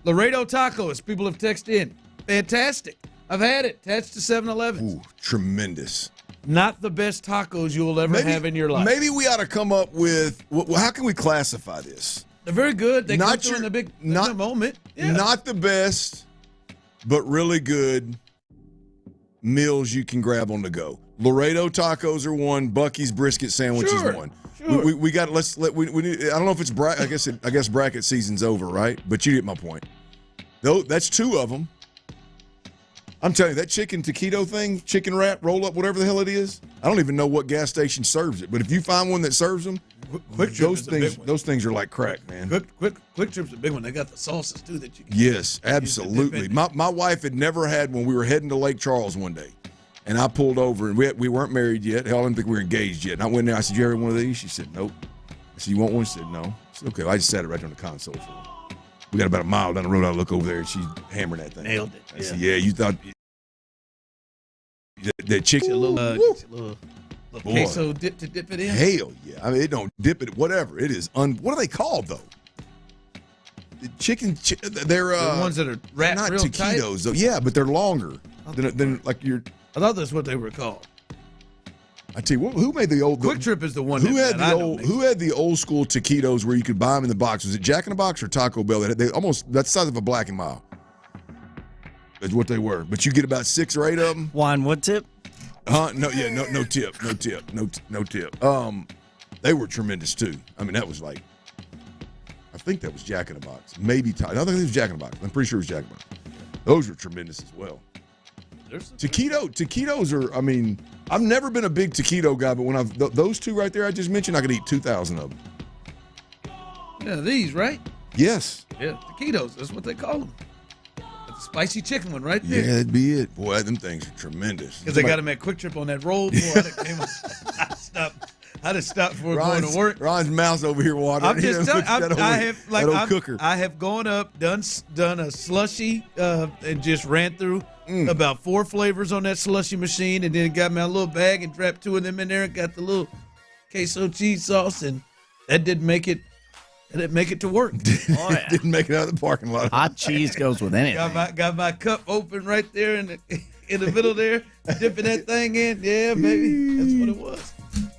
Laredo Tacos, people have texted in. Fantastic. I've had it. Attached to 7-Eleven. Ooh, tremendous. Not the best tacos you'll ever have in your life. Maybe we ought to come up with, how can we classify this? They're very good. They come through in the moment. Yeah. Not the best, but really good meals you can grab on the go. Laredo tacos are one. Bucky's brisket sandwich is one. Sure. We got. We need. I don't know if it's bracket. I guess bracket season's over, right? But you get my point. No, that's two of them. I'm telling you, that chicken taquito thing, chicken wrap, roll up, whatever the hell it is. I don't even know what gas station serves it. But if you find one that serves them, those things are like crack, man. Quick Trip's a big one. They got the sauces too that you can. Yes, absolutely. My wife had never had one. We were heading to Lake Charles one day. And I pulled over, and we weren't married yet. Hell, I didn't think we were engaged yet. And I went there. I said, "You ever had one of these?" She said, "Nope." I said, "You want one?" She said, "No." I said, "Okay." I just sat it right on the console for her. We got about a mile down the road. I look over there, and she's hammering that thing. Nailed it. I said, "Yeah, you thought that chicken a little queso dip to dip it in?" Hell yeah! I mean, it don't dip it. Whatever it is. What are they called though? The chicken. They're the ones that are wrapped not real taquitos tight? though. Yeah, but they're longer than like your. I thought that's what they were called. I tell you what, who made the old Quick Trip is the one. Who had the old school taquitos where you could buy them in the box? Was it Jack in the Box or Taco Bell? They almost that's the size of a Black and Mild. That's what they were. But you get about 6 or 8 of them. Wine what tip? No tip. They were tremendous too. I mean, that was like, I think that was Jack in the Box. Maybe I don't think it was Jack in the Box. I'm pretty sure it was Jack in the Box. Those were tremendous as well. Taquitos are, I mean, I've never been a big taquito guy, but when those two right there I just mentioned, I could eat 2,000 of them. Yeah, these, right? Yes. Yeah, taquitos, that's what they call them. That's a spicy chicken one right there. Yeah, that'd be it. Boy, them things are tremendous. Because they got them at Quick Trip on that roll. Boy, I just stopped before going to work. Ron's mouth's over here watering. I'm just telling I have gone up, done a slushy, and just ran through about 4 flavors on that slushy machine, and then got my little bag and dropped 2 of them in there and got the little queso cheese sauce, and that didn't make it. It didn't make it to work. Oh, yeah. Didn't make it out of the parking lot. Hot cheese goes with anything. Got my cup open right there in the middle there, dipping that thing in. Yeah, baby, that's what it was.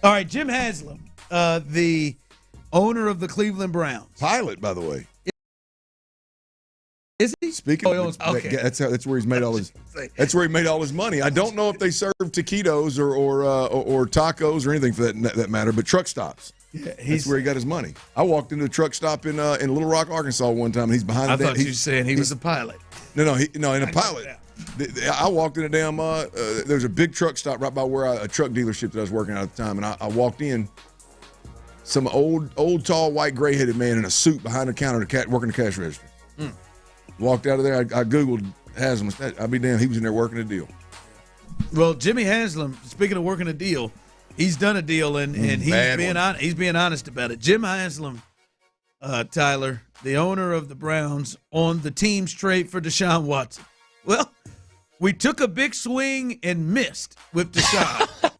All right, Jim Haslam, the owner of the Cleveland Browns. Pilot, by the way. Is he? Speaking of, okay. That's where he's made all his. That's where he made all his money. I don't know if they serve taquitos or tacos or anything for that matter, but truck stops. Yeah, that's where he got his money. I walked into a truck stop in Little Rock, Arkansas one time, and he's behind. I thought you were saying he was a pilot. No, in a pilot. I walked in a damn. There's a big truck stop right by where a truck dealership that I was working at the time, and I walked in. Some old, tall, white, gray-headed man in a suit behind the counter working the cash register. Walked out of there. I googled Haslam. I'll be damned. He was in there working a deal. Well, Jimmy Haslam. Speaking of working a deal, he's done a deal, and he's being honest about it. Jim Haslam, Tyler, the owner of the Browns, on the team's trade for Deshaun Watson. Well, we took a big swing and missed with Deshaun.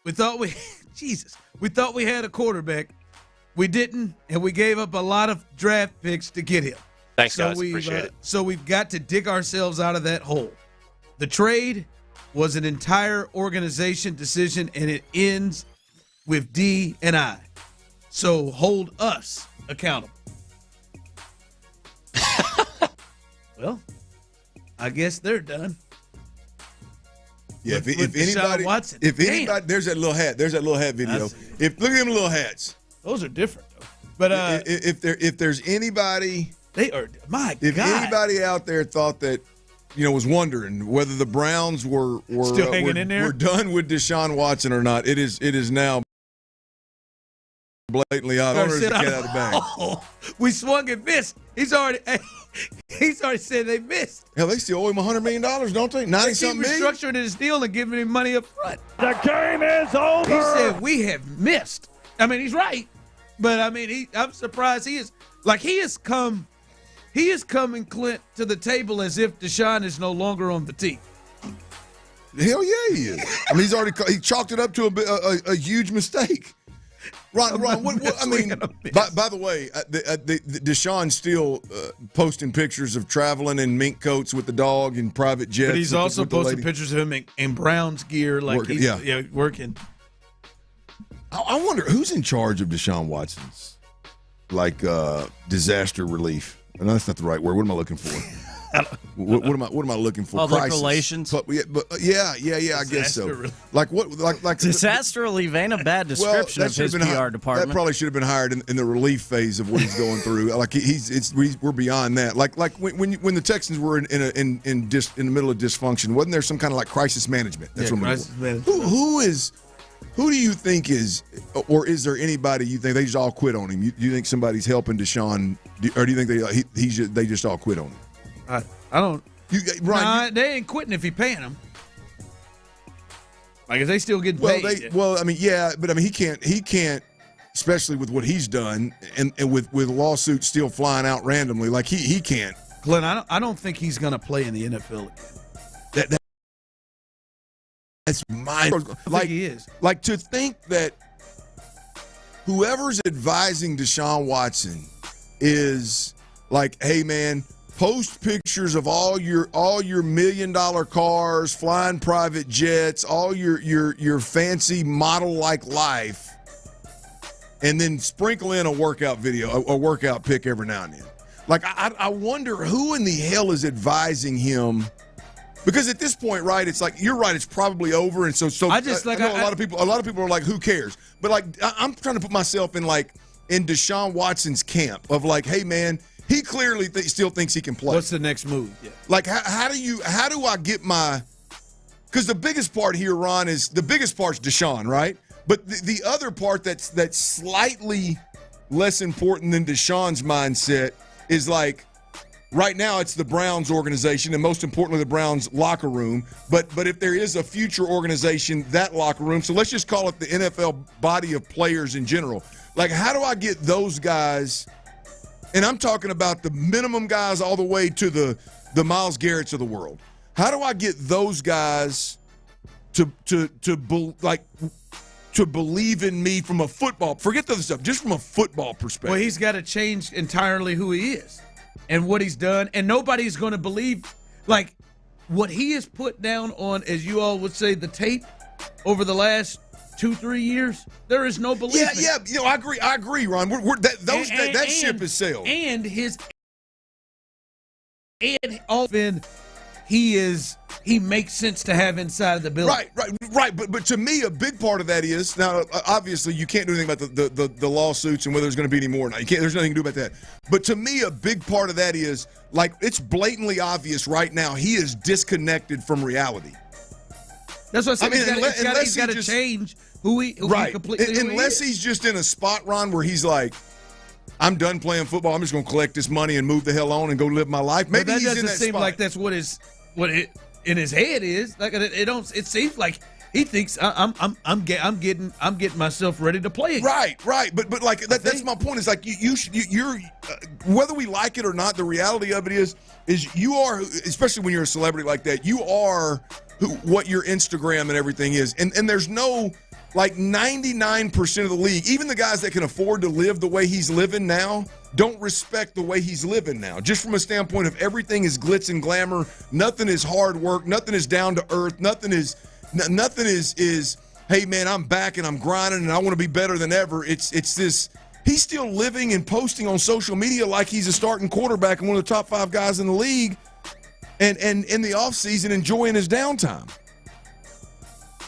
We thought we had a quarterback. We didn't, and we gave up a lot of draft picks to get him. Thanks, guys. Appreciate it. So we've got to dig ourselves out of that hole. The trade was an entire organization decision, and it ends with D and I. So hold us accountable. Well, I guess they're done. Yeah, with if Deshaun anybody, Watson. if anybody, there's that little hat. There's that little hat video. Look at them little hats. Those are different though. But if there's anybody, they are. My if God. anybody out there thought that, was wondering whether the Browns were still hanging in there, were done with Deshaun Watson or not, it is now blatantly obvious. Get out of the bag. Oh, we swung and missed. He's already said they missed. Hell, they still owe him $100 million, don't they? 90-something million. Restructuring his deal and giving him money up front. The game is over. He said we have missed. I mean, he's right, but I mean, I'm surprised he is. Like he is coming, Clint, to the table as if Deshaun is no longer on the team. Hell yeah, he is. I mean, he chalked it up to a huge mistake. Ron, what I mean, by the way, Deshaun's still posting pictures of traveling in mink coats with the dog and private jets. But he's also posting pictures of him in Browns gear, like working, he's working. I wonder who's in charge of Deshaun Watson's disaster relief. No, that's not the right word. What am I looking for? What am I looking for? Public Crisis. relations. Yeah. I guess so. Like what? Like disaster relief ain't a bad description of his PR department. That probably should have been hired in the relief phase of what he's going through. Like we're beyond that. Like when the Texans were in the middle of dysfunction, wasn't there some kind of like crisis management? That's what crisis management. Who do you think is, or is there anybody you think they just all quit on him? Do you think somebody's helping Deshaun, or do you think they just all quit on him? I don't. They ain't quitting if he paying them. Like, if they still get paid. He can't, especially with what he's done, and with lawsuits still flying out randomly. Like he can't. Glenn, I don't think he's going to play in the NFL again. That's my like he is. Like, to think that whoever's advising Deshaun Watson is like, hey man, post pictures of all your $1 million cars, flying private jets, all your fancy model-like life, and then sprinkle in a workout video, a workout pic every now and then. Like, I wonder who in the hell is advising him. Because at this point, right, it's like, you're right, it's probably over, and so I know a lot of people are like, who cares? But like, I'm trying to put myself in Deshaun Watson's camp of like, hey man, he clearly still thinks he can play. What's the next move? Yeah. Like, how do I get my? Because the biggest part here, Ron, is Deshaun, right? But the other part that's slightly less important than Deshaun's mindset is like, right now, it's the Browns organization, and most importantly, the Browns locker room. But if there is a future organization, that locker room. So let's just call it the NFL body of players in general. Like, how do I get those guys? And I'm talking about the minimum guys all the way to the Myles Garretts of the world. How do I get those guys to believe in me from a football? Forget the other stuff, just from a football perspective. Well, he's got to change entirely who he is and what he's done, and nobody's going to believe like what he has put down on, as you all would say, the tape over the last 2-3 years. There is no belief. Yeah. I agree, Ron. That ship is sailed. And often he makes sense to have inside of the building. Right. But to me, a big part of that is, now obviously you can't do anything about the lawsuits and whether there's going to be any more or not. There's nothing to do about that. But to me, a big part of that is, like, it's blatantly obvious right now he is disconnected from reality. That's what I said. He's got to change who he completely. Unless he's just in a spot, Ron, where he's like, I'm done playing football. I'm just going to collect this money and move the hell on and go live my life. Maybe he's in that seem spot. Like that's what it in his head is. Like it seems like he thinks I'm getting myself ready to play again. Right. But like that's my point. Is like you're whether we like it or not. The reality of it is you are, especially when you're a celebrity like that, you are what your Instagram and everything is, and there's no, like, 99% of the league, even the guys that can afford to live the way he's living now, don't respect the way he's living now. Just from a standpoint of everything is glitz and glamour, nothing is hard work, nothing is down to earth, nothing is hey man, I'm back and I'm grinding and I want to be better than ever. It's this. He's still living and posting on social media like he's a starting quarterback and one of the top 5 guys in the league, and in the offseason enjoying his downtime.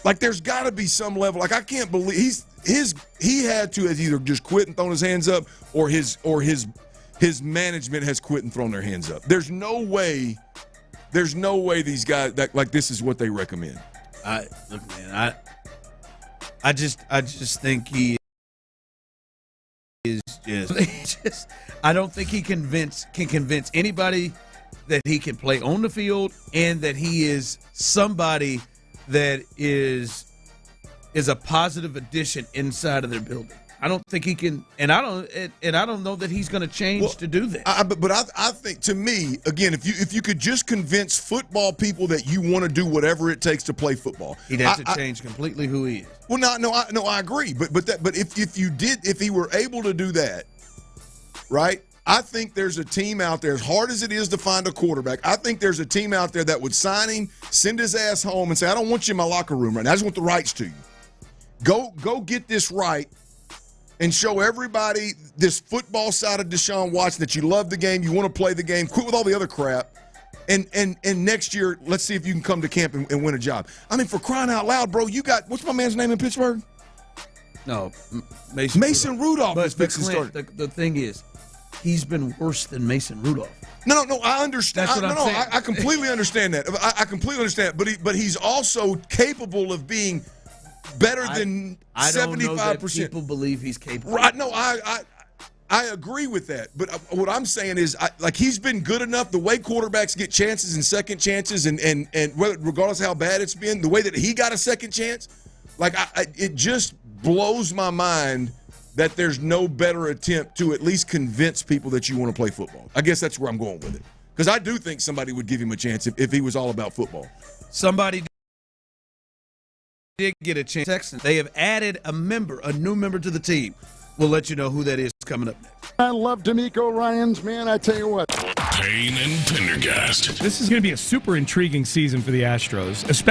Like, there's got to be some level. Like, I can't believe he had to have either just quit and thrown his hands up, or his management has quit and thrown their hands up. There's no way these guys this is what they recommend. I just think he is just I don't think he can convince anybody that he can play on the field and that he is somebody that is a positive addition inside of their building. I don't think he can, and I don't know that he's going to change to do that. I think, to me, again, if you could just convince football people that you want to do whatever it takes to play football, he'd have to change completely who he is. Well, I agree, but if he were able to do that, right? I think there's a team out there, as hard as it is to find a quarterback, I think there's a team out there that would sign him, send his ass home, and say, I don't want you in my locker room right now. I just want the rights to you. Go get this right and show everybody this football side of Deshaun Watson that you love the game, you want to play the game, quit with all the other crap, and next year, let's see if you can come to camp and win a job. I mean, for crying out loud, bro, you got – what's my man's name in Pittsburgh? No, Mason Rudolph. But the thing is, he's been worse than Mason Rudolph. No, I understand. That's what I'm saying. I completely understand that. I completely understand. But he's also capable of being better than 75%. I don't know that people believe he's capable. Right? No, I agree with that. But what I'm saying is, he's been good enough. The way quarterbacks get chances and second chances, and regardless of how bad it's been, the way that he got a second chance, it just blows my mind that there's no better attempt to at least convince people that you want to play football. I guess that's where I'm going with it. Because I do think somebody would give him a chance if he was all about football. Somebody did get a chance. Texans, they have added a new member to the team. We'll let you know who that is coming up next. I love D'Amico Ryans, man. I tell you what. Payne and Pendergast. This is going to be a super intriguing season for the Astros, especially.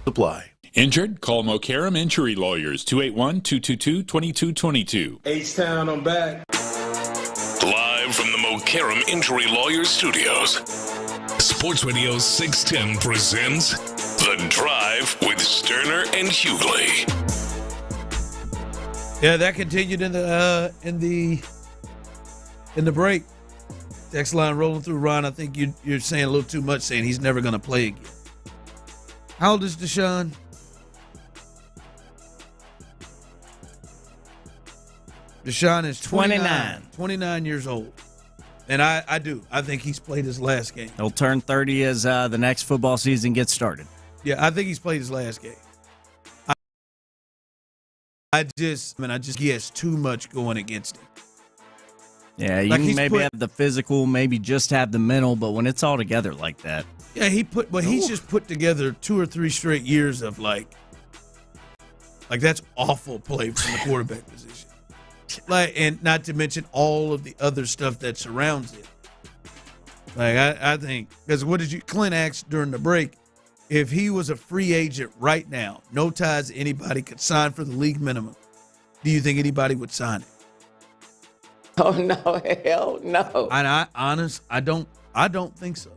Supply. Injured? Call Mokaram Injury Lawyers, 281-222-2222. H-Town, I'm back. Live from the Mokaram Injury Lawyers Studios, Sports Radio 610 presents The Drive with Stoerner and Hughley. Yeah, that continued in the break. Text line rolling through. Ron, I think you're saying a little too much, saying he's never going to play again. How old is Deshaun? Deshaun is 29 years old. And I think he's played his last game. He'll turn 30 as the next football season gets started. Yeah, I think he's played his last game. I just he has too much going against him. Yeah, you can maybe have the physical, maybe just have the mental, but when it's all together like that. Yeah, he's just put together 2 or 3 straight years of like that's awful play from the quarterback position. And not to mention all of the other stuff that surrounds it. I think, because Clint asked during the break, if he was a free agent right now, no ties to anybody, could sign for the league minimum, do you think anybody would sign it? Oh no, hell no. And I don't think so.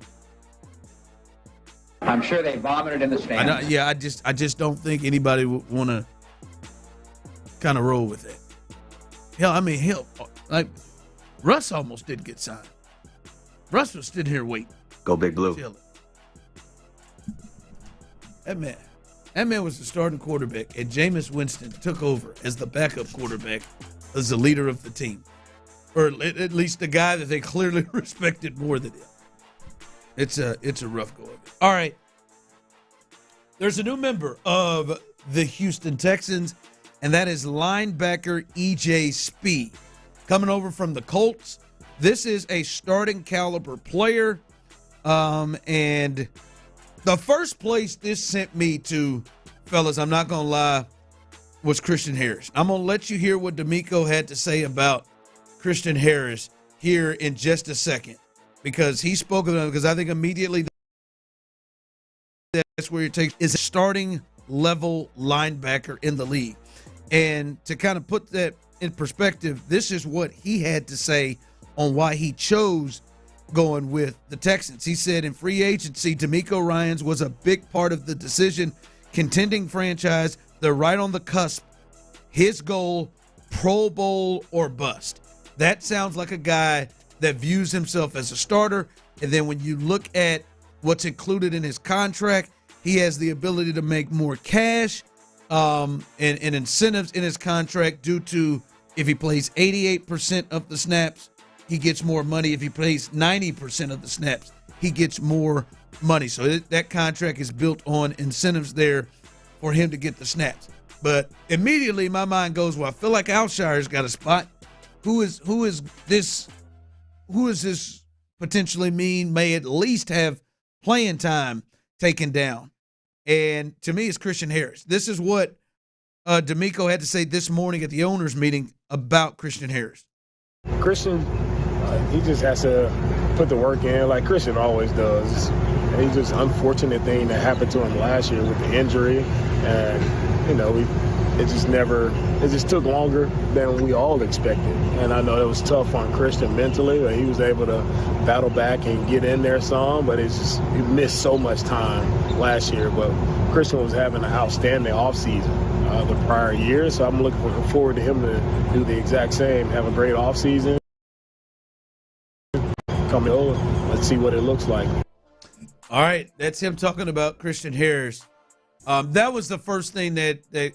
I'm sure they vomited in the stands. I just don't think anybody would want to kind of roll with it. Russ almost didn't get signed. Russ was sitting here waiting. Go Big Blue. That man was the starting quarterback, and Jameis Winston took over as the backup quarterback, as the leader of the team, or at least the guy that they clearly respected more than him. It's a rough go of it. All right, there's a new member of the Houston Texans, and that is linebacker E.J. Speed, coming over from the Colts. This is a starting caliber player, and the first place this sent me to, fellas, I'm not going to lie, was Christian Harris. I'm going to let you hear what D'Amico had to say about Christian Harris here in just a second, because he spoke of him, because I think immediately that's where it takes is a starting level linebacker in the league. And to kind of put that in perspective, this is what he had to say on why he chose going with the Texans. He said, in free agency, D'Amico Ryans was a big part of the decision. Contending franchise, they're right on the cusp. His goal, Pro Bowl or bust. That sounds like a guy that views himself as a starter. And then when you look at what's included in his contract, he has the ability to make more cash and incentives in his contract due to if he plays 88% of the snaps, he gets more money. If he plays 90% of the snaps, he gets more money. So that contract is built on incentives there for him to get the snaps. But immediately my mind goes, well, I feel like Alshire's got a spot. Who is this potentially may at least have playing time taken down? And to me, it's Christian Harris. This is what D'Amico had to say this morning at the owners' meeting about Christian Harris. Christian, he just has to put the work in like Christian always does. It's just an unfortunate thing that happened to him last year with the injury. And, it just took longer than we all expected. And I know it was tough on Christian mentally, but he was able to battle back and get in there some, but he missed so much time last year. But Christian was having an outstanding offseason the prior year, so I'm looking forward to him to do the exact same, have a great offseason. Come over, let's see what it looks like. All right, that's him talking about Christian Harris. That was the first thing that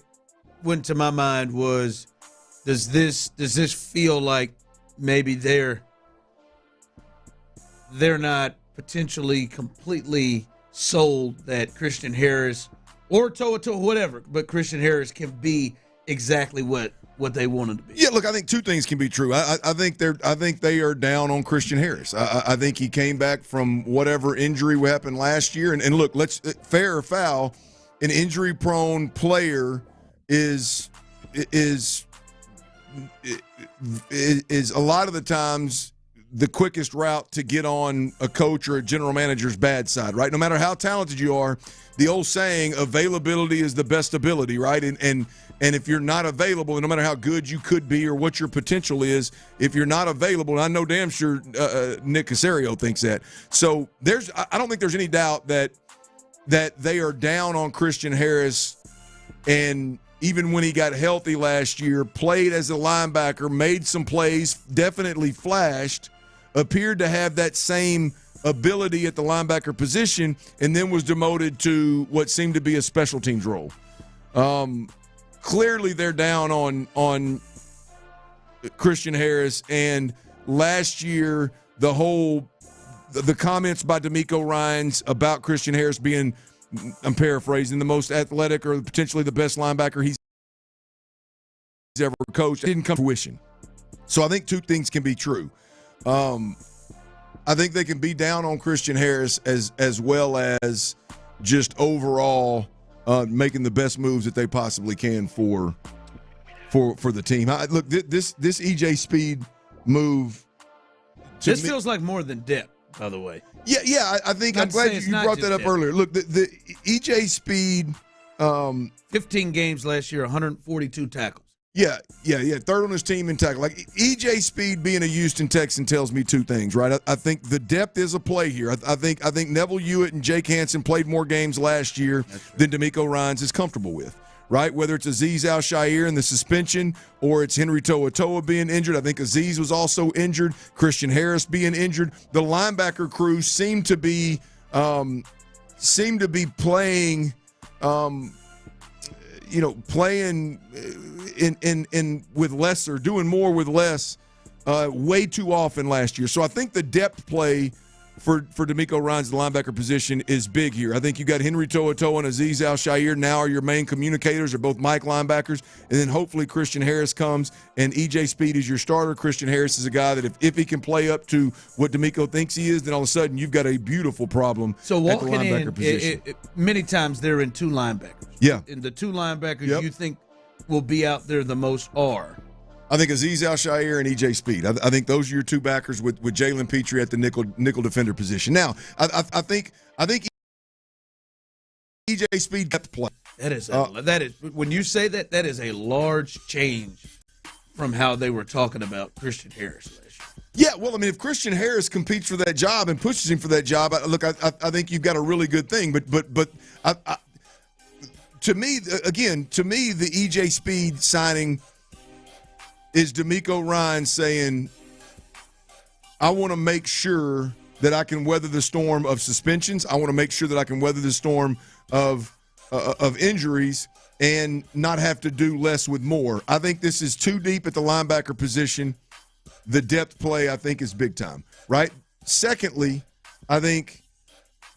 went to my mind was, does this feel like maybe they're not potentially completely sold that Christian Harris or Toa whatever, but Christian Harris can be exactly what they wanted to be. Yeah, look, I think two things can be true. I think they are down on Christian Harris. I think he came back from whatever injury happened last year, and look, fair or foul, an injury-prone player is a lot of the times the quickest route to get on a coach or a general manager's bad side, right? No matter how talented you are, the old saying, availability is the best ability, right? And if you're not available, no matter how good you could be or what your potential is, if you're not available, and I know damn sure Nick Caserio thinks that. So I don't think there's any doubt that they are down on Christian Harris, and even when he got healthy last year, played as a linebacker, made some plays, definitely flashed, appeared to have that same ability at the linebacker position, and then was demoted to what seemed to be a special teams role. Clearly they're down on Christian Harris, and last year the comments by D'Amico Ryans about Christian Harris being, I'm paraphrasing, the most athletic or potentially the best linebacker he's ever coached didn't come to fruition. So I think two things can be true. I think they can be down on Christian Harris as well as just overall making the best moves that they possibly can for the team. Look, this EJ Speed move. This feels like more than depth, by the way. Yeah. I think I'm glad you brought that up earlier. Look, the EJ Speed. 15 games last year, 142 tackles. Yeah. Third on his team in tackle. Like EJ Speed being a Houston Texan tells me two things, right? I think the depth is a play here. I think Neville Hewitt and Jake Hansen played more games last year than D'Amico Ryans is comfortable with, right? Whether it's Azeez Al-Shaair in the suspension or it's Henry To'oTo'o being injured. I think Azeez was also injured. Christian Harris being injured. The linebacker crew seemed to be playing. Playing in with less or doing more with less way too often last year. So I think the depth play for D'Amico Ryans, the linebacker position, is big here. I think you got Henry To'oTo'o and Azeez Al-Shaair now are your main communicators. They're both Mike linebackers. And then hopefully Christian Harris comes and EJ Speed is your starter. Christian Harris is a guy that if he can play up to what D'Amico thinks he is, then all of a sudden you've got a beautiful problem at the linebacker position. Many times they're in two linebackers. Yeah. And the two linebackers you think will be out there the most are? I think Azeez Al-Shaair and EJ Speed. I think those are your two backers with Jalen Petrie at the nickel defender position. Now, I think EJ Speed got the play. That is when you say that is a large change from how they were talking about Christian Harris last year. Yeah, well, I mean, if Christian Harris competes for that job and pushes him for that job, I think you've got a really good thing. But to me, the EJ Speed signing is D'Amico Ryans saying, I want to make sure that I can weather the storm of suspensions. I want to make sure that I can weather the storm of injuries and not have to do less with more. I think this is too deep at the linebacker position. The depth play, I think, is big time, right? Secondly, I think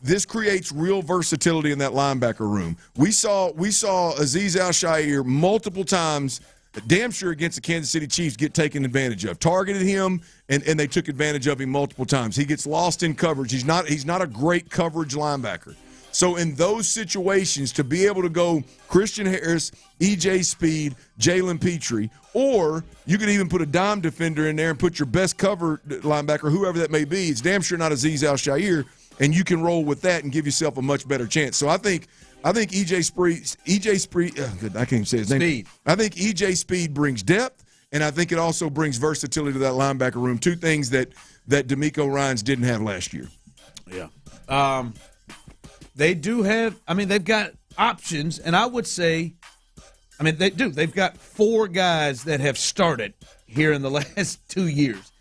this creates real versatility in that linebacker room. We saw Azeez Al-Shaair multiple times, damn sure against the Kansas City Chiefs, get taken advantage of. Targeted him, and they took advantage of him multiple times. He gets lost in coverage. He's not a great coverage linebacker. So in those situations, to be able to go Christian Harris, EJ Speed, Jalen Petrie, or you could even put a dime defender in there and put your best cover linebacker, whoever that may be. It's damn sure not Azeez Al-Shaair, and you can roll with that and give yourself a much better chance. So I think EJ Speed, I can't even say his name. Speed. I think EJ Speed brings depth, and I think it also brings versatility to that linebacker room. Two things that D'Amico Ryans didn't have last year. Yeah. They do have, they've got options, and I would say, they do. They've got four guys that have started here in the last 2 years.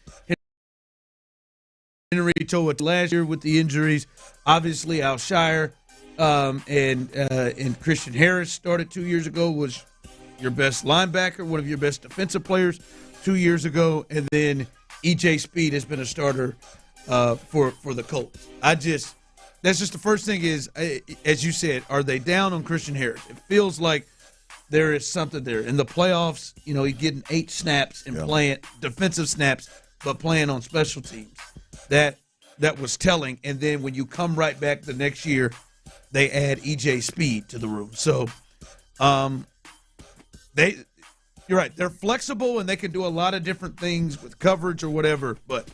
Henry To'oTo'o last year with the injuries. Obviously, Al-Shaair and Christian Harris started 2 years ago, was your best linebacker, one of your best defensive players 2 years ago, and then EJ Speed has been a starter for the Colts. That's just the first thing is, as you said, are they down on Christian Harris? It feels like there is something there. In the playoffs, he's getting 8 snaps and playing defensive snaps, but playing on special teams. That was telling. And then when you come right back the next year, they add EJ Speed to the room. So you're right. They're flexible and they can do a lot of different things with coverage or whatever, but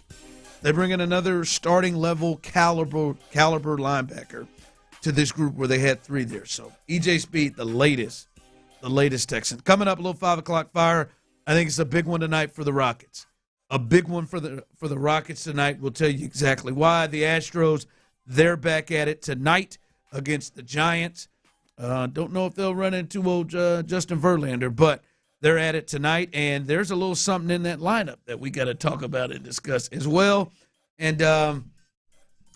They bring in another starting level caliber linebacker to this group where they had 3 there. So E.J. Speed, the latest Texan. Coming up, a little 5 o'clock fire. I think it's a big one tonight for the Rockets. A big one for the Rockets tonight. We'll tell you exactly why. The Astros, they're back at it tonight against the Giants. Don't know if they'll run into old Justin Verlander, but they're at it tonight, and there's a little something in that lineup that we got to talk about and discuss as well. And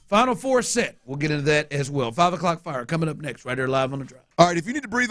Final Four set, we'll get into that as well. 5 o'clock fire coming up next, right here live on The Drive. All right, if you need to breathe.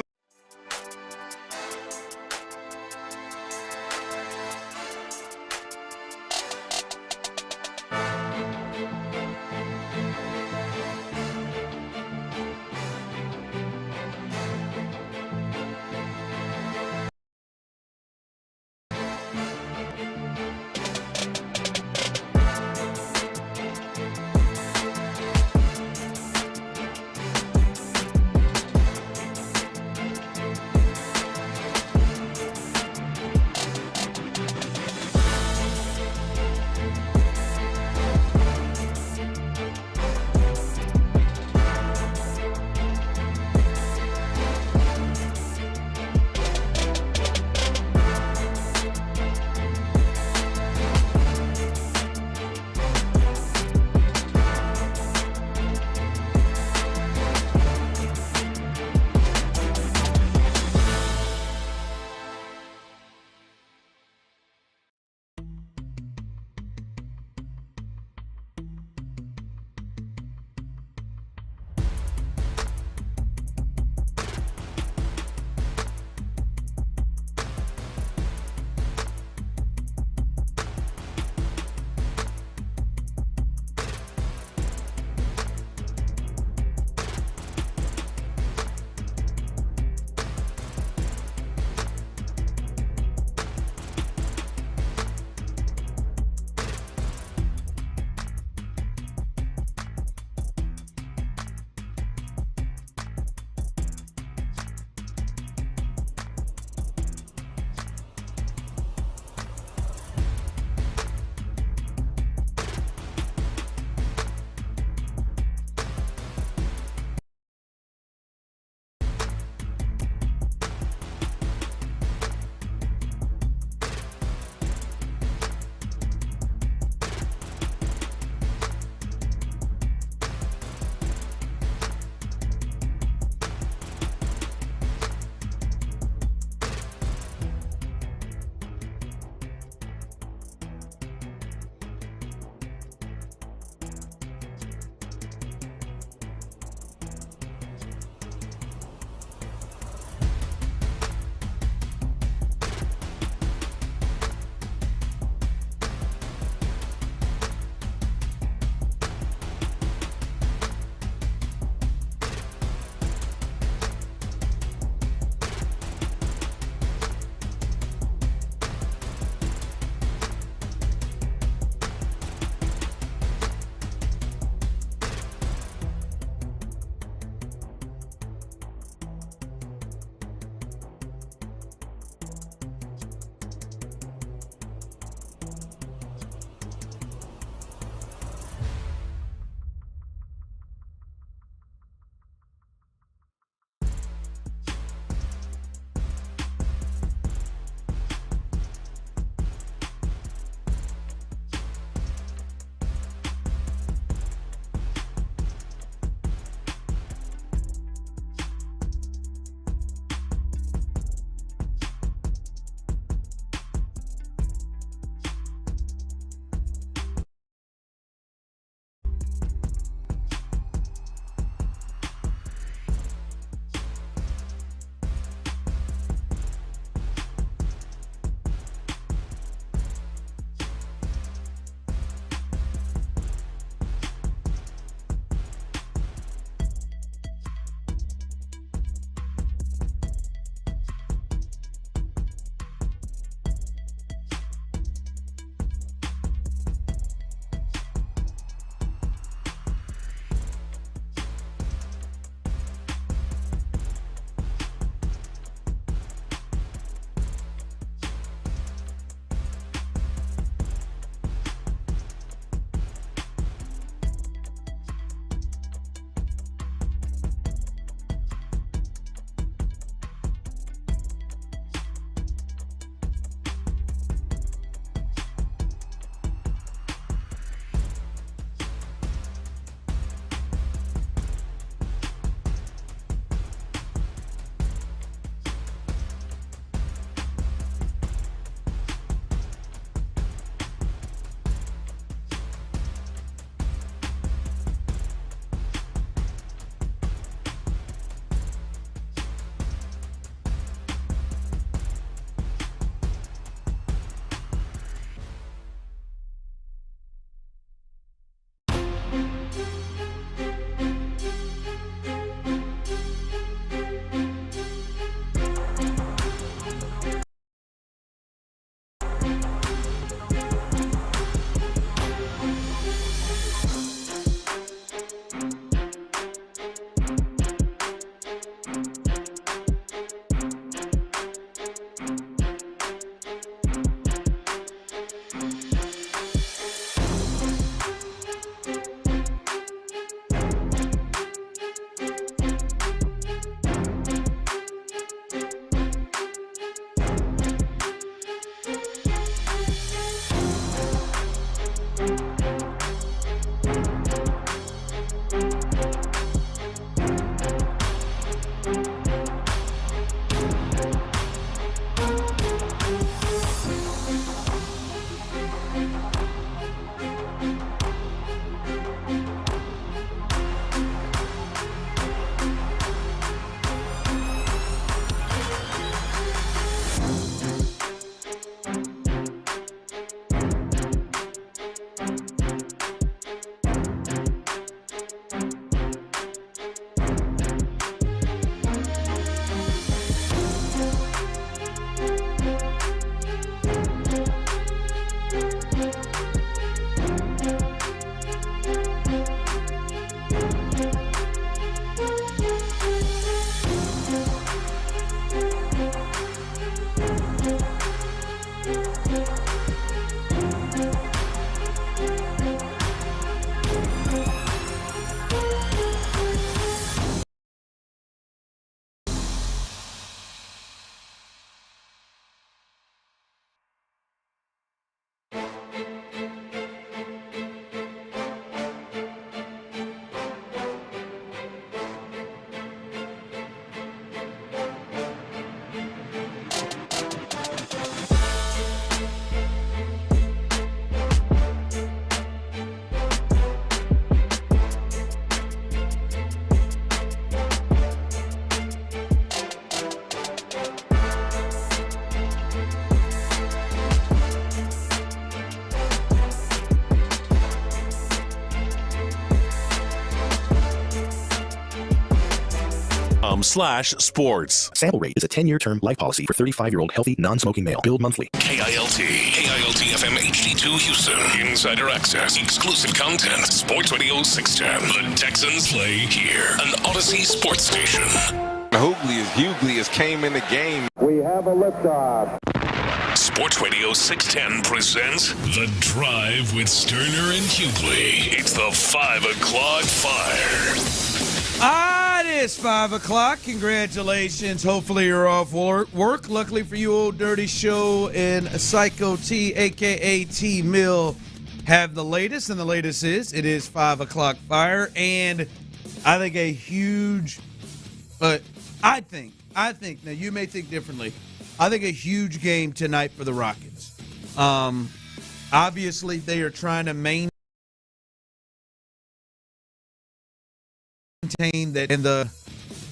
KILT.com/sports. Sample rate is a 10-year term life policy for 35-year-old healthy, non-smoking male. Billed monthly. KILT FM HD2 Houston. Insider access, exclusive content. Sports Radio 610. The Texans play here. An Odyssey sports station. Hughley has came in the game. We have a liftoff. Sports Radio 610 presents The Drive with Stoerner and Hughley. It's the 5 o'clock fire. It is 5 o'clock. Congratulations. Hopefully you're off work. Luckily for you, Old Dirty Show and Psycho T, a.k.a. T-Mill, have the latest. And the latest is, it is 5 o'clock fire. And I think a huge, I think, now you may think differently, I think a huge game tonight for the Rockets. Obviously, they are trying to maintain that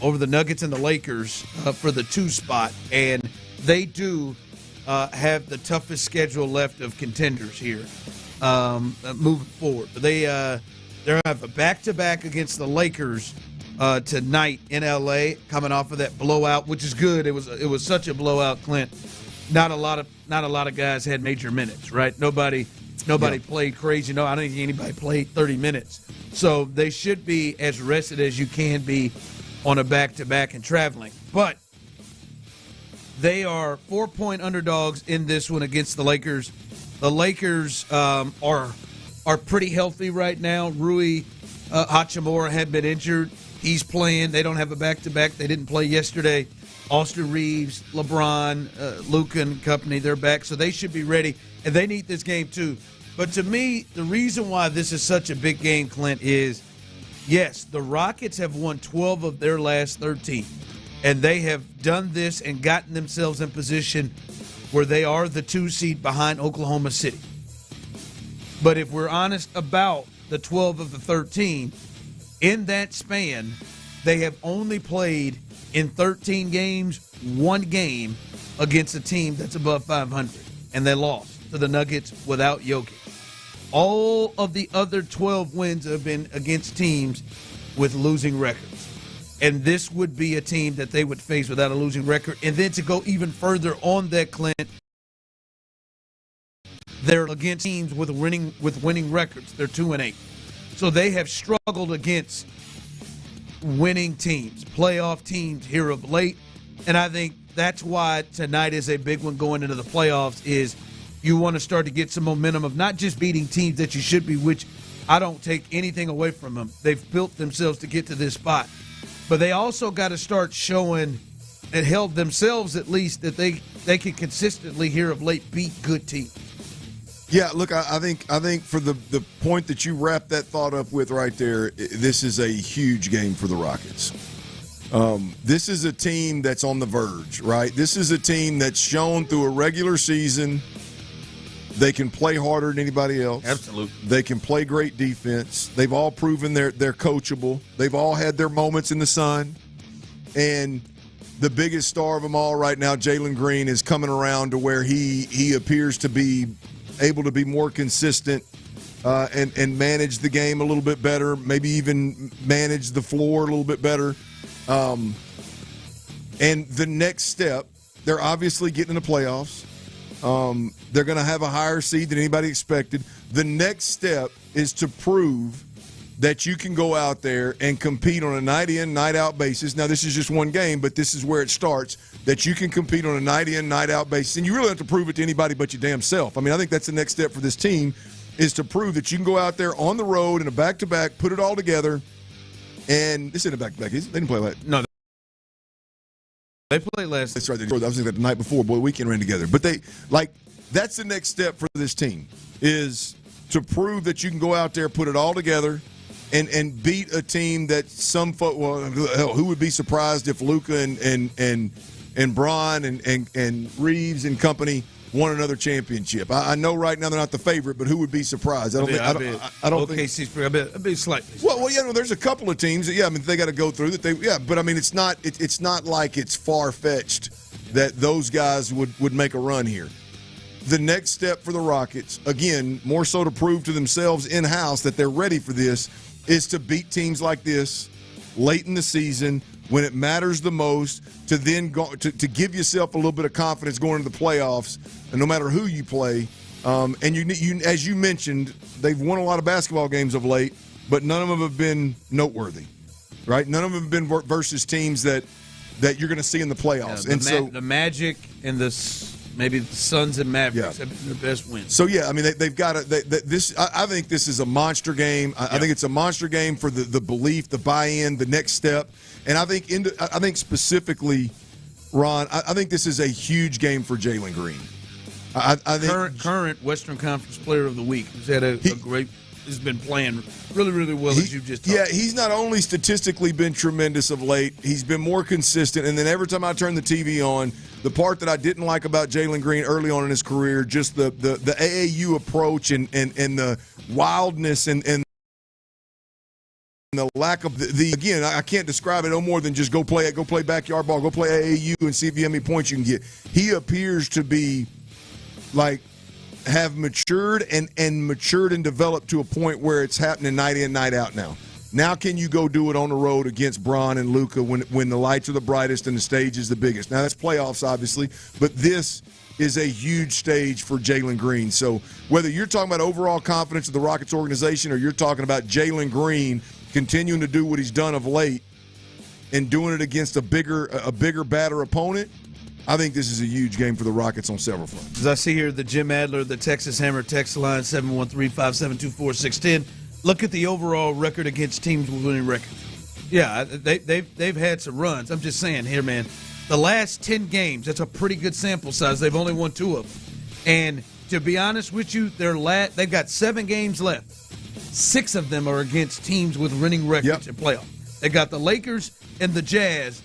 over the Nuggets and the Lakers for the 2 spot, and they do have the toughest schedule left of contenders here moving forward. But they have a back-to-back against the Lakers tonight in L.A. coming off of that blowout, which is good. It was such a blowout, Clint. Not a lot of guys had major minutes, right? Nobody played crazy. No, I don't think anybody played 30 minutes. So they should be as rested as you can be on a back-to-back and traveling. But they are 4-point underdogs in this one against the Lakers. The Lakers are pretty healthy right now. Rui Hachimura had been injured. He's playing. They don't have a back-to-back. They didn't play yesterday. Austin Reeves, LeBron, Luka and company, they're back. So they should be ready, and they need this game too. But to me, the reason why this is such a big game, Clint, is, yes, the Rockets have won 12 of their last 13, and they have done this and gotten themselves in position where they are the 2 seed behind Oklahoma City. But if we're honest about the 12 of the 13, in that span, they have only played in 13 games, 1 game against a team that's above 500, and they lost to the Nuggets without Jokic. All of the other 12 wins have been against teams with losing records. And this would be a team that they would face without a losing record. And then to go even further on that, Clint, they're against teams with winning records. They're 2-8. So they have struggled against winning teams, playoff teams here of late. And I think that's why tonight is a big one going into the playoffs, is you want to start to get some momentum of not just beating teams that you should be, which I don't take anything away from them. They've built themselves to get to this spot. But they also got to start showing and held themselves at least that they can consistently here of late beat good teams. Yeah, look, I think for the point that you wrapped that thought up with right there, this is a huge game for the Rockets. This is a team that's on the verge, right? This is a team that's shown through a regular season they can play harder than anybody else. Absolutely. They can play great defense. They've all proven they're coachable. They've all had their moments in the sun. And the biggest star of them all right now, Jalen Green, is coming around to where he appears to be able to be more consistent and manage the game a little bit better, maybe even manage the floor a little bit better. And the next step, they're obviously getting in the playoffs. They're going to have a higher seed than anybody expected. The next step is to prove that you can go out there and compete on a night-in, night-out basis. Now, this is just one game, but this is where it starts, that you can compete on a night-in, night-out basis. And you really have to prove it to anybody but your damn self. I mean, I think that's the next step for this team, is to prove that you can go out there on the road in a back-to-back, put it all together. And this isn't a back-to-back, is it? They didn't play last. No, they played last. That's right. I was thinking that the night before. Boy, the weekend ran together. But that's the next step for this team, is to prove that you can go out there, put it all together, and beat a team that who would be surprised if Luka and Bron and Reeves and company won another championship. I know right now they're not the favorite, but who would be surprised? I don't think OKC's a bit slightly. Well, yeah, no, there's a couple of teams that, they got to go through that. But I mean, it's not like it's far fetched that those guys would make a run here. The next step for the Rockets, again, more so to prove to themselves in-house that they're ready for this, is to beat teams like this late in the season when it matters the most to then go to give yourself a little bit of confidence going into the playoffs, and no matter who you play. And you, as you mentioned, they've won a lot of basketball games of late, but none of them have been noteworthy, right? None of them have been versus teams that you're going to see in the playoffs. Yeah, the Magic and maybe the Suns and Mavericks have been the best wins. So yeah, I mean they've got this. I think this is a monster game. I think it's a monster game for the belief, the buy-in, the next step, and I think specifically, Ron, I think this is a huge game for Jalen Green. I think current Western Conference Player of the Week has been playing really, really well, as you've just talked about. He's not only statistically been tremendous of late, he's been more consistent. And then every time I turn the TV on, the part that I didn't like about Jalen Green early on in his career, just the AAU approach and the wildness and the lack of again, I can't describe it no more than just go play backyard ball, go play AAU and see if you have any points you can get. He appears to be have matured and developed to a point where it's happening night in, night out now. Now can you go do it on the road against Bron and Luka when the lights are the brightest and the stage is the biggest? Now that's playoffs, obviously, but this is a huge stage for Jalen Green. So whether you're talking about overall confidence of the Rockets organization or you're talking about Jalen Green continuing to do what he's done of late and doing it against a bigger, badder opponent, I think this is a huge game for the Rockets on several fronts. As I see here, the Jim Adler, the Texas Hammer text line 713-572-4610. Look at the overall record against teams with winning records. Yeah, they've had some runs. I'm just saying here, man, the last 10 games, that's a pretty good sample size. They've only won 2 of them. And to be honest with you, they've got 7 games left. 6 of them are against teams with winning records in playoffs. They got the Lakers and the Jazz.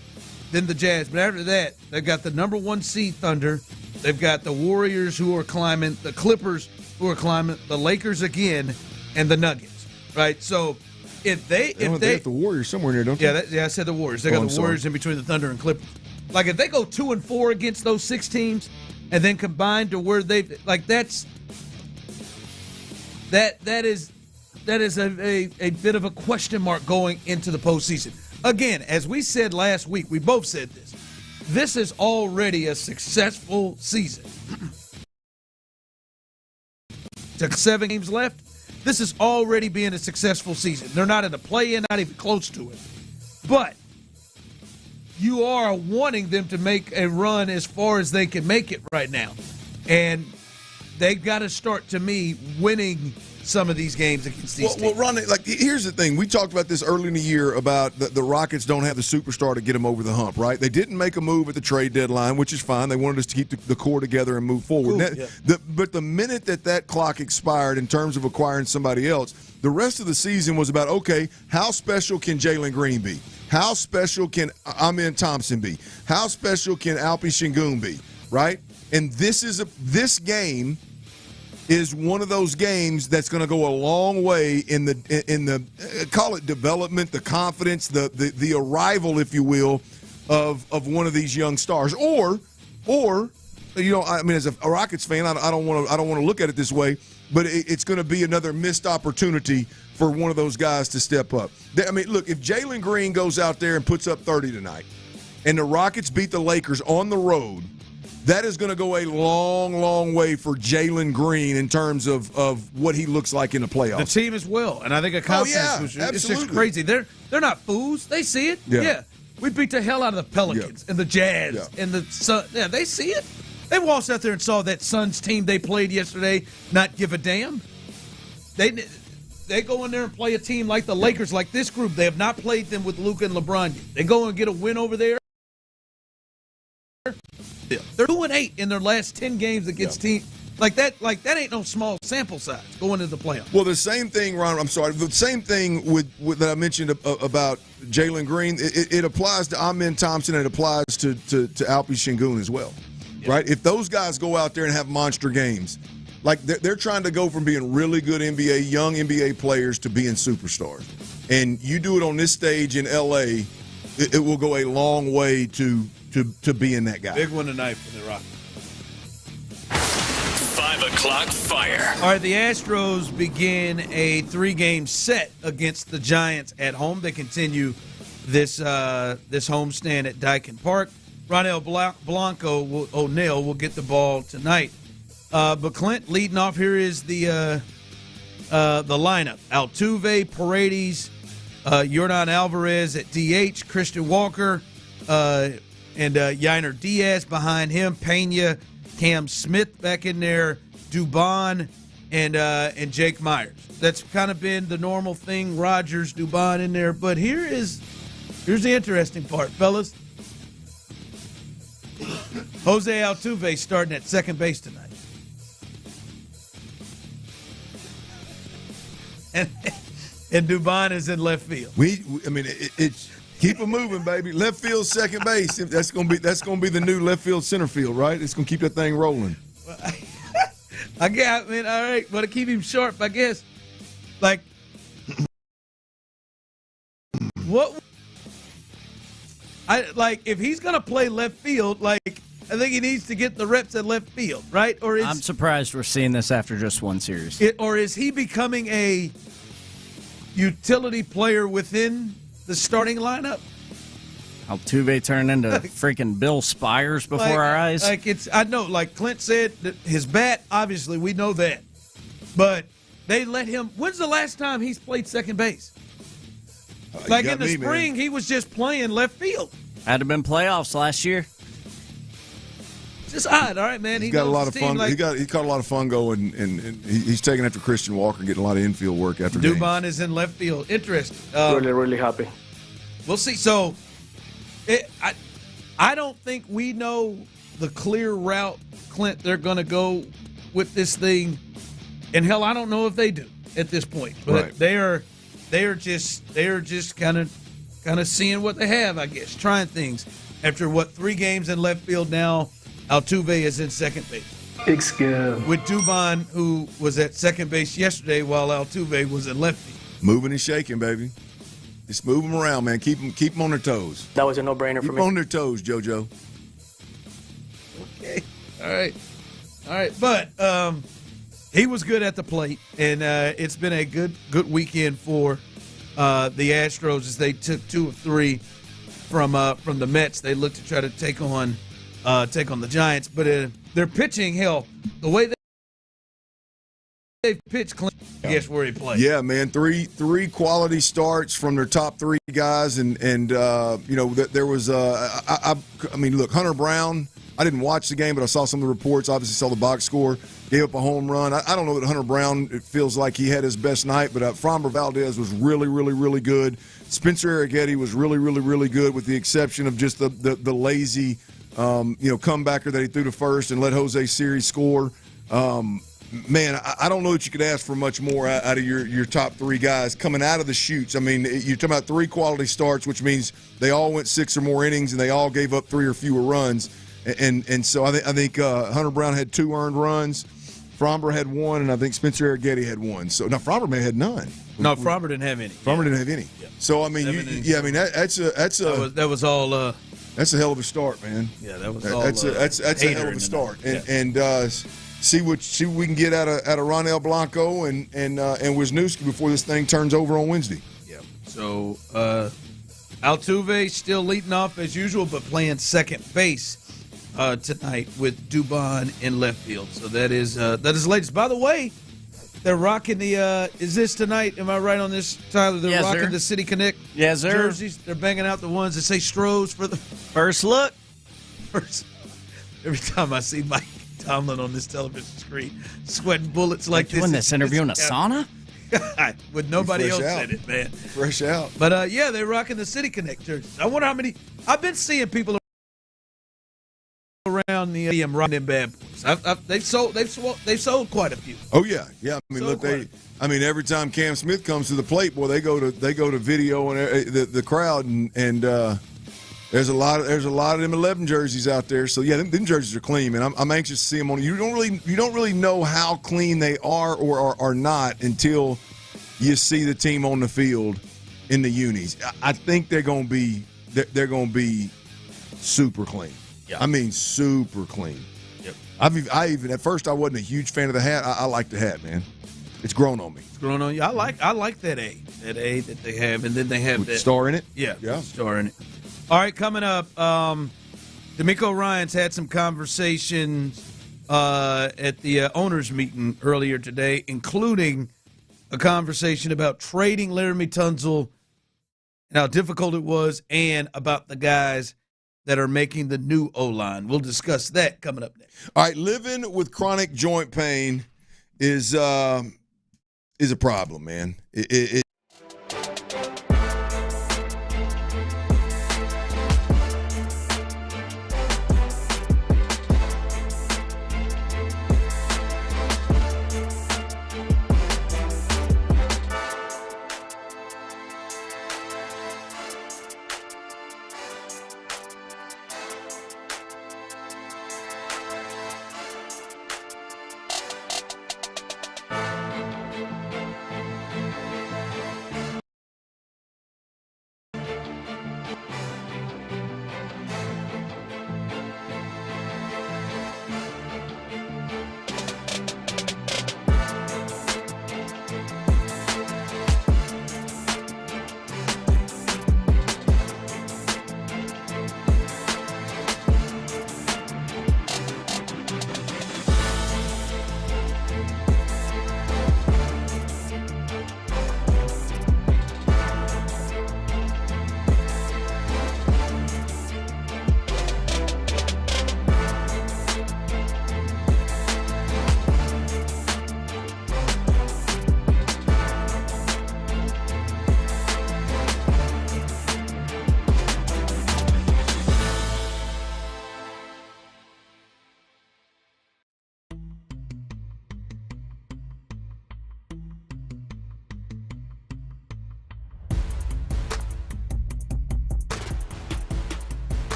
Then the Jazz. But after that, they've got the number 1 seed Thunder. They've got the Warriors who are climbing, the Clippers who are climbing, the Lakers again, and the Nuggets. Right? So if they have the Warriors somewhere near, don't they? Yeah, I said the Warriors. They got the Warriors in between the Thunder and Clippers. Like if they go 2-4 against those 6 teams, and then combine to where that is a bit of a question mark going into the postseason. Again, as we said last week, we both said this. This is already a successful season. 7 games left. This is already being a successful season. They're not in the play-in, not even close to it. But you are wanting them to make a run as far as they can make it right now. And they've got to start, to me, winning some of these games against these teams. Well, Ronnie, here's the thing. We talked about this early in the year about the Rockets don't have the superstar to get them over the hump, right? They didn't make a move at the trade deadline, which is fine. They wanted us to keep the core together and move forward. But the minute that clock expired in terms of acquiring somebody else, the rest of the season was about, okay, how special can Jalen Green be? How special can Amen Thompson be? How special can Alpi Sengun be, right? And this game is one of those games that's going to go a long way in the call it development, the confidence, the arrival, if you will, of one of these young stars. Or I mean, as a Rockets fan, I don't want to look at it this way, but it's going to be another missed opportunity for one of those guys to step up. I mean, look, if Jalen Green goes out there and puts up 30 tonight, and the Rockets beat the Lakers on the road, that is going to go a long, long way for Jalen Green in terms of what he looks like in the playoffs. The team as well, and I think a confidence it's just crazy. They're not fools. They see it. Yeah. We beat the hell out of the Pelicans and the Jazz and the Suns. Yeah, they see it. They walked out there and saw that Suns team they played yesterday not give a damn. They go in there and play a team like the Lakers, like this group. They have not played them with Luka and LeBron yet. They go and get a win over there. They're 2-8 in their last 10 games against teams like that. Like that ain't no small sample size going into the playoffs. Well, the same thing, Ron. I'm sorry. The same thing with that I mentioned about Jalen Green. It applies to Amen Thompson and it applies to Alpi Sengun as well, right? If those guys go out there and have monster games, like they're trying to go from being really good young NBA players to being superstars, and you do it on this stage in LA, it will go a long way to being that guy. Big one tonight for the Rockets. 5 o'clock fire. All right, the Astros begin a 3-game set against the Giants at home. They continue this homestand at Dyken Park. Ronell O'Neill will get the ball tonight. But Clint, leading off here is the lineup. Altuve, Paredes, Yordan Alvarez at DH, Christian Walker, and Yainer Diaz behind him, Pena, Cam Smith back in there, Dubon, and Jake Myers. That's kind of been the normal thing, Rogers, Dubon in there. But here's the interesting part, fellas. Jose Altuve starting at second base tonight. And Dubon is in left field. It's keep it moving, baby. Left field, second base. That's gonna be the new left field, center field, right? It's gonna keep that thing rolling. All right, but to keep him sharp, I guess. Like, what? If he's gonna play left field, I think he needs to get the reps at left field, right? I'm surprised we're seeing this after just one series. Or is he becoming a utility player within the starting lineup? Altuve turned into freaking Bill Spires before our eyes. I know, like Clint said, that his bat, obviously, we know that. But they let him. When's the last time he's played second base? In the spring, he was just playing left field. Had to have been playoffs last year. Just odd, all right, man. He's got a lot of fun. He caught a lot of fun going, and he's taking after Christian Walker, getting a lot of infield work after Dubon is in left field. Interesting. Really happy. We'll see. So, I don't think we know the clear route, Clint, they're going to go with this thing. And hell, I don't know if they do at this point. But they are just kind of seeing what they have, I guess, trying things. After 3 games in left field now, Altuve is in second base. It's good. With Dubon, who was at second base yesterday while Altuve was in left field. Moving and shaking, baby. Just move them around, man. Keep them on their toes. That was a no-brainer for me. Keep on their toes, JoJo. Okay. All right. But he was good at the plate, and it's been a good weekend for the Astros as they took 2 of 3 from the Mets. They look to try to take on the Giants, but their pitching, hell, the way they've pitched, Clint, guess where he played. Yeah, man, three quality starts from their top 3 guys, and there was look, Hunter Brown. I didn't watch the game, but I saw some of the reports. Obviously, saw the box score. Gave up a home run. I don't know that Hunter Brown, it feels like he had his best night, but Framber Valdez was really, really, really good. Spencer Arrighetti was really, really, really good, with the exception of just the lazy, comebacker that he threw to first and let Jose Siri score. Man, I don't know that you could ask for much more out of your top 3 guys coming out of the chutes. I mean, you're talking about 3 quality starts, which means they all went 6 or more innings and they all gave up 3 or fewer runs. And so I think Hunter Brown had 2 earned runs. Framber had 1, and I think Spencer Arrighetti had 1. So now Framber may have had none. No, Framber didn't have any. Framber didn't have any. Yeah. So I mean, that was all. That's a hell of a start, man. Yeah, that was all. That's a hell of a start, and see what we can get out of Ronell Blanco and Wisniewski before this thing turns over on Wednesday. Yeah. So Altuve still leading off as usual, but playing second base tonight with Dubon in left field. So that is the latest. By the way, they're rocking the. Is this tonight? Am I right on this, Tyler? They're rocking the City Connect jerseys. They're banging out the ones that say Stros for the first look. Every time I see Mike Tomlin on this television screen, sweating bullets like this. Doing this interview in a sauna? With nobody else in it, man. Fresh out. But they're rocking the City Connect jerseys. I wonder how many. I've been seeing people around the stadium rocking them bad boys. They've sold quite a few. Oh yeah. I mean, look, every time Cam Smith comes to the plate, boy, they go to video and the crowd and there's a lot of them 11 jerseys out there. So yeah, them jerseys are clean, man. I'm anxious to see them on. You don't really know how clean they are or are not until you see the team on the field in the unis. I think they're going to be super clean. Yeah. I mean, super clean. Yep. I even at first I wasn't a huge fan of the hat. I like the hat, man. It's grown on me. It's grown on you. I like that A that they have, and then they have With that star in it. Yeah, Yeah. star in it. All right, coming up, D'Amico Ryans had some conversations at the owners' meeting earlier today, including a conversation about trading Laramie Tunsil and how difficult it was, and about the guys that are making the new O-line. We'll discuss that coming up next. All right, living with chronic joint pain is a problem, man. It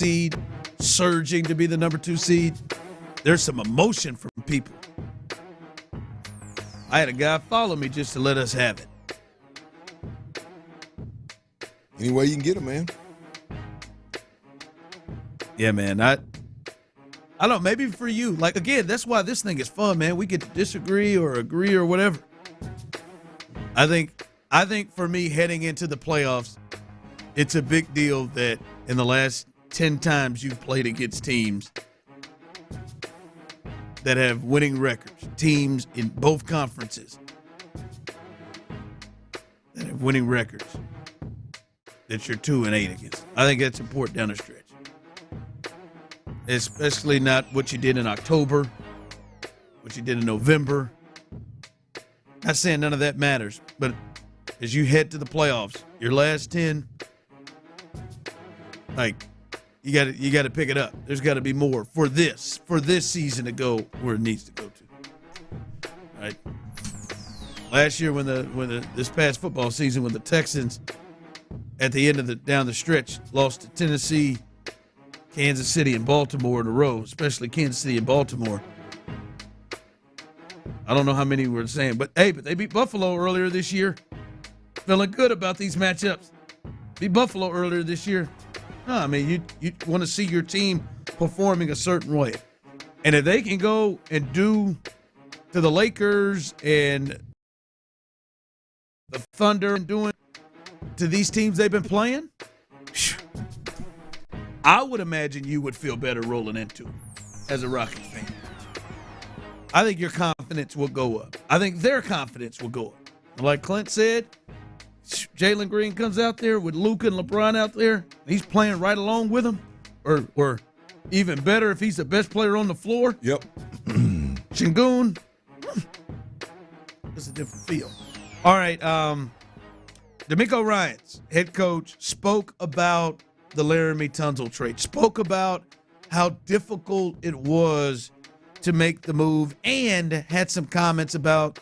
seed, surging to be the number 2 seed. There's some emotion from people. I had a guy follow me just to let us have it. Any way you can get him, man. Yeah, man. I don't know. Maybe for you, like, again, that's why this thing is fun, man. We get to disagree or agree or whatever. I think for me, heading into the playoffs, it's a big deal that in the last 10 times you've played against teams that have winning records, teams in both conferences that have winning records, that you're 2-8 against. I think that's important down the stretch. Especially not what you did in October, what you did in November. Not saying none of that matters, but as you head to the playoffs, your last 10, like, you got to pick it up. There's got to be more for this season to go where it needs to go to. Right? Last year this past football season when the Texans at the end of down the stretch lost to Tennessee, Kansas City, and Baltimore in a row, especially Kansas City and Baltimore. I don't know how many were saying, but they beat Buffalo earlier this year. Feeling good about these matchups. Beat Buffalo earlier this year. No, I mean, you want to see your team performing a certain way. And if they can go and do to the Lakers and the Thunder and doing to these teams they've been playing, I would imagine you would feel better rolling into it as a Rockets fan. I think your confidence will go up. I think their confidence will go up. Like Clint said, Jalen Green comes out there with Luka and LeBron out there. He's playing right along with them. Or even better if he's the best player on the floor. Yep. Şengün. It's a different feel. All right. DeMeco Ryans, head coach, spoke about the Laramie Tunsil trade, spoke about how difficult it was to make the move, and had some comments about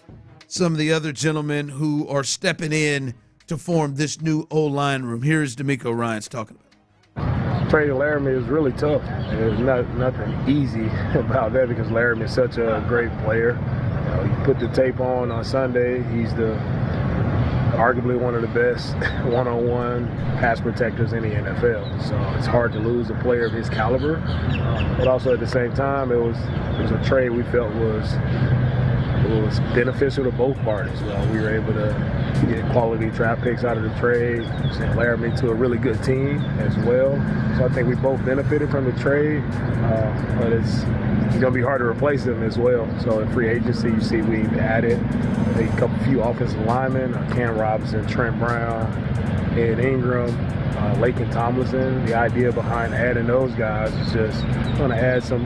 some of the other gentlemen who are stepping in to form this new O-line room. Here's DeMeco Ryans talking about it. Trading Laramie is really tough. There's nothing easy about that because Laramie is such a great player. You put the tape on Sunday. He's arguably one of the best one-on-one pass protectors in the NFL. So it's hard to lose a player of his caliber. But also at the same time, it was a trade we felt was beneficial to both parties. We were able to get quality draft picks out of the trade, send Laramie to a really good team as well. So I think we both benefited from the trade, but it's going to be hard to replace them as well. So in free agency, you see we've added a few offensive linemen, Cam Robinson, Trent Brown, Ed Ingram, Laken Tomlinson. The idea behind adding those guys is just going to add some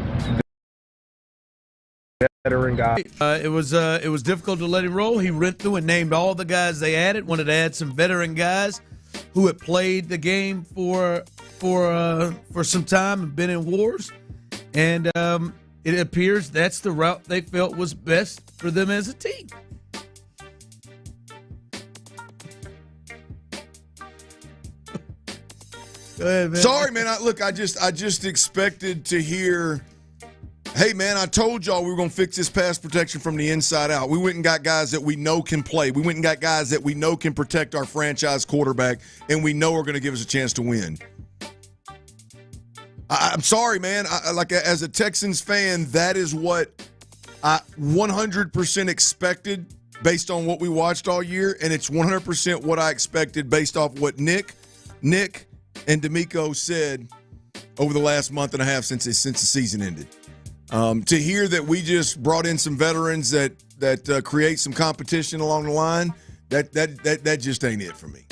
veteran guys. It was difficult to let him roll. He went through and named all the guys they added. Wanted to add some veteran guys who had played the game for some time and been in wars. And it appears that's the route they felt was best for them as a team. Go ahead, man. Sorry, man. I just expected to hear, hey, man, I told y'all we were going to fix this pass protection from the inside out. We went and got guys that we know can play. We went and got guys that we know can protect our franchise quarterback, and we know are going to give us a chance to win. I'm sorry, man. As a Texans fan, that is what I 100% expected based on what we watched all year, and it's 100% what I expected based off what Nick, and DeMeco said over the last month and a half since the season ended. To hear that we just brought in some veterans that create some competition along the line, that just ain't it for me.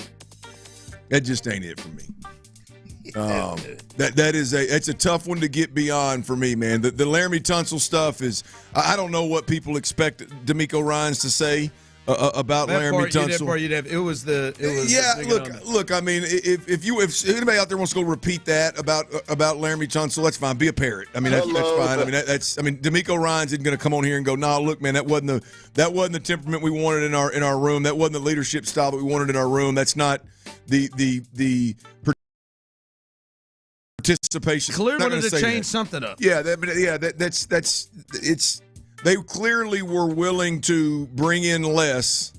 That just ain't it for me. It's a tough one to get beyond for me, man. The Laramie Tunsil stuff is, I don't know what people expect DeMeco Ryans to say about Laramie Tunsil. Look. I mean, if anybody out there wants to go repeat that about Laramie Tunsil, that's fine. Be a parrot. I mean, that's fine. I mean, DeMeco Ryans isn't going to come on here and go, "Nah, look, man, that wasn't the temperament we wanted in our room. That wasn't the leadership style that we wanted in our room. That's not the participation. Clearly Not wanted gonna to say change that. something up. Yeah, it's. They clearly were willing to bring in less,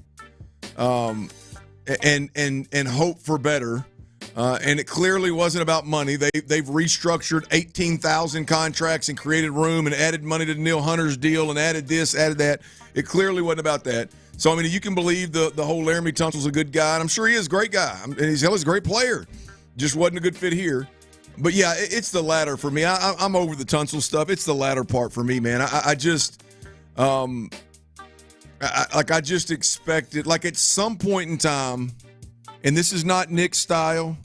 and hope for better. And it clearly wasn't about money. They've restructured 18,000 contracts and created room and added money to Neil Hunter's deal and added this, added that. It clearly wasn't about that. So, I mean, you can believe the whole Laramie Tunsil's a good guy, and I'm sure he is a great guy. And he's a great player. Just wasn't a good fit here. But, yeah, it's the latter for me. I'm over the Tunsil stuff. It's the latter part for me, man. I just expected, like at some point in time, and this is not Nick's style,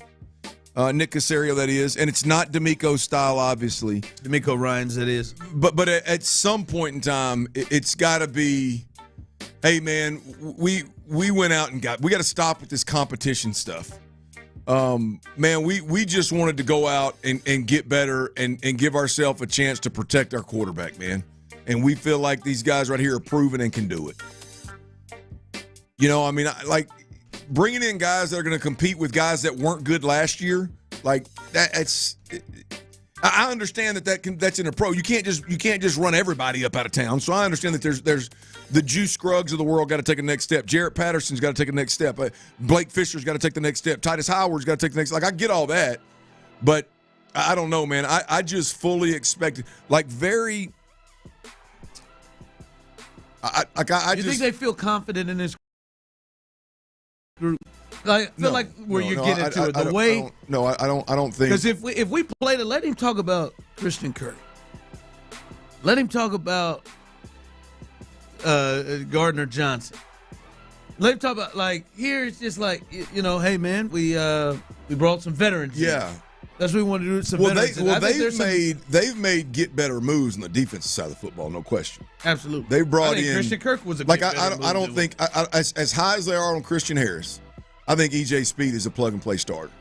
Nick Caserio, that is, and it's not D'Amico's style, obviously. D'Amico Ryans, that is. But at some point in time, it's got to be, hey, man, we went out and we got to stop with this competition stuff. Man, we just wanted to go out and get better and give ourselves a chance to protect our quarterback, man. And we feel like these guys right here are proven and can do it. You know, I mean, like, bringing in guys that are going to compete with guys that weren't good last year, like I understand that's in a pro. You can't just run everybody up out of town. So I understand that there's the Juice Scruggs of the world got to take a next step. Jarrett Patterson's got to take a next step. Blake Fisher's got to take the next step. Titus Howard's got to take the next. Like, I get all that, but I don't know, man. I just fully expected, like, very. You think they feel confident in this group? I feel like where you're getting into it. The way. I don't think. Because if we played it, let him talk about Christian Kirk. Let him talk about Gardner Johnson. Let him talk about, like, here it's just like, you know, hey man, we brought some veterans. Yeah. In. That's what we want to do. Some veterans. They've made get better moves on the defensive side of the football, no question. Absolutely. They brought in Christian Kirk was a like I don't think as high as they are on Christian Harris, I think EJ Speed is a plug and play starter.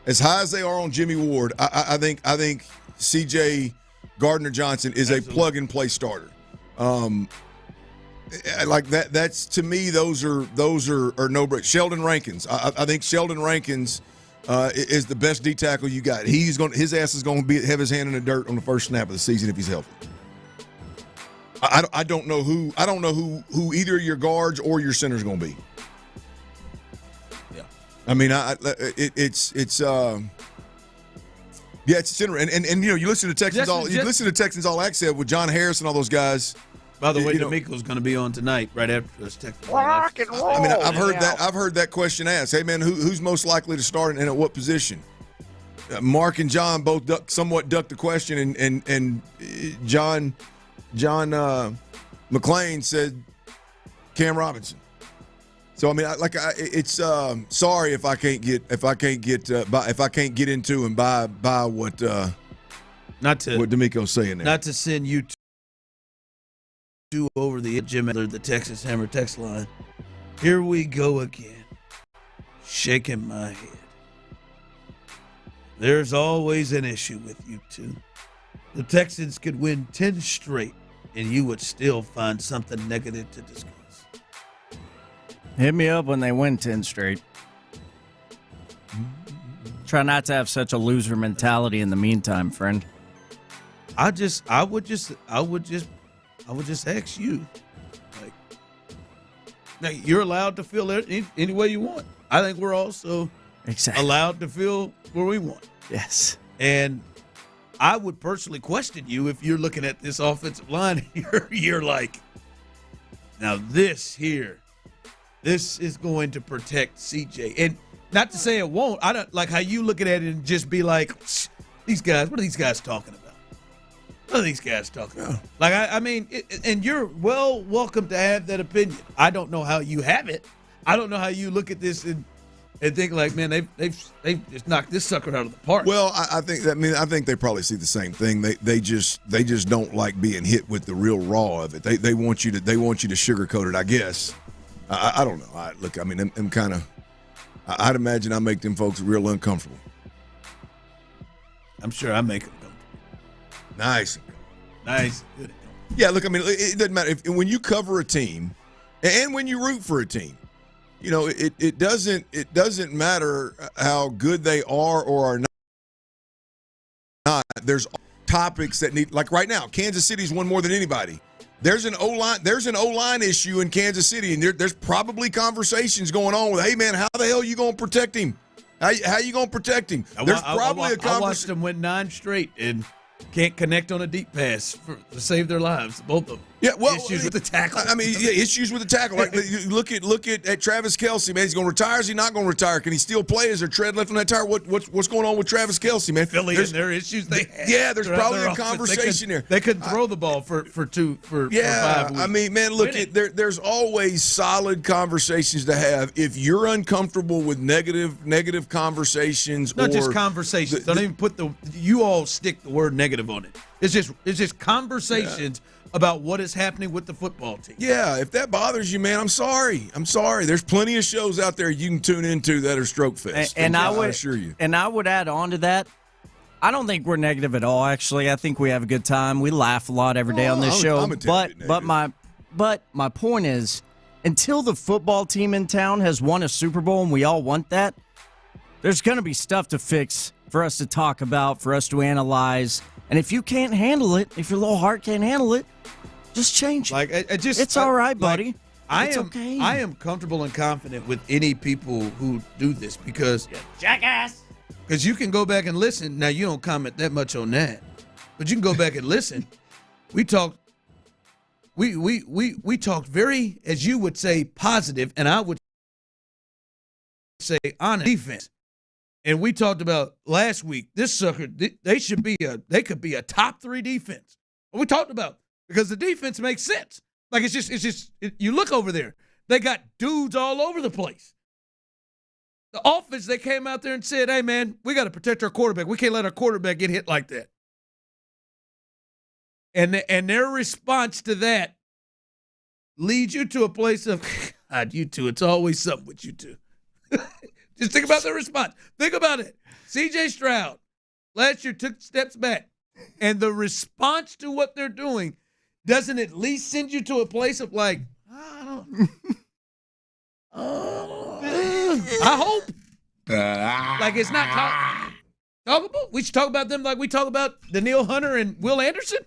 As high as they are on Jimmy Ward, I think CJ Gardner Johnson is a plug and play starter. Like that. That's, to me, those are no break. Sheldon Rankins. I think Sheldon Rankins is the best D tackle you got. His ass is going to have his hand in the dirt on the first snap of the season if he's healthy. I don't know who who either your guards or your center is going to be. Yeah, I mean, it's center, and you know, you listen to Texans All Access with John Harris and all those guys. By the way, D'Amico's going to be on tonight, right after this Texans. Rock and roll. I mean, I've heard that question asked. Hey, man, who's most likely to start and at what position? Mark and John both somewhat ducked the question, and John McClain said Cam Robinson. So I mean, it's sorry if I can't get into and buy what D'Amico's saying there. Not to send you over the Jim Miller, the Texas Hammer text line. Here we go again, shaking my head. There's always an issue with you two. The Texans could win 10 straight, and you would still find something negative to discuss. Hit me up when they win 10 straight. Try not to have such a loser mentality in the meantime, friend. I would just ask you, like, now you're allowed to feel it any way you want. I think we're also allowed to feel where we want. Yes. And I would personally question you if you're looking at this offensive line and you're like, now this is going to protect CJ. And not to say it won't. I don't like how you look at it and just be like, these guys, what are these guys talking about? What are these guys talking about? Like, I mean, and you're welcome to have that opinion. I don't know how you have it. I don't know how you look at this and think like, man, they've just knocked this sucker out of the park. Well, I think they probably see the same thing. They just don't like being hit with the real raw of it. They want you to sugarcoat it, I guess. I don't know. Look, I mean, I'm kind of. I'd imagine I make them folks real uncomfortable. I'm sure I make them comfortable. Nice. Good. Yeah, look, I mean, it doesn't matter when you cover a team, and when you root for a team. You know, it doesn't matter how good they are or are not. there's topics that need, like right now, Kansas City's won more than anybody. There's an O-line issue in Kansas City, and there's probably conversations going on with, hey, man, how the hell are you going to protect him? How you going to protect him? There's probably a conversation. I watched them win 9 straight and can't connect on a deep pass to save their lives, both of them. Yeah, well, issues with the tackle. I mean, yeah, issues with the tackle. Like, look at Travis Kelce, man. He's going to retire. Is he not going to retire? Can he still play? Is there tread left on that tire? What's going on with Travis Kelce, man? Philly and their issues. There's probably a conversation there. They couldn't throw the ball for 5 weeks. I mean, man, look, there's always solid conversations to have. If you're uncomfortable with negative conversations, not just conversations. Don't even put you all stick the word negative on it. It's just conversations about what is happening with the football team. Yeah, if that bothers you, man, I'm sorry. There's plenty of shows out there you can tune into that are stroke fest. And I would assure you. And I would add on to that, I don't think we're negative at all, actually. I think we have a good time. We laugh a lot every day on this show. But my point is, until the football team in town has won a Super Bowl, and we all want that, there's going to be stuff to fix for us to talk about, for us to analyze. And if you can't handle it, if your little heart can't handle it, just change it. It's all right, buddy. It's okay. I am comfortable and confident with any people who do this because jackass. Because you can go back and listen. Now you don't comment that much on that, but you can go back and listen. We talked very, as you would say, positive, and I would say honest defense. And we talked about last week, this sucker, they could be a top 3 defense. We talked about because the defense makes sense. Like you look over there, they got dudes all over the place. The offense, they came out there and said, hey man, we got to protect our quarterback. We can't let our quarterback get hit like that. And their response to that leads you to a place of, God, you two, it's always something with you two. Just think about the response. Think about it. C.J. Stroud last year took steps back, and the response to what they're doing doesn't at least send you to a place of like, I hope. Like it's not talkable. We should talk about them like we talk about Danielle Hunter and Will Anderson.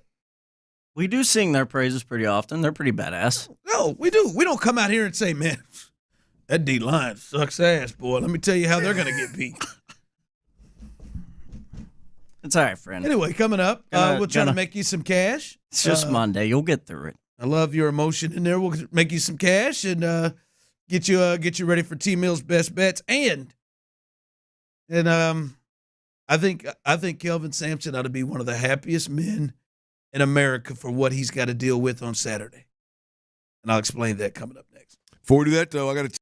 We do sing their praises pretty often. They're pretty badass. No, we do. We don't come out here and say, man, that D-line sucks ass, boy. Let me tell you how they're going to get beat. It's all right, friend. Anyway, coming up, we'll try to make you some cash. It's just Monday. You'll get through it. I love your emotion in there. We'll make you some cash and get you ready for T-Mill's best bets. And I think Kelvin Sampson ought to be one of the happiest men in America for what he's got to deal with on Saturday. And I'll explain that coming up next. Before we do that, though, I got to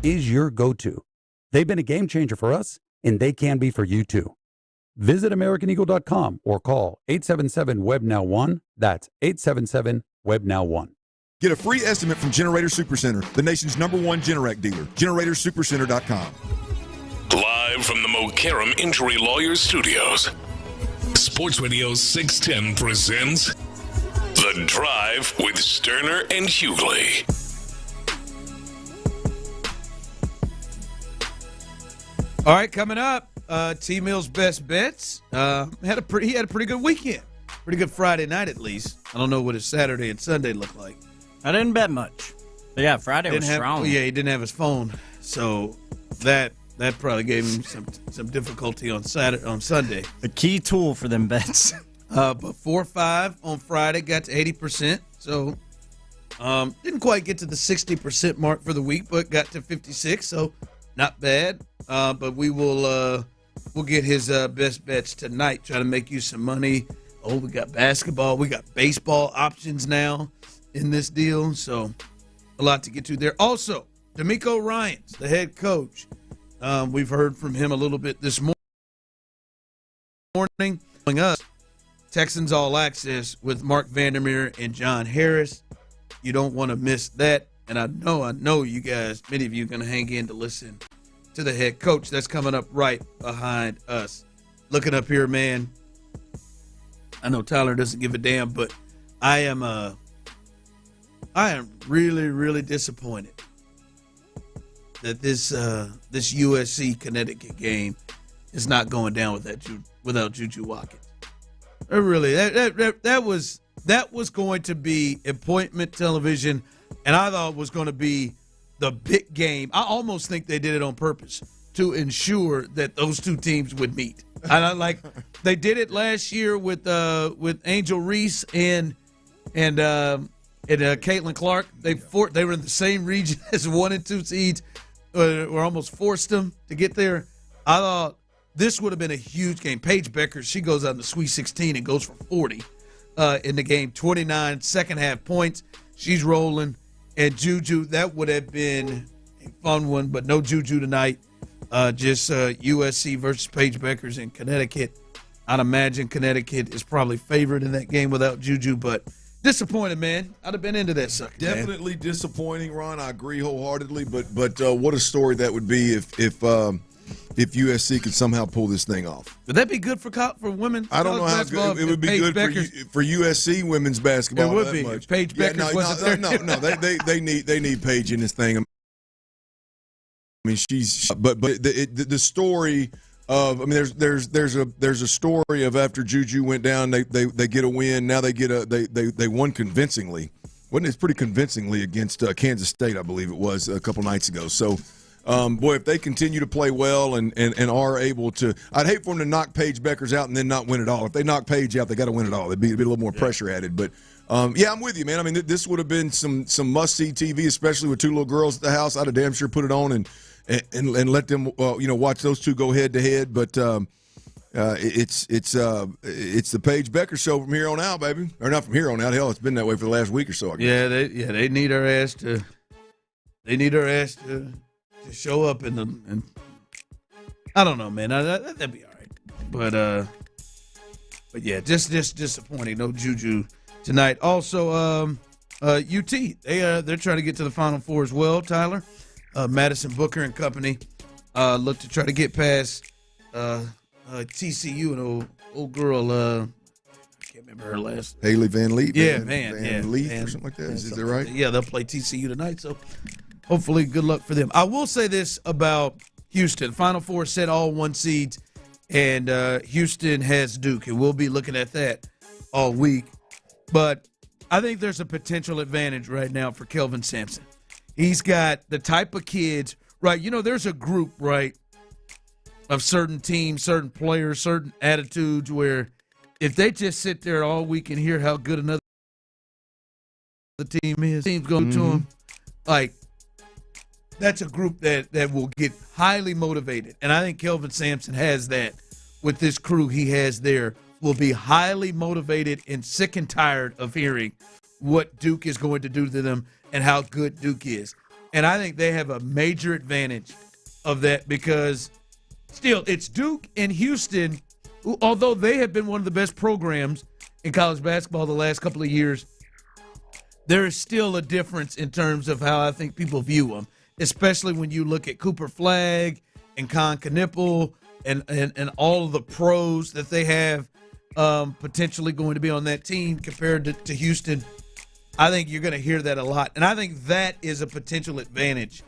is your go-to. They've been a game changer for us, and they can be for you too. Visit AmericanEagle.com or call 877-WEB-NOW1. That's 877-WEB-NOW1. Get a free estimate from Generator Supercenter, the nation's #1 Generac dealer. GeneratorSupercenter.com. Live from the Mokaram Injury Lawyers Studios, Sports Radio 610 presents The Drive with Stoerner and Hughley. All right, coming up, T-Mill's best bets. He had a pretty good weekend. Pretty good Friday night, at least. I don't know what his Saturday and Sunday look like. I didn't bet much. But yeah, Friday was strong. Yeah, he didn't have his phone, so that probably gave him some difficulty on Sunday. The key tool for them bets. But 4-5 on Friday, got to 80%. So didn't quite get to the 60% mark for the week, but got to 56. So not bad. But we'll get his best bets tonight. Try to make you some money. Oh, we got basketball. We got baseball options now in this deal. So a lot to get to there. Also, D'Amico Ryans, the head coach. We've heard from him a little bit this morning. Us, Texans All Access with Mark Vandermeer and John Harris. You don't want to miss that. And I know you guys, many of you are going to hang in to listen to the head coach. That's coming up right behind us. Looking up here, man. I know Tyler doesn't give a damn, but I am really, really disappointed that this USC Connecticut game is not going down without Juju Watkins. Really, that was going to be appointment television, and I thought it was going to be the big game. I almost think they did it on purpose to ensure that those two teams would meet. They did it last year with Angel Reese and Caitlin Clark. They were in the same region as 1 and 2 seeds. Or almost forced them to get there. I thought this would have been a huge game. Paige Becker, she goes out in the Sweet 16 and goes for 40 in the game. 29 second half points. She's rolling. And Juju, that would have been a fun one, but no Juju tonight. Just USC versus Paige Beckers in Connecticut. I'd imagine Connecticut is probably favored in that game without Juju, but disappointed, man. I'd have been into that sucker. Definitely disappointing, Ron. I agree wholeheartedly. But what a story that would be if USC could somehow pull this thing off. Would that be good for women? I don't know how good it would be. Good for USC women's basketball. It would be. Much. Paige Beckers wasn't there. No. They need Paige in this thing. I mean, she's. But the story. There's a story of after Juju went down, they get a win. Now they won convincingly. Wasn't it pretty convincingly against Kansas State, I believe it was a couple nights ago. So, boy, if they continue to play well and are able to, I'd hate for them to knock Paige Beckers out and then not win it all. If they knock Paige out, they got to win it all. There'd be a little more pressure added. But I'm with you, man. I mean, this would have been some must see TV, especially with two little girls at the house. I'd have damn sure put it on and let them watch those two go head to head. But it's the Paige Becker show from here on out, baby. Or not from here on out. Hell, it's been that way for the last week or so, I guess. They need her ass to show up and I don't know, man. That'd be all right. But yeah, just disappointing. No Juju tonight. Also, UT they're trying to get to the Final Four as well. Tyler. Madison Booker and company look to try to get past TCU and old girl. I can't remember her last name. Haley Van Leet. Van Leet or something like that. Is that right? Yeah, they'll play TCU tonight. So hopefully, good luck for them. I will say this about Houston: Final Four set all 1 seeds, and Houston has Duke, and we'll be looking at that all week. But I think there's a potential advantage right now for Kelvin Sampson. He's got the type of kids, right? There's a group, right, of certain teams, certain players, certain attitudes where if they just sit there all week and hear how good another team is, teams go to them, like, that's a group that will get highly motivated. And I think Kelvin Sampson has that with this crew he has there, will be highly motivated and sick and tired of hearing what Duke is going to do to them and how good Duke is. And I think they have a major advantage of that because still it's Duke and Houston, who, although they have been one of the best programs in college basketball the last couple of years, there is still a difference in terms of how I think people view them, especially when you look at Cooper Flagg and Con Knipple and all of the pros that they have potentially going to be on that team compared to Houston. I think you're going to hear that a lot. And I think that is a potential advantage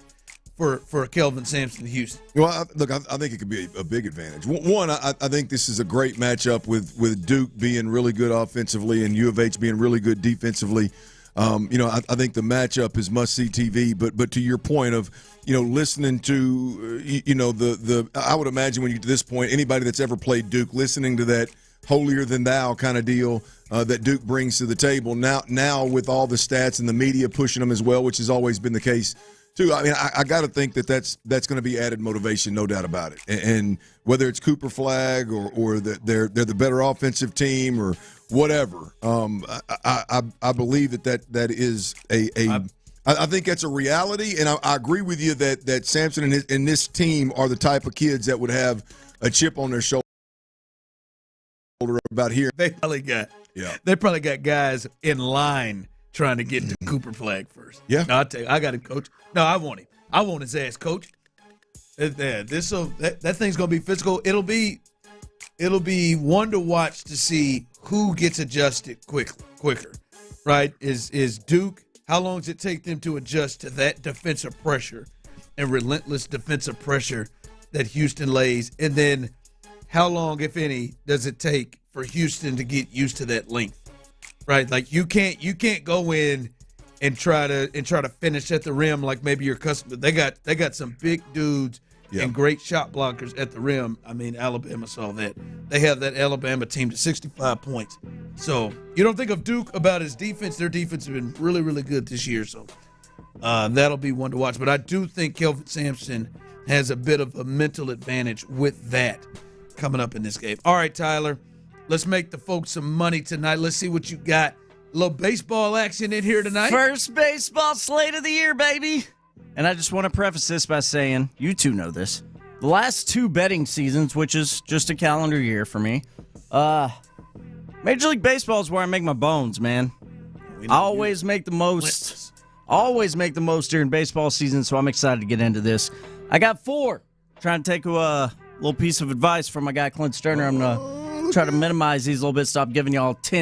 for Kelvin Sampson in Houston. Well, I think it could be a big advantage. One, I think this is a great matchup with Duke being really good offensively and U of H being really good defensively. I think the matchup is must-see TV. But to your point of, listening to, I would imagine when you get to this point, anybody that's ever played Duke, listening to that holier-than-thou kind of deal that Duke brings to the table. Now with all the stats and the media pushing them as well, which has always been the case too. I mean, I got to think that's going to be added motivation, no doubt about it. And whether it's Cooper Flagg or they're the better offensive team or whatever, I believe that is I think that's a reality, and I agree with you that Sampson and this team are the type of kids that would have a chip on their shoulder about here. They probably got guys in line trying to get to Cooper Flagg first. Yeah. No, I'll tell you, I got him, Coach. No, I want him. I want his ass, Coach. That thing's gonna be physical. It'll be one to watch to see who gets adjusted quicker. Right? Is Duke? How long does it take them to adjust to that defensive pressure and relentless defensive pressure that Houston lays? And then how long, if any, does it take for Houston to get used to that length? Right? Like you can't go in and try to finish at the rim like maybe your customer. They got some big dudes and great shot blockers at the rim. I mean, Alabama saw that. They have that Alabama team to 65 points. So you don't think of Duke about his defense. Their defense has been really, really good this year. So that'll be one to watch. But I do think Kelvin Sampson has a bit of a mental advantage with that coming up in this game. All right, Tyler, let's make the folks some money tonight. Let's see what you got. A little baseball action in here tonight. First baseball slate of the year, baby. And I just want to preface this by saying, you two know this. The last two betting seasons, which is just a calendar year for me, Major League Baseball is where I make my bones, man. I always make the most during baseball season, so I'm excited to get into this. I got 4. Trying to take a little piece of advice from my guy Clint Stoerner. I'm going to try to minimize these a little bit, stop giving y'all 10